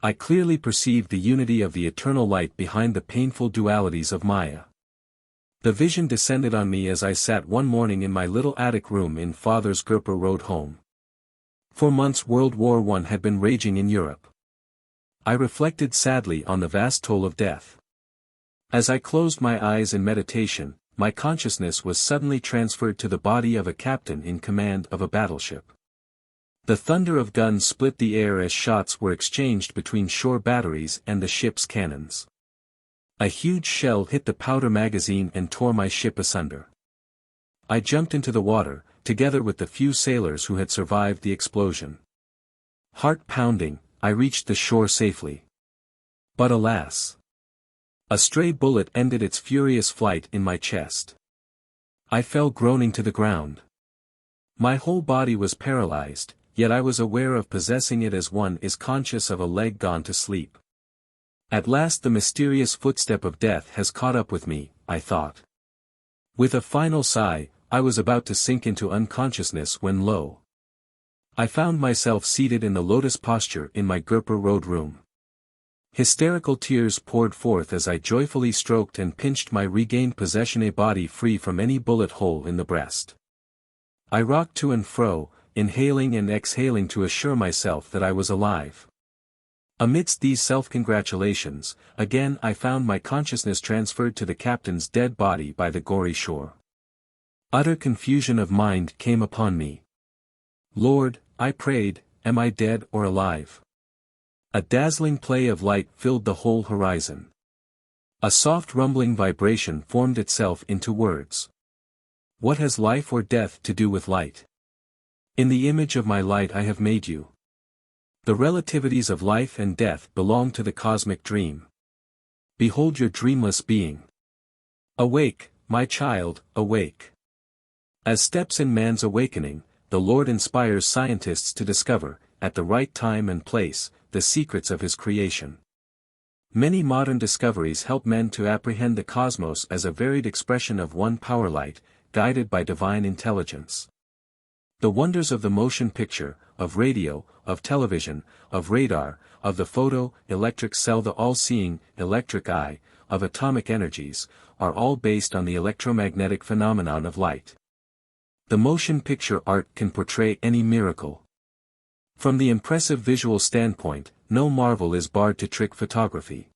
I clearly perceived the unity of the eternal light behind the painful dualities of Maya. The vision descended on me as I sat one morning in my little attic room in Father's Gorakhpur Road home. For months World War I had been raging in Europe. I reflected sadly on the vast toll of death. As I closed my eyes in meditation, my consciousness was suddenly transferred to the body of a captain in command of a battleship. The thunder of guns split the air as shots were exchanged between shore batteries and the ship's cannons. A huge shell hit the powder magazine and tore my ship asunder. I jumped into the water, together with the few sailors who had survived the explosion. Heart pounding, I reached the shore safely. But alas! A stray bullet ended its furious flight in my chest. I fell groaning to the ground. My whole body was paralyzed, yet I was aware of possessing it as one is conscious of a leg gone to sleep. At last the mysterious footstep of death has caught up with me, I thought. With a final sigh, I was about to sink into unconsciousness when lo! I found myself seated in the lotus posture in my Gorakhpur Road room. Hysterical tears poured forth as I joyfully stroked and pinched my regained possession, a body free from any bullet hole in the breast. I rocked to and fro, inhaling and exhaling to assure myself that I was alive. Amidst these self-congratulations, again I found my consciousness transferred to the captain's dead body by the gory shore. Utter confusion of mind came upon me. Lord, I prayed, am I dead or alive? A dazzling play of light filled the whole horizon. A soft rumbling vibration formed itself into words. What has life or death to do with light? In the image of my light I have made you. The relativities of life and death belong to the cosmic dream. Behold your dreamless being. Awake, my child, awake. As steps in man's awakening, the Lord inspires scientists to discover, at the right time and place, the secrets of his creation. Many modern discoveries help men to apprehend the cosmos as a varied expression of one power light, guided by divine intelligence. The wonders of the motion picture, of radio, of television, of radar, of the photo-electric cell, the all-seeing, electric eye, of atomic energies, are all based on the electromagnetic phenomenon of light. The motion picture art can portray any miracle. From the impressive visual standpoint, no marvel is barred to trick photography.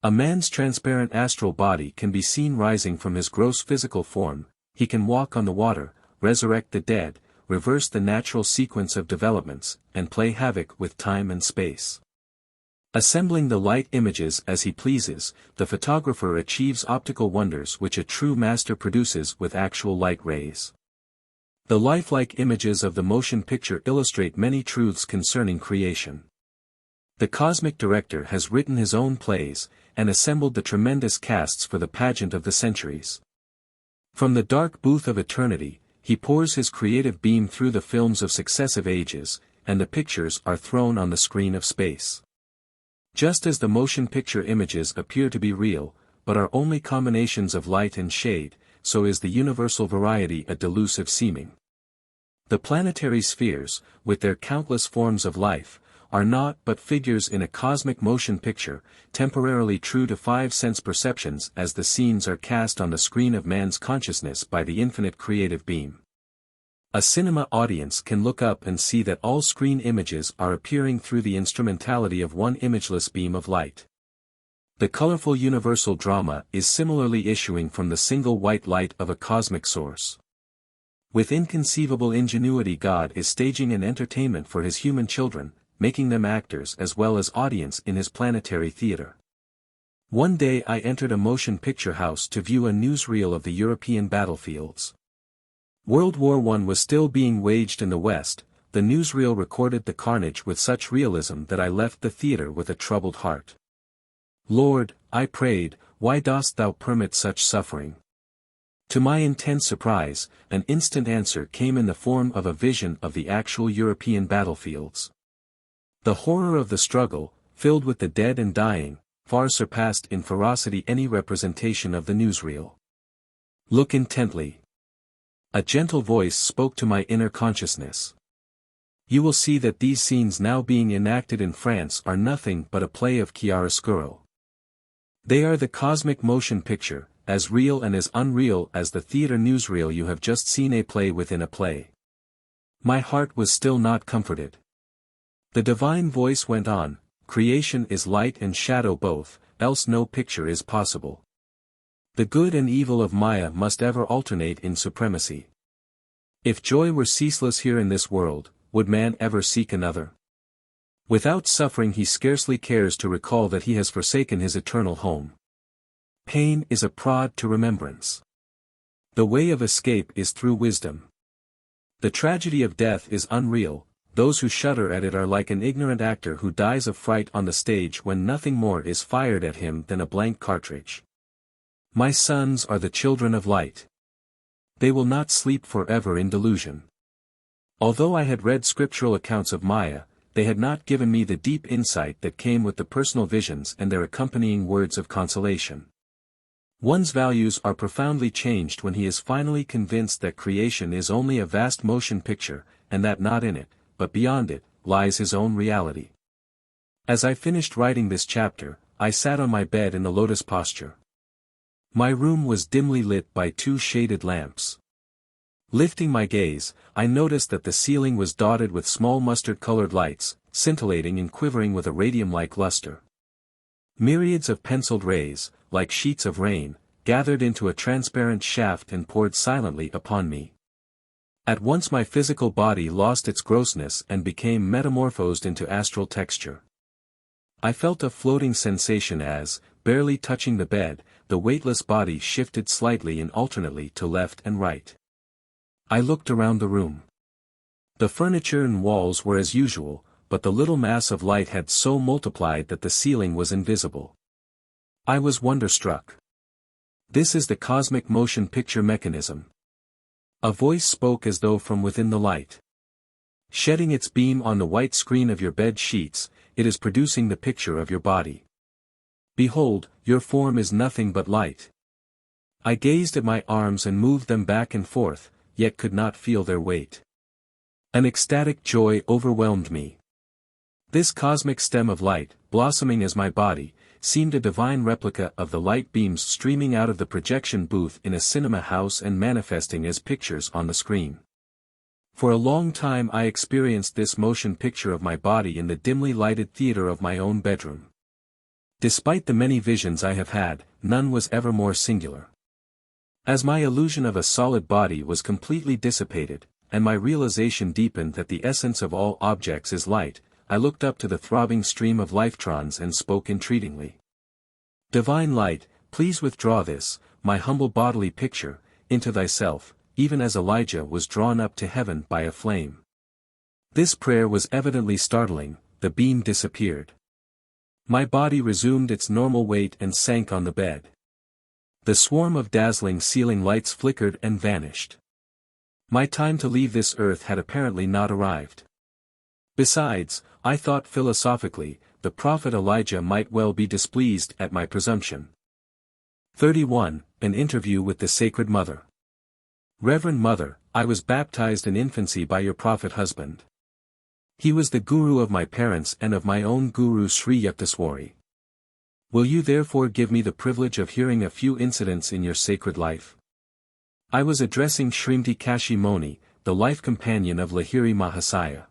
A man's transparent astral body can be seen rising from his gross physical form, he can walk on the water, resurrect the dead, reverse the natural sequence of developments, and play havoc with time and space. Assembling the light images as he pleases, the photographer achieves optical wonders which a true master produces with actual light rays. The lifelike images of the motion picture illustrate many truths concerning creation. The cosmic director has written his own plays, and assembled the tremendous casts for the pageant of the centuries. From the dark booth of eternity, he pours his creative beam through the films of successive ages, and the pictures are thrown on the screen of space. Just as the motion picture images appear to be real, but are only combinations of light and shade, so is the universal variety a delusive seeming. The planetary spheres, with their countless forms of life, are not but figures in a cosmic motion picture, temporarily true to five-sense perceptions as the scenes are cast on the screen of man's consciousness by the infinite creative beam. A cinema audience can look up and see that all screen images are appearing through the instrumentality of one imageless beam of light. The colorful universal drama is similarly issuing from the single white light of a cosmic source. With inconceivable ingenuity, God is staging an entertainment for his human children, making them actors as well as audience in his planetary theater. One day I entered a motion picture house to view a newsreel of the European battlefields. World War I was still being waged in the West. The newsreel recorded the carnage with such realism that I left the theater with a troubled heart. Lord, I prayed, why dost thou permit such suffering? To my intense surprise, an instant answer came in the form of a vision of the actual European battlefields. The horror of the struggle, filled with the dead and dying, far surpassed in ferocity any representation of the newsreel. Look intently. A gentle voice spoke to my inner consciousness. You will see that these scenes now being enacted in France are nothing but a play of chiaroscuro. They are the cosmic motion picture, as real and as unreal as the theater newsreel you have just seen, a play within a play. My heart was still not comforted. The divine voice went on, creation is light and shadow both, else no picture is possible. The good and evil of Maya must ever alternate in supremacy. If joy were ceaseless here in this world, would man ever seek another? Without suffering he scarcely cares to recall that he has forsaken his eternal home. Pain is a prod to remembrance. The way of escape is through wisdom. The tragedy of death is unreal. Those who shudder at it are like an ignorant actor who dies of fright on the stage when nothing more is fired at him than a blank cartridge. My sons are the children of light. They will not sleep forever in delusion. Although I had read scriptural accounts of Maya, they had not given me the deep insight that came with the personal visions and their accompanying words of consolation. One's values are profoundly changed when he is finally convinced that creation is only a vast motion picture, and that not in it, but beyond it, lies his own reality. As I finished writing this chapter, I sat on my bed in the lotus posture. My room was dimly lit by two shaded lamps. Lifting my gaze, I noticed that the ceiling was dotted with small mustard-colored lights, scintillating and quivering with a radium-like luster. Myriads of penciled rays, like sheets of rain, gathered into a transparent shaft and poured silently upon me. At once my physical body lost its grossness and became metamorphosed into astral texture. I felt a floating sensation as, barely touching the bed, the weightless body shifted slightly and alternately to left and right. I looked around the room. The furniture and walls were as usual, but the little mass of light had so multiplied that the ceiling was invisible. I was wonderstruck. This is the cosmic motion picture mechanism. A voice spoke as though from within the light. Shedding its beam on the white screen of your bed sheets, it is producing the picture of your body. Behold, your form is nothing but light. I gazed at my arms and moved them back and forth, yet could not feel their weight. An ecstatic joy overwhelmed me. This cosmic stem of light, blossoming as my body, seemed a divine replica of the light beams streaming out of the projection booth in a cinema house and manifesting as pictures on the screen. For a long time I experienced this motion picture of my body in the dimly lighted theater of my own bedroom. Despite the many visions I have had, none was ever more singular. As my illusion of a solid body was completely dissipated, and my realization deepened that the essence of all objects is light, I looked up to the throbbing stream of lifetrons and spoke entreatingly. Divine light, please withdraw this, my humble bodily picture, into thyself, even as Elijah was drawn up to heaven by a flame. This prayer was evidently startling, the beam disappeared. My body resumed its normal weight and sank on the bed. The swarm of dazzling ceiling lights flickered and vanished. My time to leave this earth had apparently not arrived. Besides, I thought philosophically, the prophet Elijah might well be displeased at my presumption. 31. An interview with the Sacred Mother. Reverend Mother, I was baptized in infancy by your prophet husband. He was the guru of my parents and of my own guru Sri Yukteswar. Will you therefore give me the privilege of hearing a few incidents in your sacred life? I was addressing Srimati Kashi Moni, the life companion of Lahiri Mahasaya.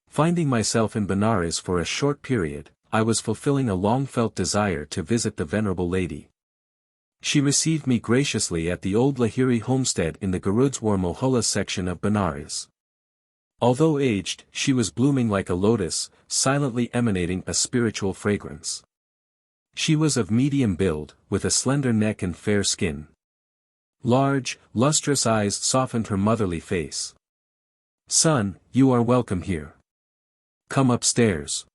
Finding myself in Benares for a short period, I was fulfilling a long-felt desire to visit the Venerable Lady. She received me graciously at the old Lahiri homestead in the Gurudzwar Mohalla section of Benares. Although aged, she was blooming like a lotus, silently emanating a spiritual fragrance. She was of medium build, with a slender neck and fair skin. Large, lustrous eyes softened her motherly face. Son, you are welcome here. Come upstairs.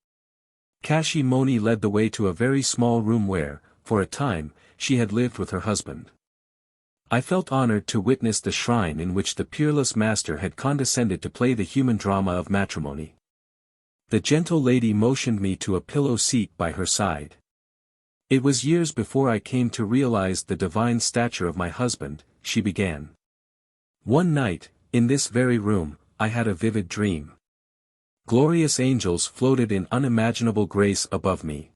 Kashi Moni led the way to a very small room where, for a time, she had lived with her husband. I felt honored to witness the shrine in which the peerless master had condescended to play the human drama of matrimony. The gentle lady motioned me to a pillow seat by her side. It was years before I came to realize the divine stature of my husband, she began. One night, in this very room, I had a vivid dream. Glorious angels floated in unimaginable grace above me.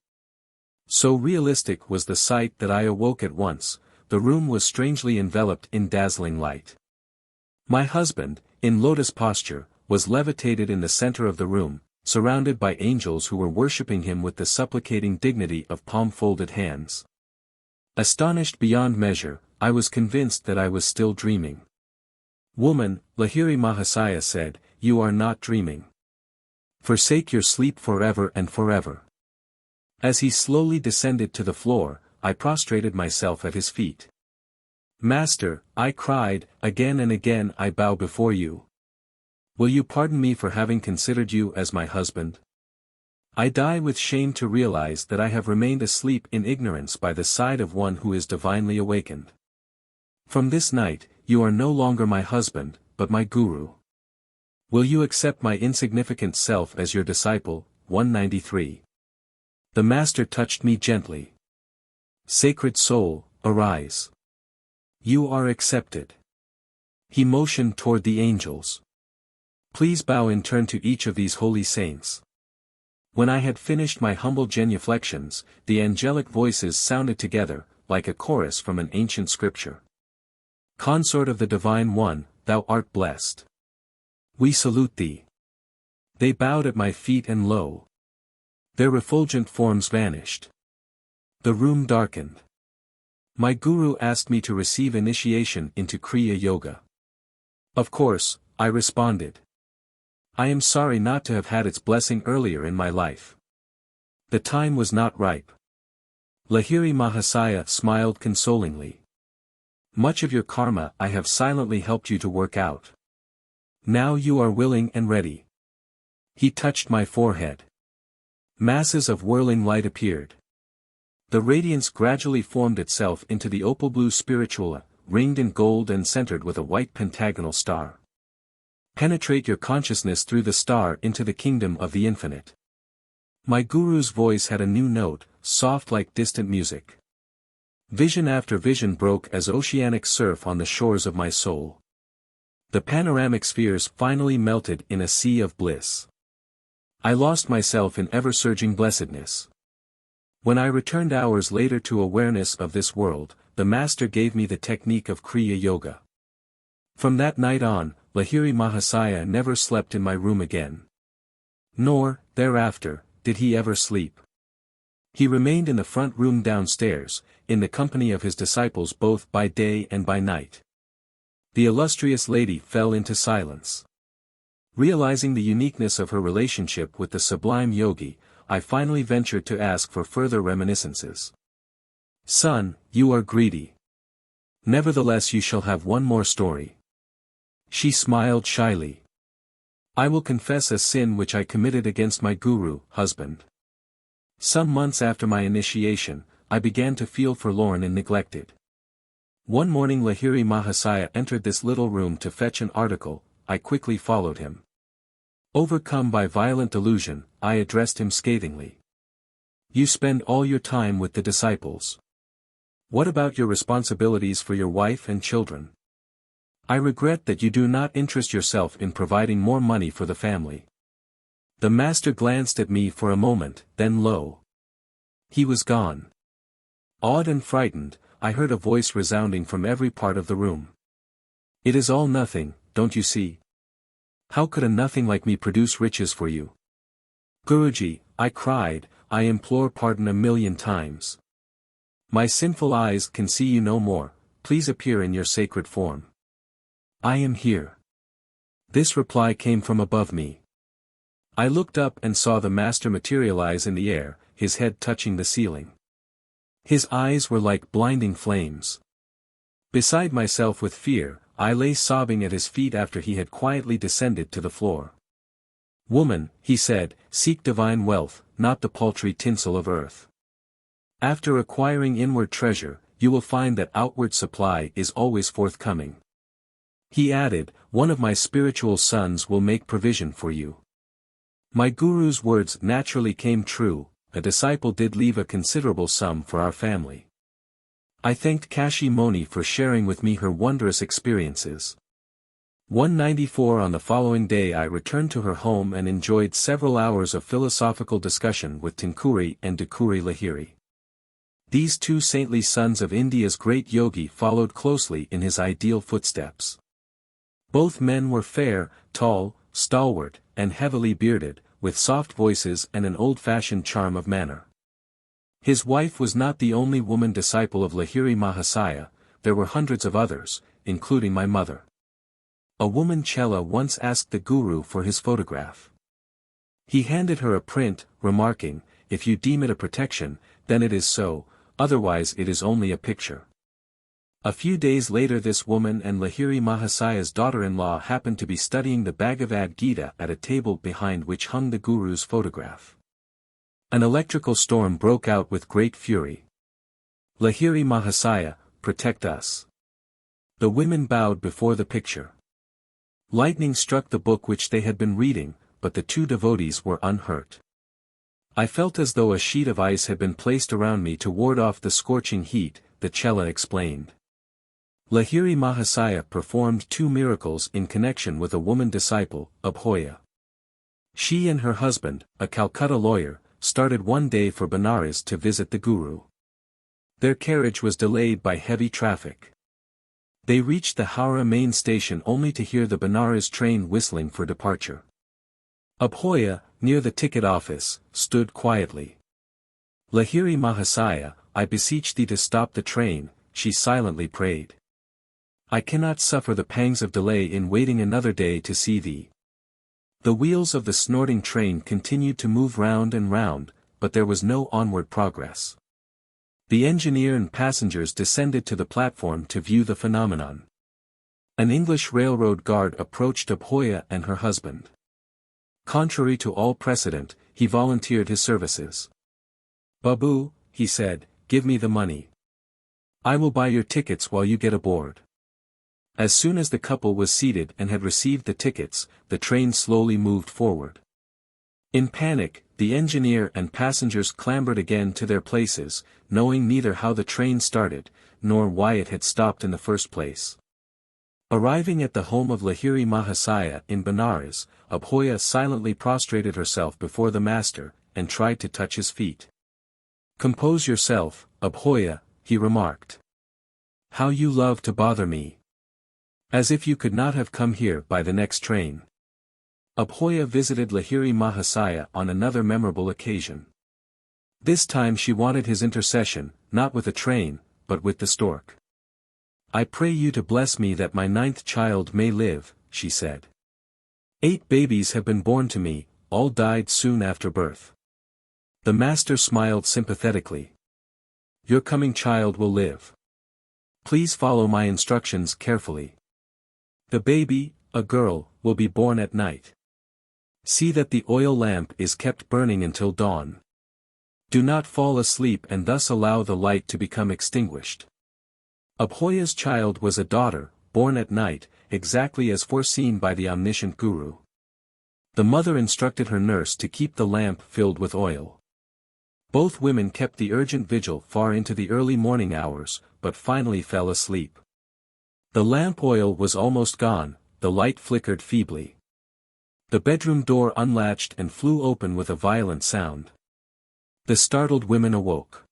So realistic was the sight that I awoke at once. The room was strangely enveloped in dazzling light. My husband, in lotus posture, was levitated in the center of the room, surrounded by angels who were worshipping him with the supplicating dignity of palm-folded hands. Astonished beyond measure, I was convinced that I was still dreaming. Woman, Lahiri Mahasaya said, you are not dreaming. Forsake your sleep forever and forever. As he slowly descended to the floor, I prostrated myself at his feet. Master, I cried, again and again I bow before you. Will you pardon me for having considered you as my husband? I die with shame to realize that I have remained asleep in ignorance by the side of one who is divinely awakened. From this night, you are no longer my husband, but my guru. Will you accept my insignificant self as your disciple? 193. The Master touched me gently. Sacred soul, arise. You are accepted. He motioned toward the angels. Please bow in turn to each of these holy saints. When I had finished my humble genuflections, the angelic voices sounded together, like a chorus from an ancient scripture. Consort of the Divine One, thou art blessed. We salute thee. They bowed at my feet and lo! Their refulgent forms vanished. The room darkened. My guru asked me to receive initiation into Kriya Yoga. Of course, I responded. I am sorry not to have had its blessing earlier in my life. The time was not ripe. Lahiri Mahasaya smiled consolingly. Much of your karma I have silently helped you to work out. Now you are willing and ready. He touched my forehead. Masses of whirling light appeared. The radiance gradually formed itself into the opal-blue spirituala, ringed in gold and centered with a white pentagonal star. Penetrate your consciousness through the star into the kingdom of the infinite. My guru's voice had a new note, soft like distant music. Vision after vision broke as oceanic surf on the shores of my soul. The panoramic spheres finally melted in a sea of bliss. I lost myself in ever-surging blessedness. When I returned hours later to awareness of this world, the Master gave me the technique of Kriya Yoga. From that night on, Lahiri Mahasaya never slept in my room again. Nor, thereafter, did he ever sleep. He remained in the front room downstairs, in the company of his disciples both by day and by night. The illustrious lady fell into silence. Realizing the uniqueness of her relationship with the sublime yogi, I finally ventured to ask for further reminiscences. Son, you are greedy. Nevertheless, you shall have one more story. She smiled shyly. I will confess a sin which I committed against my guru, husband. Some months after my initiation, I began to feel forlorn and neglected. One morning Lahiri Mahasaya entered this little room to fetch an article. I quickly followed him. Overcome by violent delusion, I addressed him scathingly. You spend all your time with the disciples. What about your responsibilities for your wife and children? I regret that you do not interest yourself in providing more money for the family. The master glanced at me for a moment, then lo! He was gone. Awed and frightened, I heard a voice resounding from every part of the room. It is all nothing, don't you see? How could a nothing like me produce riches for you? Guruji, I cried, I implore pardon 1,000,000 times. My sinful eyes can see you no more, please appear in your sacred form. I am here. This reply came from above me. I looked up and saw the master materialize in the air, his head touching the ceiling. His eyes were like blinding flames. Beside myself with fear, I lay sobbing at his feet after he had quietly descended to the floor. Woman, he said, seek divine wealth, not the paltry tinsel of earth. After acquiring inward treasure, you will find that outward supply is always forthcoming. He added, one of my spiritual sons will make provision for you. My guru's words naturally came true. A disciple did leave a considerable sum for our family. I thanked Kashi Moni for sharing with me her wondrous experiences. 194 On the following day I returned to her home and enjoyed several hours of philosophical discussion with Tinkuri and Dukuri Lahiri. These two saintly sons of India's great yogi followed closely in his ideal footsteps. Both men were fair, tall, stalwart, and heavily bearded, with soft voices and an old-fashioned charm of manner. His wife was not the only woman disciple of Lahiri Mahasaya, there were hundreds of others, including my mother. A woman Chela once asked the guru for his photograph. He handed her a print, remarking, if you deem it a protection, then it is so, otherwise it is only a picture. A few days later this woman and Lahiri Mahasaya's daughter-in-law happened to be studying the Bhagavad Gita at a table behind which hung the guru's photograph. An electrical storm broke out with great fury. Lahiri Mahasaya, protect us. The women bowed before the picture. Lightning struck the book which they had been reading, but the two devotees were unhurt. I felt as though a sheet of ice had been placed around me to ward off the scorching heat, the Chela explained. Lahiri Mahasaya performed 2 miracles in connection with a woman disciple, Abhoya. She and her husband, a Calcutta lawyer, started one day for Benares to visit the Guru. Their carriage was delayed by heavy traffic. They reached the Howrah main station only to hear the Benares train whistling for departure. Abhoya, near the ticket office, stood quietly. Lahiri Mahasaya, I beseech thee to stop the train, she silently prayed. I cannot suffer the pangs of delay in waiting another day to see thee. The wheels of the snorting train continued to move round and round, but there was no onward progress. The engineer and passengers descended to the platform to view the phenomenon. An English railroad guard approached Abhoya and her husband. Contrary to all precedent, he volunteered his services. Babu, he said, give me the money. I will buy your tickets while you get aboard. As soon as the couple was seated and had received the tickets, the train slowly moved forward. In panic, the engineer and passengers clambered again to their places, knowing neither how the train started, nor why it had stopped in the first place. Arriving at the home of Lahiri Mahasaya in Benares, Abhoya silently prostrated herself before the master, and tried to touch his feet. Compose yourself, Abhoya, he remarked. How you love to bother me. As if you could not have come here by the next train. Abhoya visited Lahiri Mahasaya on another memorable occasion. This time she wanted his intercession, not with a train, but with the stork. I pray you to bless me that my 9th child may live, she said. 8 babies have been born to me, all died soon after birth. The master smiled sympathetically. Your coming child will live. Please follow my instructions carefully. The baby, a girl, will be born at night. See that the oil lamp is kept burning until dawn. Do not fall asleep and thus allow the light to become extinguished. Abhoya's child was a daughter, born at night, exactly as foreseen by the omniscient Guru. The mother instructed her nurse to keep the lamp filled with oil. Both women kept the urgent vigil far into the early morning hours, but finally fell asleep. The lamp oil was almost gone, the light flickered feebly. The bedroom door unlatched and flew open with a violent sound. The startled women awoke.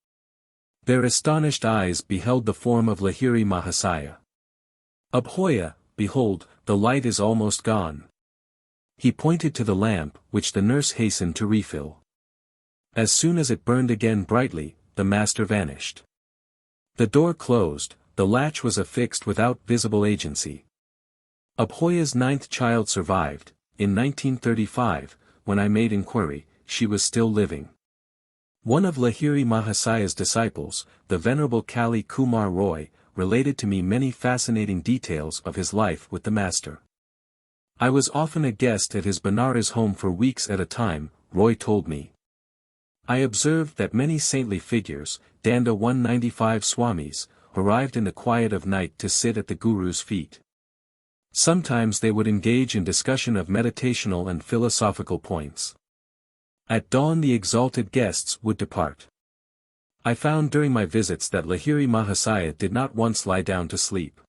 Their astonished eyes beheld the form of Lahiri Mahasaya. Abhoya, behold, the light is almost gone. He pointed to the lamp, which the nurse hastened to refill. As soon as it burned again brightly, the master vanished. The door closed, the latch was affixed without visible agency. Abhoya's 9th child survived. In 1935, when I made inquiry, she was still living. One of Lahiri Mahasaya's disciples, the Venerable Kali Kumar Roy, related to me many fascinating details of his life with the master. I was often a guest at his Benares home for weeks at a time, Roy told me. I observed that many saintly figures, Danda 195 Swamis, arrived in the quiet of night to sit at the Guru's feet. Sometimes they would engage in discussion of meditational and philosophical points. At dawn the exalted guests would depart. I found during my visits that Lahiri Mahasaya did not once lie down to sleep.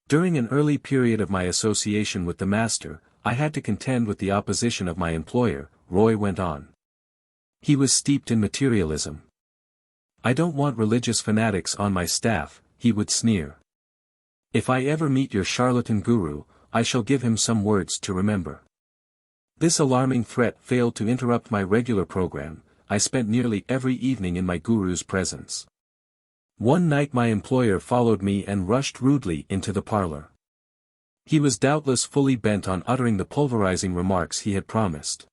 During an early period of my association with the master, I had to contend with the opposition of my employer, Roy went on. He was steeped in materialism. I don't want religious fanatics on my staff, he would sneer. If I ever meet your charlatan guru, I shall give him some words to remember. This alarming threat failed to interrupt my regular program. I spent nearly every evening in my guru's presence. One night my employer followed me and rushed rudely into the parlor. He was doubtless fully bent on uttering the pulverizing remarks he had promised.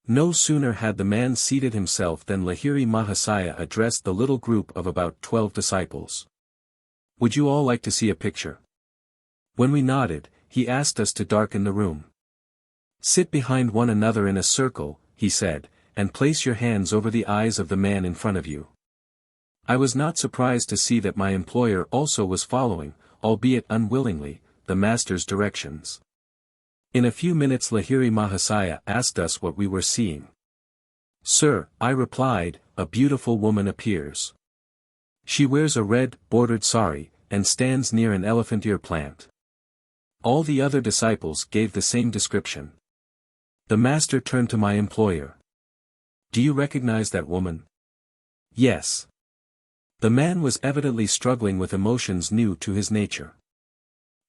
No sooner had the man seated himself than Lahiri Mahasaya addressed the little group of about 12 disciples. Would you all like to see a picture? When we nodded, he asked us to darken the room. Sit behind one another in a circle, he said, and place your hands over the eyes of the man in front of you. I was not surprised to see that my employer also was following, albeit unwillingly, the master's directions. In a few minutes Lahiri Mahasaya asked us what we were seeing. Sir, I replied, a beautiful woman appears. She wears a red, bordered sari, and stands near an elephant ear plant. All the other disciples gave the same description. The master turned to my employer. Do you recognize that woman? Yes. The man was evidently struggling with emotions new to his nature.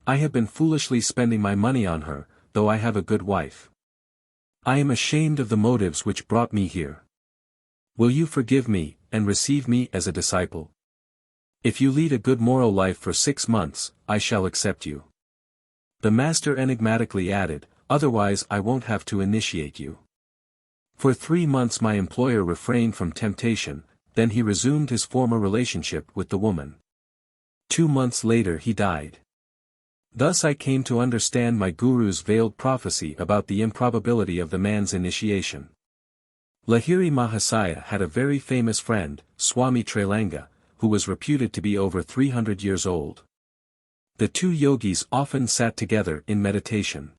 I have been foolishly spending my money on her, though I have a good wife. I am ashamed of the motives which brought me here. Will you forgive me, and receive me as a disciple? If you lead a good moral life for 6 months, I shall accept you. The master enigmatically added, otherwise I won't have to initiate you. For 3 months my employer refrained from temptation, then he resumed his former relationship with the woman. 2 months later he died. Thus I came to understand my guru's veiled prophecy about the improbability of the man's initiation. Lahiri Mahasaya had a very famous friend, Swami Trailanga, who was reputed to be over 300 years old. The two yogis often sat together in meditation.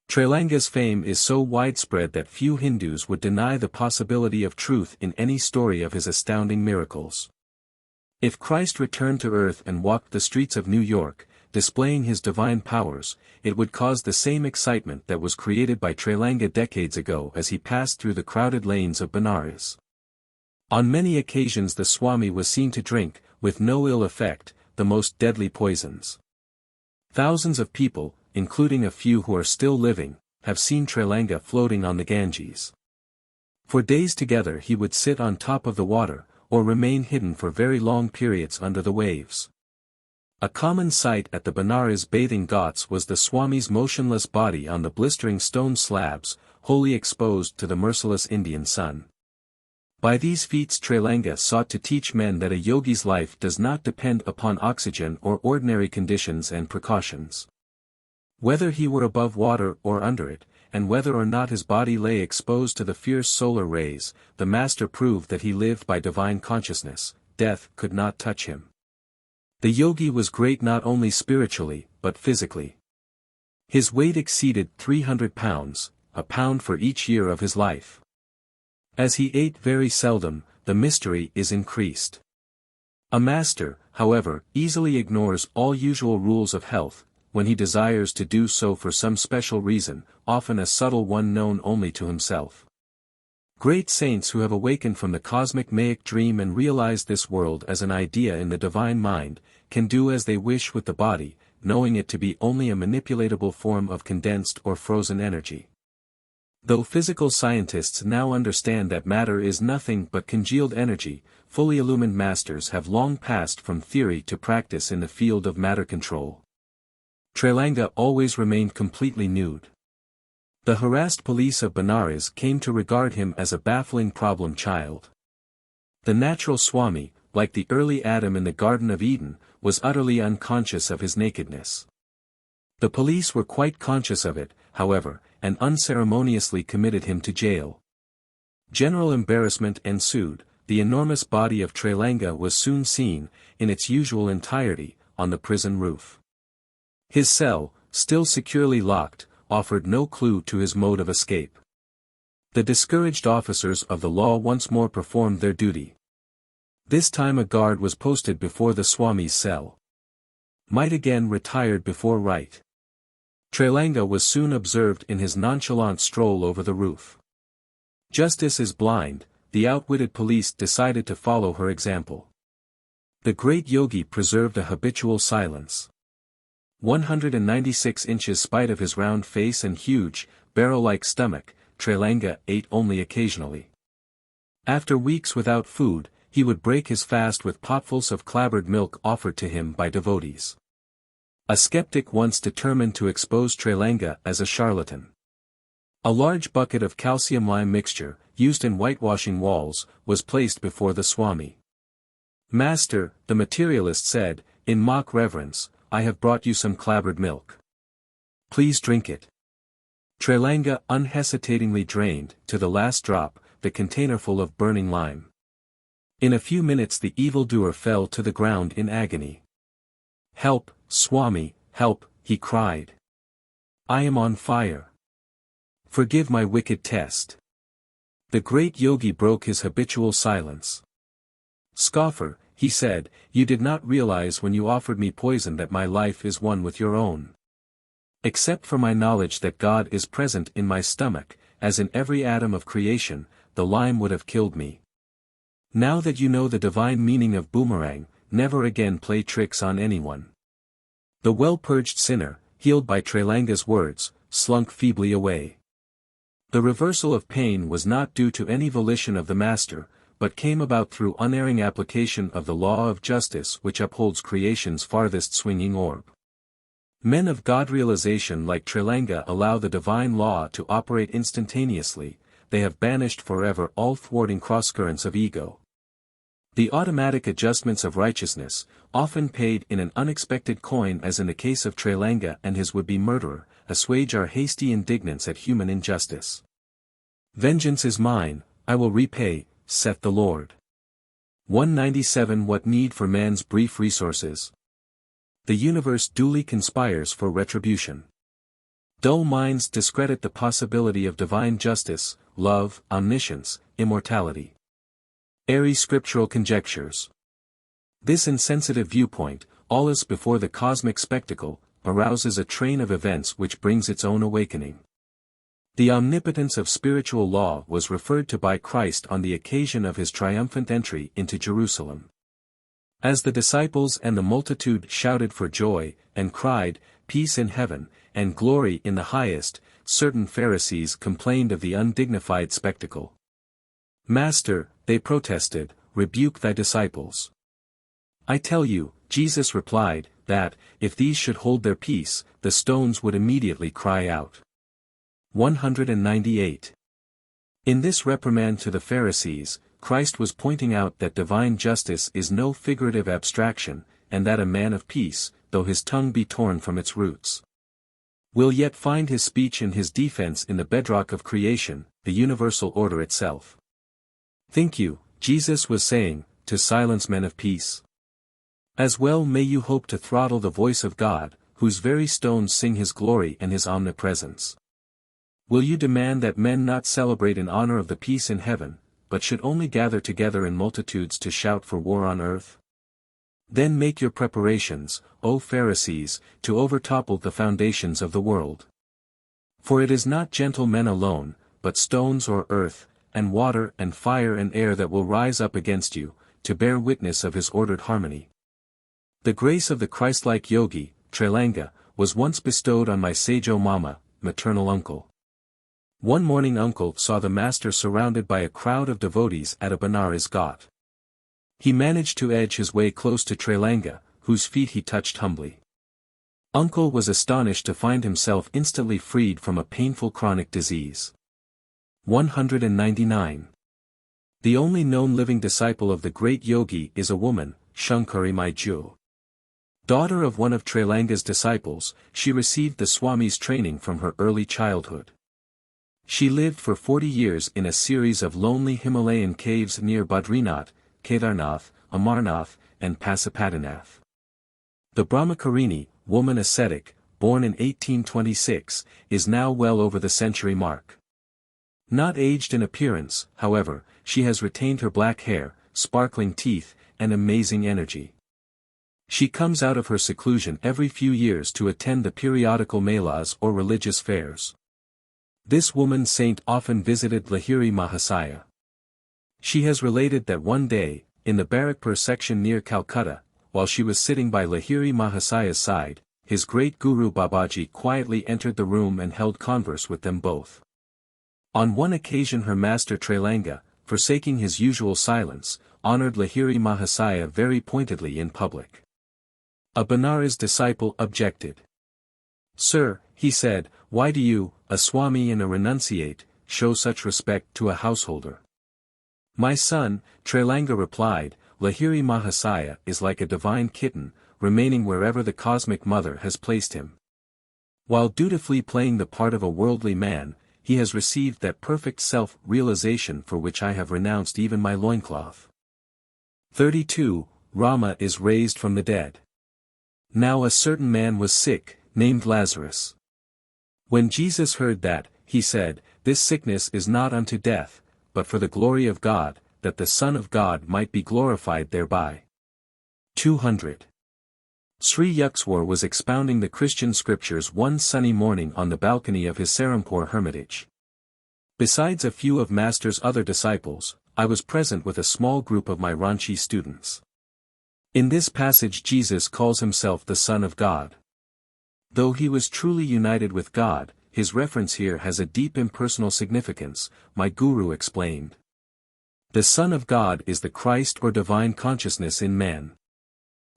Trailanga's fame is so widespread that few Hindus would deny the possibility of truth in any story of his astounding miracles. If Christ returned to earth and walked the streets of New York, displaying his divine powers, it would cause the same excitement that was created by Trailanga decades ago as he passed through the crowded lanes of Benares. On many occasions the Swami was seen to drink, with no ill effect, the most deadly poisons. Thousands of people, including a few who are still living, have seen Trailanga floating on the Ganges. For days together he would sit on top of the water, or remain hidden for very long periods under the waves. A common sight at the Benares bathing ghats was the Swami's motionless body on the blistering stone slabs, wholly exposed to the merciless Indian sun. By these feats Trailanga sought to teach men that a yogi's life does not depend upon oxygen or ordinary conditions and precautions. Whether he were above water or under it, and whether or not his body lay exposed to the fierce solar rays, the master proved that he lived by divine consciousness. Death could not touch him. The yogi was great not only spiritually, but physically. His weight exceeded 300 pounds, a pound for each year of his life. As he ate very seldom, the mystery is increased. A master, however, easily ignores all usual rules of health, when he desires to do so for some special reason, often a subtle one known only to himself. Great saints who have awakened from the cosmic Maic dream and realized this world as an idea in the divine mind, can do as they wish with the body, knowing it to be only a manipulatable form of condensed or frozen energy. Though physical scientists now understand that matter is nothing but congealed energy, fully illumined masters have long passed from theory to practice in the field of matter control. Trailanga always remained completely nude. The harassed police of Benares came to regard him as a baffling problem child. The natural Swami, like the early Adam in the Garden of Eden, was utterly unconscious of his nakedness. The police were quite conscious of it, however, and unceremoniously committed him to jail. General embarrassment ensued. The enormous body of Trailanga was soon seen, in its usual entirety, on the prison roof. His cell, still securely locked, offered no clue to his mode of escape. The discouraged officers of the law once more performed their duty. This time a guard was posted before the Swami's cell. Might again retired before right. Trailanga was soon observed in his nonchalant stroll over the roof. Justice is blind, the outwitted police decided to follow her example. The great yogi preserved a habitual silence. 196 inches spite of his round face and huge, barrel-like stomach, Trailanga ate only occasionally. After weeks without food, he would break his fast with potfuls of clabbered milk offered to him by devotees. A skeptic once determined to expose Trailanga as a charlatan. A large bucket of calcium lime mixture, used in whitewashing walls, was placed before the Swami. "Master," the materialist said, in mock reverence, "I have brought you some clabbered milk. Please drink it." Trailanga unhesitatingly drained, to the last drop, the containerful of burning lime. In a few minutes the evildoer fell to the ground in agony. "Help, Swami, help," he cried. "I am on fire. Forgive my wicked test." The great yogi broke his habitual silence. "Scoffer," he said, "you did not realize when you offered me poison that my life is one with your own. Except for my knowledge that God is present in my stomach, as in every atom of creation, the lime would have killed me. Now that you know the divine meaning of boomerang, never again play tricks on anyone." The well-purged sinner, healed by Trailanga's words, slunk feebly away. The reversal of pain was not due to any volition of the master, but came about through unerring application of the law of justice which upholds creation's farthest swinging orb. Men of God realization like Trailanga allow the divine law to operate instantaneously, they have banished forever all thwarting crosscurrents of ego. The automatic adjustments of righteousness, often paid in an unexpected coin as in the case of Trailanga and his would-be murderer, assuage our hasty indignance at human injustice. "Vengeance is mine, I will repay, saith the Lord." 197 What need for man's brief resources? The universe duly conspires for retribution. Dull minds discredit the possibility of divine justice, love, omniscience, immortality. Airy scriptural conjectures. This insensitive viewpoint, always before the cosmic spectacle, arouses a train of events which brings its own awakening. The omnipotence of spiritual law was referred to by Christ on the occasion of his triumphant entry into Jerusalem. As the disciples and the multitude shouted for joy, and cried, "Peace in heaven, and glory in the highest," certain Pharisees complained of the undignified spectacle. "Master," they protested, "rebuke thy disciples." "I tell you," Jesus replied, that, if these should hold their peace, the stones would immediately cry out. 198. In this reprimand to the Pharisees, Christ was pointing out that divine justice is no figurative abstraction, and that a man of peace, though his tongue be torn from its roots, will yet find his speech and his defense in the bedrock of creation, the universal order itself. Think you, Jesus was saying, to silence men of peace? As well may you hope to throttle the voice of God, whose very stones sing his glory and his omnipresence. Will you demand that men not celebrate in honor of the peace in heaven, but should only gather together in multitudes to shout for war on earth? Then make your preparations, O Pharisees, to overtopple the foundations of the world. For it is not gentle men alone, but stones or earth, and water and fire and air that will rise up against you, to bear witness of his ordered harmony. The grace of the Christ-like Yogi, Trailanga, was once bestowed on my Sajo Mama, maternal uncle. One morning uncle saw the master surrounded by a crowd of devotees at a Benares ghat. He managed to edge his way close to Trailanga, whose feet he touched humbly. Uncle was astonished to find himself instantly freed from a painful chronic disease. 199. The only known living disciple of the great yogi is a woman, Shankari Maiju. Daughter of one of Trailanga's disciples, she received the Swami's training from her early childhood. She lived for 40 years in a series of lonely Himalayan caves near Badrinath, Kedarnath, Amarnath, and Pasupadinath. The Brahmacharini, woman ascetic, born in 1826, is now well over the century mark. Not aged in appearance, however, she has retained her black hair, sparkling teeth, and amazing energy. She comes out of her seclusion every few years to attend the periodical melas or religious fairs. This woman saint often visited Lahiri Mahasaya. She has related that one day, in the Gorakhpur section near Calcutta, while she was sitting by Lahiri Mahasaya's side, his great guru Babaji quietly entered the room and held converse with them both. On one occasion her master Trailanga, forsaking his usual silence, honored Lahiri Mahasaya very pointedly in public. A Benares disciple objected. "Sir," he said, "why do you, a Swami and a renunciate, show such respect to a householder?" "My son," Trailanga replied, "Lahiri Mahasaya is like a divine kitten, remaining wherever the cosmic mother has placed him. While dutifully playing the part of a worldly man, he has received that perfect self-realization for which I have renounced even my loincloth." 32. Rama is raised from the dead. Now a certain man was sick, named Lazarus. When Jesus heard that, he said, "This sickness is not unto death, but for the glory of God, that the Son of God might be glorified thereby." 200. Sri Yukteswar was expounding the Christian scriptures one sunny morning on the balcony of his Serampore hermitage. Besides a few of Master's other disciples, I was present with a small group of my Ranchi students. In this passage Jesus calls himself the Son of God. Though he was truly united with God, his reference here has a deep impersonal significance, my guru explained. The Son of God is the Christ or divine consciousness in man.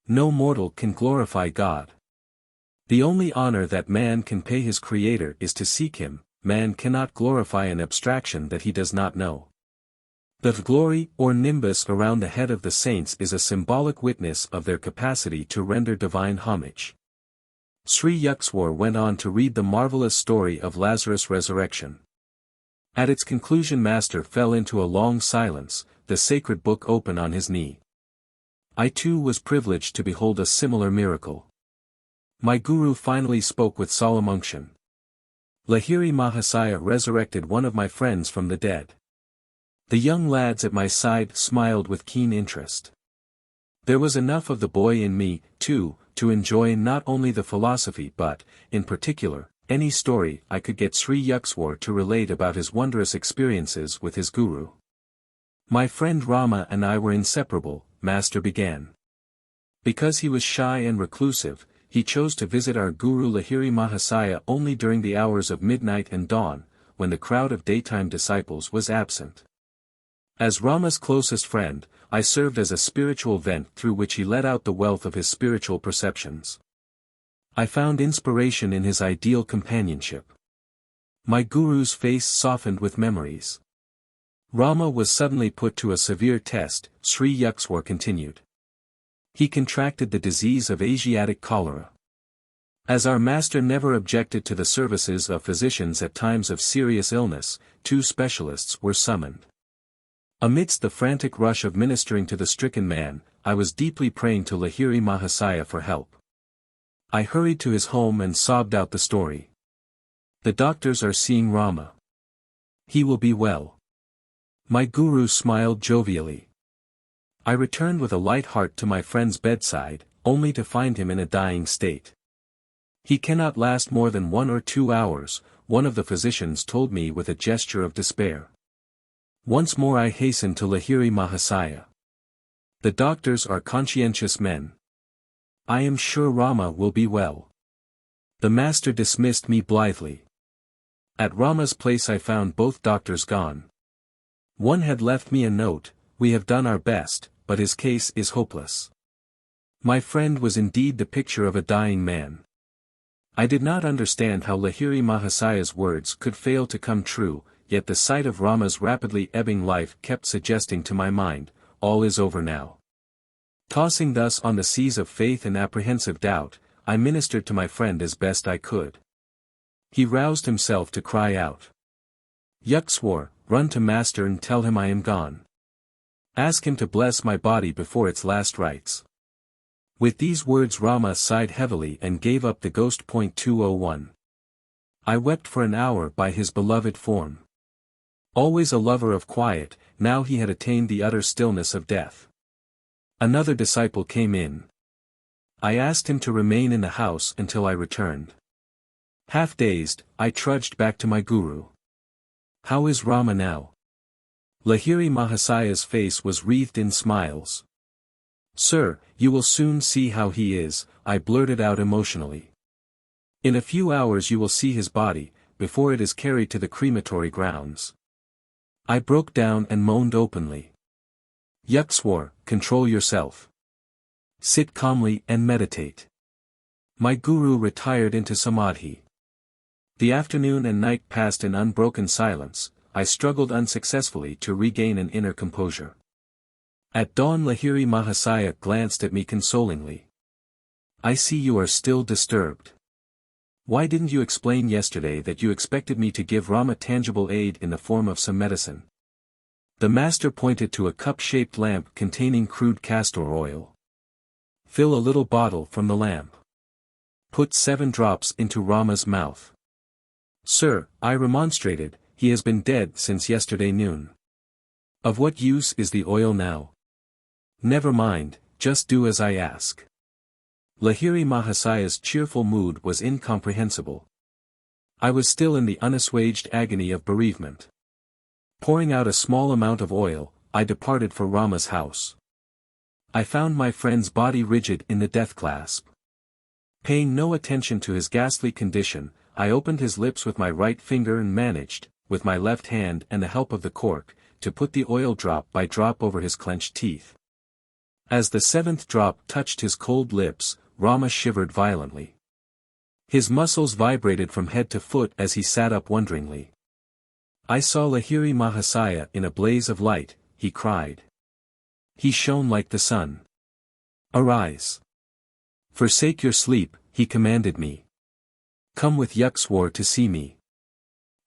No mortal can glorify God. The only honor that man can pay his Creator is to seek him. Man cannot glorify an abstraction that he does not know. The glory or nimbus around the head of the saints is a symbolic witness of their capacity to render divine homage. Sri Yukteswar went on to read the marvelous story of Lazarus' resurrection. At its conclusion Master fell into a long silence, the sacred book open on his knee. I too was privileged to behold a similar miracle. My guru finally spoke with solemn unction. Lahiri Mahasaya resurrected one of my friends from the dead. The young lads at my side smiled with keen interest. There was enough of the boy in me, too, to enjoy not only the philosophy but, in particular, any story I could get Sri Yukteswar to relate about his wondrous experiences with his guru. My friend Rama and I were inseparable, Master began. Because he was shy and reclusive, he chose to visit our guru Lahiri Mahasaya only during the hours of midnight and dawn, when the crowd of daytime disciples was absent. As Rama's closest friend, I served as a spiritual vent through which he let out the wealth of his spiritual perceptions. I found inspiration in his ideal companionship. My guru's face softened with memories. Rama was suddenly put to a severe test, Sri Yukteswar continued. He contracted the disease of Asiatic cholera. As our master never objected to the services of physicians at times of serious illness, 2 specialists were summoned. Amidst the frantic rush of ministering to the stricken man, I was deeply praying to Lahiri Mahasaya for help. I hurried to his home and sobbed out the story. The doctors are seeing Rama. He will be well. My guru smiled jovially. I returned with a light heart to my friend's bedside, only to find him in a dying state. He cannot last more than 1 or 2 hours, one of the physicians told me with a gesture of despair. Once more I hastened to Lahiri Mahasaya. The doctors are conscientious men. I am sure Rama will be well. The master dismissed me blithely. At Rama's place I found both doctors gone. One had left me a note, "We have done our best, but his case is hopeless." My friend was indeed the picture of a dying man. I did not understand how Lahiri Mahasaya's words could fail to come true, yet the sight of Rama's rapidly ebbing life kept suggesting to my mind, all is over now. Tossing thus on the seas of faith and apprehensive doubt, I ministered to my friend as best I could. He roused himself to cry out. "Yukteswar, run to master and tell him I am gone. Ask him to bless my body before its last rites." With these words Rama sighed heavily and gave up the ghost. 201. I wept for an hour by his beloved form. Always a lover of quiet, now he had attained the utter stillness of death. Another disciple came in. I asked him to remain in the house until I returned. Half dazed, I trudged back to my guru. "How is Rama now?" Lahiri Mahasaya's face was wreathed in smiles. "Sir, you will soon see how he is," I blurted out emotionally. "In a few hours you will see his body, before it is carried to the crematory grounds." I broke down and moaned openly. "Yukteswar, control yourself. Sit calmly and meditate." My guru retired into samadhi. The afternoon and night passed in unbroken silence. I struggled unsuccessfully to regain an inner composure. At dawn Lahiri Mahasaya glanced at me consolingly. "I see you are still disturbed. Why didn't you explain yesterday that you expected me to give Rama tangible aid in the form of some medicine?" The master pointed to a cup-shaped lamp containing crude castor oil. "Fill a little bottle from the lamp. Put 7 drops into Rama's mouth." "Sir," I remonstrated, "he has been dead since yesterday noon. Of what use is the oil now?" "Never mind, just do as I ask." Lahiri Mahasaya's cheerful mood was incomprehensible. I was still in the unassuaged agony of bereavement. Pouring out a small amount of oil, I departed for Rama's house. I found my friend's body rigid in the death clasp. Paying no attention to his ghastly condition, I opened his lips with my right finger and managed, with my left hand and the help of the cork, to put the oil drop by drop over his clenched teeth. As the 7th drop touched his cold lips, Rama shivered violently. His muscles vibrated from head to foot as he sat up wonderingly. I saw Lahiri Mahasaya in a blaze of light, he cried. He shone like the sun. "Arise. Forsake your sleep," he commanded me. "Come with Yukteswar to see me."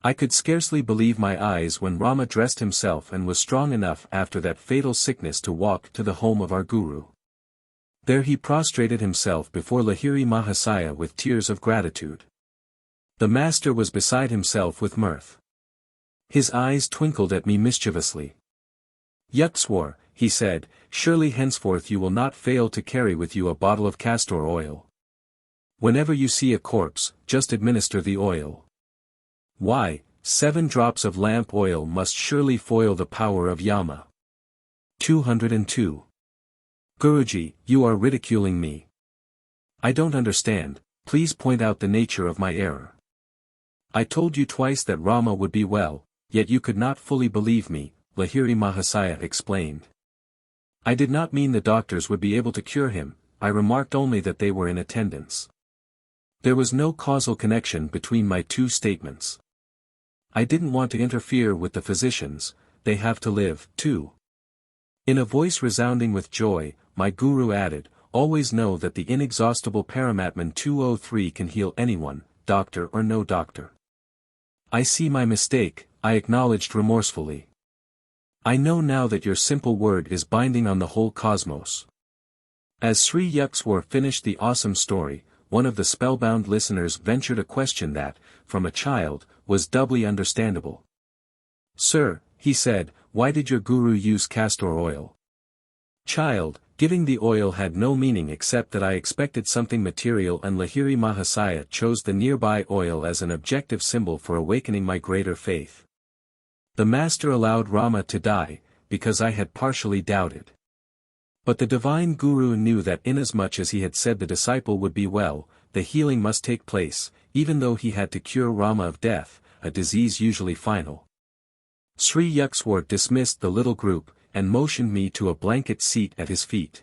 I could scarcely believe my eyes when Rama dressed himself and was strong enough after that fatal sickness to walk to the home of our guru. There he prostrated himself before Lahiri Mahasaya with tears of gratitude. The master was beside himself with mirth. His eyes twinkled at me mischievously. "Yukteswar," he said, "surely henceforth you will not fail to carry with you a bottle of castor oil. Whenever you see a corpse, just administer the oil. Why, 7 drops of lamp oil must surely foil the power of Yama." 202. "Guruji, you are ridiculing me. I don't understand, please point out the nature of my error. I told you twice that Rama would be well, yet you could not fully believe me," Lahiri Mahasaya explained. I did not mean the doctors would be able to cure him, I remarked only that they were in attendance. There was no causal connection between my two statements. I didn't want to interfere with the physicians, they have to live, too. In a voice resounding with joy, my guru added, always know that the inexhaustible Paramatman 203 can heal anyone, doctor or no doctor. I see my mistake, I acknowledged remorsefully. I know now that your simple word is binding on the whole cosmos. As Sri Yukteswar finished the awesome story, one of the spellbound listeners ventured a question that, from a child, was doubly understandable. Sir, he said, why did your guru use castor oil? Child, giving the oil had no meaning except that I expected something material, and Lahiri Mahasaya chose the nearby oil as an objective symbol for awakening my greater faith. The master allowed Rama to die, because I had partially doubted. But the divine guru knew that inasmuch as he had said the disciple would be well, the healing must take place, even though he had to cure Rama of death, a disease usually final. Sri Yukteswar dismissed the little group, and motioned me to a blanket seat at his feet.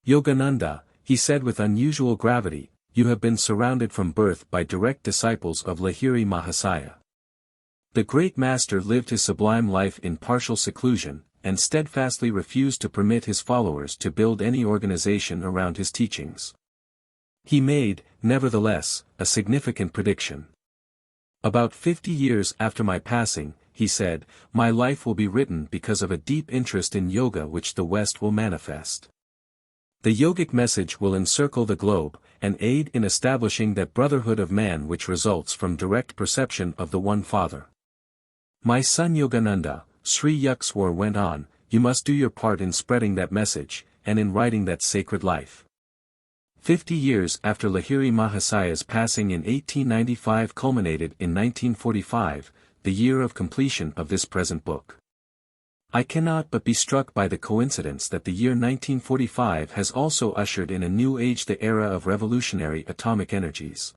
Yogananda, he said with unusual gravity, you have been surrounded from birth by direct disciples of Lahiri Mahasaya. The great master lived his sublime life in partial seclusion, and steadfastly refused to permit his followers to build any organization around his teachings. He made, nevertheless, a significant prediction. About 50 years after my passing, he said, my life will be written because of a deep interest in yoga which the West will manifest. The yogic message will encircle the globe, and aid in establishing that brotherhood of man which results from direct perception of the One Father. My son Yogananda, Sri Yukteswar went on, you must do your part in spreading that message, and in writing that sacred life. 50 years after Lahiri Mahasaya's passing in 1895 culminated in 1945, the year of completion of this present book. I cannot but be struck by the coincidence that the year 1945 has also ushered in a new age, the era of revolutionary atomic energies.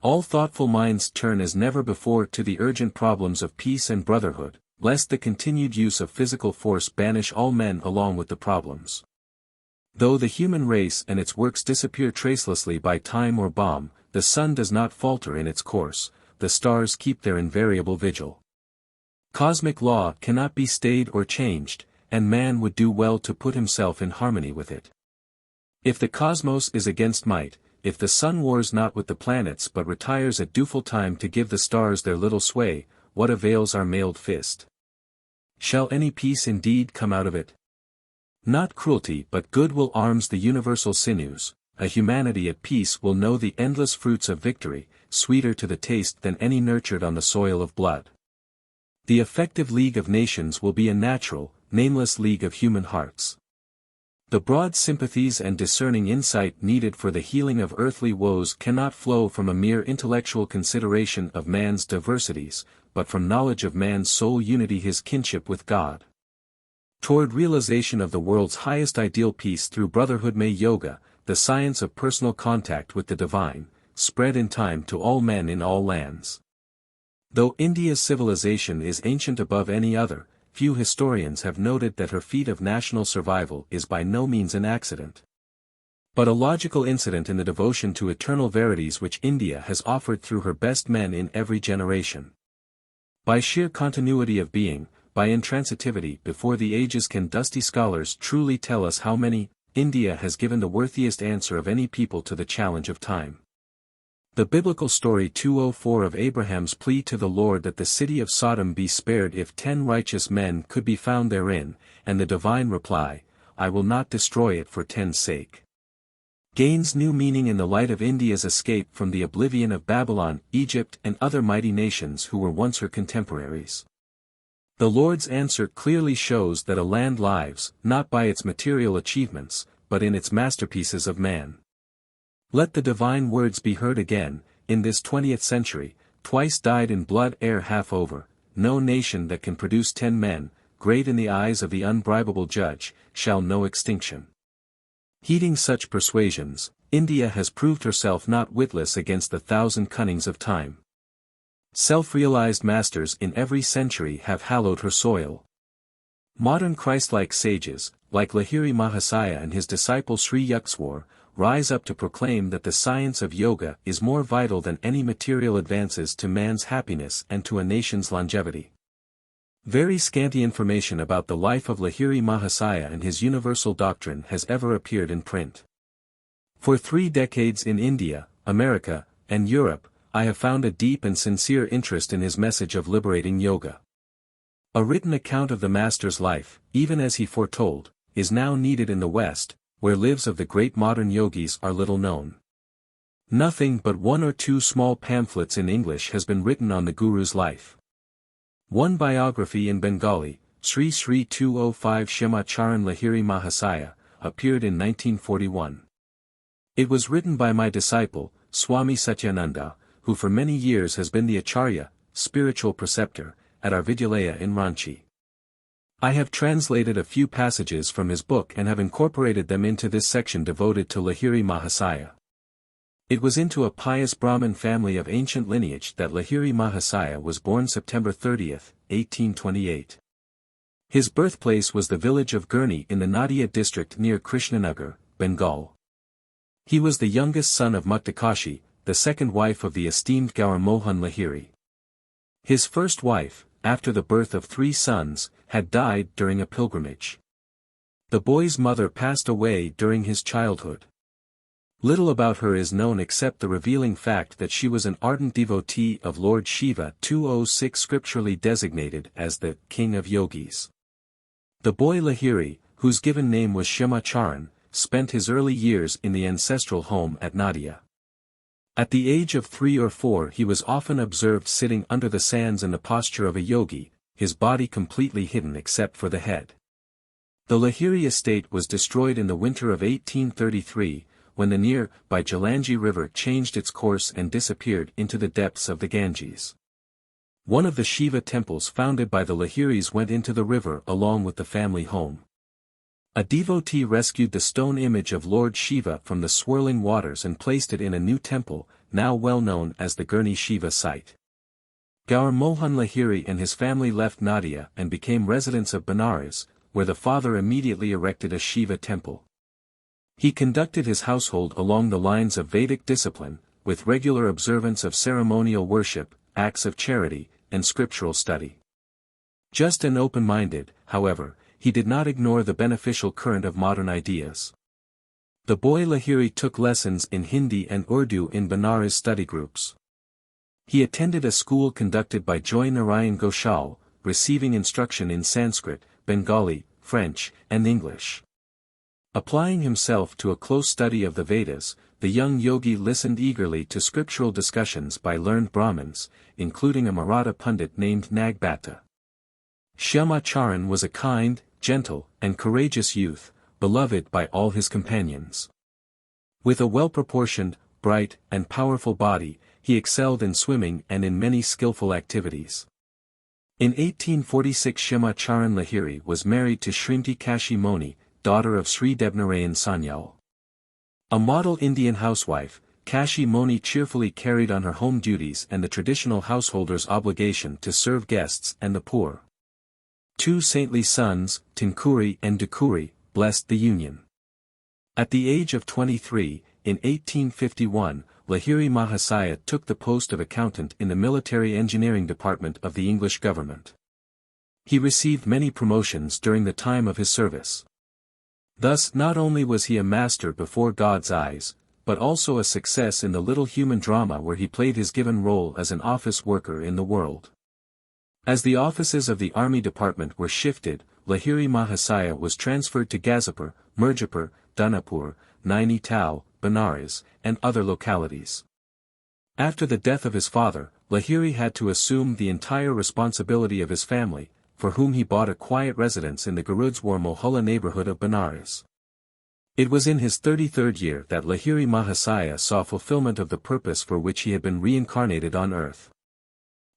All thoughtful minds turn as never before to the urgent problems of peace and brotherhood, lest the continued use of physical force banish all men along with the problems. Though the human race and its works disappear tracelessly by time or bomb, the sun does not falter in its course, the stars keep their invariable vigil. Cosmic law cannot be stayed or changed, and man would do well to put himself in harmony with it. If the cosmos is against might, if the sun wars not with the planets but retires at due time to give the stars their little sway, what avails our mailed fist? Shall any peace indeed come out of it? Not cruelty but goodwill arms the universal sinews, a humanity at peace will know the endless fruits of victory, sweeter to the taste than any nurtured on the soil of blood. The effective league of nations will be a natural, nameless league of human hearts. The broad sympathies and discerning insight needed for the healing of earthly woes cannot flow from a mere intellectual consideration of man's diversities, but from knowledge of man's soul unity, his kinship with God. Toward realization of the world's highest ideal, peace through brotherhood, may yoga, the science of personal contact with the divine, spread in time to all men in all lands. Though India's civilization is ancient above any other, few historians have noted that her feat of national survival is by no means an accident, but a logical incident in the devotion to eternal verities which India has offered through her best men in every generation. By sheer continuity of being, by intransitivity before the ages, can dusty scholars truly tell us how many, India has given the worthiest answer of any people to the challenge of time. The biblical story 204 of Abraham's plea to the Lord that the city of Sodom be spared if 10 righteous men could be found therein, and the divine reply, I will not destroy it for 10's sake, gains new meaning in the light of India's escape from the oblivion of Babylon, Egypt and other mighty nations who were once her contemporaries. The Lord's answer clearly shows that a land lives, not by its material achievements, but in its masterpieces of man. Let the divine words be heard again, in this 20th century, twice dyed in blood ere half over, no nation that can produce 10 men, great in the eyes of the unbribable judge, shall know extinction. Heeding such persuasions, India has proved herself not witless against the 1,000 cunnings of time. Self-realized masters in every century have hallowed her soil, Modern Christ-like sages, like Lahiri Mahasaya and his disciple Sri Yukteswar, rise up to proclaim that the science of yoga is more vital than any material advances to man's happiness and to a nation's longevity. Very scanty information about the life of Lahiri Mahasaya and his universal doctrine has ever appeared in print. For 3 decades in India, America, and Europe, I have found a deep and sincere interest in his message of liberating yoga. A written account of the Master's life, even as he foretold, is now needed in the West, where lives of the great modern yogis are little known. Nothing but 1 or 2 small pamphlets in English has been written on the Guru's life. One biography in Bengali, Sri Sri 205 Shema Charan Lahiri Mahasaya, appeared in 1941. It was written by my disciple, Swami Satyananda, who for many years has been the Acharya, spiritual preceptor, at our Vidyalaya in Ranchi. I have translated a few passages from his book and have incorporated them into this section devoted to Lahiri Mahasaya. It was into a pious Brahmin family of ancient lineage that Lahiri Mahasaya was born September 30, 1828. His birthplace was the village of Gurni in the Nadia district near Krishnanagar, Bengal. He was the youngest son of Muktakashi, the second wife of the esteemed Gaur Mohan Lahiri. His first wife, after the birth of 3 sons, had died during a pilgrimage. The boy's mother passed away during his childhood. Little about her is known except the revealing fact that she was an ardent devotee of Lord Shiva 206 scripturally designated as the King of Yogis. The boy Lahiri, whose given name was Shema Charan, spent his early years in the ancestral home at Nadia. At the age of 3 or 4 he was often observed sitting under the sands in the posture of a yogi, his body completely hidden except for the head. The Lahiri estate was destroyed in the winter of 1833, when the near-by Jalangi River changed its course and disappeared into the depths of the Ganges. One of the Shiva temples founded by the Lahiris went into the river along with the family home. A devotee rescued the stone image of Lord Shiva from the swirling waters and placed it in a new temple, now well known as the Gurni Shiva site. Gaur Mohan Lahiri and his family left Nadia and became residents of Benares, where the father immediately erected a Shiva temple. He conducted his household along the lines of Vedic discipline, with regular observance of ceremonial worship, acts of charity, and scriptural study. Just and open-minded, however, he did not ignore the beneficial current of modern ideas. The boy Lahiri took lessons in Hindi and Urdu in Benares study groups. He attended a school conducted by Joy Narayan Ghoshal, receiving instruction in Sanskrit, Bengali, French, and English. Applying himself to a close study of the Vedas, the young yogi listened eagerly to scriptural discussions by learned Brahmins, including a Maratha Pundit named Nagbhatta. Shema Charan was a kind, gentle, and courageous youth, beloved by all his companions. With a well-proportioned, bright, and powerful body, he excelled in swimming and in many skillful activities. In 1846 Shema Charan Lahiri was married to Shrimti Kashi Moni, daughter of Sri Devnarayan Sanyal. A model Indian housewife, Kashi Moni cheerfully carried on her home duties and the traditional householder's obligation to serve guests and the poor. 2 saintly sons, Tinkuri and Dukuri, blessed the union. At the age of 23, in 1851, Lahiri Mahasaya took the post of accountant in the military engineering department of the English government. He received many promotions during the time of his service. Thus not only was he a master before God's eyes, but also a success in the little human drama where he played his given role as an office worker in the world. As the offices of the army department were shifted, Lahiri Mahasaya was transferred to Gazipur, Mirzapur, Danapur, Naini Tal, Benares, and other localities. After the death of his father, Lahiri had to assume the entire responsibility of his family, for whom he bought a quiet residence in the Garudswar Mohalla neighborhood of Benares. It was in his 33rd year that Lahiri Mahasaya saw fulfillment of the purpose for which he had been reincarnated on earth.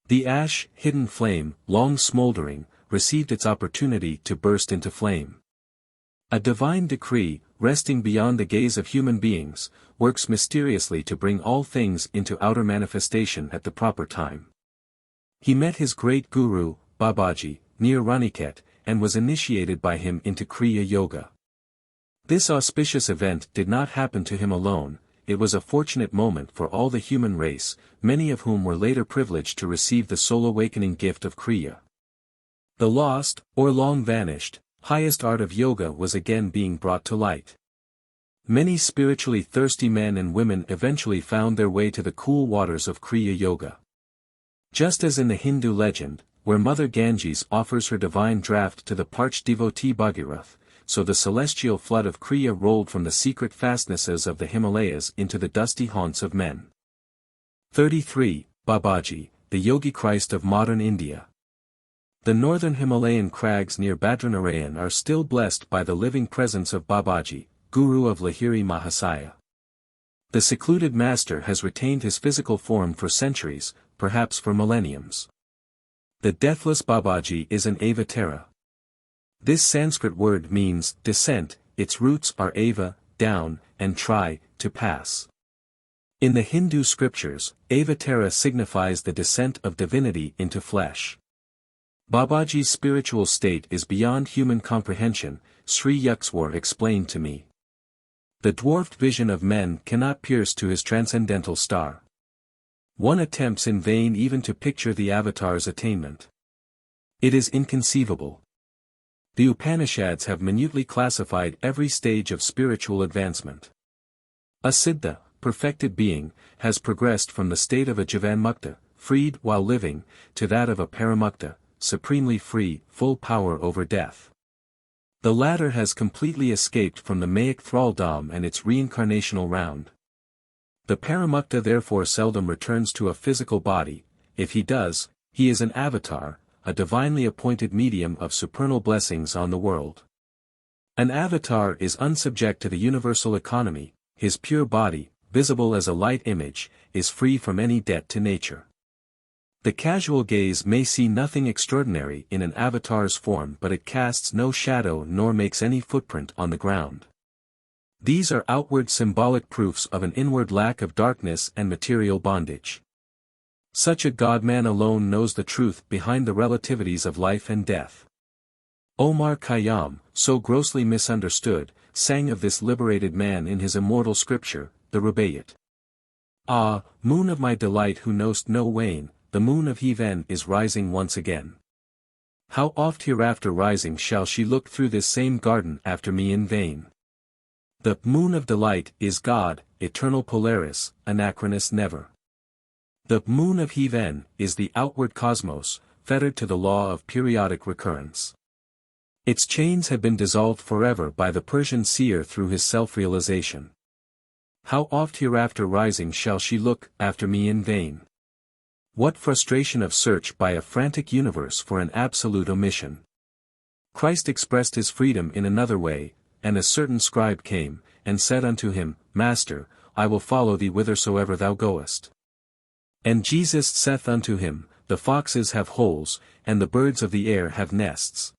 The ash-hidden flame, long smoldering, received its opportunity to burst into flame. A divine decree, resting beyond the gaze of human beings, works mysteriously to bring all things into outer manifestation at the proper time. He met his great guru, Babaji, near Raniket, and was initiated by him into Kriya Yoga. This auspicious event did not happen to him alone, it was a fortunate moment for all the human race, many of whom were later privileged to receive the soul awakening gift of Kriya. The lost, or long vanished, highest art of yoga was again being brought to light. Many spiritually thirsty men and women eventually found their way to the cool waters of Kriya Yoga. Just as in the Hindu legend, where Mother Ganges offers her divine draught to the parched devotee Bhagirath, so the celestial flood of Kriya rolled from the secret fastnesses of the Himalayas into the dusty haunts of men. 33. Babaji, the Yogi Christ of modern India. The northern Himalayan crags near Badranarayan are still blessed by the living presence of Babaji, Guru of Lahiri Mahasaya. The secluded master has retained his physical form for centuries, perhaps for millenniums. The deathless Babaji is an Avatara. This Sanskrit word means descent, its roots are ava, down, and tri, to pass. In the Hindu scriptures, Avatara signifies the descent of divinity into flesh. Babaji's spiritual state is beyond human comprehension, Sri Yukteswar explained to me. The dwarfed vision of men cannot pierce to his transcendental star. One attempts in vain even to picture the Avatar's attainment. It is inconceivable. The Upanishads have minutely classified every stage of spiritual advancement. A Siddha, perfected being, has progressed from the state of a Jivanmukta, freed while living, to that of a Paramukta, supremely free, full power over death. The latter has completely escaped from the Mayic thraldom and its reincarnational round. The Paramukta therefore seldom returns to a physical body; if he does, he is an avatar, a divinely appointed medium of supernal blessings on the world. An avatar is unsubject to the universal economy, his pure body, visible as a light image, is free from any debt to nature. The casual gaze may see nothing extraordinary in an avatar's form, but it casts no shadow nor makes any footprint on the ground. These are outward symbolic proofs of an inward lack of darkness and material bondage. Such a God-man alone knows the truth behind the relativities of life and death. Omar Khayyam, so grossly misunderstood, sang of this liberated man in his immortal scripture, the Rubaiyat. Ah, moon of my delight who knowst no wane, the moon of heaven is rising once again. How oft hereafter rising shall she look through this same garden after me in vain? The moon of delight is God, eternal Polaris, anachronous never. The moon of heaven is the outward cosmos, fettered to the law of periodic recurrence. Its chains have been dissolved forever by the Persian seer through his self-realization. How oft hereafter rising shall she look after me in vain? What frustration of search by a frantic universe for an absolute omission. Christ expressed his freedom in another way, and a certain scribe came, and said unto him, Master, I will follow thee whithersoever thou goest. And Jesus saith unto him, The foxes have holes, and the birds of the air have nests.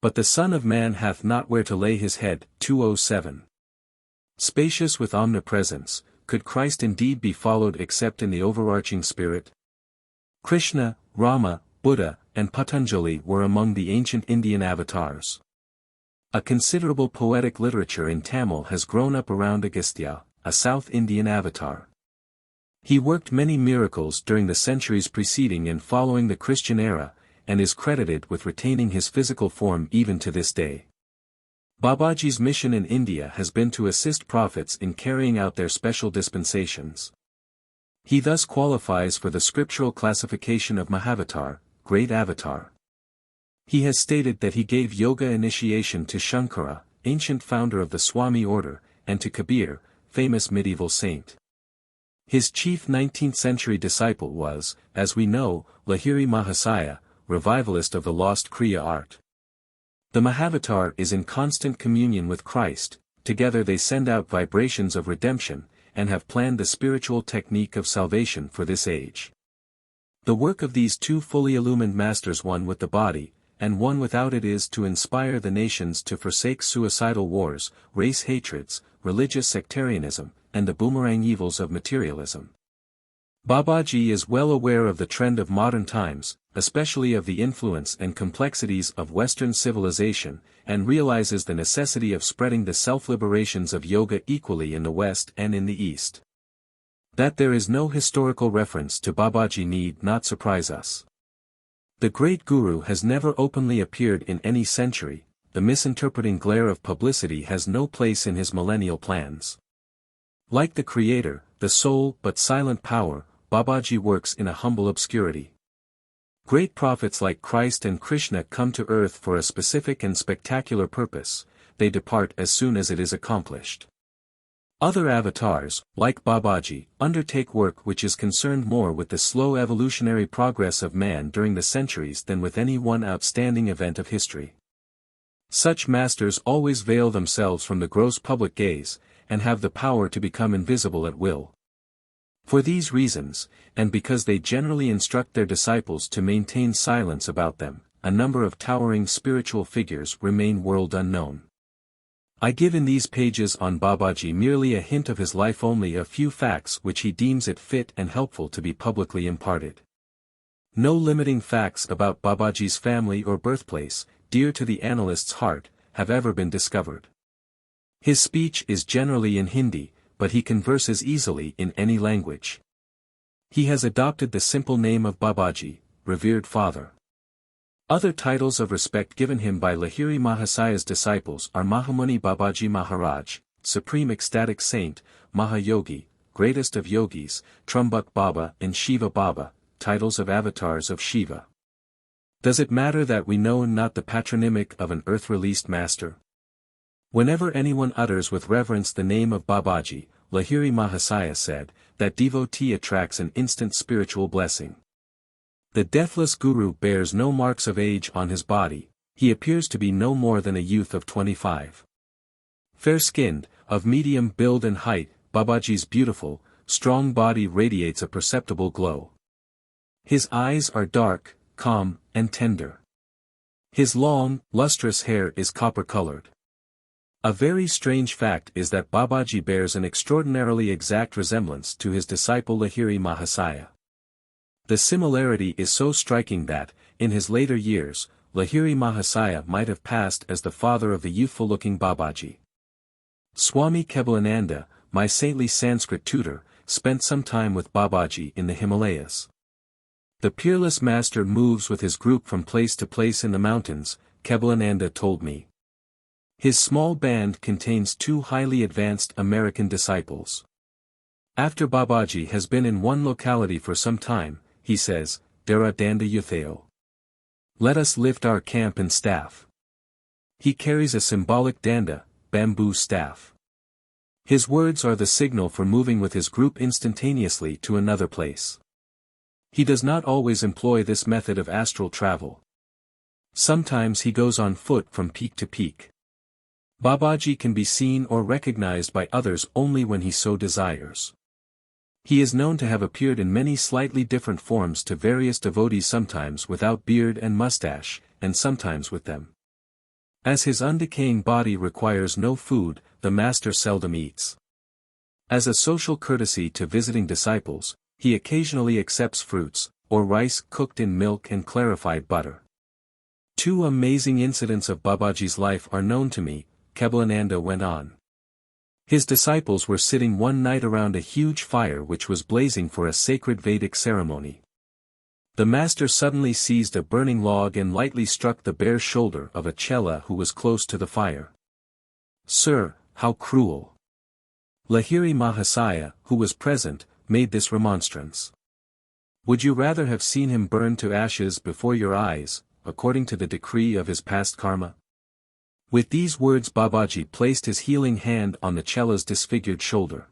But the Son of Man hath not where to lay his head. 207. Spacious with omnipresence, could Christ indeed be followed except in the overarching spirit? Krishna, Rama, Buddha, and Patanjali were among the ancient Indian avatars. A considerable poetic literature in Tamil has grown up around Agastya, a South Indian avatar. He worked many miracles during the centuries preceding and following the Christian era, and is credited with retaining his physical form even to this day. Babaji's mission in India has been to assist prophets in carrying out their special dispensations. He thus qualifies for the scriptural classification of Mahavatar, Great Avatar. He has stated that he gave yoga initiation to Shankara, ancient founder of the Swami order, and to Kabir, famous medieval saint. His chief 19th-century disciple was, as we know, Lahiri Mahasaya, revivalist of the lost Kriya art. The Mahavatar is in constant communion with Christ, together they send out vibrations of redemption, and have planned the spiritual technique of salvation for this age. The work of these two fully illumined masters, one with the body, and one without it, is to inspire the nations to forsake suicidal wars, race hatreds, religious sectarianism, and the boomerang evils of materialism. Babaji is well aware of the trend of modern times, especially of the influence and complexities of Western civilization, and realizes the necessity of spreading the self-liberations of yoga equally in the West and in the East. That there is no historical reference to Babaji need not surprise us. The great guru has never openly appeared in any century. The misinterpreting glare of publicity has no place in his millennial plans. Like the creator, the sole but silent power, Babaji works in a humble obscurity. Great prophets like Christ and Krishna come to earth for a specific and spectacular purpose, they depart as soon as it is accomplished. Other avatars, like Babaji, undertake work which is concerned more with the slow evolutionary progress of man during the centuries than with any one outstanding event of history. Such masters always veil themselves from the gross public gaze, and have the power to become invisible at will. For these reasons, and because they generally instruct their disciples to maintain silence about them, a number of towering spiritual figures remain world unknown. I give in these pages on Babaji merely a hint of his life, only a few facts which he deems it fit and helpful to be publicly imparted. No limiting facts about Babaji's family or birthplace, dear to the analyst's heart, have ever been discovered. His speech is generally in Hindi, but he converses easily in any language. He has adopted the simple name of Babaji, revered father. Other titles of respect given him by Lahiri Mahasaya's disciples are Mahamuni Babaji Maharaj, Supreme Ecstatic Saint, Mahayogi, Greatest of Yogis, Trumbak Baba and Shiva Baba, titles of avatars of Shiva. Does it matter that we know not the patronymic of an earth-released master? Whenever anyone utters with reverence the name of Babaji, Lahiri Mahasaya said, that devotee attracts an instant spiritual blessing. The deathless guru bears no marks of age on his body, he appears to be no more than a youth of 25. Fair-skinned, of medium build and height, Babaji's beautiful, strong body radiates a perceptible glow. His eyes are dark, calm, and tender. His long, lustrous hair is copper-colored. A very strange fact is that Babaji bears an extraordinarily exact resemblance to his disciple Lahiri Mahasaya. The similarity is so striking that, in his later years, Lahiri Mahasaya might have passed as the father of the youthful-looking Babaji. Swami Kebalananda, my saintly Sanskrit tutor, spent some time with Babaji in the Himalayas. The peerless master moves with his group from place to place in the mountains, Kebalananda told me. His small band contains 2 highly advanced American disciples. After Babaji has been in one locality for some time, he says, Dara Danda Yutheo. Let us lift our camp and staff. He carries a symbolic danda, bamboo staff. His words are the signal for moving with his group instantaneously to another place. He does not always employ this method of astral travel. Sometimes he goes on foot from peak to peak. Babaji can be seen or recognized by others only when he so desires. He is known to have appeared in many slightly different forms to various devotees, sometimes without beard and mustache, and sometimes with them. As his undecaying body requires no food, the master seldom eats. As a social courtesy to visiting disciples, he occasionally accepts fruits, or rice cooked in milk and clarified butter. 2 amazing incidents of Babaji's life are known to me, Kebalananda went on. His disciples were sitting one night around a huge fire which was blazing for a sacred Vedic ceremony. The master suddenly seized a burning log and lightly struck the bare shoulder of a chela who was close to the fire. Sir, how cruel! Lahiri Mahasaya, who was present, made this remonstrance. Would you rather have seen him burn to ashes before your eyes, according to the decree of his past karma? With these words Babaji placed his healing hand on the chela's disfigured shoulder.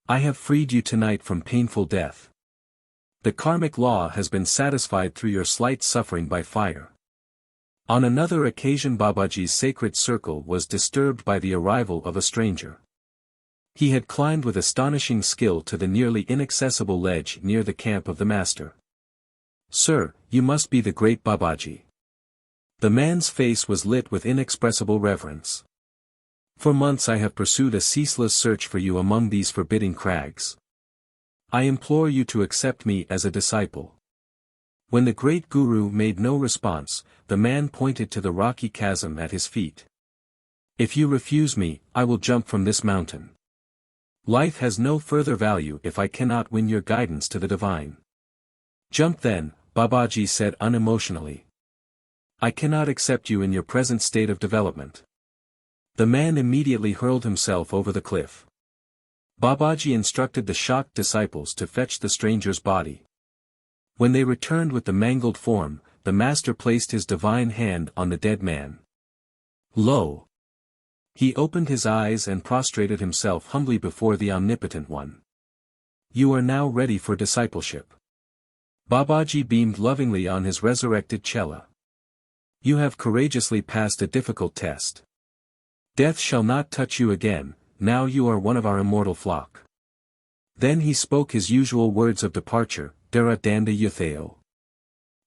I have freed you tonight from painful death. The karmic law has been satisfied through your slight suffering by fire. On another occasion Babaji's sacred circle was disturbed by the arrival of a stranger. He had climbed with astonishing skill to the nearly inaccessible ledge near the camp of the master. Sir, you must be the great Babaji. The man's face was lit with inexpressible reverence. For months I have pursued a ceaseless search for you among these forbidding crags. I implore you to accept me as a disciple. When the great guru made no response, the man pointed to the rocky chasm at his feet. If you refuse me, I will jump from this mountain. Life has no further value if I cannot win your guidance to the divine. Jump then, Babaji said unemotionally. I cannot accept you in your present state of development. The man immediately hurled himself over the cliff. Babaji instructed the shocked disciples to fetch the stranger's body. When they returned with the mangled form, the master placed his divine hand on the dead man. Lo! He opened his eyes and prostrated himself humbly before the Omnipotent One. You are now ready for discipleship. Babaji beamed lovingly on his resurrected chela. You have courageously passed a difficult test. Death shall not touch you again, now you are one of our immortal flock. Then he spoke his usual words of departure, Dara Danda Yutheo.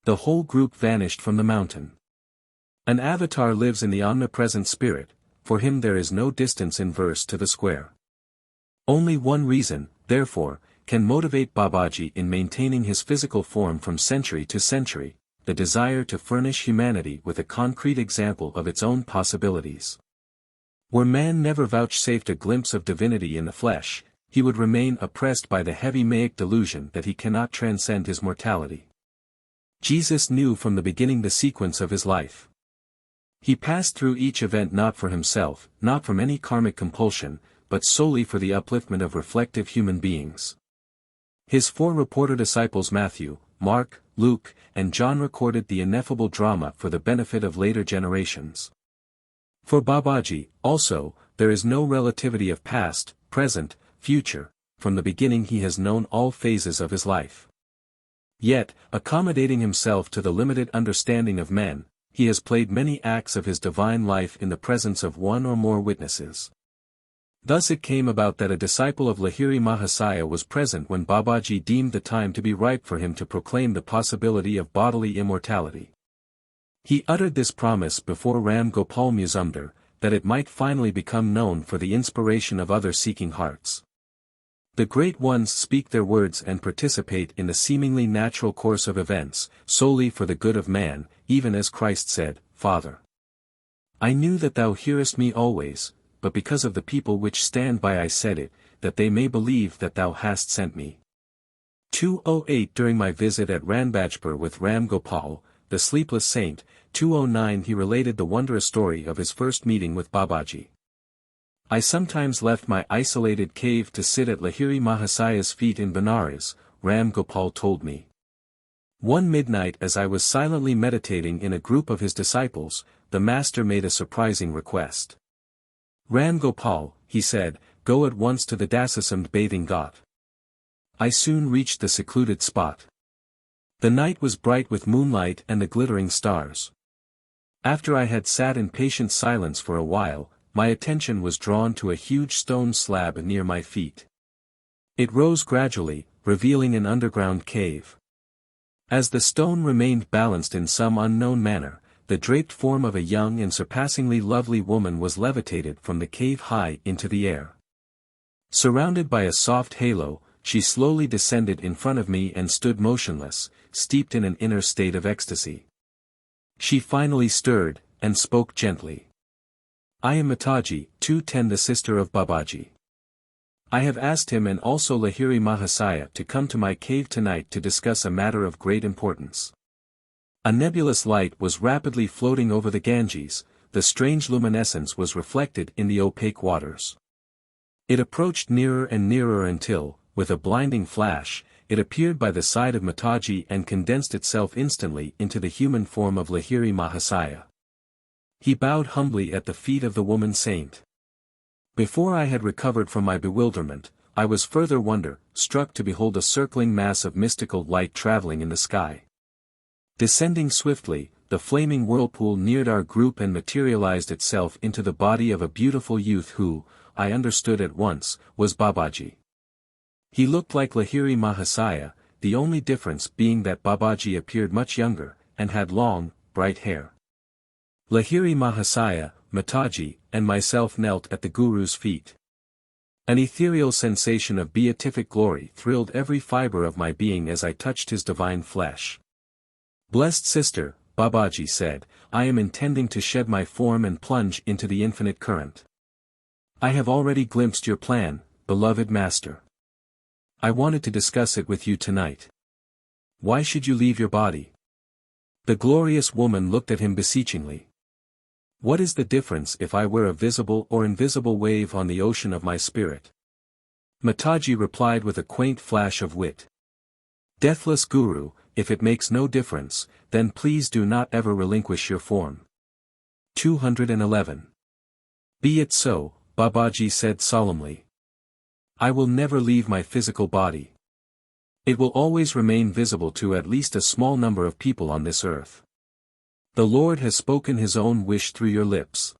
The whole group vanished from the mountain. An avatar lives in the omnipresent spirit, for him there is no distance inverse to the square. Only one reason, therefore, can motivate Babaji in maintaining his physical form from century to century, the desire to furnish humanity with a concrete example of its own possibilities. Were man never vouchsafed a glimpse of divinity in the flesh, he would remain oppressed by the heavy maic delusion that he cannot transcend his mortality. Jesus knew from the beginning the sequence of his life. He passed through each event not for himself, not from any karmic compulsion, but solely for the upliftment of reflective human beings. His four reporter disciples Matthew, Mark, Luke, and John recorded the ineffable drama for the benefit of later generations. For Babaji, also, there is no relativity of past, present, future, from the beginning he has known all phases of his life. Yet, accommodating himself to the limited understanding of men, he has played many acts of his divine life in the presence of one or more witnesses. Thus it came about that a disciple of Lahiri Mahasaya was present when Babaji deemed the time to be ripe for him to proclaim the possibility of bodily immortality. He uttered this promise before Ram Gopal Muzumdar, that it might finally become known for the inspiration of other seeking hearts. The great ones speak their words and participate in the seemingly natural course of events, solely for the good of man, even as Christ said, Father, I knew that thou hearest me always, but because of the people which stand by I said it, that they may believe that thou hast sent me. 208 During my visit at Ranbajpur with Ram Gopal, the Sleepless Saint, 209 he related the wondrous story of his first meeting with Babaji. I sometimes left my isolated cave to sit at Lahiri Mahasaya's feet in Benares, Ram Gopal told me. One midnight as I was silently meditating in a group of his disciples, the master made a surprising request. Ram Gopal, he said, go at once to the Dasasamd bathing ghat. I soon reached the secluded spot. The night was bright with moonlight and the glittering stars. After I had sat in patient silence for a while, my attention was drawn to a huge stone slab near my feet. It rose gradually, revealing an underground cave. As the stone remained balanced in some unknown manner, the draped form of a young and surpassingly lovely woman was levitated from the cave high into the air. Surrounded by a soft halo, she slowly descended in front of me and stood motionless, steeped in an inner state of ecstasy. She finally stirred, and spoke gently. I am Mataji, 210 the sister of Babaji. I have asked him and also Lahiri Mahasaya to come to my cave tonight to discuss a matter of great importance. A nebulous light was rapidly floating over the Ganges, the strange luminescence was reflected in the opaque waters. It approached nearer and nearer until, with a blinding flash, it appeared by the side of Mataji and condensed itself instantly into the human form of Lahiri Mahasaya. He bowed humbly at the feet of the woman saint. Before I had recovered from my bewilderment, I was further struck to behold a circling mass of mystical light traveling in the sky. Descending swiftly, the flaming whirlpool neared our group and materialized itself into the body of a beautiful youth who, I understood at once, was Babaji. He looked like Lahiri Mahasaya, the only difference being that Babaji appeared much younger, and had long, bright hair. Lahiri Mahasaya, Mataji, and myself knelt at the Guru's feet. An ethereal sensation of beatific glory thrilled every fiber of my being as I touched his divine flesh. Blessed sister, Babaji said, I am intending to shed my form and plunge into the infinite current. I have already glimpsed your plan, beloved master. I wanted to discuss it with you tonight. Why should you leave your body? The glorious woman looked at him beseechingly. What is the difference if I were a visible or invisible wave on the ocean of my spirit? Mataji replied with a quaint flash of wit. Deathless Guru, if it makes no difference, then please do not ever relinquish your form. 211. Be it so, Babaji said solemnly. I will never leave my physical body. It will always remain visible to at least a small number of people on this earth. The Lord has spoken his own wish through your lips.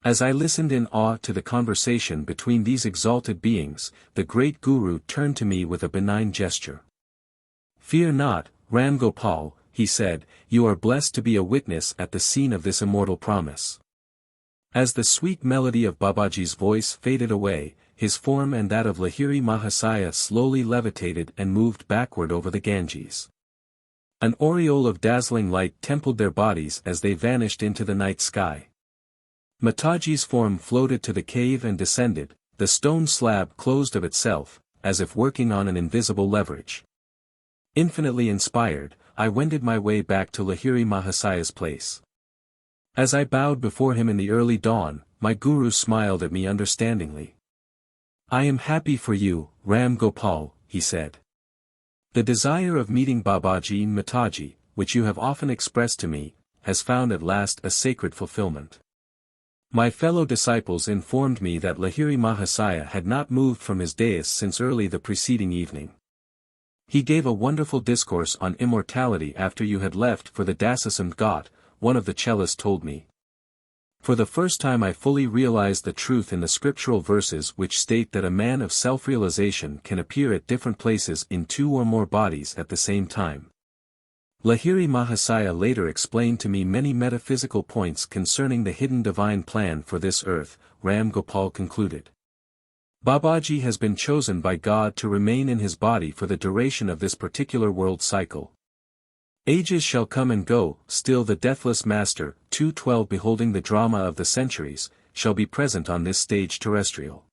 As I listened in awe to the conversation between these exalted beings, the great Guru turned to me with a benign gesture. Fear not, Ram Gopal, he said, you are blessed to be a witness at the scene of this immortal promise. As the sweet melody of Babaji's voice faded away, his form and that of Lahiri Mahasaya slowly levitated and moved backward over the Ganges. An aureole of dazzling light templed their bodies as they vanished into the night sky. Mataji's form floated to the cave and descended, the stone slab closed of itself, as if working on an invisible leverage. Infinitely inspired, I wended my way back to Lahiri Mahasaya's place. As I bowed before him in the early dawn, my guru smiled at me understandingly. I am happy for you, Ram Gopal, he said. The desire of meeting Babaji Mataji, which you have often expressed to me, has found at last a sacred fulfillment. My fellow disciples informed me that Lahiri Mahasaya had not moved from his dais since early the preceding evening. He gave a wonderful discourse on immortality after you had left for the Dasasam Ghat, one of the cellists told me. For the first time I fully realized the truth in the scriptural verses which state that a man of self-realization can appear at different places in two or more bodies at the same time. Lahiri Mahasaya later explained to me many metaphysical points concerning the hidden divine plan for this earth, Ram Gopal concluded. Babaji has been chosen by God to remain in his body for the duration of this particular world cycle. Ages shall come and go, still the deathless master, 212 beholding the drama of the centuries, shall be present on this stage terrestrial.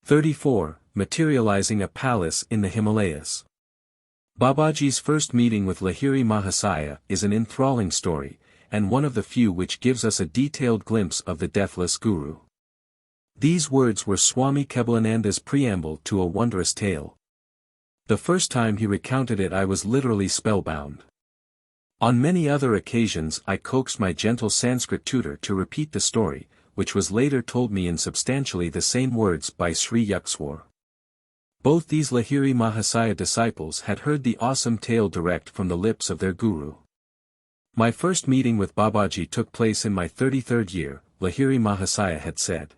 34. Materializing a palace in the Himalayas. Babaji's first meeting with Lahiri Mahasaya is an enthralling story, and one of the few which gives us a detailed glimpse of the deathless Guru. These words were Swami Kebalananda's preamble to a wondrous tale. The first time he recounted it I was literally spellbound. On many other occasions I coaxed my gentle Sanskrit tutor to repeat the story, which was later told me in substantially the same words by Sri Yukteswar. Both these Lahiri Mahasaya disciples had heard the awesome tale direct from the lips of their guru. My first meeting with Babaji took place in my 33rd year, Lahiri Mahasaya had said.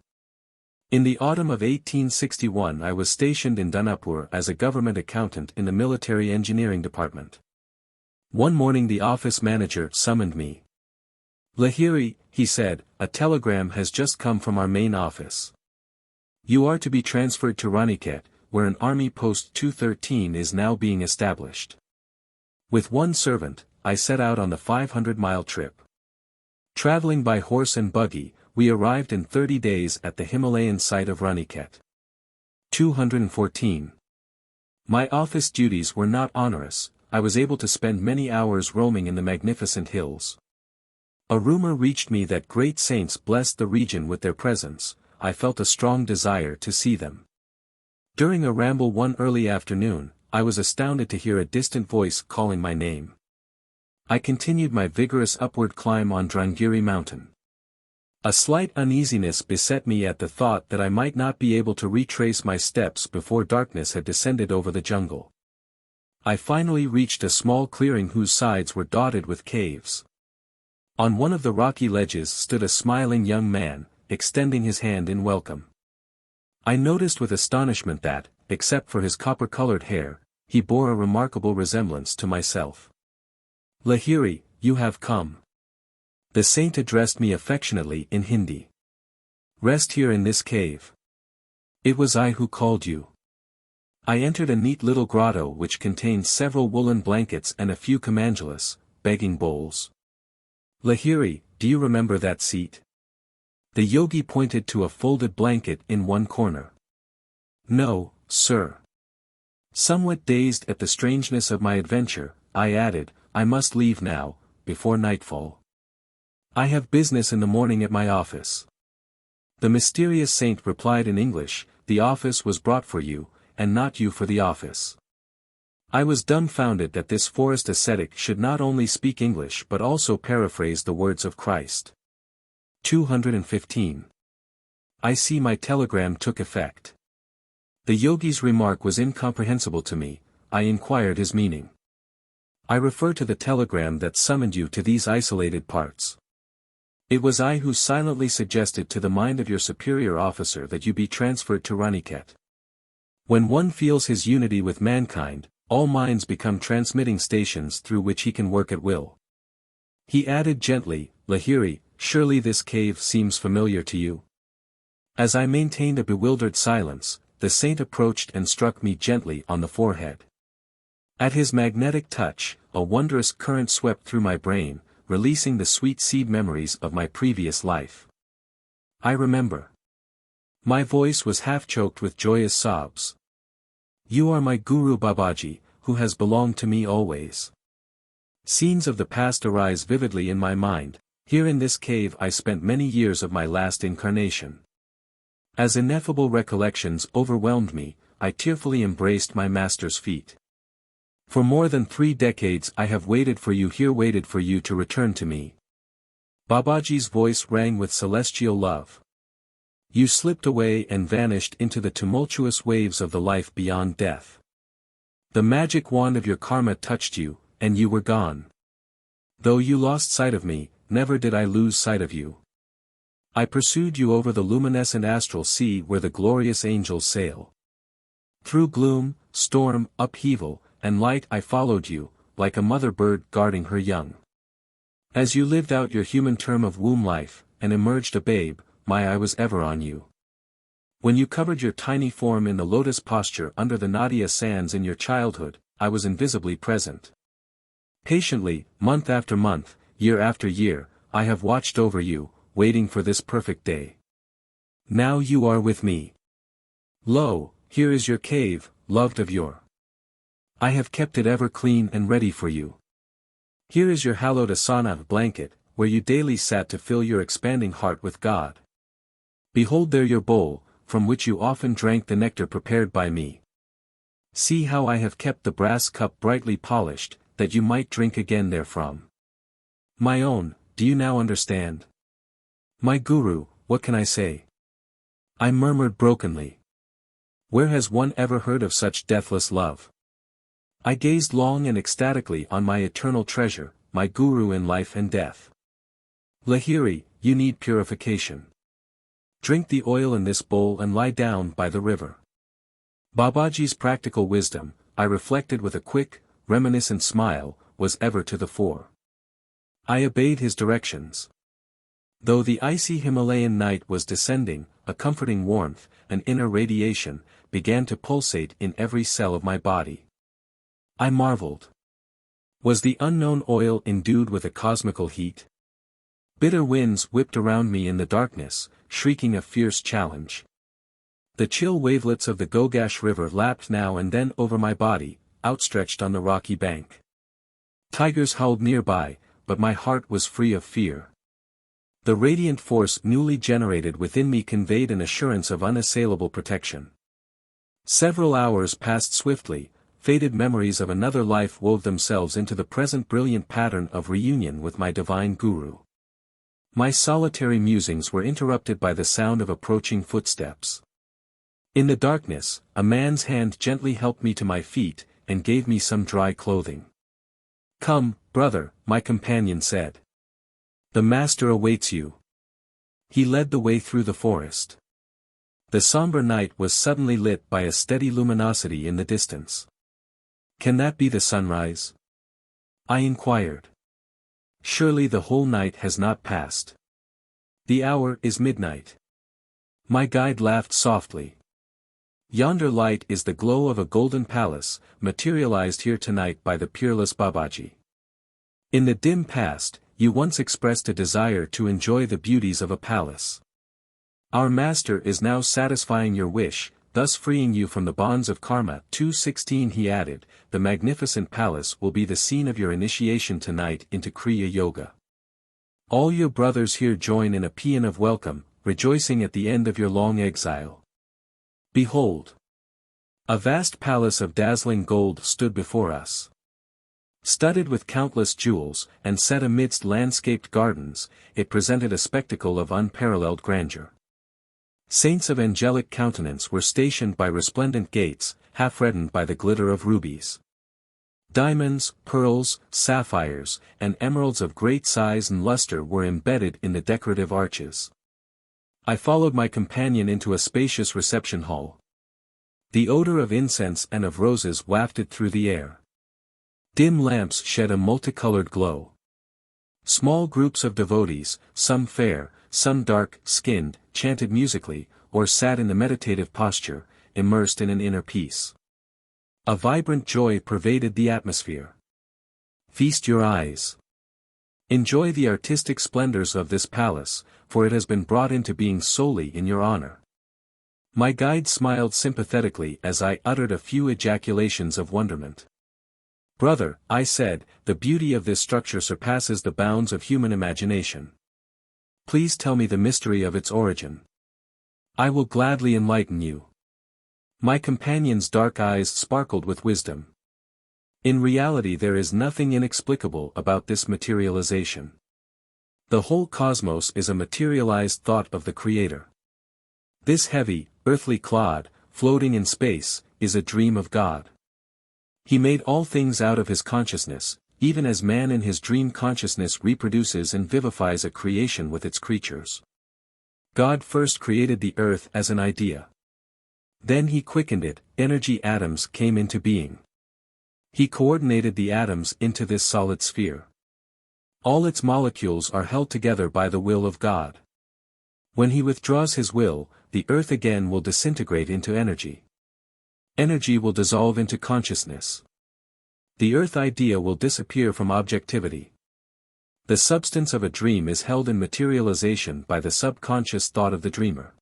In the autumn of 1861 I was stationed in Danapur as a government accountant in the military engineering department. One morning the office manager summoned me. Lahiri, he said, a telegram has just come from our main office. You are to be transferred to Raniket, where an army post 213 is now being established. With one servant, I set out on the 500-mile trip. Traveling by horse and buggy, we arrived in 30 days at the Himalayan site of Raniket. 214. My office duties were not onerous. I was able to spend many hours roaming in the magnificent hills. A rumor reached me that great saints blessed the region with their presence. I felt a strong desire to see them. During a ramble one early afternoon, I was astounded to hear a distant voice calling my name. I continued my vigorous upward climb on Drangiri mountain. A slight uneasiness beset me at the thought that I might not be able to retrace my steps before darkness had descended over the jungle. I finally reached a small clearing whose sides were dotted with caves. On one of the rocky ledges stood a smiling young man, extending his hand in welcome. I noticed with astonishment that, except for his copper-colored hair, he bore a remarkable resemblance to myself. Lahiri, you have come. The saint addressed me affectionately in Hindi. Rest here in this cave. It was I who called you. I entered a neat little grotto which contained several woolen blankets and a few kamanjalas, begging bowls. Lahiri, do you remember that seat? The yogi pointed to a folded blanket in one corner. No, sir. Somewhat dazed at the strangeness of my adventure, I added, I must leave now, before nightfall. I have business in the morning at my office. The mysterious saint replied in English, the office was brought for you, and not you for the office. I was dumbfounded that this forest ascetic should not only speak English but also paraphrase the words of Christ. 215. I see my telegram took effect. The yogi's remark was incomprehensible to me. I inquired his meaning. I refer to the telegram that summoned you to these isolated parts. It was I who silently suggested to the mind of your superior officer that you be transferred to Raniket. When one feels his unity with mankind, all minds become transmitting stations through which he can work at will. He added gently, Lahiri, surely this cave seems familiar to you. As I maintained a bewildered silence, the saint approached and struck me gently on the forehead. At his magnetic touch, a wondrous current swept through my brain, releasing the sweet seed memories of my previous life. I remember. My voice was half choked with joyous sobs. You are my Guru Babaji, who has belonged to me always. Scenes of the past arise vividly in my mind. Here in this cave I spent many years of my last incarnation. As ineffable recollections overwhelmed me, I tearfully embraced my master's feet. For more than 3 decades I have waited for you here, waited for you to return to me. Babaji's voice rang with celestial love. You slipped away and vanished into the tumultuous waves of the life beyond death. The magic wand of your karma touched you, and you were gone. Though you lost sight of me, never did I lose sight of you. I pursued you over the luminescent astral sea where the glorious angels sail. Through gloom, storm, upheaval, and light I followed you, like a mother bird guarding her young. As you lived out your human term of womb life, and emerged a babe, my eye was ever on you. When you covered your tiny form in the lotus posture under the Nadia sands in your childhood, I was invisibly present. Patiently, month after month, year after year, I have watched over you, waiting for this perfect day. Now you are with me. Lo, here is your cave, loved of yore. I have kept it ever clean and ready for you. Here is your hallowed asana blanket, where you daily sat to fill your expanding heart with God. Behold there your bowl, from which you often drank the nectar prepared by me. See how I have kept the brass cup brightly polished, that you might drink again therefrom. My own, do you now understand? My Guru, what can I say? I murmured brokenly. Where has one ever heard of such deathless love? I gazed long and ecstatically on my eternal treasure, my Guru in life and death. Lahiri, you need purification. Drink the oil in this bowl and lie down by the river. Babaji's practical wisdom, I reflected with a quick, reminiscent smile, was ever to the fore. I obeyed his directions. Though the icy Himalayan night was descending, a comforting warmth, an inner radiation, began to pulsate in every cell of my body. I marveled. Was the unknown oil endued with a cosmical heat? Bitter winds whipped around me in the darkness, shrieking a fierce challenge. The chill wavelets of the Gogash River lapped now and then over my body, outstretched on the rocky bank. Tigers howled nearby, but my heart was free of fear. The radiant force newly generated within me conveyed an assurance of unassailable protection. Several hours passed swiftly, faded memories of another life wove themselves into the present brilliant pattern of reunion with my divine Guru. My solitary musings were interrupted by the sound of approaching footsteps. In the darkness, a man's hand gently helped me to my feet, and gave me some dry clothing. Come, brother, my companion said. The master awaits you. He led the way through the forest. The somber night was suddenly lit by a steady luminosity in the distance. Can that be the sunrise? I inquired. Surely the whole night has not passed. The hour is midnight. My guide laughed softly. Yonder light is the glow of a golden palace, materialized here tonight by the peerless Babaji. In the dim past, you once expressed a desire to enjoy the beauties of a palace. Our Master is now satisfying your wish, thus freeing you from the bonds of karma. 2:16 He added, the magnificent palace will be the scene of your initiation tonight into Kriya Yoga. All your brothers here join in a paean of welcome, rejoicing at the end of your long exile. Behold! A vast palace of dazzling gold stood before us. Studded with countless jewels, and set amidst landscaped gardens, it presented a spectacle of unparalleled grandeur. Saints of angelic countenance were stationed by resplendent gates, half reddened by the glitter of rubies. Diamonds, pearls, sapphires, and emeralds of great size and luster were embedded in the decorative arches. I followed my companion into a spacious reception hall. The odor of incense and of roses wafted through the air. Dim lamps shed a multicolored glow. Small groups of devotees, some fair, some dark-skinned, chanted musically, or sat in the meditative posture, immersed in an inner peace. A vibrant joy pervaded the atmosphere. Feast your eyes. Enjoy the artistic splendors of this palace, for it has been brought into being solely in your honor. My guide smiled sympathetically as I uttered a few ejaculations of wonderment. Brother, I said, the beauty of this structure surpasses the bounds of human imagination. Please tell me the mystery of its origin. I will gladly enlighten you. My companion's dark eyes sparkled with wisdom. In reality there is nothing inexplicable about this materialization. The whole cosmos is a materialized thought of the Creator. This heavy, earthly clod, floating in space, is a dream of God. He made all things out of his consciousness, even as man in his dream consciousness reproduces and vivifies a creation with its creatures. God first created the earth as an idea. Then he quickened it, energy atoms came into being. He coordinated the atoms into this solid sphere. All its molecules are held together by the will of God. When he withdraws his will, the earth again will disintegrate into energy. Energy will dissolve into consciousness. The earth idea will disappear from objectivity. The substance of a dream is held in materialization by the subconscious thought of the dreamer.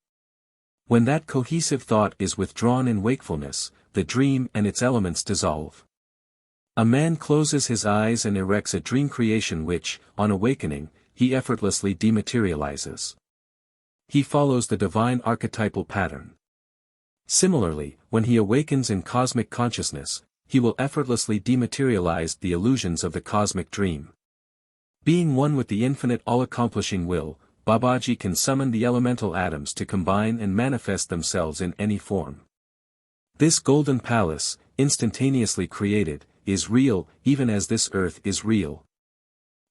When that cohesive thought is withdrawn in wakefulness, the dream and its elements dissolve. A man closes his eyes and erects a dream creation which, on awakening, he effortlessly dematerializes. He follows the divine archetypal pattern. Similarly, when he awakens in cosmic consciousness, he will effortlessly dematerialize the illusions of the cosmic dream. Being one with the infinite all-accomplishing will, Babaji can summon the elemental atoms to combine and manifest themselves in any form. This golden palace, instantaneously created, is real, even as this earth is real.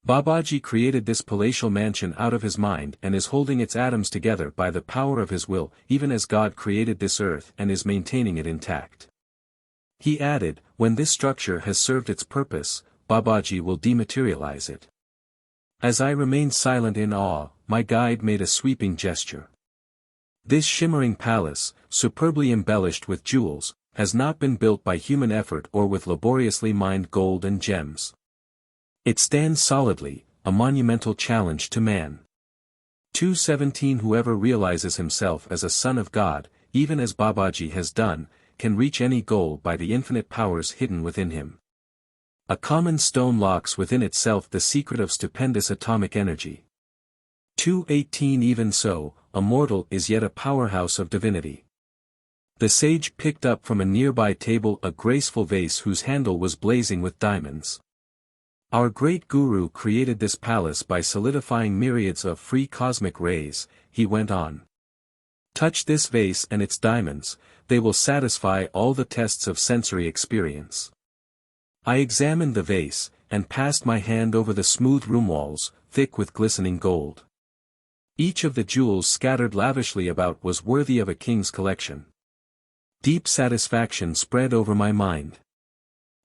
Babaji created this palatial mansion out of his mind and is holding its atoms together by the power of his will, even as God created this earth and is maintaining it intact. He added, when this structure has served its purpose, Babaji will dematerialize it. As I remained silent in awe, my guide made a sweeping gesture. This shimmering palace, superbly embellished with jewels, has not been built by human effort or with laboriously mined gold and gems. It stands solidly, a monumental challenge to man. 2:17 Whoever realizes himself as a son of God, even as Babaji has done, can reach any goal by the infinite powers hidden within him. A common stone locks within itself the secret of stupendous atomic energy. 2:18 Even so, a mortal is yet a powerhouse of divinity. The sage picked up from a nearby table a graceful vase whose handle was blazing with diamonds. Our great guru created this palace by solidifying myriads of free cosmic rays, he went on. Touch this vase and its diamonds, they will satisfy all the tests of sensory experience. I examined the vase, and passed my hand over the smooth room walls, thick with glistening gold. Each of the jewels scattered lavishly about was worthy of a king's collection. Deep satisfaction spread over my mind.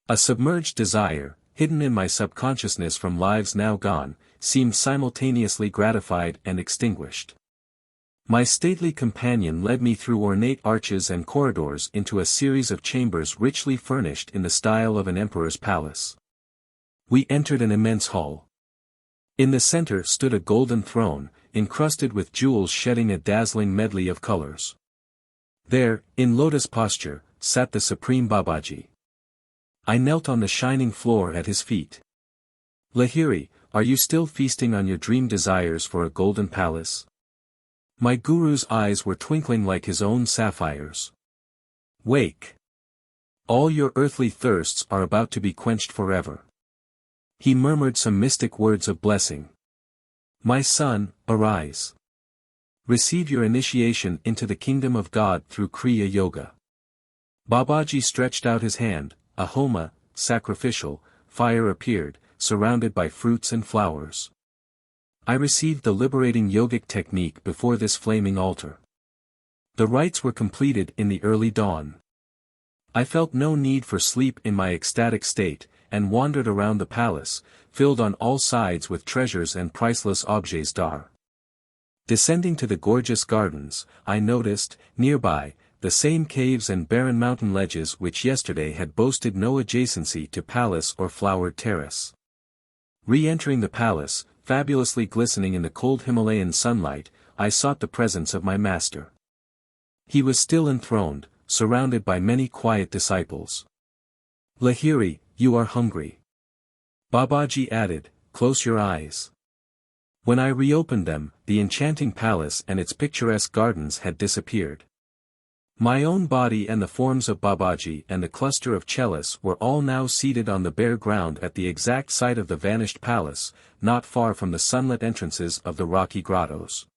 A submerged desire, hidden in my subconsciousness from lives now gone, seemed simultaneously gratified and extinguished. My stately companion led me through ornate arches and corridors into a series of chambers richly furnished in the style of an emperor's palace. We entered an immense hall. In the center stood a golden throne, encrusted with jewels shedding a dazzling medley of colors. There, in lotus posture, sat the Supreme Babaji. I knelt on the shining floor at his feet. Lahiri, are you still feasting on your dream desires for a golden palace? My guru's eyes were twinkling like his own sapphires. Wake! All your earthly thirsts are about to be quenched forever. He murmured some mystic words of blessing. My son, arise. Receive your initiation into the kingdom of God through Kriya Yoga. Babaji stretched out his hand, a homa, sacrificial, fire appeared, surrounded by fruits and flowers. I received the liberating yogic technique before this flaming altar. The rites were completed in the early dawn. I felt no need for sleep in my ecstatic state, and wandered around the palace, filled on all sides with treasures and priceless objets d'art. Descending to the gorgeous gardens, I noticed, nearby, the same caves and barren mountain ledges which yesterday had boasted no adjacency to palace or flowered terrace. Re-entering the palace, fabulously glistening in the cold Himalayan sunlight, I sought the presence of my master. He was still enthroned, surrounded by many quiet disciples. Lahiri, you are hungry. Babaji added, close your eyes. When I reopened them, the enchanting palace and its picturesque gardens had disappeared. My own body and the forms of Babaji and the cluster of chalice were all now seated on the bare ground at the exact site of the vanished palace, not far from the sunlit entrances of the rocky grottos.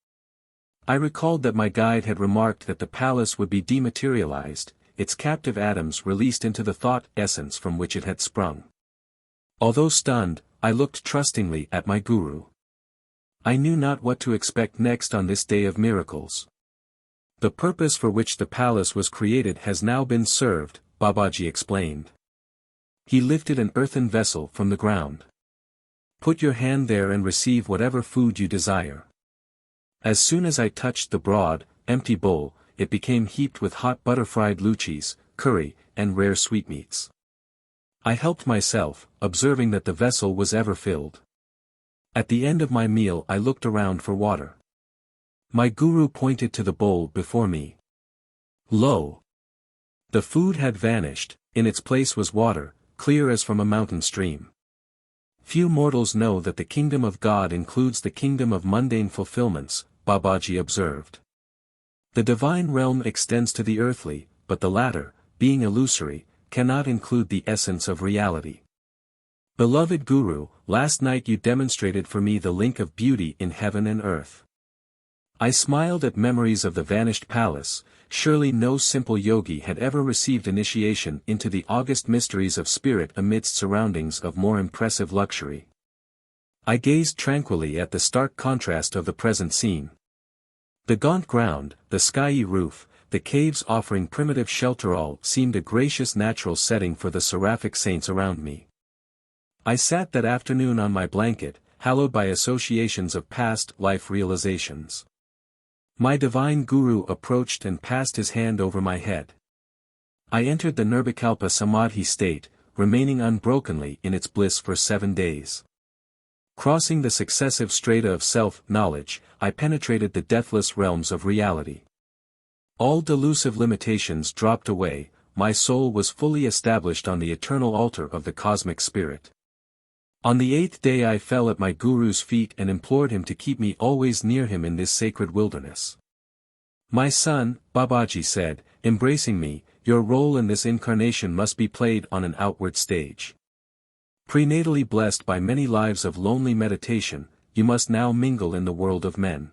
I recalled that my guide had remarked that the palace would be dematerialized, its captive atoms released into the thought essence from which it had sprung. Although stunned, I looked trustingly at my guru. I knew not what to expect next on this day of miracles. The purpose for which the palace was created has now been served, Babaji explained. He lifted an earthen vessel from the ground. Put your hand there and receive whatever food you desire. As soon as I touched the broad, empty bowl, it became heaped with hot butter-fried luchis, curry, and rare sweetmeats. I helped myself, observing that the vessel was ever filled. At the end of my meal I looked around for water. My guru pointed to the bowl before me. Lo! The food had vanished, in its place was water, clear as from a mountain stream. Few mortals know that the kingdom of God includes the kingdom of mundane fulfillments, Babaji observed. The divine realm extends to the earthly, but the latter, being illusory, cannot include the essence of reality. Beloved Guru, last night you demonstrated for me the link of beauty in heaven and earth. I smiled at memories of the vanished palace. Surely no simple yogi had ever received initiation into the august mysteries of spirit amidst surroundings of more impressive luxury. I gazed tranquilly at the stark contrast of the present scene. The gaunt ground, the skyey roof, the caves offering primitive shelter, all seemed a gracious natural setting for the seraphic saints around me. I sat that afternoon on my blanket, hallowed by associations of past life realizations. My divine guru approached and passed his hand over my head. I entered the Nirvikalpa Samadhi state, remaining unbrokenly in its bliss for 7 days. Crossing the successive strata of self-knowledge, I penetrated the deathless realms of reality. All delusive limitations dropped away, my soul was fully established on the eternal altar of the cosmic spirit. On the 8th day I fell at my guru's feet and implored him to keep me always near him in this sacred wilderness. My son, Babaji said, embracing me, your role in this incarnation must be played on an outward stage. Prenatally blessed by many lives of lonely meditation, you must now mingle in the world of men.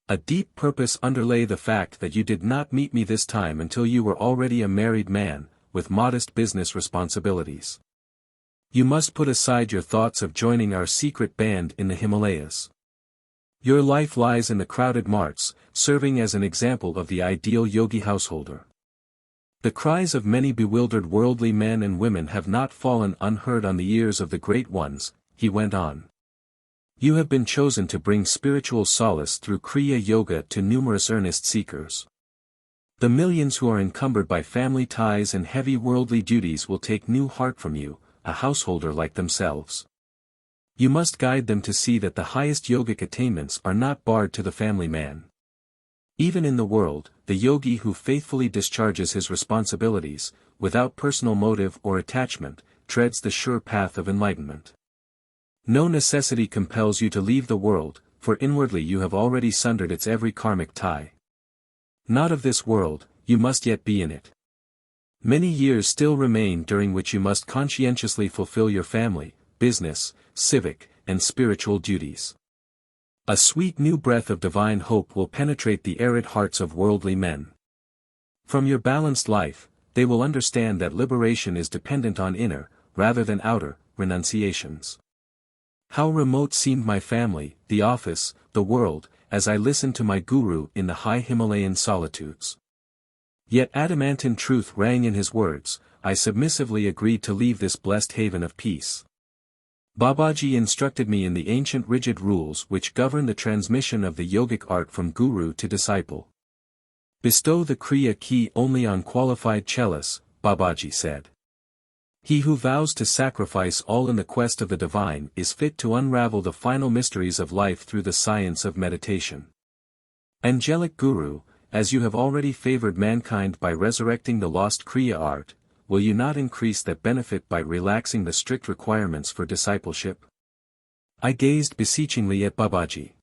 A deep purpose underlay the fact that you did not meet me this time until you were already a married man, with modest business responsibilities. You must put aside your thoughts of joining our secret band in the Himalayas. Your life lies in the crowded marts, serving as an example of the ideal yogi householder. The cries of many bewildered worldly men and women have not fallen unheard on the ears of the great ones, he went on. You have been chosen to bring spiritual solace through Kriya Yoga to numerous earnest seekers. The millions who are encumbered by family ties and heavy worldly duties will take new heart from you, a householder like themselves. You must guide them to see that the highest yogic attainments are not barred to the family man. Even in the world, the yogi who faithfully discharges his responsibilities, without personal motive or attachment, treads the sure path of enlightenment. No necessity compels you to leave the world, for inwardly you have already sundered its every karmic tie. Not of this world, you must yet be in it. Many years still remain during which you must conscientiously fulfill your family, business, civic, and spiritual duties. A sweet new breath of divine hope will penetrate the arid hearts of worldly men. From your balanced life, they will understand that liberation is dependent on inner, rather than outer, renunciations. How remote seemed my family, the office, the world, as I listened to my guru in the high Himalayan solitudes. Yet adamantine truth rang in his words. I submissively agreed to leave this blessed haven of peace. Babaji instructed me in the ancient rigid rules which govern the transmission of the yogic art from guru to disciple. Bestow the Kriya key only on qualified chelas, Babaji said. He who vows to sacrifice all in the quest of the divine is fit to unravel the final mysteries of life through the science of meditation. Angelic Guru, as you have already favored mankind by resurrecting the lost Kriya art, will you not increase that benefit by relaxing the strict requirements for discipleship? I gazed beseechingly at Babaji.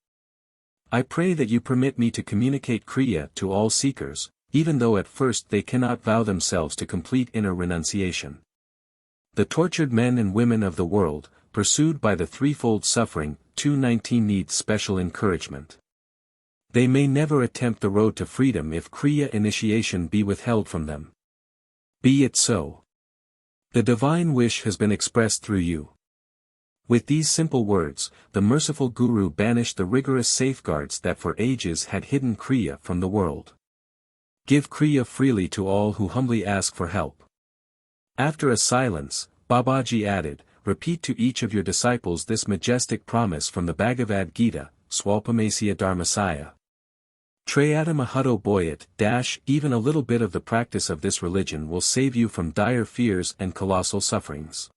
I pray that you permit me to communicate Kriya to all seekers, even though at first they cannot vow themselves to complete inner renunciation. The tortured men and women of the world, pursued by the threefold suffering, 219 need special encouragement. They may never attempt the road to freedom if Kriya initiation be withheld from them. Be it so. The divine wish has been expressed through you. With these simple words, the merciful Guru banished the rigorous safeguards that for ages had hidden Kriya from the world. Give Kriya freely to all who humbly ask for help. After a silence, Babaji added, repeat to each of your disciples this majestic promise from the Bhagavad Gita, Swalpamasya Dharmasaya. Trayata Mahato Boyat, even a little bit of the practice of this religion will save you from dire fears and colossal sufferings.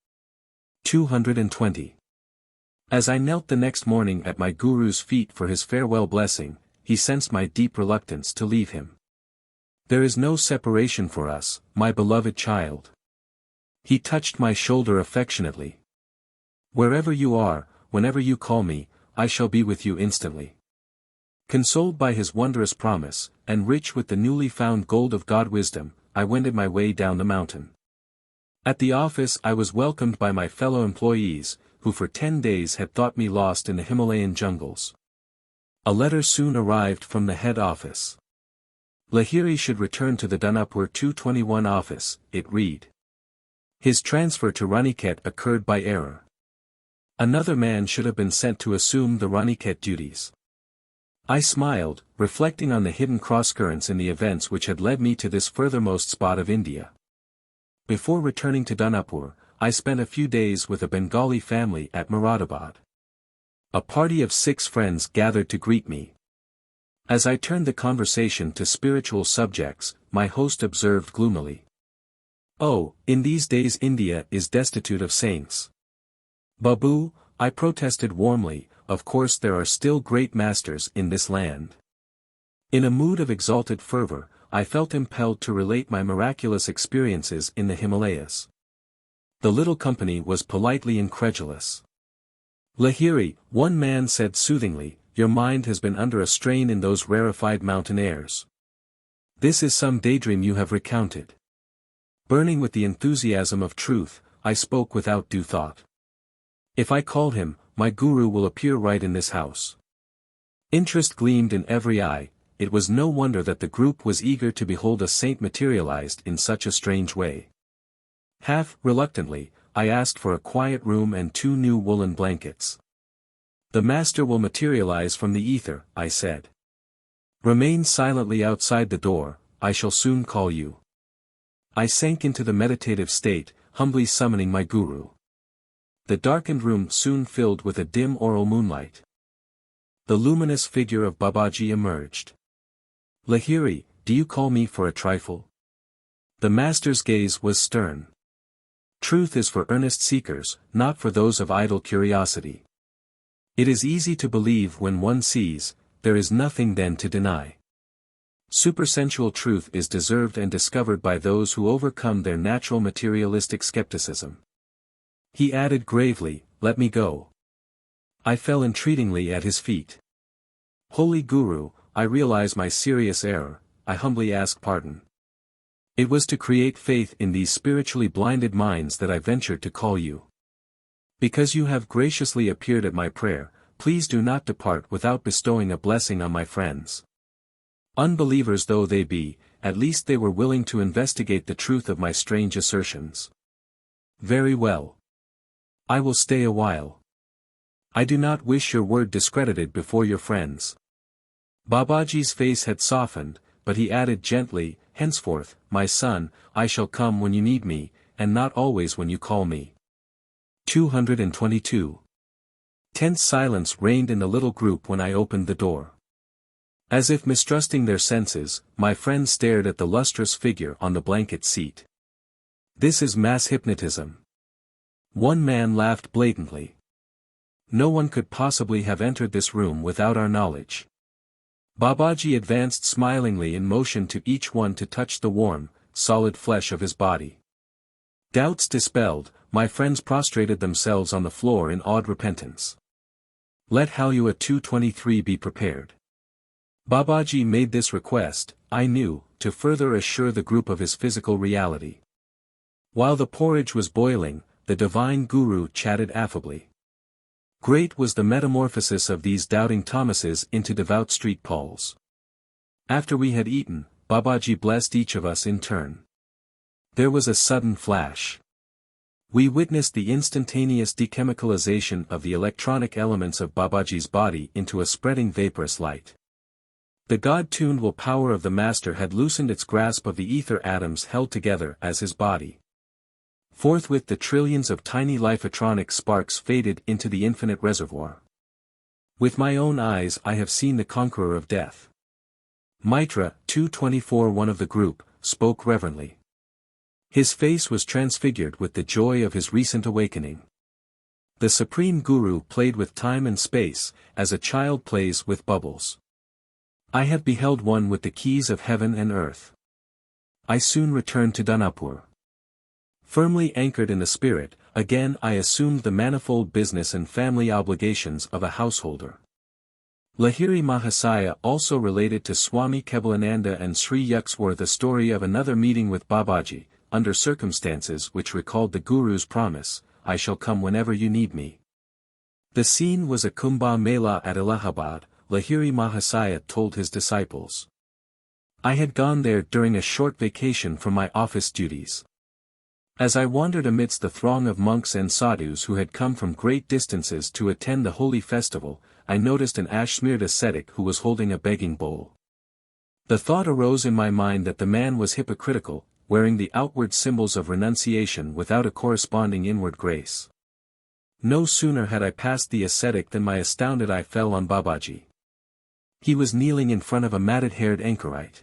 220. As I knelt the next morning at my Guru's feet for his farewell blessing, he sensed my deep reluctance to leave him. There is no separation for us, my beloved child. He touched my shoulder affectionately. Wherever you are, whenever you call me, I shall be with you instantly. Consoled by his wondrous promise, and rich with the newly found gold of God wisdom, I wended my way down the mountain. At the office I was welcomed by my fellow employees, who for 10 days had thought me lost in the Himalayan jungles. A letter soon arrived from the head office. Lahiri should return to the Danapur 221 office, it read. His transfer to Raniket occurred by error. Another man should have been sent to assume the Raniket duties. I smiled, reflecting on the hidden crosscurrents in the events which had led me to this furthermost spot of India. Before returning to Danapur, I spent a few days with a Bengali family at Moradabad. A party of 6 friends gathered to greet me. As I turned the conversation to spiritual subjects, my host observed gloomily. Oh, in these days India is destitute of saints. Babu, I protested warmly, of course there are still great masters in this land. In a mood of exalted fervor, I felt impelled to relate my miraculous experiences in the Himalayas. The little company was politely incredulous. Lahiri, one man said soothingly, your mind has been under a strain in those rarefied mountain airs. This is some daydream you have recounted. Burning with the enthusiasm of truth, I spoke without due thought. If I call him, my guru will appear right in this house. Interest gleamed in every eye. It was no wonder that the group was eager to behold a saint materialized in such a strange way. Half reluctantly, I asked for a quiet room and 2 new woolen blankets. The master will materialize from the ether, I said. Remain silently outside the door, I shall soon call you. I sank into the meditative state, humbly summoning my guru. The darkened room soon filled with a dim oral moonlight. The luminous figure of Babaji emerged. "Lahiri, do you call me for a trifle?" The master's gaze was stern. "Truth is for earnest seekers, not for those of idle curiosity. It is easy to believe when one sees, there is nothing then to deny. Supersensual truth is deserved and discovered by those who overcome their natural materialistic skepticism." He added gravely, "Let me go." I fell entreatingly at his feet. "Holy Guru, I realize my serious error, I humbly ask pardon. It was to create faith in these spiritually blinded minds that I ventured to call you. Because you have graciously appeared at my prayer, please do not depart without bestowing a blessing on my friends. Unbelievers though they be, at least they were willing to investigate the truth of my strange assertions." "Very well. I will stay a while. I do not wish your word discredited before your friends." Babaji's face had softened, but he added gently, "Henceforth, my son, I shall come when you need me, and not always when you call me." 222. Tense silence reigned in the little group when I opened the door. As if mistrusting their senses, my friends stared at the lustrous figure on the blanket seat. "This is mass hypnotism." One man laughed blatantly. "No one could possibly have entered this room without our knowledge." Babaji advanced smilingly and motioned to each one to touch the warm, solid flesh of his body. Doubts dispelled, my friends prostrated themselves on the floor in awed repentance. "Let Halua 223 be prepared." Babaji made this request, I knew, to further assure the group of his physical reality. While the porridge was boiling, the divine guru chatted affably. Great was the metamorphosis of these doubting Thomases into devout street Pauls. After we had eaten, Babaji blessed each of us in turn. There was a sudden flash. We witnessed the instantaneous dechemicalization of the electronic elements of Babaji's body into a spreading vaporous light. The God-tuned will power of the Master had loosened its grasp of the ether atoms held together as his body. Forthwith the trillions of tiny liphotronic sparks faded into the infinite reservoir. With my own eyes I have seen the conqueror of death. Mitra, 224, one of the group, spoke reverently. His face was transfigured with the joy of his recent awakening. The Supreme Guru played with time and space, as a child plays with bubbles. I have beheld one with the keys of heaven and earth. I soon returned to Danapur. Firmly anchored in the spirit, again I assumed the manifold business and family obligations of a householder. Lahiri Mahasaya also related to Swami Kebalananda and Sri Yukteswar the story of another meeting with Babaji, under circumstances which recalled the Guru's promise, "I shall come whenever you need me." The scene was a Kumbh Mela at Allahabad, Lahiri Mahasaya told his disciples. I had gone there during a short vacation from my office duties. As I wandered amidst the throng of monks and sadhus who had come from great distances to attend the holy festival, I noticed an ash-smeared ascetic who was holding a begging bowl. The thought arose in my mind that the man was hypocritical, wearing the outward symbols of renunciation without a corresponding inward grace. No sooner had I passed the ascetic than my astounded eye fell on Babaji. He was kneeling in front of a matted-haired anchorite.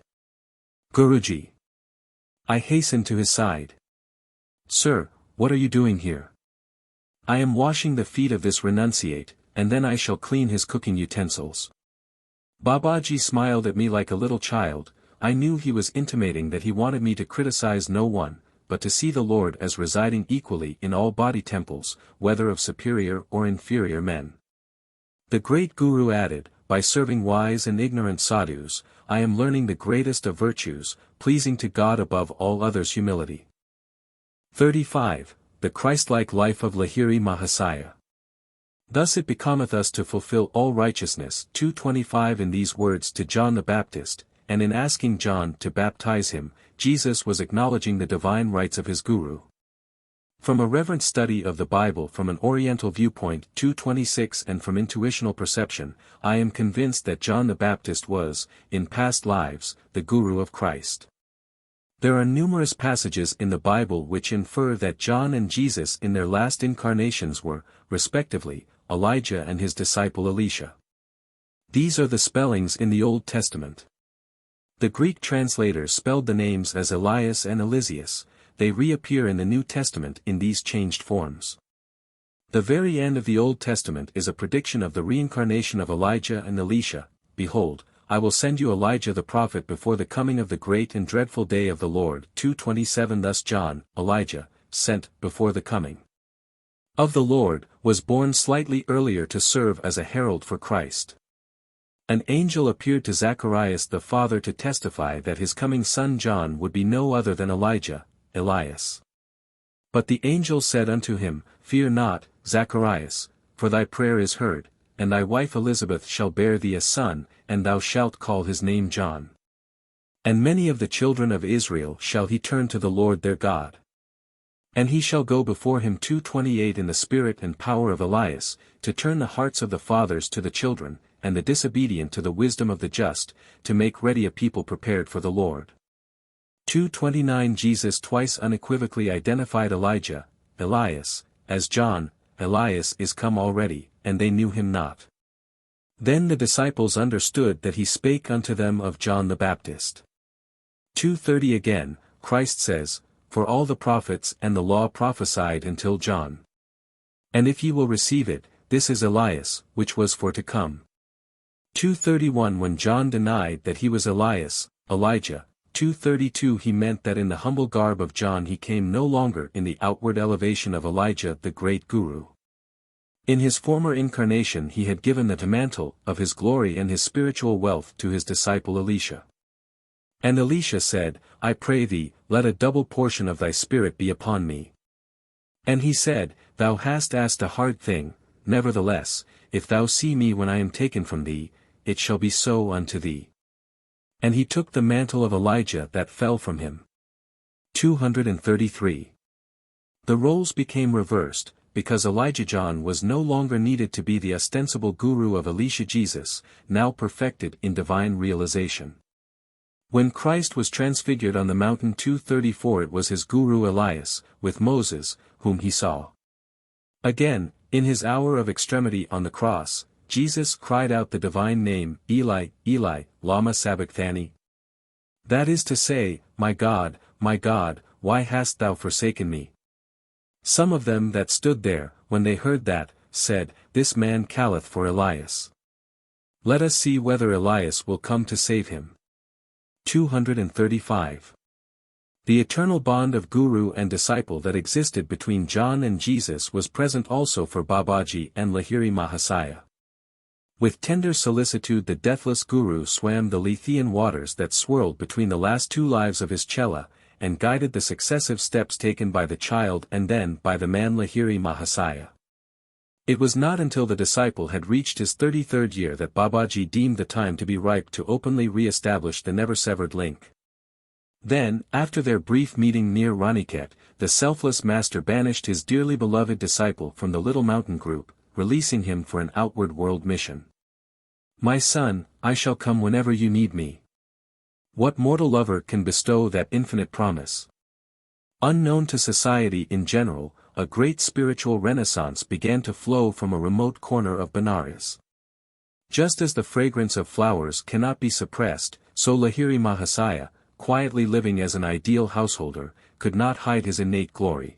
"Guruji." I hastened to his side. "Sir, what are you doing here?" "I am washing the feet of this renunciate, and then I shall clean his cooking utensils." Babaji smiled at me like a little child. I knew he was intimating that he wanted me to criticize no one, but to see the Lord as residing equally in all body temples, whether of superior or inferior men. The great Guru added, "By serving wise and ignorant sadhus, I am learning the greatest of virtues, pleasing to God above all others humility." 35. The Christ-like life of Lahiri Mahasaya. Thus it becometh us to fulfill all righteousness. 225 In these words to John the Baptist, and in asking John to baptize him, Jesus was acknowledging the divine rights of his Guru. From a reverent study of the Bible from an Oriental viewpoint 226 and from intuitional perception, I am convinced that John the Baptist was, in past lives, the Guru of Christ. There are numerous passages in the Bible which infer that John and Jesus in their last incarnations were, respectively, Elijah and his disciple Elisha. These are the spellings in the Old Testament. The Greek translators spelled the names as Elias and Eliseus. They reappear in the New Testament in these changed forms. The very end of the Old Testament is a prediction of the reincarnation of Elijah and Elisha. Behold, I will send you Elijah the prophet before the coming of the great and dreadful day of the Lord. 2:27 Thus John, Elijah, sent before the coming of the Lord, was born slightly earlier to serve as a herald for Christ. An angel appeared to Zacharias the father to testify that his coming son John would be no other than Elijah, Elias. But the angel said unto him, Fear not, Zacharias, for thy prayer is heard, and thy wife Elizabeth shall bear thee a son, and thou shalt call his name John. And many of the children of Israel shall he turn to the Lord their God. And he shall go before him 2:28 in the spirit and power of Elias, to turn the hearts of the fathers to the children, and the disobedient to the wisdom of the just, to make ready a people prepared for the Lord. 2:29 Jesus twice unequivocally identified Elijah, Elias, as John. Elias is come already, and they knew him not. Then the disciples understood that he spake unto them of John the Baptist. 2:30 Again, Christ says, For all the prophets and the law prophesied until John. And if ye will receive it, this is Elias, which was for to come. 2:31 When John denied that he was Elias, Elijah, 2:32 He meant that in the humble garb of John he came no longer in the outward elevation of Elijah the great guru. In his former incarnation he had given the mantle of his glory and his spiritual wealth to his disciple Elisha. And Elisha said, I pray thee, let a double portion of thy spirit be upon me. And he said, Thou hast asked a hard thing, nevertheless, if thou see me when I am taken from thee, it shall be so unto thee. And he took the mantle of Elijah that fell from him. 233. The roles became reversed, because Elijah John was no longer needed to be the ostensible guru of Elisha Jesus, now perfected in divine realization. When Christ was transfigured on the mountain 234 it was his guru Elias, with Moses, whom he saw. Again, in his hour of extremity on the cross, Jesus cried out the divine name, Eli, Eli, lama sabachthani. That is to say, my God, why hast thou forsaken me? Some of them that stood there, when they heard that, said, This man calleth for Elias. Let us see whether Elias will come to save him. 235. The eternal bond of guru and disciple that existed between John and Jesus was present also for Babaji and Lahiri Mahasaya. With tender solicitude the deathless guru swam the Lethean waters that swirled between the last two lives of his chela, and guided the successive steps taken by the child and then by the man Lahiri Mahasaya. It was not until the disciple had reached his 33rd year that Babaji deemed the time to be ripe to openly re-establish the never-severed link. Then, after their brief meeting near Raniket, the selfless master banished his dearly beloved disciple from the little mountain group, releasing him for an outward world mission. My son, I shall come whenever you need me. What mortal lover can bestow that infinite promise? Unknown to society in general, a great spiritual renaissance began to flow from a remote corner of Benares. Just as the fragrance of flowers cannot be suppressed, so Lahiri Mahasaya, quietly living as an ideal householder, could not hide his innate glory.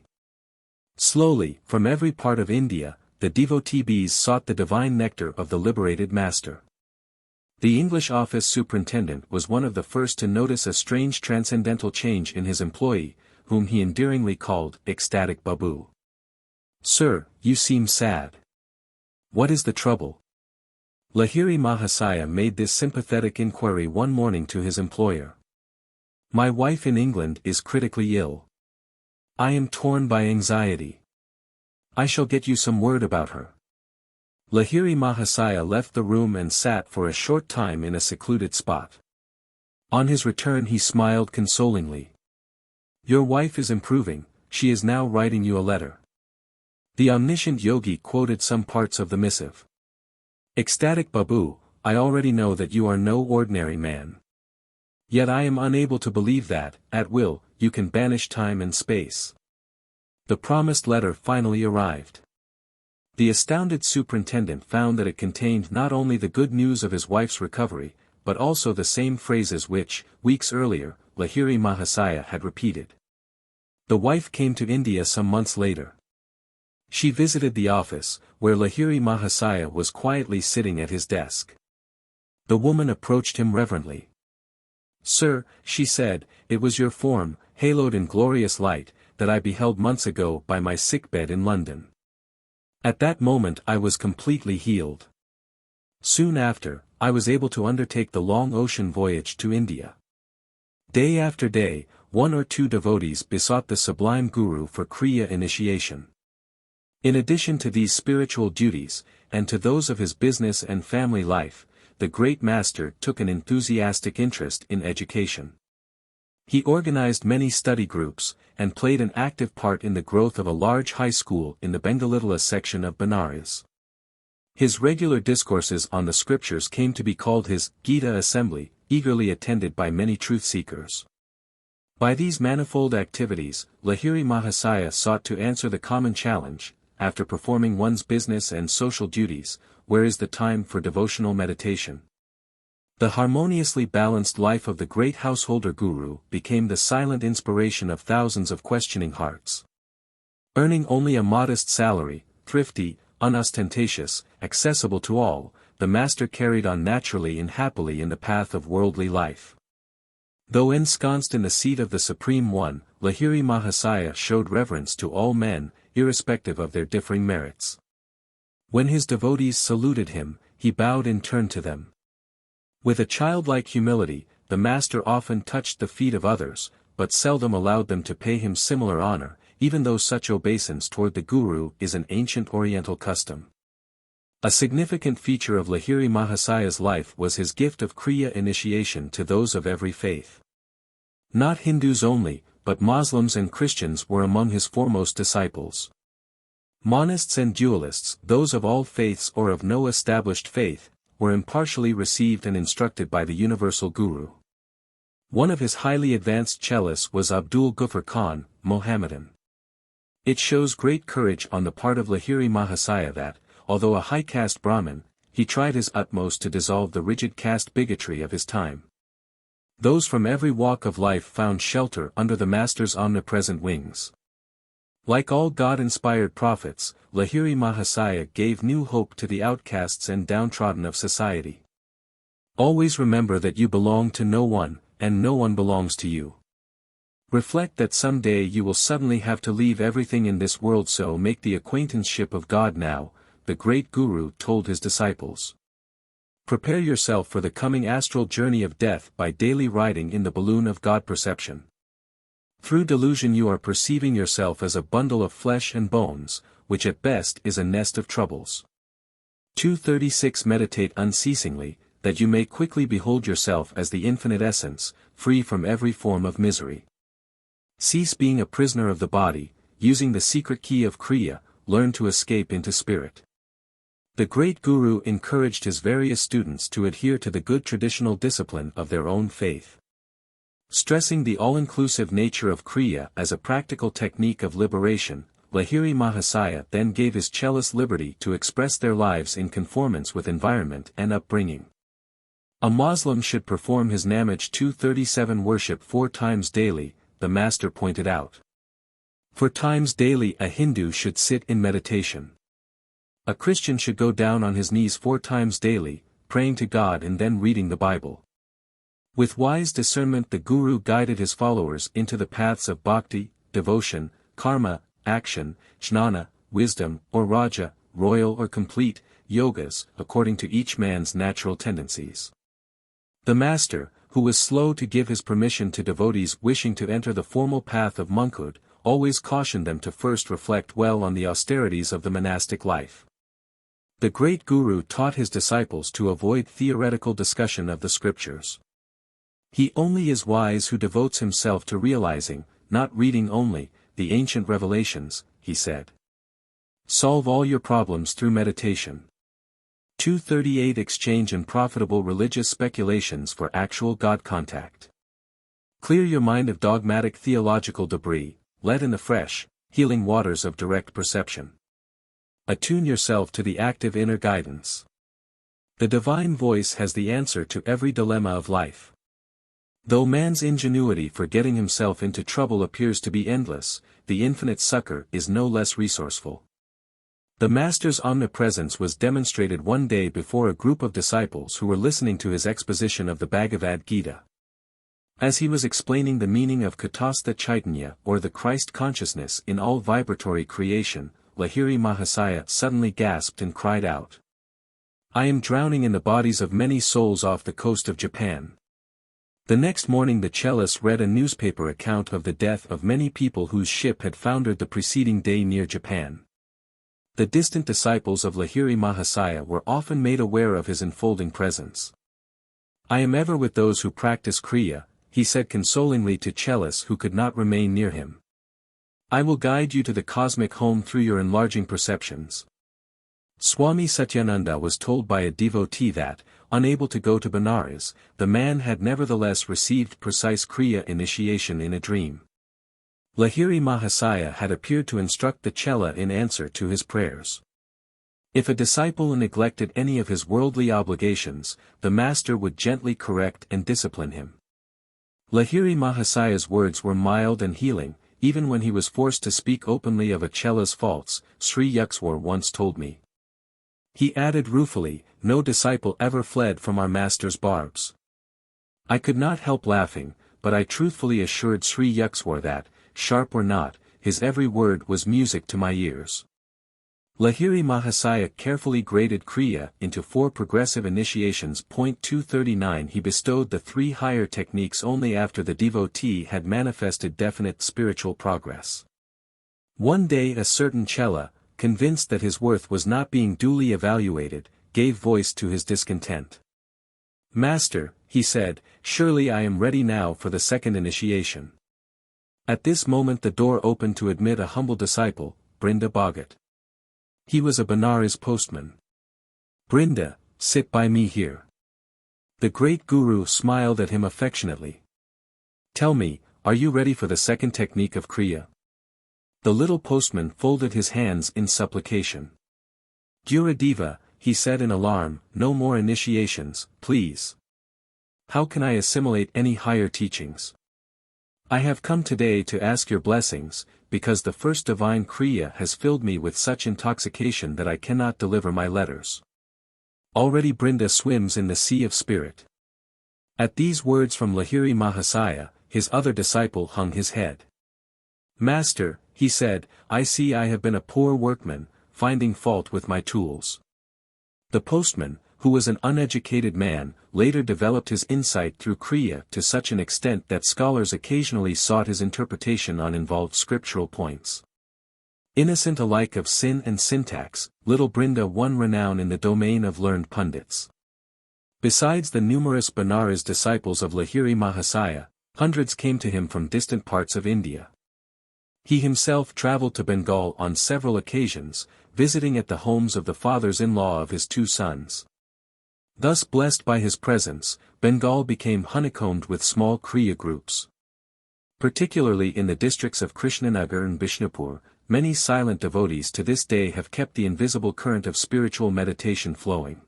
Slowly, from every part of India, the devotee bees sought the divine nectar of the liberated master. The English office superintendent was one of the first to notice a strange transcendental change in his employee, whom he endearingly called Ecstatic Babu. Sir, you seem sad. What is the trouble? Lahiri Mahasaya made this sympathetic inquiry one morning to his employer. My wife in England is critically ill. I am torn by anxiety. I shall get you some word about her. Lahiri Mahasaya left the room and sat for a short time in a secluded spot. On his return he smiled consolingly. Your wife is improving, she is now writing you a letter. The omniscient Yogi quoted some parts of the missive. Ecstatic Babu, I already know that you are no ordinary man. Yet I am unable to believe that, at will, you can banish time and space. The promised letter finally arrived. The astounded superintendent found that it contained not only the good news of his wife's recovery, but also the same phrases which, weeks earlier, Lahiri Mahasaya had repeated. The wife came to India some months later. She visited the office, where Lahiri Mahasaya was quietly sitting at his desk. The woman approached him reverently. "Sir," she said, "it was your form, haloed in glorious light, that I beheld months ago by my sickbed in London. At that moment I was completely healed. Soon after, I was able to undertake the long ocean voyage to India. Day after day, one or two devotees besought the sublime Guru for Kriya initiation. In addition to these spiritual duties, and to those of his business and family life, the great master took an enthusiastic interest in education. He organized many study groups, and played an active part in the growth of a large high school in the Bengaluru section of Benares. His regular discourses on the scriptures came to be called his Gita Assembly, eagerly attended by many truth-seekers. By these manifold activities, Lahiri Mahasaya sought to answer the common challenge, after performing one's business and social duties, where is the time for devotional meditation? The harmoniously balanced life of the great householder guru became the silent inspiration of thousands of questioning hearts. Earning only a modest salary, thrifty, unostentatious, accessible to all, the master carried on naturally and happily in the path of worldly life. Though ensconced in the seat of the Supreme One, Lahiri Mahasaya showed reverence to all men, irrespective of their differing merits. When his devotees saluted him, he bowed in turn to them. With a childlike humility, the master often touched the feet of others, but seldom allowed them to pay him similar honor, even though such obeisance toward the Guru is an ancient Oriental custom. A significant feature of Lahiri Mahasaya's life was his gift of Kriya initiation to those of every faith. Not Hindus only, but Muslims and Christians were among his foremost disciples. Monists and dualists, those of all faiths or of no established faith, were impartially received and instructed by the universal Guru. One of his highly advanced cellists was Abdul Ghaffar Khan, Mohammedan. It shows great courage on the part of Lahiri Mahasaya that, although a high-caste Brahmin, he tried his utmost to dissolve the rigid caste bigotry of his time. Those from every walk of life found shelter under the master's omnipresent wings. Like all God-inspired prophets, Lahiri Mahasaya gave new hope to the outcasts and downtrodden of society. Always remember that you belong to no one, and no one belongs to you. Reflect that someday you will suddenly have to leave everything in this world, so make the acquaintanceship of God now, the great Guru told his disciples. Prepare yourself for the coming astral journey of death by daily riding in the balloon of God perception. Through delusion you are perceiving yourself as a bundle of flesh and bones, which at best is a nest of troubles. 236 Meditate unceasingly, that you may quickly behold yourself as the infinite essence, free from every form of misery. Cease being a prisoner of the body, using the secret key of Kriya, learn to escape into spirit. The great Guru encouraged his various students to adhere to the good traditional discipline of their own faith. Stressing the all-inclusive nature of Kriya as a practical technique of liberation, Lahiri Mahasaya then gave his cellists liberty to express their lives in conformance with environment and upbringing. A Muslim should perform his Namaj 237 worship 4 times daily, the master pointed out. 4 times daily a Hindu should sit in meditation. A Christian should go down on his knees 4 times daily, praying to God and then reading the Bible. With wise discernment the Guru guided his followers into the paths of bhakti, devotion, karma, action, jnana, wisdom, or raja, royal or complete, yogas, according to each man's natural tendencies. The master, who was slow to give his permission to devotees wishing to enter the formal path of monkhood, always cautioned them to first reflect well on the austerities of the monastic life. The great Guru taught his disciples to avoid theoretical discussion of the scriptures. He only is wise who devotes himself to realizing, not reading only, the ancient revelations, he said. Solve all your problems through meditation. 238 Exchange and profitable religious speculations for actual God contact. Clear your mind of dogmatic theological debris, let in the fresh, healing waters of direct perception. Attune yourself to the active inner guidance. The divine voice has the answer to every dilemma of life. Though man's ingenuity for getting himself into trouble appears to be endless, the infinite succor is no less resourceful. The Master's omnipresence was demonstrated one day before a group of disciples who were listening to his exposition of the Bhagavad Gita. As he was explaining the meaning of Katastha Chaitanya or the Christ consciousness in all vibratory creation, Lahiri Mahasaya suddenly gasped and cried out, "I am drowning in the bodies of many souls off the coast of Japan." The next morning the cellist read a newspaper account of the death of many people whose ship had foundered the preceding day near Japan. The distant disciples of Lahiri Mahasaya were often made aware of his enfolding presence. "I am ever with those who practice Kriya," he said consolingly to cellists who could not remain near him. "I will guide you to the cosmic home through your enlarging perceptions." Swami Satyananda was told by a devotee that, unable to go to Benares, the man had nevertheless received precise Kriya initiation in a dream. Lahiri Mahasaya had appeared to instruct the Chela in answer to his prayers. If a disciple neglected any of his worldly obligations, the Master would gently correct and discipline him. Lahiri Mahasaya's words were mild and healing, even when he was forced to speak openly of a Chela's faults, Sri Yukteswar once told me. He added ruefully, "No disciple ever fled from our Master's barbs." I could not help laughing, but I truthfully assured Sri Yukteswar that, sharp or not, his every word was music to my ears. Lahiri Mahasaya carefully graded Kriya into 4 progressive initiations. 239 He bestowed the 3 higher techniques only after the devotee had manifested definite spiritual progress. One day a certain Chela, convinced that his worth was not being duly evaluated, gave voice to his discontent. "Master," he said, "surely I am ready now for the 2nd initiation." At this moment the door opened to admit a humble disciple, Brinda Bhagat. He was a Benares postman. "Brinda, sit by me here." The great Guru smiled at him affectionately. "Tell me, are you ready for the 2nd technique of Kriya?" The little postman folded his hands in supplication. "Gurudiva," he said in alarm, "no more initiations, please. How can I assimilate any higher teachings? I have come today to ask your blessings, because the first divine Kriya has filled me with such intoxication that I cannot deliver my letters. Already Brinda swims in the sea of spirit." At these words from Lahiri Mahasaya, his other disciple hung his head. "Master," he said, "I see I have been a poor workman, finding fault with my tools." The postman, who was an uneducated man, later developed his insight through Kriya to such an extent that scholars occasionally sought his interpretation on involved scriptural points. Innocent alike of sin and syntax, little Brinda won renown in the domain of learned pundits. Besides the numerous Benares disciples of Lahiri Mahasaya, hundreds came to him from distant parts of India. He himself traveled to Bengal on several occasions, visiting at the homes of the fathers-in-law of his 2 sons. Thus blessed by his presence, Bengal became honeycombed with small Kriya groups. Particularly in the districts of Krishnanagar and Bishnupur, many silent devotees to this day have kept the invisible current of spiritual meditation flowing.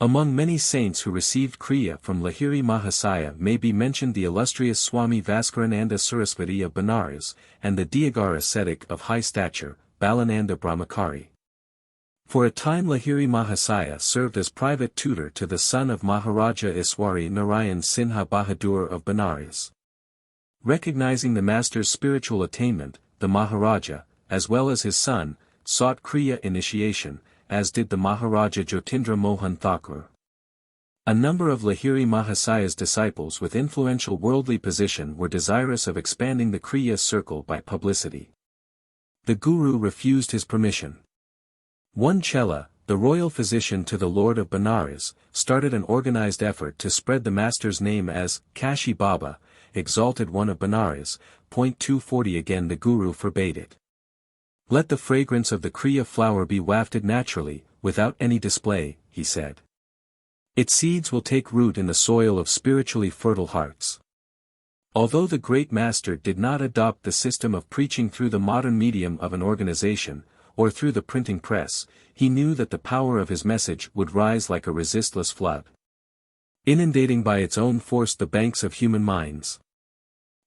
Among many saints who received Kriya from Lahiri Mahasaya may be mentioned the illustrious Swami Vaskarananda Saraswati of Benares, and the Diagar ascetic of high stature, Balananda Brahmachari. For a time Lahiri Mahasaya served as private tutor to the son of Maharaja Iswari Narayan Sinha Bahadur of Benares. Recognizing the master's spiritual attainment, the Maharaja, as well as his son, sought Kriya initiation, as did the Maharaja Jyotindra Mohan Thakur. A number of Lahiri Mahasaya's disciples with influential worldly position were desirous of expanding the Kriya circle by publicity. The Guru refused his permission. One Chela, the royal physician to the Lord of Benares, started an organized effort to spread the master's name as Kashi Baba, exalted one of Benares. 240 Again the Guru forbade it. "Let the fragrance of the Kriya flower be wafted naturally, without any display," he said. "Its seeds will take root in the soil of spiritually fertile hearts. Although the great master did not adopt the system of preaching through the modern medium of an organization, or through the printing press, he knew that the power of his message would rise like a resistless flood, inundating by its own force the banks of human minds.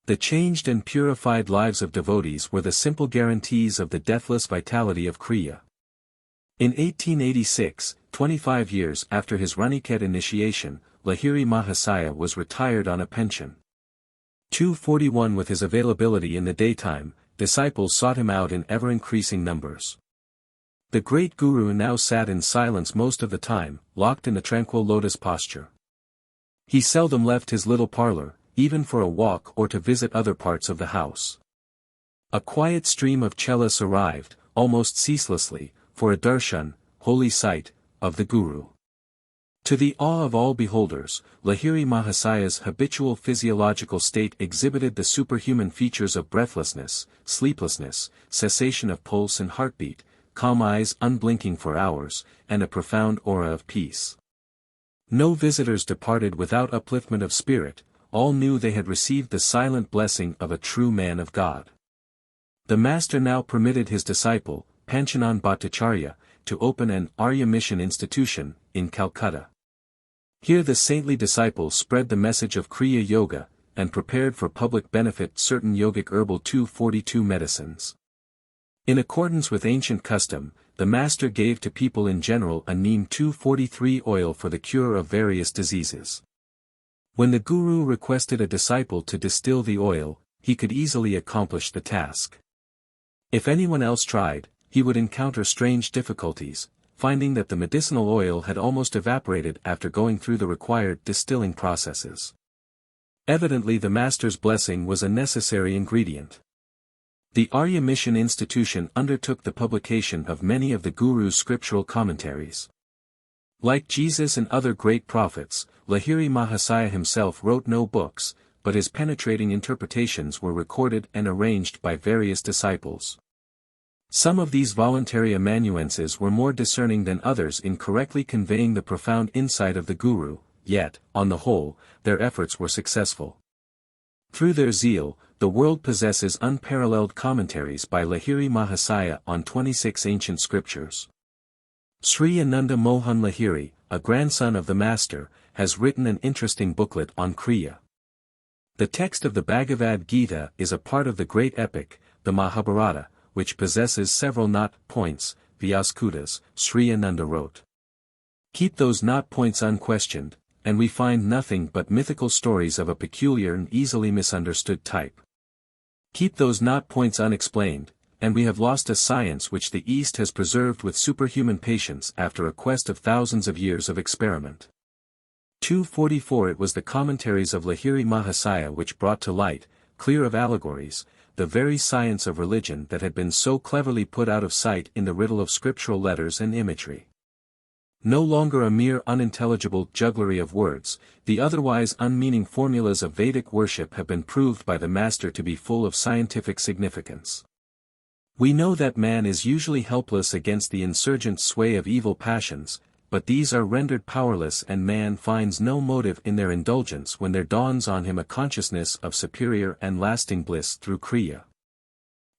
The changed and purified lives of devotees were the simple guarantees of the deathless vitality of Kriya. In 1886, 25 years after his Ranikhet initiation, Lahiri Mahasaya was retired on a pension. 241 With his availability in the daytime, disciples sought him out in ever-increasing numbers. The great guru now sat in silence most of the time, locked in the tranquil lotus posture. He seldom left his little parlor, even for a walk or to visit other parts of the house. A quiet stream of chelas arrived, almost ceaselessly, for a darshan, holy sight, of the guru. To the awe of all beholders, Lahiri Mahasaya's habitual physiological state exhibited the superhuman features of breathlessness, sleeplessness, cessation of pulse and heartbeat, calm eyes unblinking for hours, and a profound aura of peace. No visitors departed without upliftment of spirit. All knew they had received the silent blessing of a true man of God. The master now permitted his disciple, Panchanan Bhattacharya, to open an Arya Mission institution, in Calcutta. Here the saintly disciple spread the message of Kriya Yoga, and prepared for public benefit certain yogic herbal 242 medicines. In accordance with ancient custom, the master gave to people in general a neem 243 oil for the cure of various diseases. When the guru requested a disciple to distill the oil, he could easily accomplish the task. If anyone else tried, he would encounter strange difficulties, finding that the medicinal oil had almost evaporated after going through the required distilling processes. Evidently the master's blessing was a necessary ingredient. The Arya Mission Institution undertook the publication of many of the guru's scriptural commentaries. Like Jesus and other great prophets, Lahiri Mahasaya himself wrote no books, but his penetrating interpretations were recorded and arranged by various disciples. Some of these voluntary amanuenses were more discerning than others in correctly conveying the profound insight of the guru, yet, on the whole, their efforts were successful. Through their zeal, the world possesses unparalleled commentaries by Lahiri Mahasaya on 26 ancient scriptures. Sri Ananda Mohan Lahiri, a grandson of the master, has written an interesting booklet on Kriya. The text of the Bhagavad Gita is a part of the great epic, the Mahabharata, which possesses several knot points, Vyaskutas, Sri Ananda wrote. Keep those knot points unquestioned, and we find nothing but mythical stories of a peculiar and easily misunderstood type. Keep those knot points unexplained, and we have lost a science which the East has preserved with superhuman patience after a quest of thousands of years of experiment. 244 It was the commentaries of Lahiri Mahasaya which brought to light, clear of allegories, the very science of religion that had been so cleverly put out of sight in the riddle of scriptural letters and imagery. No longer a mere unintelligible jugglery of words, the otherwise unmeaning formulas of Vedic worship have been proved by the master to be full of scientific significance. We know that man is usually helpless against the insurgent sway of evil passions, but these are rendered powerless and man finds no motive in their indulgence when there dawns on him a consciousness of superior and lasting bliss through Kriya.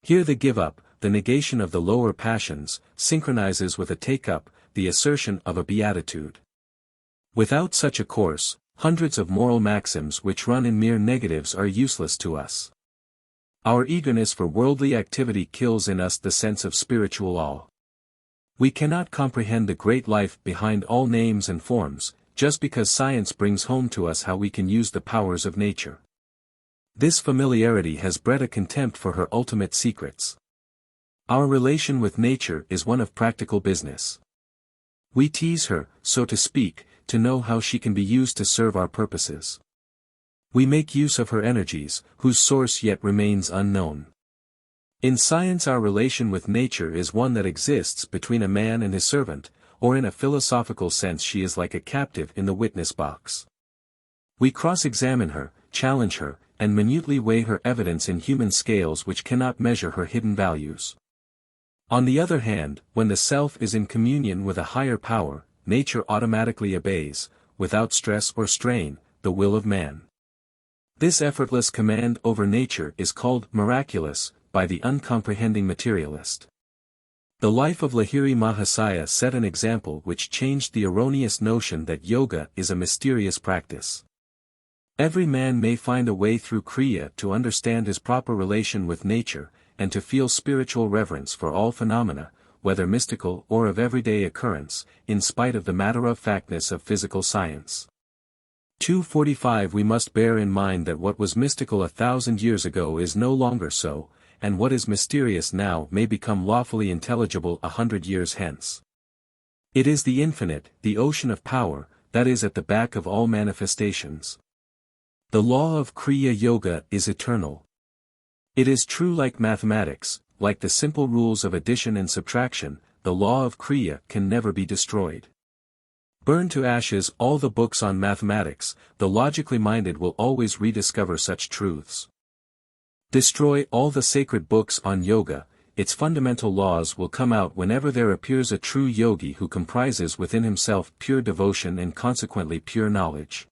Here the give-up, the negation of the lower passions, synchronizes with a take-up, the assertion of a beatitude. Without such a course, hundreds of moral maxims which run in mere negatives are useless to us. Our eagerness for worldly activity kills in us the sense of spiritual awe. We cannot comprehend the great life behind all names and forms, just because science brings home to us how we can use the powers of nature. This familiarity has bred a contempt for her ultimate secrets. Our relation with nature is one of practical business. We tease her, so to speak, to know how she can be used to serve our purposes. We make use of her energies, whose source yet remains unknown. In science our relation with nature is one that exists between a man and his servant, or in a philosophical sense she is like a captive in the witness box. We cross-examine her, challenge her, and minutely weigh her evidence in human scales which cannot measure her hidden values. On the other hand, when the self is in communion with a higher power, nature automatically obeys, without stress or strain, the will of man. This effortless command over nature is called miraculous by the uncomprehending materialist. The life of Lahiri Mahasaya set an example which changed the erroneous notion that yoga is a mysterious practice. Every man may find a way through Kriya to understand his proper relation with nature, and to feel spiritual reverence for all phenomena, whether mystical or of everyday occurrence, in spite of the matter-of-factness of physical science. 245 We must bear in mind that what was mystical 1,000 years ago is no longer so, and what is mysterious now may become lawfully intelligible 100 years hence. It is the infinite, the ocean of power, that is at the back of all manifestations. The law of Kriya Yoga is eternal. It is true like mathematics, like the simple rules of addition and subtraction, the law of Kriya can never be destroyed. Burn to ashes all the books on mathematics, the logically minded will always rediscover such truths. Destroy all the sacred books on yoga, its fundamental laws will come out whenever there appears a true yogi who comprises within himself pure devotion and consequently pure knowledge.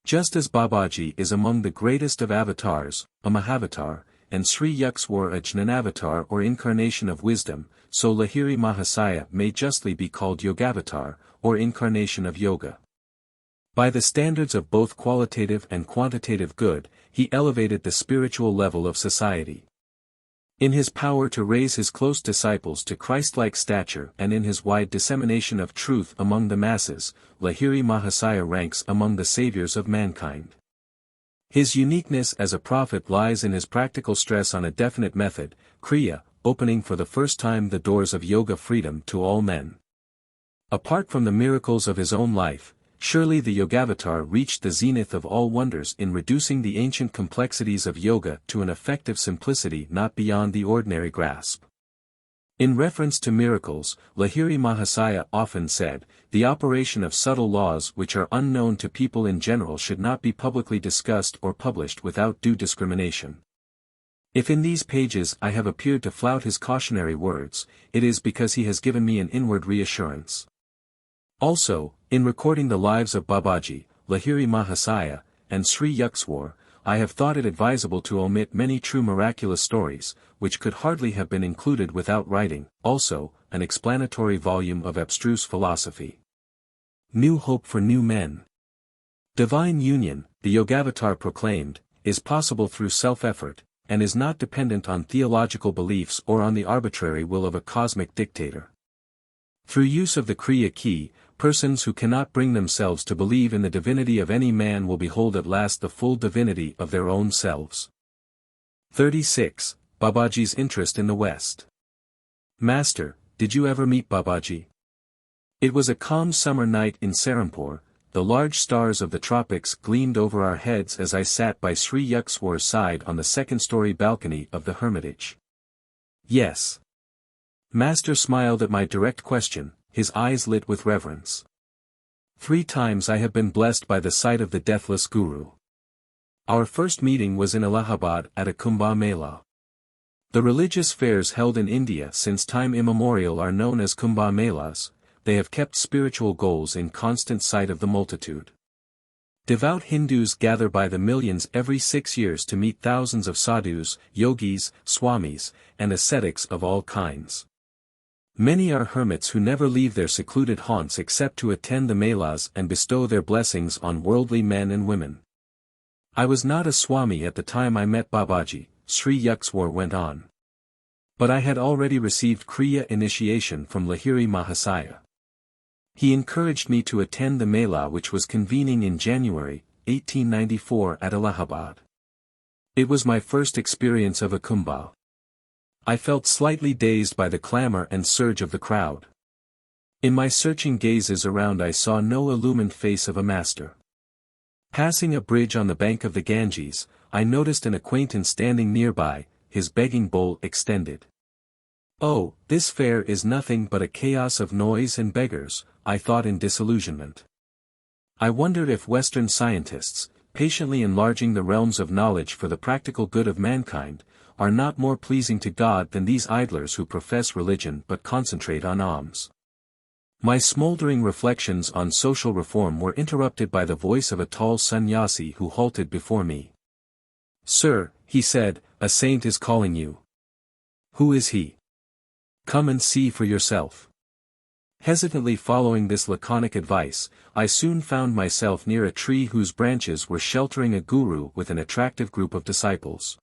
Just as Babaji is among the greatest of avatars, a Mahavatar, and Sri Yukteswar a Jnanavatar or incarnation of wisdom, so Lahiri Mahasaya may justly be called Yogavatar, or incarnation of yoga. By the standards of both qualitative and quantitative good, he elevated the spiritual level of society. In his power to raise his close disciples to Christ-like stature and in his wide dissemination of truth among the masses, Lahiri Mahasaya ranks among the saviors of mankind. His uniqueness as a prophet lies in his practical stress on a definite method, Kriya, opening for the first time the doors of yoga freedom to all men. Apart from the miracles of his own life, surely the Yogavatar reached the zenith of all wonders in reducing the ancient complexities of yoga to an effective simplicity not beyond the ordinary grasp. In reference to miracles, Lahiri Mahasaya often said, the operation of subtle laws which are unknown to people in general should not be publicly discussed or published without due discrimination. If in these pages I have appeared to flout his cautionary words, it is because he has given me an inward reassurance. Also, in recording the lives of Babaji, Lahiri Mahasaya, and Sri Yukteswar, I have thought it advisable to omit many true miraculous stories, which could hardly have been included without writing, also, an explanatory volume of abstruse philosophy. New hope for new men. Divine union, the Yogavatar proclaimed, is possible through self-effort, and is not dependent on theological beliefs or on the arbitrary will of a cosmic dictator. Through use of the Kriya key, persons who cannot bring themselves to believe in the divinity of any man will behold at last the full divinity of their own selves. 36. Babaji's interest in the West. Master, did you ever meet Babaji? It was a calm summer night in Serampore. The large stars of the tropics gleamed over our heads as I sat by Sri Yukteswar's side on the second-story balcony of the hermitage. Yes. Master smiled at my direct question, his eyes lit with reverence. 3 times I have been blessed by the sight of the deathless Guru. Our first meeting was in Allahabad at a Kumbh Mela. The religious fairs held in India since time immemorial are known as Kumbh Melas. They have kept spiritual goals in constant sight of the multitude. Devout Hindus gather by the millions every 6 years to meet thousands of sadhus, yogis, swamis, and ascetics of all kinds. Many are hermits who never leave their secluded haunts except to attend the melas and bestow their blessings on worldly men and women. I was not a Swami at the time I met Babaji, Sri Yukteswar went on. But I had already received Kriya initiation from Lahiri Mahasaya. He encouraged me to attend the Mela which was convening in January, 1894 at Allahabad. It was my first experience of a Kumbh. I felt slightly dazed by the clamor and surge of the crowd. In my searching gazes around I saw no illumined face of a master. Passing a bridge on the bank of the Ganges, I noticed an acquaintance standing nearby, his begging bowl extended. Oh, this fair is nothing but a chaos of noise and beggars, I thought in disillusionment. I wondered if Western scientists, patiently enlarging the realms of knowledge for the practical good of mankind, are not more pleasing to God than these idlers who profess religion but concentrate on alms. My smoldering reflections on social reform were interrupted by the voice of a tall sannyasi who halted before me. Sir, he said, a saint is calling you. Who is he? Come and see for yourself. Hesitantly following this laconic advice, I soon found myself near a tree whose branches were sheltering a guru with an attractive group of disciples.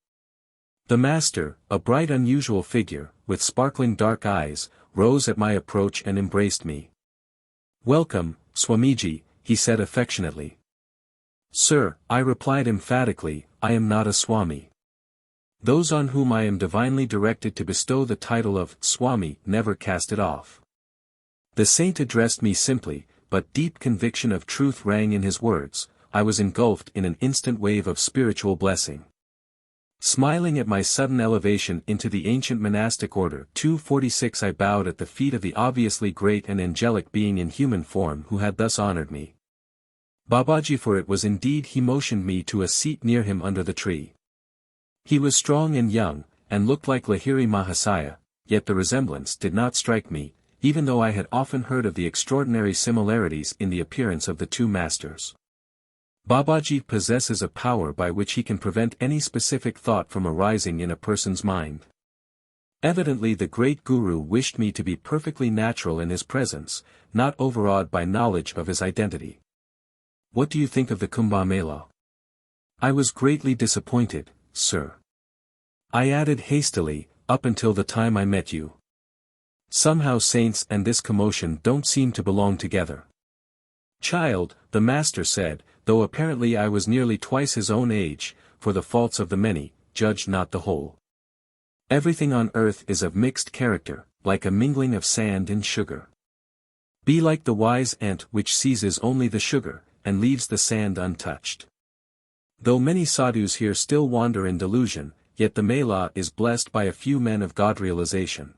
The master, a bright unusual figure, with sparkling dark eyes, rose at my approach and embraced me. Welcome, Swamiji, he said affectionately. Sir, I replied emphatically, I am not a Swami. Those on whom I am divinely directed to bestow the title of Swami never cast it off. The saint addressed me simply, but deep conviction of truth rang in his words. I was engulfed in an instant wave of spiritual blessing. Smiling at my sudden elevation into the ancient monastic order 246, I bowed at the feet of the obviously great and angelic being in human form who had thus honored me. Babaji, for it was indeed he, motioned me to a seat near him under the tree. He was strong and young, and looked like Lahiri Mahasaya, yet the resemblance did not strike me, even though I had often heard of the extraordinary similarities in the appearance of the two masters. Babaji possesses a power by which he can prevent any specific thought from arising in a person's mind. Evidently the great guru wished me to be perfectly natural in his presence, not overawed by knowledge of his identity. What do you think of the Kumbh Mela? I was greatly disappointed, sir. I added hastily, up until the time I met you. Somehow saints and this commotion don't seem to belong together. Child, the master said, though apparently I was nearly twice his own age, for the faults of the many, judge not the whole. Everything on earth is of mixed character, like a mingling of sand and sugar. Be like the wise ant which seizes only the sugar, and leaves the sand untouched. Though many sadhus here still wander in delusion, yet the Mela is blessed by a few men of God realization.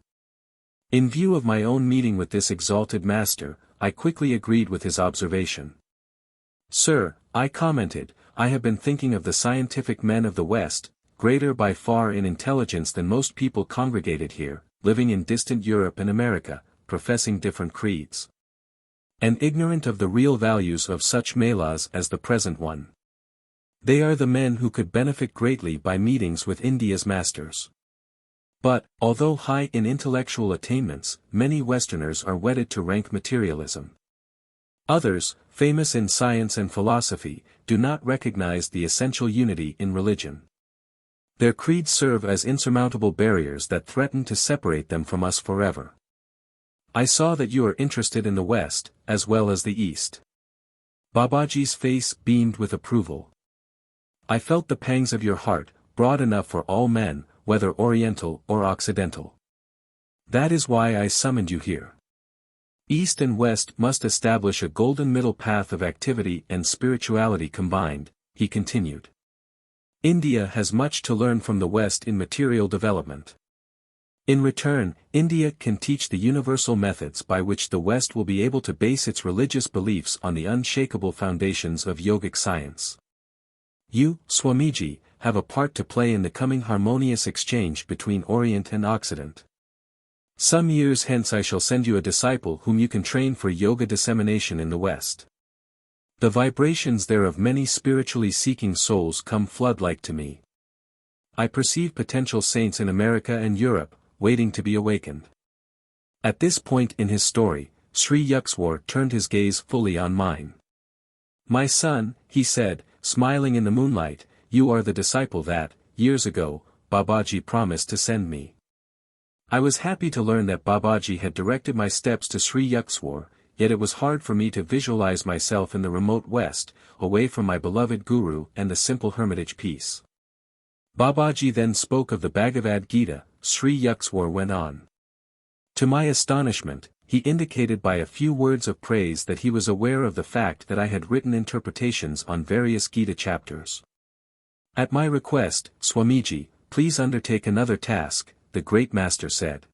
In view of my own meeting with this exalted master, I quickly agreed with his observation. Sir, I commented, I have been thinking of the scientific men of the West, greater by far in intelligence than most people congregated here, living in distant Europe and America, professing different creeds, and ignorant of the real values of such melas as the present one. They are the men who could benefit greatly by meetings with India's masters. But, although high in intellectual attainments, many Westerners are wedded to rank materialism. Others, famous in science and philosophy, do not recognize the essential unity in religion. Their creeds serve as insurmountable barriers that threaten to separate them from us forever. I saw that you are interested in the West, as well as the East. Babaji's face beamed with approval. I felt the pangs of your heart, broad enough for all men, whether Oriental or Occidental. That is why I summoned you here. East and West must establish a golden middle path of activity and spirituality combined, he continued. India has much to learn from the West in material development. In return, India can teach the universal methods by which the West will be able to base its religious beliefs on the unshakable foundations of yogic science. You, Swamiji, have a part to play in the coming harmonious exchange between Orient and Occident. Some years hence I shall send you a disciple whom you can train for yoga dissemination in the West. The vibrations there of many spiritually seeking souls come flood-like to me. I perceive potential saints in America and Europe, waiting to be awakened. At this point in his story, Sri Yukteswar turned his gaze fully on mine. My son, he said, smiling in the moonlight, you are the disciple that, years ago, Babaji promised to send me. I was happy to learn that Babaji had directed my steps to Sri Yukteswar, yet it was hard for me to visualize myself in the remote West, away from my beloved Guru and the simple hermitage peace. Babaji then spoke of the Bhagavad Gita, Sri Yukteswar went on. To my astonishment, he indicated by a few words of praise that he was aware of the fact that I had written interpretations on various Gita chapters. At my request, Swamiji, please undertake another task, the great master said.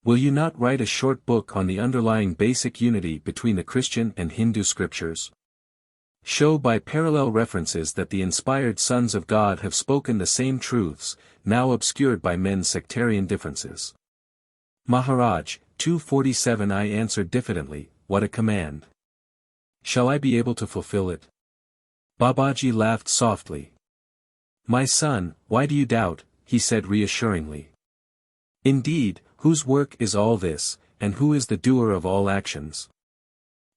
Will you not write a short book on the underlying basic unity between the Christian and Hindu scriptures? Show by parallel references that the inspired sons of God have spoken the same truths, now obscured by men's sectarian differences. Maharaj, 247 I answered diffidently, what a command. Shall I be able to fulfill it? Babaji laughed softly. "My son, why do you doubt?" he said reassuringly. "Indeed, whose work is all this, and who is the doer of all actions?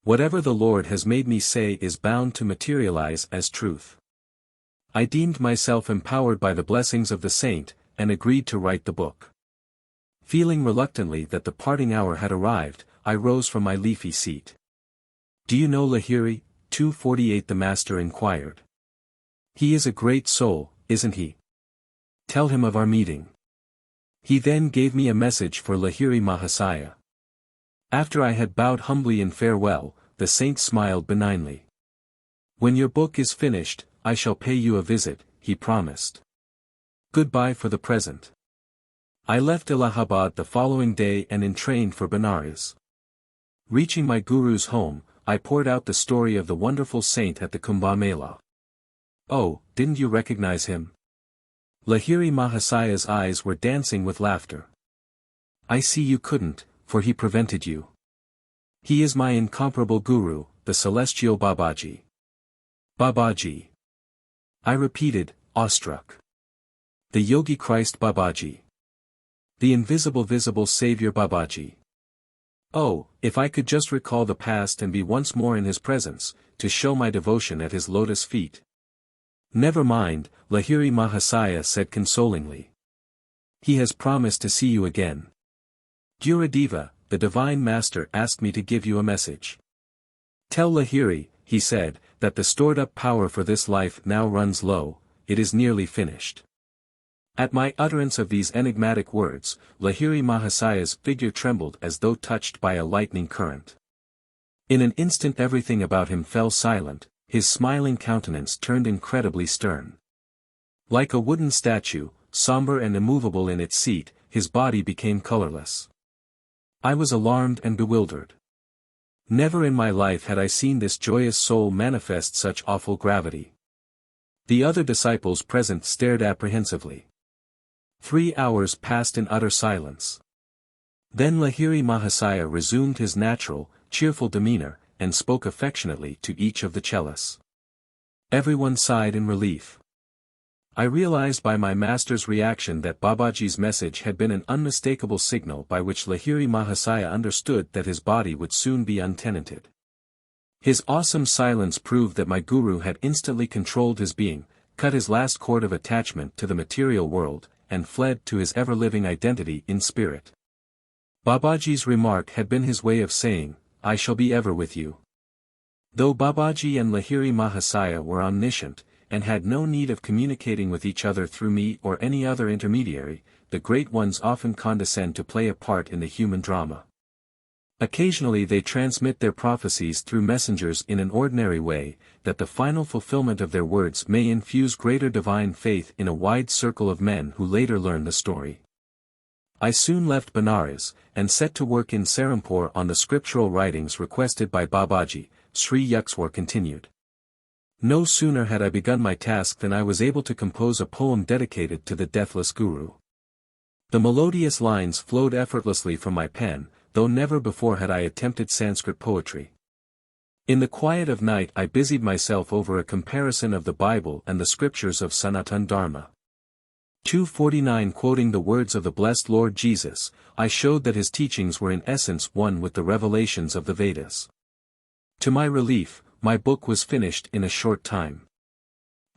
Whatever the Lord has made me say is bound to materialize as truth." I deemed myself empowered by the blessings of the saint, and agreed to write the book. Feeling reluctantly that the parting hour had arrived, I rose from my leafy seat. "Do you know Lahiri, 248?" the master inquired. "He is a great soul, isn't he? Tell him of our meeting." He then gave me a message for Lahiri Mahasaya. After I had bowed humbly in farewell, the saint smiled benignly. "When your book is finished, I shall pay you a visit," he promised. "Goodbye for the present." I left Allahabad the following day and entrained for Benares. Reaching my guru's home, I poured out the story of the wonderful saint at the Kumbh Mela. "Oh, didn't you recognize him?" Lahiri Mahasaya's eyes were dancing with laughter. "I see you couldn't, for he prevented you. He is my incomparable guru, the celestial Babaji." "Babaji?" I repeated, awestruck. "The Yogi Christ Babaji. The invisible visible Savior Babaji. Oh, if I could just recall the past and be once more in his presence, to show my devotion at his lotus feet." "Never mind," Lahiri Mahasaya said consolingly. "He has promised to see you again. Gurudiva, the Divine Master asked me to give you a message. Tell Lahiri," he said, "that the stored-up power for this life now runs low, it is nearly finished." At my utterance of these enigmatic words, Lahiri Mahasaya's figure trembled as though touched by a lightning current. In an instant everything about him fell silent, his smiling countenance turned incredibly stern. Like a wooden statue, somber and immovable in its seat, his body became colorless. I was alarmed and bewildered. Never in my life had I seen this joyous soul manifest such awful gravity. The other disciples present stared apprehensively. 3 hours passed in utter silence. Then Lahiri Mahasaya resumed his natural, cheerful demeanor, and spoke affectionately to each of the cellists. Everyone sighed in relief. I realized by my master's reaction that Babaji's message had been an unmistakable signal by which Lahiri Mahasaya understood that his body would soon be untenanted. His awesome silence proved that my guru had instantly controlled his being, cut his last cord of attachment to the material world, and fled to his ever-living identity in spirit. Babaji's remark had been his way of saying, "I shall be ever with you." Though Babaji and Lahiri Mahasaya were omniscient, and had no need of communicating with each other through me or any other intermediary, the great ones often condescend to play a part in the human drama. Occasionally they transmit their prophecies through messengers in an ordinary way, that the final fulfillment of their words may infuse greater divine faith in a wide circle of men who later learn the story. I soon left Benares, and set to work in Serampore on the scriptural writings requested by Babaji. Sri Yukteswar continued. No sooner had I begun my task than I was able to compose a poem dedicated to the deathless Guru. The melodious lines flowed effortlessly from my pen, though never before had I attempted Sanskrit poetry. In the quiet of night I busied myself over a comparison of the Bible and the scriptures of Sanatana Dharma. 249 Quoting the words of the blessed Lord Jesus, I showed that his teachings were in essence one with the revelations of the Vedas. To my relief, my book was finished in a short time.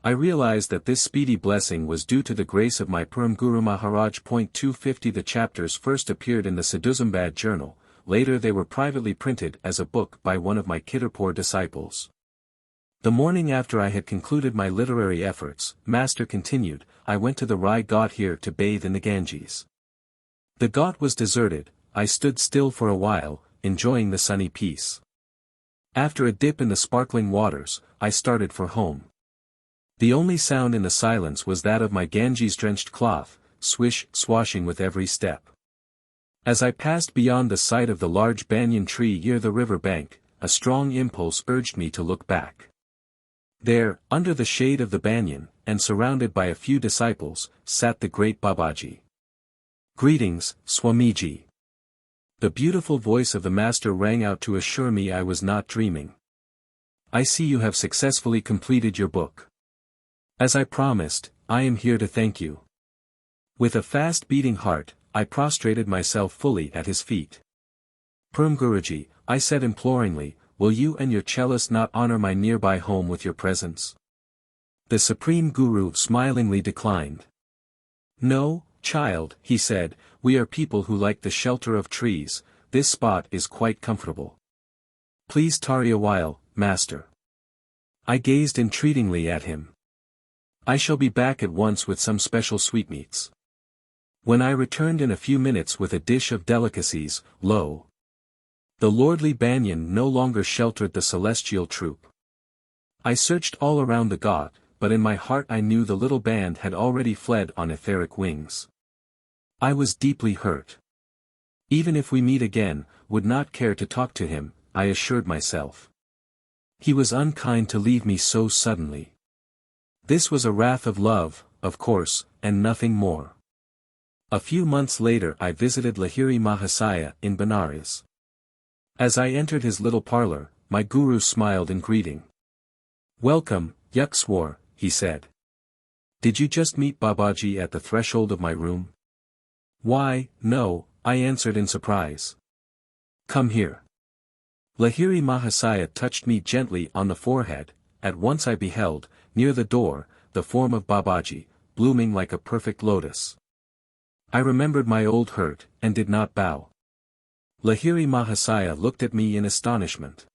I realized that this speedy blessing was due to the grace of my Param Guru Maharaj. 250 The chapters first appeared in the Sadhusambad journal, later they were privately printed as a book by one of my Kidarpur disciples. The morning after I had concluded my literary efforts, Master continued, I went to the Rai Ghat here to bathe in the Ganges. The Ghat was deserted, I stood still for a while, enjoying the sunny peace. After a dip in the sparkling waters, I started for home. The only sound in the silence was that of my Ganges-drenched cloth, swish, swashing with every step. As I passed beyond the sight of the large banyan tree near the river bank, a strong impulse urged me to look back. There, under the shade of the banyan, and surrounded by a few disciples, sat the great Babaji. Greetings, Swamiji. The beautiful voice of the Master rang out to assure me I was not dreaming. I see you have successfully completed your book. As I promised, I am here to thank you. With a fast-beating heart, I prostrated myself fully at his feet. Perm Guruji, I said imploringly, will you and your cellist not honor my nearby home with your presence? The Supreme Guru smilingly declined. No, child, he said, we are people who like the shelter of trees, this spot is quite comfortable. Please tarry a while, master. I gazed entreatingly at him. I shall be back at once with some special sweetmeats. When I returned in a few minutes with a dish of delicacies, lo! The lordly banyan no longer sheltered the celestial troop. I searched all around the ghat, but in my heart I knew the little band had already fled on etheric wings. I was deeply hurt. Even if we meet again, would not care to talk to him, I assured myself. He was unkind to leave me so suddenly. This was a wrath of love, of course, and nothing more. A few months later I visited Lahiri Mahasaya in Benares. As I entered his little parlor, my guru smiled in greeting. Welcome, Yukteswar, he said. Did you just meet Babaji at the threshold of my room? Why, no, I answered in surprise. Come here. Lahiri Mahasaya touched me gently on the forehead. At once I beheld, near the door, the form of Babaji, blooming like a perfect lotus. I remembered my old hurt, and did not bow. Lahiri Mahasaya looked at me in astonishment.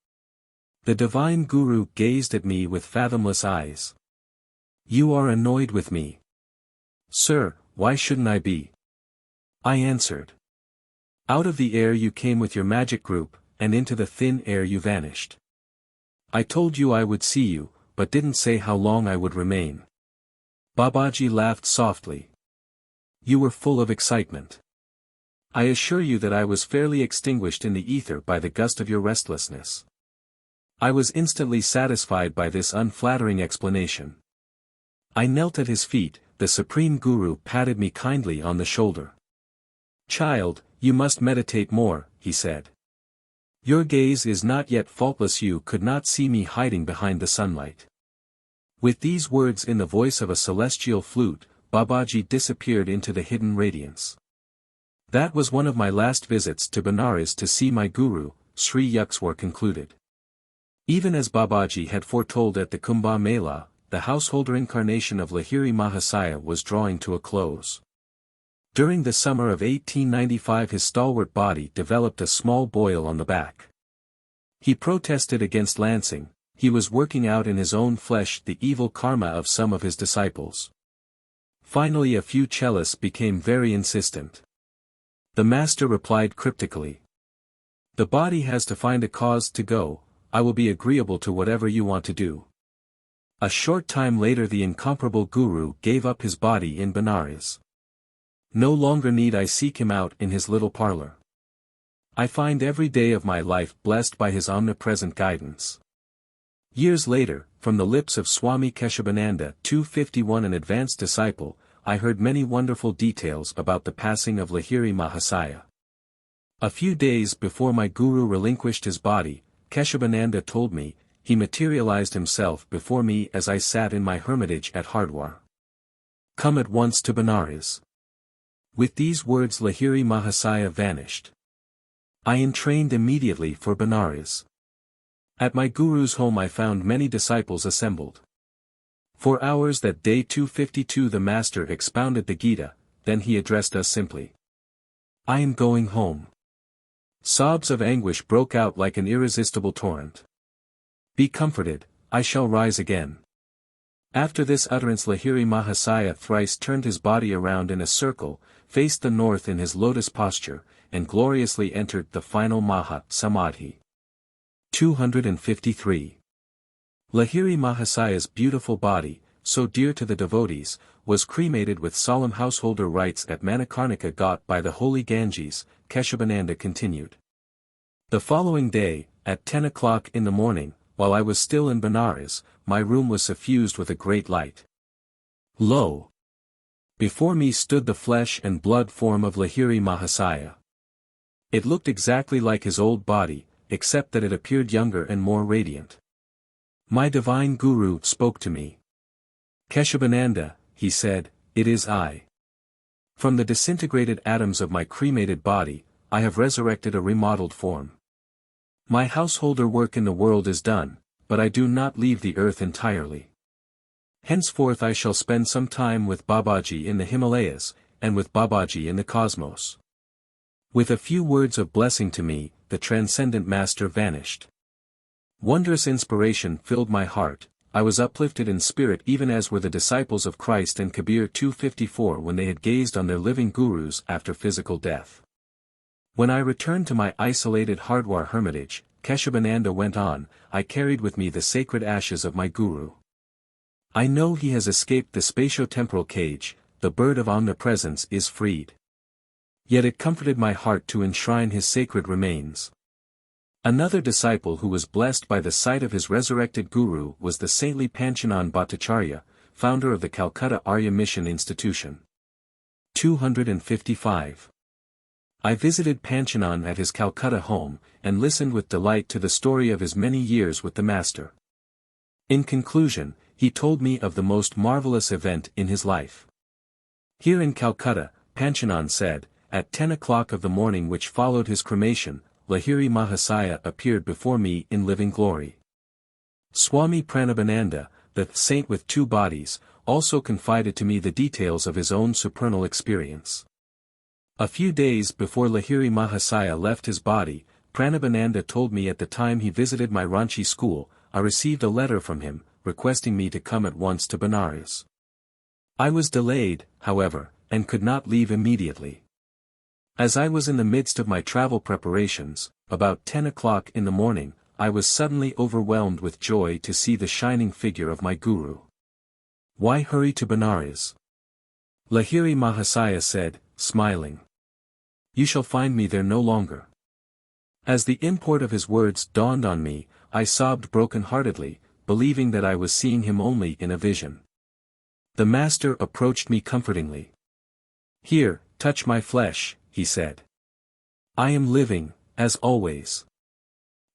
The divine Guru gazed at me with fathomless eyes. You are annoyed with me. Sir, why shouldn't I be? I answered. Out of the air you came with your magic group, and into the thin air you vanished. I told you I would see you, but didn't say how long I would remain. Babaji laughed softly. You were full of excitement. I assure you that I was fairly extinguished in the ether by the gust of your restlessness. I was instantly satisfied by this unflattering explanation. I knelt at his feet, the Supreme Guru patted me kindly on the shoulder. Child, you must meditate more, he said. Your gaze is not yet faultless, you could not see me hiding behind the sunlight. With these words in the voice of a celestial flute, Babaji disappeared into the hidden radiance. That was one of my last visits to Benares to see my guru, Sri Yukteswar concluded. Even as Babaji had foretold at the Kumbh Mela, the householder incarnation of Lahiri Mahasaya was drawing to a close. During the summer of 1895 his stalwart body developed a small boil on the back. He protested against lancing, he was working out in his own flesh the evil karma of some of his disciples. Finally a few cellists became very insistent. The master replied cryptically. The body has to find a cause to go, I will be agreeable to whatever you want to do. A short time later the incomparable Guru gave up his body in Benares. No longer need I seek him out in his little parlor. I find every day of my life blessed by his omnipresent guidance. Years later, from the lips of Swami Keshabananda 251 an advanced disciple, I heard many wonderful details about the passing of Lahiri Mahasaya. A few days before my guru relinquished his body, Keshabananda told me, he materialized himself before me as I sat in my hermitage at Hardwar. Come at once to Benares. With these words Lahiri Mahasaya vanished. I entrained immediately for Benares. At my guru's home I found many disciples assembled. For hours that day 252 the master expounded the Gita, then he addressed us simply. I am going home. Sobs of anguish broke out like an irresistible torrent. Be comforted, I shall rise again. After this utterance Lahiri Mahasaya thrice turned his body around in a circle, faced the north in his lotus posture, and gloriously entered the final Maha Samadhi. 253. Lahiri Mahasaya's beautiful body, so dear to the devotees, was cremated with solemn householder rites at Manikarnika Ghat by the holy Ganges, Keshabananda continued. The following day, at 10 o'clock in the morning, while I was still in Benares, my room was suffused with a great light. Lo! Before me stood the flesh and blood form of Lahiri Mahasaya. It looked exactly like his old body, except that it appeared younger and more radiant. My divine Guru spoke to me. Keshabananda, he said, it is I. From the disintegrated atoms of my cremated body, I have resurrected a remodeled form. My householder work in the world is done, but I do not leave the earth entirely. Henceforth I shall spend some time with Babaji in the Himalayas, and with Babaji in the cosmos. With a few words of blessing to me, the transcendent master vanished. Wondrous inspiration filled my heart. I was uplifted in spirit even as were the disciples of Christ and Kabir 254 when they had gazed on their living gurus after physical death. When I returned to my isolated Hardwar hermitage, Keshavananda went on, I carried with me the sacred ashes of my guru. I know he has escaped the spatio-temporal cage, the bird of omnipresence is freed. Yet it comforted my heart to enshrine his sacred remains. Another disciple who was blessed by the sight of his resurrected guru was the saintly Panchanan Bhattacharya, founder of the Calcutta Arya Mission Institution. 255. I visited Panchanan at his Calcutta home, and listened with delight to the story of his many years with the Master. In conclusion, he told me of the most marvelous event in his life. Here in Calcutta, Panchanan said, at 10 o'clock of the morning which followed his cremation, Lahiri Mahasaya appeared before me in living glory. Swami Pranabananda, the saint with two bodies, also confided to me the details of his own supernal experience. A few days before Lahiri Mahasaya left his body, Pranabananda told me at the time he visited my Ranchi school, I received a letter from him, requesting me to come at once to Benares. I was delayed, however, and could not leave immediately. As I was in the midst of my travel preparations, about 10 o'clock in the morning, I was suddenly overwhelmed with joy to see the shining figure of my guru. Why hurry to Benares? Lahiri Mahasaya said, smiling. You shall find me there no longer. As the import of his words dawned on me, I sobbed broken-heartedly, believing that I was seeing him only in a vision. The Master approached me comfortingly. Here, touch my flesh, he said. I am living, as always.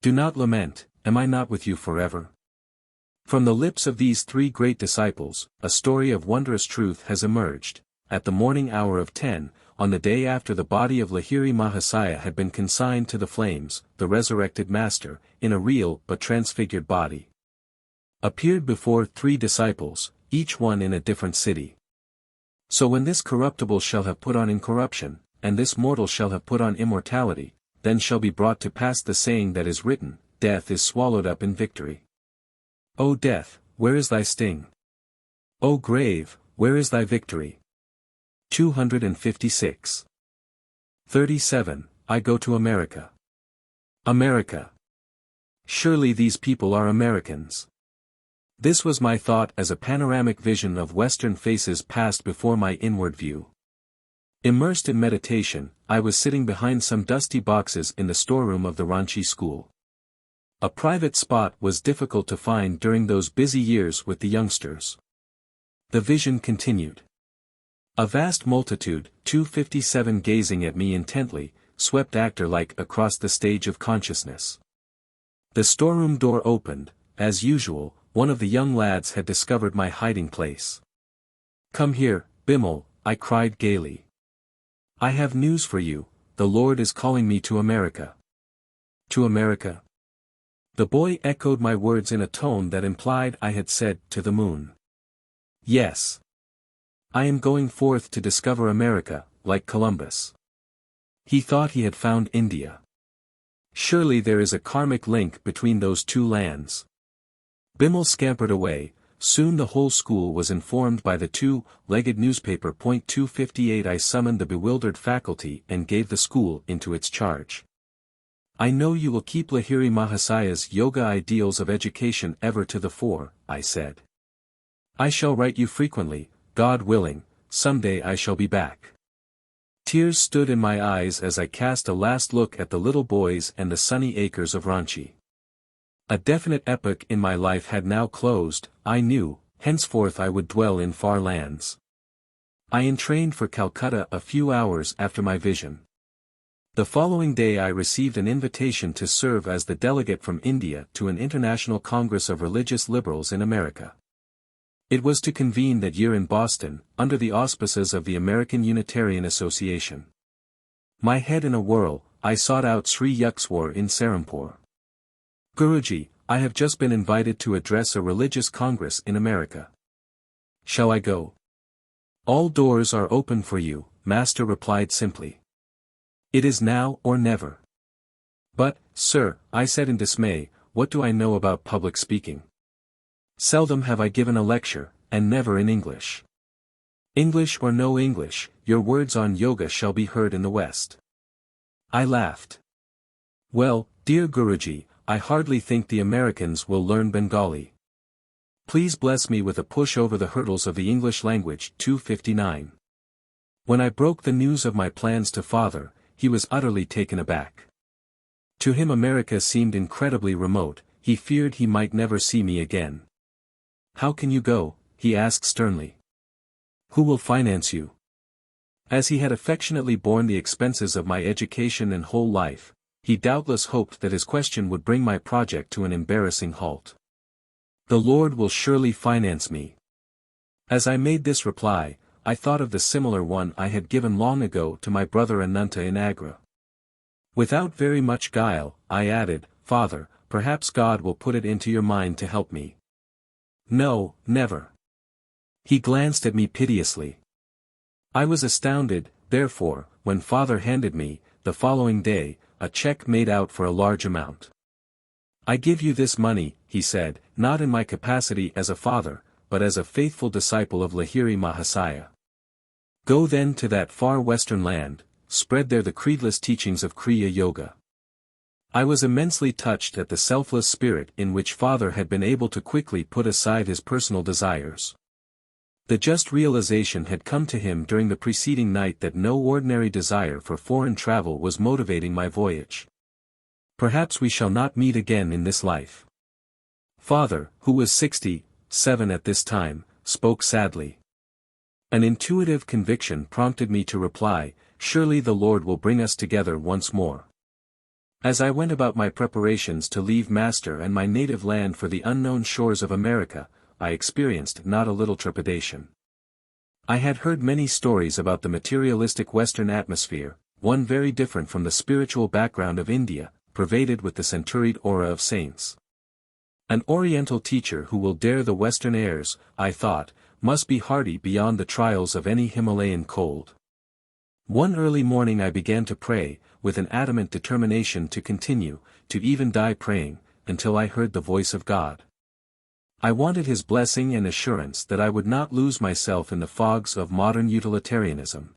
Do not lament, am I not with you forever? From the lips of these three great disciples, a story of wondrous truth has emerged. At the morning hour of 10, on the day after the body of Lahiri Mahasaya had been consigned to the flames, the resurrected Master, in a real but transfigured body, appeared before three disciples, each one in a different city. So when this corruptible shall have put on incorruption, and this mortal shall have put on immortality, then shall be brought to pass the saying that is written, death is swallowed up in victory. O death, where is thy sting? O grave, where is thy victory? 256. 37. I go to America. America. Surely these people are Americans. This was my thought as a panoramic vision of Western faces passed before my inward view. Immersed in meditation, I was sitting behind some dusty boxes in the storeroom of the Ranchi school. A private spot was difficult to find during those busy years with the youngsters. The vision continued. A vast multitude, 257 gazing at me intently, swept actor-like across the stage of consciousness. The storeroom door opened, as usual, one of the young lads had discovered my hiding place. Come here, Bimal, I cried gaily. I have news for you, the Lord is calling me to America. To America? The boy echoed my words in a tone that implied I had said, to the moon. Yes. I am going forth to discover America, like Columbus. He thought he had found India. Surely there is a karmic link between those two lands. Bimal scampered away. Soon the whole school was informed by the two-legged newspaper. 258 I summoned the bewildered faculty and gave the school into its charge. I know you will keep Lahiri Mahasaya's yoga ideals of education ever to the fore, I said. I shall write you frequently, God willing, someday I shall be back. Tears stood in my eyes as I cast a last look at the little boys and the sunny acres of Ranchi. A definite epoch in my life had now closed, I knew, henceforth I would dwell in far lands. I entrained for Calcutta a few hours after my vision. The following day I received an invitation to serve as the delegate from India to an international congress of religious liberals in America. It was to convene that year in Boston, under the auspices of the American Unitarian Association. My head in a whirl, I sought out Sri Yukteswar in Serampore. Guruji, I have just been invited to address a religious congress in America. Shall I go? All doors are open for you, Master replied simply. It is now or never. But, sir, I said in dismay, what do I know about public speaking? Seldom have I given a lecture, and never in English. English or no English, your words on yoga shall be heard in the West. I laughed. Well, dear Guruji, I hardly think the Americans will learn Bengali. Please bless me with a push over the hurdles of the English language. 259. When I broke the news of my plans to father, he was utterly taken aback. To him America seemed incredibly remote, he feared he might never see me again. How can you go? He asked sternly. Who will finance you? As he had affectionately borne the expenses of my education and whole life, he doubtless hoped that his question would bring my project to an embarrassing halt. The Lord will surely finance me. As I made this reply, I thought of the similar one I had given long ago to my brother Ananta in Agra. Without very much guile, I added, Father, perhaps God will put it into your mind to help me. No, never. He glanced at me piteously. I was astounded, therefore, when Father handed me, the following day, a check made out for a large amount. I give you this money, he said, not in my capacity as a father, but as a faithful disciple of Lahiri Mahasaya. Go then to that far western land, spread there the creedless teachings of Kriya Yoga. I was immensely touched at the selfless spirit in which Father had been able to quickly put aside his personal desires. The just realization had come to him during the preceding night that no ordinary desire for foreign travel was motivating my voyage. Perhaps we shall not meet again in this life. Father, who was 67 at this time, spoke sadly. An intuitive conviction prompted me to reply, surely the Lord will bring us together once more. As I went about my preparations to leave Master and my native land for the unknown shores of America, I experienced not a little trepidation. I had heard many stories about the materialistic Western atmosphere, one very different from the spiritual background of India, pervaded with the centuried aura of saints. An Oriental teacher who will dare the Western airs, I thought, must be hardy beyond the trials of any Himalayan cold. One early morning I began to pray, with an adamant determination to continue, to even die praying, until I heard the voice of God. I wanted His blessing and assurance that I would not lose myself in the fogs of modern utilitarianism.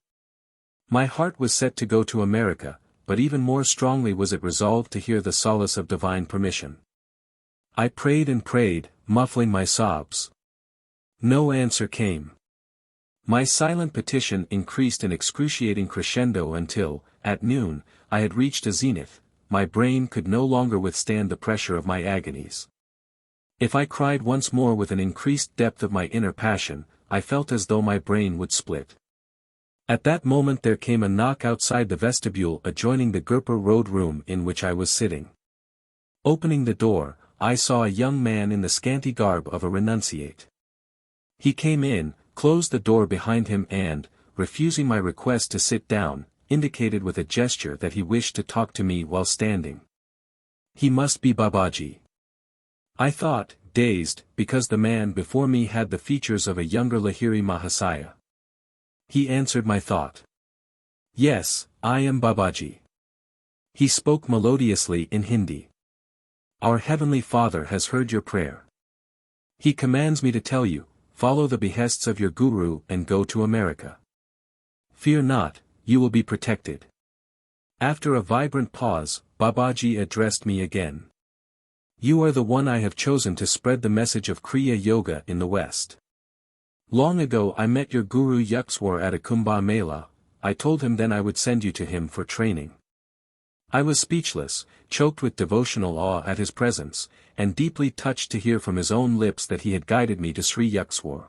My heart was set to go to America, but even more strongly was it resolved to hear the solace of divine permission. I prayed and prayed, muffling my sobs. No answer came. My silent petition increased in excruciating crescendo until, at noon, I had reached a zenith. My brain could no longer withstand the pressure of my agonies. If I cried once more with an increased depth of my inner passion, I felt as though my brain would split. At that moment there came a knock outside the vestibule adjoining the Gorakhpur road room in which I was sitting. Opening the door, I saw a young man in the scanty garb of a renunciate. He came in, closed the door behind him and, refusing my request to sit down, indicated with a gesture that he wished to talk to me while standing. He must be Babaji. I thought, dazed, because the man before me had the features of a younger Lahiri Mahasaya. He answered my thought. Yes, I am Babaji. He spoke melodiously in Hindi. Our Heavenly Father has heard your prayer. He commands me to tell you, follow the behests of your Guru and go to America. Fear not, you will be protected. After a vibrant pause, Babaji addressed me again. You are the one I have chosen to spread the message of Kriya Yoga in the West. Long ago I met your Guru Yukteswar at a Kumbh Mela. I told him then I would send you to him for training. I was speechless, choked with devotional awe at his presence, and deeply touched to hear from his own lips that he had guided me to Sri Yukteswar.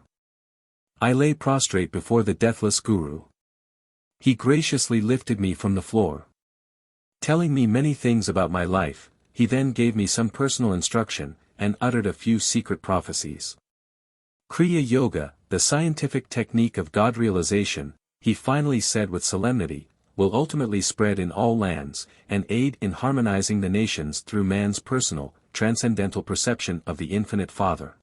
I lay prostrate before the deathless Guru. He graciously lifted me from the floor. Telling me many things about my life, he then gave me some personal instruction, and uttered a few secret prophecies. Kriya Yoga, the scientific technique of God realization, he finally said with solemnity, will ultimately spread in all lands, and aid in harmonizing the nations through man's personal, transcendental perception of the Infinite Father.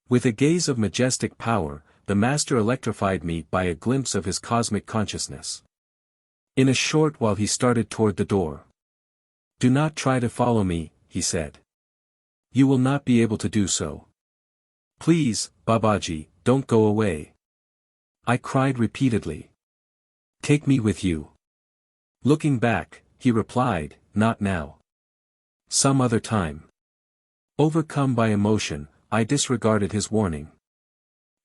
With a gaze of majestic power, the Master electrified me by a glimpse of his cosmic consciousness. In a short while he started toward the door. "Do not try to follow me," he said. "You will not be able to do so. Please, Babaji, don't go away." I cried repeatedly. "Take me with you." Looking back, he replied, "Not now. Some other time." Overcome by emotion, I disregarded his warning.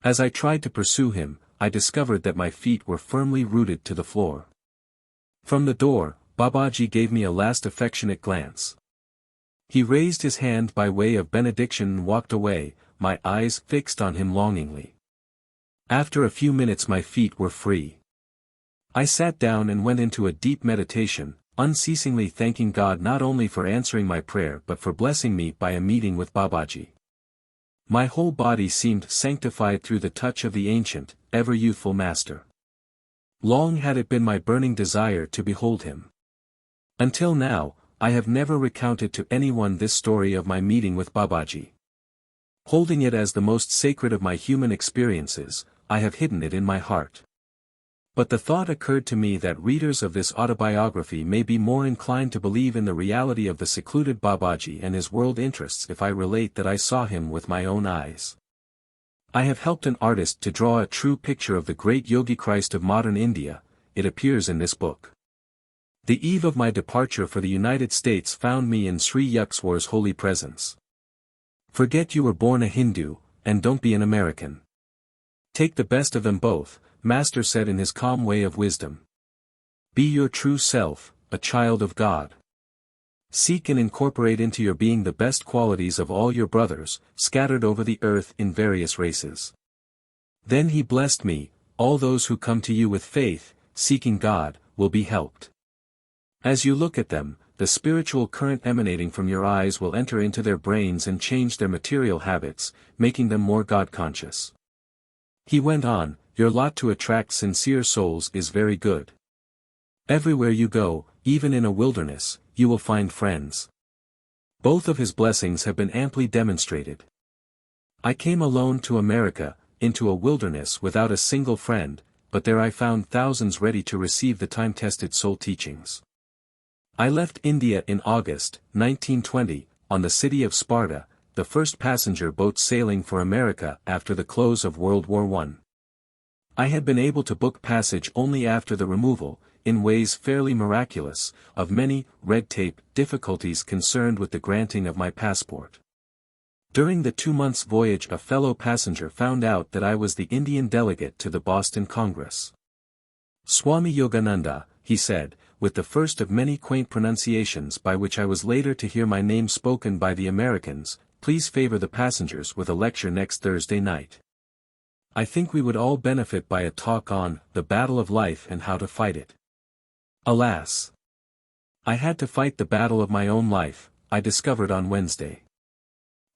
As I tried to pursue him, I discovered that my feet were firmly rooted to the floor. From the door, Babaji gave me a last affectionate glance. He raised his hand by way of benediction and walked away, my eyes fixed on him longingly. After a few minutes my feet were free. I sat down and went into a deep meditation, unceasingly thanking God not only for answering my prayer but for blessing me by a meeting with Babaji. My whole body seemed sanctified through the touch of the ancient, ever-youthful Master. Long had it been my burning desire to behold him. Until now, I have never recounted to anyone this story of my meeting with Babaji. Holding it as the most sacred of my human experiences, I have hidden it in my heart. But the thought occurred to me that readers of this autobiography may be more inclined to believe in the reality of the secluded Babaji and his world interests if I relate that I saw him with my own eyes. I have helped an artist to draw a true picture of the great Yogi Christ of modern India. It appears in this book. The eve of my departure for the United States found me in Sri Yukteswar's holy presence. Forget you were born a Hindu, and don't be an American. Take the best of them both, Master said in his calm way of wisdom. Be your true self, a child of God. Seek and incorporate into your being the best qualities of all your brothers, scattered over the earth in various races. Then he blessed me, all those who come to you with faith, seeking God, will be helped. As you look at them, the spiritual current emanating from your eyes will enter into their brains and change their material habits, making them more God-conscious. He went on, your lot to attract sincere souls is very good. Everywhere you go, even in a wilderness, you will find friends. Both of his blessings have been amply demonstrated. I came alone to America, into a wilderness without a single friend, but there I found thousands ready to receive the time-tested soul teachings. I left India in August, 1920, on the city of Sparta, the first passenger boat sailing for America after the close of World War I. I had been able to book passage only after the removal, in ways fairly miraculous, of many red tape difficulties concerned with the granting of my passport. During the 2 months' voyage a fellow passenger found out that I was the Indian delegate to the Boston Congress. Swami Yogananda, he said, with the first of many quaint pronunciations by which I was later to hear my name spoken by the Americans, please favor the passengers with a lecture next Thursday night. I think we would all benefit by a talk on the battle of life and how to fight it. Alas! I had to fight the battle of my own life, I discovered on Wednesday.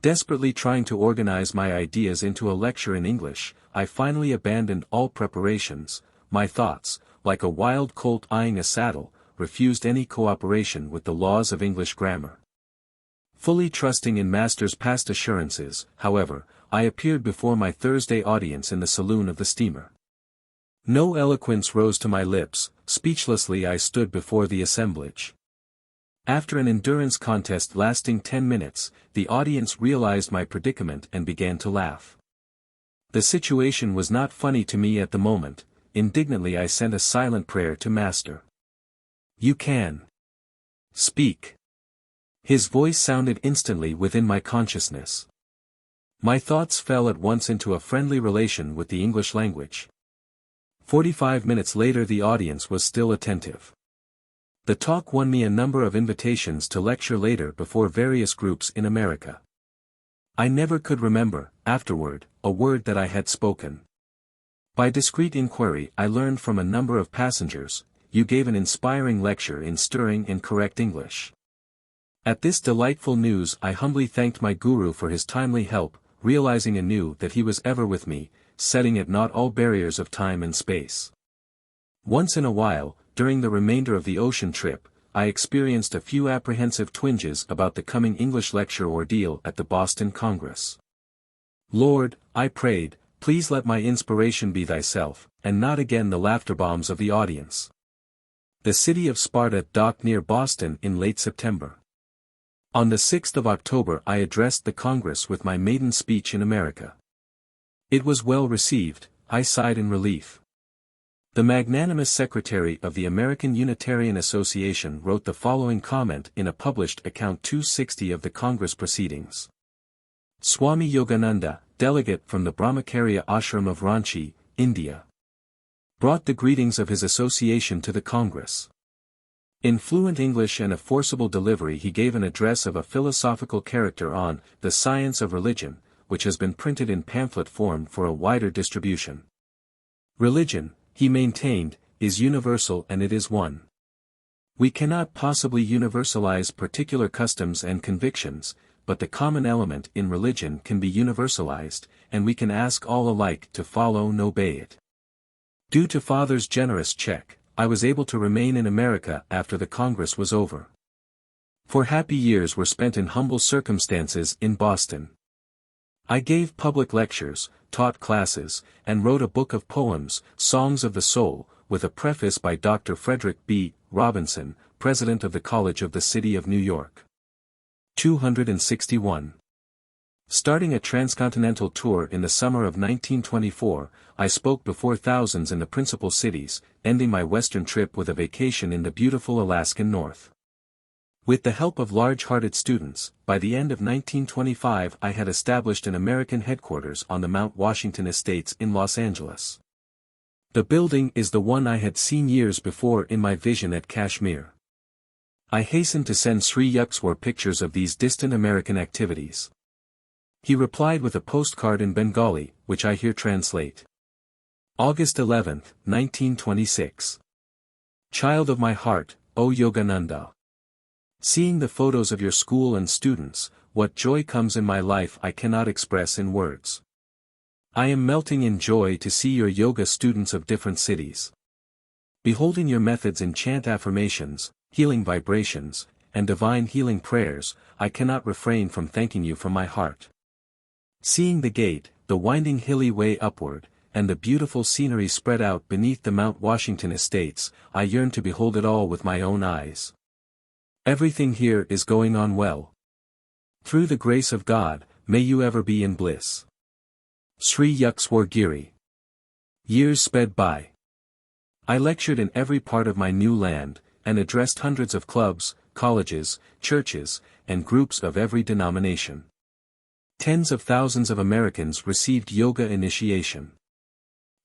Desperately trying to organize my ideas into a lecture in English, I finally abandoned all preparations. My thoughts, like a wild colt eyeing a saddle, refused any cooperation with the laws of English grammar. Fully trusting in Master's past assurances, however, I appeared before my Thursday audience in the saloon of the steamer. No eloquence rose to my lips, speechlessly I stood before the assemblage. After an endurance contest lasting 10 minutes, the audience realized my predicament and began to laugh. The situation was not funny to me at the moment. Indignantly I sent a silent prayer to Master. You can speak. His voice sounded instantly within my consciousness. My thoughts fell at once into a friendly relation with the English language. 45 minutes later the audience was still attentive. The talk won me a number of invitations to lecture later before various groups in America. I never could remember, afterward, a word that I had spoken. By discreet inquiry I learned from a number of passengers, you gave an inspiring lecture in stirring and correct English. At this delightful news I humbly thanked my guru for his timely help, realizing anew that he was ever with me, setting at naught all barriers of time and space. Once in a while, during the remainder of the ocean trip, I experienced a few apprehensive twinges about the coming English lecture ordeal at the Boston Congress. Lord, I prayed, please let my inspiration be thyself, and not again the laughter bombs of the audience. The city of Sparta docked near Boston in late September. On the 6th of October I addressed the Congress with my maiden speech in America. It was well received, I sighed in relief. The magnanimous secretary of the American Unitarian Association wrote the following comment in a published account 260 of the Congress proceedings. Swami Yogananda, delegate from the Brahmacharya ashram of Ranchi, India, brought the greetings of his association to the Congress. In fluent English and a forcible delivery he gave an address of a philosophical character on the science of religion, which has been printed in pamphlet form for a wider distribution. Religion, he maintained, is universal and it is one. We cannot possibly universalize particular customs and convictions, but the common element in religion can be universalized, and we can ask all alike to follow and obey it. Due to Father's generous check, I was able to remain in America after the Congress was over. 4 happy years were spent in humble circumstances in Boston. I gave public lectures, taught classes, and wrote a book of poems, Songs of the Soul, with a preface by Dr. Frederick B. Robinson, president of the College of the City of New York. 261. Starting a transcontinental tour in the summer of 1924, I spoke before thousands in the principal cities, ending my western trip with a vacation in the beautiful Alaskan North. With the help of large-hearted students, by the end of 1925 I had established an American headquarters on the Mount Washington Estates in Los Angeles. The building is the one I had seen years before in my vision at Kashmir. I hastened to send Sri Yukteswar pictures of these distant American activities. He replied with a postcard in Bengali, which I here translate. August 11, 1926. Child of my heart, O Yogananda. Seeing the photos of your school and students, what joy comes in my life I cannot express in words. I am melting in joy to see your yoga students of different cities. Beholding your methods in chant affirmations, healing vibrations, and divine healing prayers, I cannot refrain from thanking you from my heart. Seeing the gate, the winding hilly way upward, and the beautiful scenery spread out beneath the Mount Washington Estates, I yearn to behold it all with my own eyes. Everything here is going on well. Through the grace of God, may you ever be in bliss. Sri Yukteswar Giri. Years sped by. I lectured in every part of my new land, and addressed hundreds of clubs, colleges, churches, and groups of every denomination. Tens of thousands of Americans received yoga initiation.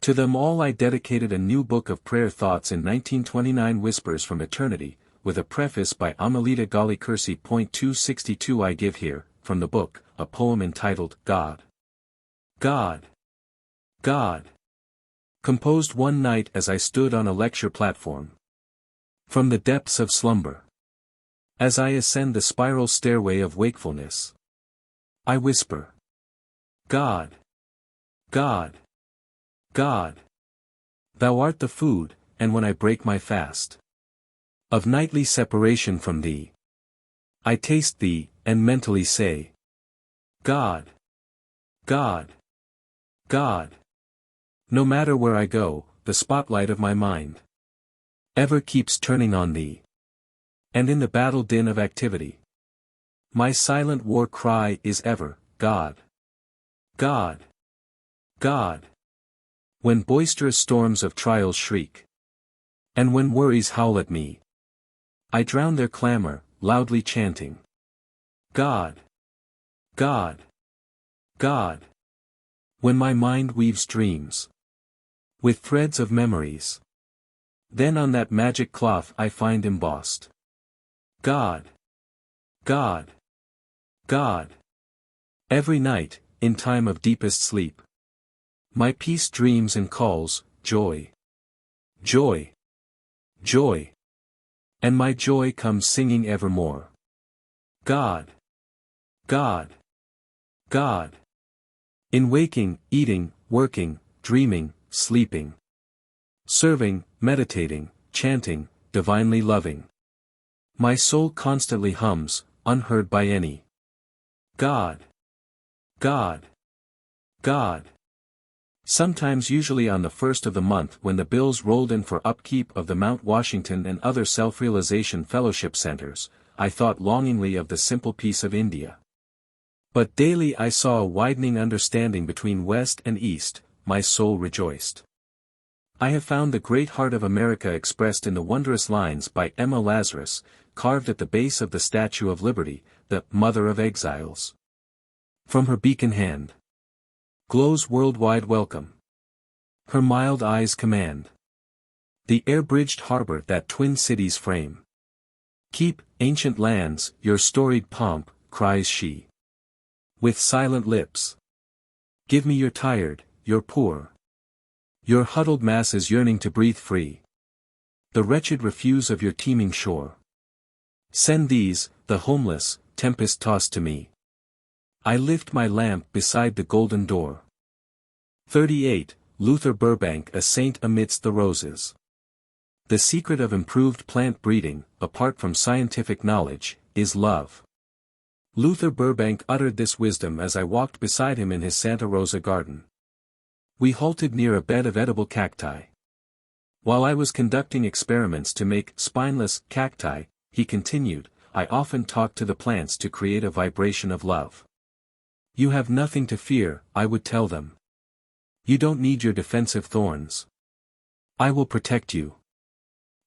To them all I dedicated a new book of prayer thoughts in 1929, Whispers from Eternity, with a preface by Amulet Gali Kursi. 262 I give here, from the book, a poem entitled, God. God. God. Composed one night as I stood on a lecture platform. From the depths of slumber. As I ascend the spiral stairway of wakefulness, I whisper. God. God. God. Thou art the food, and when I break my fast of nightly separation from thee, I taste thee, and mentally say, God. God. God. No matter where I go, the spotlight of my mind ever keeps turning on thee. And in the battle din of activity, my silent war cry is ever, God. God. God. When boisterous storms of trials shriek, and when worries howl at me, I drown their clamor, loudly chanting, God. God. God. When my mind weaves dreams with threads of memories, then on that magic cloth I find embossed, God. God. God. Every night, in time of deepest sleep, my peace dreams and calls, joy. Joy. Joy. And my joy comes singing evermore. God. God. God. In waking, eating, working, dreaming, sleeping. Serving, meditating, chanting, divinely loving. My soul constantly hums, unheard by any. God. God. God. Sometimes, usually on the first of the month when the bills rolled in for upkeep of the Mount Washington and other self-realization fellowship centers, I thought longingly of the simple peace of India. But daily I saw a widening understanding between West and East, my soul rejoiced. I have found the great heart of America expressed in the wondrous lines by Emma Lazarus, carved at the base of the Statue of Liberty, the Mother of Exiles. From her beacon hand glows worldwide welcome. Her mild eyes command the air-bridged harbor that twin cities frame. Keep, ancient lands, your storied pomp, cries she. With silent lips. Give me your tired, your poor. Your huddled masses yearning to breathe free. The wretched refuse of your teeming shore. Send these, the homeless, tempest-tossed to me. I lift my lamp beside the golden door. 38. Luther Burbank, a saint amidst the roses. The secret of improved plant breeding, apart from scientific knowledge, is love. Luther Burbank uttered this wisdom as I walked beside him in his Santa Rosa garden. We halted near a bed of edible cacti. While I was conducting experiments to make spineless cacti, he continued, I often talk to the plants to create a vibration of love. You have nothing to fear, I would tell them. You don't need your defensive thorns. I will protect you.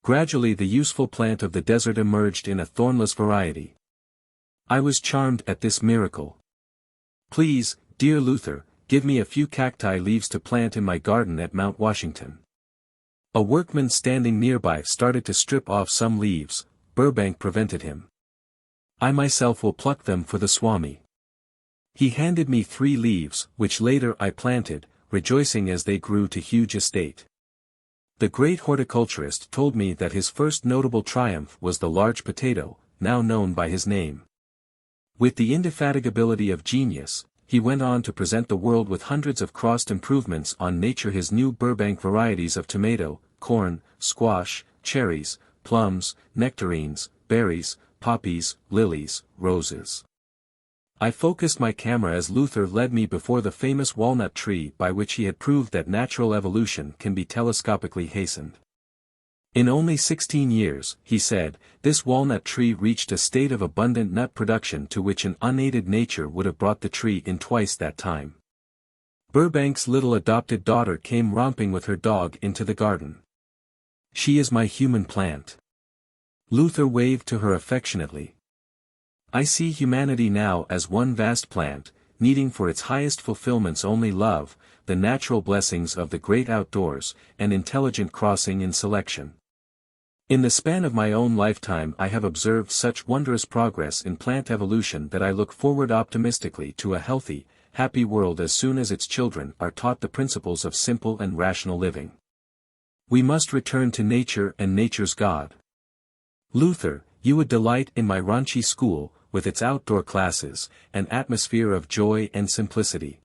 Gradually the useful plant of the desert emerged in a thornless variety. I was charmed at this miracle. Please, dear Luther, give me a few cacti leaves to plant in my garden at Mount Washington. A workman standing nearby started to strip off some leaves. Burbank prevented him. I myself will pluck them for the Swami. He handed me 3 leaves, which later I planted, rejoicing as they grew to huge estate. The great horticulturist told me that his first notable triumph was the large potato, now known by his name. With the indefatigability of genius, he went on to present the world with hundreds of crossed improvements on nature, his new Burbank varieties of tomato, corn, squash, cherries, plums, nectarines, berries, poppies, lilies, roses. I focused my camera as Luther led me before the famous walnut tree by which he had proved that natural evolution can be telescopically hastened. In only 16 years, he said, this walnut tree reached a state of abundant nut production to which an unaided nature would have brought the tree in twice that time. Burbank's little adopted daughter came romping with her dog into the garden. She is my human plant. Luther waved to her affectionately. I see humanity now as one vast plant, needing for its highest fulfillments only love, the natural blessings of the great outdoors, and intelligent crossing in selection. In the span of my own lifetime I have observed such wondrous progress in plant evolution that I look forward optimistically to a healthy, happy world as soon as its children are taught the principles of simple and rational living. We must return to nature and nature's God. Luther, you would delight in my Ranchi school, with its outdoor classes, an atmosphere of joy and simplicity.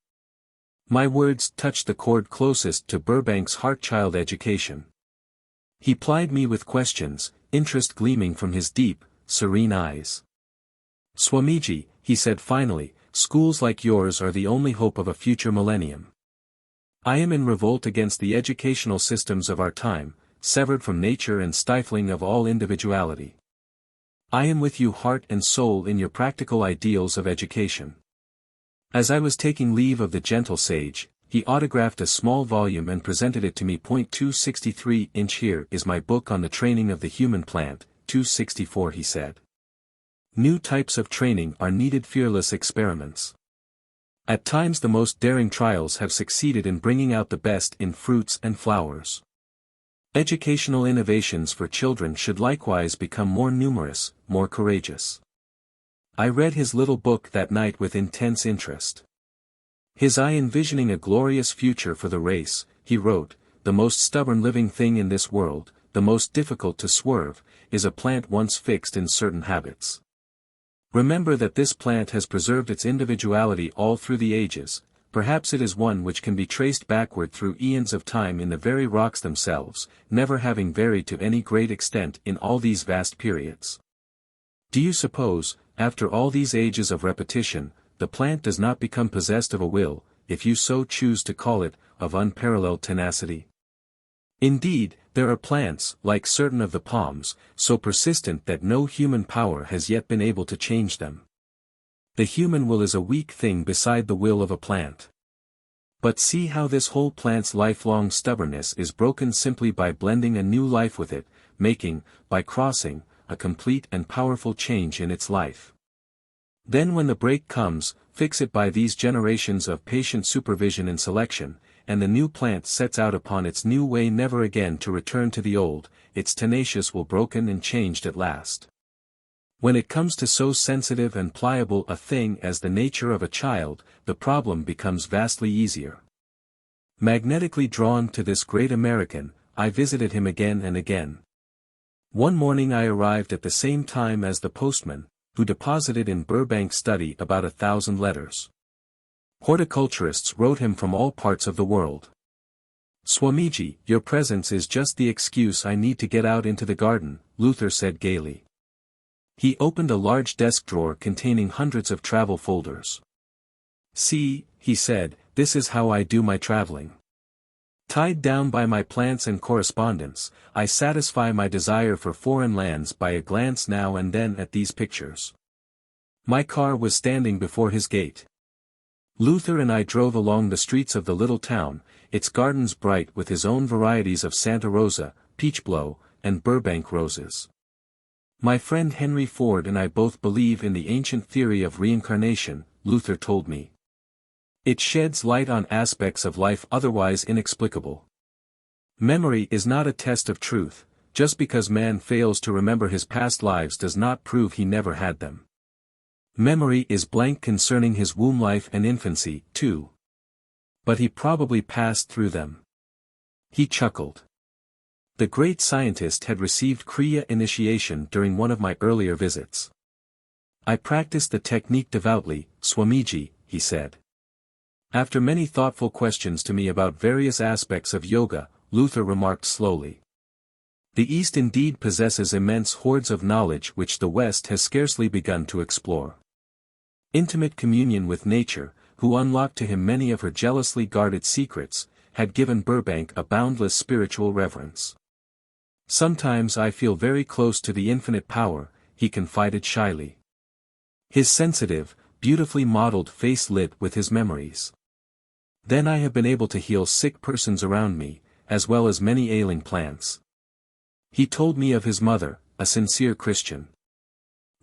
My words touched the chord closest to Burbank's heart-child education. He plied me with questions, interest gleaming from his deep, serene eyes. Swamiji, he said finally, schools like yours are the only hope of a future millennium. I am in revolt against the educational systems of our time, severed from nature and stifling of all individuality. I am with you heart and soul in your practical ideals of education. As I was taking leave of the gentle sage, he autographed a small volume and presented it to me. 263 inch Here is my book on the training of the human plant, 264 he said. New types of training are needed, fearless experiments. At times the most daring trials have succeeded in bringing out the best in fruits and flowers. Educational innovations for children should likewise become more numerous, more courageous. I read his little book that night with intense interest. His eye envisioning a glorious future for the race, he wrote, the most stubborn living thing in this world, the most difficult to swerve, is a plant once fixed in certain habits. Remember that this plant has preserved its individuality all through the ages, perhaps it is one which can be traced backward through eons of time in the very rocks themselves, never having varied to any great extent in all these vast periods. Do you suppose, after all these ages of repetition, the plant does not become possessed of a will, if you so choose to call it, of unparalleled tenacity? Indeed, there are plants, like certain of the palms, so persistent that no human power has yet been able to change them. The human will is a weak thing beside the will of a plant. But see how this whole plant's lifelong stubbornness is broken simply by blending a new life with it, making, by crossing, a complete and powerful change in its life. Then when the break comes, fix it by these generations of patient supervision and selection, and the new plant sets out upon its new way, never again to return to the old, its tenacious will broken and changed at last. When it comes to so sensitive and pliable a thing as the nature of a child, the problem becomes vastly easier. Magnetically drawn to this great American, I visited him again and again. One morning I arrived at the same time as the postman, who deposited in Burbank's study about 1,000 letters. Horticulturists wrote him from all parts of the world. "Swamiji, your presence is just the excuse I need to get out into the garden," Luther said gaily. He opened a large desk drawer containing hundreds of travel folders. "See," he said, "this is how I do my traveling. Tied down by my plants and correspondence, I satisfy my desire for foreign lands by a glance now and then at these pictures." My car was standing before his gate. Luther and I drove along the streets of the little town, its gardens bright with his own varieties of Santa Rosa, Peachblow, and Burbank roses. "My friend Henry Ford and I both believe in the ancient theory of reincarnation," Luther told me. "It sheds light on aspects of life otherwise inexplicable. Memory is not a test of truth. Just because man fails to remember his past lives does not prove he never had them. Memory is blank concerning his womb life and infancy, too. But he probably passed through them." He chuckled. The great scientist had received Kriya initiation during one of my earlier visits. "I practice the technique devoutly, Swamiji," he said. After many thoughtful questions to me about various aspects of yoga, Luther remarked slowly. "The East indeed possesses immense hoards of knowledge which the West has scarcely begun to explore." Intimate communion with nature, who unlocked to him many of her jealously guarded secrets, had given Burbank a boundless spiritual reverence. "Sometimes I feel very close to the infinite power," he confided shyly. His sensitive, beautifully modeled face lit with his memories. "Then I have been able to heal sick persons around me, as well as many ailing plants." He told me of his mother, a sincere Christian.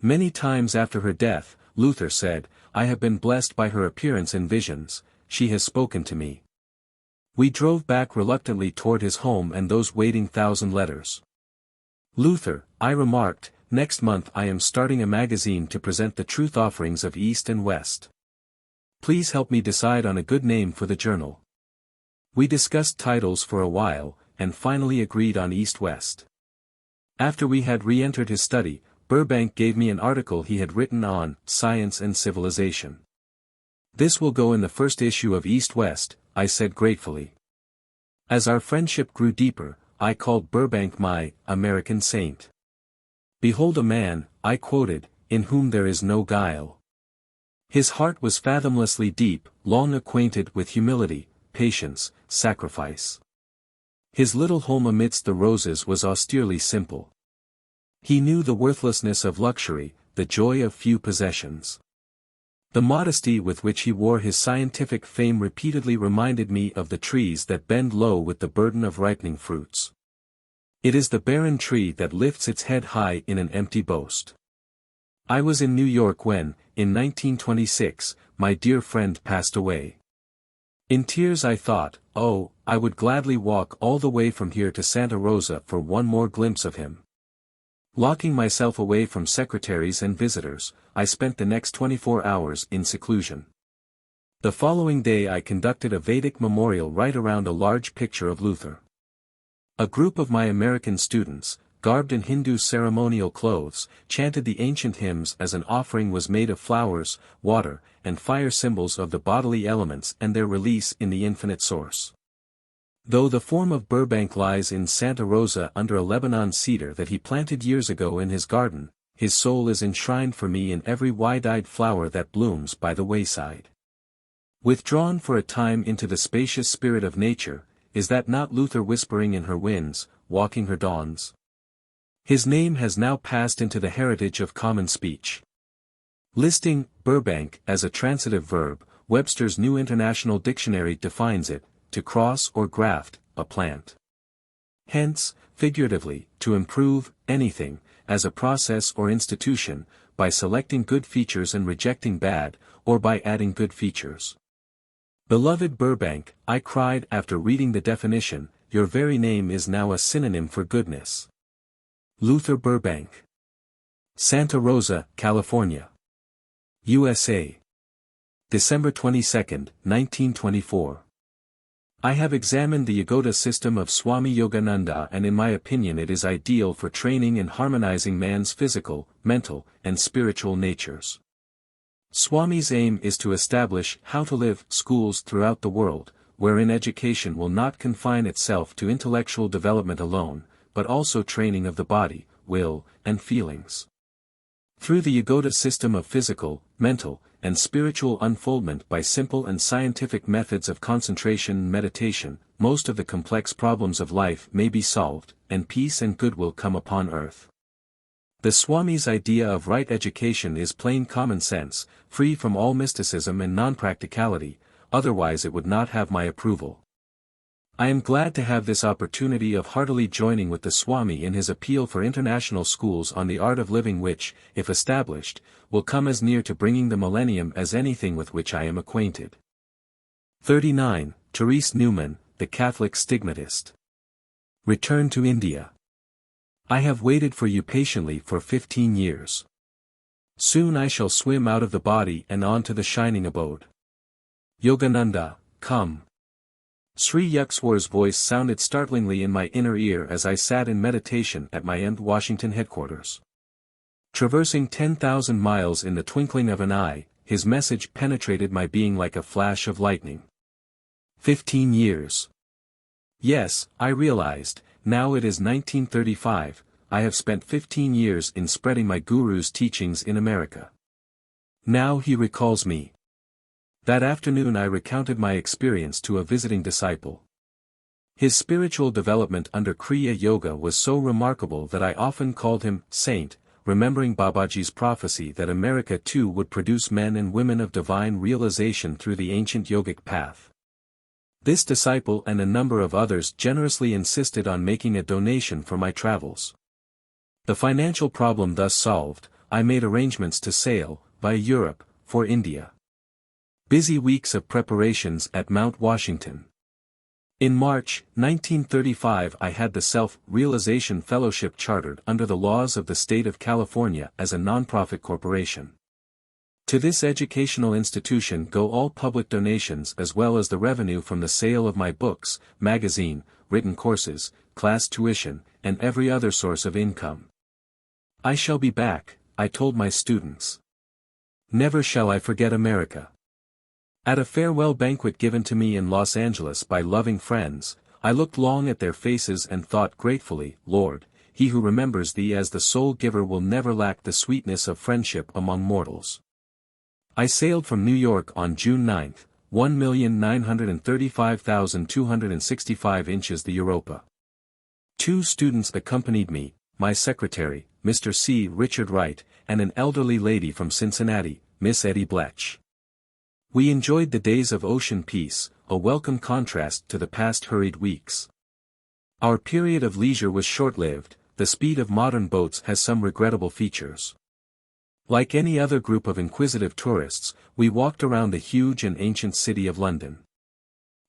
"Many times after her death," Luther said, "I have been blessed by her appearance in visions. She has spoken to me." We drove back reluctantly toward his home and those waiting 1,000 letters. "Luther," I remarked, "next month I am starting a magazine to present the truth offerings of East and West. Please help me decide on a good name for the journal." We discussed titles for a while, and finally agreed on East-West. After we had re-entered his study, Burbank gave me an article he had written on science and civilization. "This will go in the first issue of East-West," I said gratefully. As our friendship grew deeper, I called Burbank my American saint. "Behold a man," I quoted, "in whom there is no guile. His heart was fathomlessly deep, long acquainted with humility, patience, sacrifice. His little home amidst the roses was austerely simple. He knew the worthlessness of luxury, the joy of few possessions. The modesty with which he wore his scientific fame repeatedly reminded me of the trees that bend low with the burden of ripening fruits. It is the barren tree that lifts its head high in an empty boast." I was in New York when, in 1926, my dear friend passed away. In tears I thought, oh, I would gladly walk all the way from here to Santa Rosa for one more glimpse of him. Locking myself away from secretaries and visitors, I spent the next 24 hours in seclusion. The following day I conducted a Vedic memorial right around a large picture of Luther. A group of my American students, garbed in Hindu ceremonial clothes, chanted the ancient hymns as an offering was made of flowers, water, and fire symbols of the bodily elements and their release in the infinite source. Though the form of Burbank lies in Santa Rosa under a Lebanon cedar that he planted years ago in his garden, his soul is enshrined for me in every wide-eyed flower that blooms by the wayside. Withdrawn for a time into the spacious spirit of nature, is that not Luther whispering in her winds, walking her dawns? His name has now passed into the heritage of common speech. Listing Burbank as a transitive verb, Webster's New International Dictionary defines it, to cross or graft, a plant. Hence, figuratively, to improve anything, as a process or institution, by selecting good features and rejecting bad, or by adding good features. Beloved Burbank, I cried after reading the definition, your very name is now a synonym for goodness. Luther Burbank. Santa Rosa, California. USA. December 22, 1924. I have examined the Yogoda system of Swami Yogananda, and in my opinion it is ideal for training and harmonizing man's physical, mental, and spiritual natures. Swami's aim is to establish how to live schools throughout the world, wherein education will not confine itself to intellectual development alone, but also training of the body, will, and feelings. Through the Yogoda system of physical, mental, and spiritual unfoldment by simple and scientific methods of concentration and meditation, most of the complex problems of life may be solved, and peace and good will come upon earth. The Swami's idea of right education is plain common sense, free from all mysticism and non-practicality, otherwise it would not have my approval. I am glad to have this opportunity of heartily joining with the Swami in his appeal for international schools on the art of living which, if established, will come as near to bringing the millennium as anything with which I am acquainted. 39. Therese Newman, the Catholic Stigmatist. Return to India. I have waited for you patiently for 15 years. Soon I shall swim out of the body and on to the shining abode. Yogananda, come. Sri Yukteswar's voice sounded startlingly in my inner ear as I sat in meditation at my Washington headquarters. Traversing 10,000 miles in the twinkling of an eye, his message penetrated my being like a flash of lightning. 15 years. Yes, I realized, now it is 1935, I have spent 15 years in spreading my guru's teachings in America. Now he recalls me. That afternoon I recounted my experience to a visiting disciple. His spiritual development under Kriya Yoga was so remarkable that I often called him Saint, remembering Babaji's prophecy that America too would produce men and women of divine realization through the ancient yogic path. This disciple and a number of others generously insisted on making a donation for my travels. The financial problem thus solved, I made arrangements to sail, via Europe, for India. Busy weeks of preparations at Mount Washington. In March 1935 I had the Self-Realization Fellowship chartered under the laws of the state of California as a nonprofit corporation. To this educational institution go all public donations as well as the revenue from the sale of my books, magazine, written courses, class tuition, and every other source of income. I shall be back, I told my students. Never shall I forget America. At a farewell banquet given to me in Los Angeles by loving friends, I looked long at their faces and thought gratefully, Lord, he who remembers thee as the sole giver will never lack the sweetness of friendship among mortals. I sailed from New York on June 9, 1,935,265 inches the Europa. 2 students accompanied me, my secretary, Mr. C. Richard Wright, and an elderly lady from Cincinnati, Miss Etty Bletch. We enjoyed the days of ocean peace, a welcome contrast to the past hurried weeks. Our period of leisure was short-lived, the speed of modern boats has some regrettable features. Like any other group of inquisitive tourists, we walked around the huge and ancient city of London.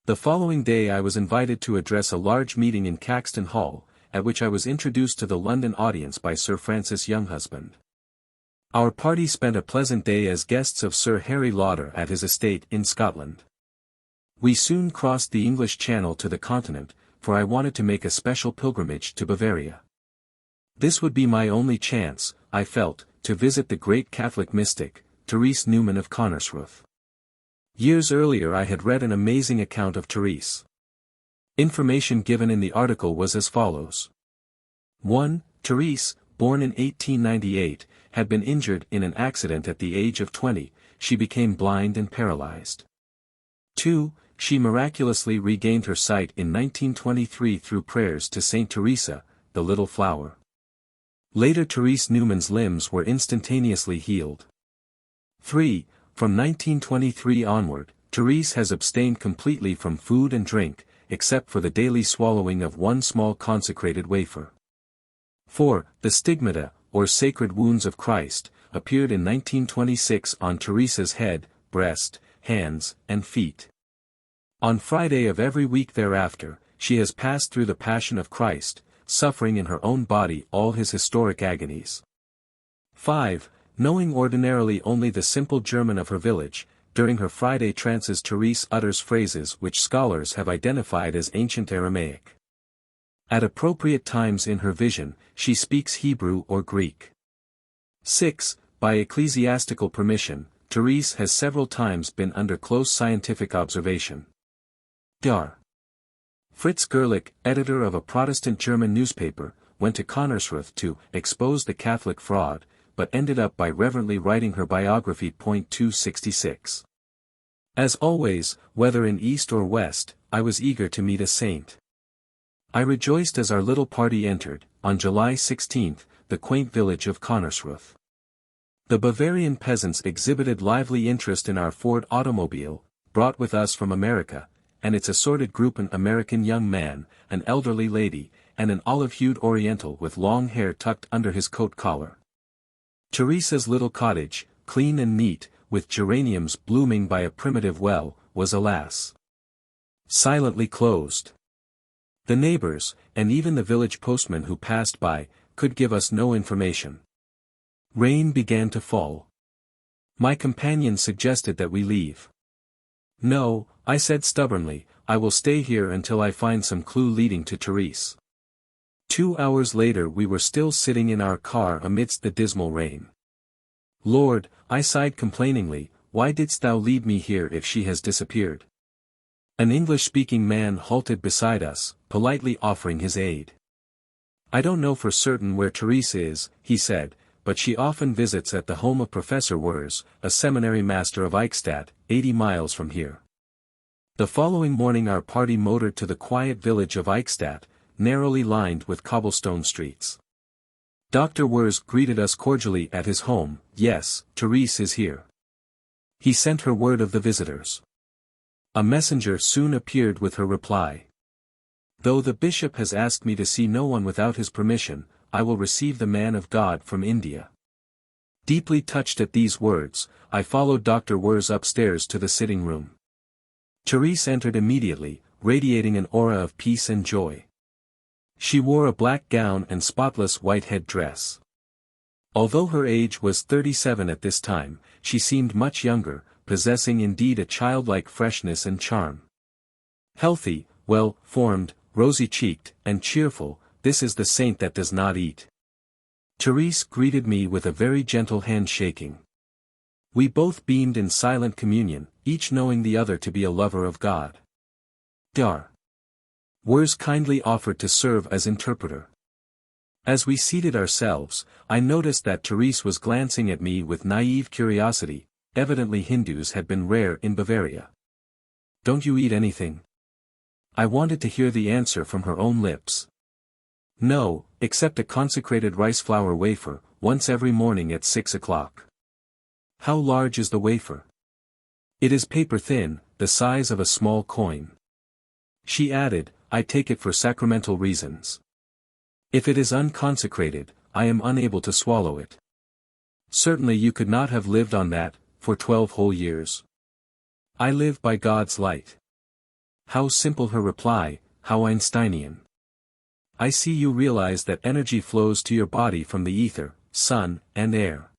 The following day I was invited to address a large meeting in Caxton Hall, at which I was introduced to the London audience by Sir Francis Younghusband. Our party spent a pleasant day as guests of Sir Harry Lauder at his estate in Scotland. We soon crossed the English Channel to the continent, for I wanted to make a special pilgrimage to Bavaria. This would be my only chance, I felt, to visit the great Catholic mystic, Therese Newman of Connersrooth. Years earlier I had read an amazing account of Therese. Information given in the article was as follows. 1. Therese, born in 1898, had been injured in an accident at the age of 20, she became blind and paralyzed. 2. She miraculously regained her sight in 1923 through prayers to Saint Teresa, the Little Flower. Later Therese Newman's limbs were instantaneously healed. 3. From 1923 onward, Therese has abstained completely from food and drink, except for the daily swallowing of one small consecrated wafer. 4. The stigmata, or sacred wounds of Christ, appeared in 1926 on Theresa's head, breast, hands, and feet. On Friday of every week thereafter, she has passed through the Passion of Christ, suffering in her own body all his historic agonies. 5. Knowing ordinarily only the simple German of her village, during her Friday trances Therese utters phrases which scholars have identified as ancient Aramaic. At appropriate times in her vision, she speaks Hebrew or Greek. 6. By ecclesiastical permission, Therese has several times been under close scientific observation. Dr. Fritz Gerlich, editor of a Protestant German newspaper, went to Connersrooth to expose the Catholic fraud, but ended up by reverently writing her biography. 266. As always, whether in East or West, I was eager to meet a saint. I rejoiced as our little party entered, on July 16, the quaint village of Connersrooth. The Bavarian peasants exhibited lively interest in our Ford automobile, brought with us from America, and its assorted group: an American young man, an elderly lady, and an olive-hued Oriental with long hair tucked under his coat collar. Teresa's little cottage, clean and neat, with geraniums blooming by a primitive well, was alas silently closed. The neighbors, and even the village postman who passed by, could give us no information. Rain began to fall. My companion suggested that we leave. No, I said stubbornly, I will stay here until I find some clue leading to Therese. 2 hours later we were still sitting in our car amidst the dismal rain. Lord, I sighed complainingly, why didst thou leave me here if she has disappeared? An English-speaking man halted beside us, politely offering his aid. I don't know for certain where Therese is, he said, but she often visits at the home of Professor Wers, a seminary master of Eichstätt, 80 miles from here. The following morning our party motored to the quiet village of Eichstätt, narrowly lined with cobblestone streets. Dr. Wers greeted us cordially at his home. Yes, Therese is here. He sent her word of the visitors. A messenger soon appeared with her reply. Though the bishop has asked me to see no one without his permission, I will receive the man of God from India. Deeply touched at these words, I followed Dr. Wers upstairs to the sitting room. Therese entered immediately, radiating an aura of peace and joy. She wore a black gown and spotless white head dress. Although her age was 37 at this time, she seemed much younger, possessing indeed a childlike freshness and charm. Healthy, well-formed, rosy-cheeked, and cheerful, this is the saint that does not eat. Therese greeted me with a very gentle hand-shaking. We both beamed in silent communion, each knowing the other to be a lover of God. Dr. Wers kindly offered to serve as interpreter. As we seated ourselves, I noticed that Therese was glancing at me with naive curiosity. Evidently Hindus had been rare in Bavaria. Don't you eat anything? I wanted to hear the answer from her own lips. No, except a consecrated rice flour wafer, once every morning at 6 o'clock. How large is the wafer? It is paper thin, the size of a small coin. She added, I take it for sacramental reasons. If it is unconsecrated, I am unable to swallow it. Certainly you could not have lived on that, for 12 whole years. I live by God's light. How simple her reply, how Einsteinian. I see you realize that energy flows to your body from the ether, sun, and air.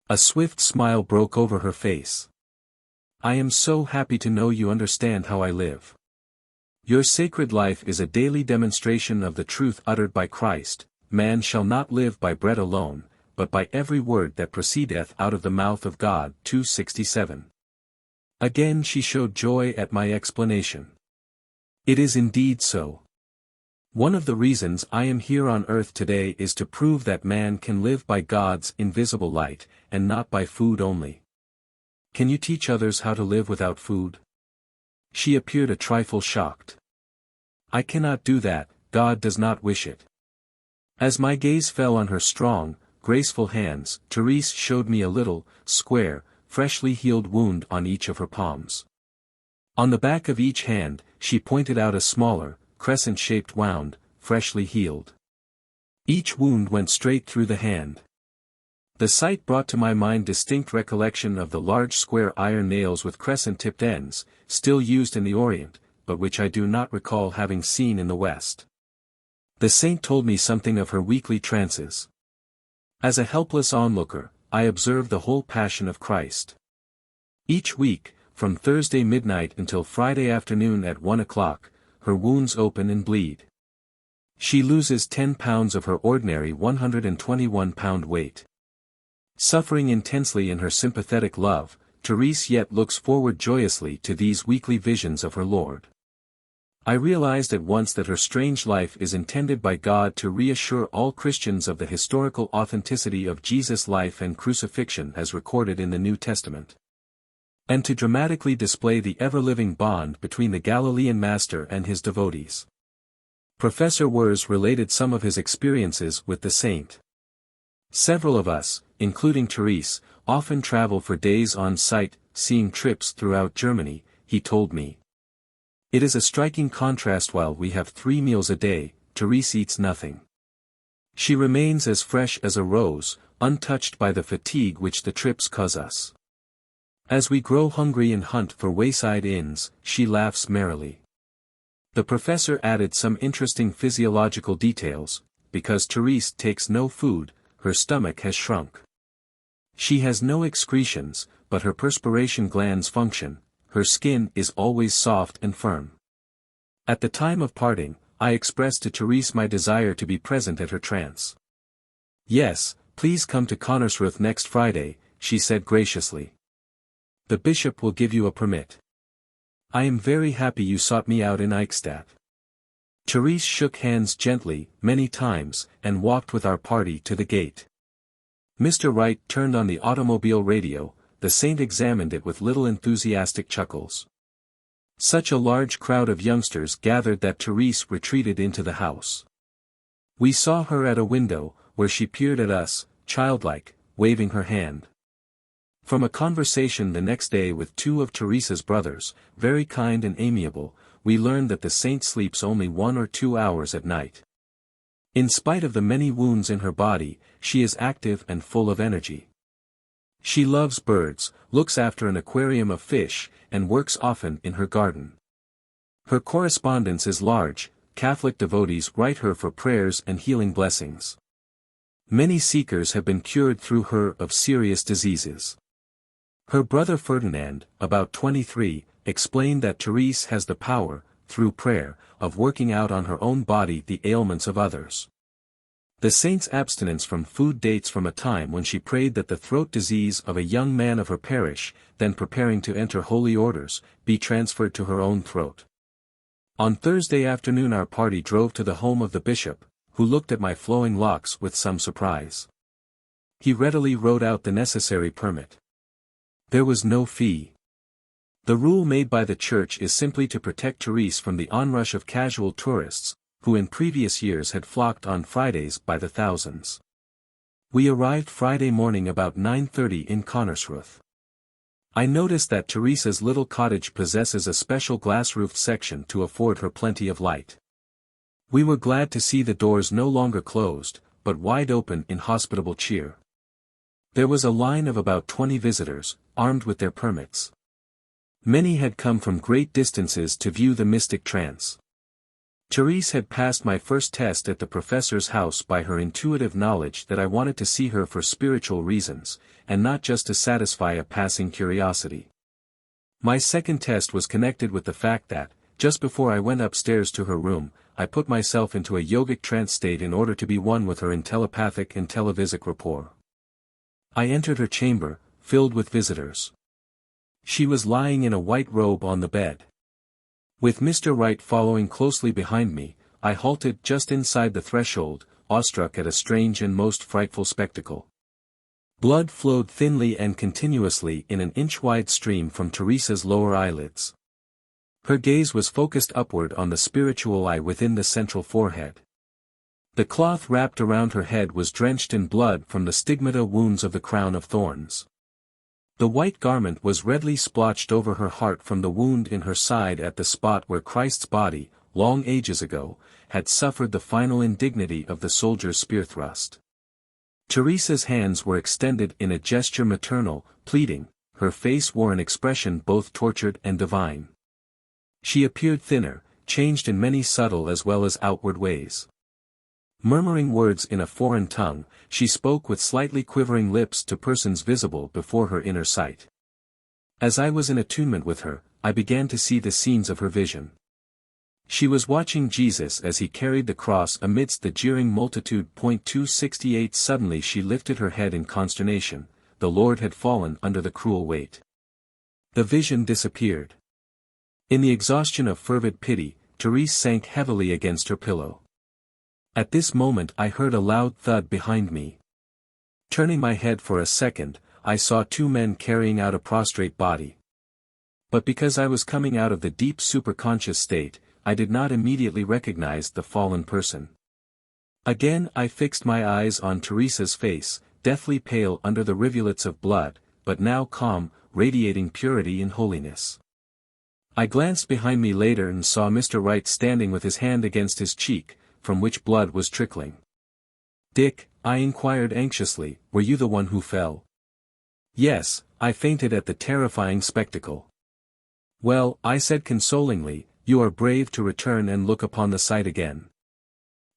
A swift smile broke over her face. I am so happy to know you understand how I live. Your sacred life is a daily demonstration of the truth uttered by Christ, man shall not live by bread alone, but by every word that proceedeth out of the mouth of God. 267. Again she showed joy at my explanation. It is indeed so. One of the reasons I am here on earth today is to prove that man can live by God's invisible light, and not by food only. Can you teach others how to live without food? She appeared a trifle shocked. I cannot do that, God does not wish it. As my gaze fell on her strong, graceful hands, Therese showed me a little, square, freshly healed wound on each of her palms. On the back of each hand, she pointed out a smaller, crescent-shaped wound, freshly healed. Each wound went straight through the hand. The sight brought to my mind distinct recollection of the large square iron nails with crescent-tipped ends, still used in the Orient, but which I do not recall having seen in the West. The saint told me something of her weekly trances. As a helpless onlooker, I observed the whole passion of Christ. Each week, from Thursday midnight until Friday afternoon at 1 o'clock, her wounds open and bleed. She loses 10 pounds of her ordinary 121-pound weight. Suffering intensely in her sympathetic love, Therese yet looks forward joyously to these weekly visions of her Lord. I realized at once that her strange life is intended by God to reassure all Christians of the historical authenticity of Jesus' life and crucifixion as recorded in the New Testament, and to dramatically display the ever-living bond between the Galilean master and his devotees. Professor Wers related some of his experiences with the saint. Several of us, including Therese, often travel for days on sight, seeing trips throughout Germany, he told me. It is a striking contrast. While we have 3 meals a day, Therese eats nothing. She remains as fresh as a rose, untouched by the fatigue which the trips cause us. As we grow hungry and hunt for wayside inns, she laughs merrily. The professor added some interesting physiological details. Because Therese takes no food, her stomach has shrunk. She has no excretions, but her perspiration glands function, her skin is always soft and firm. At the time of parting, I expressed to Therese my desire to be present at her trance. Yes, please come to Konnersreuth next Friday, she said graciously. The bishop will give you a permit. I am very happy you sought me out in Eichstätt. Therese shook hands gently, many times, and walked with our party to the gate. Mr. Wright turned on the automobile radio. The saint examined it with little enthusiastic chuckles. Such a large crowd of youngsters gathered that Therese retreated into the house. We saw her at a window, where she peered at us, childlike, waving her hand. From a conversation the next day with 2 of Therese's brothers, very kind and amiable, we learned that the saint sleeps only 1 or 2 hours at night. In spite of the many wounds in her body, she is active and full of energy. She loves birds, looks after an aquarium of fish, and works often in her garden. Her correspondence is large. Catholic devotees write her for prayers and healing blessings. Many seekers have been cured through her of serious diseases. Her brother Ferdinand, about 23, explained that Therese has the power, through prayer, of working out on her own body the ailments of others. The saint's abstinence from food dates from a time when she prayed that the throat disease of a young man of her parish, then preparing to enter holy orders, be transferred to her own throat. On Thursday afternoon our party drove to the home of the bishop, who looked at my flowing locks with some surprise. He readily wrote out the necessary permit. There was no fee. The rule made by the church is simply to protect Therese from the onrush of casual tourists, who in previous years had flocked on Fridays by the thousands. We arrived Friday morning about 9:30 in Konnersreuth. I noticed that Therese's little cottage possesses a special glass-roofed section to afford her plenty of light. We were glad to see the doors no longer closed, but wide open in hospitable cheer. There was a line of about 20 visitors, armed with their permits. Many had come from great distances to view the mystic trance. Therese had passed my first test at the professor's house by her intuitive knowledge that I wanted to see her for spiritual reasons, and not just to satisfy a passing curiosity. My second test was connected with the fact that, just before I went upstairs to her room, I put myself into a yogic trance state in order to be one with her in telepathic and televisic rapport. I entered her chamber, filled with visitors. She was lying in a white robe on the bed. With Mr. Wright following closely behind me, I halted just inside the threshold, awestruck at a strange and most frightful spectacle. Blood flowed thinly and continuously in an inch-wide stream from Teresa's lower eyelids. Her gaze was focused upward on the spiritual eye within the central forehead. The cloth wrapped around her head was drenched in blood from the stigmata wounds of the crown of thorns. The white garment was redly splotched over her heart from the wound in her side at the spot where Christ's body, long ages ago, had suffered the final indignity of the soldier's spear thrust. Teresa's hands were extended in a gesture maternal, pleading, her face wore an expression both tortured and divine. She appeared thinner, changed in many subtle as well as outward ways. Murmuring words in a foreign tongue, she spoke with slightly quivering lips to persons visible before her inner sight. As I was in attunement with her, I began to see the scenes of her vision. She was watching Jesus as he carried the cross amidst the jeering multitude. 268 Suddenly she lifted her head in consternation, the Lord had fallen under the cruel weight. The vision disappeared. In the exhaustion of fervid pity, Therese sank heavily against her pillow. At this moment I heard a loud thud behind me. Turning my head for a second, I saw two men carrying out a prostrate body. But because I was coming out of the deep superconscious state, I did not immediately recognize the fallen person. Again I fixed my eyes on Teresa's face, deathly pale under the rivulets of blood, but now calm, radiating purity and holiness. I glanced behind me later and saw Mr. Wright standing with his hand against his cheek, from which blood was trickling. "Dick," I inquired anxiously, "were you the one who fell?" "Yes, I fainted at the terrifying spectacle." "Well," I said consolingly, "you are brave to return and look upon the sight again."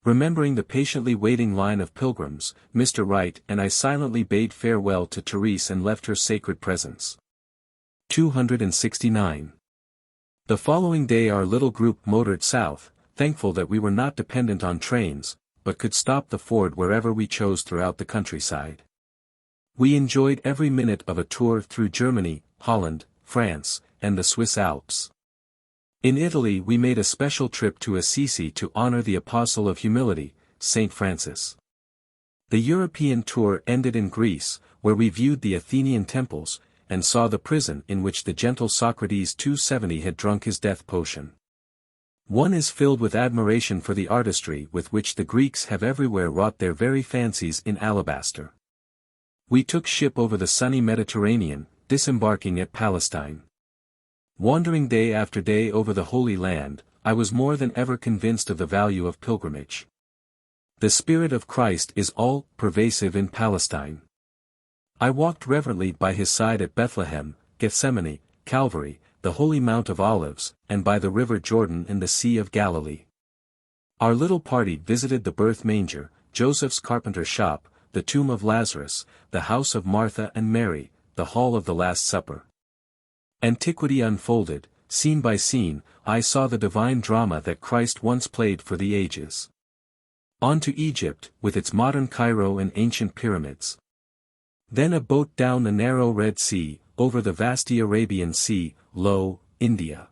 Remembering the patiently waiting line of pilgrims, Mr. Wright and I silently bade farewell to Therese and left her sacred presence. 269. The following day our little group motored south, thankful that we were not dependent on trains, but could stop the Ford wherever we chose throughout the countryside. We enjoyed every minute of a tour through Germany, Holland, France, and the Swiss Alps. In Italy we made a special trip to Assisi to honor the Apostle of Humility, Saint Francis. The European tour ended in Greece, where we viewed the Athenian temples, and saw the prison in which the gentle Socrates 270 had drunk his death potion. One is filled with admiration for the artistry with which the Greeks have everywhere wrought their very fancies in alabaster. We took ship over the sunny Mediterranean, disembarking at Palestine. Wandering day after day over the Holy Land, I was more than ever convinced of the value of pilgrimage. The Spirit of Christ is all-pervasive in Palestine. I walked reverently by his side at Bethlehem, Gethsemane, Calvary, the Holy Mount of Olives, and by the river Jordan and the Sea of Galilee. Our little party visited the birth manger, Joseph's carpenter shop, the tomb of Lazarus, the house of Martha and Mary, the hall of the Last Supper. Antiquity unfolded, scene by scene, I saw the divine drama that Christ once played for the ages. On to Egypt, with its modern Cairo and ancient pyramids. Then a boat down the narrow Red Sea, over the vasty Arabian Sea, lo, India.